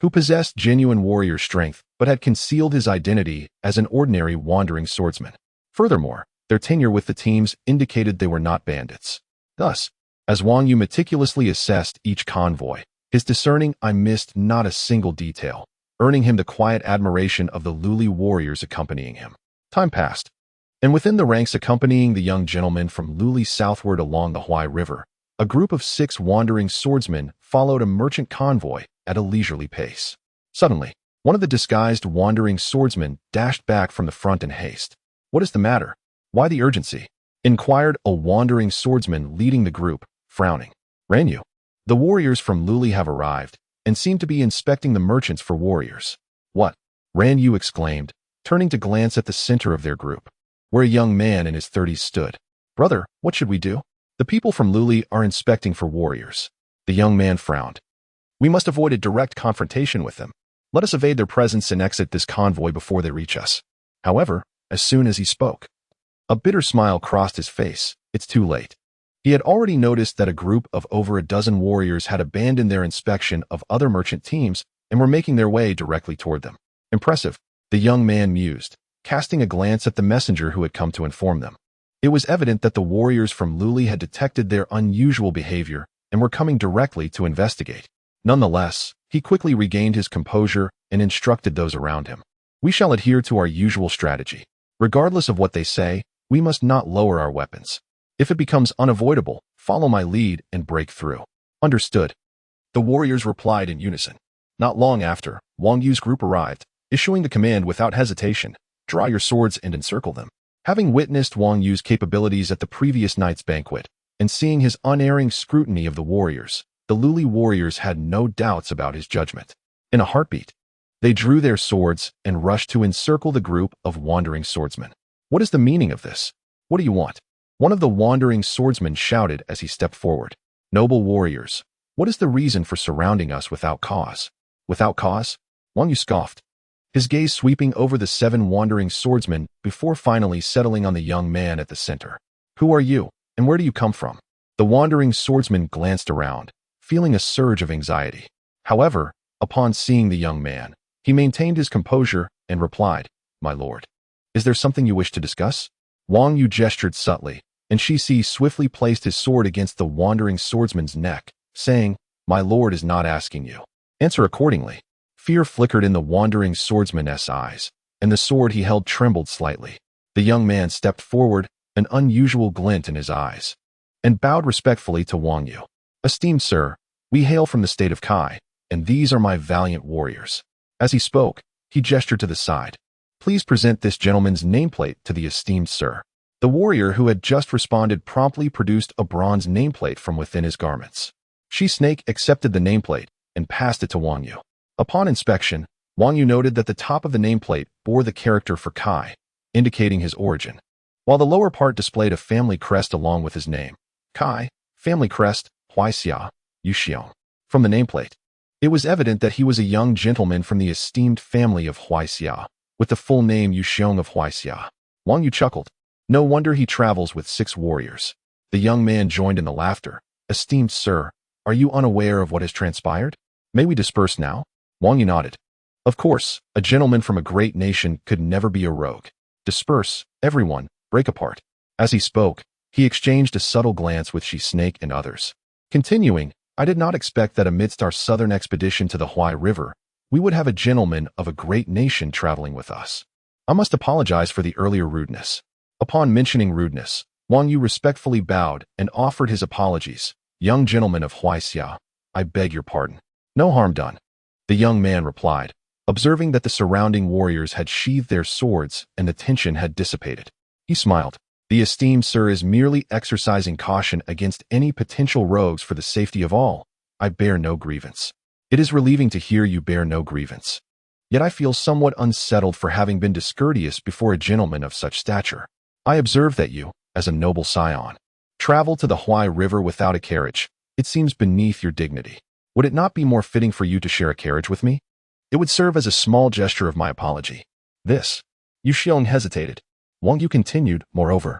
who possessed genuine warrior strength but had concealed his identity as an ordinary wandering swordsman. Furthermore, their tenure with the teams indicated they were not bandits. Thus, as Wang Yu meticulously assessed each convoy, his discerning eye missed not a single detail, earning him the quiet admiration of the Luli warriors accompanying him. Time passed, and within the ranks accompanying the young gentleman from Luli southward along the Huai River, a group of 6 wandering swordsmen followed a merchant convoy at a leisurely pace. Suddenly, one of the disguised wandering swordsmen dashed back from the front in haste. What is the matter? Why the urgency? Inquired a wandering swordsman leading the group, frowning. Ranyu, the warriors from Luli have arrived and seem to be inspecting the merchants for warriors. What? Ranyu exclaimed, turning to glance at the center of their group, where a young man in his 30s stood. Brother, what should we do? The people from Luli are inspecting for warriors. The young man frowned. We must avoid a direct confrontation with them. Let us evade their presence and exit this convoy before they reach us. However, as soon as he spoke, a bitter smile crossed his face. It's too late. He had already noticed that a group of over a dozen warriors had abandoned their inspection of other merchant teams and were making their way directly toward them. Impressive, the young man mused, casting a glance at the messenger who had come to inform them. It was evident that the warriors from Luli had detected their unusual behavior and were coming directly to investigate. Nonetheless, he quickly regained his composure and instructed those around him. We shall adhere to our usual strategy. Regardless of what they say, we must not lower our weapons. If it becomes unavoidable, follow my lead and break through. Understood. The warriors replied in unison. Not long after, Wang Yu's group arrived, issuing the command without hesitation, draw your swords and encircle them. Having witnessed Wang Yu's capabilities at the previous night's banquet, and seeing his unerring scrutiny of the warriors, the Luli warriors had no doubts about his judgment. In a heartbeat, they drew their swords and rushed to encircle the group of wandering swordsmen. What is the meaning of this? What do you want? One of the wandering swordsmen shouted as he stepped forward. Noble warriors, what is the reason for surrounding us without cause? Without cause? Wang Yu scoffed, his gaze sweeping over the 7 wandering swordsmen before finally settling on the young man at the center. Who are you, and where do you come from? The wandering swordsman glanced around, feeling a surge of anxiety. However, upon seeing the young man, he maintained his composure and replied, My lord, is there something you wish to discuss? Wang Yu gestured subtly, and Shi swiftly placed his sword against the wandering swordsman's neck, saying, My lord is not asking you. Answer accordingly. Fear flickered in the wandering swordsman's eyes, and the sword he held trembled slightly. The young man stepped forward, an unusual glint in his eyes, and bowed respectfully to Wang Yu. Esteemed sir, we hail from the state of Kai, and these are my valiant warriors. As he spoke, he gestured to the side. Please present this gentleman's nameplate to the esteemed sir. The warrior who had just responded promptly produced a bronze nameplate from within his garments. Shi accepted the nameplate and passed it to Wang Yu. Upon inspection, Wang Yu noted that the top of the nameplate bore the character for Kai, indicating his origin, while the lower part displayed a family crest along with his name. Kai, family crest, Huaixia, Yuxiong. From the nameplate, it was evident that he was a young gentleman from the esteemed family of Huaixia, with the full name Yuxiong of Huaixia. Wang Yu chuckled. No wonder he travels with 6 warriors. The young man joined in the laughter. Esteemed sir, are you unaware of what has transpired? May we disperse now? Wang Yu nodded. Of course, a gentleman from a great nation could never be a rogue. Disperse, everyone, break apart. As he spoke, he exchanged a subtle glance with Shi and others. Continuing, I did not expect that amidst our southern expedition to the Huai River, we would have a gentleman of a great nation traveling with us. I must apologize for the earlier rudeness. Upon mentioning rudeness, Wang Yu respectfully bowed and offered his apologies. Young gentleman of Huaixia, I beg your pardon. No harm done. The young man replied, observing that the surrounding warriors had sheathed their swords and the tension had dissipated. He smiled. The esteemed sir is merely exercising caution against any potential rogues for the safety of all. I bear no grievance. It is relieving to hear you bear no grievance. Yet I feel somewhat unsettled for having been discourteous before a gentleman of such stature. I observe that you, as a noble scion, travel to the Huai River without a carriage. It seems beneath your dignity. Would it not be more fitting for you to share a carriage with me? It would serve as a small gesture of my apology. This. Yuxiong hesitated. Wang Yu continued, moreover,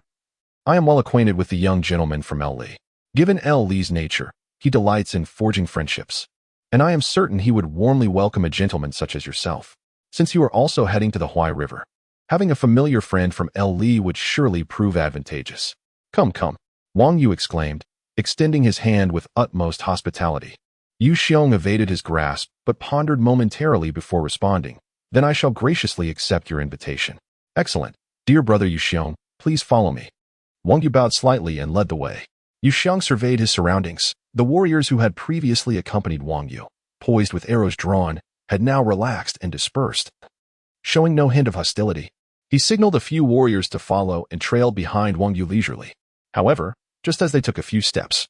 I am well acquainted with the young gentleman from El Li. Given El Li's nature, he delights in forging friendships, and I am certain he would warmly welcome a gentleman such as yourself. Since you are also heading to the Huai River, having a familiar friend from El Li would surely prove advantageous. Come, come, Wang Yu exclaimed, extending his hand with utmost hospitality. Yuxiong evaded his grasp, but pondered momentarily before responding. Then I shall graciously accept your invitation. Excellent. Dear brother Yuxiong, please follow me. Wang Yu bowed slightly and led the way. Yuxiong surveyed his surroundings. The warriors who had previously accompanied Wang Yu, poised with arrows drawn, had now relaxed and dispersed, showing no hint of hostility. He signaled a few warriors to follow and trailed behind Wang Yu leisurely. However, just as they took a few steps,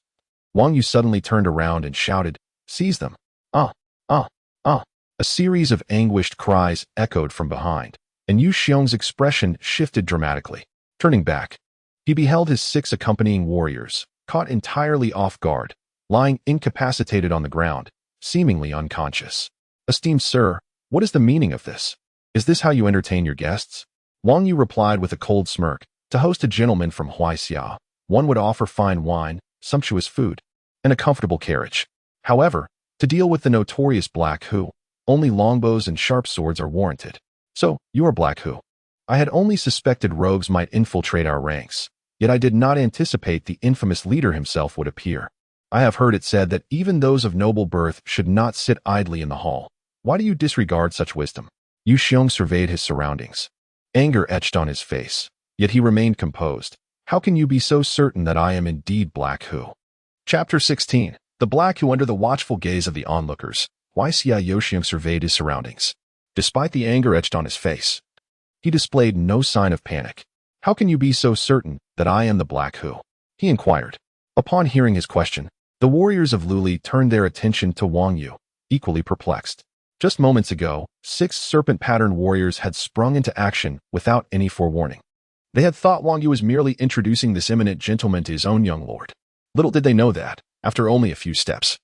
Wang Yu suddenly turned around and shouted, Seize them! Ah! Ah! Ah! A series of anguished cries echoed from behind, and Yuxiong's expression shifted dramatically. Turning back, he beheld his 6 accompanying warriors, caught entirely off guard, lying incapacitated on the ground, seemingly unconscious. Esteemed sir, What is the meaning of this? Is this how you entertain your guests? Wang Yu replied with a cold smirk. To host a gentleman from Huaixia, one would offer fine wine, sumptuous food, and a comfortable carriage. However, to deal with the notorious Black Hu, only longbows and sharp swords are warranted. So, you are Black Hu. I had only suspected rogues might infiltrate our ranks, yet I did not anticipate the infamous leader himself would appear. I have heard it said that even those of noble birth should not sit idly in the hall. Why do you disregard such wisdom? Yu Xiong surveyed his surroundings. Anger etched on his face, yet he remained composed. How can you be so certain that I am indeed Black Hu? Chapter 16. The Black Hu under the watchful gaze of the onlookers. Huaixia Yoxiong surveyed his surroundings. Despite the anger etched on his face, he displayed no sign of panic. How can you be so certain that I am the Black Hu? He inquired. Upon hearing his question, the warriors of Luli turned their attention to Wang Yu, equally perplexed. Just moments ago, 6 serpent-patterned warriors had sprung into action without any forewarning. They had thought Wang Yu was merely introducing this eminent gentleman to his own young lord. Little did they know that, after only a few steps,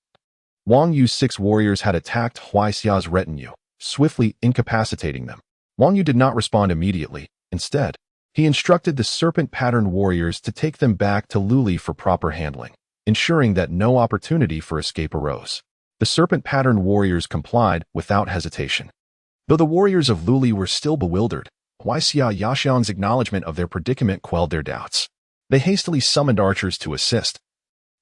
Wang Yu's 6 warriors had attacked Huaixia's retinue, swiftly incapacitating them. Wang Yu did not respond immediately. Instead, he instructed the serpent-patterned warriors to take them back to Luli for proper handling, ensuring that no opportunity for escape arose. The serpent-patterned warriors complied without hesitation. Though the warriors of Luli were still bewildered, Huaixia Yaxiang's acknowledgement of their predicament quelled their doubts. They hastily summoned archers to assist,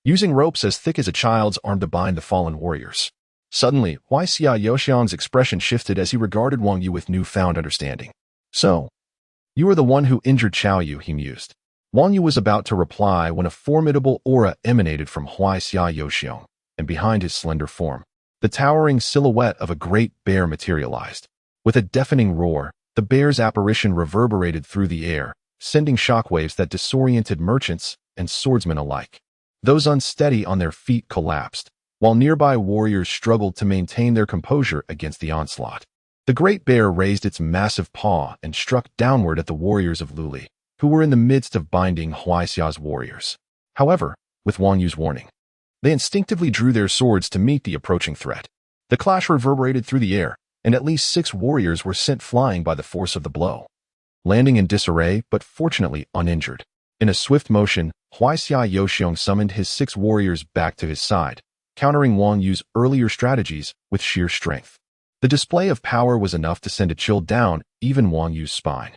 using ropes as thick as a child's arm to bind the fallen warriors. Suddenly, Huaixia Yaxiang's expression shifted as he regarded Wang Yu with newfound understanding. So, you are the one who injured Qiao Yu, he mused. Wang Yu was about to reply when a formidable aura emanated from Huaixia Yaxiang, and behind his slender form, the towering silhouette of a great bear materialized. With a deafening roar, the bear's apparition reverberated through the air, sending shockwaves that disoriented merchants and swordsmen alike. Those unsteady on their feet collapsed, while nearby warriors struggled to maintain their composure against the onslaught. The great bear raised its massive paw and struck downward at the warriors of Luli, who were in the midst of binding Huaixia's warriors. However, with Wang Yu's warning, they instinctively drew their swords to meet the approaching threat. The clash reverberated through the air, and at least 6 warriors were sent flying by the force of the blow, landing in disarray but fortunately uninjured. In a swift motion, Huaixia Yaxiang summoned his 6 warriors back to his side, countering Wang Yu's earlier strategies with sheer strength. The display of power was enough to send a chill down even Wang Yu's spine.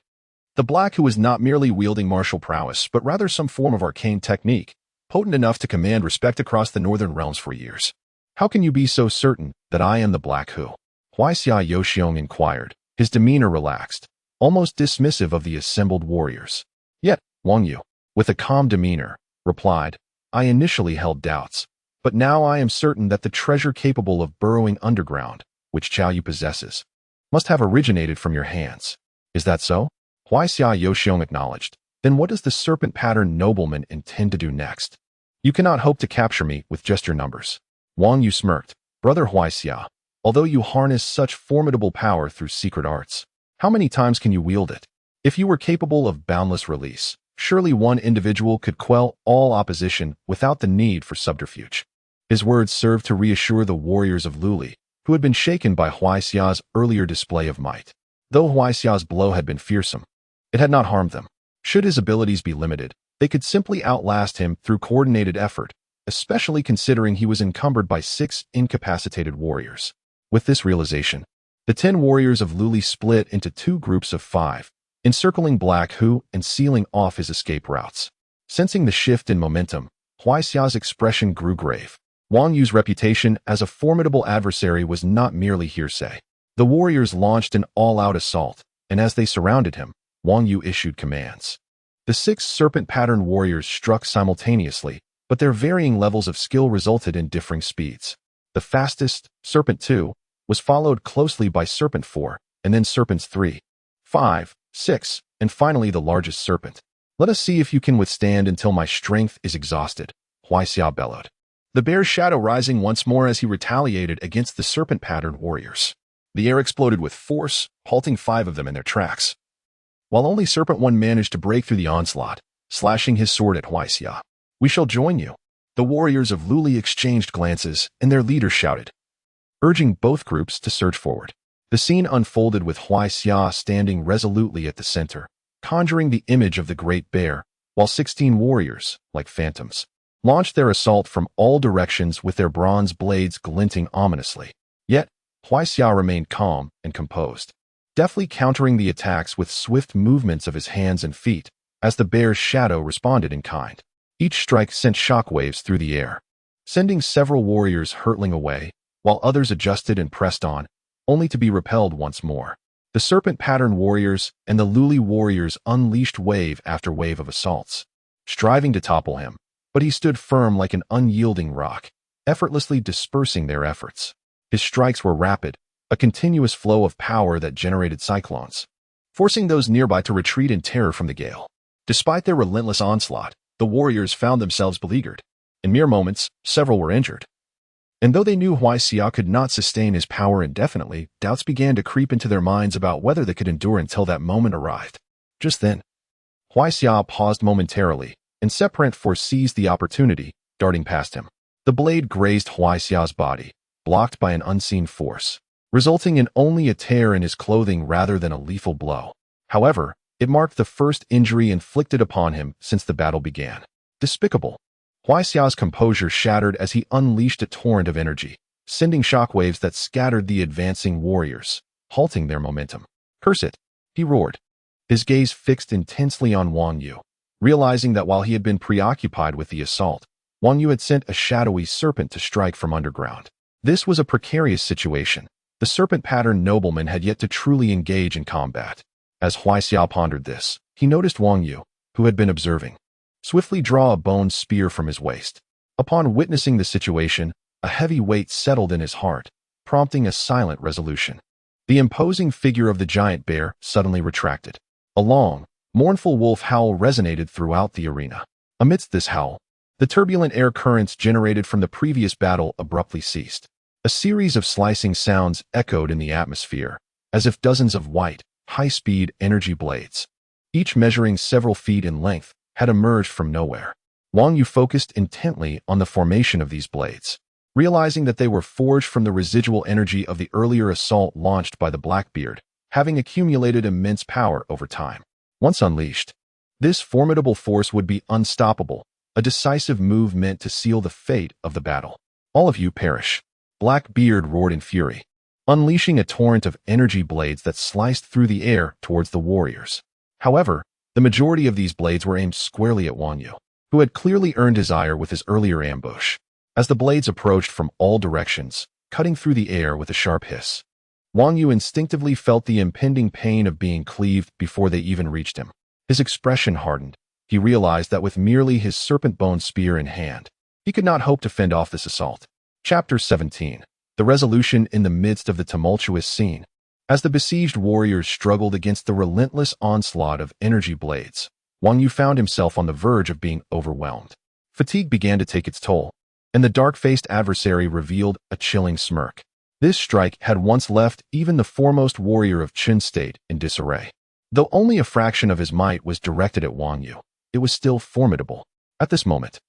The Black Hu was not merely wielding martial prowess, but rather some form of arcane technique, potent enough to command respect across the northern realms for years. How can you be so certain that I am the Black Hu? Huaixia Yaxiang inquired, his demeanor relaxed, almost dismissive of the assembled warriors. Yet, Wang Yu, with a calm demeanor, replied, I initially held doubts, but now I am certain that the treasure capable of burrowing underground, which Qiao Yu possesses, must have originated from your hands. Is that so? Huaixia Yaxiang acknowledged. Then what does the serpent-patterned nobleman intend to do next? You cannot hope to capture me with just your numbers. Wang Yu smirked. Brother Huaixia, although you harness such formidable power through secret arts, how many times can you wield it? If you were capable of boundless release, surely one individual could quell all opposition without the need for subterfuge. His words served to reassure the warriors of Luli, who had been shaken by Huaixia's earlier display of might. Though Huaixia's blow had been fearsome, it had not harmed them. Should his abilities be limited, they could simply outlast him through coordinated effort, especially considering he was encumbered by 6 incapacitated warriors. With this realization, the 10 warriors of Luli split into 2 groups of 5, encircling Black Hu and sealing off his escape routes. Sensing the shift in momentum, Huaixia's expression grew grave. Wang Yu's reputation as a formidable adversary was not merely hearsay. The warriors launched an all-out assault, and as they surrounded him, Wang Yu issued commands. The 6 serpent-patterned warriors struck simultaneously, but their varying levels of skill resulted in differing speeds. The fastest, Serpent 2, was followed closely by Serpent 4, and then Serpents 3, 5, 6, and finally the largest serpent. Let us see if you can withstand until my strength is exhausted, Huaixia bellowed. The bear's shadow rising once more as he retaliated against the serpent-patterned warriors. The air exploded with force, halting 5 of them in their tracks, while only Serpent 1 managed to break through the onslaught, slashing his sword at Huaixia. We shall join you. The warriors of Luli exchanged glances, and their leader shouted, urging both groups to surge forward. The scene unfolded with Huaixia standing resolutely at the center, conjuring the image of the Great Bear, while 16 warriors, like phantoms, launched their assault from all directions with their bronze blades glinting ominously. Yet, Huaixia remained calm and composed, deftly countering the attacks with swift movements of his hands and feet, as the bear's shadow responded in kind. Each strike sent shockwaves through the air, sending several warriors hurtling away, while others adjusted and pressed on, only to be repelled once more. The serpent-pattern warriors and the luli warriors unleashed wave after wave of assaults, striving to topple him, but he stood firm like an unyielding rock, effortlessly dispersing their efforts. His strikes were rapid, a continuous flow of power that generated cyclones, forcing those nearby to retreat in terror from the gale. Despite their relentless onslaught, the warriors found themselves beleaguered. In mere moments, several were injured. And though they knew Huaixia could not sustain his power indefinitely, doubts began to creep into their minds about whether they could endure until that moment arrived. Just then, Huaixia paused momentarily, and Serpent seized the opportunity, darting past him. The blade grazed Huaixia's body, blocked by an unseen force, resulting in only a tear in his clothing rather than a lethal blow. However, it marked the first injury inflicted upon him since the battle began. Despicable. Huaixia's composure shattered as he unleashed a torrent of energy, sending shockwaves that scattered the advancing warriors, halting their momentum. "Curse it," he roared, his gaze fixed intensely on Wang Yu, realizing that while he had been preoccupied with the assault, Wang Yu had sent a shadowy serpent to strike from underground. This was a precarious situation. The serpent-patterned nobleman had yet to truly engage in combat. As Huaixia pondered this, he noticed Wang Yu, who had been observing, swiftly draw a bone spear from his waist. Upon witnessing the situation, a heavy weight settled in his heart, prompting a silent resolution. The imposing figure of the giant bear suddenly retracted. A long, mournful wolf howl resonated throughout the arena. Amidst this howl, the turbulent air currents generated from the previous battle abruptly ceased. A series of slicing sounds echoed in the atmosphere, as if dozens of white, high-speed energy blades, each measuring several feet in length, had emerged from nowhere. Wang Yu focused intently on the formation of these blades, realizing that they were forged from the residual energy of the earlier assault launched by the Blackbeard, having accumulated immense power over time. Once unleashed, this formidable force would be unstoppable, a decisive move meant to seal the fate of the battle. "All of you perish," Blackbeard roared in fury, unleashing a torrent of energy blades that sliced through the air towards the warriors. However, the majority of these blades were aimed squarely at Wang Yu, who had clearly earned his ire with his earlier ambush. As the blades approached from all directions, cutting through the air with a sharp hiss, Wang Yu instinctively felt the impending pain of being cleaved before they even reached him. His expression hardened. He realized that with merely his serpent bone spear in hand, he could not hope to fend off this assault. Chapter 17. The resolution in the midst of the tumultuous scene. As the besieged warriors struggled against the relentless onslaught of energy blades, Wang Yu found himself on the verge of being overwhelmed. Fatigue began to take its toll, and the dark-faced adversary revealed a chilling smirk. This strike had once left even the foremost warrior of Chen state in disarray. Though only a fraction of his might was directed at Wang Yu, it was still formidable. At this moment,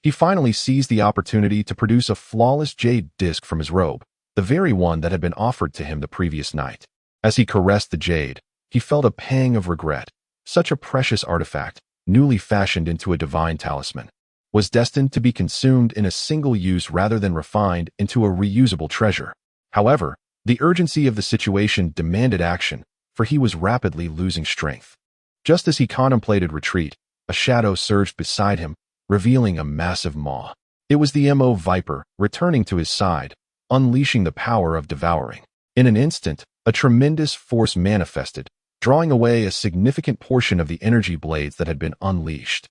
he finally seized the opportunity to produce a flawless jade disc from his robe, the very one that had been offered to him the previous night. As he caressed the jade, he felt a pang of regret. Such a precious artifact, newly fashioned into a divine talisman, was destined to be consumed in a single use rather than refined into a reusable treasure. However, the urgency of the situation demanded action, for he was rapidly losing strength. Just as he contemplated retreat, a shadow surged beside him, revealing a massive maw. It was the Mo Viper, returning to his side, unleashing the power of devouring. In an instant, a tremendous force manifested, drawing away a significant portion of the energy blades that had been unleashed.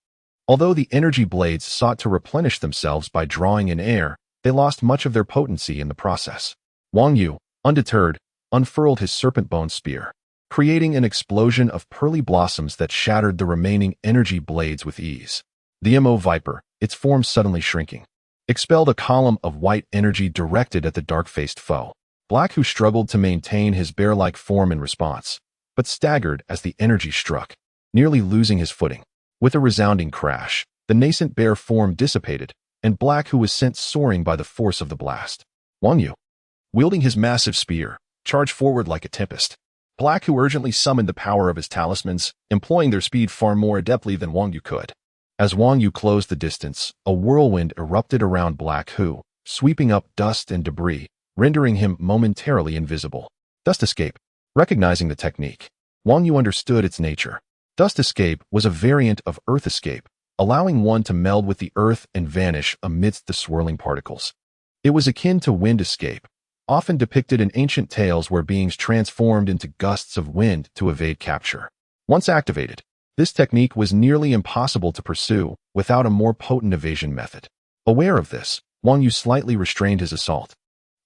Although the energy blades sought to replenish themselves by drawing in air, they lost much of their potency in the process. Wang Yu, undeterred, unfurled his serpent bone spear, creating an explosion of pearly blossoms that shattered the remaining energy blades with ease. The Mo Viper, its form suddenly shrinking, expelled a column of white energy directed at the dark-faced foe. Black, who struggled to maintain his bear-like form in response, but staggered as the energy struck, nearly losing his footing. With a resounding crash, the nascent bear form dissipated, and Black, who was sent soaring by the force of the blast. Wang Yu, wielding his massive spear, charged forward like a tempest. Black Hu urgently summoned the power of his talismans, employing their speed far more adeptly than Wang Yu could. As Wang Yu closed the distance, a whirlwind erupted around Black Hu, sweeping up dust and debris, rendering him momentarily invisible. Dust escape. Recognizing the technique, Wang Yu understood its nature. Dust escape was a variant of earth escape, allowing one to meld with the earth and vanish amidst the swirling particles. It was akin to wind escape, often depicted in ancient tales where beings transformed into gusts of wind to evade capture. Once activated, this technique was nearly impossible to pursue without a more potent evasion method. Aware of this, Wang Yu slightly restrained his assault.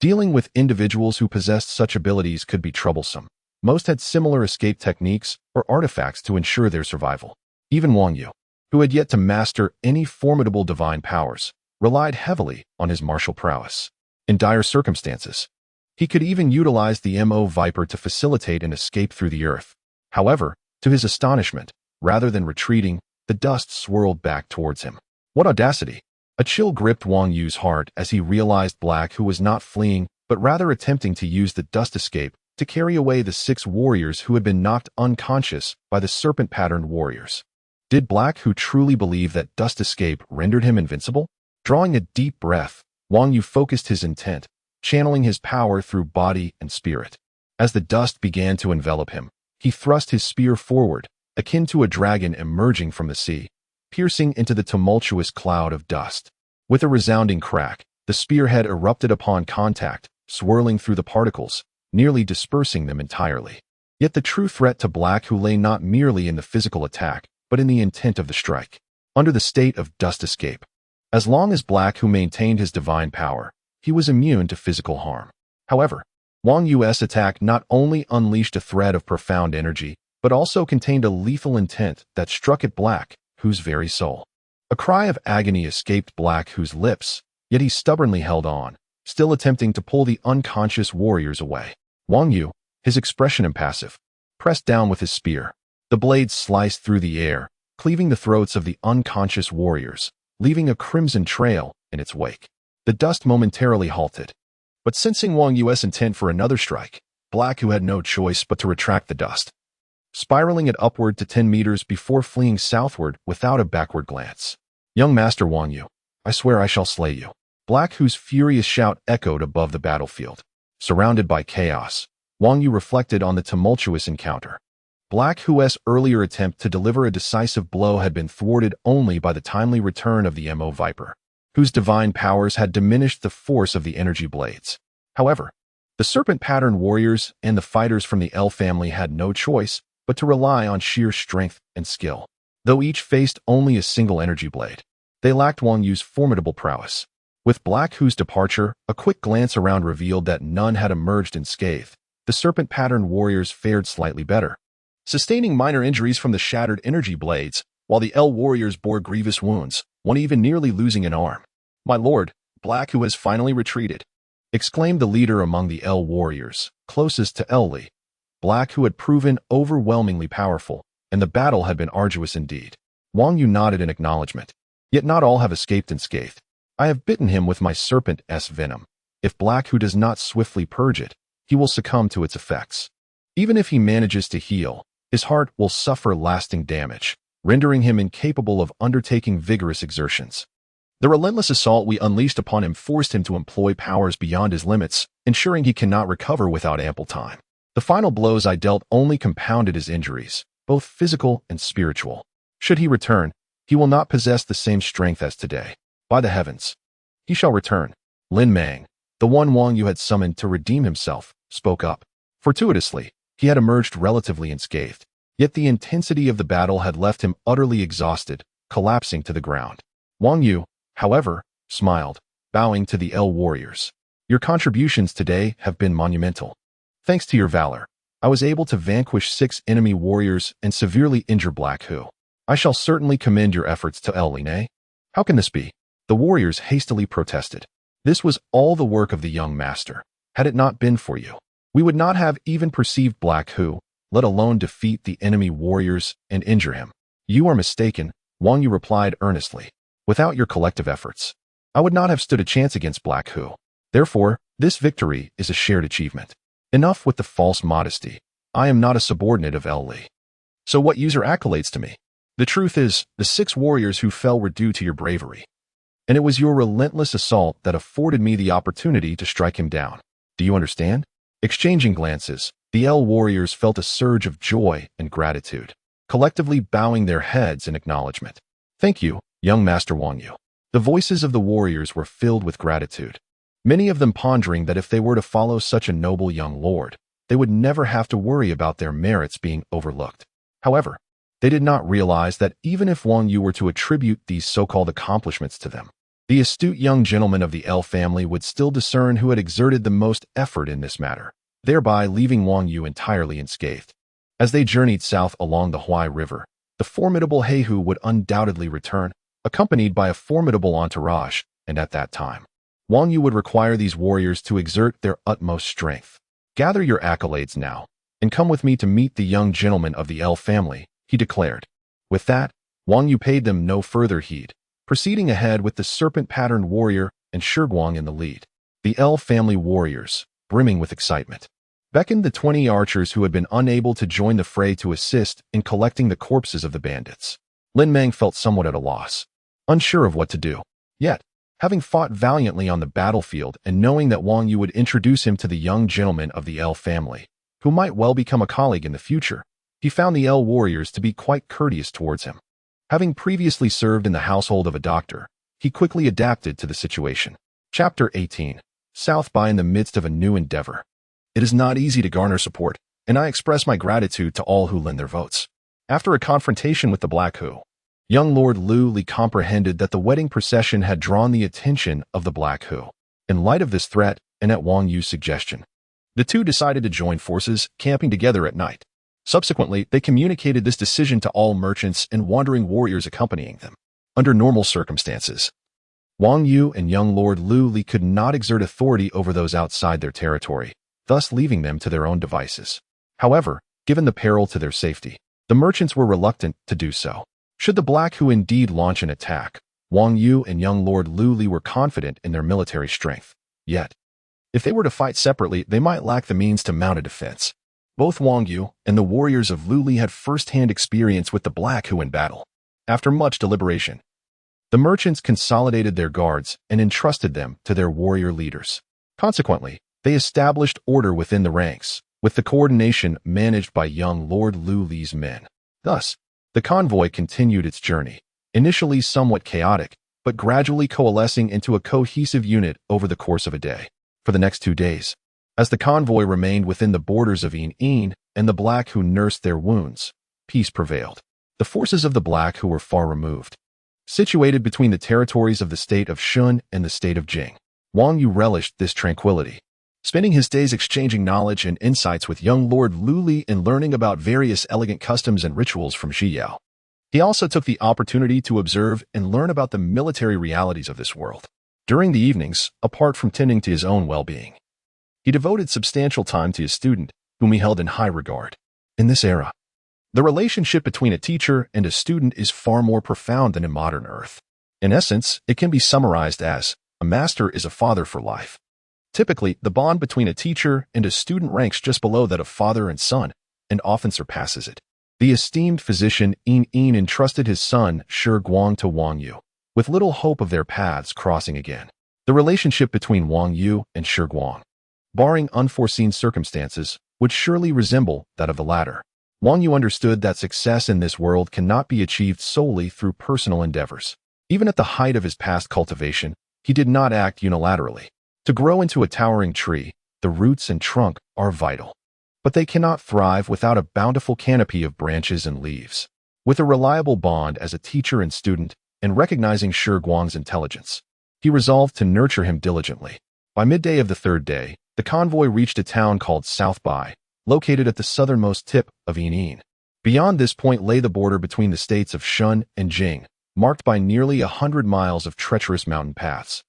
Dealing with individuals who possessed such abilities could be troublesome. Most had similar escape techniques or artifacts to ensure their survival. Even Wang Yu, who had yet to master any formidable divine powers, relied heavily on his martial prowess. In dire circumstances, he could even utilize the Viper to facilitate an escape through the earth. However, to his astonishment, rather than retreating, the dust swirled back towards him. What audacity! A chill gripped Wang Yu's heart as he realized Black Hu was not fleeing, but rather attempting to use the dust escape to carry away the 6 warriors who had been knocked unconscious by the serpent-patterned warriors. Did Black Hu truly believe that dust escape rendered him invincible? Drawing a deep breath, Wang Yu focused his intent, channeling his power through body and spirit. As the dust began to envelop him, he thrust his spear forward, akin to a dragon emerging from the sea, piercing into the tumultuous cloud of dust. With a resounding crack, the spearhead erupted upon contact, swirling through the particles, nearly dispersing them entirely. Yet the true threat to Black Hu lay not merely in the physical attack, but in the intent of the strike. Under the state of dust escape, as long as Black Hu maintained his divine power, he was immune to physical harm. However, Wang Yu's attack not only unleashed a thread of profound energy, but also contained a lethal intent that struck at Black Hu's very soul. A cry of agony escaped Black Hu's lips, yet he stubbornly held on, still attempting to pull the unconscious warriors away. Wang Yu, his expression impassive, pressed down with his spear. The blade sliced through the air, cleaving the throats of the unconscious warriors, leaving a crimson trail in its wake. The dust momentarily halted, but sensing Wang Yu's intent for another strike, Black Hu had no choice but to retract the dust, spiraling it upward to 10 meters before fleeing southward without a backward glance. Young Master Wang Yu, I swear I shall slay you. Black Hu's furious shout echoed above the battlefield. Surrounded by chaos, Wang Yu reflected on the tumultuous encounter. Black Hu's earlier attempt to deliver a decisive blow had been thwarted only by the timely return of the Viper, whose divine powers had diminished the force of the energy blades. However, the serpent-patterned warriors and the fighters from the L family had no choice but to rely on sheer strength and skill. Though each faced only a single energy blade, they lacked Wang Yu's formidable prowess. With Black Hu's departure, a quick glance around revealed that none had emerged unscathed. The serpent-patterned warriors fared slightly better, sustaining minor injuries from the shattered energy blades, while the L warriors bore grievous wounds, one even nearly losing an arm. My lord, Black Hu has finally retreated, exclaimed the leader among the L warriors, closest to L Li. Black Hu had proven overwhelmingly powerful, and the battle had been arduous indeed. Wang Yu nodded in acknowledgement. Yet not all have escaped unscathed. I have bitten him with my serpent's venom. If Black Hu does not swiftly purge it, he will succumb to its effects. Even if he manages to heal, his heart will suffer lasting damage, rendering him incapable of undertaking vigorous exertions. The relentless assault we unleashed upon him forced him to employ powers beyond his limits, ensuring he cannot recover without ample time. The final blows I dealt only compounded his injuries, both physical and spiritual. Should he return, he will not possess the same strength as today. By the heavens, he shall return. Lin Mang, the one Wang Yu had summoned to redeem himself, spoke up. Fortuitously, he had emerged relatively unscathed, yet the intensity of the battle had left him utterly exhausted, collapsing to the ground. Wang Yu, however, smiled, bowing to the L warriors. Your contributions today have been monumental. Thanks to your valor, I was able to vanquish 6 enemy warriors and severely injure Black Hu. I shall certainly commend your efforts to El Line. How can this be? The warriors hastily protested. This was all the work of the young master. Had it not been for you, we would not have even perceived Black Hu, let alone defeat the enemy warriors and injure him. You are mistaken, Wang Yu replied earnestly. Without your collective efforts, I would not have stood a chance against Black Hu. Therefore, this victory is a shared achievement. Enough with the false modesty. I am not a subordinate of Li. So what use your accolades to me? The truth is, the 6 warriors who fell were due to your bravery. And it was your relentless assault that afforded me the opportunity to strike him down. Do you understand? Exchanging glances, the L warriors felt a surge of joy and gratitude, collectively bowing their heads in acknowledgement. Thank you, young Master Wang Yu. The voices of the warriors were filled with gratitude, many of them pondering that if they were to follow such a noble young lord, they would never have to worry about their merits being overlooked. However, they did not realize that even if Wang Yu were to attribute these so-called accomplishments to them, the astute young gentleman of the L family would still discern who had exerted the most effort in this matter, thereby leaving Wang Yu entirely unscathed. As they journeyed south along the Huai River, the formidable Heihu would undoubtedly return, accompanied by a formidable entourage, and at that time, Wang Yu would require these warriors to exert their utmost strength. Gather your accolades now, and come with me to meet the young gentleman of the L family, he declared. With that, Wang Yu paid them no further heed, proceeding ahead with the serpent-patterned warrior and Shiguang in the lead. The L family warriors, brimming with excitement, beckoned the 20 archers who had been unable to join the fray to assist in collecting the corpses of the bandits. Lin Meng felt somewhat at a loss, unsure of what to do. Yet, having fought valiantly on the battlefield and knowing that Wang Yu would introduce him to the young gentleman of the L family, who might well become a colleague in the future, he found the L warriors to be quite courteous towards him. Having previously served in the household of a doctor, he quickly adapted to the situation. Chapter 18. South by in the midst of a new endeavor. It is not easy to garner support, and I express my gratitude to all who lend their votes. After a confrontation with the Black Hu, young Lord Lu Li comprehended that the wedding procession had drawn the attention of the Black Hu. In light of this threat, and at Wang Yu's suggestion, the two decided to join forces, camping together at night. Subsequently, they communicated this decision to all merchants and wandering warriors accompanying them. Under normal circumstances, Wang Yu and young Lord Lu Li could not exert authority over those outside their territory, thus leaving them to their own devices. However, given the peril to their safety, the merchants were reluctant to do so. Should the Black Hu indeed launch an attack, Wang Yu and young Lord Lu Li were confident in their military strength. Yet, if they were to fight separately, they might lack the means to mount a defense. Both Wang Yu and the warriors of Lu Li had first-hand experience with the Black Hu in battle. After much deliberation, the merchants consolidated their guards and entrusted them to their warrior leaders. Consequently, they established order within the ranks, with the coordination managed by young Lord Lu Li's men. Thus, the convoy continued its journey, initially somewhat chaotic, but gradually coalescing into a cohesive unit over the course of a day. For the next 2 days, as the convoy remained within the borders of Yin and the Black Hu nursed their wounds, peace prevailed. The forces of the Black Hu were far removed, situated between the territories of the state of Shun and the state of Jing. Wang Yu relished this tranquility, spending his days exchanging knowledge and insights with young Lord Lu Li and learning about various elegant customs and rituals from Zhiyao. He also took the opportunity to observe and learn about the military realities of this world. During the evenings, apart from tending to his own well-being, he devoted substantial time to his student, whom he held in high regard. In this era, the relationship between a teacher and a student is far more profound than in modern Earth. In essence, it can be summarized as, a master is a father for life. Typically, the bond between a teacher and a student ranks just below that of father and son, and often surpasses it. The esteemed physician Yin entrusted his son Shiguang to Wang Yu, with little hope of their paths crossing again. The relationship between Wang Yu and Shiguang, barring unforeseen circumstances, would surely resemble that of the latter. Wang Yu understood that success in this world cannot be achieved solely through personal endeavors. Even at the height of his past cultivation, he did not act unilaterally. To grow into a towering tree, the roots and trunk are vital, but they cannot thrive without a bountiful canopy of branches and leaves. With a reliable bond as a teacher and student, and recognizing Shiguang's intelligence, he resolved to nurture him diligently. By midday of the 3rd day, the convoy reached a town called South Bai, located at the southernmost tip of Yin. Beyond this point lay the border between the states of Shun and Jing, marked by nearly 100 miles of treacherous mountain paths,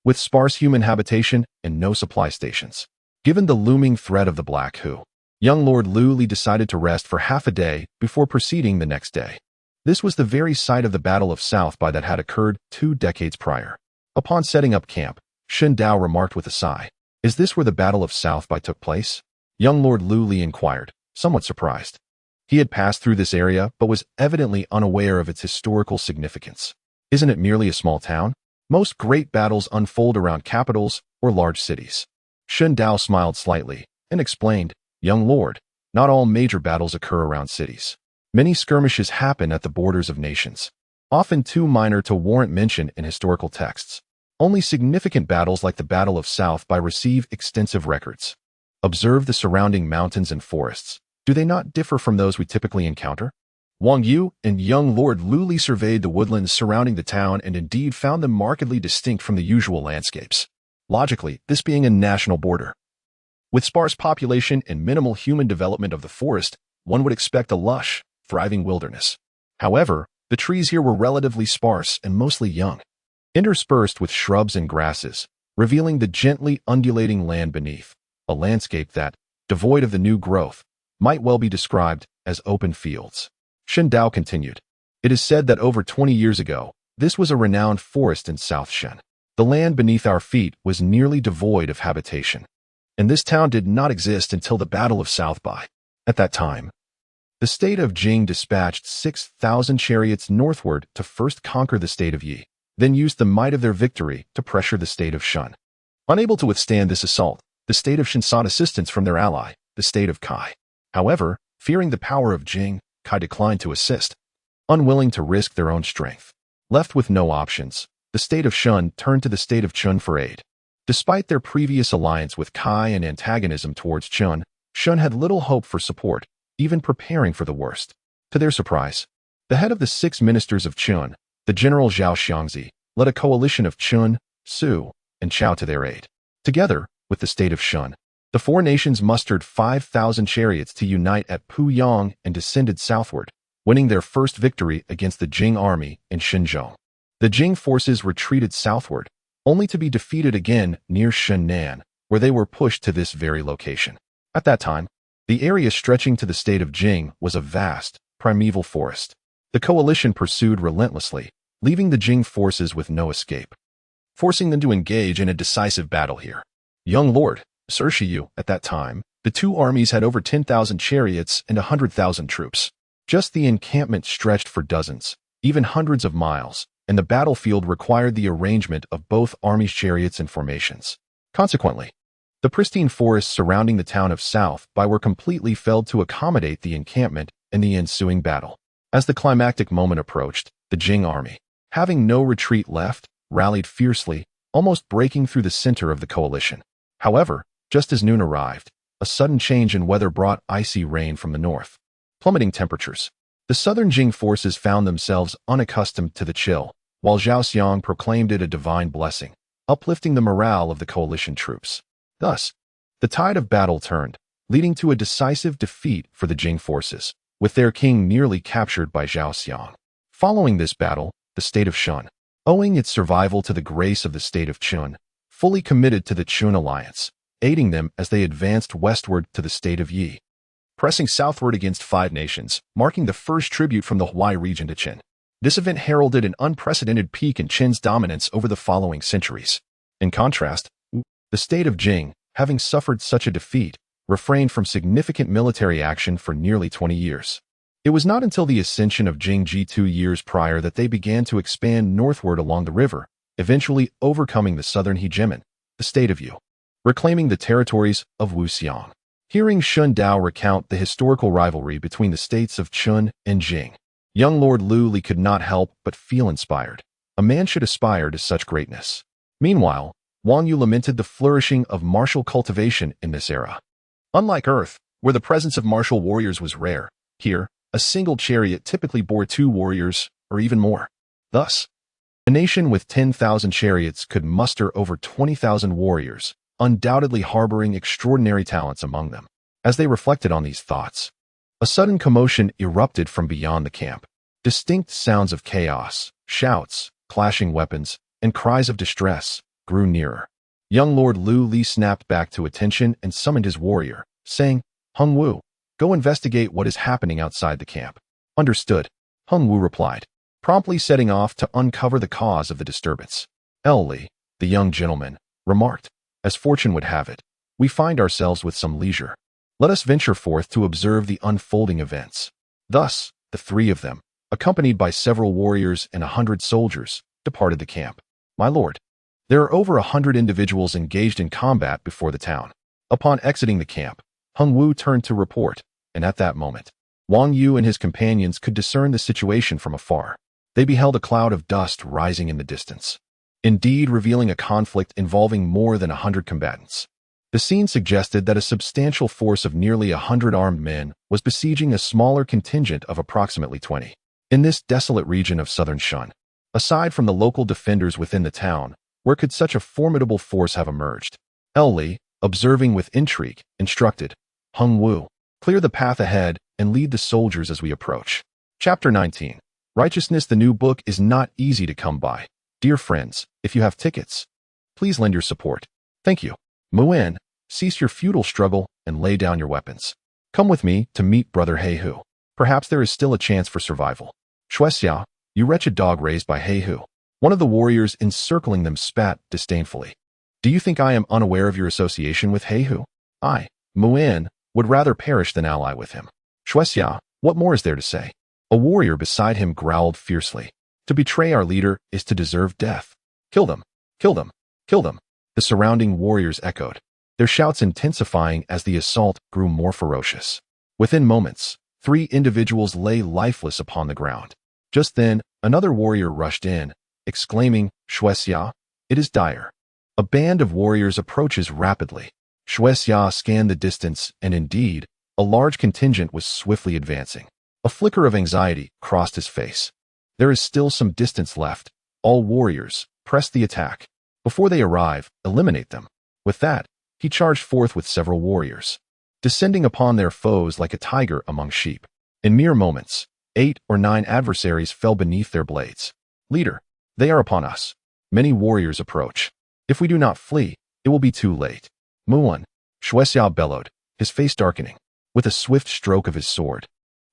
with sparse human habitation and no supply stations. Given the looming threat of the Black Hu, young Lord Lu Li decided to rest for half a day before proceeding the next day. This was the very site of the Battle of South Bai that had occurred 2 decades prior. Upon setting up camp, Shen Dao remarked with a sigh, "Is this where the Battle of South Bai took place?" Young Lord Lu Li inquired, somewhat surprised. He had passed through this area but was evidently unaware of its historical significance. Isn't it merely a small town? Most great battles unfold around capitals or large cities. Shen Dao smiled slightly and explained, Young Lord, not all major battles occur around cities. Many skirmishes happen at the borders of nations, often too minor to warrant mention in historical texts. Only significant battles like the Battle of South Bai receive extensive records. Observe the surrounding mountains and forests. Do they not differ from those we typically encounter? Wang Yu and young Lord Lu Li surveyed the woodlands surrounding the town and indeed found them markedly distinct from the usual landscapes. Logically, this being a national border. With sparse population and minimal human development of the forest, one would expect a lush, thriving wilderness. However, the trees here were relatively sparse and mostly young, interspersed with shrubs and grasses, revealing the gently undulating land beneath, a landscape that, devoid of the new growth, might well be described as open fields. Shen Dao continued. It is said that over 20 years ago, this was a renowned forest in South Shen. The land beneath our feet was nearly devoid of habitation, and this town did not exist until the Battle of South Bai. At that time, the state of Jing dispatched 6,000 chariots northward to first conquer the state of Yi, then used the might of their victory to pressure the state of Shen. Unable to withstand this assault, the state of Shen sought assistance from their ally, the state of Kai. However, fearing the power of Jing, Kai declined to assist. Unwilling to risk their own strength, left with no options, the state of Shen turned to the state of Chen for aid. Despite their previous alliance with Kai and antagonism towards Chen, Shen had little hope for support, even preparing for the worst. To their surprise, the head of the 6 ministers of Chen, the general Zhao Xiangzi, led a coalition of Chen, Su, and Chao to their aid. Together, with the state of Shen, the 4 nations mustered 5,000 chariots to unite at Yong and descended southward, winning their first victory against the Jing army in Shenzhou. The Jing forces retreated southward, only to be defeated again near Shennan, where they were pushed to this very location. At that time, the area stretching to the state of Jing was a vast, primeval forest. The coalition pursued relentlessly, leaving the Jing forces with no escape, forcing them to engage in a decisive battle here. Young Lord, Yu, at that time, the 2 armies had over 10,000 chariots and 100,000 troops. Just the encampment stretched for dozens, even hundreds of miles, and the battlefield required the arrangement of both armies' chariots and formations. Consequently, the pristine forests surrounding the town of South Bai were completely felled to accommodate the encampment and the ensuing battle. As the climactic moment approached, the Jing army, having no retreat left, rallied fiercely, almost breaking through the center of the coalition. However, just as noon arrived, a sudden change in weather brought icy rain from the north, plummeting temperatures. The southern Jing forces found themselves unaccustomed to the chill, while Zhao Xiang proclaimed it a divine blessing, uplifting the morale of the coalition troops. Thus, the tide of battle turned, leading to a decisive defeat for the Jing forces, with their king nearly captured by Zhao Xiang. Following this battle, the state of Shen, owing its survival to the grace of the state of Chen, fully committed to the Chun alliance, aiding them as they advanced westward to the state of Yi, pressing southward against 5 nations, marking the first tribute from the Huai region to Chen. This event heralded an unprecedented peak in Chen's dominance over the following centuries. In contrast, the state of Jing, having suffered such a defeat, refrained from significant military action for nearly 20 years. It was not until the ascension of Jing Ji 2 years prior that they began to expand northward along the river, eventually overcoming the southern hegemon, the state of Yu, reclaiming the territories of Wuxiang. Hearing Shen Dao recount the historical rivalry between the states of Chen and Jing, young Lord Lu Li could not help but feel inspired. A man should aspire to such greatness. Meanwhile, Wang Yu lamented the flourishing of martial cultivation in this era. Unlike Earth, where the presence of martial warriors was rare, here, a single chariot typically bore 2 warriors, or even more. Thus, a nation with 10,000 chariots could muster over 20,000 warriors, undoubtedly harboring extraordinary talents among them. As they reflected on these thoughts, a sudden commotion erupted from beyond the camp. Distinct sounds of chaos, shouts, clashing weapons, and cries of distress grew nearer. Young Lord Lu Li snapped back to attention and summoned his warrior, saying, Hung Wu, go investigate what is happening outside the camp. Understood, Hung Wu replied, promptly setting off to uncover the cause of the disturbance. Li, the young gentleman, remarked, as fortune would have it, we find ourselves with some leisure. Let us venture forth to observe the unfolding events. Thus, the three of them, accompanied by several warriors and 100 soldiers, departed the camp. My lord, there are over 100 individuals engaged in combat before the town. Upon exiting the camp, Hung Wu turned to report, and at that moment, Wang Yu and his companions could discern the situation from afar. They beheld a cloud of dust rising in the distance, indeed revealing a conflict involving more than 100 combatants. The scene suggested that a substantial force of nearly 100 armed men was besieging a smaller contingent of approximately 20. In this desolate region of southern Shan, aside from the local defenders within the town, where could such a formidable force have emerged? Li, observing with intrigue, instructed, Hung Wu, clear the path ahead and lead the soldiers as we approach. Chapter 19. Righteousness. The new book is not easy to come by. Dear friends, if you have tickets, please lend your support. Thank you. Muan, cease your futile struggle and lay down your weapons. Come with me to meet Brother He Hu. Perhaps there is still a chance for survival. Shuexiao, you wretched dog raised by He Hu. One of the warriors encircling them spat disdainfully. Do you think I am unaware of your association with He Hu? I, Muan, would rather perish than ally with him. Shuexiao, what more is there to say? A warrior beside him growled fiercely. To betray our leader is to deserve death. Kill them! Kill them! Kill them! The surrounding warriors echoed, their shouts intensifying as the assault grew more ferocious. Within moments, 3 individuals lay lifeless upon the ground. Just then, another warrior rushed in, exclaiming, Shuexiao, it is dire. A band of warriors approaches rapidly. Shuexiao scanned the distance, and indeed, a large contingent was swiftly advancing. A flicker of anxiety crossed his face. There is still some distance left. All warriors, press the attack. Before they arrive, eliminate them. With that, he charged forth with several warriors, descending upon their foes like a tiger among sheep. In mere moments, 8 or 9 adversaries fell beneath their blades. Leader, they are upon us. Many warriors approach. If we do not flee, it will be too late. Muan, Shuexiao bellowed, his face darkening. With a swift stroke of his sword,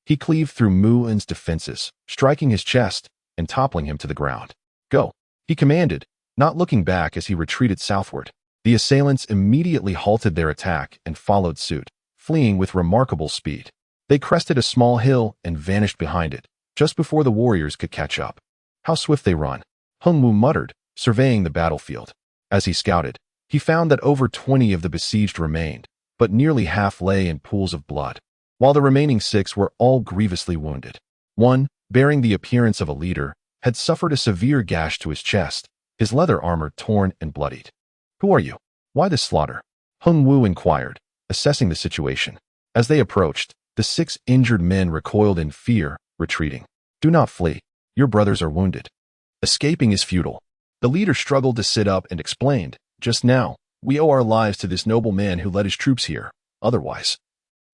he cleaved through Muan's defenses, striking his chest and toppling him to the ground. Go, he commanded, not looking back as he retreated southward. The assailants immediately halted their attack and followed suit, fleeing with remarkable speed. They crested a small hill and vanished behind it, just before the warriors could catch up. How swift they run, Hung Wu muttered, surveying the battlefield. As he scouted, he found that over 20 of the besieged remained, but nearly half lay in pools of blood, while the remaining 6 were all grievously wounded. One, bearing the appearance of a leader, had suffered a severe gash to his chest, his leather armor torn and bloodied. Who are you? Why this slaughter? Hung Wu inquired, assessing the situation. As they approached, the 6 injured men recoiled in fear, retreating. Do not flee. Your brothers are wounded. Escaping is futile. The leader struggled to sit up and explained, just now, we owe our lives to this noble man who led his troops here. Otherwise,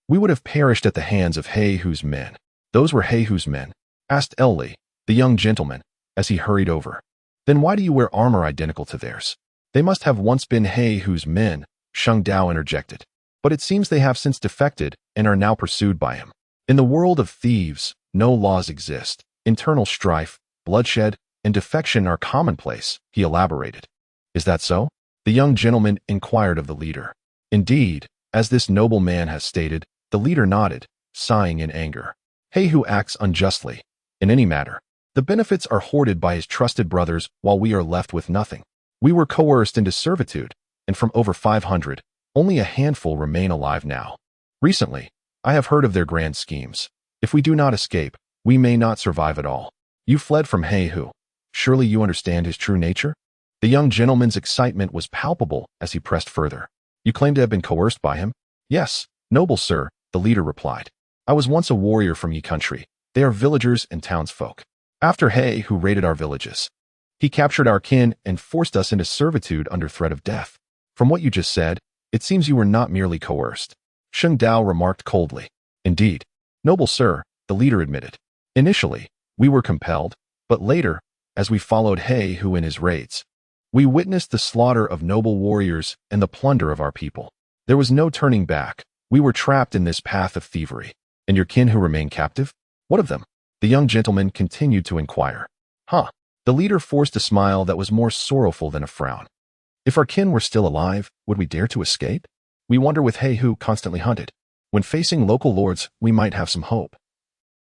we would have perished at the hands of He Hu's men. Those were He Hu's men? Asked Li, the young gentleman, as he hurried over. Then why do you wear armor identical to theirs? They must have once been He Hu's men, Sheng Dao interjected. But it seems they have since defected and are now pursued by him. In the world of thieves, no laws exist. Internal strife, bloodshed, and defection are commonplace, he elaborated. Is that so? The young gentleman inquired of the leader. Indeed, as this noble man has stated, the leader nodded, sighing in anger. He Hu acts unjustly. In any matter, the benefits are hoarded by his trusted brothers while we are left with nothing. We were coerced into servitude, and from over 500, only a handful remain alive now. Recently, I have heard of their grand schemes. If we do not escape, we may not survive at all. You fled from He Hu. Surely you understand his true nature? The young gentleman's excitement was palpable as he pressed further. You claim to have been coerced by him? Yes, noble sir, the leader replied. I was once a warrior from ye country. They are villagers and townsfolk. After He Hu raided our villages, he captured our kin and forced us into servitude under threat of death. From what you just said, it seems you were not merely coerced. Sheng Dao remarked coldly. Indeed, noble sir, the leader admitted. Initially, we were compelled, but later, as we followed He Hu in his raids, we witnessed the slaughter of noble warriors and the plunder of our people. There was no turning back. We were trapped in this path of thievery. And your kin who remain captive? What of them? The young gentleman continued to inquire. Huh. The leader forced a smile that was more sorrowful than a frown. If our kin were still alive, would we dare to escape? We wander with He Hu constantly hunted. When facing local lords, we might have some hope.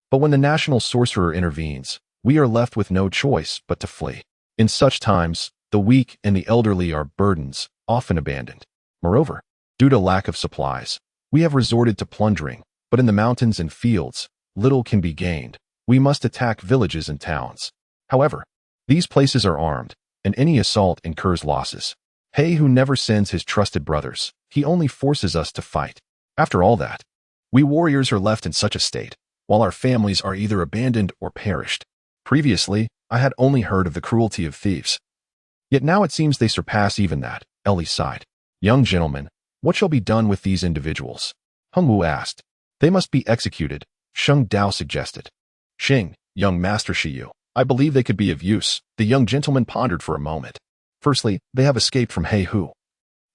But when the national sorcerer intervenes, we are left with no choice but to flee. In such times, the weak and the elderly are burdens, often abandoned. Moreover, due to lack of supplies, we have resorted to plundering, but in the mountains and fields, little can be gained. We must attack villages and towns. However, these places are armed, and any assault incurs losses. Who never sends his trusted brothers, he only forces us to fight. After all that, we warriors are left in such a state, while our families are either abandoned or perished. Previously, I had only heard of the cruelty of thieves. Yet now it seems they surpass even that. Ellie sighed. Young gentlemen, what shall be done with these individuals? Hung Wu asked. They must be executed, Sheng Dao suggested. Cheng, young master Shiyu, I believe they could be of use. The young gentleman pondered for a moment. Firstly, they have escaped from Hu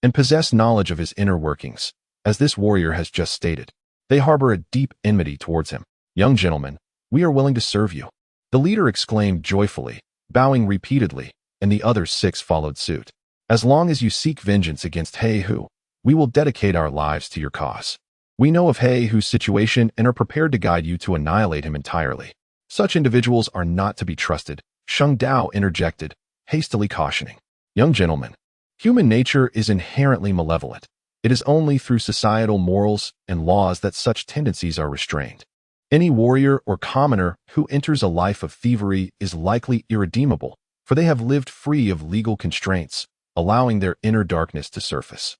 and possess knowledge of his inner workings. As this warrior has just stated, they harbor a deep enmity towards him. Young gentlemen, we are willing to serve you. The leader exclaimed joyfully, bowing repeatedly, and the other 6 followed suit. As long as you seek vengeance against Hu, we will dedicate our lives to your cause. We know of Hu's situation and are prepared to guide you to annihilate him entirely. Such individuals are not to be trusted, Sheng Dao interjected, hastily cautioning. Young gentlemen, human nature is inherently malevolent. It is only through societal morals and laws that such tendencies are restrained. Any warrior or commoner who enters a life of thievery is likely irredeemable, for they have lived free of legal constraints, allowing their inner darkness to surface.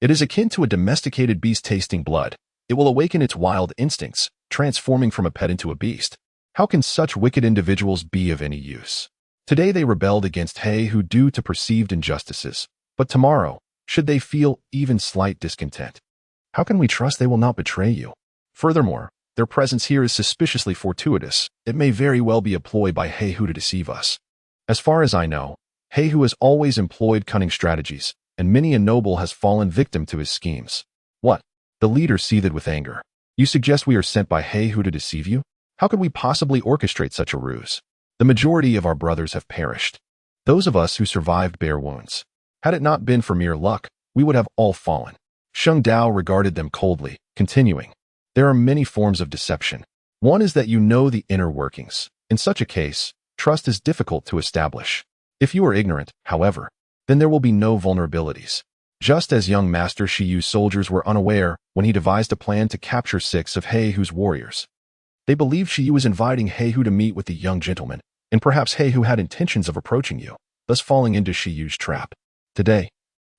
It is akin to a domesticated beast tasting blood. It will awaken its wild instincts, transforming from a pet into a beast. How can such wicked individuals be of any use? Today they rebelled against Hu due to perceived injustices, but tomorrow, should they feel even slight discontent, how can we trust they will not betray you? Furthermore, their presence here is suspiciously fortuitous. It may very well be a ploy by Hu to deceive us. As far as I know, Hu has always employed cunning strategies, and many a noble has fallen victim to his schemes. What? The leader seethed with anger. You suggest we are sent by Hu to deceive you? How could we possibly orchestrate such a ruse? The majority of our brothers have perished. Those of us who survived bear wounds. Had it not been for mere luck, we would have all fallen. Sheng Dao regarded them coldly, continuing. There are many forms of deception. One is that you know the inner workings. In such a case, trust is difficult to establish. If you are ignorant, however, then there will be no vulnerabilities. Just as young Master Shiyu's soldiers were unaware when he devised a plan to capture 6 of Hu's warriors. They believed Shiyu was inviting Hu to meet with the young gentleman, and perhaps Hu had intentions of approaching you, thus falling into Shiyu's trap. Today,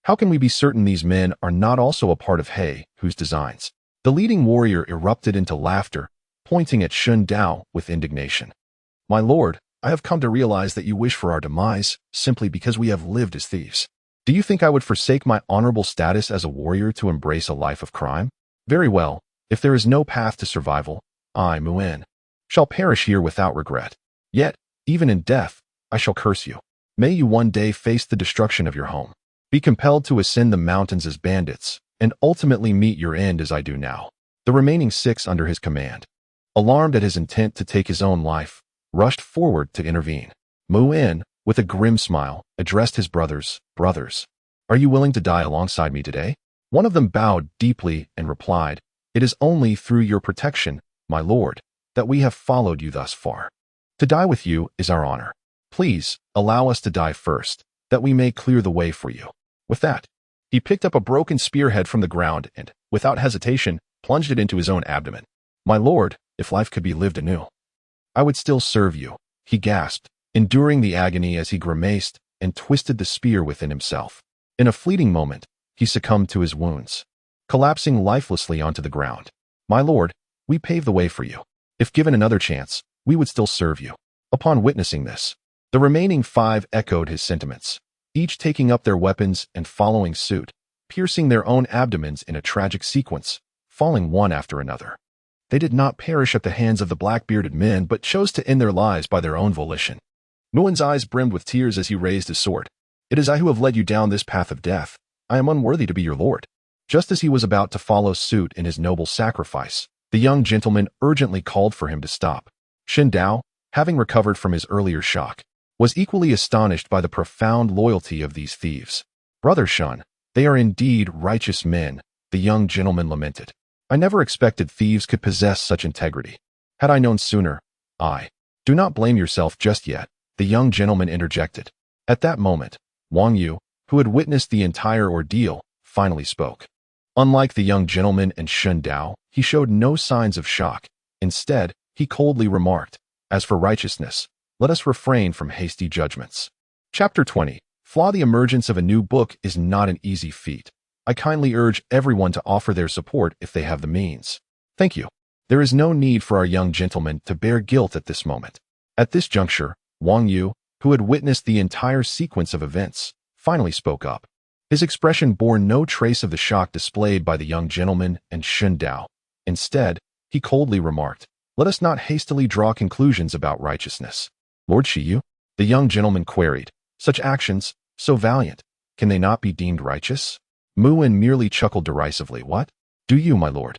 how can we be certain these men are not also a part of Hu's designs? The leading warrior erupted into laughter, pointing at Sheng Dao with indignation. My lord, I have come to realize that you wish for our demise simply because we have lived as thieves. Do you think I would forsake my honorable status as a warrior to embrace a life of crime? Very well, if there is no path to survival, I, Muin, shall perish here without regret. Yet, even in death, I shall curse you. May you one day face the destruction of your home, be compelled to ascend the mountains as bandits, and ultimately meet your end as I do now. The remaining 6 under his command, alarmed at his intent to take his own life, rushed forward to intervene. Muin, with a grim smile, addressed his brothers. Brothers, are you willing to die alongside me today? One of them bowed deeply and replied, It is only through your protection, my lord, that we have followed you thus far. To die with you is our honor. Please, allow us to die first, that we may clear the way for you. With that, he picked up a broken spearhead from the ground and, without hesitation, plunged it into his own abdomen. My lord, if life could be lived anew, I would still serve you, he gasped, enduring the agony as he grimaced and twisted the spear within himself. In a fleeting moment, he succumbed to his wounds, collapsing lifelessly onto the ground. My lord, we paved the way for you. If given another chance, we would still serve you. Upon witnessing this, the remaining 5 echoed his sentiments, each taking up their weapons and following suit, piercing their own abdomens in a tragic sequence, falling one after another. They did not perish at the hands of the black-bearded men, but chose to end their lives by their own volition. Muin's eyes brimmed with tears as he raised his sword. It is I who have led you down this path of death. I am unworthy to be your lord. Just as he was about to follow suit in his noble sacrifice, the young gentleman urgently called for him to stop. Sheng Dao, having recovered from his earlier shock, was equally astonished by the profound loyalty of these thieves. Brother Shun, they are indeed righteous men, the young gentleman lamented. I never expected thieves could possess such integrity. Had I known sooner, I— Do not blame yourself just yet, the young gentleman interjected. At that moment, Wang Yu, who had witnessed the entire ordeal, finally spoke. Unlike the young gentleman and Shen Dao, he showed no signs of shock. Instead, he coldly remarked, "As for righteousness, let us refrain from hasty judgments." Chapter 20. Flaw. The emergence of a new book is not an easy feat. I kindly urge everyone to offer their support if they have the means. Thank you. There is no need for our young gentleman to bear guilt at this moment. At this juncture, Wang Yu, who had witnessed the entire sequence of events, finally spoke up. His expression bore no trace of the shock displayed by the young gentleman and Shen Dao. Instead, he coldly remarked, "Let us not hastily draw conclusions about righteousness." "Lord Shiyu?" the young gentleman queried. "Such actions, so valiant, can they not be deemed righteous?" Muin merely chuckled derisively. "What? Do you, my lord,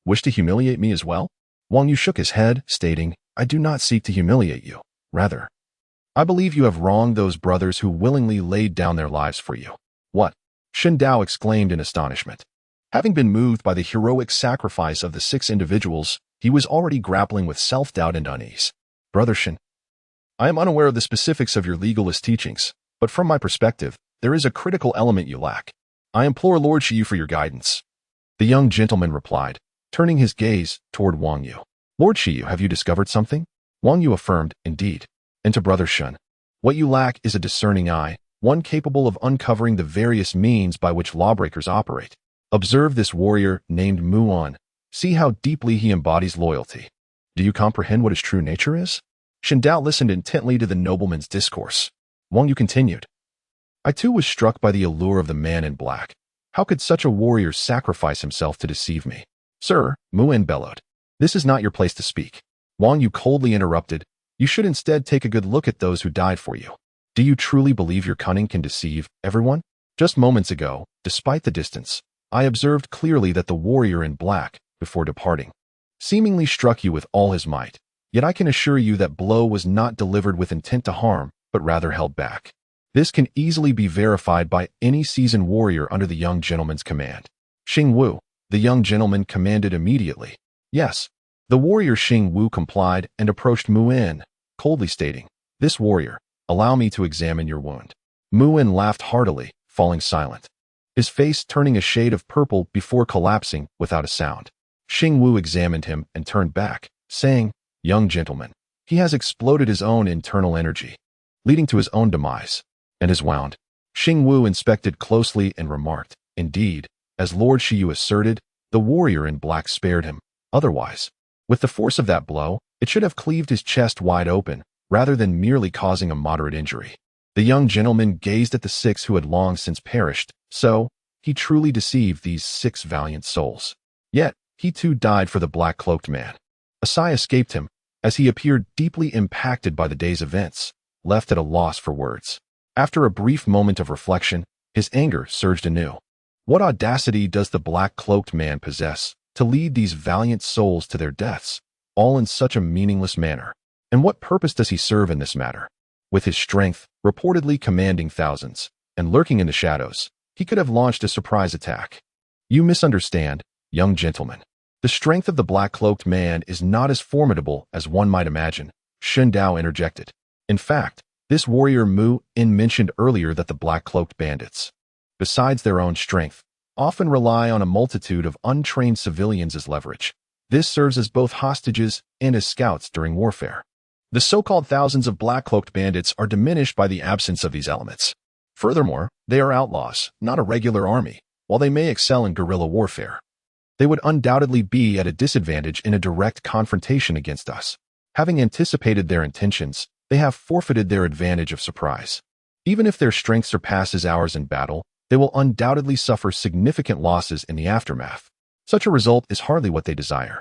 wish to humiliate me as well?" Wang Yu shook his head, stating, "I do not seek to humiliate you. Rather, I believe you have wronged those brothers who willingly laid down their lives for you." "What?" Shen Dao exclaimed in astonishment. Having been moved by the heroic sacrifice of the 6 individuals, he was already grappling with self-doubt and unease. "Brother Shen, I am unaware of the specifics of your legalist teachings, but from my perspective, there is a critical element you lack. I implore Lord Shiyu for your guidance." The young gentleman replied, turning his gaze toward Wang Yu. "Lord Shiyu, have you discovered something?" Wang Yu affirmed, "Indeed. And to Brother Shen, what you lack is a discerning eye, one capable of uncovering the various means by which lawbreakers operate. Observe this warrior named Muon. See how deeply he embodies loyalty. Do you comprehend what his true nature is?" Shen Dao listened intently to the nobleman's discourse. Wang Yu continued, "I too was struck by the allure of the man in black. How could such a warrior sacrifice himself to deceive me?" "Sir," Muin bellowed, "this is not your place to speak." Wang Yu coldly interrupted, "You should instead take a good look at those who died for you. Do you truly believe your cunning can deceive everyone? Just moments ago, despite the distance, I observed clearly that the warrior in black, before departing, seemingly struck you with all his might. Yet I can assure you that blow was not delivered with intent to harm, but rather held back. This can easily be verified by any seasoned warrior under the young gentleman's command." Xing Wu, the young gentleman, commanded immediately. "Yes." The warrior Xing Wu complied and approached Muin, coldly stating, "This warrior, allow me to examine your wound." Muin laughed heartily, falling silent, his face turning a shade of purple before collapsing without a sound. Xing Wu examined him and turned back, saying, "Young gentleman, he has exploded his own internal energy, leading to his own demise, and his wound." Xing Wu inspected closely and remarked, "Indeed, as Lord Shiyu asserted, the warrior in black spared him. Otherwise, with the force of that blow, it should have cleaved his chest wide open, rather than merely causing a moderate injury." The young gentleman gazed at the 6 who had long since perished, so he truly deceived these 6 valiant souls. Yet, he too died for the black-cloaked man. A sigh escaped him, as he appeared deeply impacted by the day's events, left at a loss for words. After a brief moment of reflection, his anger surged anew. What audacity does the black-cloaked man possess to lead these valiant souls to their deaths, all in such a meaningless manner? And what purpose does he serve in this matter? With his strength, reportedly commanding thousands, and lurking in the shadows, he could have launched a surprise attack. "You misunderstand, young gentleman. The strength of the black-cloaked man is not as formidable as one might imagine," Shen Dao interjected. "In fact, this warrior Mu In mentioned earlier that the black-cloaked bandits, besides their own strength, often rely on a multitude of untrained civilians as leverage. This serves as both hostages and as scouts during warfare. The so-called thousands of black-cloaked bandits are diminished by the absence of these elements. Furthermore, they are outlaws, not a regular army. While they may excel in guerrilla warfare, they would undoubtedly be at a disadvantage in a direct confrontation against us. Having anticipated their intentions, they have forfeited their advantage of surprise. Even if their strength surpasses ours in battle, they will undoubtedly suffer significant losses in the aftermath. Such a result is hardly what they desire."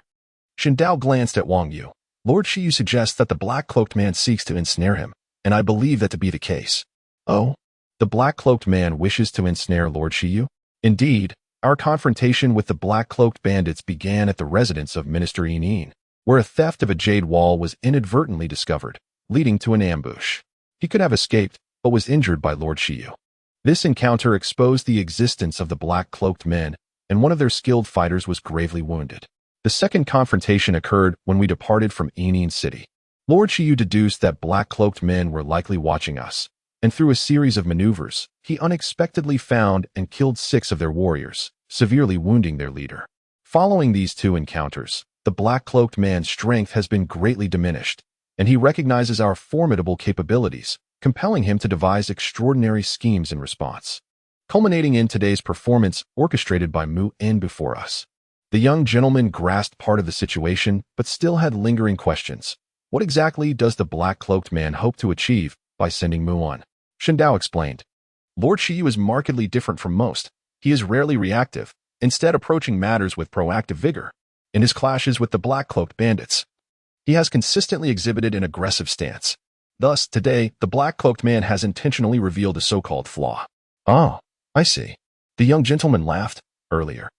Shen Dao glanced at Wang Yu. "Lord Shiyu suggests that the black-cloaked man seeks to ensnare him, and I believe that to be the case." "Oh, the black-cloaked man wishes to ensnare Lord Shiyu?" "Indeed, our confrontation with the black-cloaked bandits began at the residence of Minister Yin, where a theft of a jade wall was inadvertently discovered, leading to an ambush. He could have escaped, but was injured by Lord Shiyu. This encounter exposed the existence of the black-cloaked men, and one of their skilled fighters was gravely wounded. The second confrontation occurred when we departed from Enian City. Lord Shiyu deduced that black-cloaked men were likely watching us, and through a series of maneuvers, he unexpectedly found and killed 6 of their warriors, severely wounding their leader. Following these 2 encounters, the black-cloaked man's strength has been greatly diminished, and he recognizes our formidable capabilities, compelling him to devise extraordinary schemes in response, culminating in today's performance orchestrated by Mu En before us. The young gentleman grasped part of the situation, but still had lingering questions. What exactly does the black-cloaked man hope to achieve by sending Mu On? Shen Dao explained. Lord Shiyu is markedly different from most. He is rarely reactive, instead approaching matters with proactive vigor. In his clashes with the black-cloaked bandits, he has consistently exhibited an aggressive stance. Thus, today, the black-cloaked man has intentionally revealed a so-called flaw. Oh, I see. The young gentleman laughed. Earlier,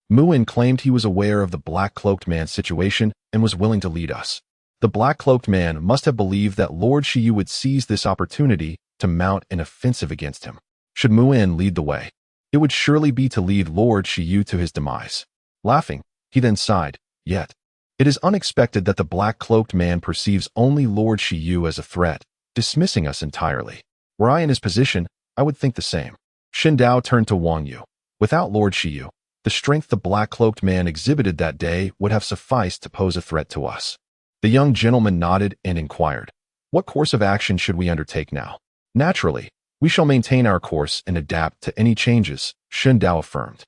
Mu En claimed he was aware of the black-cloaked man's situation and was willing to lead us. The black-cloaked man must have believed that Lord Shiyu would seize this opportunity to mount an offensive against him. Should Mu En lead the way, it would surely be to lead Lord Shiyu to his demise. Laughing, he then sighed, yet, it is unexpected that the black-cloaked man perceives only Lord Shiyu as a threat, dismissing us entirely. Were I in his position, I would think the same. Shen Dao turned to Wang Yu. Without Lord Shiyu, the strength the black-cloaked man exhibited that day would have sufficed to pose a threat to us. The young gentleman nodded and inquired, what course of action should we undertake now? Naturally, we shall maintain our course and adapt to any changes, Shen Dao affirmed.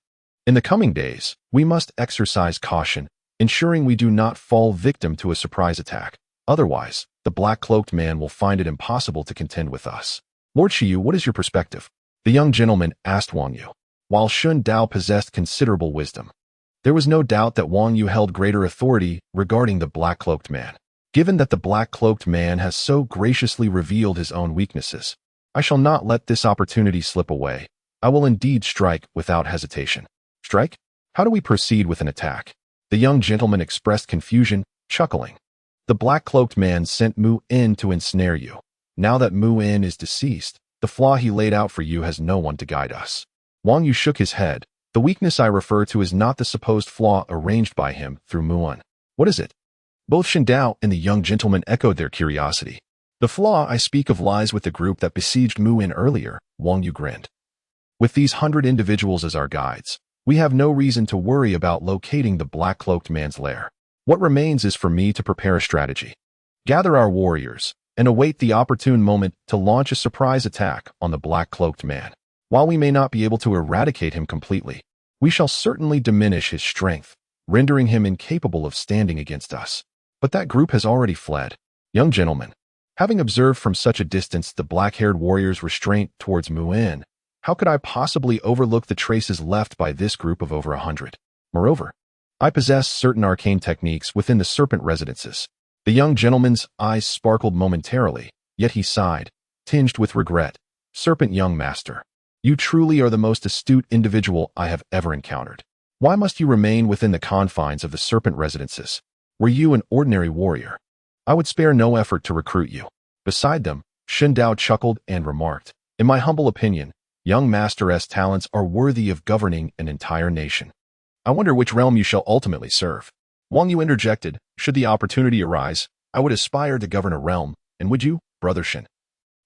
In the coming days, we must exercise caution, ensuring we do not fall victim to a surprise attack. Otherwise, the black-cloaked man will find it impossible to contend with us. Lord Shiyu, what is your perspective? The young gentleman asked Wang Yu. While Shen Dao possessed considerable wisdom, there was no doubt that Wang Yu held greater authority regarding the black-cloaked man. Given that the black-cloaked man has so graciously revealed his own weaknesses, I shall not let this opportunity slip away. I will indeed strike without hesitation. Strike? How do we proceed with an attack? The young gentleman expressed confusion, chuckling. The black-cloaked man sent Mu En to ensnare you. Now that Mu En is deceased, the flaw he laid out for you has no one to guide us. Wang Yu shook his head. The weakness I refer to is not the supposed flaw arranged by him through Mu En. What is it? Both Shen Dao and the young gentleman echoed their curiosity. The flaw I speak of lies with the group that besieged Mu En earlier, Wang Yu grinned. With these 100 individuals as our guides, we have no reason to worry about locating the black-cloaked man's lair. What remains is for me to prepare a strategy, gather our warriors, and await the opportune moment to launch a surprise attack on the black-cloaked man. While we may not be able to eradicate him completely, we shall certainly diminish his strength, rendering him incapable of standing against us. But that group has already fled. Young gentlemen, having observed from such a distance the black-haired warrior's restraint towards Mu En, how could I possibly overlook the traces left by this group of over 100? Moreover, I possess certain arcane techniques within the serpent residences. The young gentleman's eyes sparkled momentarily, yet he sighed, tinged with regret. Serpent young master, you truly are the most astute individual I have ever encountered. Why must you remain within the confines of the serpent residences? Were you an ordinary warrior, I would spare no effort to recruit you. Beside them, Shen Dao chuckled and remarked, in my humble opinion, young master's talents are worthy of governing an entire nation. I wonder which realm you shall ultimately serve. Wang Yu interjected, should the opportunity arise, I would aspire to govern a realm, and would you, brother Shen,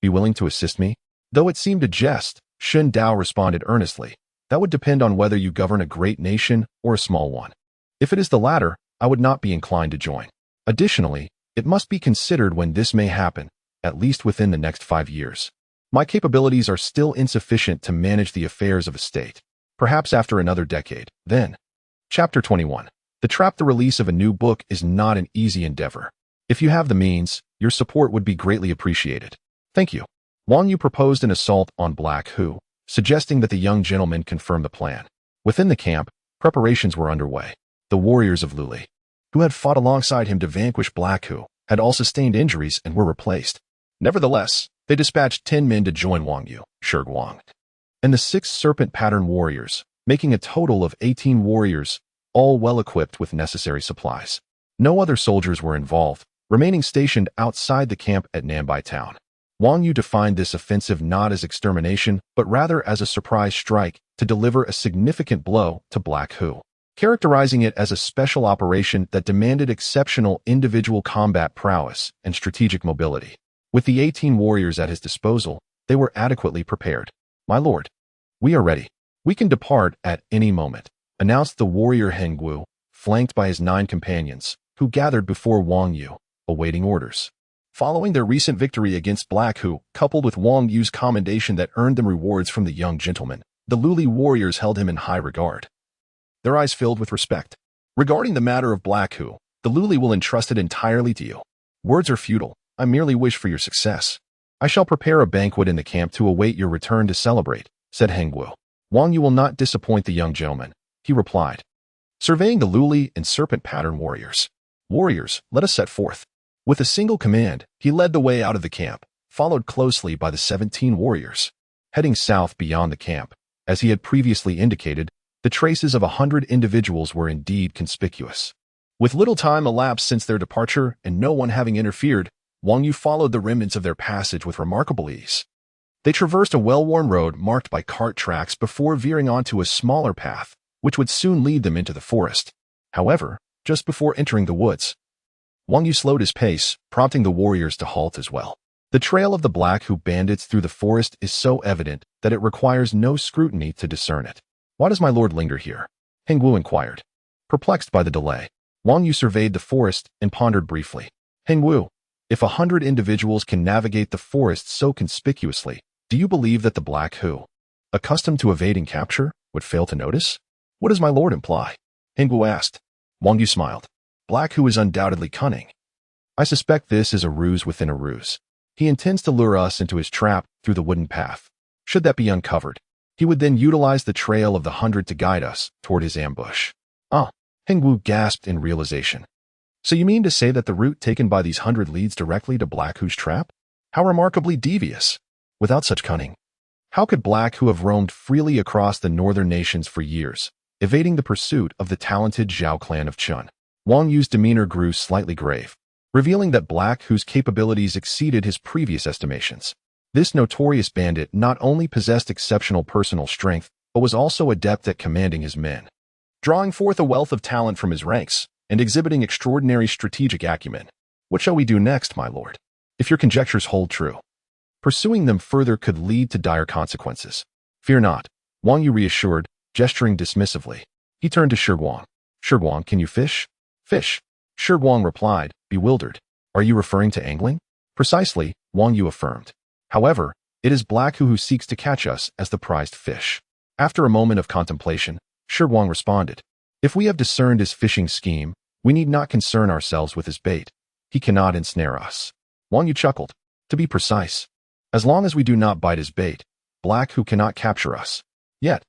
be willing to assist me? Though it seemed a jest, Shen Dao responded earnestly, that would depend on whether you govern a great nation or a small one. If it is the latter, I would not be inclined to join. Additionally, it must be considered when this may happen, at least within the next 5 years. My capabilities are still insufficient to manage the affairs of a state. Perhaps after another decade, then. Chapter 21. The trap. The release of a new book is not an easy endeavor. If you have the means, your support would be greatly appreciated. Thank you. Wang Yu proposed an assault on Black Hu, suggesting that the young gentleman confirm the plan. Within the camp, preparations were underway. The warriors of Luli, who had fought alongside him to vanquish Black Hu, had all sustained injuries and were replaced. Nevertheless, they dispatched 10 men to join Wang Yu, Shiguang, and the 6 serpent pattern warriors, making a total of 18 warriors, all well equipped with necessary supplies. No other soldiers were involved, remaining stationed outside the camp at Nanbai Town. Wang Yu defined this offensive not as extermination, but rather as a surprise strike to deliver a significant blow to Black Hu, characterizing it as a special operation that demanded exceptional individual combat prowess and strategic mobility. With the 18 warriors at his disposal, they were adequately prepared. "My lord, we are ready. We can depart at any moment," announced the warrior Hengwu, flanked by his 9 companions, who gathered before Wang Yu, awaiting orders. Following their recent victory against Black Hu, coupled with Wang Yu's commendation that earned them rewards from the young gentleman, the Luli warriors held him in high regard, their eyes filled with respect. "Regarding the matter of Black Hu, the Luli will entrust it entirely to you. Words are futile. I merely wish for your success. I shall prepare a banquet in the camp to await your return to celebrate," said Hengwu. "Wang Yu will not disappoint the young gentleman," he replied, surveying the Luli and serpent pattern warriors. "Warriors, let us set forth." With a single command, he led the way out of the camp, followed closely by the 17 warriors. Heading south beyond the camp, as he had previously indicated, the traces of 100 individuals were indeed conspicuous. With little time elapsed since their departure and no one having interfered, Wang Yu followed the remnants of their passage with remarkable ease. They traversed a well-worn road marked by cart tracks before veering onto a smaller path, which would soon lead them into the forest. However, just before entering the woods, Wang Yu slowed his pace, prompting the warriors to halt as well. The trail of the Black Hu bandits through the forest is so evident that it requires no scrutiny to discern it. "Why does my lord linger here?" Hengwu inquired. Perplexed by the delay, Wang Yu surveyed the forest and pondered briefly. "Hengwu, if 100 individuals can navigate the forest so conspicuously, do you believe that the Black Hu, accustomed to evading capture, would fail to notice? What does my lord imply?" Hengwu asked. Wang Yu smiled. "Black Hu is undoubtedly cunning. I suspect this is a ruse within a ruse. He intends to lure us into his trap through the wooden path. Should that be uncovered, he would then utilize the trail of the 100 to guide us toward his ambush." "Ah," Hengwu gasped in realization. "So you mean to say that the route taken by these 100 leads directly to Black Hu's trap? How remarkably devious! Without such cunning, how could Black Hu have roamed freely across the northern nations for years, evading the pursuit of the talented Zhao clan of Chen?" Wang Yu's demeanor grew slightly grave, revealing that Black Hu's capabilities exceeded his previous estimations. This notorious bandit not only possessed exceptional personal strength, but was also adept at commanding his men, drawing forth a wealth of talent from his ranks and exhibiting extraordinary strategic acumen. "What shall we do next, my lord? If your conjectures hold true, pursuing them further could lead to dire consequences." "Fear not," Wang Yu reassured, gesturing dismissively. He turned to Shiguang. "Shiguang, can you fish?" "Fish?" Shiguang replied, bewildered. "Are you referring to angling?" "Precisely," Wang Yu affirmed. "However, it is Black Hu seeks to catch us as the prized fish." After a moment of contemplation, Shiguang responded, "If we have discerned his fishing scheme, we need not concern ourselves with his bait. He cannot ensnare us." Wang Yu chuckled. "To be precise, as long as we do not bite his bait, Black Hu cannot capture us. Yet,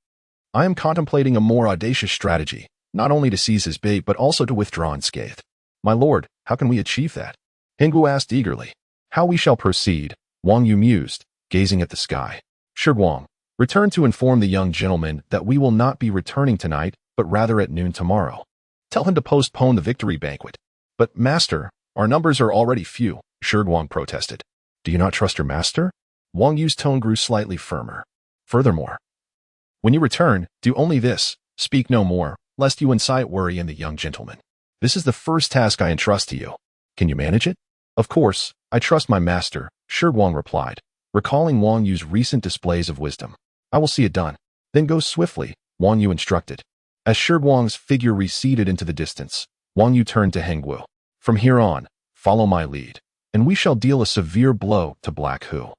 I am contemplating a more audacious strategy, not only to seize his bait but also to withdraw unscathed." "My lord, how can we achieve that?" Hengwu asked eagerly. "How we shall proceed," Wang Yu mused, gazing at the sky. "Shiguang, return to inform the young gentleman that we will not be returning tonight, but rather at noon tomorrow. Tell him to postpone the victory banquet." "But, master, our numbers are already few," Shiguang protested. "Do you not trust your master?" Wang Yu's tone grew slightly firmer. "Furthermore, when you return, do only this: speak no more, lest you incite worry in the young gentleman. This is the first task I entrust to you. Can you manage it?" "Of course, I trust my master," Shiguang replied, recalling Wang Yu's recent displays of wisdom. "I will see it done." "Then go swiftly," Wang Yu instructed. As Shiguang's figure receded into the distance, Wang Yu turned to Hengwu. "From here on, follow my lead, and we shall deal a severe blow to Black Hu.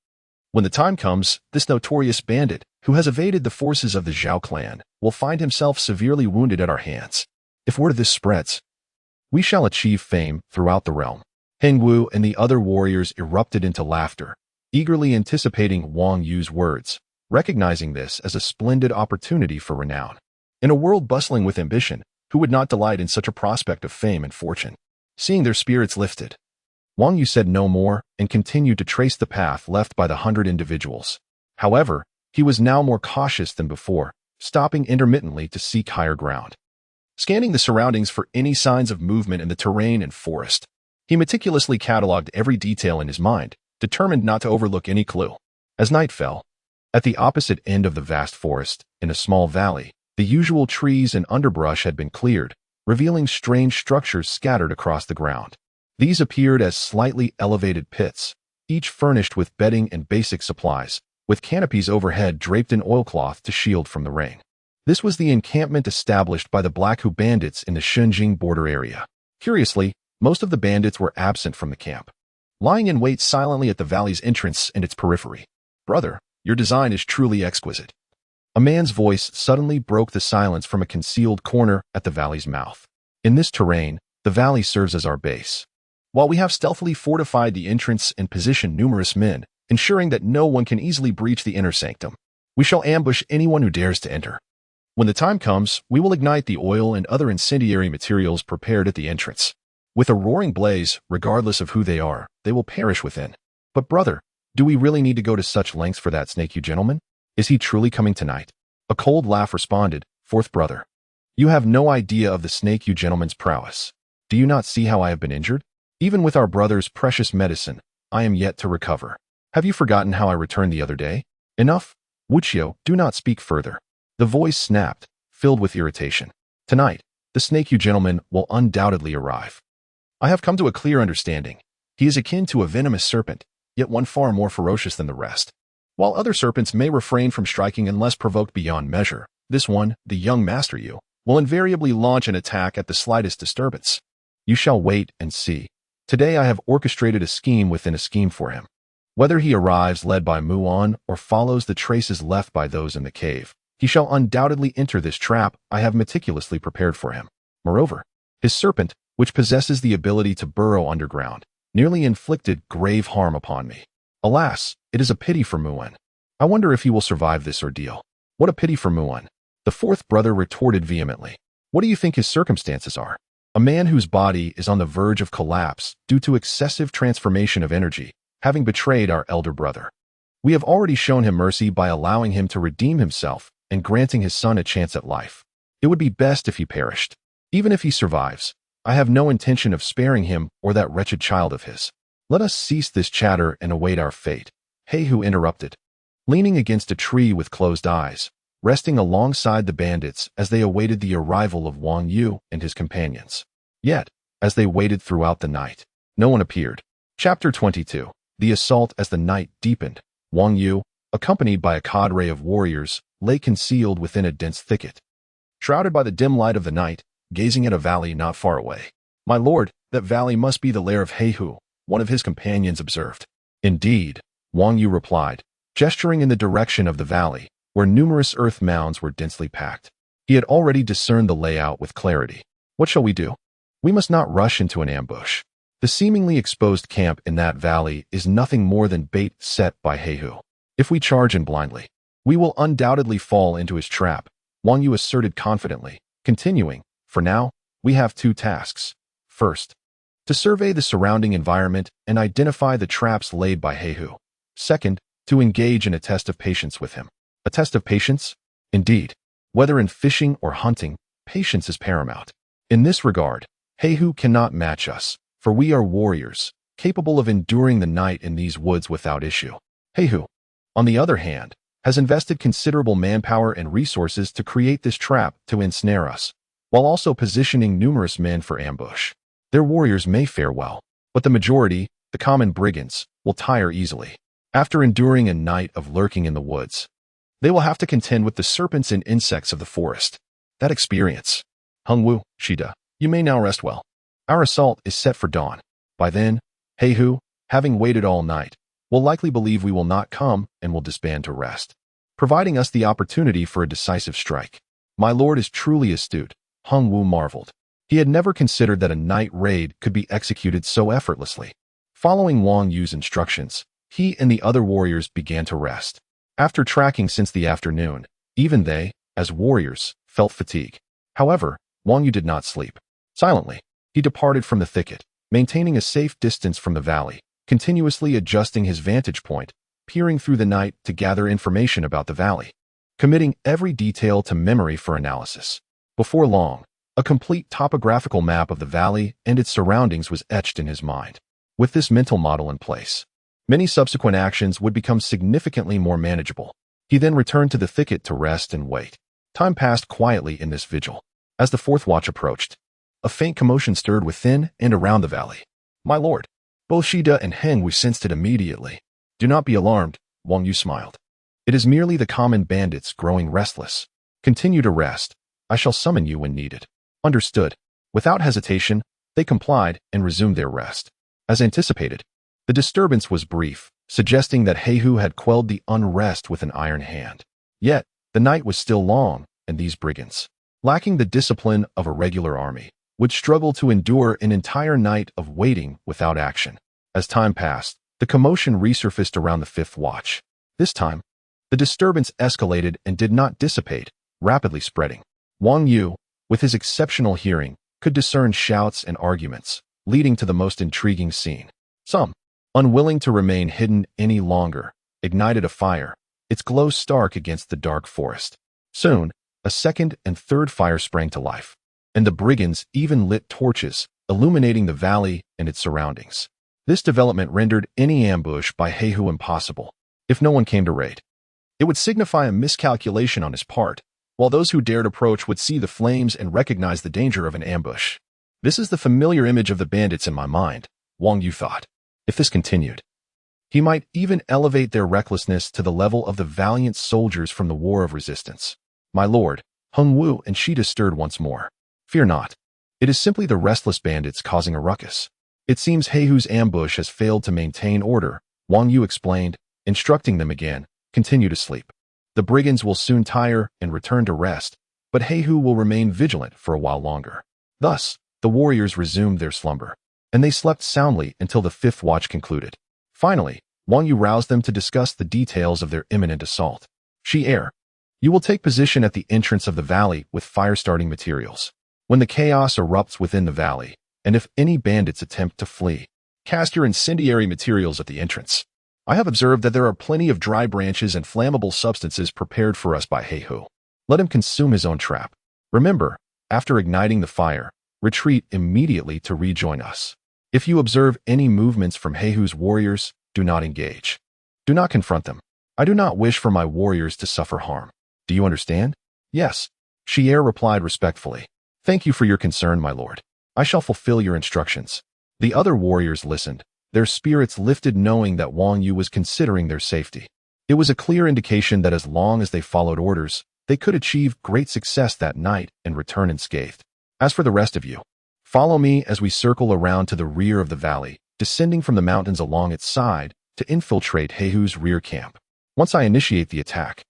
When the time comes, this notorious bandit, who has evaded the forces of the Zhao clan, will find himself severely wounded at our hands. If word of this spreads, we shall achieve fame throughout the realm." Hengwu and the other warriors erupted into laughter, eagerly anticipating Wang Yu's words, recognizing this as a splendid opportunity for renown. In a world bustling with ambition, who would not delight in such a prospect of fame and fortune? Seeing their spirits lifted, Wang Yu said no more and continued to trace the path left by the 100 individuals. However, he was now more cautious than before, stopping intermittently to seek higher ground. Scanning the surroundings for any signs of movement in the terrain and forest, he meticulously catalogued every detail in his mind, determined not to overlook any clue. As night fell, at the opposite end of the vast forest, in a small valley, the usual trees and underbrush had been cleared, revealing strange structures scattered across the ground. These appeared as slightly elevated pits, each furnished with bedding and basic supplies, with canopies overhead draped in oilcloth to shield from the rain. This was the encampment established by the Black bandits in the Jing border area. Curiously, most of the bandits were absent from the camp, lying in wait silently at the valley's entrance and its periphery. "Brother, your design is truly exquisite." A man's voice suddenly broke the silence from a concealed corner at the valley's mouth. "In this terrain, the valley serves as our base. While we have stealthily fortified the entrance and positioned numerous men, ensuring that no one can easily breach the inner sanctum, we shall ambush anyone who dares to enter. When the time comes, we will ignite the oil and other incendiary materials prepared at the entrance. With a roaring blaze, regardless of who they are, they will perish within." "But brother, do we really need to go to such lengths for that snake, you gentleman? Is he truly coming tonight?" A cold laugh responded, "Fourth brother, you have no idea of the snake, you gentleman's prowess. Do you not see how I have been injured? Even with our brother's precious medicine, I am yet to recover. Have you forgotten how I returned the other day?" "Enough, Wuchio, do not speak further." The voice snapped, filled with irritation. "Tonight, the snake, you gentleman, will undoubtedly arrive. I have come to a clear understanding. He is akin to a venomous serpent, yet one far more ferocious than the rest. While other serpents may refrain from striking unless provoked beyond measure, this one, the young master you, will invariably launch an attack at the slightest disturbance. You shall wait and see. Today I have orchestrated a scheme within a scheme for him. Whether he arrives led by Muon or follows the traces left by those in the cave, he shall undoubtedly enter this trap I have meticulously prepared for him. Moreover, his serpent, which possesses the ability to burrow underground, nearly inflicted grave harm upon me. Alas, it is a pity for Muon. I wonder if he will survive this ordeal." "What a pity for Muon," the fourth brother retorted vehemently. "What do you think his circumstances are? A man whose body is on the verge of collapse due to excessive transformation of energy, having betrayed our elder brother. We have already shown him mercy by allowing him to redeem himself and granting his son a chance at life. It would be best if he perished. Even if he survives, I have no intention of sparing him or that wretched child of his. Let us cease this chatter and await our fate." Heihu interrupted, leaning against a tree with closed eyes, resting alongside the bandits as they awaited the arrival of Wang Yu and his companions. Yet, as they waited throughout the night, no one appeared. Chapter 22. The assault. As the night deepened, Wang Yu, accompanied by a cadre of warriors, lay concealed within a dense thicket. Shrouded by the dim light of the night, gazing at a valley not far away. "My lord, that valley must be the lair of Heihu," one of his companions observed. "Indeed," Wang Yu replied, gesturing in the direction of the valley, where numerous earth mounds were densely packed. He had already discerned the layout with clarity. "What shall we do? We must not rush into an ambush. The seemingly exposed camp in that valley is nothing more than bait set by Heihu. If we charge in blindly, we will undoubtedly fall into his trap," Wang Yu asserted confidently, continuing, "For now, we have two tasks. First, to survey the surrounding environment and identify the traps laid by Heihu. Second, to engage in a test of patience with him." "A test of patience?" "Indeed. Whether in fishing or hunting, patience is paramount. In this regard, Heihu cannot match us, for we are warriors, capable of enduring the night in these woods without issue. Heihu, on the other hand, has invested considerable manpower and resources to create this trap to ensnare us, while also positioning numerous men for ambush. Their warriors may fare well, but the majority, the common brigands, will tire easily. After enduring a night of lurking in the woods, they will have to contend with the serpents and insects of the forest. That experience. Hungwu, Shida, you may now rest well. Our assault is set for dawn. By then, Heihu, having waited all night, will likely believe we will not come and will disband to rest, providing us the opportunity for a decisive strike. My lord is truly astute, Hungwu marveled. He had never considered that a night raid could be executed so effortlessly. Following Wang Yu's instructions, he and the other warriors began to rest. After tracking since the afternoon, even they, as warriors, felt fatigue. However, Wang Yu did not sleep. Silently, he departed from the thicket, maintaining a safe distance from the valley, continuously adjusting his vantage point, peering through the night to gather information about the valley, committing every detail to memory for analysis. Before long, a complete topographical map of the valley and its surroundings was etched in his mind. With this mental model in place, Many subsequent actions would become significantly more manageable. He then returned to the thicket to rest and wait. Time passed quietly in this vigil. As the fourth watch approached, a faint commotion stirred within and around the valley. "My lord." Both Shida and Heng Wu sensed it immediately. "Do not be alarmed," Wang Yu smiled. "It is merely the common bandits growing restless. Continue to rest. I shall summon you when needed." Understood. Without hesitation, they complied and resumed their rest. As anticipated, the disturbance was brief, suggesting that Heihu had quelled the unrest with an iron hand. Yet, the night was still long, and these brigands, lacking the discipline of a regular army, would struggle to endure an entire night of waiting without action. As time passed, the commotion resurfaced around the fifth watch. This time, the disturbance escalated and did not dissipate, rapidly spreading. Wang Yu, with his exceptional hearing, could discern shouts and arguments, leading to the most intriguing scene. Some, unwilling to remain hidden any longer, ignited a fire, its glow stark against the dark forest. Soon, a second and third fire sprang to life, and the brigands even lit torches, illuminating the valley and its surroundings. This development rendered any ambush by Heihu impossible, if no one came to raid. It would signify a miscalculation on his part, while those who dared approach would see the flames and recognize the danger of an ambush. This is the familiar image of the bandits in my mind, Wang Yu thought. If this continued, he might even elevate their recklessness to the level of the valiant soldiers from the War of Resistance. "My lord," Heng Wu and Shida stirred once more. "Fear not. It is simply the restless bandits causing a ruckus. It seems Heihu's ambush has failed to maintain order," Wang Yu explained, instructing them again, "Continue to sleep. The brigands will soon tire and return to rest, but Heihu will remain vigilant for a while longer." Thus, the warriors resumed their slumber, and they slept soundly until the fifth watch concluded. Finally, Wang Yu roused them to discuss the details of their imminent assault. "Shi-er, you will take position at the entrance of the valley with fire-starting materials. When the chaos erupts within the valley, and if any bandits attempt to flee, cast your incendiary materials at the entrance. I have observed that there are plenty of dry branches and flammable substances prepared for us by Heihu. Let him consume his own trap. Remember, after igniting the fire, retreat immediately to rejoin us. If you observe any movements from Heihu's warriors, do not engage. Do not confront them. I do not wish for my warriors to suffer harm. Do you understand?" "Yes," Shi-er replied respectfully. "Thank you for your concern, my lord. I shall fulfill your instructions." The other warriors listened, their spirits lifted knowing that Wang Yu was considering their safety. It was a clear indication that as long as they followed orders, they could achieve great success that night and return unscathed. "As for the rest of you, follow me as we circle around to the rear of the valley, descending from the mountains along its side to infiltrate Heihu's rear camp. Once I initiate the attack,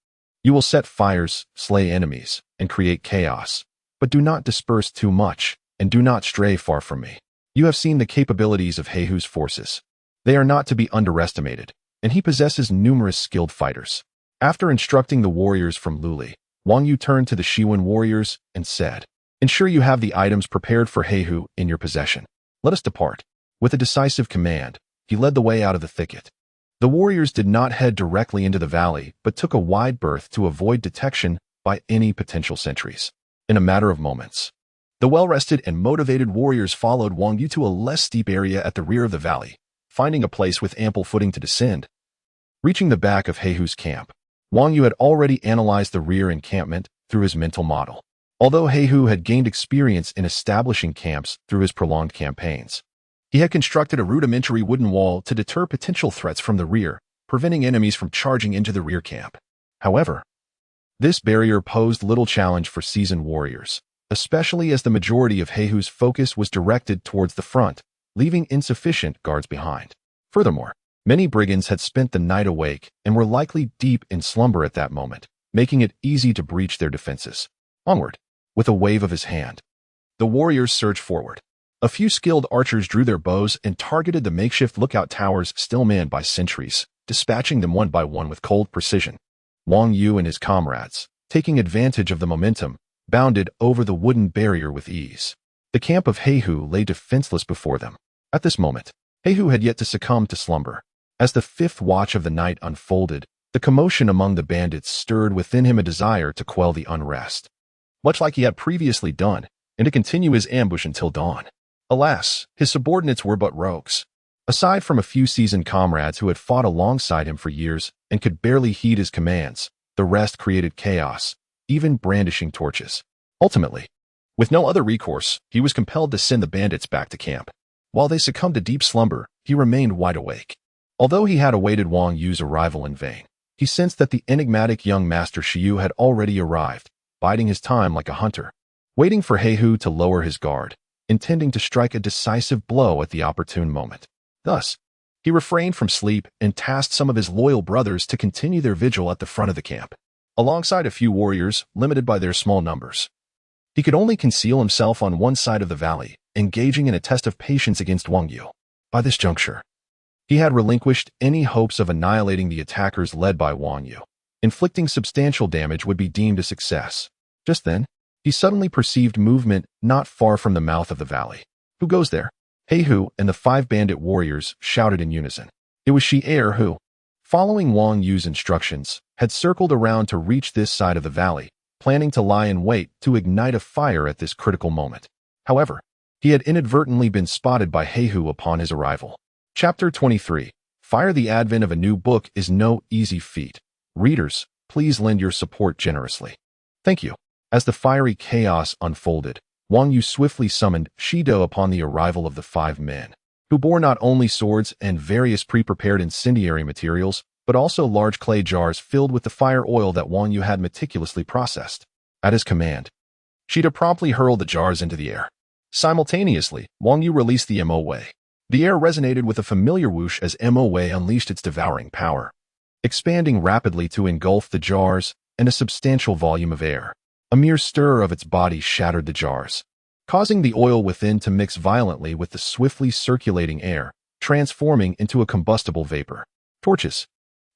you will set fires, slay enemies, and create chaos, but do not disperse too much, and do not stray far from me. You have seen the capabilities of Heihu's forces. They are not to be underestimated, and he possesses numerous skilled fighters." After instructing the warriors from Luli, Wang Yu turned to the Shiwen warriors and said, "Ensure you have the items prepared for Heihu in your possession. Let us depart." With a decisive command, he led the way out of the thicket. The warriors did not head directly into the valley, but took a wide berth to avoid detection by any potential sentries. In a matter of moments, the well-rested and motivated warriors followed Wang Yu to a less steep area at the rear of the valley, finding a place with ample footing to descend. Reaching the back of Heihu's camp, Wang Yu had already analyzed the rear encampment through his mental model. Although Heihu had gained experience in establishing camps through his prolonged campaigns, he had constructed a rudimentary wooden wall to deter potential threats from the rear, preventing enemies from charging into the rear camp. However, this barrier posed little challenge for seasoned warriors, especially as the majority of Heihu's focus was directed towards the front, leaving insufficient guards behind. Furthermore, many brigands had spent the night awake and were likely deep in slumber at that moment, making it easy to breach their defenses. Onward, with a wave of his hand, the warriors surged forward. A few skilled archers drew their bows and targeted the makeshift lookout towers still manned by sentries, dispatching them one by one with cold precision. Wang Yu and his comrades, taking advantage of the momentum, bounded over the wooden barrier with ease. The camp of Heihu lay defenseless before them. At this moment, Heihu had yet to succumb to slumber. As the fifth watch of the night unfolded, the commotion among the bandits stirred within him a desire to quell the unrest, much like he had previously done, and to continue his ambush until dawn. Alas, his subordinates were but rogues. A Aside from a few seasoned comrades who had fought alongside him for years and could barely heed his commands, the rest created chaos, even brandishing torches. Ultimately, with no other recourse, he was compelled to send the bandits back to camp. While they succumbed to deep slumber, he remained wide awake. Although he had awaited Wang Yu's arrival in vain, he sensed that the enigmatic young master Shiyu had already arrived, biding his time like a hunter, waiting for Heihu to lower his guard, intending to strike a decisive blow at the opportune moment. Thus, he refrained from sleep and tasked some of his loyal brothers to continue their vigil at the front of the camp, alongside a few warriors limited by their small numbers. He could only conceal himself on one side of the valley, engaging in a test of patience against Wang Yu. By this juncture, he had relinquished any hopes of annihilating the attackers led by Wang Yu. Inflicting substantial damage would be deemed a success. Just then, he suddenly perceived movement not far from the mouth of the valley. "Who goes there?" Heihu and the 5 bandit warriors shouted in unison. It was Shi Er who, following Wang Yu's instructions, had circled around to reach this side of the valley, planning to lie in wait to ignite a fire at this critical moment. However, he had inadvertently been spotted by Heihu upon his arrival. Chapter 23. Fire. The advent of a new book is no easy feat. Readers, please lend your support generously. Thank you. As the fiery chaos unfolded, Wang Yu swiftly summoned Shido upon the arrival of the 5 men, who bore not only swords and various pre-prepared incendiary materials, but also large clay jars filled with the fire oil that Wang Yu had meticulously processed. At his command, Shido promptly hurled the jars into the air. Simultaneously, Wang Yu released the Mo-Wei. The air resonated with a familiar whoosh as Mo-Wei unleashed its devouring power, expanding rapidly to engulf the jars and a substantial volume of air. A mere stir of its body shattered the jars, causing the oil within to mix violently with the swiftly circulating air, transforming into a combustible vapor. Torches.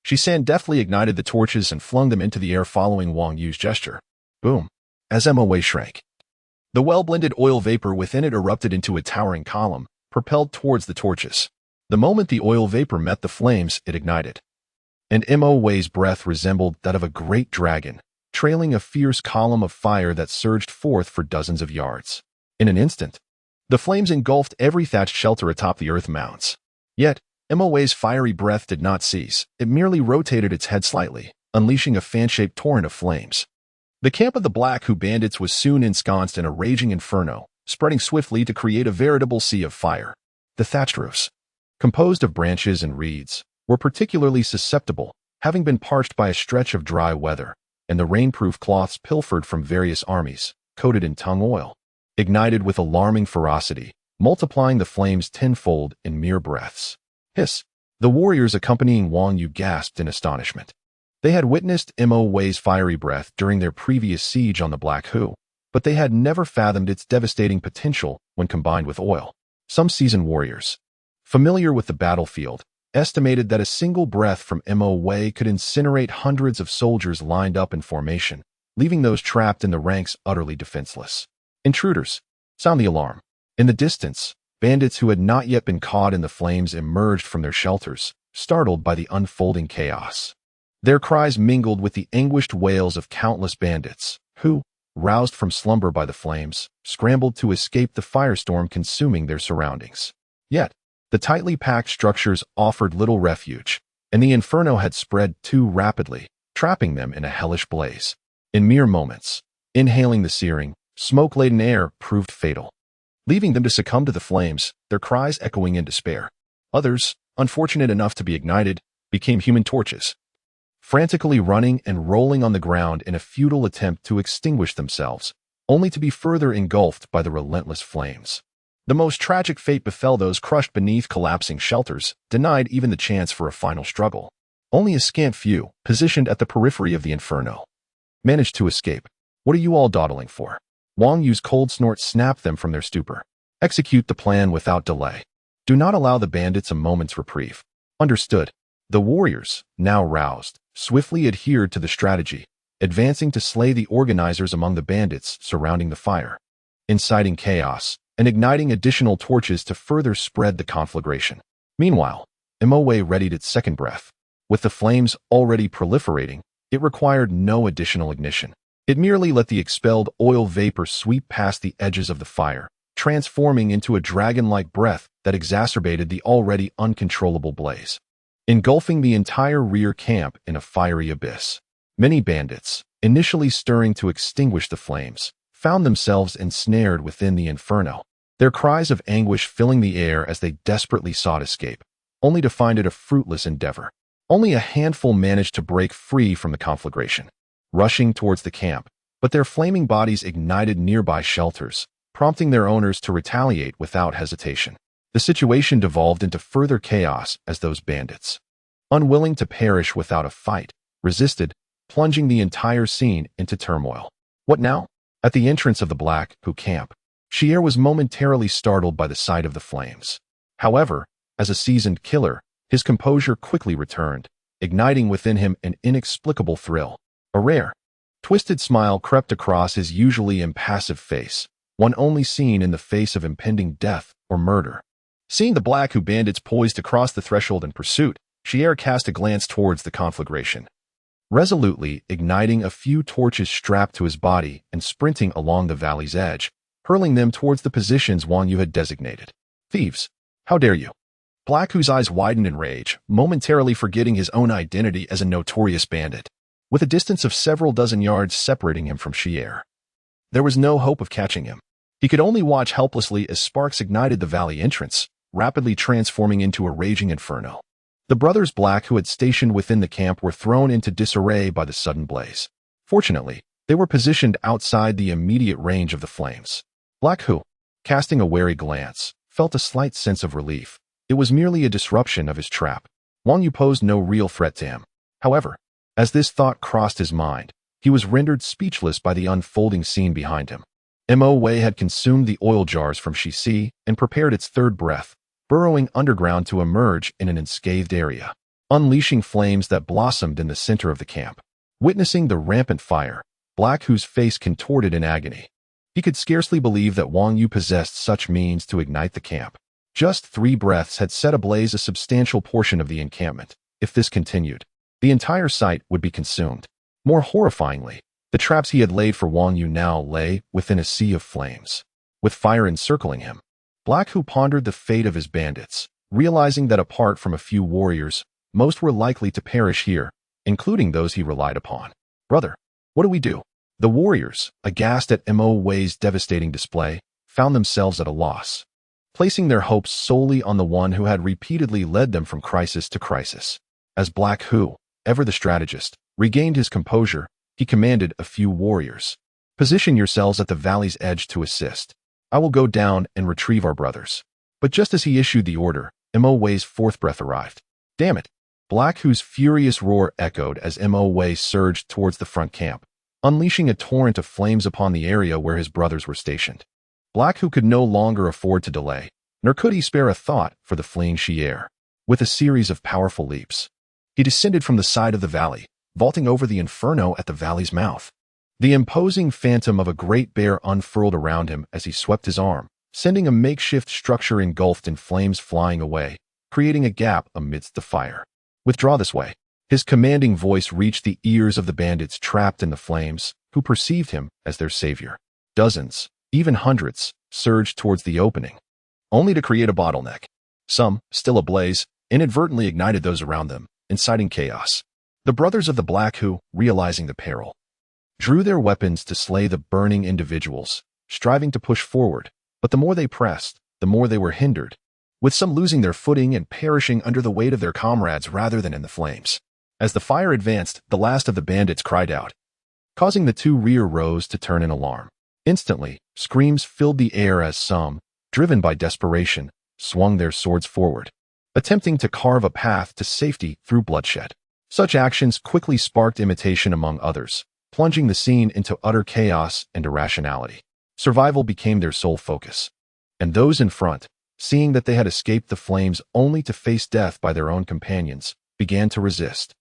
Shisan deftly ignited the torches and flung them into the air following Wang Yu's gesture. Boom. As Mo-Wei shrank, the well-blended oil vapor within it erupted into a towering column, propelled towards the torches. The moment the oil vapor met the flames, it ignited, and Mo-Wei's breath resembled that of a great dragon, trailing a fierce column of fire that surged forth for dozens of yards. In an instant, the flames engulfed every thatched shelter atop the earth mounds. Yet, Mo-Wei's fiery breath did not cease. It merely rotated its head slightly, unleashing a fan-shaped torrent of flames. The camp of the Black Hu bandits was soon ensconced in a raging inferno, spreading swiftly to create a veritable sea of fire. The thatched roofs, composed of branches and reeds, were particularly susceptible, having been parched by a stretch of dry weather, and the rainproof cloths pilfered from various armies, coated in tung oil, ignited with alarming ferocity, multiplying the flames tenfold in mere breaths. Hiss! The warriors accompanying Wang Yu gasped in astonishment. They had witnessed Mo-Wei's fiery breath during their previous siege on the Black Hu, but they had never fathomed its devastating potential when combined with oil. Some seasoned warriors, familiar with the battlefield, estimated that a single breath from Mo-Wei could incinerate hundreds of soldiers lined up in formation, leaving those trapped in the ranks utterly defenseless. Intruders! Sound the alarm. In the distance, bandits who had not yet been caught in the flames emerged from their shelters, startled by the unfolding chaos. Their cries mingled with the anguished wails of countless bandits, who, roused from slumber by the flames, scrambled to escape the firestorm consuming their surroundings. Yet, the tightly packed structures offered little refuge, and the inferno had spread too rapidly, trapping them in a hellish blaze. In mere moments, inhaling the searing, smoke-laden air proved fatal, leaving them to succumb to the flames, their cries echoing in despair. Others, unfortunate enough to be ignited, became human torches, frantically running and rolling on the ground in a futile attempt to extinguish themselves, only to be further engulfed by the relentless flames. The most tragic fate befell those crushed beneath collapsing shelters, denied even the chance for a final struggle. Only a scant few, positioned at the periphery of the inferno, managed to escape. What are you all dawdling for? Wang Yu's cold snort snapped them from their stupor. Execute the plan without delay. Do not allow the bandits a moment's reprieve. Understood. The warriors, now roused, swiftly adhered to the strategy, advancing to slay the organizers among the bandits surrounding the fire, inciting chaos, and igniting additional torches to further spread the conflagration. Meanwhile, Mo-Wei readied its second breath. With the flames already proliferating, it required no additional ignition. It merely let the expelled oil vapor sweep past the edges of the fire, transforming into a dragon-like breath that exacerbated the already uncontrollable blaze, engulfing the entire rear camp in a fiery abyss. Many bandits, initially stirring to extinguish the flames, found themselves ensnared within the inferno, their cries of anguish filling the air as they desperately sought escape, only to find it a fruitless endeavor. Only a handful managed to break free from the conflagration, rushing towards the camp, but their flaming bodies ignited nearby shelters, prompting their owners to retaliate without hesitation. The situation devolved into further chaos as those bandits, unwilling to perish without a fight, resisted, plunging the entire scene into turmoil. What now? At the entrance of the Black Hu camp, Chen was momentarily startled by the sight of the flames. However, as a seasoned killer, his composure quickly returned, igniting within him an inexplicable thrill. A rare, twisted smile crept across his usually impassive face, one only seen in the face of impending death or murder. Seeing the Black Hu bandits poised to cross the threshold in pursuit, Chen cast a glance towards the conflagration, resolutely igniting a few torches strapped to his body and sprinting along the valley's edge, hurling them towards the positions Wang Yu had designated. Thieves! How dare you! Black Hu's eyes widened in rage, momentarily forgetting his own identity as a notorious bandit. With a distance of several dozen yards separating him from Chen, there was no hope of catching him. He could only watch helplessly as sparks ignited the valley entrance, rapidly transforming into a raging inferno. The brothers Black Hu had stationed within the camp were thrown into disarray by the sudden blaze. Fortunately, they were positioned outside the immediate range of the flames. Black Hu, casting a wary glance, felt a slight sense of relief. It was merely a disruption of his trap. Wang Yu posed no real threat to him. However, as this thought crossed his mind, he was rendered speechless by the unfolding scene behind him. Mo Wei had consumed the oil jars from Shi and prepared its third breath, burrowing underground to emerge in an unscathed area, unleashing flames that blossomed in the center of the camp. Witnessing the rampant fire, Black Hu's face contorted in agony. He could scarcely believe that Wang Yu possessed such means to ignite the camp. Just 3 breaths had set ablaze a substantial portion of the encampment. If this continued, the entire site would be consumed. More horrifyingly, the traps he had laid for Wang Yu now lay within a sea of flames. With fire encircling him, Black Hu pondered the fate of his bandits, realizing that apart from a few warriors, most were likely to perish here, including those he relied upon. Brother, what do we do? The warriors, aghast at Mo Wei's devastating display, found themselves at a loss, placing their hopes solely on the one who had repeatedly led them from crisis to crisis. As Black Hu, ever the strategist, regained his composure, he commanded a few warriors. Position yourselves at the valley's edge to assist. I will go down and retrieve our brothers. But just as he issued the order, Mo Wei's 4th breath arrived. Damn it! Black Hu's furious roar echoed as Mo Wei surged towards the front camp, unleashing a torrent of flames upon the area where his brothers were stationed. Black Hu could no longer afford to delay, nor could he spare a thought for the fleeing Chen. With a series of powerful leaps, he descended from the side of the valley, vaulting over the inferno at the valley's mouth. The imposing phantom of a great bear unfurled around him as he swept his arm, sending a makeshift structure engulfed in flames flying away, creating a gap amidst the fire. Withdraw this way. His commanding voice reached the ears of the bandits trapped in the flames, who perceived him as their savior. Dozens, even hundreds, surged towards the opening, only to create a bottleneck. Some, still ablaze, inadvertently ignited those around them, inciting chaos. The brothers of the Black Hu, realizing the peril, drew their weapons to slay the burning individuals, striving to push forward, but the more they pressed, the more they were hindered, with some losing their footing and perishing under the weight of their comrades rather than in the flames. As the fire advanced, the last of the bandits cried out, causing the 2 rear rows to turn in alarm. Instantly, screams filled the air as some, driven by desperation, swung their swords forward, attempting to carve a path to safety through bloodshed. Such actions quickly sparked imitation among others, plunging the scene into utter chaos and irrationality. Survival became their sole focus. And those in front, seeing that they had escaped the flames only to face death by their own companions, began to resist.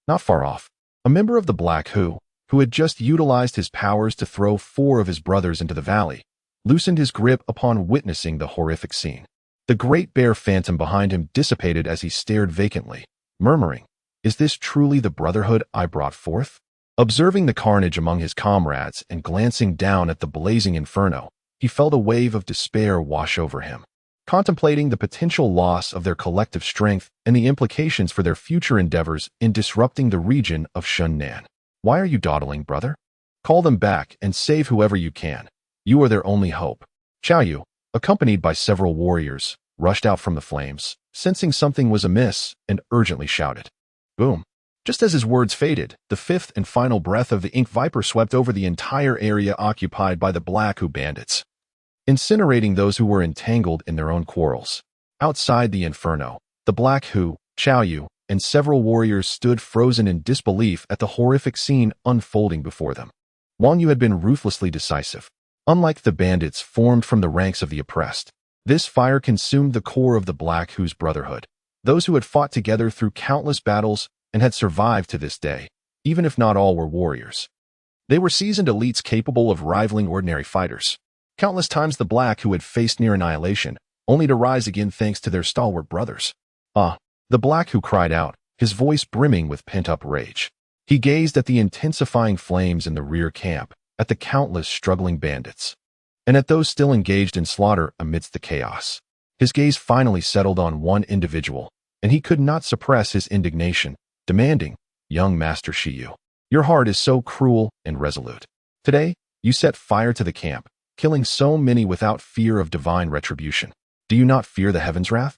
Not far off, a member of the Black Hu had just utilized his powers to throw 4 of his brothers into the valley, loosened his grip upon witnessing the horrific scene. The great bear phantom behind him dissipated as he stared vacantly, murmuring, "Is this truly the brotherhood I brought forth?" Observing the carnage among his comrades and glancing down at the blazing inferno, he felt a wave of despair wash over him. Contemplating the potential loss of their collective strength and the implications for their future endeavors in disrupting the region of Shunnan. Why are you dawdling, brother? Call them back and save whoever you can. You are their only hope. Yu, accompanied by several warriors, rushed out from the flames, sensing something was amiss, and urgently shouted. Boom. Just as his words faded, the fifth and final breath of the ink viper swept over the entire area occupied by the Black Hu bandits, incinerating those who were entangled in their own quarrels. Outside the inferno, the Black Hu, Yu, and several warriors stood frozen in disbelief at the horrific scene unfolding before them. Wang Yu had been ruthlessly decisive. Unlike the bandits formed from the ranks of the oppressed, this fire consumed the core of the Black Hu's brotherhood, those who had fought together through countless battles and had survived to this day, even if not all were warriors. They were seasoned elites capable of rivaling ordinary fighters. Countless times the Black Hu had faced near annihilation, only to rise again thanks to their stalwart brothers. The Black Hu cried out, his voice brimming with pent-up rage. He gazed at the intensifying flames in the rear camp, at the countless struggling bandits, and at those still engaged in slaughter amidst the chaos. His gaze finally settled on one individual, and he could not suppress his indignation, demanding, Young Master Shiyu, your heart is so cruel and resolute. Today, you set fire to the camp, killing so many without fear of divine retribution. Do you not fear the heaven's wrath?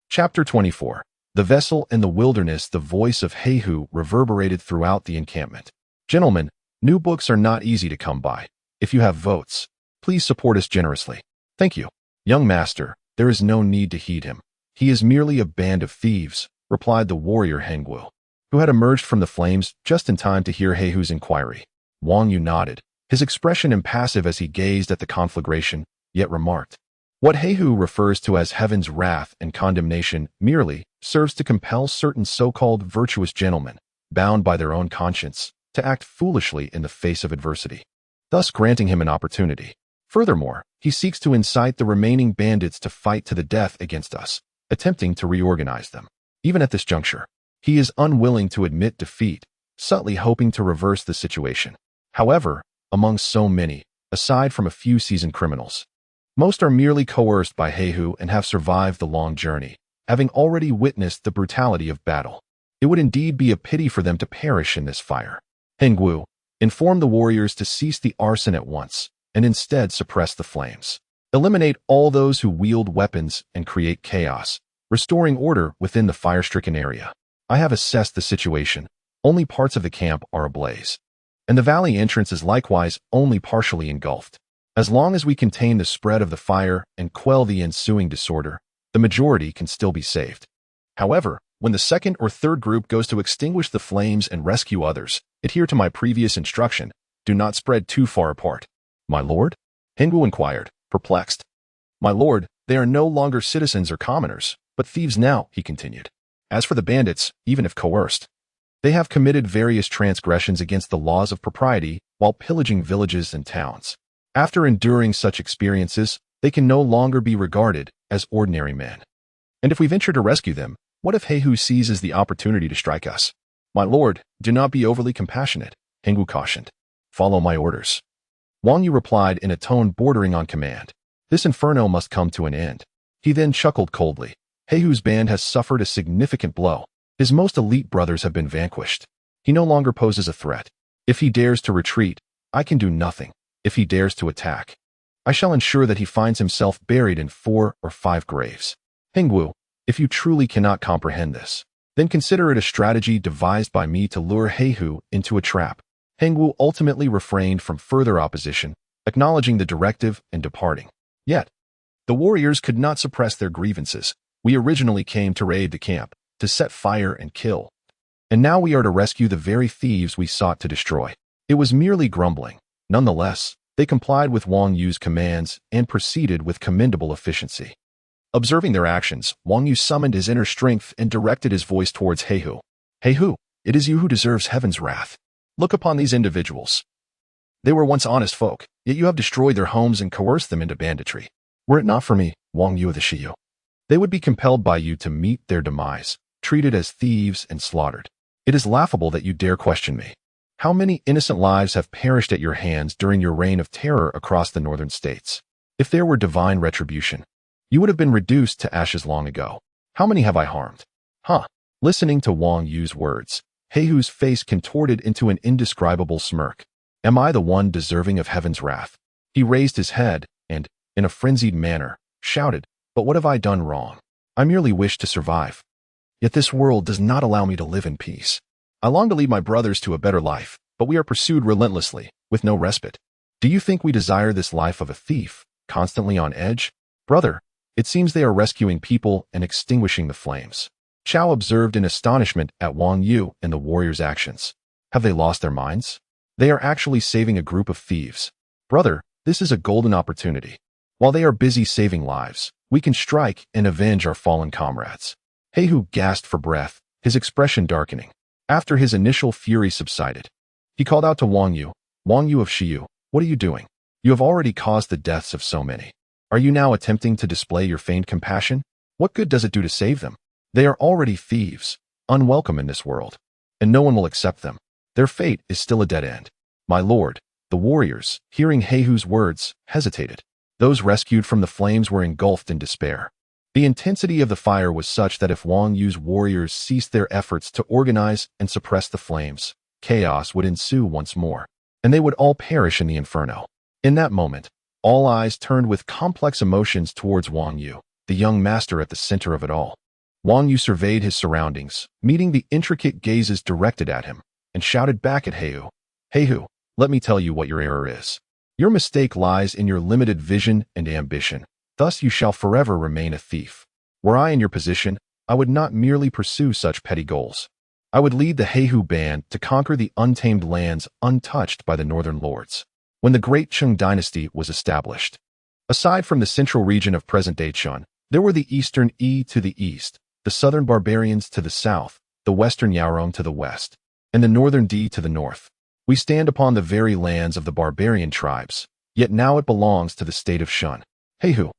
Chapter 24. The Vessel in the Wilderness. The voice of Heihu reverberated throughout the encampment. Gentlemen, new books are not easy to come by. If you have votes, please support us generously. Thank you. Young Master, there is no need to heed him. He is merely a band of thieves, replied the warrior Hengwu, who had emerged from the flames just in time to hear Heihu's inquiry. Wang Yu nodded, his expression impassive as he gazed at the conflagration, yet remarked, what Heihu refers to as heaven's wrath and condemnation merely serves to compel certain so-called virtuous gentlemen, bound by their own conscience, to act foolishly in the face of adversity, thus granting him an opportunity. Furthermore, he seeks to incite the remaining bandits to fight to the death against us, attempting to reorganize them. Even at this juncture, he is unwilling to admit defeat, subtly hoping to reverse the situation. However, among so many, aside from a few seasoned criminals, most are merely coerced by Heihu and have survived the long journey, having already witnessed the brutality of battle. It would indeed be a pity for them to perish in this fire. Hengwu, inform the warriors to cease the arson at once, and instead suppress the flames. Eliminate all those who wield weapons and create chaos, restoring order within the fire-stricken area. I have assessed the situation. Only parts of the camp are ablaze, and the valley entrance is likewise only partially engulfed. As long as we contain the spread of the fire and quell the ensuing disorder, the majority can still be saved. However, when the second or third group goes to extinguish the flames and rescue others, adhere to my previous instruction. Do not spread too far apart. My lord? Hengwu inquired, perplexed. My lord, they are no longer citizens or commoners, but thieves now, he continued. As for the bandits, even if coerced, they have committed various transgressions against the laws of propriety while pillaging villages and towns. After enduring such experiences, they can no longer be regarded as ordinary men. And if we venture to rescue them, what if Heihu seizes the opportunity to strike us? My lord, do not be overly compassionate, Hengwu cautioned. Follow my orders. Wang Yu replied in a tone bordering on command. This inferno must come to an end. He then chuckled coldly. Heihu's band has suffered a significant blow. His most elite brothers have been vanquished. He no longer poses a threat. If he dares to retreat, I can do nothing. If he dares to attack, I shall ensure that he finds himself buried in 4 or 5 graves. Hengwu, if you truly cannot comprehend this, then consider it a strategy devised by me to lure Heihu into a trap. Hengwu ultimately refrained from further opposition, acknowledging the directive and departing. Yet, the warriors could not suppress their grievances. We originally came to raid the camp, to set fire and kill. And now we are to rescue the very thieves we sought to destroy. It was merely grumbling. Nonetheless, they complied with Wang Yu's commands and proceeded with commendable efficiency. Observing their actions, Wang Yu summoned his inner strength and directed his voice towards Heihu. Heihu, it is you who deserves heaven's wrath. Look upon these individuals. They were once honest folk, yet you have destroyed their homes and coerced them into banditry. Were it not for me, Wang Yu of the Shiyu, they would be compelled by you to meet their demise, treated as thieves and slaughtered. It is laughable that you dare question me. How many innocent lives have perished at your hands during your reign of terror across the northern states? If there were divine retribution, you would have been reduced to ashes long ago. How many have I harmed? Huh. Listening to Wang Yu's words, Heihu's face contorted into an indescribable smirk. Am I the one deserving of heaven's wrath? He raised his head and, in a frenzied manner, shouted, but what have I done wrong? I merely wish to survive. Yet this world does not allow me to live in peace. I long to lead my brothers to a better life, but we are pursued relentlessly, with no respite. Do you think we desire this life of a thief, constantly on edge? Brother, it seems they are rescuing people and extinguishing the flames. Chao observed in astonishment at Wang Yu and the warriors' actions. Have they lost their minds? They are actually saving a group of thieves. Brother, this is a golden opportunity. While they are busy saving lives, we can strike and avenge our fallen comrades. Heihu gasped for breath, his expression darkening. After his initial fury subsided, he called out to Wang Yu of Shiyu, what are you doing? You have already caused the deaths of so many. Are you now attempting to display your feigned compassion? What good does it do to save them? They are already thieves, unwelcome in this world, and no one will accept them. Their fate is still a dead end. My lord, the warriors, hearing Heihu's words, hesitated. Those rescued from the flames were engulfed in despair. The intensity of the fire was such that if Wang Yu's warriors ceased their efforts to organize and suppress the flames, chaos would ensue once more, and they would all perish in the inferno. In that moment, all eyes turned with complex emotions towards Wang Yu, the young master at the center of it all. Wang Yu surveyed his surroundings, meeting the intricate gazes directed at him, and shouted back at Heihu, Heihu, let me tell you what your error is. Your mistake lies in your limited vision and ambition. Thus you shall forever remain a thief. Were I in your position, I would not merely pursue such petty goals. I would lead the Heihu band to conquer the untamed lands untouched by the northern lords. When the great Cheng dynasty was established, aside from the central region of present-day Chen, there were the eastern Yi to the east, the southern barbarians to the south, the western Yong to the west, and the northern Di to the north. We stand upon the very lands of the barbarian tribes, yet now it belongs to the state of Chen. Heihu,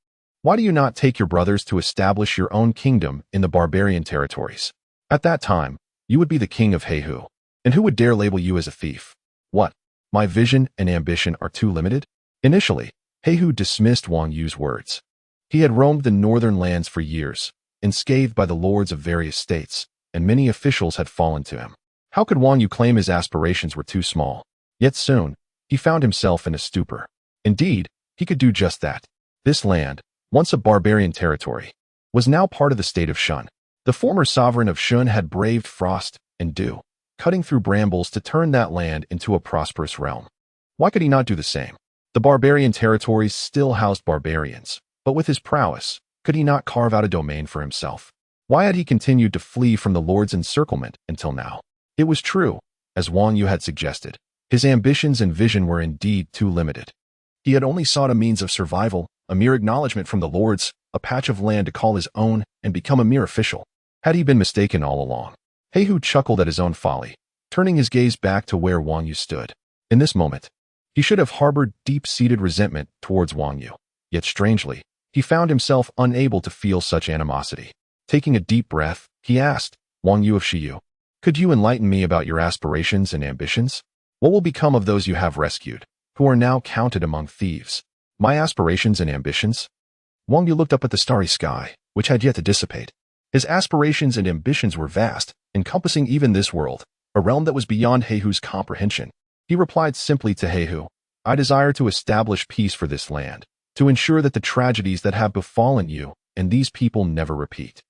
why do you not take your brothers to establish your own kingdom in the barbarian territories? At that time, you would be the king of Heihu, and who would dare label you as a thief? What? My vision and ambition are too limited? Initially, Heihu dismissed Wang Yu's words. He had roamed the northern lands for years, unscathed by the lords of various states, and many officials had fallen to him. How could Wang Yu claim his aspirations were too small? Yet soon, he found himself in a stupor. Indeed, he could do just that. This land, once a barbarian territory, was now part of the state of Chen. The former sovereign of Chen had braved frost and dew, cutting through brambles to turn that land into a prosperous realm. Why could he not do the same? The barbarian territories still housed barbarians, but with his prowess, could he not carve out a domain for himself? Why had he continued to flee from the Lord's encirclement until now? It was true, as Wang Yu had suggested. His ambitions and vision were indeed too limited. He had only sought a means of survival, a mere acknowledgement from the Lords, a patch of land to call his own, and become a mere official. Had he been mistaken all along? Heihu chuckled at his own folly, turning his gaze back to where Wang Yu stood. In this moment, he should have harbored deep-seated resentment towards Wang Yu. Yet strangely, he found himself unable to feel such animosity. Taking a deep breath, he asked, Wang Yu of Shiyu, could you enlighten me about your aspirations and ambitions? What will become of those you have rescued, who are now counted among thieves? My aspirations and ambitions? Wang Yu looked up at the starry sky, which had yet to dissipate. His aspirations and ambitions were vast, encompassing even this world, a realm that was beyond Heihu's comprehension. He replied simply to Heihu, I desire to establish peace for this land, to ensure that the tragedies that have befallen you and these people never repeat.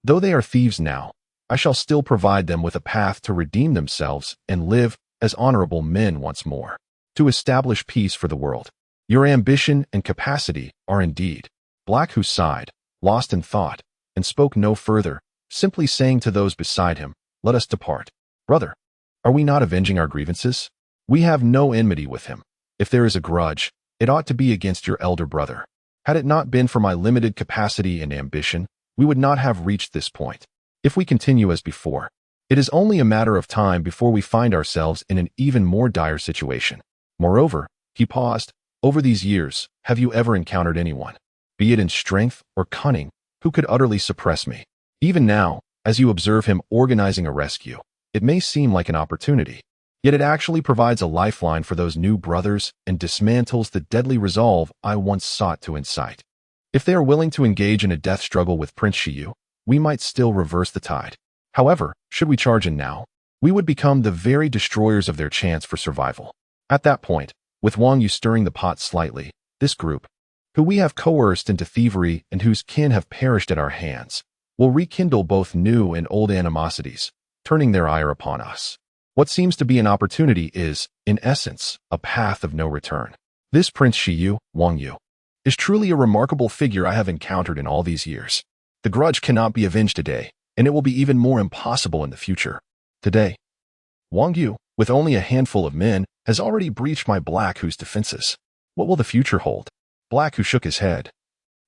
Though they are thieves now, I shall still provide them with a path to redeem themselves and live as honorable men once more, to establish peace for the world. Your ambition and capacity are indeed. Black, who sighed, lost in thought, and spoke no further, simply saying to those beside him, let us depart. Brother, are we not avenging our grievances? We have no enmity with him. If there is a grudge, it ought to be against your elder brother. Had it not been for my limited capacity and ambition, we would not have reached this point. If we continue as before, it is only a matter of time before we find ourselves in an even more dire situation. Moreover, he paused, over these years, have you ever encountered anyone, be it in strength or cunning, who could utterly suppress me? Even now, as you observe him organizing a rescue, it may seem like an opportunity. Yet it actually provides a lifeline for those new brothers and dismantles the deadly resolve I once sought to incite. If they are willing to engage in a death struggle with Prince Shiyu, we might still reverse the tide. However, should we charge in now, we would become the very destroyers of their chance for survival. At that point, with Wang Yu stirring the pot slightly, this group, who we have coerced into thievery and whose kin have perished at our hands, will rekindle both new and old animosities, turning their ire upon us. What seems to be an opportunity is, in essence, a path of no return. This Prince Shiyu, Wang Yu, is truly a remarkable figure I have encountered in all these years. The grudge cannot be avenged today, and it will be even more impossible in the future. Today, Wang Yu, with only a handful of men, has already breached my Black Hu's defenses. What will the future hold? Black Hu shook his head,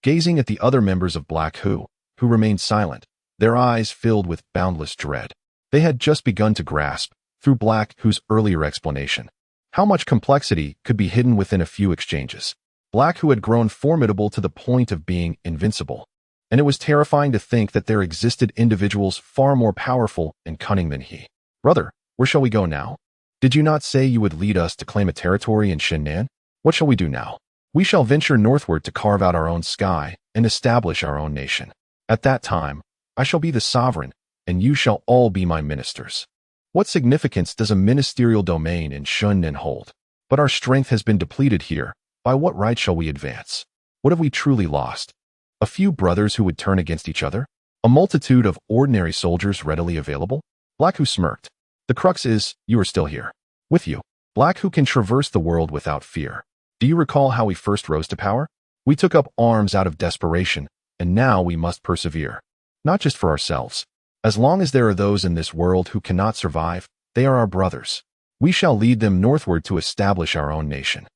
gazing at the other members of Black Hu, who remained silent, their eyes filled with boundless dread. They had just begun to grasp, through Black Hu's earlier explanation, how much complexity could be hidden within a few exchanges. Black Hu had grown formidable to the point of being invincible, and it was terrifying to think that there existed individuals far more powerful and cunning than he. Brother, where shall we go now? Did you not say you would lead us to claim a territory in Shennan? What shall we do now? We shall venture northward to carve out our own sky and establish our own nation. At that time, I shall be the sovereign, and you shall all be my ministers. What significance does a ministerial domain in Shennan hold? But our strength has been depleted here. By what right shall we advance? What have we truly lost? A few brothers who would turn against each other? A multitude of ordinary soldiers readily available? Black Hu smirked. The crux is, you are still here. With you, Black Hu can traverse the world without fear. Do you recall how we first rose to power? We took up arms out of desperation, and now we must persevere. Not just for ourselves. As long as there are those in this world who cannot survive, they are our brothers. We shall lead them northward to establish our own nation.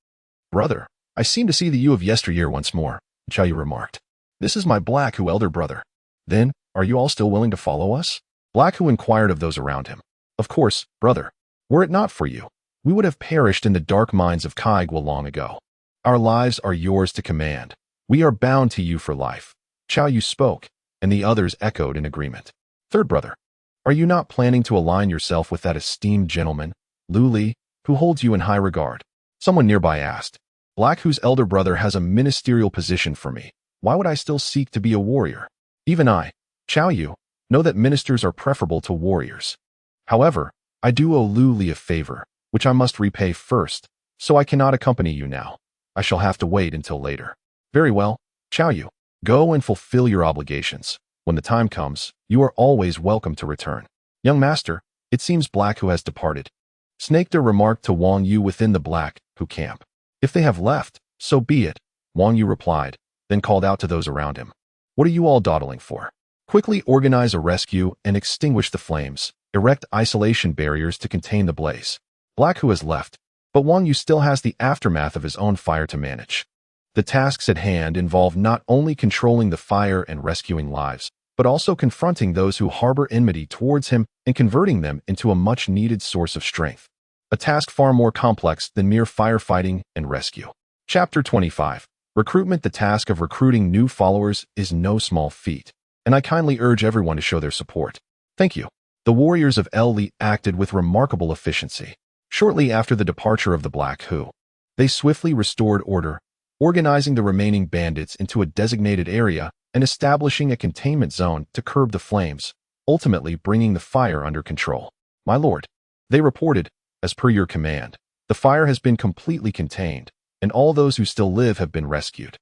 Brother, I seem to see the you of yesteryear once more, Chayu remarked. This is my Black Hu elder brother. Then, are you all still willing to follow us? Black Hu inquired of those around him. Of course, brother. Were it not for you, we would have perished in the dark mines of Kaigwa long ago. Our lives are yours to command. We are bound to you for life. Chayu spoke, and the others echoed in agreement. Third brother, are you not planning to align yourself with that esteemed gentleman, Lu Li, who holds you in high regard? Someone nearby asked. Black Hu's elder brother has a ministerial position for me. Why would I still seek to be a warrior? Even I, Chayu, know that ministers are preferable to warriors. However, I do owe Lu Li a favor, which I must repay first, so I cannot accompany you now. I shall have to wait until later. Very well, Chayu, go and fulfill your obligations. When the time comes, you are always welcome to return. Young master, it seems Black Hu has departed. Snakeder remarked to Wang Yu within the Black Hu camp. If they have left, so be it, Wang Yu replied, then called out to those around him. What are you all dawdling for? Quickly organize a rescue and extinguish the flames. Erect isolation barriers to contain the blaze. Black Hu has left, but Wang Yu still has the aftermath of his own fire to manage. The tasks at hand involve not only controlling the fire and rescuing lives, but also confronting those who harbor enmity towards him and converting them into a much-needed source of strength. A task far more complex than mere firefighting and rescue. Chapter 25. Recruitment. The task of recruiting new followers is no small feat, and I kindly urge everyone to show their support. Thank you. The warriors of El Li acted with remarkable efficiency. Shortly after the departure of the Black Hu, they swiftly restored order, organizing the remaining bandits into a designated area and establishing a containment zone to curb the flames, ultimately bringing the fire under control. My lord, they reported, as per your command, the fire has been completely contained, and all those who still live have been rescued.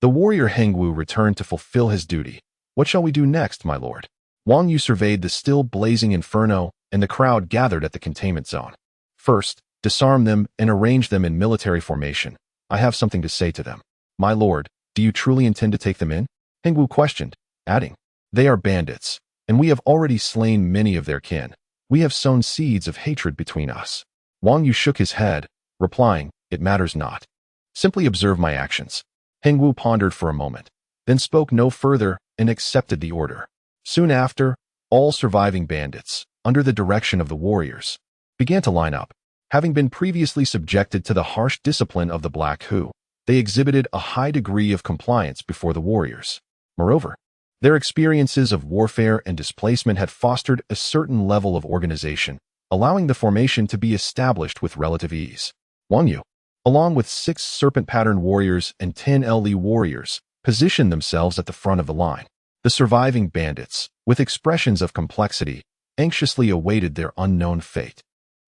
The warrior Hengwu returned to fulfill his duty. What shall we do next, my lord? Wang Yu surveyed the still blazing inferno, and the crowd gathered at the containment zone. First, disarm them and arrange them in military formation. I have something to say to them. My lord, do you truly intend to take them in? Hengwu questioned, adding, they are bandits, and we have already slain many of their kin. We have sown seeds of hatred between us. Wang Yu shook his head, replying, it matters not. Simply observe my actions. Hengwu pondered for a moment, then spoke no further and accepted the order. Soon after, all surviving bandits, under the direction of the warriors, began to line up. Having been previously subjected to the harsh discipline of the Black Hu, they exhibited a high degree of compliance before the warriors. Moreover, their experiences of warfare and displacement had fostered a certain level of organization, allowing the formation to be established with relative ease. Wang Yu, along with 6 serpent-patterned warriors and 10 LE warriors, positioned themselves at the front of the line. The surviving bandits, with expressions of complexity, anxiously awaited their unknown fate.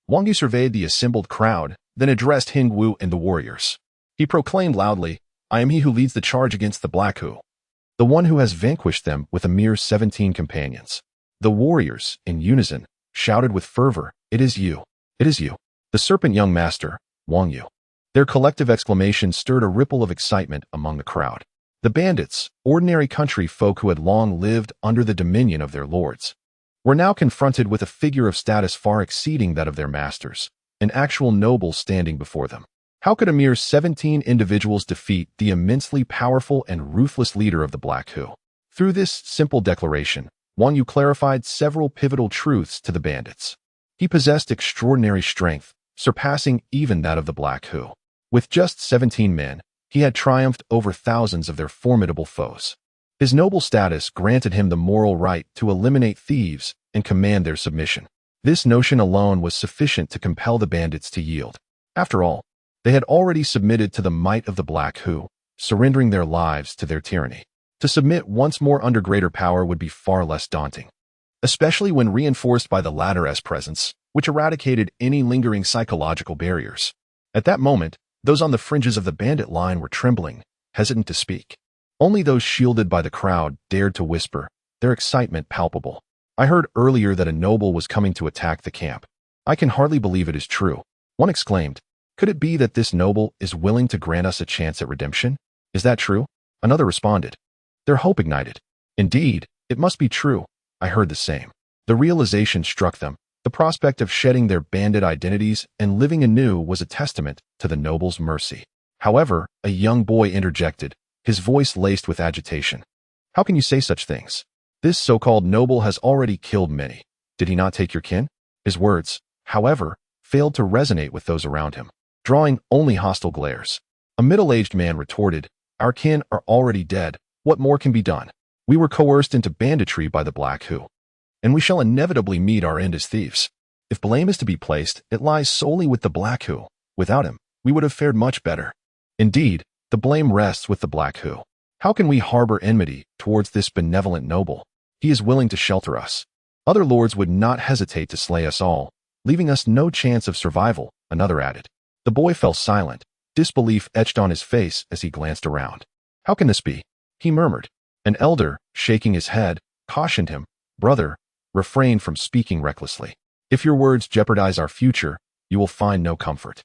Wang Yu surveyed the assembled crowd, then addressed Hing Wu and the warriors. He proclaimed loudly, "I am he who leads the charge against the Black Hu, the one who has vanquished them with a mere 17 companions." The warriors, in unison, shouted with fervor, "It is you! It is you! The serpent young master, Wang Yu." Their collective exclamation stirred a ripple of excitement among the crowd. The bandits, ordinary country folk who had long lived under the dominion of their lords, were now confronted with a figure of status far exceeding that of their masters, an actual noble standing before them. How could a mere 17 individuals defeat the immensely powerful and ruthless leader of the Black Hu? Through this simple declaration, Wang Yu clarified several pivotal truths to the bandits. He possessed extraordinary strength, surpassing even that of the Black Hu. With just 17 men, he had triumphed over thousands of their formidable foes. His noble status granted him the moral right to eliminate thieves and command their submission. This notion alone was sufficient to compel the bandits to yield. After all, they had already submitted to the might of the Black Hu, surrendering their lives to their tyranny. To submit once more under greater power would be far less daunting, especially when reinforced by the latter's presence, which eradicated any lingering psychological barriers. At that moment, those on the fringes of the bandit line were trembling, hesitant to speak. Only those shielded by the crowd dared to whisper, their excitement palpable. "I heard earlier that a noble was coming to attack the camp. I can hardly believe it is true." One exclaimed, "Could it be that this noble is willing to grant us a chance at redemption? Is that true?" Another responded. Their hope ignited. "Indeed, it must be true." I heard the same. The realization struck them. The prospect of shedding their bandit identities and living anew was a testament to the noble's mercy. However, a young boy interjected, his voice laced with agitation. "How can you say such things? This so-called noble has already killed many. Did he not take your kin?" His words, however, failed to resonate with those around him, drawing only hostile glares. A middle-aged man retorted, "Our kin are already dead. What more can be done? We were coerced into banditry by the Black Hu, and we shall inevitably meet our end as thieves. If blame is to be placed, it lies solely with the Black Hu. Without him, we would have fared much better. Indeed, the blame rests with the Black Hu. How can we harbor enmity towards this benevolent noble? He is willing to shelter us. Other lords would not hesitate to slay us all, leaving us no chance of survival," another added. The boy fell silent, disbelief etched on his face as he glanced around. "How can this be?" he murmured. An elder, shaking his head, cautioned him, "Brother, refrain from speaking recklessly. If your words jeopardize our future, you will find no comfort.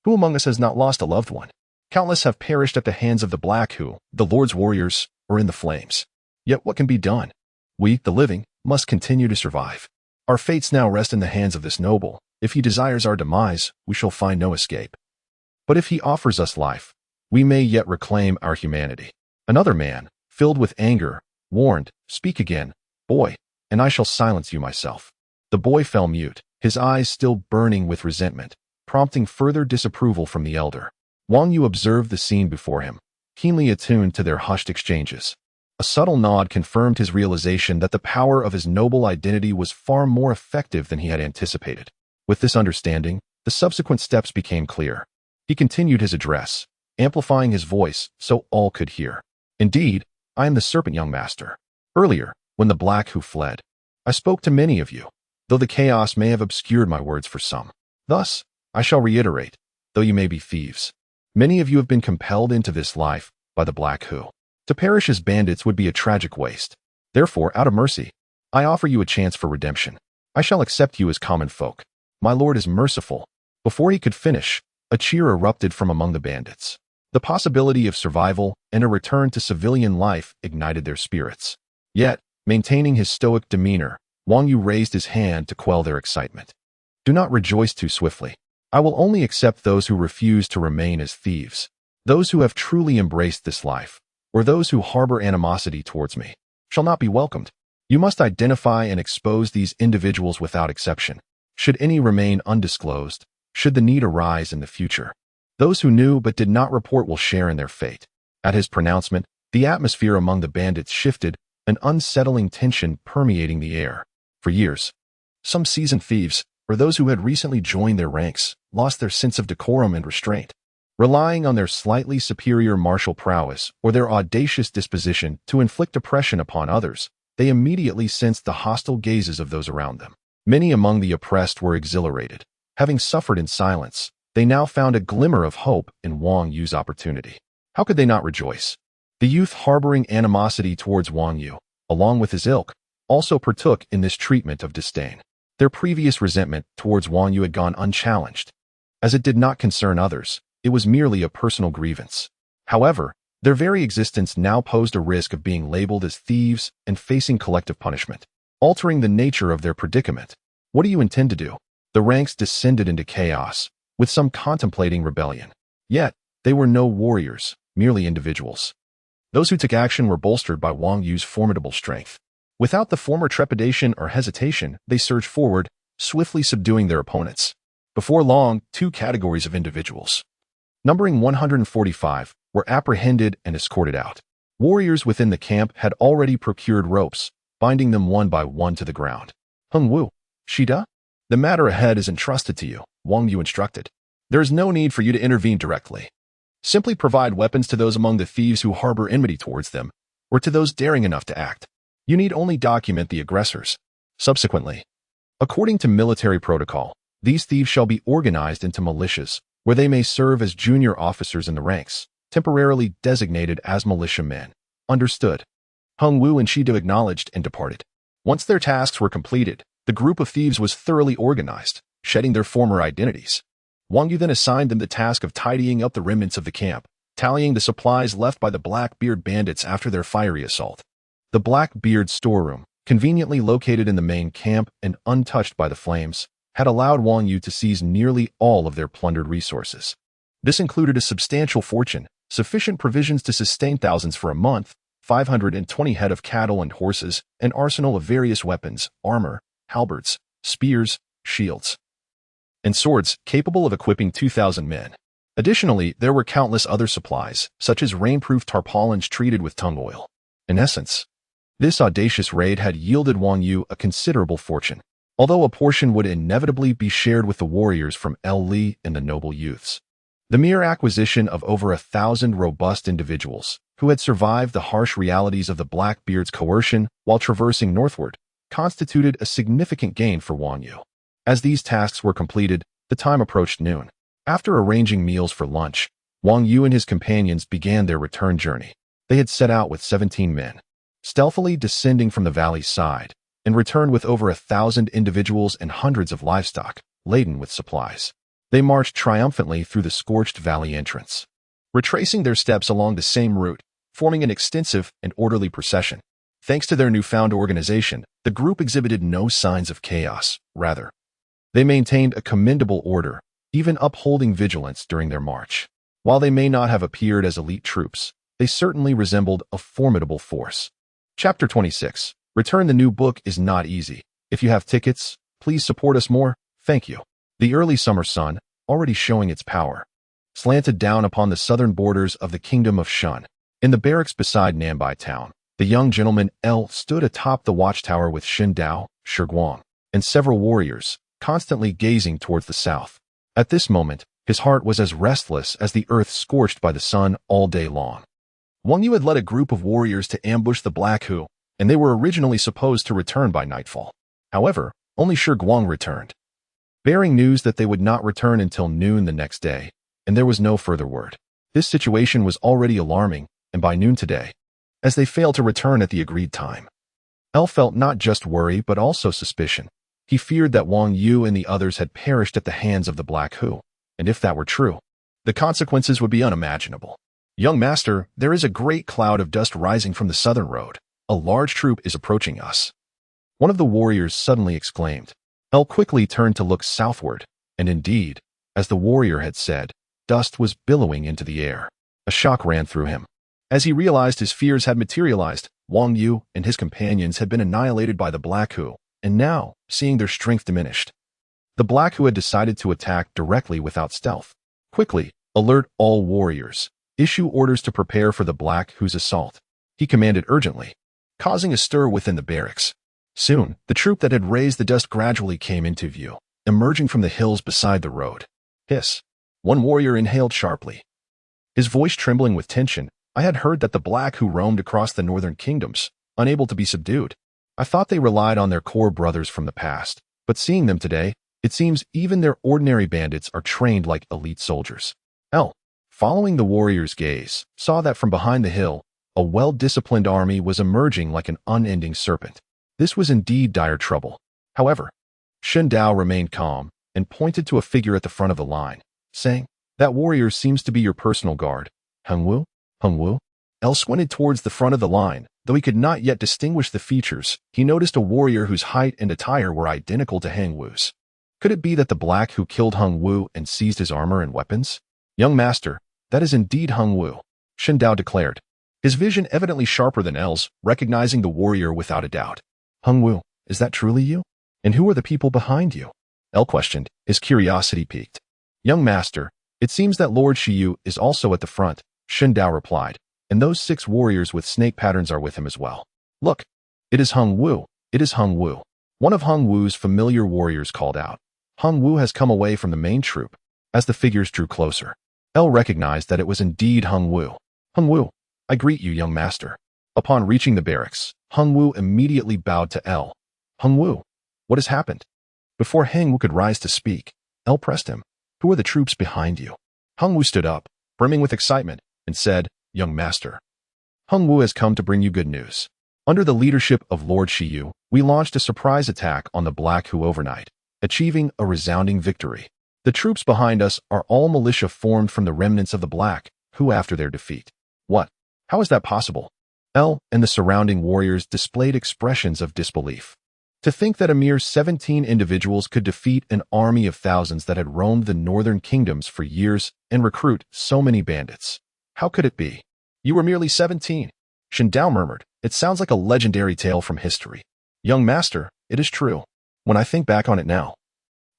Who among us has not lost a loved one? Countless have perished at the hands of the Black Hu, the Lord's warriors, or in the flames. Yet what can be done? We, the living, must continue to survive. Our fates now rest in the hands of this noble. If he desires our demise, we shall find no escape. But if he offers us life, we may yet reclaim our humanity." Another man, filled with anger, warned, "Speak again, boy, and I shall silence you myself." The boy fell mute, his eyes still burning with resentment, prompting further disapproval from the elder. Wang Yu observed the scene before him, keenly attuned to their hushed exchanges. A subtle nod confirmed his realization that the power of his noble identity was far more effective than he had anticipated. With this understanding, the subsequent steps became clear. He continued his address, amplifying his voice so all could hear. "Indeed, I am the serpent young master. Earlier, when the Black Hu fled, I spoke to many of you, though the chaos may have obscured my words for some. Thus, I shall reiterate, though you may be thieves. Many of you have been compelled into this life by the Black Hu. To perish as bandits would be a tragic waste. Therefore, out of mercy, I offer you a chance for redemption. I shall accept you as common folk. My lord is merciful." Before he could finish, a cheer erupted from among the bandits. The possibility of survival and a return to civilian life ignited their spirits. Yet, maintaining his stoic demeanor, Wang Yu raised his hand to quell their excitement. "Do not rejoice too swiftly. I will only accept those who refuse to remain as thieves. Those who have truly embraced this life, or those who harbor animosity towards me, shall not be welcomed. You must identify and expose these individuals without exception. Should any remain undisclosed, should the need arise in the future, those who knew but did not report will share in their fate." At his pronouncement, the atmosphere among the bandits shifted, an unsettling tension permeating the air. For years, some seasoned thieves, or those who had recently joined their ranks, lost their sense of decorum and restraint. Relying on their slightly superior martial prowess or their audacious disposition to inflict oppression upon others, they immediately sensed the hostile gazes of those around them. Many among the oppressed were exhilarated. Having suffered in silence, they now found a glimmer of hope in Wang Yu's opportunity. How could they not rejoice? The youth harboring animosity towards Wang Yu, along with his ilk, also partook in this treatment of disdain. Their previous resentment towards Wang Yu had gone unchallenged. As it did not concern others, it was merely a personal grievance. However, their very existence now posed a risk of being labeled as thieves and facing collective punishment, altering the nature of their predicament. What do you intend to do? The ranks descended into chaos, with some contemplating rebellion. Yet, they were no warriors, merely individuals. Those who took action were bolstered by Wang Yu's formidable strength. Without the former trepidation or hesitation, they surged forward, swiftly subduing their opponents. Before long, two categories of individuals, numbering 145, were apprehended and escorted out. Warriors within the camp had already procured ropes, binding them one by one to the ground. Hung Wu, Shida? The matter ahead is entrusted to you, Wang Yu instructed. There is no need for you to intervene directly. Simply provide weapons to those among the thieves who harbor enmity towards them, or to those daring enough to act. You need only document the aggressors. Subsequently, according to military protocol, these thieves shall be organized into militias, where they may serve as junior officers in the ranks, temporarily designated as militiamen. Understood. Hung Wu and Shido acknowledged and departed. Once their tasks were completed, the group of thieves was thoroughly organized, shedding their former identities. Wang Yu then assigned them the task of tidying up the remnants of the camp, tallying the supplies left by the Blackbeard bandits after their fiery assault. The Blackbeard storeroom, conveniently located in the main camp and untouched by the flames, had allowed Wang Yu to seize nearly all of their plundered resources. This included a substantial fortune, sufficient provisions to sustain thousands for a month, 520 head of cattle and horses, an arsenal of various weapons, armor, halberds, spears, shields, and swords capable of equipping 2,000 men. Additionally, there were countless other supplies, such as rainproof tarpaulins treated with tung oil. In essence, this audacious raid had yielded Wang Yu a considerable fortune, although a portion would inevitably be shared with the warriors from El Li and the noble youths. The mere acquisition of over 1,000 robust individuals, who had survived the harsh realities of the Blackbeard's coercion while traversing northward, constituted a significant gain for Wang Yu. As these tasks were completed, the time approached noon. After arranging meals for lunch, Wang Yu and his companions began their return journey. They had set out with 17 men, stealthily descending from the valley's side, and returned with over 1,000 individuals and hundreds of livestock, laden with supplies. They marched triumphantly through the scorched valley entrance, retracing their steps along the same route, forming an extensive and orderly procession. Thanks to their newfound organization, the group exhibited no signs of chaos. Rather, they maintained a commendable order, even upholding vigilance during their march. While they may not have appeared as elite troops, they certainly resembled a formidable force. Chapter 26. Return the new book is not easy. If you have tickets, please support us more. Thank you. The early summer sun, already showing its power, slanted down upon the southern borders of the kingdom of Shen. In the barracks beside Nanbai town, the young gentleman L stood atop the watchtower with Shin Dao, Shi Guang, and several warriors, constantly gazing towards the south. At this moment, his heart was as restless as the earth scorched by the sun all day long. Wang Yu had led a group of warriors to ambush the Black Hu, and they were originally supposed to return by nightfall. However, only Shi Guang returned, bearing news that they would not return until noon the next day, and there was no further word. This situation was already alarming, and by noon today, as they failed to return at the agreed time, El felt not just worry but also suspicion. He feared that Wang Yu and the others had perished at the hands of the Black Hu, and if that were true, the consequences would be unimaginable. Young master, there is a great cloud of dust rising from the southern road. A large troop is approaching us. One of the warriors suddenly exclaimed. El quickly turned to look southward, and indeed, as the warrior had said, dust was billowing into the air. A shock ran through him. As he realized his fears had materialized, Wang Yu and his companions had been annihilated by the Black Hu, and now, seeing their strength diminished, the Black Hu had decided to attack directly without stealth. Quickly, alert all warriors. Issue orders to prepare for the Black Hu's assault, he commanded urgently, causing a stir within the barracks. Soon, the troop that had raised the dust gradually came into view, emerging from the hills beside the road. Hiss. One warrior inhaled sharply, his voice trembling with tension. I had heard that the black who roamed across the northern kingdoms, unable to be subdued. I thought they relied on their core brothers from the past, but seeing them today, it seems even their ordinary bandits are trained like elite soldiers. L, following the warrior's gaze, saw that from behind the hill, a well-disciplined army was emerging like an unending serpent. This was indeed dire trouble. However, Shen Dao remained calm and pointed to a figure at the front of the line, saying, "That warrior seems to be your personal guard. Hung Wu? Hung Wu?" El squinted towards the front of the line. Though he could not yet distinguish the features, he noticed a warrior whose height and attire were identical to Hang Wu's. Could it be that the black who killed Hung Wu and seized his armor and weapons? "Young master, that is indeed Hung Wu," Shen Dao declared, his vision evidently sharper than El's, recognizing the warrior without a doubt. "Hung Wu, is that truly you? And who are the people behind you?" El questioned, his curiosity piqued. "Young master, it seems that Lord Shiyu is also at the front," Shen Dao replied, "and those 6 warriors with snake patterns are with him as well. Look, it is Hung Wu, it is Hung Wu." One of Hung Wu's familiar warriors called out. Hung Wu has come away from the main troop. As the figures drew closer, El recognized that it was indeed Hung Wu. "Hung Wu, I greet you, young master." Upon reaching the barracks, Hung Wu immediately bowed to El. "Hung Wu, what has happened?" Before Hang Wu could rise to speak, El pressed him. "Who are the troops behind you?" Hung Wu stood up, brimming with excitement, and said, "Young master, Hung Wu has come to bring you good news. Under the leadership of Lord Shiyu, we launched a surprise attack on the Black Hu overnight, achieving a resounding victory. The troops behind us are all militia formed from the remnants of the Black Hu after their defeat." "What? How is that possible?" El and the surrounding warriors displayed expressions of disbelief. To think that a mere 17 individuals could defeat an army of thousands that had roamed the northern kingdoms for years and recruit so many bandits. How could it be? "You were merely 17. Shen Dao murmured. "It sounds like a legendary tale from history." "Young master, it is true. When I think back on it now,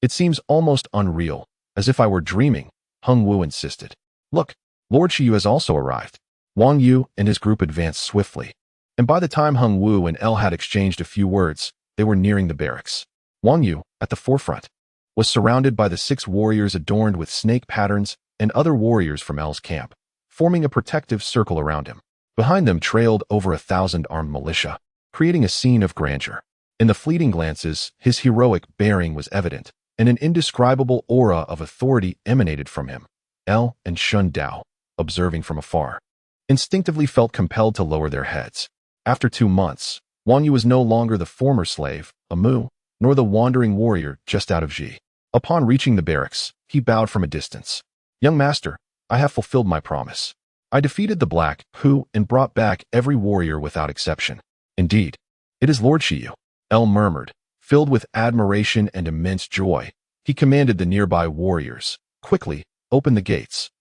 it seems almost unreal, as if I were dreaming," Hung Wu insisted. "Look, Lord Shiyu has also arrived." Wang Yu and his group advanced swiftly, and by the time Hung Wu and El had exchanged a few words, they were nearing the barracks. Wang Yu, at the forefront, was surrounded by the 6 warriors adorned with snake patterns and other warriors from El's camp, forming a protective circle around him. Behind them trailed over 1,000 armed militia, creating a scene of grandeur. In the fleeting glances, his heroic bearing was evident, and an indescribable aura of authority emanated from him. El and Shen Dao, observing from afar, instinctively felt compelled to lower their heads. After 2 months, Wang Yu was no longer the former slave, a Mu, nor the wandering warrior just out of Ji. Upon reaching the barracks, he bowed from a distance. "Young master, I have fulfilled my promise. I defeated the Black Hu and brought back every warrior without exception." "Indeed, it is Lord Shiyu," El murmured, filled with admiration and immense joy. He commanded the nearby warriors, "Quickly, open the gates.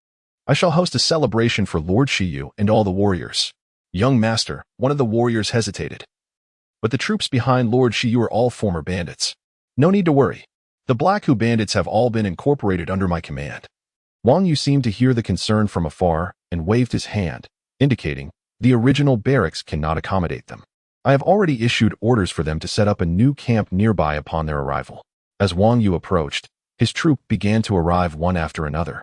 I shall host a celebration for Lord Shiyu and all the warriors." "Young master," one of the warriors hesitated. "But the troops behind Lord Shiyu are all former bandits." "No need to worry. The Black Hu bandits have all been incorporated under my command." Wang Yu seemed to hear the concern from afar and waved his hand, indicating, "The original barracks cannot accommodate them. I have already issued orders for them to set up a new camp nearby upon their arrival." As Wang Yu approached, his troop began to arrive one after another,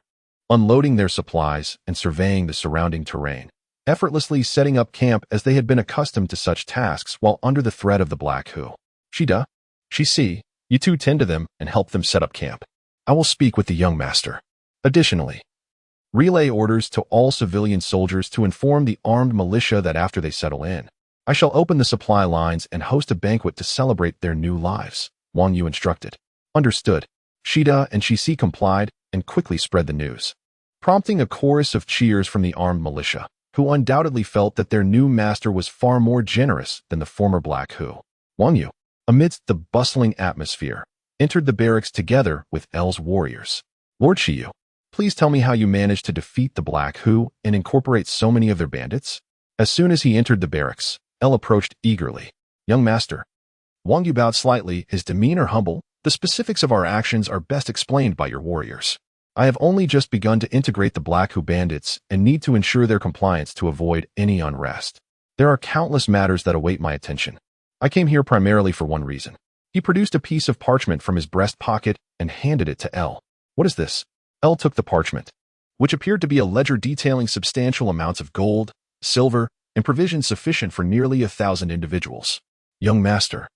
unloading their supplies and surveying the surrounding terrain, effortlessly setting up camp as they had been accustomed to such tasks while under the threat of the Black Hu. "Shida, Shi, you two tend to them and help them set up camp. I will speak with the young master. Additionally, relay orders to all civilian soldiers to inform the armed militia that after they settle in, I shall open the supply lines and host a banquet to celebrate their new lives," Wang Yu instructed. "Understood." Shida and Shi complied and quickly spread the news, prompting a chorus of cheers from the armed militia, who undoubtedly felt that their new master was far more generous than the former Black Hu. Wang Yu, amidst the bustling atmosphere, entered the barracks together with El's warriors. "Lord Shiyu, please tell me how you managed to defeat the Black Hu and incorporate so many of their bandits?" As soon as he entered the barracks, El approached eagerly. "Young master." Wang Yu bowed slightly, his demeanor humble. "The specifics of our actions are best explained by your warriors. I have only just begun to integrate the Black Hu bandits and need to ensure their compliance to avoid any unrest. There are countless matters that await my attention. I came here primarily for one reason." He produced a piece of parchment from his breast pocket and handed it to L. What is this? L took the parchment, which appeared to be a ledger detailing substantial amounts of gold, silver, and provisions sufficient for nearly 1,000 individuals. Young master,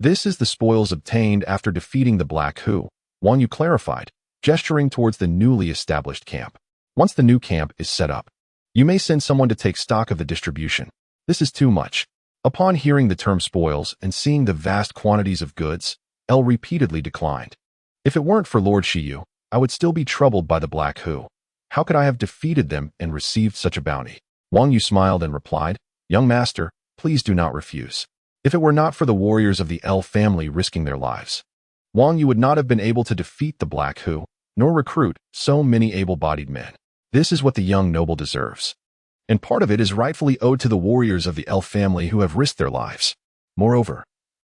this is the spoils obtained after defeating the Black Hu, Wang Yu clarified, gesturing towards the newly established camp. Once the new camp is set up, you may send someone to take stock of the distribution. This is too much. Upon hearing the term spoils and seeing the vast quantities of goods, L repeatedly declined. If it weren't for Lord Shiyu, I would still be troubled by the Black Hu. How could I have defeated them and received such a bounty? Wang Yu smiled and replied, Young master, please do not refuse. If it were not for the warriors of the L family risking their lives, Wang Yu would not have been able to defeat the Black Hu, nor recruit so many able-bodied men. This is what the young noble deserves. And part of it is rightfully owed to the warriors of the L family who have risked their lives. Moreover,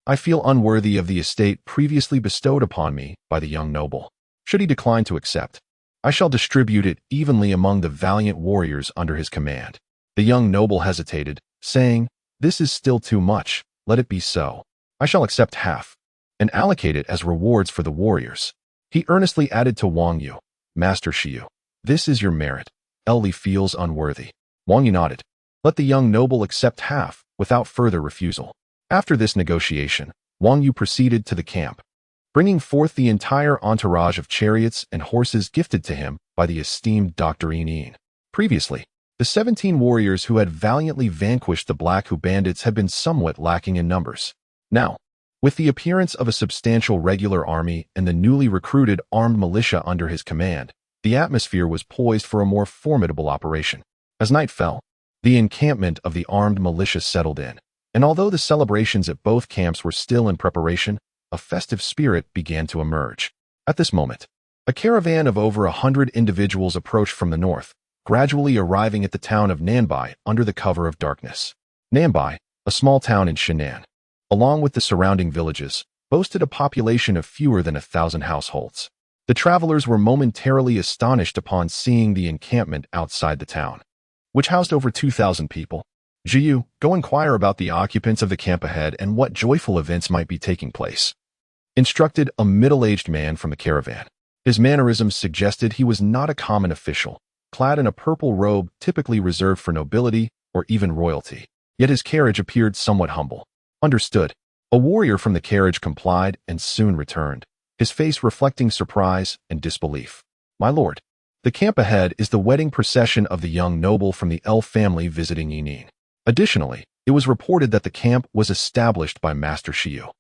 I feel unworthy of the estate previously bestowed upon me by the young noble. Should he decline to accept, I shall distribute it evenly among the valiant warriors under his command. The young noble hesitated, saying, This is still too much, let it be so. I shall accept half, and allocate it as rewards for the warriors. He earnestly added to Wang Yu, Master Shiyu, this is your merit. Ellie feels unworthy. Wang Yu nodded. Let the young noble accept half, without further refusal. After this negotiation, Wang Yu proceeded to the camp, bringing forth the entire entourage of chariots and horses gifted to him by the esteemed Dr. Yin. Previously, the 17 warriors who had valiantly vanquished the Black Hu bandits had been somewhat lacking in numbers. Now, with the appearance of a substantial regular army and the newly recruited armed militia under his command, the atmosphere was poised for a more formidable operation. As night fell, the encampment of the armed militia settled in, and although the celebrations at both camps were still in preparation, a festive spirit began to emerge. At this moment, a caravan of over 100 individuals approached from the north, gradually arriving at the town of Nanbai under the cover of darkness. Nanbai, a small town in Shannan, along with the surrounding villages, boasted a population of fewer than 1,000 households. The travelers were momentarily astonished upon seeing the encampment outside the town, which housed over 2,000 people. Jiyu, go inquire about the occupants of the camp ahead and what joyful events might be taking place, instructed a middle-aged man from the caravan. His mannerisms suggested he was not a common official, clad in a purple robe typically reserved for nobility or even royalty, yet his carriage appeared somewhat humble. Understood. A warrior from the carriage complied and soon returned, his face reflecting surprise and disbelief. My lord, the camp ahead is the wedding procession of the young noble from the L family visiting Yin. Additionally, it was reported that the camp was established by Master Shiyu.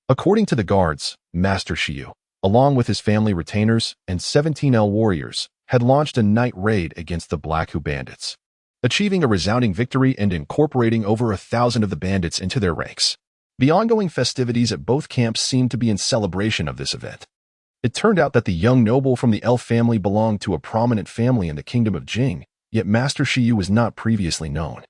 According to the guards, Master Shiyu, along with his family retainers and 17 L warriors, had launched a night raid against the Black Hu bandits, achieving a resounding victory and incorporating over 1,000 of the bandits into their ranks. The ongoing festivities at both camps seemed to be in celebration of this event. It turned out that the young noble from the L family belonged to a prominent family in the kingdom of Jing, yet Master Shiyu was not previously known.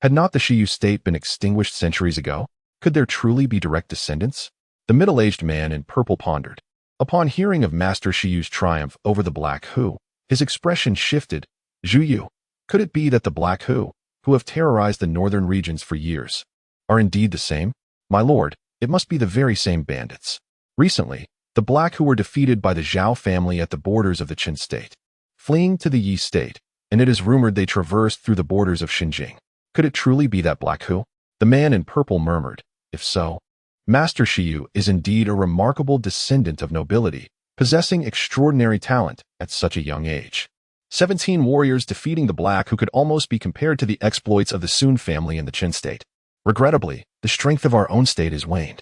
Had not the Shiyu state been extinguished centuries ago? Could there truly be direct descendants? The middle-aged man in purple pondered. Upon hearing of Master Shiyu's triumph over the Black Hu, his expression shifted. Zhuyu, could it be that the Black Hu, who have terrorized the northern regions for years, are indeed the same? My lord, it must be the very same bandits. Recently, the Black Hu were defeated by the Zhao family at the borders of the Chen state, fleeing to the Yi state, and it is rumored they traversed through the borders of Xinjiang. Could it truly be that Black Hu? The man in purple murmured. If so, Master Shiyu is indeed a remarkable descendant of nobility, possessing extraordinary talent at such a young age. 17 warriors defeating the Black Hu could almost be compared to the exploits of the Sun family in the Chen state. Regrettably, the strength of our own state has waned,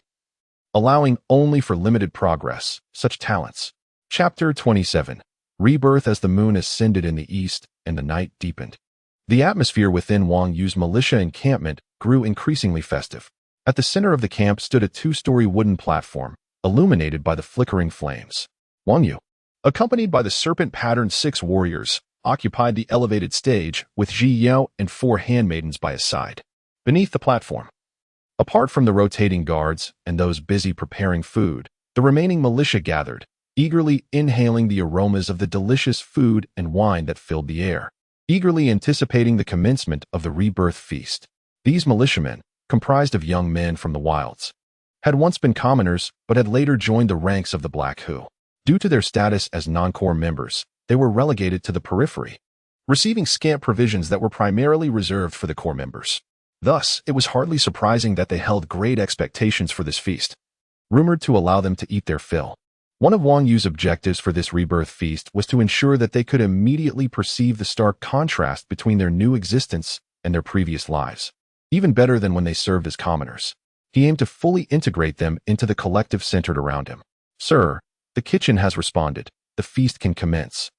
allowing only for limited progress, such talents. Chapter 27. Rebirth. As the moon ascended in the east and the night deepened, the atmosphere within Wang Yu's militia encampment grew increasingly festive. At the center of the camp stood a 2-story wooden platform, illuminated by the flickering flames. Wang Yu, accompanied by the serpent-patterned 6 warriors, occupied the elevated stage with Ji Yao and 4 handmaidens by his side. Beneath the platform, apart from the rotating guards and those busy preparing food, the remaining militia gathered, eagerly inhaling the aromas of the delicious food and wine that filled the air, eagerly anticipating the commencement of the rebirth feast. These militiamen, comprised of young men from the wilds, had once been commoners but had later joined the ranks of the Black Hu. Due to their status as non-core members, they were relegated to the periphery, receiving scant provisions that were primarily reserved for the core members. Thus, it was hardly surprising that they held great expectations for this feast, rumored to allow them to eat their fill. One of Wang Yu's objectives for this rebirth feast was to ensure that they could immediately perceive the stark contrast between their new existence and their previous lives. Even better than when they served as commoners, he aimed to fully integrate them into the collective centered around him. "Sir, the kitchen has responded. The feast can commence,"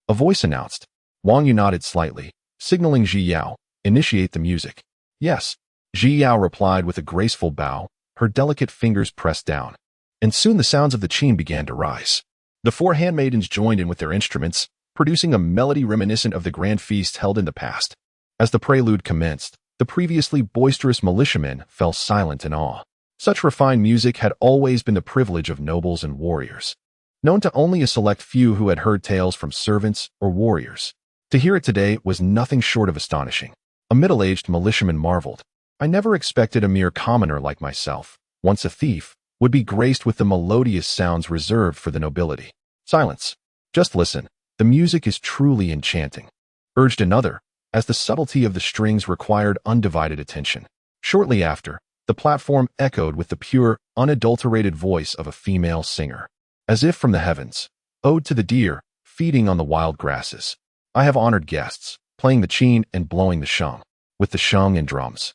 a voice announced. Wang Yu nodded slightly, signaling Ji Yao, "Initiate the music." "Yes," Ji Yao replied with a graceful bow, her delicate fingers pressed down. And soon the sounds of the Chen began to rise. The four handmaidens joined in with their instruments, producing a melody reminiscent of the grand feast held in the past. As the prelude commenced, the previously boisterous militiamen fell silent in awe. Such refined music had always been the privilege of nobles and warriors, known to only a select few who had heard tales from servants or warriors. To hear it today was nothing short of astonishing. A middle-aged militiaman marveled. "I never expected a mere commoner like myself, once a thief, would be graced with the melodious sounds reserved for the nobility." "Silence. Just listen. The music is truly enchanting," urged another, as the subtlety of the strings required undivided attention. Shortly after, the platform echoed with the pure, unadulterated voice of a female singer. As if from the heavens, "Ode to the deer, feeding on the wild grasses. I have honored guests, playing the Chen and blowing the sheng, with the sheng and drums.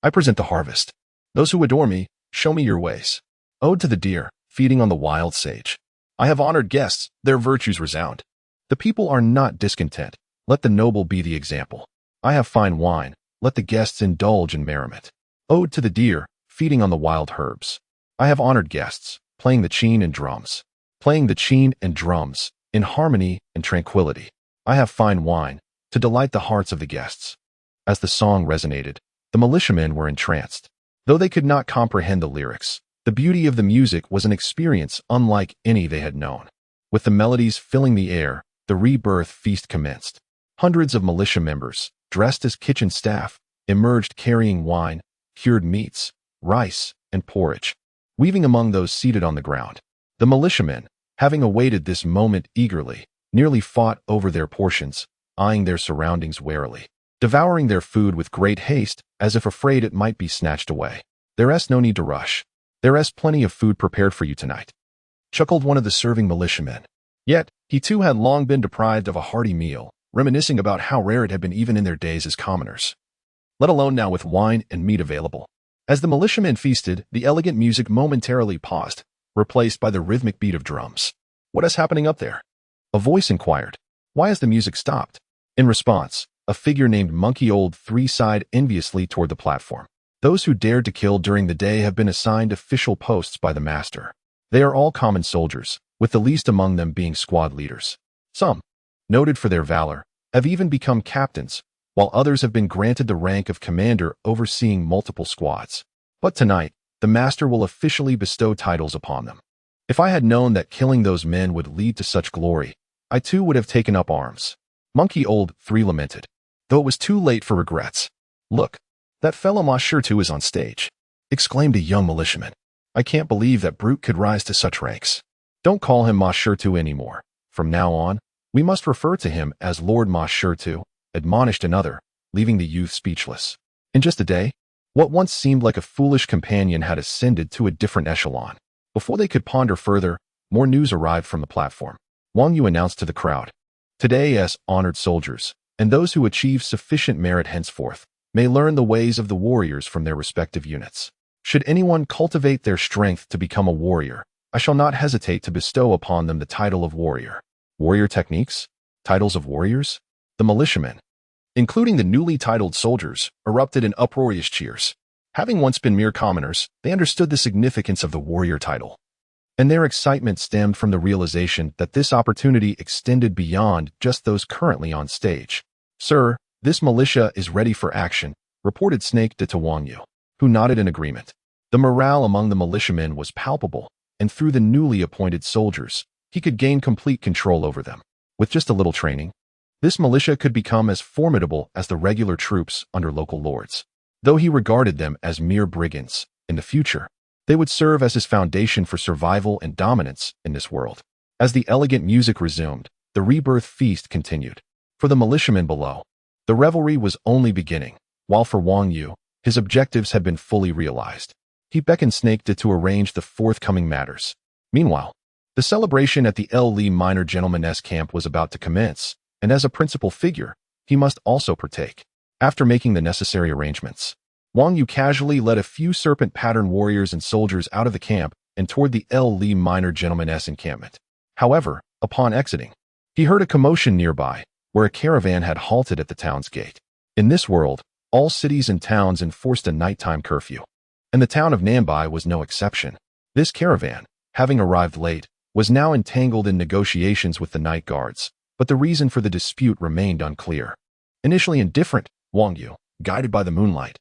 I present the harvest. Those who adore me, show me your ways. Ode to the deer, feeding on the wild sage. I have honored guests, their virtues resound. The people are not discontent, let the noble be the example. I have fine wine, let the guests indulge in merriment. Ode to the deer, feeding on the wild herbs. I have honored guests, playing the Chen and drums. Playing the Chen and drums, in harmony and tranquility. I have fine wine, to delight the hearts of the guests." As the song resonated, the militiamen were entranced. Though they could not comprehend the lyrics, the beauty of the music was an experience unlike any they had known. With the melodies filling the air, the rebirth feast commenced. Hundreds of militia members, dressed as kitchen staff, emerged carrying wine, cured meats, rice, and porridge. Weaving among those seated on the ground, the militiamen, having awaited this moment eagerly, nearly fought over their portions, eyeing their surroundings warily, devouring their food with great haste as if afraid it might be snatched away. "There's no need to rush. There's plenty of food prepared for you tonight," chuckled one of the serving militiamen. Yet, he too had long been deprived of a hearty meal, reminiscing about how rare it had been even in their days as commoners, let alone now with wine and meat available. As the militiamen feasted, the elegant music momentarily paused, replaced by the rhythmic beat of drums. "What is happening up there?" a voice inquired. "Why has the music stopped?" In response, a figure named Monkey Old sighed enviously toward the platform. "Those who dared to kill during the day have been assigned official posts by the master. They are all common soldiers, with the least among them being squad leaders. Some, noted for their valor, have even become captains, while others have been granted the rank of commander overseeing multiple squads. But tonight, the master will officially bestow titles upon them. If I had known that killing those men would lead to such glory, I too would have taken up arms." Monkey Old lamented, though it was too late for regrets. "Look, that fellow Mashurtu is on stage," exclaimed a young militiaman. "I can't believe that brute could rise to such ranks." "Don't call him Mashurtu anymore. From now on, we must refer to him as Lord Mashurtu," admonished another, leaving the youth speechless. In just a day, what once seemed like a foolish companion had ascended to a different echelon. Before they could ponder further, more news arrived from the platform. Wang Yu announced to the crowd, "Today, as honored soldiers, and those who achieve sufficient merit henceforth, may learn the ways of the warriors from their respective units. Should anyone cultivate their strength to become a warrior, I shall not hesitate to bestow upon them the title of warrior." Warrior techniques? Titles of warriors? The militiamen, including the newly titled soldiers, erupted in uproarious cheers. Having once been mere commoners, they understood the significance of the warrior title, and their excitement stemmed from the realization that this opportunity extended beyond just those currently on stage. "Sir, this militia is ready for action," reported Snake to Wang Yu, who nodded in agreement. The morale among the militiamen was palpable, and through the newly appointed soldiers, he could gain complete control over them. With just a little training, this militia could become as formidable as the regular troops under local lords. Though he regarded them as mere brigands, in the future, They would serve as his foundation for survival and dominance in this world. As the elegant music resumed, the rebirth feast continued. For the militiamen below, the revelry was only beginning, while for Wang Yu, his objectives had been fully realized. He beckoned Snake to arrange the forthcoming matters. Meanwhile, the celebration at the L. Lee minor gentleman's camp was about to commence, and as a principal figure, he must also partake. After making the necessary arrangements, Wang Yu casually led a few serpent pattern warriors and soldiers out of the camp and toward the L. Lee minor gentleman's encampment. However, upon exiting, he heard a commotion nearby, where a caravan had halted at the town's gate. In this world, all cities and towns enforced a nighttime curfew, and the town of Nambai was no exception. This caravan, having arrived late, was now entangled in negotiations with the night guards, but the reason for the dispute remained unclear. Initially indifferent, Wang Yu, guided by the moonlight,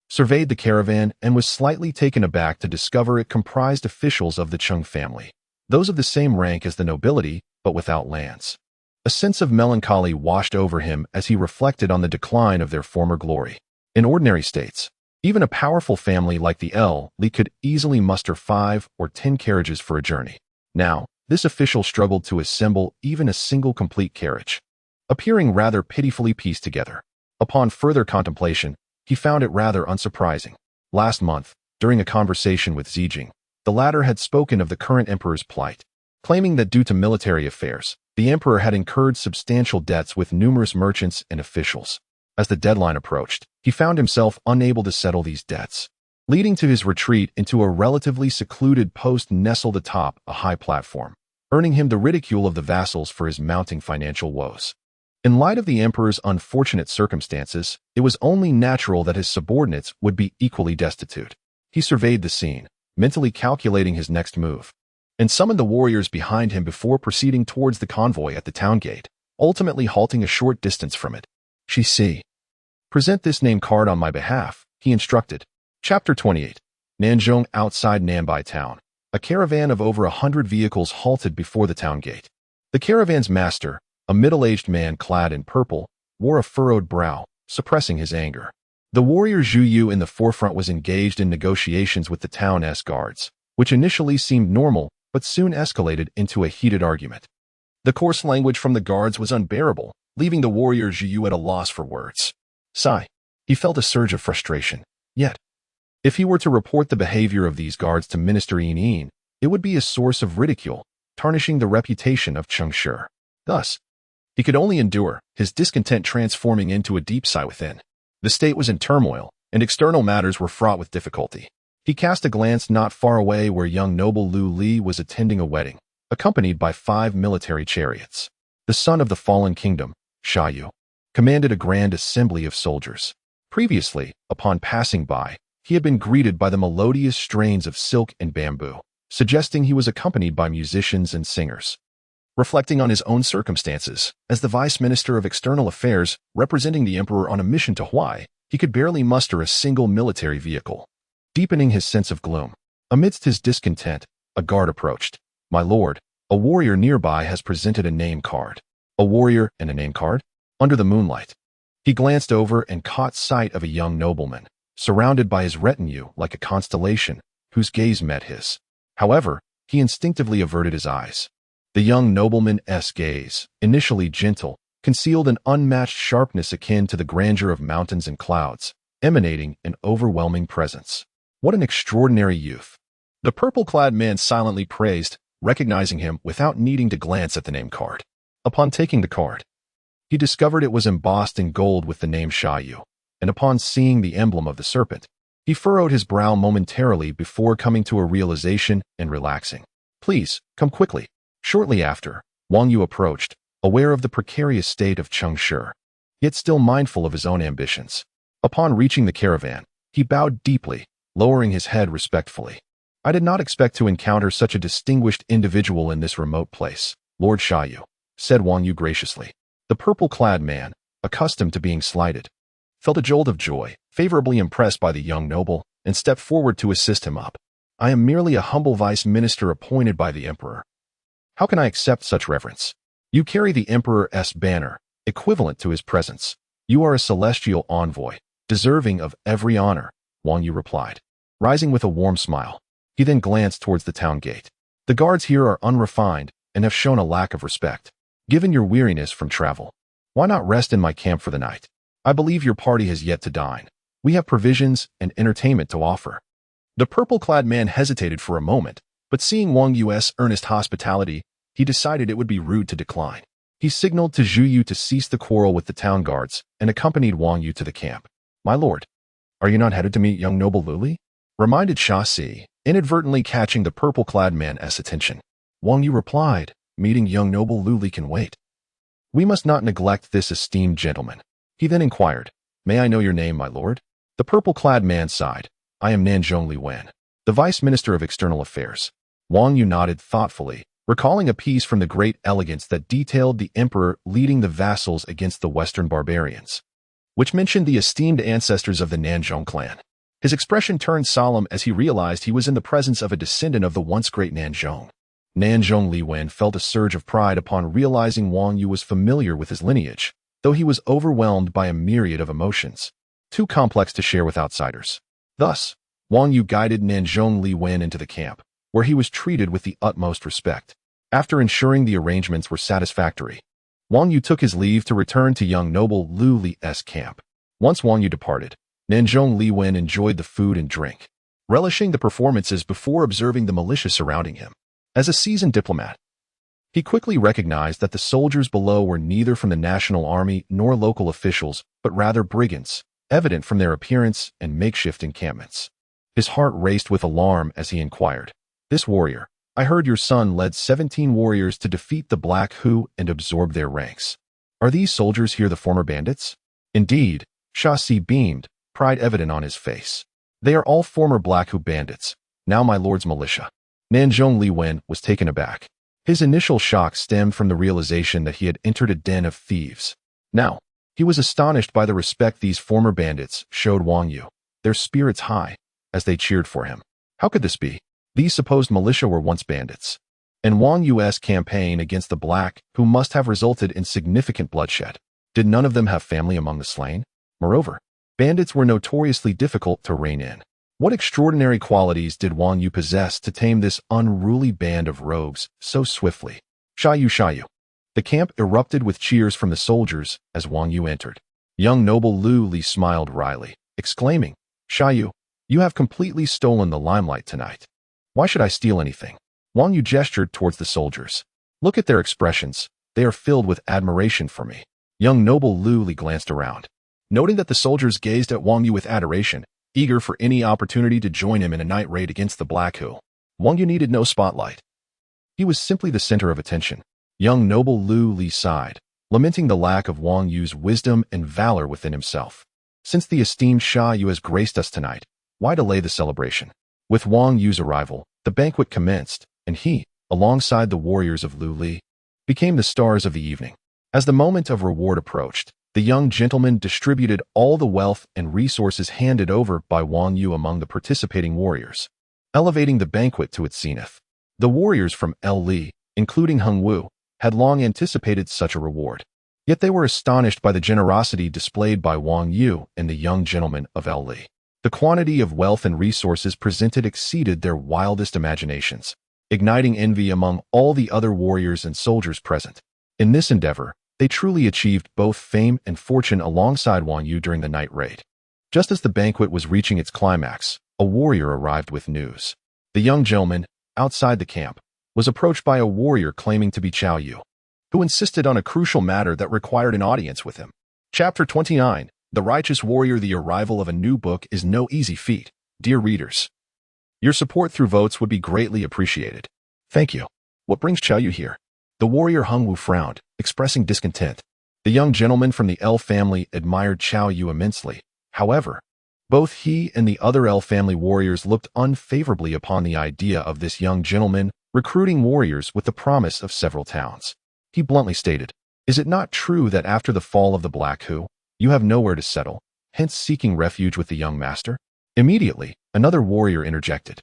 surveyed the caravan and was slightly taken aback to discover it comprised officials of the Cheng family, those of the same rank as the nobility, but without lands. A sense of melancholy washed over him as he reflected on the decline of their former glory. In ordinary states, even a powerful family like the L. Lee could easily muster 5 or 10 carriages for a journey. Now, this official struggled to assemble even a single complete carriage, appearing rather pitifully pieced together. Upon further contemplation, he found it rather unsurprising. Last month, during a conversation with Jing, the latter had spoken of the current emperor's plight, claiming that due to military affairs, the emperor had incurred substantial debts with numerous merchants and officials. As the deadline approached, he found himself unable to settle these debts, leading to his retreat into a relatively secluded post nestled atop a high platform, earning him the ridicule of the vassals for his mounting financial woes. In light of the emperor's unfortunate circumstances, it was only natural that his subordinates would be equally destitute. He surveyed the scene, mentally calculating his next move, and summoned the warriors behind him before proceeding towards the convoy at the town gate, ultimately halting a short distance from it. Present this name card on my behalf, he instructed. Chapter 28. Nanzhong. Outside Nambai town, a caravan of over 100 vehicles halted before the town gate. The caravan's master, a middle-aged man clad in purple, wore a furrowed brow, suppressing his anger. The warrior Zhu Yu in the forefront was engaged in negotiations with the town's guards, which initially seemed normal but soon escalated into a heated argument. The coarse language from the guards was unbearable, leaving the warrior Zhu Yu at a loss for words. Sigh. He felt a surge of frustration. Yet, if he were to report the behavior of these guards to Minister Yin, it would be a source of ridicule, tarnishing the reputation of Cheng Shi. Thus, he could only endure, his discontent transforming into a deep sigh within. The state was in turmoil, and external matters were fraught with difficulty. He cast a glance not far away where young noble Lu Li was attending a wedding, accompanied by 5 military chariots. The son of the fallen kingdom, Sha Yu, commanded a grand assembly of soldiers. Previously, upon passing by, he had been greeted by the melodious strains of silk and bamboo, suggesting he was accompanied by musicians and singers. Reflecting on his own circumstances, as the Vice Minister of External Affairs representing the Emperor on a mission to Hawaii, he could barely muster a single military vehicle. Deepening his sense of gloom, amidst his discontent, a guard approached. My lord, a warrior nearby has presented a name card. A warrior and a name card? Under the moonlight. He glanced over and caught sight of a young nobleman, surrounded by his retinue like a constellation, whose gaze met his. However, he instinctively averted his eyes. The young nobleman's gaze, initially gentle, concealed an unmatched sharpness akin to the grandeur of mountains and clouds, emanating an overwhelming presence. What an extraordinary youth! The purple-clad man silently praised, recognizing him without needing to glance at the name card. Upon taking the card, he discovered it was embossed in gold with the name Sha Yu, and upon seeing the emblem of the serpent, he furrowed his brow momentarily before coming to a realization and relaxing. Please, come quickly. Shortly after, Wang Yu approached, aware of the precarious state of Cheng Shi, yet still mindful of his own ambitions. Upon reaching the caravan, he bowed deeply, lowering his head respectfully. I did not expect to encounter such a distinguished individual in this remote place, Lord Sha Yu, said Wang Yu graciously. The purple-clad man, accustomed to being slighted, felt a jolt of joy, favorably impressed by the young noble, and stepped forward to assist him up. I am merely a humble vice minister appointed by the emperor. How can I accept such reverence? You carry the emperor's banner, equivalent to his presence. You are a celestial envoy, deserving of every honor, Wang Yu replied, rising with a warm smile. He then glanced towards the town gate. The guards here are unrefined and have shown a lack of respect. Given your weariness from travel, why not rest in my camp for the night? I believe your party has yet to dine. We have provisions and entertainment to offer. The purple-clad man hesitated for a moment, but seeing Wang Yu's earnest hospitality, he decided it would be rude to decline. He signaled to Zhu Yu to cease the quarrel with the town guards and accompanied Wang Yu to the camp. My lord, are you not headed to meet young noble Luli? Reminded Sha Si, inadvertently catching the purple-clad man's attention. Wang Yu replied, meeting young noble Luli can wait. We must not neglect this esteemed gentleman. He then inquired, may I know your name, my lord? The purple-clad man sighed. I am Nanzhong Li Wen, the Vice Minister of External Affairs. Wang Yu nodded thoughtfully, recalling a piece from the Great Elegance that detailed the emperor leading the vassals against the Western barbarians, which mentioned the esteemed ancestors of the Nanzhong clan. His expression turned solemn as he realized he was in the presence of a descendant of the once great Nanzhong. Nanzhong Li Wen felt a surge of pride upon realizing Wang Yu was familiar with his lineage, though he was overwhelmed by a myriad of emotions, too complex to share with outsiders. Thus, Wang Yu guided Nanzhong Li Wen into the camp, where he was treated with the utmost respect. After ensuring the arrangements were satisfactory, Wang Yu took his leave to return to young noble Lu Li's camp. Once Wang Yu departed, Nanzhong Li Wen enjoyed the food and drink, relishing the performances before observing the militia surrounding him. As a seasoned diplomat, he quickly recognized that the soldiers below were neither from the national army nor local officials, but rather brigands, evident from their appearance and makeshift encampments. His heart raced with alarm as he inquired, this warrior, I heard your son led 17 warriors to defeat the Black Hu and absorb their ranks. Are these soldiers here the former bandits? Indeed, Sha Si beamed, pride evident on his face. They are all former Black Hu bandits, now my lord's militia. Nanzhong Li Wen was taken aback. His initial shock stemmed from the realization that he had entered a den of thieves. Now, he was astonished by the respect these former bandits showed Wang Yu, their spirits high, as they cheered for him. How could this be? These supposed militia were once bandits, and Wang Yu's campaign against the Black Hu must have resulted in significant bloodshed. Did none of them have family among the slain? Moreover, bandits were notoriously difficult to rein in. What extraordinary qualities did Wang Yu possess to tame this unruly band of rogues so swiftly? Sha Yu, Sha Yu. The camp erupted with cheers from the soldiers as Wang Yu entered. Young noble Lu Li smiled wryly, exclaiming, Sha Yu, you have completely stolen the limelight tonight. Why should I steal anything? Wang Yu gestured towards the soldiers. Look at their expressions. They are filled with admiration for me. Young noble Lu Li glanced around. Noting that the soldiers gazed at Wang Yu with adoration, eager for any opportunity to join him in a night raid against the Black Hu, Wang Yu needed no spotlight. He was simply the center of attention. Young noble Lu Li sighed, lamenting the lack of Wang Yu's wisdom and valor within himself. Since the esteemed Sha Yu has graced us tonight, why delay the celebration? With Wang Yu's arrival, the banquet commenced, and he, alongside the warriors of Lu Li, became the stars of the evening. As the moment of reward approached, the young gentleman distributed all the wealth and resources handed over by Wang Yu among the participating warriors, elevating the banquet to its zenith. The warriors from El Li, including Hung Wu, had long anticipated such a reward. Yet they were astonished by the generosity displayed by Wang Yu and the young gentleman of El Li. The quantity of wealth and resources presented exceeded their wildest imaginations, igniting envy among all the other warriors and soldiers present. In this endeavor, they truly achieved both fame and fortune alongside Wang Yu during the night raid. Just as the banquet was reaching its climax, a warrior arrived with news. The young gentleman, outside the camp, was approached by a warrior claiming to be Chao Yu, who insisted on a crucial matter that required an audience with him. Chapter 29, The Righteous Warrior. The arrival of a new book is no easy feat, dear readers. Your support through votes would be greatly appreciated. Thank you. What brings Chao Yu here? The warrior Hung Wu frowned, expressing discontent. The young gentleman from the L family admired Chao Yu immensely. However, both he and the other L family warriors looked unfavorably upon the idea of this young gentleman recruiting warriors with the promise of several towns. He bluntly stated, "Is it not true that after the fall of the Black Hu, you have nowhere to settle, hence seeking refuge with the young master?" Immediately, another warrior interjected.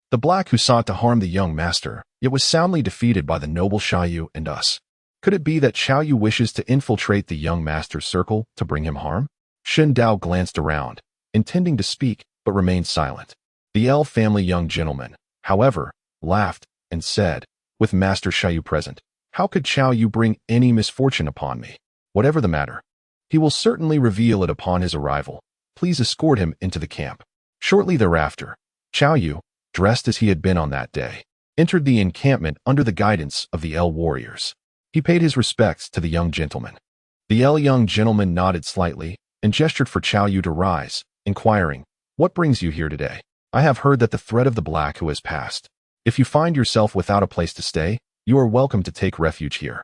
The Black Hu sought to harm the young master, yet was soundly defeated by the noble Sha Yu and us. Could it be that Chao Yu wishes to infiltrate the young master's circle to bring him harm? Shen Dao glanced around, intending to speak, but remained silent. The L family young gentleman, however, laughed and said, with Master Xiaoyu present, "How could Xiaoyu bring any misfortune upon me? Whatever the matter, he will certainly reveal it upon his arrival. Please escort him into the camp." Shortly thereafter, Xiaoyu, dressed as he had been on that day, entered the encampment under the guidance of the warriors. He paid his respects to the young gentleman. The young gentleman nodded slightly and gestured for Xiaoyu to rise, inquiring, "What brings you here today?" "I have heard that the threat of the black who has passed. If you find yourself without a place to stay, you are welcome to take refuge here.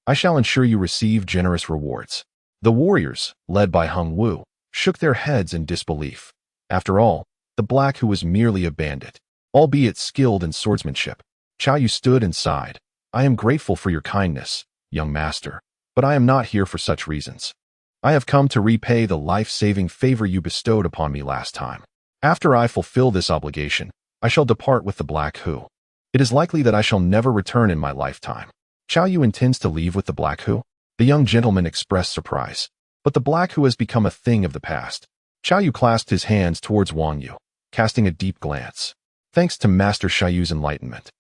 I shall ensure you receive generous rewards." The warriors, led by Hung Wu, shook their heads in disbelief. After all, the black who was merely a bandit, albeit skilled in swordsmanship. Xiaoyu stood and sighed. "I am grateful for your kindness, young master, but I am not here for such reasons. I have come to repay the life-saving favor you bestowed upon me last time. After I fulfill this obligation, I shall depart with the black who. It is likely that I shall never return in my lifetime." "Xiaoyu intends to leave with the black who?" The young gentleman expressed surprise. "But the black who has become a thing of the past." Xiaoyu clasped his hands towards Wang Yu, casting a deep glance. "Thanks to Master Xiaoyu's enlightenment.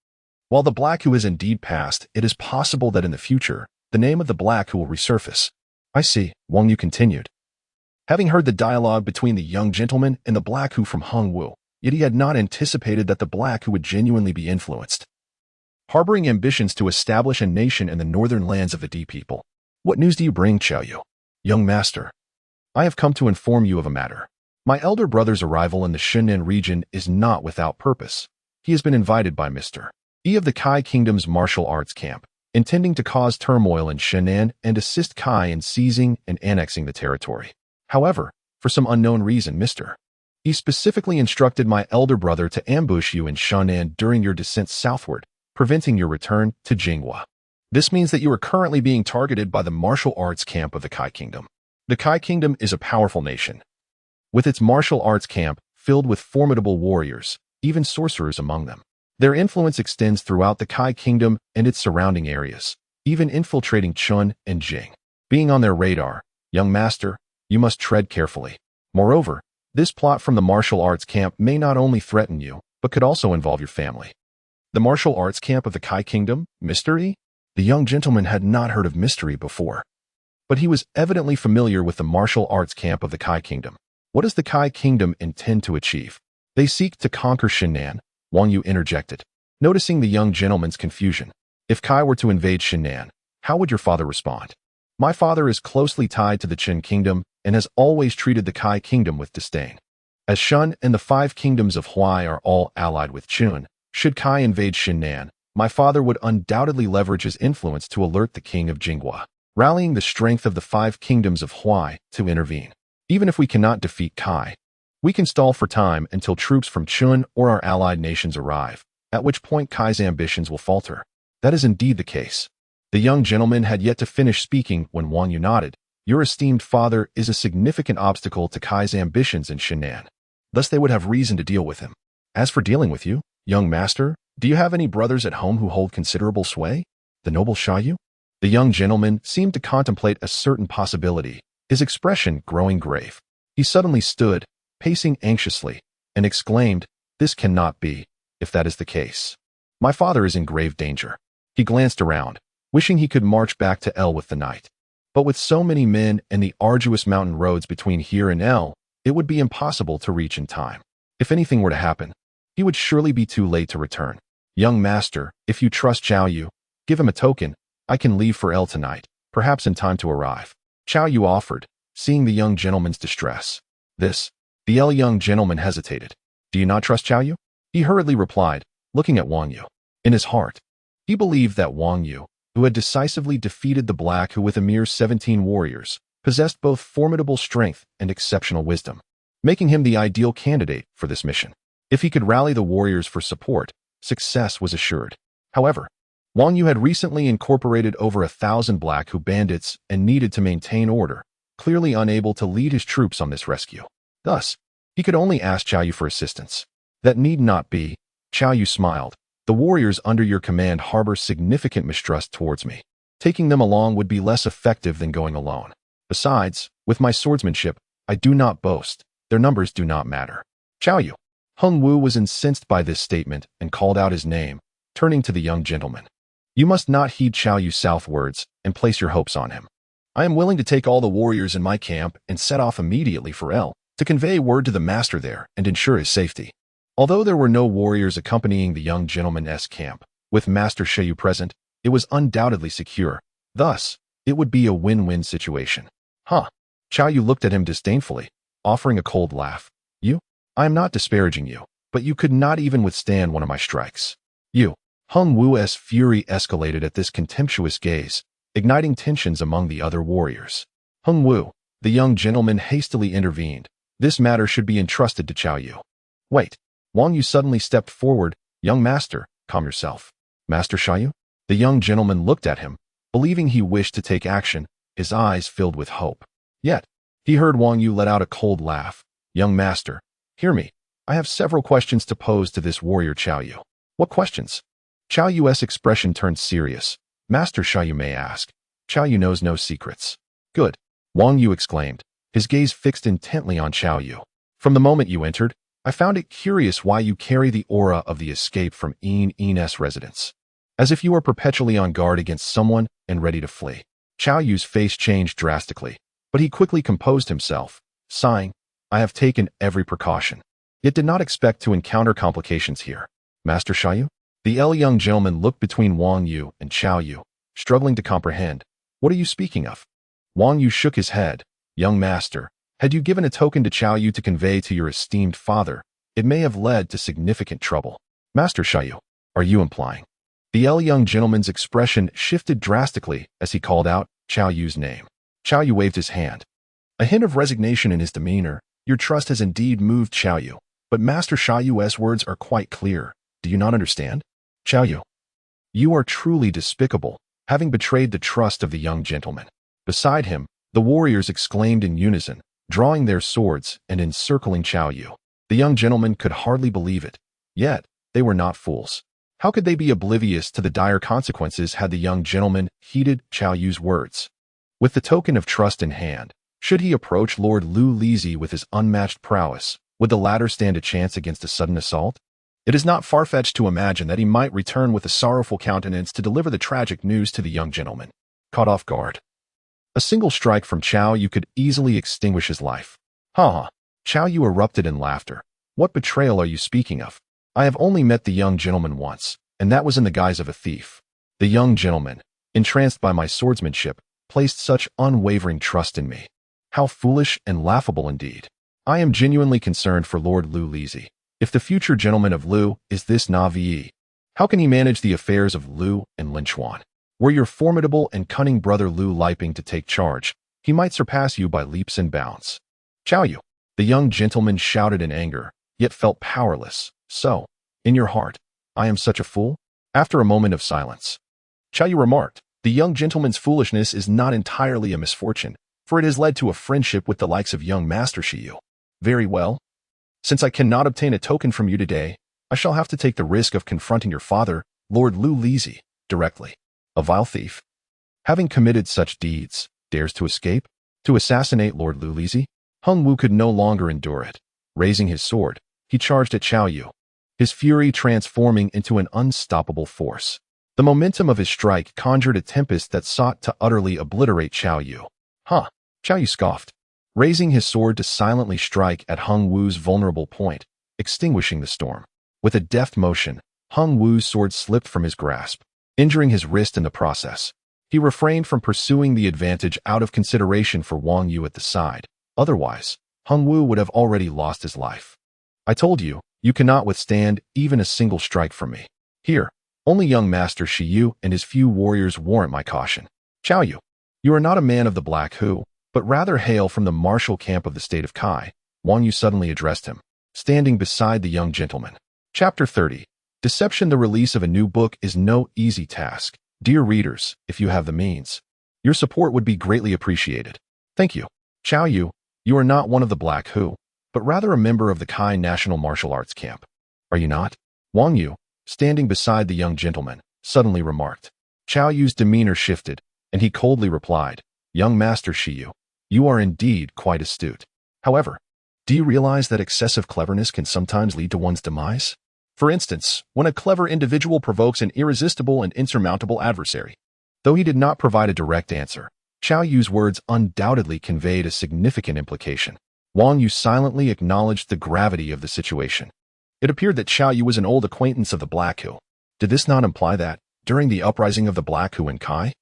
While the black who is indeed past, it is possible that in the future, the name of the black who will resurface." "I see," Wang Yu continued. Having heard the dialogue between the young gentleman and the black who from Hung Wu, yet he had not anticipated that the black who would genuinely be influenced. Harboring ambitions to establish a nation in the northern lands of the D people. "What news do you bring, Xiaoyu?" "Young master, I have come to inform you of a matter. My elder brother's arrival in the Shenan region is not without purpose. He has been invited by Mr. E of the Kai Kingdom's martial arts camp, intending to cause turmoil in Shenan and assist Kai in seizing and annexing the territory. However, for some unknown reason, Mr. E specifically instructed my elder brother to ambush you in Shenan during your descent southward, preventing your return to Jinghua. This means that you are currently being targeted by the martial arts camp of the Kai Kingdom. The Kai Kingdom is a powerful nation, with its martial arts camp filled with formidable warriors, even sorcerers among them. Their influence extends throughout the Kai Kingdom and its surrounding areas, even infiltrating Chen and Jing. Being on their radar, young master, you must tread carefully. Moreover, this plot from the martial arts camp may not only threaten you, but could also involve your family." The martial arts camp of the Kai Kingdom? Mystery? The young gentleman had not heard of mystery before, but he was evidently familiar with the martial arts camp of the Kai Kingdom. What does the Kai Kingdom intend to achieve? "They seek to conquer Shenan," Wang Yu interjected, noticing the young gentleman's confusion. "If Kai were to invade Shenan, how would your father respond?" "My father is closely tied to the Chen Kingdom and has always treated the Kai Kingdom with disdain. As Shen and the 5 kingdoms of Huai are all allied with Chen, should Kai invade Shenan, my father would undoubtedly leverage his influence to alert the king of Jinghua, rallying the strength of the 5 kingdoms of Huai to intervene. Even if we cannot defeat Kai, we can stall for time until troops from Chen or our allied nations arrive, at which point Kai's ambitions will falter." "That is indeed the case." The young gentleman had yet to finish speaking when Wang Yu nodded. "Your esteemed father is a significant obstacle to Kai's ambitions in Shenan. Thus they would have reason to deal with him. As for dealing with you, young master, do you have any brothers at home who hold considerable sway?" The noble Xiaoyu? The young gentleman seemed to contemplate a certain possibility, his expression growing grave. He suddenly stood, pacing anxiously, and exclaimed, "This cannot be, if that is the case. My father is in grave danger." He glanced around, wishing he could march back to El with the night. But with so many men and the arduous mountain roads between here and El, it would be impossible to reach in time. If anything were to happen, he would surely be too late to return. "Young master, if you trust Xiaoyu, give him a token. I can leave for El tonight, perhaps in time to arrive." Xiaoyu offered, seeing the young gentleman's distress. The young gentleman hesitated. "Do you not trust Xiaoyu?" He hurriedly replied, looking at Wang Yu. In his heart, he believed that Wang Yu, who had decisively defeated the black who with a mere 17 warriors, possessed both formidable strength and exceptional wisdom, making him the ideal candidate for this mission. If he could rally the warriors for support, success was assured. However, Wang Yu had recently incorporated over 1,000 black who bandits and needed to maintain order, clearly unable to lead his troops on this rescue. Thus, he could only ask Xiaoyu for assistance. "That need not be," Xiaoyu smiled. "The warriors under your command harbor significant mistrust towards me. Taking them along would be less effective than going alone. Besides, with my swordsmanship, I do not boast. Their numbers do not matter." "Xiaoyu, Hung Wu was incensed by this statement and called out his name, turning to the young gentleman. You must not heed Qiao Yu's south words and place your hopes on him. I am willing to take all the warriors in my camp and set off immediately for El to convey word to the master there and ensure his safety. Although there were no warriors accompanying the young gentleman's camp, with Master Qiao Yu present, it was undoubtedly secure. Thus, it would be a win-win situation. Huh? Qiao Yu looked at him disdainfully, offering a cold laugh. You? I am not disparaging you, but you could not even withstand one of my strikes. You. Hung Wu's fury escalated at this contemptuous gaze, igniting tensions among the other warriors. Hung Wu, the young gentleman hastily intervened. This matter should be entrusted to Qiao Yu. Wait. Wang Yu suddenly stepped forward. Young master, calm yourself. Master Qiao Yu? The young gentleman looked at him, believing he wished to take action, his eyes filled with hope. Yet, he heard Wang Yu let out a cold laugh. Young master, hear me. I have several questions to pose to this warrior Qiao Yu. What questions? Qiao Yu's expression turned serious. Master Qiao Yu may ask. Qiao Yu knows no secrets. Good. Wang Yu exclaimed, his gaze fixed intently on Qiao Yu. From the moment you entered, I found it curious why you carry the aura of the escape from En's residence. As if you were perpetually on guard against someone and ready to flee. Qiao Yu's face changed drastically, but he quickly composed himself, sighing, I have taken every precaution, yet did not expect to encounter complications here. Master Qiao Yu? The young gentleman looked between Wang Yu and Qiao Yu, struggling to comprehend. What are you speaking of? Wang Yu shook his head. Young master, had you given a token to Qiao Yu to convey to your esteemed father, it may have led to significant trouble. Master Qiao Yu, are you implying? The young gentleman's expression shifted drastically as he called out Qiao Yu's name. Qiao Yu waved his hand. A hint of resignation in his demeanor. Your trust has indeed moved Qiao Yu, but Master Qiao Yu's words are quite clear. Do you not understand? Qiao Yu, you are truly despicable, having betrayed the trust of the young gentleman. Beside him, the warriors exclaimed in unison, drawing their swords and encircling Qiao Yu. The young gentleman could hardly believe it. Yet, they were not fools. How could they be oblivious to the dire consequences had the young gentleman heeded Qiao Yu's words? With the token of trust in hand, should he approach Lord Lu Lizi with his unmatched prowess, would the latter stand a chance against a sudden assault? It is not far-fetched to imagine that he might return with a sorrowful countenance to deliver the tragic news to the young gentleman, caught off guard. A single strike from Qiao Yu could easily extinguish his life. Ha! Qiao Yu erupted in laughter. What betrayal are you speaking of? I have only met the young gentleman once, and that was in the guise of a thief. The young gentleman, entranced by my swordsmanship, placed such unwavering trust in me. How foolish and laughable indeed. I am genuinely concerned for Lord Lu Lizi. If the future gentleman of Lu is this Navi, how can he manage the affairs of Lu and Linchuan? Were your formidable and cunning brother Lu Liping to take charge, he might surpass you by leaps and bounds. Qiao Yu, the young gentleman shouted in anger, yet felt powerless. So, in your heart, I am such a fool? After a moment of silence, Qiao Yu remarked, the young gentleman's foolishness is not entirely a misfortune, for it has led to a friendship with the likes of young Master Qiao Yu. Very well. Since I cannot obtain a token from you today, I shall have to take the risk of confronting your father, Lord Lu Lizi, directly. A vile thief, having committed such deeds, dares to escape? To assassinate Lord Lu Lizi? Hung Wu could no longer endure it. Raising his sword, he charged at Qiao Yu, his fury transforming into an unstoppable force. The momentum of his strike conjured a tempest that sought to utterly obliterate Qiao Yu. Huh? Qiao Yu scoffed, raising his sword to silently strike at Hung Wu's vulnerable point, extinguishing the storm. With a deft motion, Hung Wu's sword slipped from his grasp, injuring his wrist in the process. He refrained from pursuing the advantage out of consideration for Wang Yu at the side. Otherwise, Hung Wu would have already lost his life. I told you, you cannot withstand even a single strike from me. Here, only young Master Qiao Yu and his few warriors warrant my caution. Qiao Yu, you are not a man of the Black Hu, but rather hail from the martial camp of the state of Kai. Wang Yu suddenly addressed him, standing beside the young gentleman. Chapter 30. Deception. The release of a new book is no easy task. Dear readers, if you have the means, your support would be greatly appreciated. Thank you. Qiao Yu, you are not one of the Black Hu, but rather a member of the Kai National Martial Arts Camp. Are you not? Wang Yu, standing beside the young gentleman, suddenly remarked. Qiao Yu's demeanor shifted, and he coldly replied, Young Master Qiao Yu, you are indeed quite astute. However, Do you realize that excessive cleverness can sometimes lead to one's demise? For instance, when a clever individual provokes an irresistible and insurmountable adversary. Though he did not provide a direct answer, Xiao Yu's words undoubtedly conveyed a significant implication. Wang Yu silently acknowledged the gravity of the situation. It appeared that Xiao Yu was an old acquaintance of the Black Hu. Did this not imply that, during the uprising of the Black Hu in Kai,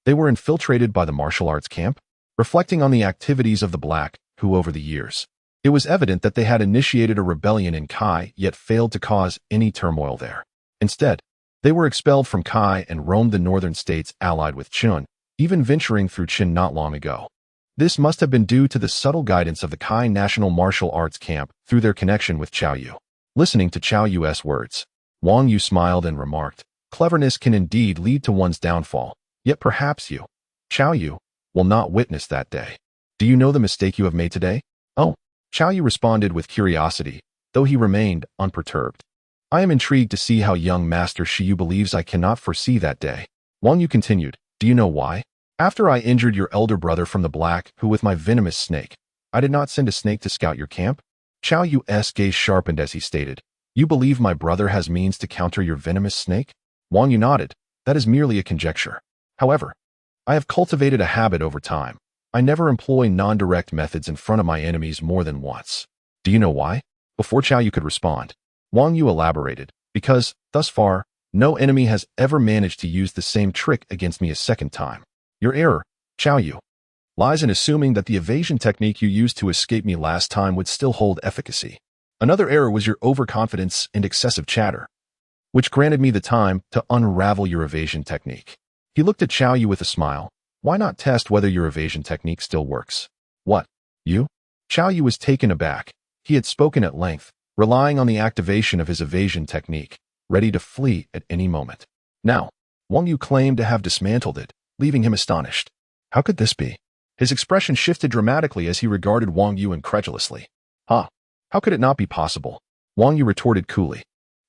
they were infiltrated by the martial arts camp? Reflecting on the activities of the Black Hu over the years, it was evident that they had initiated a rebellion in Kai yet failed to cause any turmoil there. Instead, they were expelled from Kai and roamed the northern states allied with Chen, even venturing through Chen not long ago. This must have been due to the subtle guidance of the Kai National Martial Arts Camp through their connection with Xiao Yu. Listening to Xiao Yu's words, Wang Yu smiled and remarked, "Cleverness can indeed lead to one's downfall, yet perhaps you, Xiao Yu, will not witness that day. Do you know the mistake you have made today?" "Oh," Xiao Yu responded with curiosity, though he remained unperturbed. "I am intrigued to see how young Master Shiyu believes I cannot foresee that day." Wang Yu continued, "Do you know why? After I injured your elder brother from the Black Hu with my venomous snake, I did not send a snake to scout your camp." Xiao Yu's gaze sharpened as he stated, "You believe my brother has means to counter your venomous snake?" Wang Yu nodded. "That is merely a conjecture. However, I have cultivated a habit over time. I never employ non-direct methods in front of my enemies more than once." "Do you know why?" Before Xiao Yu could respond, Wang Yu elaborated, "Because, thus far, no enemy has ever managed to use the same trick against me a second time. Your error, Xiao Yu, lies in assuming that the evasion technique you used to escape me last time would still hold efficacy. Another error was your overconfidence and excessive chatter, which granted me the time to unravel your evasion technique." He looked at Xiao Yu with a smile. "Why not test whether your evasion technique still works?" "What? You?" Xiao Yu was taken aback. He had spoken at length, relying on the activation of his evasion technique, ready to flee at any moment. Now, Wang Yu claimed to have dismantled it, leaving him astonished. How could this be? His expression shifted dramatically as he regarded Wang Yu incredulously. "Huh? How could it not be possible?" Wang Yu retorted coolly.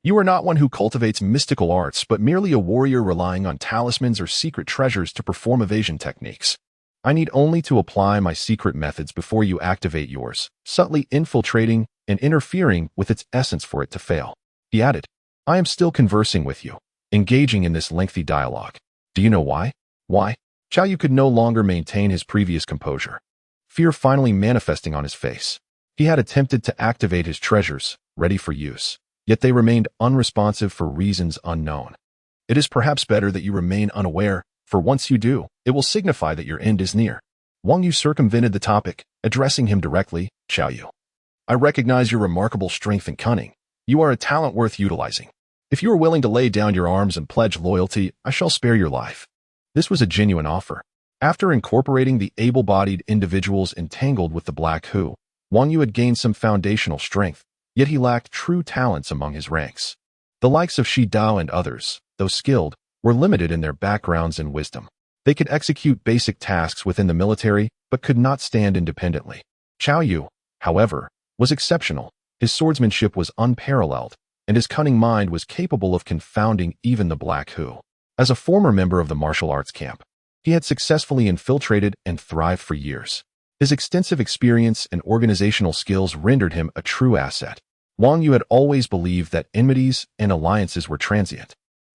"You are not one who cultivates mystical arts, but merely a warrior relying on talismans or secret treasures to perform evasion techniques. I need only to apply my secret methods before you activate yours, subtly infiltrating and interfering with its essence for it to fail." He added, "I am still conversing with you, engaging in this lengthy dialogue. Do you know why?" "Why?" Xiao Yu could no longer maintain his previous composure, fear finally manifesting on his face. He had attempted to activate his treasures, ready for use, yet they remained unresponsive for reasons unknown. "It is perhaps better that you remain unaware, for once you do, it will signify that your end is near." Wang Yu circumvented the topic, addressing him directly, "Xiao Yu, I recognize your remarkable strength and cunning. You are a talent worth utilizing. If you are willing to lay down your arms and pledge loyalty, I shall spare your life." This was a genuine offer. After incorporating the able-bodied individuals entangled with the Black Hu, Wang Yu had gained some foundational strength, yet he lacked true talents among his ranks. The likes of Shi Dao and others, though skilled, were limited in their backgrounds and wisdom. They could execute basic tasks within the military, but could not stand independently. Xiao Yu, however, was exceptional. His swordsmanship was unparalleled, and his cunning mind was capable of confounding even the Black Hu. As a former member of the martial arts camp, he had successfully infiltrated and thrived for years. His extensive experience and organizational skills rendered him a true asset. Wang Yu had always believed that enmities and alliances were transient.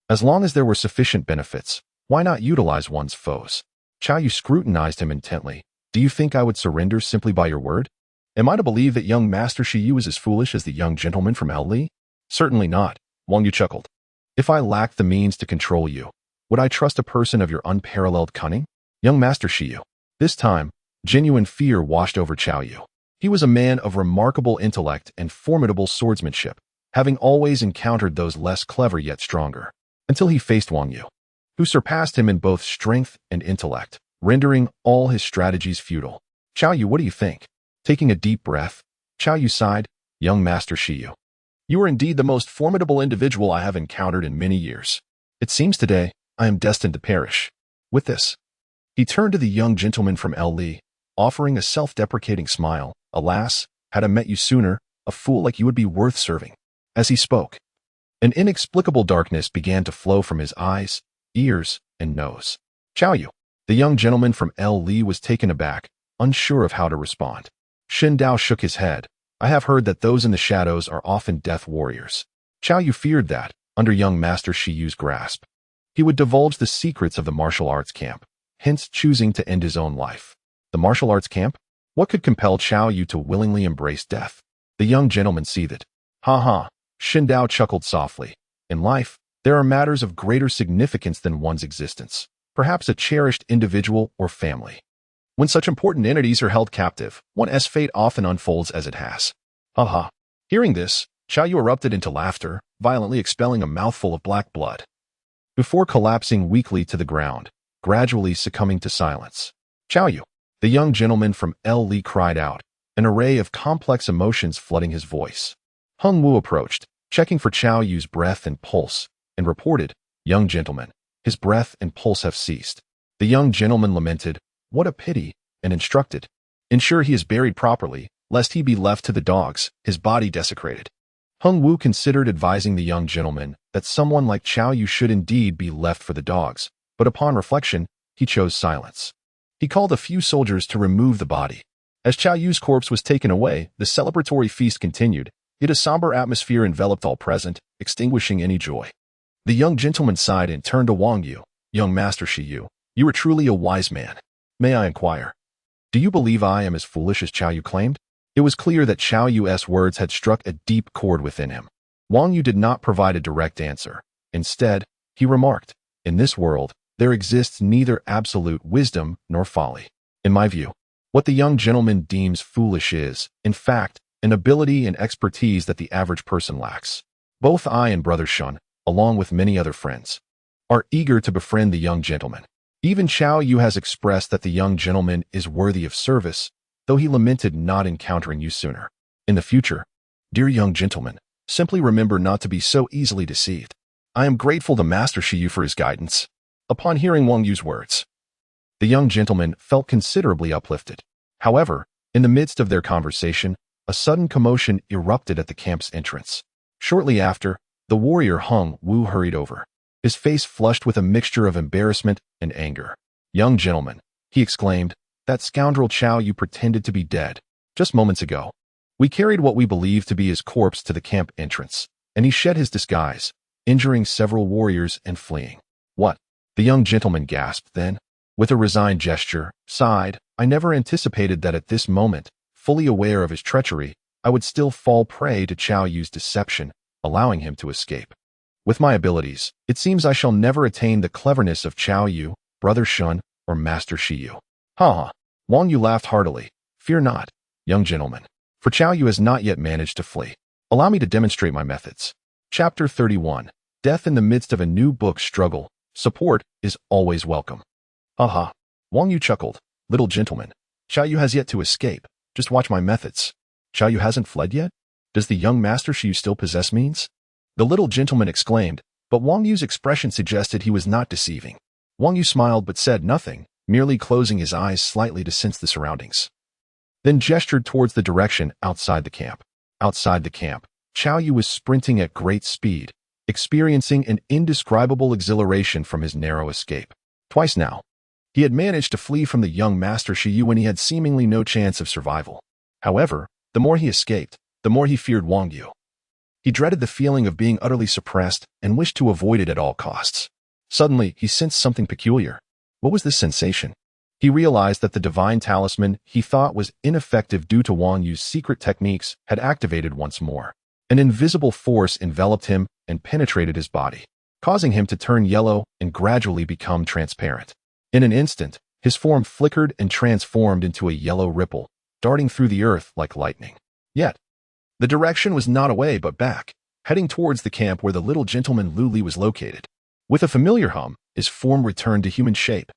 As long as there were sufficient benefits, why not utilize one's foes? Xiao Yu scrutinized him intently. "Do you think I would surrender simply by your word? Am I to believe that young Master Shiyu is as foolish as the young gentleman from Li?" "Certainly not," Wang Yu chuckled. "If I lacked the means to control you, would I trust a person of your unparalleled cunning? Young Master Shiyu." This time, genuine fear washed over Xiao Yu. He was a man of remarkable intellect and formidable swordsmanship, having always encountered those less clever yet stronger, until he faced Wang Yu, who surpassed him in both strength and intellect, rendering all his strategies futile. "Xiao Yu, what do you think?" Taking a deep breath, Xiao Yu sighed, "Young Master Shiyu, you are indeed the most formidable individual I have encountered in many years. It seems today I am destined to perish." With this, he turned to the young gentleman from Li, offering a self-deprecating smile. "Alas, had I met you sooner, a fool like you would be worth serving." As he spoke, an inexplicable darkness began to flow from his eyes, ears, and nose. "Xiao Yu," the young gentleman from Li was taken aback, unsure of how to respond. Shen Dao shook his head, I have heard that those in the shadows are often death warriors. Qiao Yu feared that, under young Master Shiyu's grasp, he would divulge the secrets of the martial arts camp, hence choosing to end his own life. The martial arts camp? What could compel Qiao Yu to willingly embrace death? The young gentleman seethed. Ha ha, Xin Dao chuckled softly. In life, there are matters of greater significance than one's existence, perhaps a cherished individual or family. When such important entities are held captive, one's fate often unfolds as it has. Ha ha. Hearing this, Qiao Yu erupted into laughter, violently expelling a mouthful of black blood, before collapsing weakly to the ground, gradually succumbing to silence. Qiao Yu, the young gentleman from El Li cried out, an array of complex emotions flooding his voice. Hung Wu approached, checking for Qiao Yu's breath and pulse, and reported, "Young gentleman, his breath and pulse have ceased." The young gentleman lamented, "What a pity," and instructed, "Ensure he is buried properly, lest he be left to the dogs, his body desecrated." Hung Wu considered advising the young gentleman that someone like Qiao Yu should indeed be left for the dogs, but upon reflection, he chose silence. He called a few soldiers to remove the body. As Qiao Yu's corpse was taken away, the celebratory feast continued, yet a somber atmosphere enveloped all present, extinguishing any joy. The young gentleman sighed and turned to Wang Yu. "Young Master Shiyu, you are truly a wise man. May I inquire, do you believe I am as foolish as Qiao Yu claimed?" It was clear that Qiao Yu's words had struck a deep chord within him. Wang Yu did not provide a direct answer. Instead, he remarked, "In this world, there exists neither absolute wisdom nor folly. In my view, what the young gentleman deems foolish is, in fact, an ability and expertise that the average person lacks. Both I and Brother Shun, along with many other friends, are eager to befriend the young gentleman. Even Qiao Yu has expressed that the young gentleman is worthy of service, though he lamented not encountering you sooner. In the future, dear young gentleman, simply remember not to be so easily deceived. I am grateful to Master Shiyu for his guidance." Upon hearing Wang Yu's words, the young gentleman felt considerably uplifted. However, in the midst of their conversation, a sudden commotion erupted at the camp's entrance. Shortly after, the warrior Hung Wu hurried over, his face flushed with a mixture of embarrassment and anger. "Young gentleman," he exclaimed, "that scoundrel Qiao Yu pretended to be dead. Just moments ago, we carried what we believed to be his corpse to the camp entrance, and he shed his disguise, injuring several warriors and fleeing." "What?" the young gentleman gasped, then, with a resigned gesture, sighed, "I never anticipated that at this moment, fully aware of his treachery, I would still fall prey to Qiao Yu's deception, allowing him to escape. With my abilities, it seems I shall never attain the cleverness of Qiao Yu, Brother Shun, or Master Shiyu." "Ha ha." Wang Yu laughed heartily. "Fear not, young gentleman, for Qiao Yu has not yet managed to flee. Allow me to demonstrate my methods." Chapter 31. Death in the midst of a new book struggle. Support is always welcome. Ha ha. Wang Yu chuckled. "Little gentleman, Qiao Yu has yet to escape. Just watch my methods. Qiao Yu hasn't fled yet? Does the young Master Shiyu still possess means?" The little gentleman exclaimed, but Wang Yu's expression suggested he was not deceiving. Wang Yu smiled but said nothing, merely closing his eyes slightly to sense the surroundings, then gestured towards the direction outside the camp. Outside the camp, Qiao Yu was sprinting at great speed, experiencing an indescribable exhilaration from his narrow escape. Twice now, he had managed to flee from the young Master Shiyu when he had seemingly no chance of survival. However, the more he escaped, the more he feared Wang Yu. He dreaded the feeling of being utterly suppressed and wished to avoid it at all costs. Suddenly, he sensed something peculiar. What was this sensation? He realized that the divine talisman he thought was ineffective due to Wang Yu's secret techniques had activated once more. An invisible force enveloped him and penetrated his body, causing him to turn yellow and gradually become transparent. In an instant, his form flickered and transformed into a yellow ripple, darting through the earth like lightning. Yet, the direction was not away but back, heading towards the camp where the little gentleman Lu Li was located. With a familiar hum, his form returned to human shape.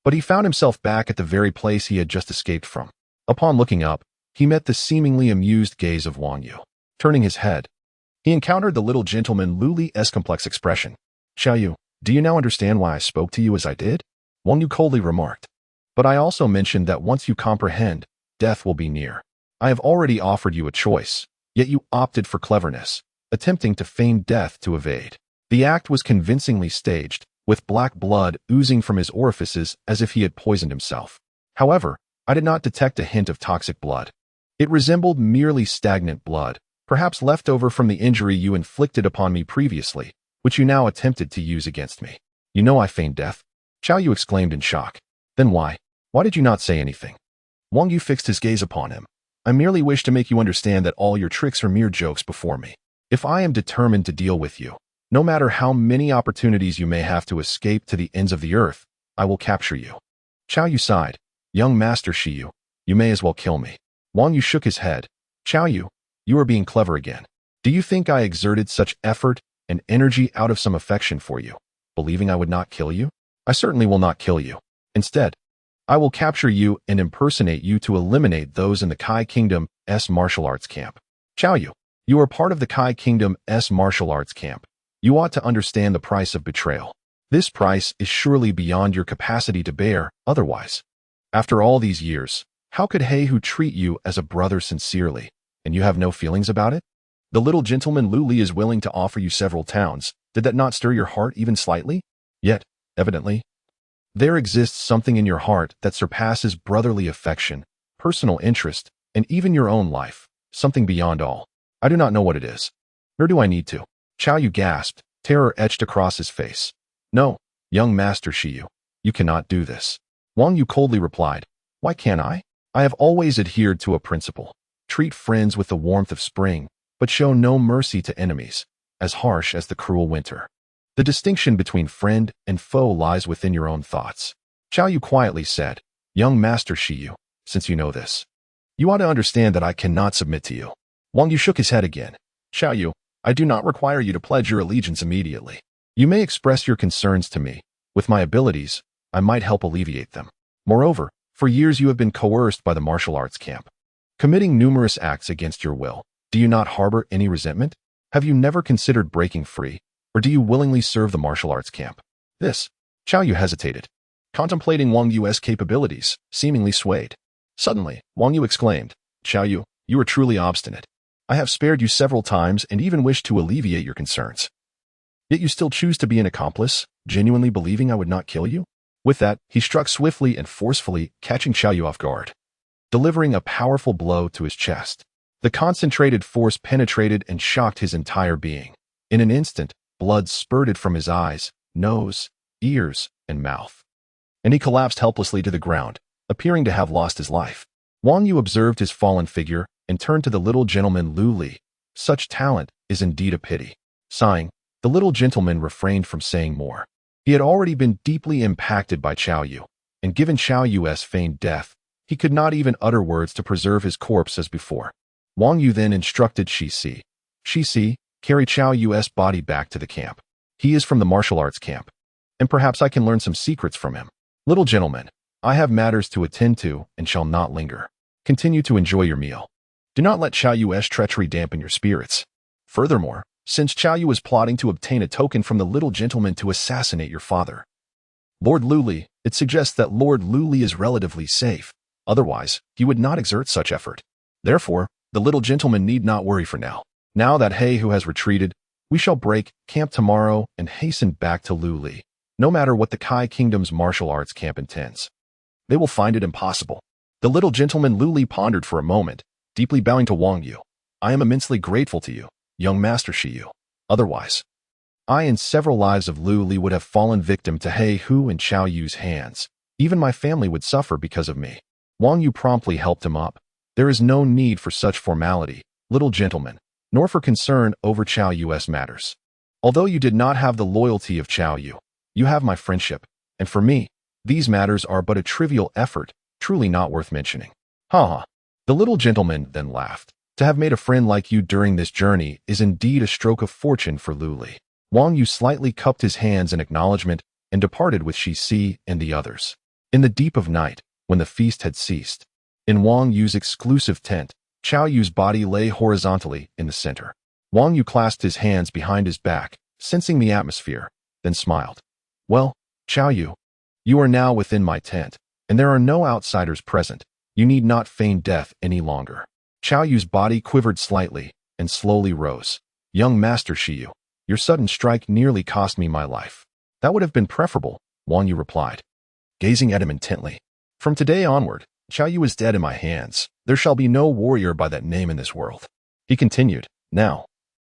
But he found himself back at the very place he had just escaped from. Upon looking up, he met the seemingly amused gaze of Wang Yu. Turning his head, he encountered the little gentleman Lu Li's complex expression. "Qiao Yu, do you now understand why I spoke to you as I did?" Wang Yu coldly remarked. "But I also mentioned that once you comprehend, death will be near. I have already offered you a choice, yet you opted for cleverness, attempting to feign death to evade." The act was convincingly staged, with black blood oozing from his orifices as if he had poisoned himself. However, I did not detect a hint of toxic blood. It resembled merely stagnant blood, perhaps left over from the injury you inflicted upon me previously, which you now attempted to use against me. You know I feigned death? Xiao Yu exclaimed in shock. Then why? Why did you not say anything? Wang Yu fixed his gaze upon him. I merely wish to make you understand that all your tricks are mere jokes before me. If I am determined to deal with you, no matter how many opportunities you may have to escape to the ends of the earth, I will capture you. Xiao Yu sighed. Young Master Shiyu, you may as well kill me. Wang Yu shook his head. Xiao Yu, you are being clever again. Do you think I exerted such effort and energy out of some affection for you, believing I would not kill you? I certainly will not kill you. Instead, I will capture you and impersonate you to eliminate those in the Kai Kingdom's martial arts camp. Xiao Yu, you are part of the Kai Kingdom's martial arts camp. You ought to understand the price of betrayal. This price is surely beyond your capacity to bear otherwise. After all these years, how could He who treat you as a brother sincerely, and you have no feelings about it? The little gentleman Lu Li is willing to offer you several towns. Did that not stir your heart even slightly? Yet, evidently, there exists something in your heart that surpasses brotherly affection, personal interest, and even your own life, something beyond all. I do not know what it is. Nor do I need to. Xiao Yu gasped, terror etched across his face. No, young Master Shiyu, you cannot do this. Wang Yu coldly replied, Why can't I? I have always adhered to a principle. Treat friends with the warmth of spring, but show no mercy to enemies, as harsh as the cruel winter. The distinction between friend and foe lies within your own thoughts. Xiao Yu quietly said, Young Master Shiyu, since you know this, you ought to understand that I cannot submit to you. Wang Yu shook his head again. Xiao Yu, I do not require you to pledge your allegiance immediately. You may express your concerns to me. With my abilities, I might help alleviate them. Moreover, for years you have been coerced by the martial arts camp, committing numerous acts against your will. Do you not harbor any resentment? Have you never considered breaking free? Or do you willingly serve the martial arts camp? This. Xiao Yu hesitated, contemplating Wang Yu's capabilities, seemingly swayed. Suddenly, Wang Yu exclaimed, Xiao Yu, you are truly obstinate. I have spared you several times and even wished to alleviate your concerns. Yet you still choose to be an accomplice, genuinely believing I would not kill you? With that, he struck swiftly and forcefully, catching Xiao Yu off guard, delivering a powerful blow to his chest. The concentrated force penetrated and shocked his entire being. In an instant, blood spurted from his eyes, nose, ears, and mouth, and he collapsed helplessly to the ground, appearing to have lost his life. Wang Yu observed his fallen figure and turned to the little gentleman Lu Li. Such talent is indeed a pity. Sighing, the little gentleman refrained from saying more. He had already been deeply impacted by Xiao Yu, and given Xiao Yu's feigned death, he could not even utter words to preserve his corpse as before. Wang Yu then instructed Shi Si. Shi Si, carry Xiao Yu's body back to the camp. He is from the martial arts camp, and perhaps I can learn some secrets from him. Little gentleman, I have matters to attend to and shall not linger. Continue to enjoy your meal. Do not let Xiao Yu's treachery dampen your spirits. Furthermore, since Xiao Yu is plotting to obtain a token from the little gentleman to assassinate your father, Lord Lu Li, it suggests that Lord Lu Li is relatively safe. Otherwise, he would not exert such effort. Therefore, the little gentleman need not worry for now. Now that He who has retreated, we shall break camp tomorrow and hasten back to Lu Li, no matter what the Kai Kingdom's martial arts camp intends. They will find it impossible. The little gentleman Lu Li pondered for a moment, deeply bowing to Wang Yu. I am immensely grateful to you, young Master Shiyu. Otherwise, I and several lives of Lu Li would have fallen victim to He Hu and Xiao Yu's hands. Even my family would suffer because of me. Wang Yu promptly helped him up. There is no need for such formality, little gentleman, nor for concern over Xiao Yu's matters. Although you did not have the loyalty of Xiao Yu, you have my friendship, and for me, these matters are but a trivial effort, truly not worth mentioning. Ha ha. The little gentleman then laughed. To have made a friend like you during this journey is indeed a stroke of fortune for Lu Li. Wang Yu slightly cupped his hands in acknowledgement and departed with Shi Si and the others. In the deep of night, when the feast had ceased, in Wang Yu's exclusive tent, Xiao Yu's body lay horizontally in the center. Wang Yu clasped his hands behind his back, sensing the atmosphere, then smiled. Well, Xiao Yu, you are now within my tent, and there are no outsiders present. You need not feign death any longer. Xiao Yu's body quivered slightly and slowly rose. Young Master Shiyu, your sudden strike nearly cost me my life. That would have been preferable, Wang Yu replied, gazing at him intently. From today onward, Qiao Yu is dead in my hands. There shall be no warrior by that name in this world. He continued, now,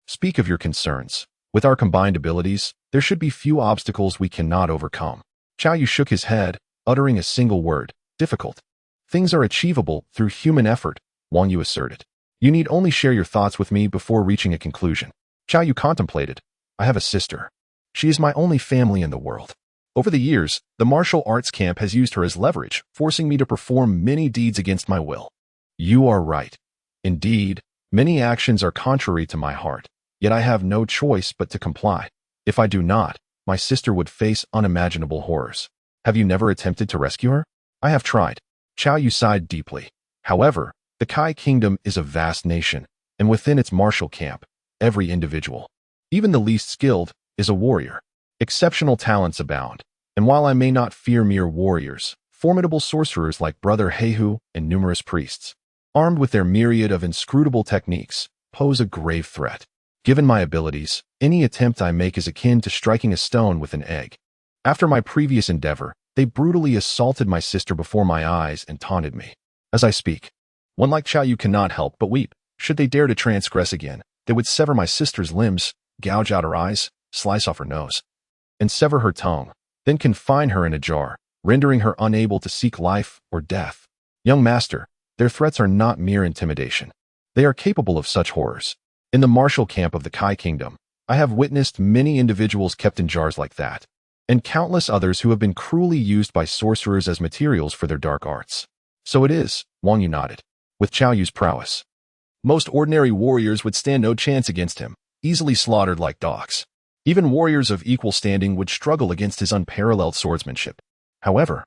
speak of your concerns. With our combined abilities, there should be few obstacles we cannot overcome. Qiao Yu shook his head, uttering a single word, difficult. Things are achievable through human effort, Wang Yu asserted. You need only share your thoughts with me before reaching a conclusion. Qiao Yu contemplated. I have a sister. She is my only family in the world. Over the years, the martial arts camp has used her as leverage, forcing me to perform many deeds against my will. You are right. Indeed, many actions are contrary to my heart, yet I have no choice but to comply. If I do not, my sister would face unimaginable horrors. Have you never attempted to rescue her? I have tried. Qiao Yu sighed deeply. However, the Kai Kingdom is a vast nation, and within its martial camp, every individual, even the least skilled, is a warrior. Exceptional talents abound, and while I may not fear mere warriors, formidable sorcerers like Brother Heihu and numerous priests, armed with their myriad of inscrutable techniques, pose a grave threat. Given my abilities, any attempt I make is akin to striking a stone with an egg. After my previous endeavor, they brutally assaulted my sister before my eyes and taunted me. As I speak, one like Qiao Yu cannot help but weep. Should they dare to transgress again, they would sever my sister's limbs, gouge out her eyes, slice off her nose, and sever her tongue, then confine her in a jar, rendering her unable to seek life or death. Young master, their threats are not mere intimidation. They are capable of such horrors. In the martial camp of the Kai Kingdom, I have witnessed many individuals kept in jars like that, and countless others who have been cruelly used by sorcerers as materials for their dark arts. So it is, Wang Yu nodded, with Qiao Yu's prowess. Most ordinary warriors would stand no chance against him, easily slaughtered like dogs. Even warriors of equal standing would struggle against his unparalleled swordsmanship. However,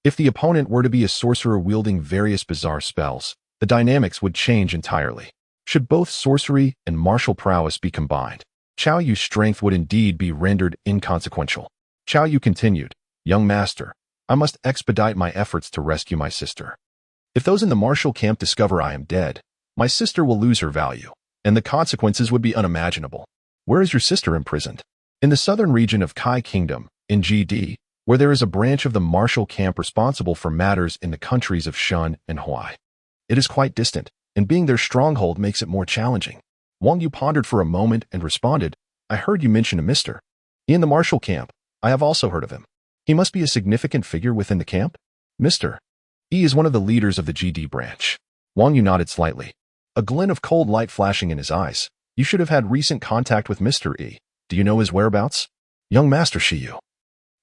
if the opponent were to be a sorcerer wielding various bizarre spells, the dynamics would change entirely. Should both sorcery and martial prowess be combined, Qiao Yu's strength would indeed be rendered inconsequential. Qiao Yu continued, young master, I must expedite my efforts to rescue my sister. If those in the martial camp discover I am dead, my sister will lose her value, and the consequences would be unimaginable. Where is your sister imprisoned? In the southern region of Kai Kingdom, in GD, where there is a branch of the martial camp responsible for matters in the countries of Shen and Huai. It is quite distant, and being their stronghold makes it more challenging. Wang Yu pondered for a moment and responded, I heard you mention a Mr. In the martial camp. I have also heard of him. He must be a significant figure within the camp? Mr. E is one of the leaders of the GD branch. Wang Yu nodded slightly, a glint of cold light flashing in his eyes. You should have had recent contact with Mr. E. Do you know his whereabouts? Young Master Shiyu.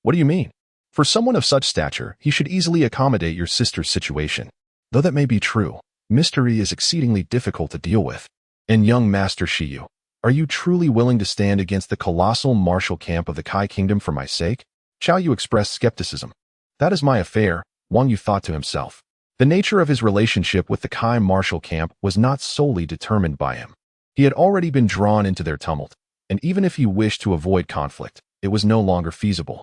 What do you mean? For someone of such stature, he should easily accommodate your sister's situation. Though that may be true, Mr. E is exceedingly difficult to deal with. And young Master Shiyu, are you truly willing to stand against the colossal martial camp of the Kai Kingdom for my sake? Qiao Yu expressed skepticism. That is my affair, Wang Yu thought to himself. The nature of his relationship with the Kai martial camp was not solely determined by him. He had already been drawn into their tumult, and even if he wished to avoid conflict, it was no longer feasible.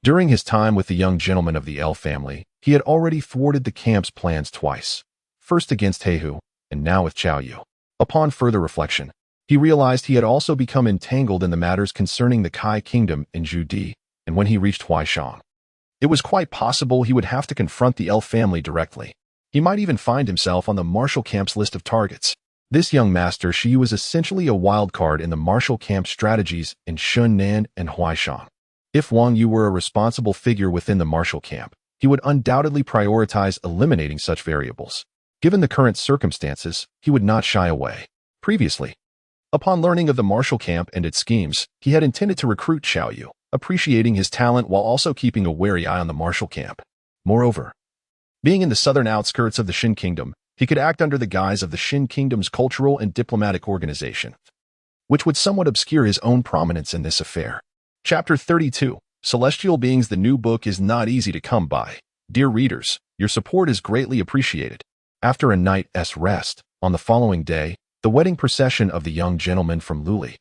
During his time with the young gentleman of the L family, he had already thwarted the camp's plans twice, first against Heihu, and now with Qiao Yu. Upon further reflection, he realized he had also become entangled in the matters concerning the Kai Kingdom in Judi, and when he reached Huaishang, it was quite possible he would have to confront the L family directly. He might even find himself on the martial camp's list of targets. This young master Shi was essentially a wild card in the martial camp strategies in Shunnan and Huaishang. If Wang Yu were a responsible figure within the martial camp, he would undoubtedly prioritize eliminating such variables. Given the current circumstances, he would not shy away. Previously, upon learning of the martial camp and its schemes, he had intended to recruit Qiao Yu, appreciating his talent while also keeping a wary eye on the martial camp. Moreover, being in the southern outskirts of the Shin Kingdom, he could act under the guise of the Shin Kingdom's cultural and diplomatic organization, which would somewhat obscure his own prominence in this affair. Chapter 32, Celestial Beings. The new book is not easy to come by. Dear readers, your support is greatly appreciated. After a night's rest, on the following day, the wedding procession of the young gentleman from Luli,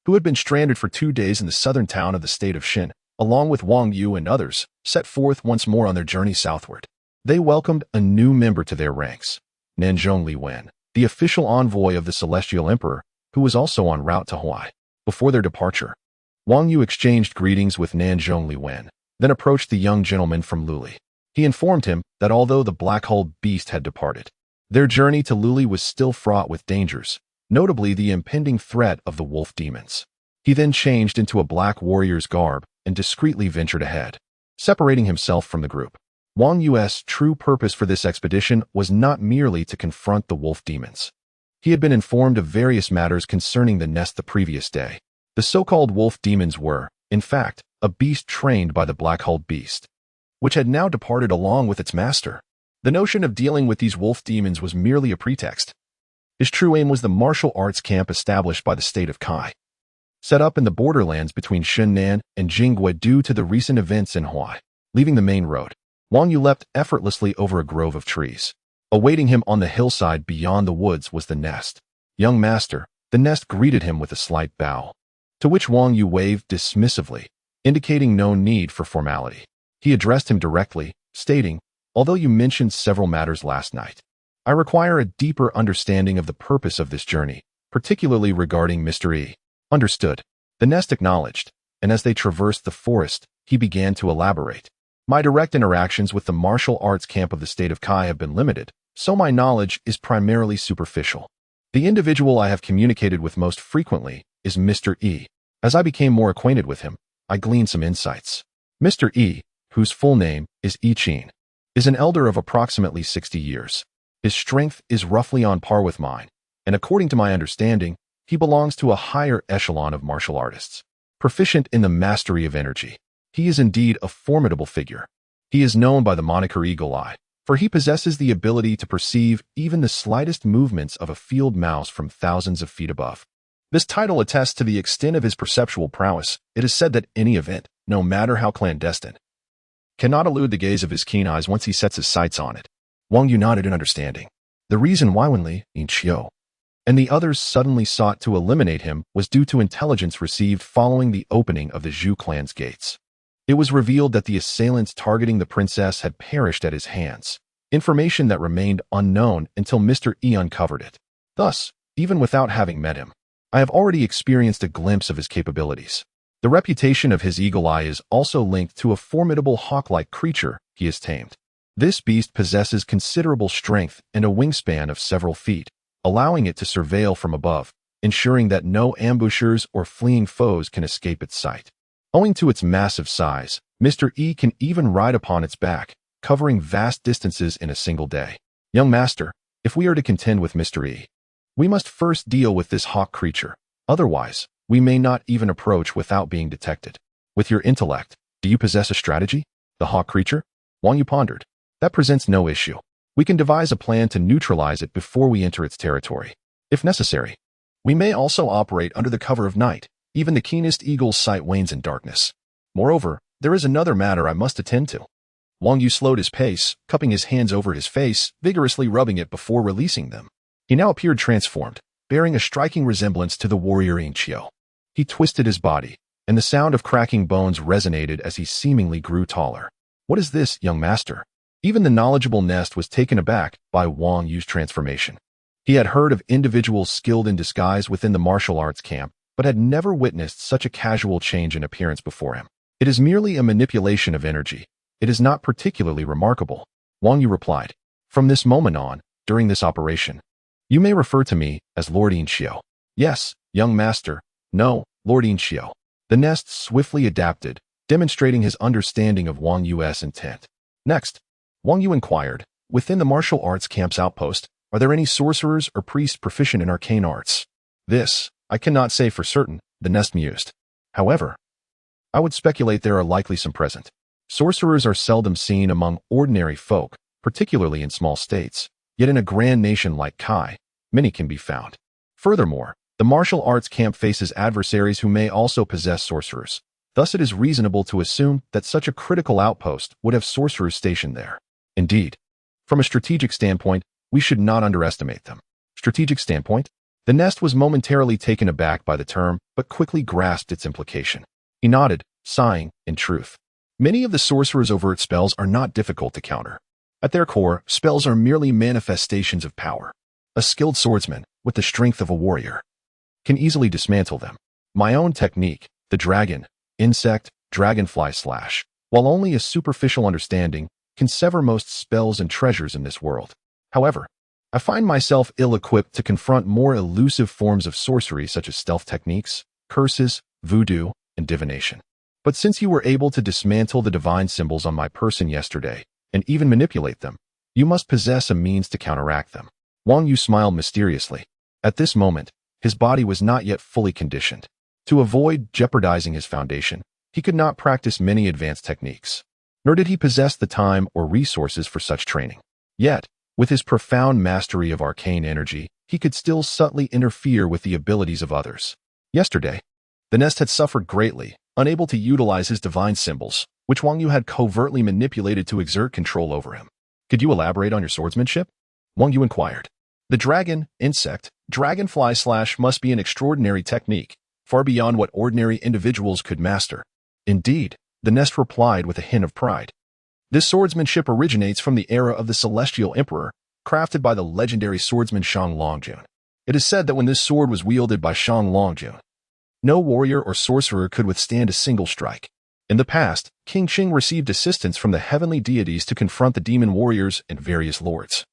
who had been stranded for 2 days in the southern town of the state of Shin, along with Wang Yu and others, set forth once more on their journey southward. They welcomed a new member to their ranks, Nanzhong Li Wen, the official envoy of the Celestial Emperor, who was also en route to Hawaii. Before their departure, Wang Yu exchanged greetings with Nanzhong Li Wen, then approached the young gentleman from Luli. He informed him that although the black-hulled beast had departed, their journey to Luli was still fraught with dangers, notably the impending threat of the wolf demons. He then changed into a black warrior's garb and discreetly ventured ahead, separating himself from the group. Wang Yu's true purpose for this expedition was not merely to confront the wolf demons. He had been informed of various matters concerning the nest the previous day. The so-called wolf demons were, in fact, a beast trained by the black-hulled beast, which had now departed along with its master. The notion of dealing with these wolf demons was merely a pretext. His true aim was the martial arts camp established by the state of Kai, set up in the borderlands between Shunnan and Jing due to the recent events in Hawaii. Leaving the main road, Wang Yu leapt effortlessly over a grove of trees. Awaiting him on the hillside beyond the woods was the nest. "Young master," the nest greeted him with a slight bow, to which Wang Yu waved dismissively, indicating no need for formality. He addressed him directly, stating, "Although you mentioned several matters last night, I require a deeper understanding of the purpose of this journey, particularly regarding Mr. E." "Understood," the nest acknowledged, and as they traversed the forest, he began to elaborate. "My direct interactions with the martial arts camp of the state of Kai have been limited, so my knowledge is primarily superficial. The individual I have communicated with most frequently is Mr. E. As I became more acquainted with him, I gleaned some insights. Mr. E, whose full name is Chen, is an elder of approximately 60 years. His strength is roughly on par with mine, and according to my understanding, he belongs to a higher echelon of martial artists, proficient in the mastery of energy. He is indeed a formidable figure. He is known by the moniker Eagle Eye, for he possesses the ability to perceive even the slightest movements of a field mouse from thousands of feet above. This title attests to the extent of his perceptual prowess. It is said that any event, no matter how clandestine, cannot elude the gaze of his keen eyes once he sets his sights on it." Wang Yu nodded in understanding. The reason why Wenli, Yin and the others suddenly sought to eliminate him was due to intelligence received following the opening of the Zhu clan's gates. It was revealed that the assailants targeting the princess had perished at his hands, information that remained unknown until Mr. E uncovered it. Thus, even without having met him, I have already experienced a glimpse of his capabilities. The reputation of his eagle eye is also linked to a formidable hawk-like creature he has tamed. This beast possesses considerable strength and a wingspan of several feet, allowing it to surveil from above, ensuring that no ambushers or fleeing foes can escape its sight. Owing to its massive size, Mr. E can even ride upon its back, covering vast distances in a single day. "Young master, if we are to contend with Mr. E, we must first deal with this hawk creature. Otherwise, we may not even approach without being detected. With your intellect, do you possess a strategy?" "The hawk creature?" Wang Yu pondered. "That presents no issue. We can devise a plan to neutralize it before we enter its territory. If necessary, we may also operate under the cover of night. Even the keenest eagle's sight wanes in darkness. Moreover, there is another matter I must attend to." Wang Yu slowed his pace, cupping his hands over his face, vigorously rubbing it before releasing them. He now appeared transformed, bearing a striking resemblance to the warrior Yin. He twisted his body, and the sound of cracking bones resonated as he seemingly grew taller. "What is this, young master?" Even the knowledgeable Nest was taken aback by Wang Yu's transformation. He had heard of individuals skilled in disguise within the martial arts camp, but had never witnessed such a casual change in appearance before him. "It is merely a manipulation of energy. It is not particularly remarkable," Wang Yu replied. "From this moment on, during this operation, you may refer to me as Lord Yin." "Yes, young master." "No, Lord Yin." The Nest swiftly adapted, demonstrating his understanding of Wang Yu's intent. Next, Wang Yu inquired, "Within the martial arts camp's outpost, are there any sorcerers or priests proficient in arcane arts?" "This, I cannot say for certain," the Nest mused. "However, I would speculate there are likely some present. Sorcerers are seldom seen among ordinary folk, particularly in small states, yet in a grand nation like Kai, many can be found. Furthermore, the martial arts camp faces adversaries who may also possess sorcerers. Thus it is reasonable to assume that such a critical outpost would have sorcerers stationed there. Indeed, from a strategic standpoint, we should not underestimate them." "Strategic standpoint?" The Nest was momentarily taken aback by the term, but quickly grasped its implication. He nodded, sighing. "In truth, many of the sorcerer's overt spells are not difficult to counter. At their core, spells are merely manifestations of power. A skilled swordsman, with the strength of a warrior, can easily dismantle them. My own technique, the dragon, insect, dragonfly slash, while only a superficial understanding, can sever most spells and treasures in this world. However, I find myself ill-equipped to confront more elusive forms of sorcery such as stealth techniques, curses, voodoo, and divination. But since you were able to dismantle the divine symbols on my person yesterday, and even manipulate them, you must possess a means to counteract them. Wang Yu smiled mysteriously. At this moment, his body was not yet fully conditioned. To avoid jeopardizing his foundation, he could not practice many advanced techniques. Nor did he possess the time or resources for such training. Yet, with his profound mastery of arcane energy, he could still subtly interfere with the abilities of others. Yesterday, the nest had suffered greatly, unable to utilize his divine symbols, which Wang Yu had covertly manipulated to exert control over him. Could you elaborate on your swordsmanship? Wang Yu inquired. The dragon, insect, dragonfly slash must be an extraordinary technique, far beyond what ordinary individuals could master. Indeed, the nest replied with a hint of pride. This swordsmanship originates from the era of the Celestial Emperor, crafted by the legendary swordsman Shang Longjun. It is said that when this sword was wielded by Shang Longjun, no warrior or sorcerer could withstand a single strike. In the past, King Cheng received assistance from the heavenly deities to confront the demon warriors and various lords.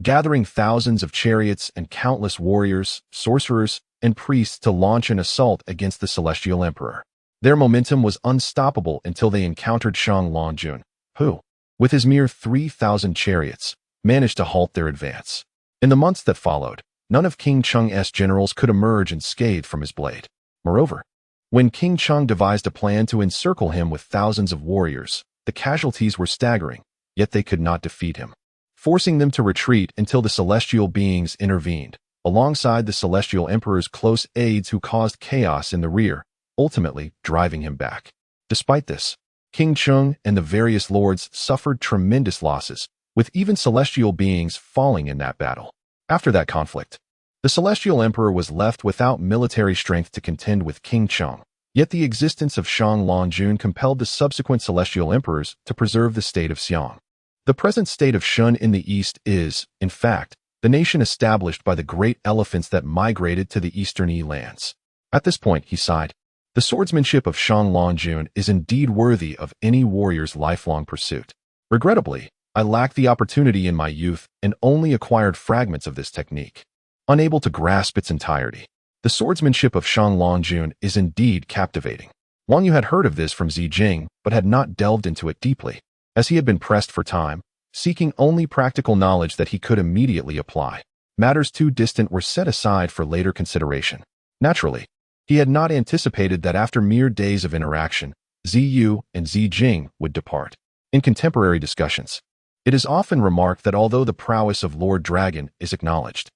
Gathering thousands of chariots and countless warriors, sorcerers, and priests to launch an assault against the Celestial Emperor. Their momentum was unstoppable until they encountered Shang Longjun, who, with his mere 3,000 chariots, managed to halt their advance. In the months that followed, none of King Cheng's generals could emerge unscathed from his blade. Moreover, when King Cheng devised a plan to encircle him with thousands of warriors, the casualties were staggering, yet they could not defeat him, forcing them to retreat until the celestial beings intervened, alongside the Celestial Emperor's close aides who caused chaos in the rear, ultimately driving him back. Despite this, King Cheng and the various lords suffered tremendous losses, with even celestial beings falling in that battle. After that conflict, the Celestial Emperor was left without military strength to contend with King Cheng, yet the existence of Shang Longjun compelled the subsequent Celestial Emperors to preserve the state of Xiang. The present state of Shun in the east is, in fact, the nation established by the great elephants that migrated to the eastern lands. At this point, he sighed, the swordsmanship of Shang Longjun is indeed worthy of any warrior's lifelong pursuit. Regrettably, I lacked the opportunity in my youth and only acquired fragments of this technique. Unable to grasp its entirety, the swordsmanship of Shang Longjun is indeed captivating. Wang Yu had heard of this from Jing, but had not delved into it deeply, as he had been pressed for time, seeking only practical knowledge that he could immediately apply. Matters too distant were set aside for later consideration. Naturally, he had not anticipated that after mere days of interaction, Ziyu and Jing would depart. In contemporary discussions, it is often remarked that although the prowess of Lord Dragon is acknowledged,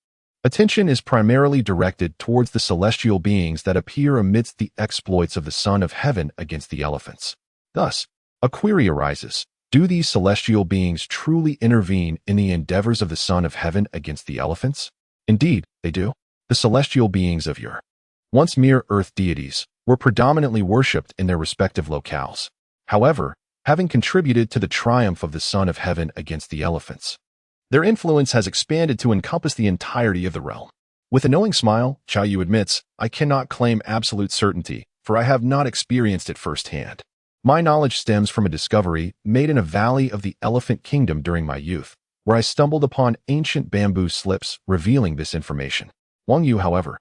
attention is primarily directed towards the celestial beings that appear amidst the exploits of the Son of Heaven against the elephants. Thus, a query arises. Do these celestial beings truly intervene in the endeavors of the Son of Heaven against the elephants? Indeed, they do. The celestial beings of yore, once mere earth deities, were predominantly worshipped in their respective locales. However, having contributed to the triumph of the Son of Heaven against the elephants, their influence has expanded to encompass the entirety of the realm. With a knowing smile, Qiao Yu admits, I cannot claim absolute certainty, for I have not experienced it firsthand. My knowledge stems from a discovery made in a valley of the Elephant Kingdom during my youth, where I stumbled upon ancient bamboo slips revealing this information. Wang Yu, however,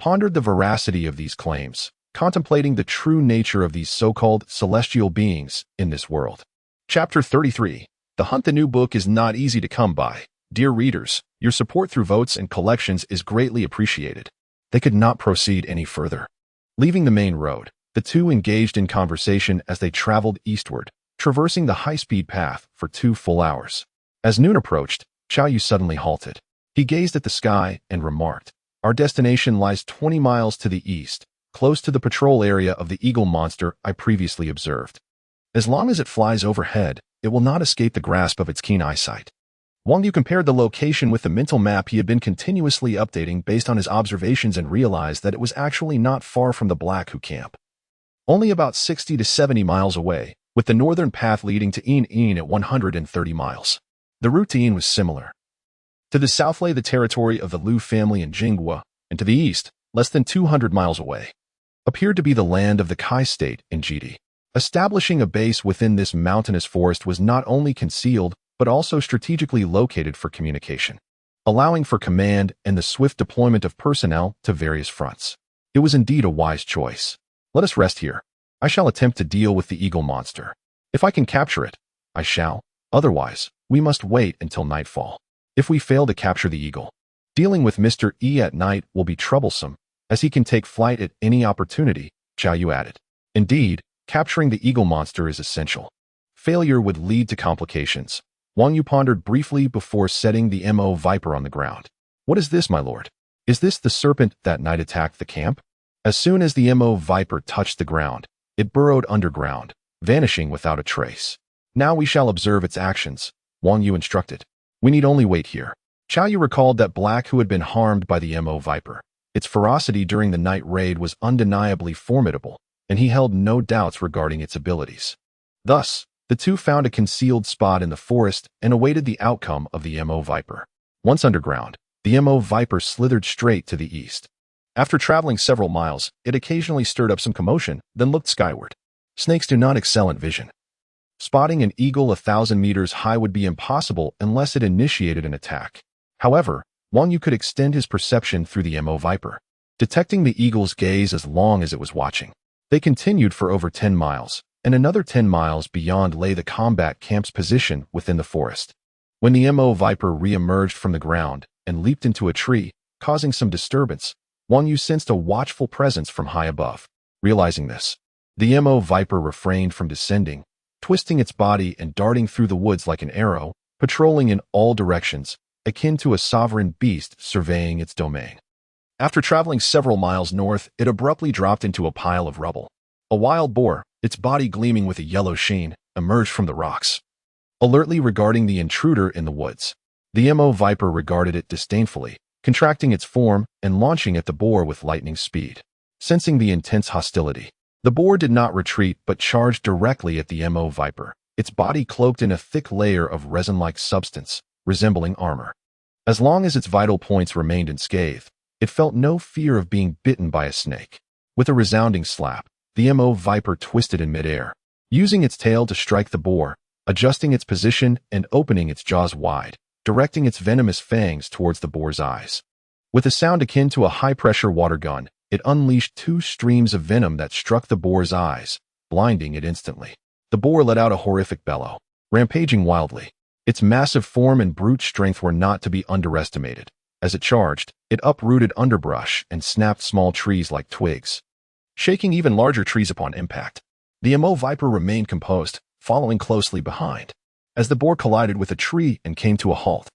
pondered the veracity of these claims, contemplating the true nature of these so-called celestial beings in this world. Chapter 33. The Hunt. The new book is not easy to come by. Dear readers, your support through votes and collections is greatly appreciated. They could not proceed any further. Leaving the main road, the two engaged in conversation as they traveled eastward, traversing the high-speed path for 2 full hours. As noon approached, Qiao Yu suddenly halted. He gazed at the sky and remarked, our destination lies 20 miles to the east, close to the patrol area of the eagle monster I previously observed. As long as it flies overhead, it will not escape the grasp of its keen eyesight. Wang Yu compared the location with the mental map he had been continuously updating based on his observations and realized that it was actually not far from the Black Hu camp. Only about 60 to 70 miles away, with the northern path leading to Yin at 130 miles. The route to Yin was similar. To the south lay the territory of the Liu family in Jinghua, and to the east, less than 200 miles away, appeared to be the land of the Kai state in Jidi. Establishing a base within this mountainous forest was not only concealed, but also strategically located for communication, allowing for command and the swift deployment of personnel to various fronts. It was indeed a wise choice. Let us rest here. I shall attempt to deal with the eagle monster. If I can capture it, I shall. Otherwise, we must wait until nightfall. If we fail to capture the eagle, dealing with Mr. E at night will be troublesome, as he can take flight at any opportunity, Xiao Yu added. Indeed, capturing the eagle monster is essential. Failure would lead to complications. Wang Yu pondered briefly before setting the Mo viper on the ground. What is this, my lord? Is this the serpent that night attacked the camp? As soon as the Mo viper touched the ground, it burrowed underground, vanishing without a trace. Now we shall observe its actions, Wang Yu instructed. We need only wait here. Xiao Yu recalled that Black who had been harmed by the Mo viper. Its ferocity during the night raid was undeniably formidable, and he held no doubts regarding its abilities. Thus, the two found a concealed spot in the forest and awaited the outcome of the Mo viper. Once underground, the Mo viper slithered straight to the east. After traveling several miles, it occasionally stirred up some commotion, then looked skyward. Snakes do not excel in vision. Spotting an eagle 1,000 meters high would be impossible unless it initiated an attack. However, Wang Yu could extend his perception through the Mo viper, detecting the eagle's gaze as long as it was watching. They continued for over 10 miles, and another 10 miles beyond lay the combat camp's position within the forest. When the Mo viper re-emerged from the ground and leaped into a tree, causing some disturbance, Wang Yu sensed a watchful presence from high above. Realizing this, the Mo viper refrained from descending, twisting its body and darting through the woods like an arrow, patrolling in all directions, akin to a sovereign beast surveying its domain. After traveling several miles north, it abruptly dropped into a pile of rubble. A wild boar, its body gleaming with a yellow sheen, emerged from the rocks. Alertly regarding the intruder in the woods, the Mo viper regarded it disdainfully, contracting its form and launching at the boar with lightning speed. Sensing the intense hostility, the boar did not retreat but charged directly at the Mo viper, its body cloaked in a thick layer of resin-like substance, resembling armor. As long as its vital points remained unscathed, it felt no fear of being bitten by a snake. With a resounding slap, the Mo viper twisted in midair, using its tail to strike the boar, adjusting its position and opening its jaws wide, directing its venomous fangs towards the boar's eyes. With a sound akin to a high-pressure water gun, it unleashed 2 streams of venom that struck the boar's eyes, blinding it instantly. The boar let out a horrific bellow, rampaging wildly. Its massive form and brute strength were not to be underestimated. As it charged, it uprooted underbrush and snapped small trees like twigs, shaking even larger trees upon impact. The Mo viper remained composed, following closely behind. As the boar collided with a tree and came to a halt,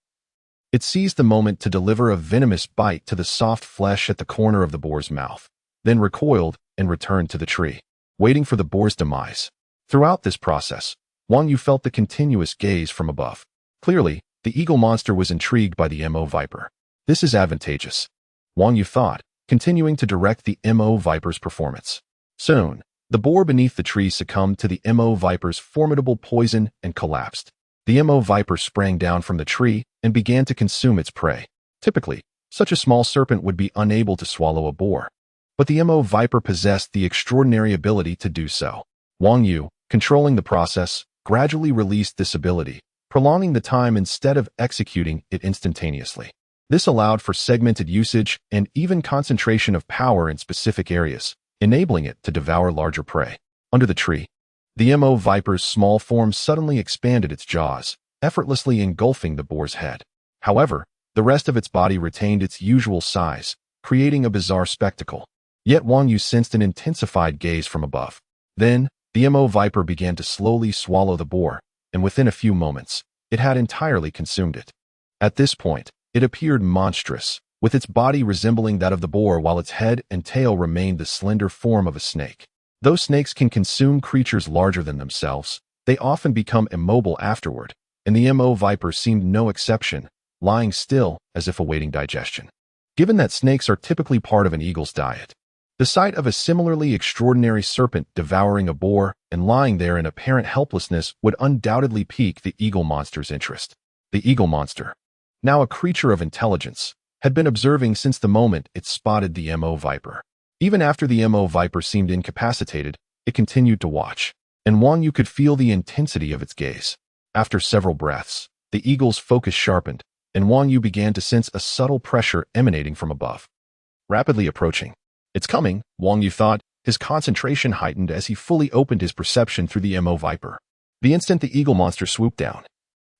it seized the moment to deliver a venomous bite to the soft flesh at the corner of the boar's mouth, then recoiled and returned to the tree, waiting for the boar's demise. Throughout this process, Wang Yu felt the continuous gaze from above. Clearly, the eagle monster was intrigued by the Mo viper. This is advantageous, Wang Yu thought, continuing to direct the Mo viper's performance. Soon, the boar beneath the tree succumbed to the Mo viper's formidable poison and collapsed. The Mo viper sprang down from the tree and began to consume its prey. Typically, such a small serpent would be unable to swallow a boar, but the Mo viper possessed the extraordinary ability to do so. Wang Yu, controlling the process, gradually released this ability, prolonging the time instead of executing it instantaneously. This allowed for segmented usage and even concentration of power in specific areas, enabling it to devour larger prey. Under the tree, the Mo viper's small form suddenly expanded its jaws, effortlessly engulfing the boar's head. However, the rest of its body retained its usual size, creating a bizarre spectacle. Yet Wang Yu sensed an intensified gaze from above. Then, the Mo viper began to slowly swallow the boar, and within a few moments, it had entirely consumed it. At this point, it appeared monstrous, with its body resembling that of the boar while its head and tail remained the slender form of a snake. Though snakes can consume creatures larger than themselves, they often become immobile afterward, and the Mo viper seemed no exception, lying still as if awaiting digestion. Given that snakes are typically part of an eagle's diet, the sight of a similarly extraordinary serpent devouring a boar and lying there in apparent helplessness would undoubtedly pique the eagle monster's interest. The eagle monster, now a creature of intelligence, had been observing since the moment it spotted the Mo viper. Even after the Mo viper seemed incapacitated, it continued to watch. and Wang Yu could feel the intensity of its gaze. After several breaths, the eagle's focus sharpened, and Wang Yu began to sense a subtle pressure emanating from above. Rapidly approaching. It's coming, Wang Yu thought, his concentration heightened as he fully opened his perception through the Mo Viper. The instant the eagle monster swooped down,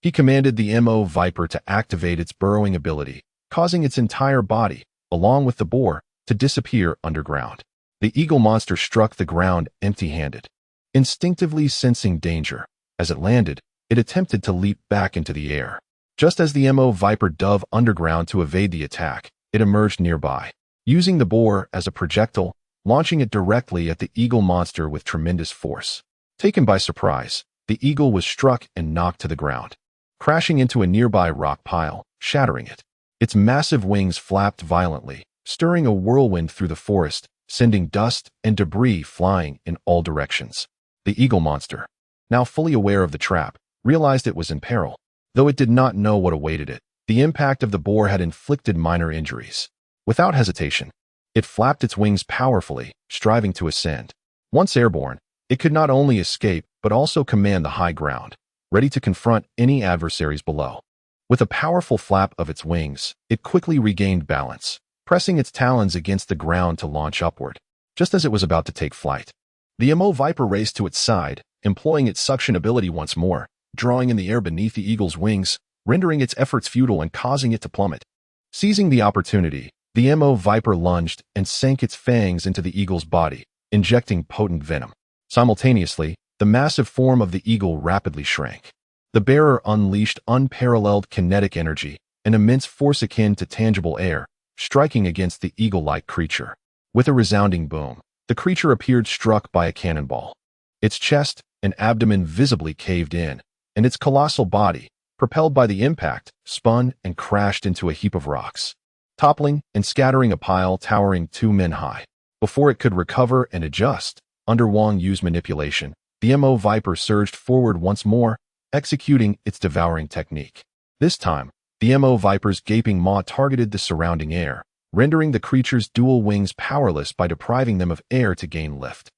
he commanded the Mo Viper to activate its burrowing ability, causing its entire body, along with the boar, to disappear underground. The eagle monster struck the ground empty-handed. Instinctively sensing danger, as it landed, it attempted to leap back into the air. Just as the Mo Viper dove underground to evade the attack, it emerged nearby, using the boar as a projectile, launching it directly at the eagle monster with tremendous force. Taken by surprise, the eagle was struck and knocked to the ground, crashing into a nearby rock pile, shattering it. Its massive wings flapped violently, stirring a whirlwind through the forest, sending dust and debris flying in all directions. The eagle monster, now fully aware of the trap, realized it was in peril. Though it did not know what awaited it, the impact of the boar had inflicted minor injuries. Without hesitation, it flapped its wings powerfully, striving to ascend. Once airborne, it could not only escape but also command the high ground, ready to confront any adversaries below. With a powerful flap of its wings, it quickly regained balance, pressing its talons against the ground to launch upward. Just as it was about to take flight, the Mo Viper raced to its side, employing its suction ability once more, drawing in the air beneath the eagle's wings, rendering its efforts futile and causing it to plummet. Seizing the opportunity, the Mo Viper lunged and sank its fangs into the eagle's body, injecting potent venom. Simultaneously, the massive form of the eagle rapidly shrank. The bearer unleashed unparalleled kinetic energy, an immense force akin to tangible air, striking against the eagle-like creature. With a resounding boom, the creature appeared struck by a cannonball. Its chest and abdomen visibly caved in, and its colossal body, propelled by the impact, spun and crashed into a heap of rocks, toppling and scattering a pile towering 2 men high. Before it could recover and adjust, under Wang Yu's manipulation, the Mo Viper surged forward once more, executing its devouring technique. This time, the Mo Viper's gaping maw targeted the surrounding air, rendering the creature's dual wings powerless by depriving them of air to gain lift,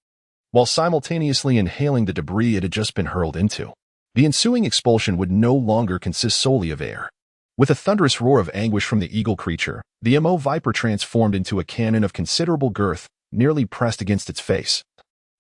while simultaneously inhaling the debris it had just been hurled into. The ensuing expulsion would no longer consist solely of air. With a thunderous roar of anguish from the eagle creature, the Mo Viper transformed into a cannon of considerable girth, nearly pressed against its face,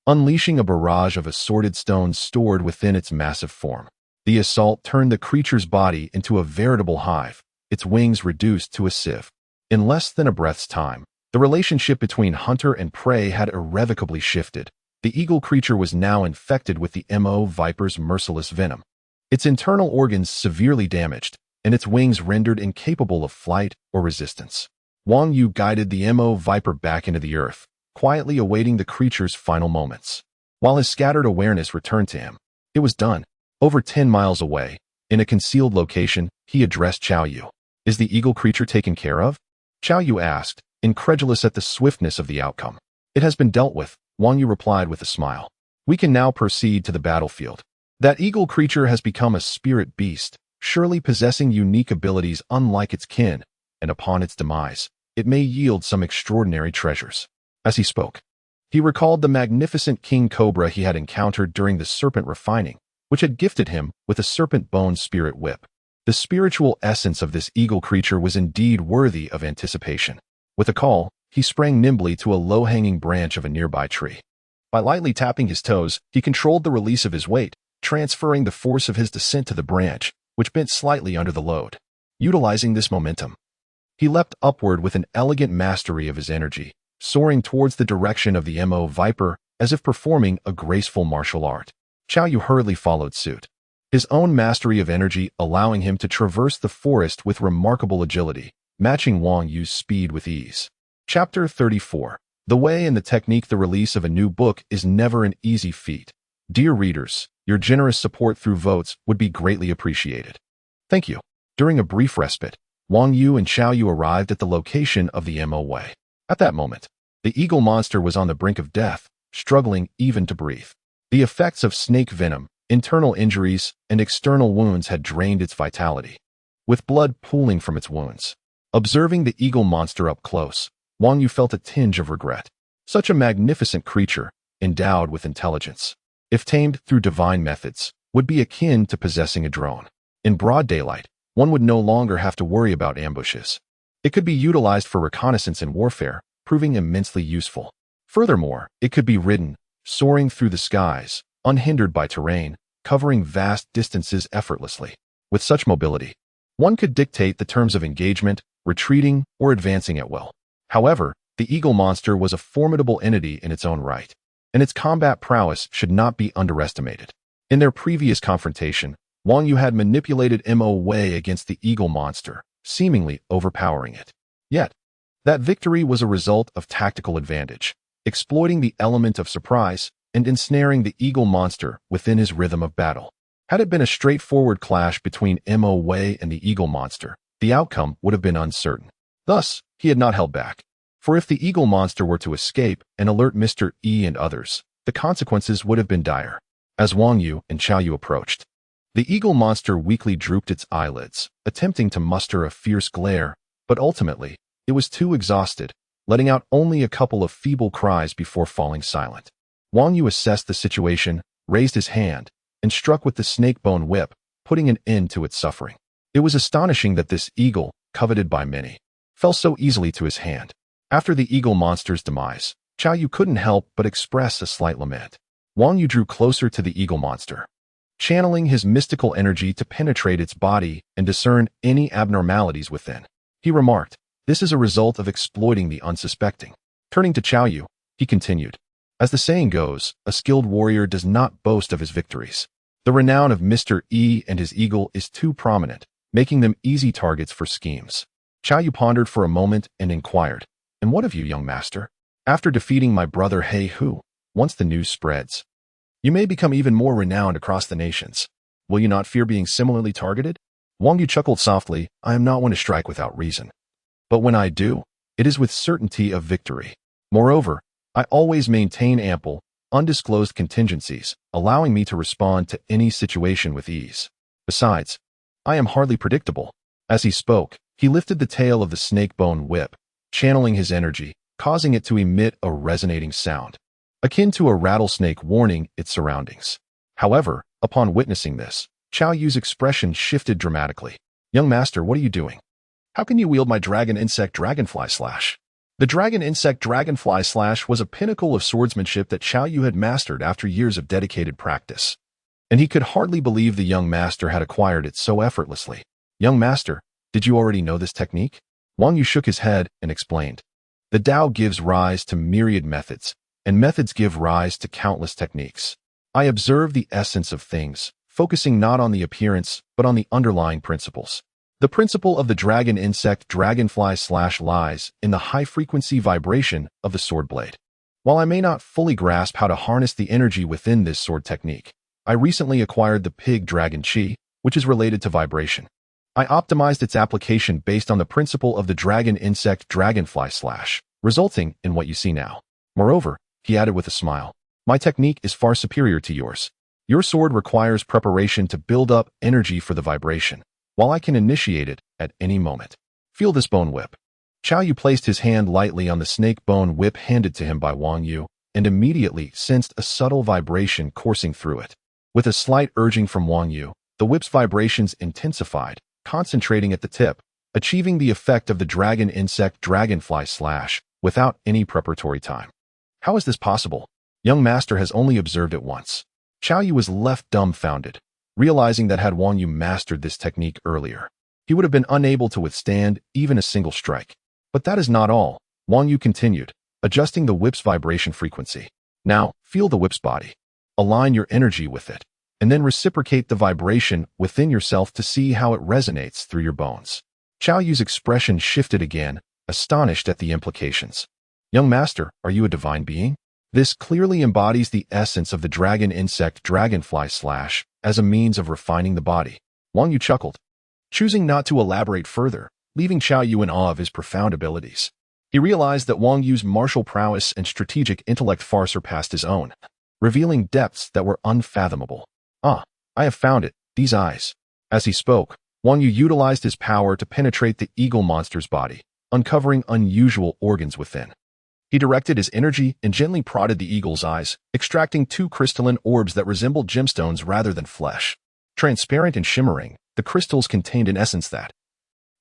unleashing a barrage of assorted stones stored within its massive form. The assault turned the creature's body into a veritable hive, its wings reduced to a sieve. In less than a breath's time, the relationship between hunter and prey had irrevocably shifted. The eagle creature was now infected with the Mo Viper's merciless venom, its internal organs severely damaged, and its wings rendered incapable of flight or resistance. Wang Yu guided the Mo Viper back into the earth, quietly awaiting the creature's final moments. While his scattered awareness returned to him, it was done. Over 10 miles away, in a concealed location, he addressed Chao Yu. "Is the eagle creature taken care of?" Chao Yu asked, incredulous at the swiftness of the outcome. "It has been dealt with," Wang Yu replied with a smile. "We can now proceed to the battlefield. That eagle creature has become a spirit beast, surely possessing unique abilities unlike its kin, and upon its demise, it may yield some extraordinary treasures." As he spoke, he recalled the magnificent king cobra he had encountered during the serpent refining, which had gifted him with a serpent bone spirit whip. The spiritual essence of this eagle creature was indeed worthy of anticipation. With a call, he sprang nimbly to a low-hanging branch of a nearby tree. By lightly tapping his toes, he controlled the release of his weight, transferring the force of his descent to the branch, which bent slightly under the load. Utilizing this momentum, he leapt upward with an elegant mastery of his energy, soaring towards the direction of the Mo Viper as if performing a graceful martial art. Chao Yu hurriedly followed suit, his own mastery of energy allowing him to traverse the forest with remarkable agility, matching Wang Yu's speed with ease. Chapter 34. The way and the technique. The release of a new book is never an easy feat. Dear readers, your generous support through votes would be greatly appreciated. Thank you. During a brief respite, Wang Yu and Chao Yu arrived at the location of the Mo Way. At that moment, the eagle monster was on the brink of death, struggling even to breathe. The effects of snake venom, internal injuries, and external wounds had drained its vitality, with blood pooling from its wounds. Observing the eagle monster up close, Wang Yu felt a tinge of regret. Such a magnificent creature, endowed with intelligence, if tamed through divine methods, would be akin to possessing a drone. In broad daylight, one would no longer have to worry about ambushes. It could be utilized for reconnaissance and warfare, proving immensely useful. Furthermore, it could be ridden, soaring through the skies, unhindered by terrain, covering vast distances effortlessly. With such mobility, one could dictate the terms of engagement, retreating, or advancing at will. However, the eagle monster was a formidable entity in its own right, and its combat prowess should not be underestimated. In their previous confrontation, Wang Yu had manipulated Mo Wei against the eagle monster, seemingly overpowering it. Yet, that victory was a result of tactical advantage, exploiting the element of surprise and ensnaring the eagle monster within his rhythm of battle. Had it been a straightforward clash between Mo Wei and the eagle monster, the outcome would have been uncertain. Thus, he had not held back. For if the eagle monster were to escape and alert Mr. E and others, the consequences would have been dire. As Wang Yu and Xiao Yu approached, the eagle monster weakly drooped its eyelids, attempting to muster a fierce glare, but ultimately, it was too exhausted, letting out only a couple of feeble cries before falling silent. Wang Yu assessed the situation, raised his hand, and struck with the snake-bone whip, putting an end to its suffering. It was astonishing that this eagle, coveted by many, fell so easily to his hand. After the eagle monster's demise, Xiao Yu couldn't help but express a slight lament. Wang Yu drew closer to the eagle monster, channeling his mystical energy to penetrate its body and discern any abnormalities within. He remarked, "This is a result of exploiting the unsuspecting." Turning to Xiao Yu, he continued, "As the saying goes, a skilled warrior does not boast of his victories. The renown of Mr. E and his eagle is too prominent, making them easy targets for schemes." Xiao Yu pondered for a moment and inquired, "And what of you, young master? After defeating my brother He Hu, once the news spreads, you may become even more renowned across the nations. Will you not fear being similarly targeted?" Wang Yu chuckled softly, "I am not one to strike without reason. But when I do, it is with certainty of victory. Moreover, I always maintain ample, undisclosed contingencies, allowing me to respond to any situation with ease. Besides, I am hardly predictable." As he spoke, he lifted the tail of the snake-bone whip, channeling his energy, causing it to emit a resonating sound, akin to a rattlesnake warning its surroundings. However, upon witnessing this, Xiao Yu's expression shifted dramatically. "Young master, what are you doing? How can you wield my dragon insect dragonfly slash?" The dragon insect dragonfly slash was a pinnacle of swordsmanship that Xiao Yu had mastered after years of dedicated practice, and he could hardly believe the young master had acquired it so effortlessly. "Young master, did you already know this technique?" Wang Yu shook his head and explained, "The Tao gives rise to myriad methods, and methods give rise to countless techniques. I observe the essence of things, focusing not on the appearance, but on the underlying principles. The principle of the dragon insect dragonfly slash lies in the high-frequency vibration of the sword blade. While I may not fully grasp how to harness the energy within this sword technique, I recently acquired the pig dragon chi, which is related to vibration. I optimized its application based on the principle of the dragon insect dragonfly slash, resulting in what you see now. Moreover," he added with a smile, "my technique is far superior to yours. Your sword requires preparation to build up energy for the vibration, while I can initiate it at any moment. Feel this bone whip." Xiao Yu placed his hand lightly on the snake bone whip handed to him by Wang Yu, and immediately sensed a subtle vibration coursing through it. With a slight urging from Wang Yu, the whip's vibrations intensified, concentrating at the tip, achieving the effect of the dragon insect dragonfly slash without any preparatory time. "How is this possible? Young master has only observed it once." Xiao Yu was left dumbfounded, realizing that had Wang Yu mastered this technique earlier, he would have been unable to withstand even a single strike. "But that is not all," Wang Yu continued, adjusting the whip's vibration frequency. "Now, feel the whip's body. Align your energy with it, and then reciprocate the vibration within yourself to see how it resonates through your bones." Xiao Yu's expression shifted again, astonished at the implications. "Young master, are you a divine being? This clearly embodies the essence of the dragon insect dragonfly slash as a means of refining the body." Wang Yu chuckled, choosing not to elaborate further, leaving Xiao Yu in awe of his profound abilities. He realized that Wang Yu's martial prowess and strategic intellect far surpassed his own, revealing depths that were unfathomable. "Ah, I have found it, these eyes." As he spoke, Wang Yu utilized his power to penetrate the eagle monster's body, uncovering unusual organs within. He directed his energy and gently prodded the eagle's eyes, extracting two crystalline orbs that resembled gemstones rather than flesh. Transparent and shimmering, the crystals contained an essence that,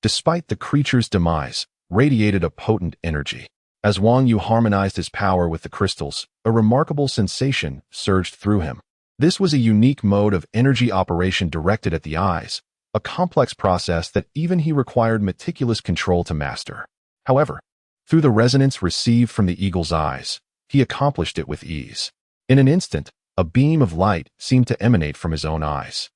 despite the creature's demise, radiated a potent energy. As Wang Yu harmonized his power with the crystals, a remarkable sensation surged through him. This was a unique mode of energy operation directed at the eyes, a complex process that even he required meticulous control to master. However, through the resonance received from the eagle's eyes, he accomplished it with ease. In an instant, a beam of light seemed to emanate from his own eyes,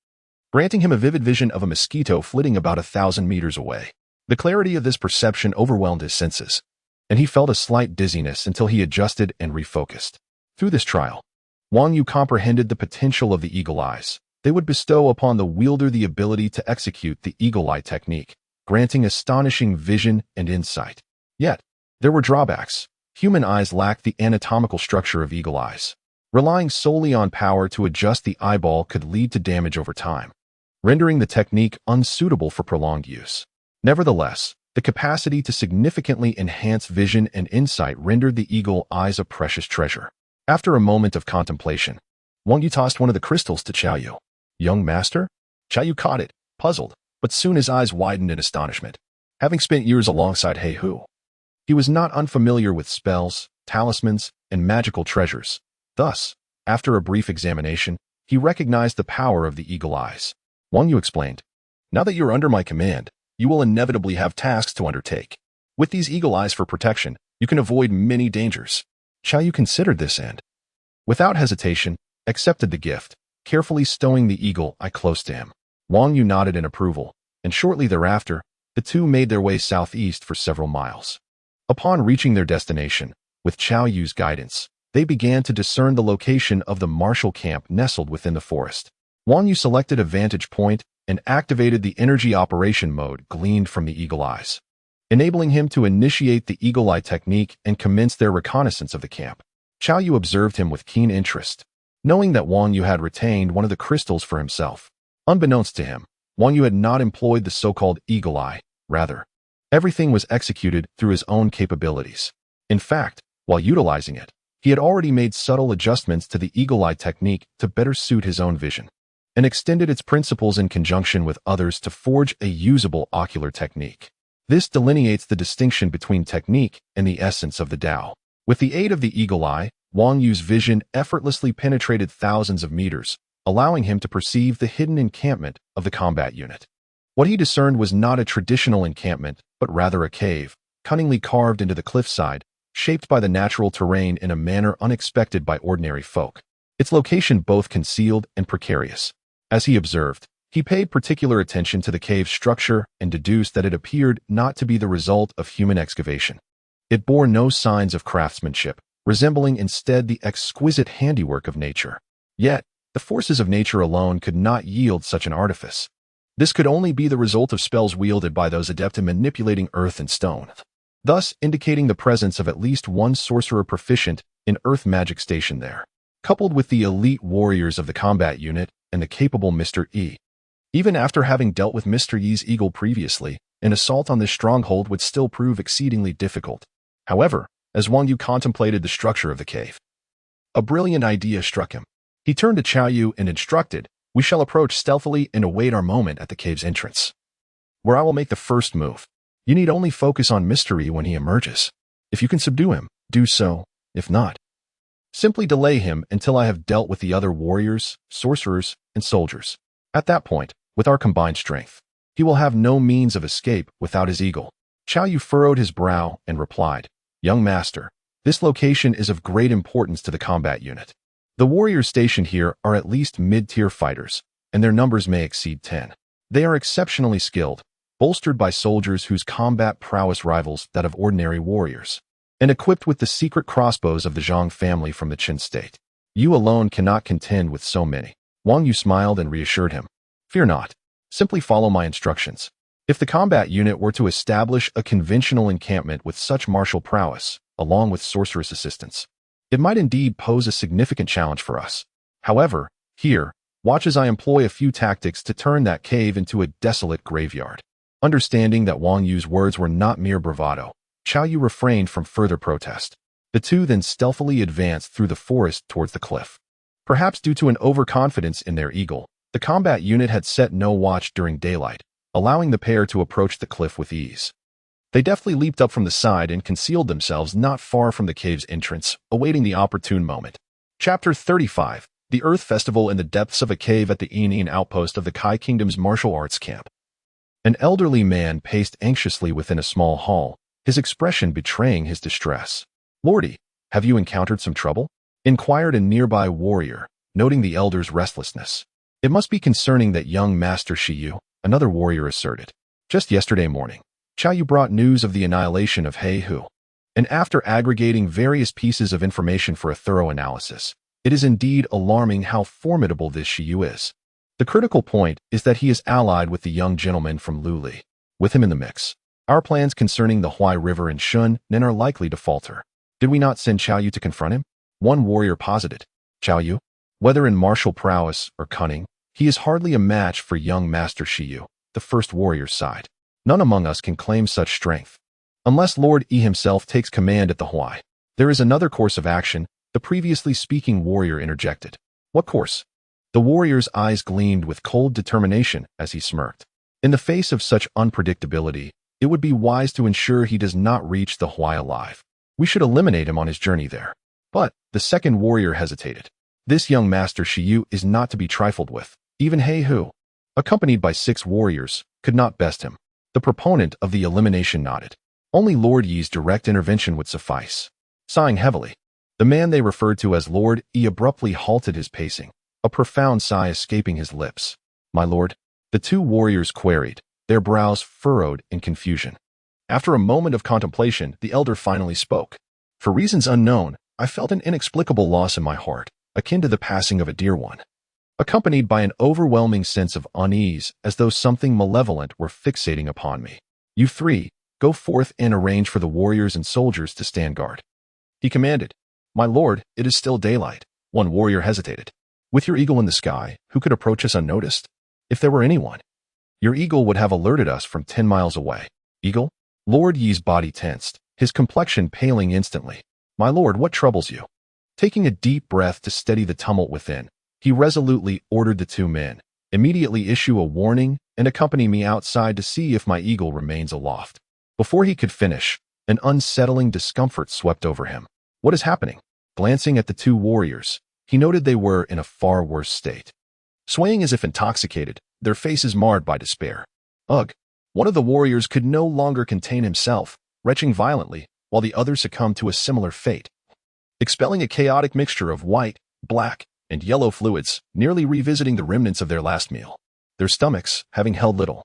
granting him a vivid vision of a mosquito flitting about 1,000 meters away. The clarity of this perception overwhelmed his senses, and he felt a slight dizziness until he adjusted and refocused. Through this trial, Wang Yu comprehended the potential of the eagle eyes. They would bestow upon the wielder the ability to execute the eagle eye technique, granting astonishing vision and insight. Yet, there were drawbacks. Human eyes lacked the anatomical structure of eagle eyes. Relying solely on power to adjust the eyeball could lead to damage over time, rendering the technique unsuitable for prolonged use. Nevertheless, the capacity to significantly enhance vision and insight rendered the eagle eyes a precious treasure. After a moment of contemplation, Wang Yu tossed one of the crystals to Qiao Yu. "Young master?" Qiao Yu caught it, puzzled, but soon his eyes widened in astonishment. Having spent years alongside He Hu, he was not unfamiliar with spells, talismans, and magical treasures. Thus, after a brief examination, he recognized the power of the eagle eyes. Wang Yu explained, "Now that you're under my command, you will inevitably have tasks to undertake. With these eagle eyes for protection, you can avoid many dangers." Qiao Yu considered this and, without hesitation, accepted the gift, carefully stowing the eagle eye close to him. Wang Yu nodded in approval, and shortly thereafter, the two made their way southeast for several miles. Upon reaching their destination, with Qiao Yu's guidance, they began to discern the location of the martial camp nestled within the forest. Wang Yu selected a vantage point and activated the energy operation mode gleaned from the eagle eyes, enabling him to initiate the eagle eye technique and commence their reconnaissance of the camp. Qiao Yu observed him with keen interest, knowing that Wang Yu had retained one of the crystals for himself. Unbeknownst to him, Wang Yu had not employed the so-called eagle eye. Rather, everything was executed through his own capabilities. In fact, while utilizing it, he had already made subtle adjustments to the eagle eye technique to better suit his own vision, and extended its principles in conjunction with others to forge a usable ocular technique. This delineates the distinction between technique and the essence of the Tao. With the aid of the eagle eye, Wang Yu's vision effortlessly penetrated thousands of meters, allowing him to perceive the hidden encampment of the combat unit. What he discerned was not a traditional encampment, but rather a cave, cunningly carved into the cliffside, shaped by the natural terrain in a manner unexpected by ordinary folk. Its location both concealed and precarious. As he observed, he paid particular attention to the cave's structure and deduced that it appeared not to be the result of human excavation. It bore no signs of craftsmanship, resembling instead the exquisite handiwork of nature. Yet, the forces of nature alone could not yield such an artifice. This could only be the result of spells wielded by those adept in manipulating earth and stone, thus indicating the presence of at least one sorcerer proficient in earth magic stationed there, coupled with the elite warriors of the combat unit and the capable Mr. E. Even after having dealt with Mr. Yi's eagle previously, an assault on this stronghold would still prove exceedingly difficult. However, as Wang Yu contemplated the structure of the cave, a brilliant idea struck him. He turned to Qiao Yu and instructed, "We shall approach stealthily and await our moment at the cave's entrance, where I will make the first move. You need only focus on mystery when he emerges. If you can subdue him, do so. If not, simply delay him until I have dealt with the other warriors, sorcerers, and soldiers. At that point, with our combined strength, he will have no means of escape without his eagle." Qiao Yu furrowed his brow and replied, "Young master, this location is of great importance to the combat unit. The warriors stationed here are at least mid-tier fighters, and their numbers may exceed 10. They are exceptionally skilled, bolstered by soldiers whose combat prowess rivals that of ordinary warriors, and equipped with the secret crossbows of the Zhang family from the Chen state. You alone cannot contend with so many." Wang Yu smiled and reassured him, "Fear not. Simply follow my instructions. If the combat unit were to establish a conventional encampment with such martial prowess, along with sorceress assistance, it might indeed pose a significant challenge for us. However, here, watch as I employ a few tactics to turn that cave into a desolate graveyard." Understanding that Wang Yu's words were not mere bravado, Qiao Yu refrained from further protest. The two then stealthily advanced through the forest towards the cliff. Perhaps due to an overconfidence in their eagle, the combat unit had set no watch during daylight, allowing the pair to approach the cliff with ease. They deftly leaped up from the side and concealed themselves not far from the cave's entrance, awaiting the opportune moment. Chapter 35. The Earth Festival in the depths of a cave at the Yin outpost of the Kai Kingdom's martial arts camp. An elderly man paced anxiously within a small hall, his expression betraying his distress. "Lordy, have you encountered some trouble?" inquired a nearby warrior, noting the elder's restlessness. "It must be concerning that young Master Shiyu," another warrior asserted. "Just yesterday morning, Yu brought news of the annihilation of He Hu. And after aggregating various pieces of information for a thorough analysis, it is indeed alarming how formidable this Shiyu is. The critical point is that he is allied with the young gentleman from Luli. With him in the mix, our plans concerning the Huai River and Shun Nen are likely to falter. Did we not send Yu to confront him?" One warrior posited. "Yu, whether in martial prowess or cunning, he is hardly a match for young Master Shiyu," the first warrior sighed. "None among us can claim such strength. Unless Lord E himself takes command at the Huai. There is another course of action," the previously speaking warrior interjected. "What course?" The warrior's eyes gleamed with cold determination as he smirked. In the face of such unpredictability, it would be wise to ensure he does not reach the Huai alive. We should eliminate him on his journey there. But the second warrior hesitated. This young Master Shiyu is not to be trifled with. Even He Hu, accompanied by 6 warriors, could not best him. The proponent of the elimination nodded. Only Lord Yi's direct intervention would suffice. Sighing heavily, the man they referred to as Lord Yi abruptly halted his pacing, a profound sigh escaping his lips. "My lord?" the 2 warriors queried, their brows furrowed in confusion. After a moment of contemplation, the elder finally spoke. "For reasons unknown, I felt an inexplicable loss in my heart, akin to the passing of a dear one, accompanied by an overwhelming sense of unease as though something malevolent were fixating upon me. You 3, go forth and arrange for the warriors and soldiers to stand guard," he commanded. "My lord, it is still daylight." One warrior hesitated. "With your eagle in the sky, who could approach us unnoticed? If there were anyone, your eagle would have alerted us from 10 miles away." "Eagle?" Lord Yi's body tensed, his complexion paling instantly. "My lord, what troubles you?" Taking a deep breath to steady the tumult within, he resolutely ordered the 2 men, "Immediately issue a warning and accompany me outside to see if my eagle remains aloft." Before he could finish, an unsettling discomfort swept over him. "What is happening?" Glancing at the 2 warriors, he noted they were in a far worse state. Swaying as if intoxicated, their faces marred by despair. "Ugh!" One of the warriors could no longer contain himself, retching violently, while the other succumbed to a similar fate. Expelling a chaotic mixture of white, black, and yellow fluids, nearly revisiting the remnants of their last meal. Their stomachs, having held little,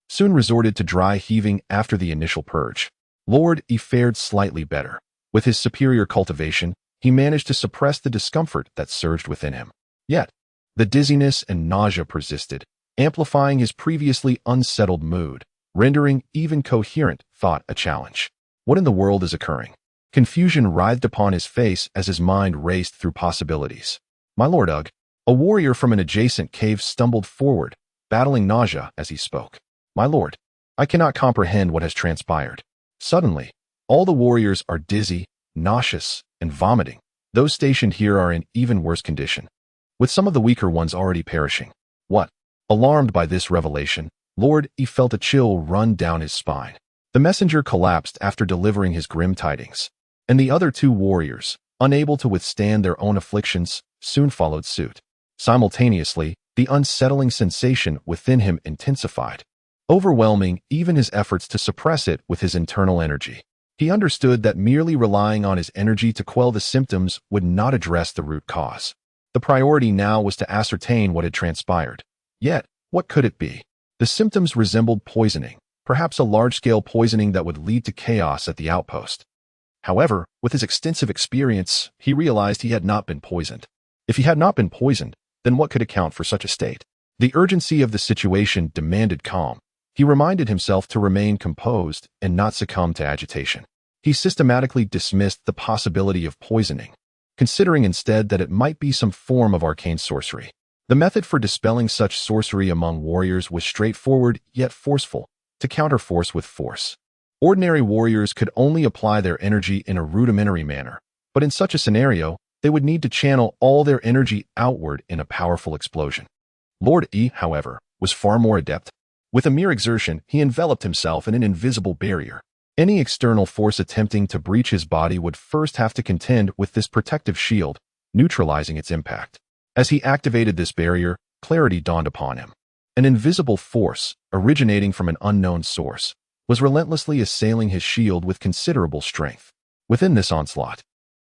soon resorted to dry heaving after the initial purge. Lord E fared slightly better. With his superior cultivation, he managed to suppress the discomfort that surged within him. Yet, the dizziness and nausea persisted, amplifying his previously unsettled mood, rendering even coherent thought a challenge. What in the world is occurring? Confusion writhed upon his face as his mind raced through possibilities. "My lord Ugh," a warrior from an adjacent cave stumbled forward, battling nausea as he spoke. "My lord, I cannot comprehend what has transpired. Suddenly, all the warriors are dizzy, nauseous, and vomiting. Those stationed here are in even worse condition, with some of the weaker ones already perishing." "What?" Alarmed by this revelation, Lord E felt a chill run down his spine. The messenger collapsed after delivering his grim tidings, and the other 2 warriors, unable to withstand their own afflictions, soon followed suit. Simultaneously, the unsettling sensation within him intensified, overwhelming even his efforts to suppress it with his internal energy. He understood that merely relying on his energy to quell the symptoms would not address the root cause. The priority now was to ascertain what had transpired. Yet, what could it be? The symptoms resembled poisoning, perhaps a large-scale poisoning that would lead to chaos at the outpost. However, with his extensive experience, he realized he had not been poisoned. If he had not been poisoned, then what could account for such a state? The urgency of the situation demanded calm. He reminded himself to remain composed and not succumb to agitation. He systematically dismissed the possibility of poisoning, considering instead that it might be some form of arcane sorcery. The method for dispelling such sorcery among warriors was straightforward yet forceful: to counter force with force. Ordinary warriors could only apply their energy in a rudimentary manner, but in such a scenario, they would need to channel all their energy outward in a powerful explosion. Lord Yi, however, was far more adept. With a mere exertion, he enveloped himself in an invisible barrier. Any external force attempting to breach his body would first have to contend with this protective shield, neutralizing its impact. As he activated this barrier, clarity dawned upon him. An invisible force, originating from an unknown source, was relentlessly assailing his shield with considerable strength. Within this onslaught,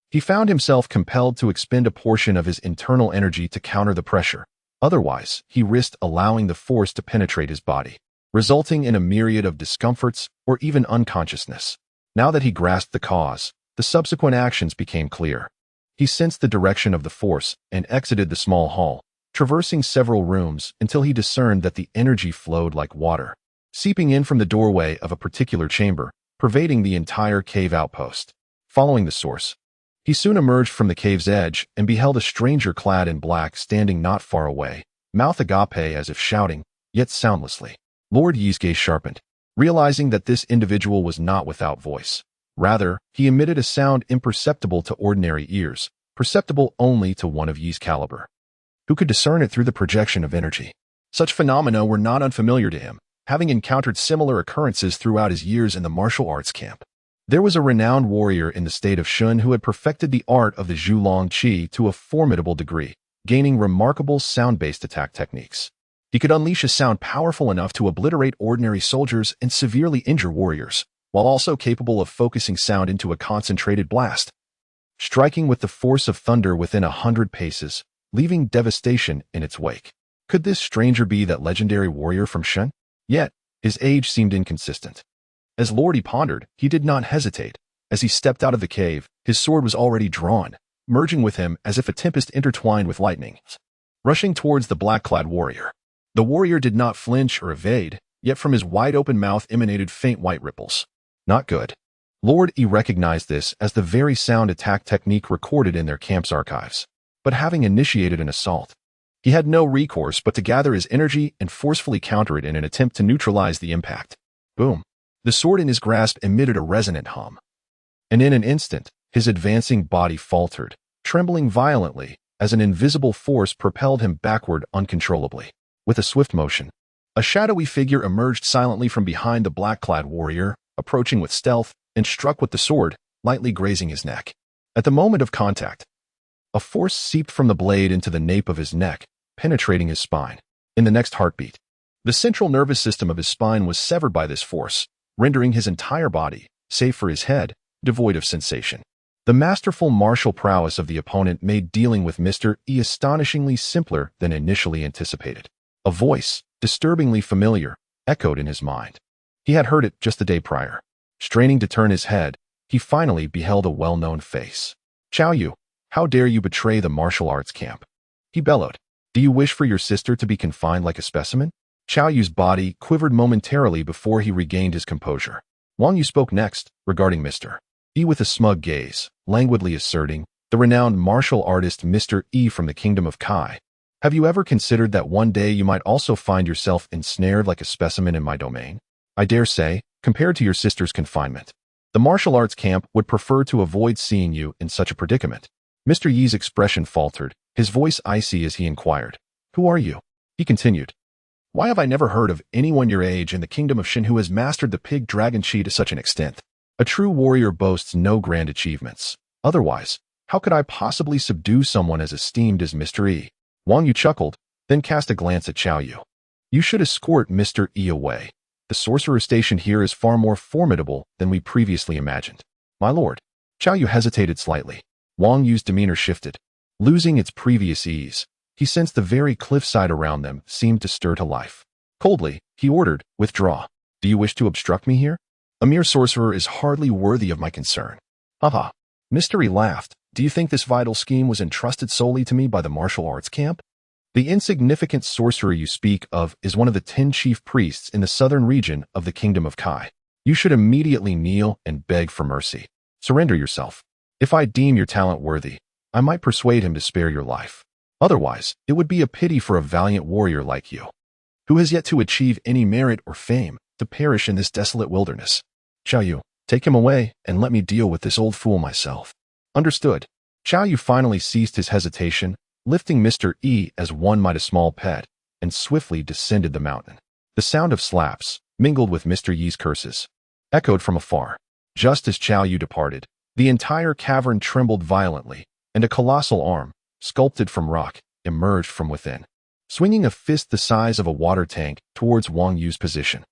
he found himself compelled to expend a portion of his internal energy to counter the pressure. Otherwise, he risked allowing the force to penetrate his body, resulting in a myriad of discomforts or even unconsciousness. Now that he grasped the cause, the subsequent actions became clear. He sensed the direction of the force and exited the small hall, traversing several rooms until he discerned that the energy flowed like water, seeping in from the doorway of a particular chamber, pervading the entire cave outpost. Following the source, he soon emerged from the cave's edge and beheld a stranger clad in black standing not far away, mouth agape as if shouting, yet soundlessly. Lord Yi's gaze sharpened, realizing that this individual was not without voice. Rather, he emitted a sound imperceptible to ordinary ears, perceptible only to one of Yi's caliber, who could discern it through the projection of energy. Such phenomena were not unfamiliar to him, having encountered similar occurrences throughout his years in the martial arts camp. There was a renowned warrior in the state of Shun who had perfected the art of the Zhulong Qi to a formidable degree, gaining remarkable sound-based attack techniques. He could unleash a sound powerful enough to obliterate ordinary soldiers and severely injure warriors, while also capable of focusing sound into a concentrated blast, striking with the force of thunder within 100 paces, leaving devastation in its wake. Could this stranger be that legendary warrior from Chen? Yet, his age seemed inconsistent. As Lord Yi pondered, he did not hesitate. As he stepped out of the cave, his sword was already drawn, merging with him as if a tempest intertwined with lightning, rushing towards the black-clad warrior. The warrior did not flinch or evade, yet from his wide-open mouth emanated faint white ripples. Not good. Lord Yi recognized this as the very sound attack technique recorded in their camp's archives. But having initiated an assault, he had no recourse but to gather his energy and forcefully counter it in an attempt to neutralize the impact. Boom. The sword in his grasp emitted a resonant hum. And in an instant, his advancing body faltered, trembling violently, as an invisible force propelled him backward uncontrollably. With a swift motion, a shadowy figure emerged silently from behind the black-clad warrior, approaching with stealth, and struck with the sword, lightly grazing his neck. At the moment of contact, a force seeped from the blade into the nape of his neck, penetrating his spine. In the next heartbeat, the central nervous system of his spine was severed by this force, rendering his entire body, save for his head, devoid of sensation. The masterful martial prowess of the opponent made dealing with Mr. E astonishingly simpler than initially anticipated. A voice, disturbingly familiar, echoed in his mind. He had heard it just the day prior. Straining to turn his head, he finally beheld a well-known face. "Xiao Yu, how dare you betray the martial arts camp?" he bellowed. "Do you wish for your sister to be confined like a specimen?" Xiao Yu's body quivered momentarily before he regained his composure. Wang Yu spoke next, regarding Mr. E with a smug gaze, languidly asserting, "The renowned martial artist Mr. E from the kingdom of Kai. Have you ever considered that one day you might also find yourself ensnared like a specimen in my domain? I dare say, compared to your sister's confinement, the martial arts camp would prefer to avoid seeing you in such a predicament." Mr. Yi's expression faltered, his voice icy as he inquired, "Who are you?" He continued, "Why have I never heard of anyone your age in the kingdom of Shen who has mastered the pig dragon chi to such an extent? A true warrior boasts no grand achievements. Otherwise, how could I possibly subdue someone as esteemed as Mr. E?" Wang Yu chuckled, then cast a glance at Xiao Yu. "You should escort Mr. E away. The sorcerer station here is far more formidable than we previously imagined." "My lord." Xiao Yu hesitated slightly. Wang Yu's demeanor shifted. Losing its previous ease, he sensed the very cliffside around them seemed to stir to life. Coldly, he ordered, "Withdraw. Do you wish to obstruct me here? A mere sorcerer is hardly worthy of my concern." "Haha." Mr. E laughed. "Do you think this vital scheme was entrusted solely to me by the martial arts camp? The insignificant sorcerer you speak of is one of the 10 chief priests in the southern region of the kingdom of Kai. You should immediately kneel and beg for mercy. Surrender yourself. If I deem your talent worthy, I might persuade him to spare your life. Otherwise, it would be a pity for a valiant warrior like you, who has yet to achieve any merit or fame, to perish in this desolate wilderness." Xiao Yu, take him away and let me deal with this old fool myself. Understood. Xiao Yu finally ceased his hesitation, lifting Mr. E as one might a small pet, and swiftly descended the mountain. The sound of slaps, mingled with Mr. Yi's curses, echoed from afar. Just as Xiao Yu departed, the entire cavern trembled violently, and a colossal arm, sculpted from rock, emerged from within, swinging a fist the size of a water tank towards Wang Yu's position.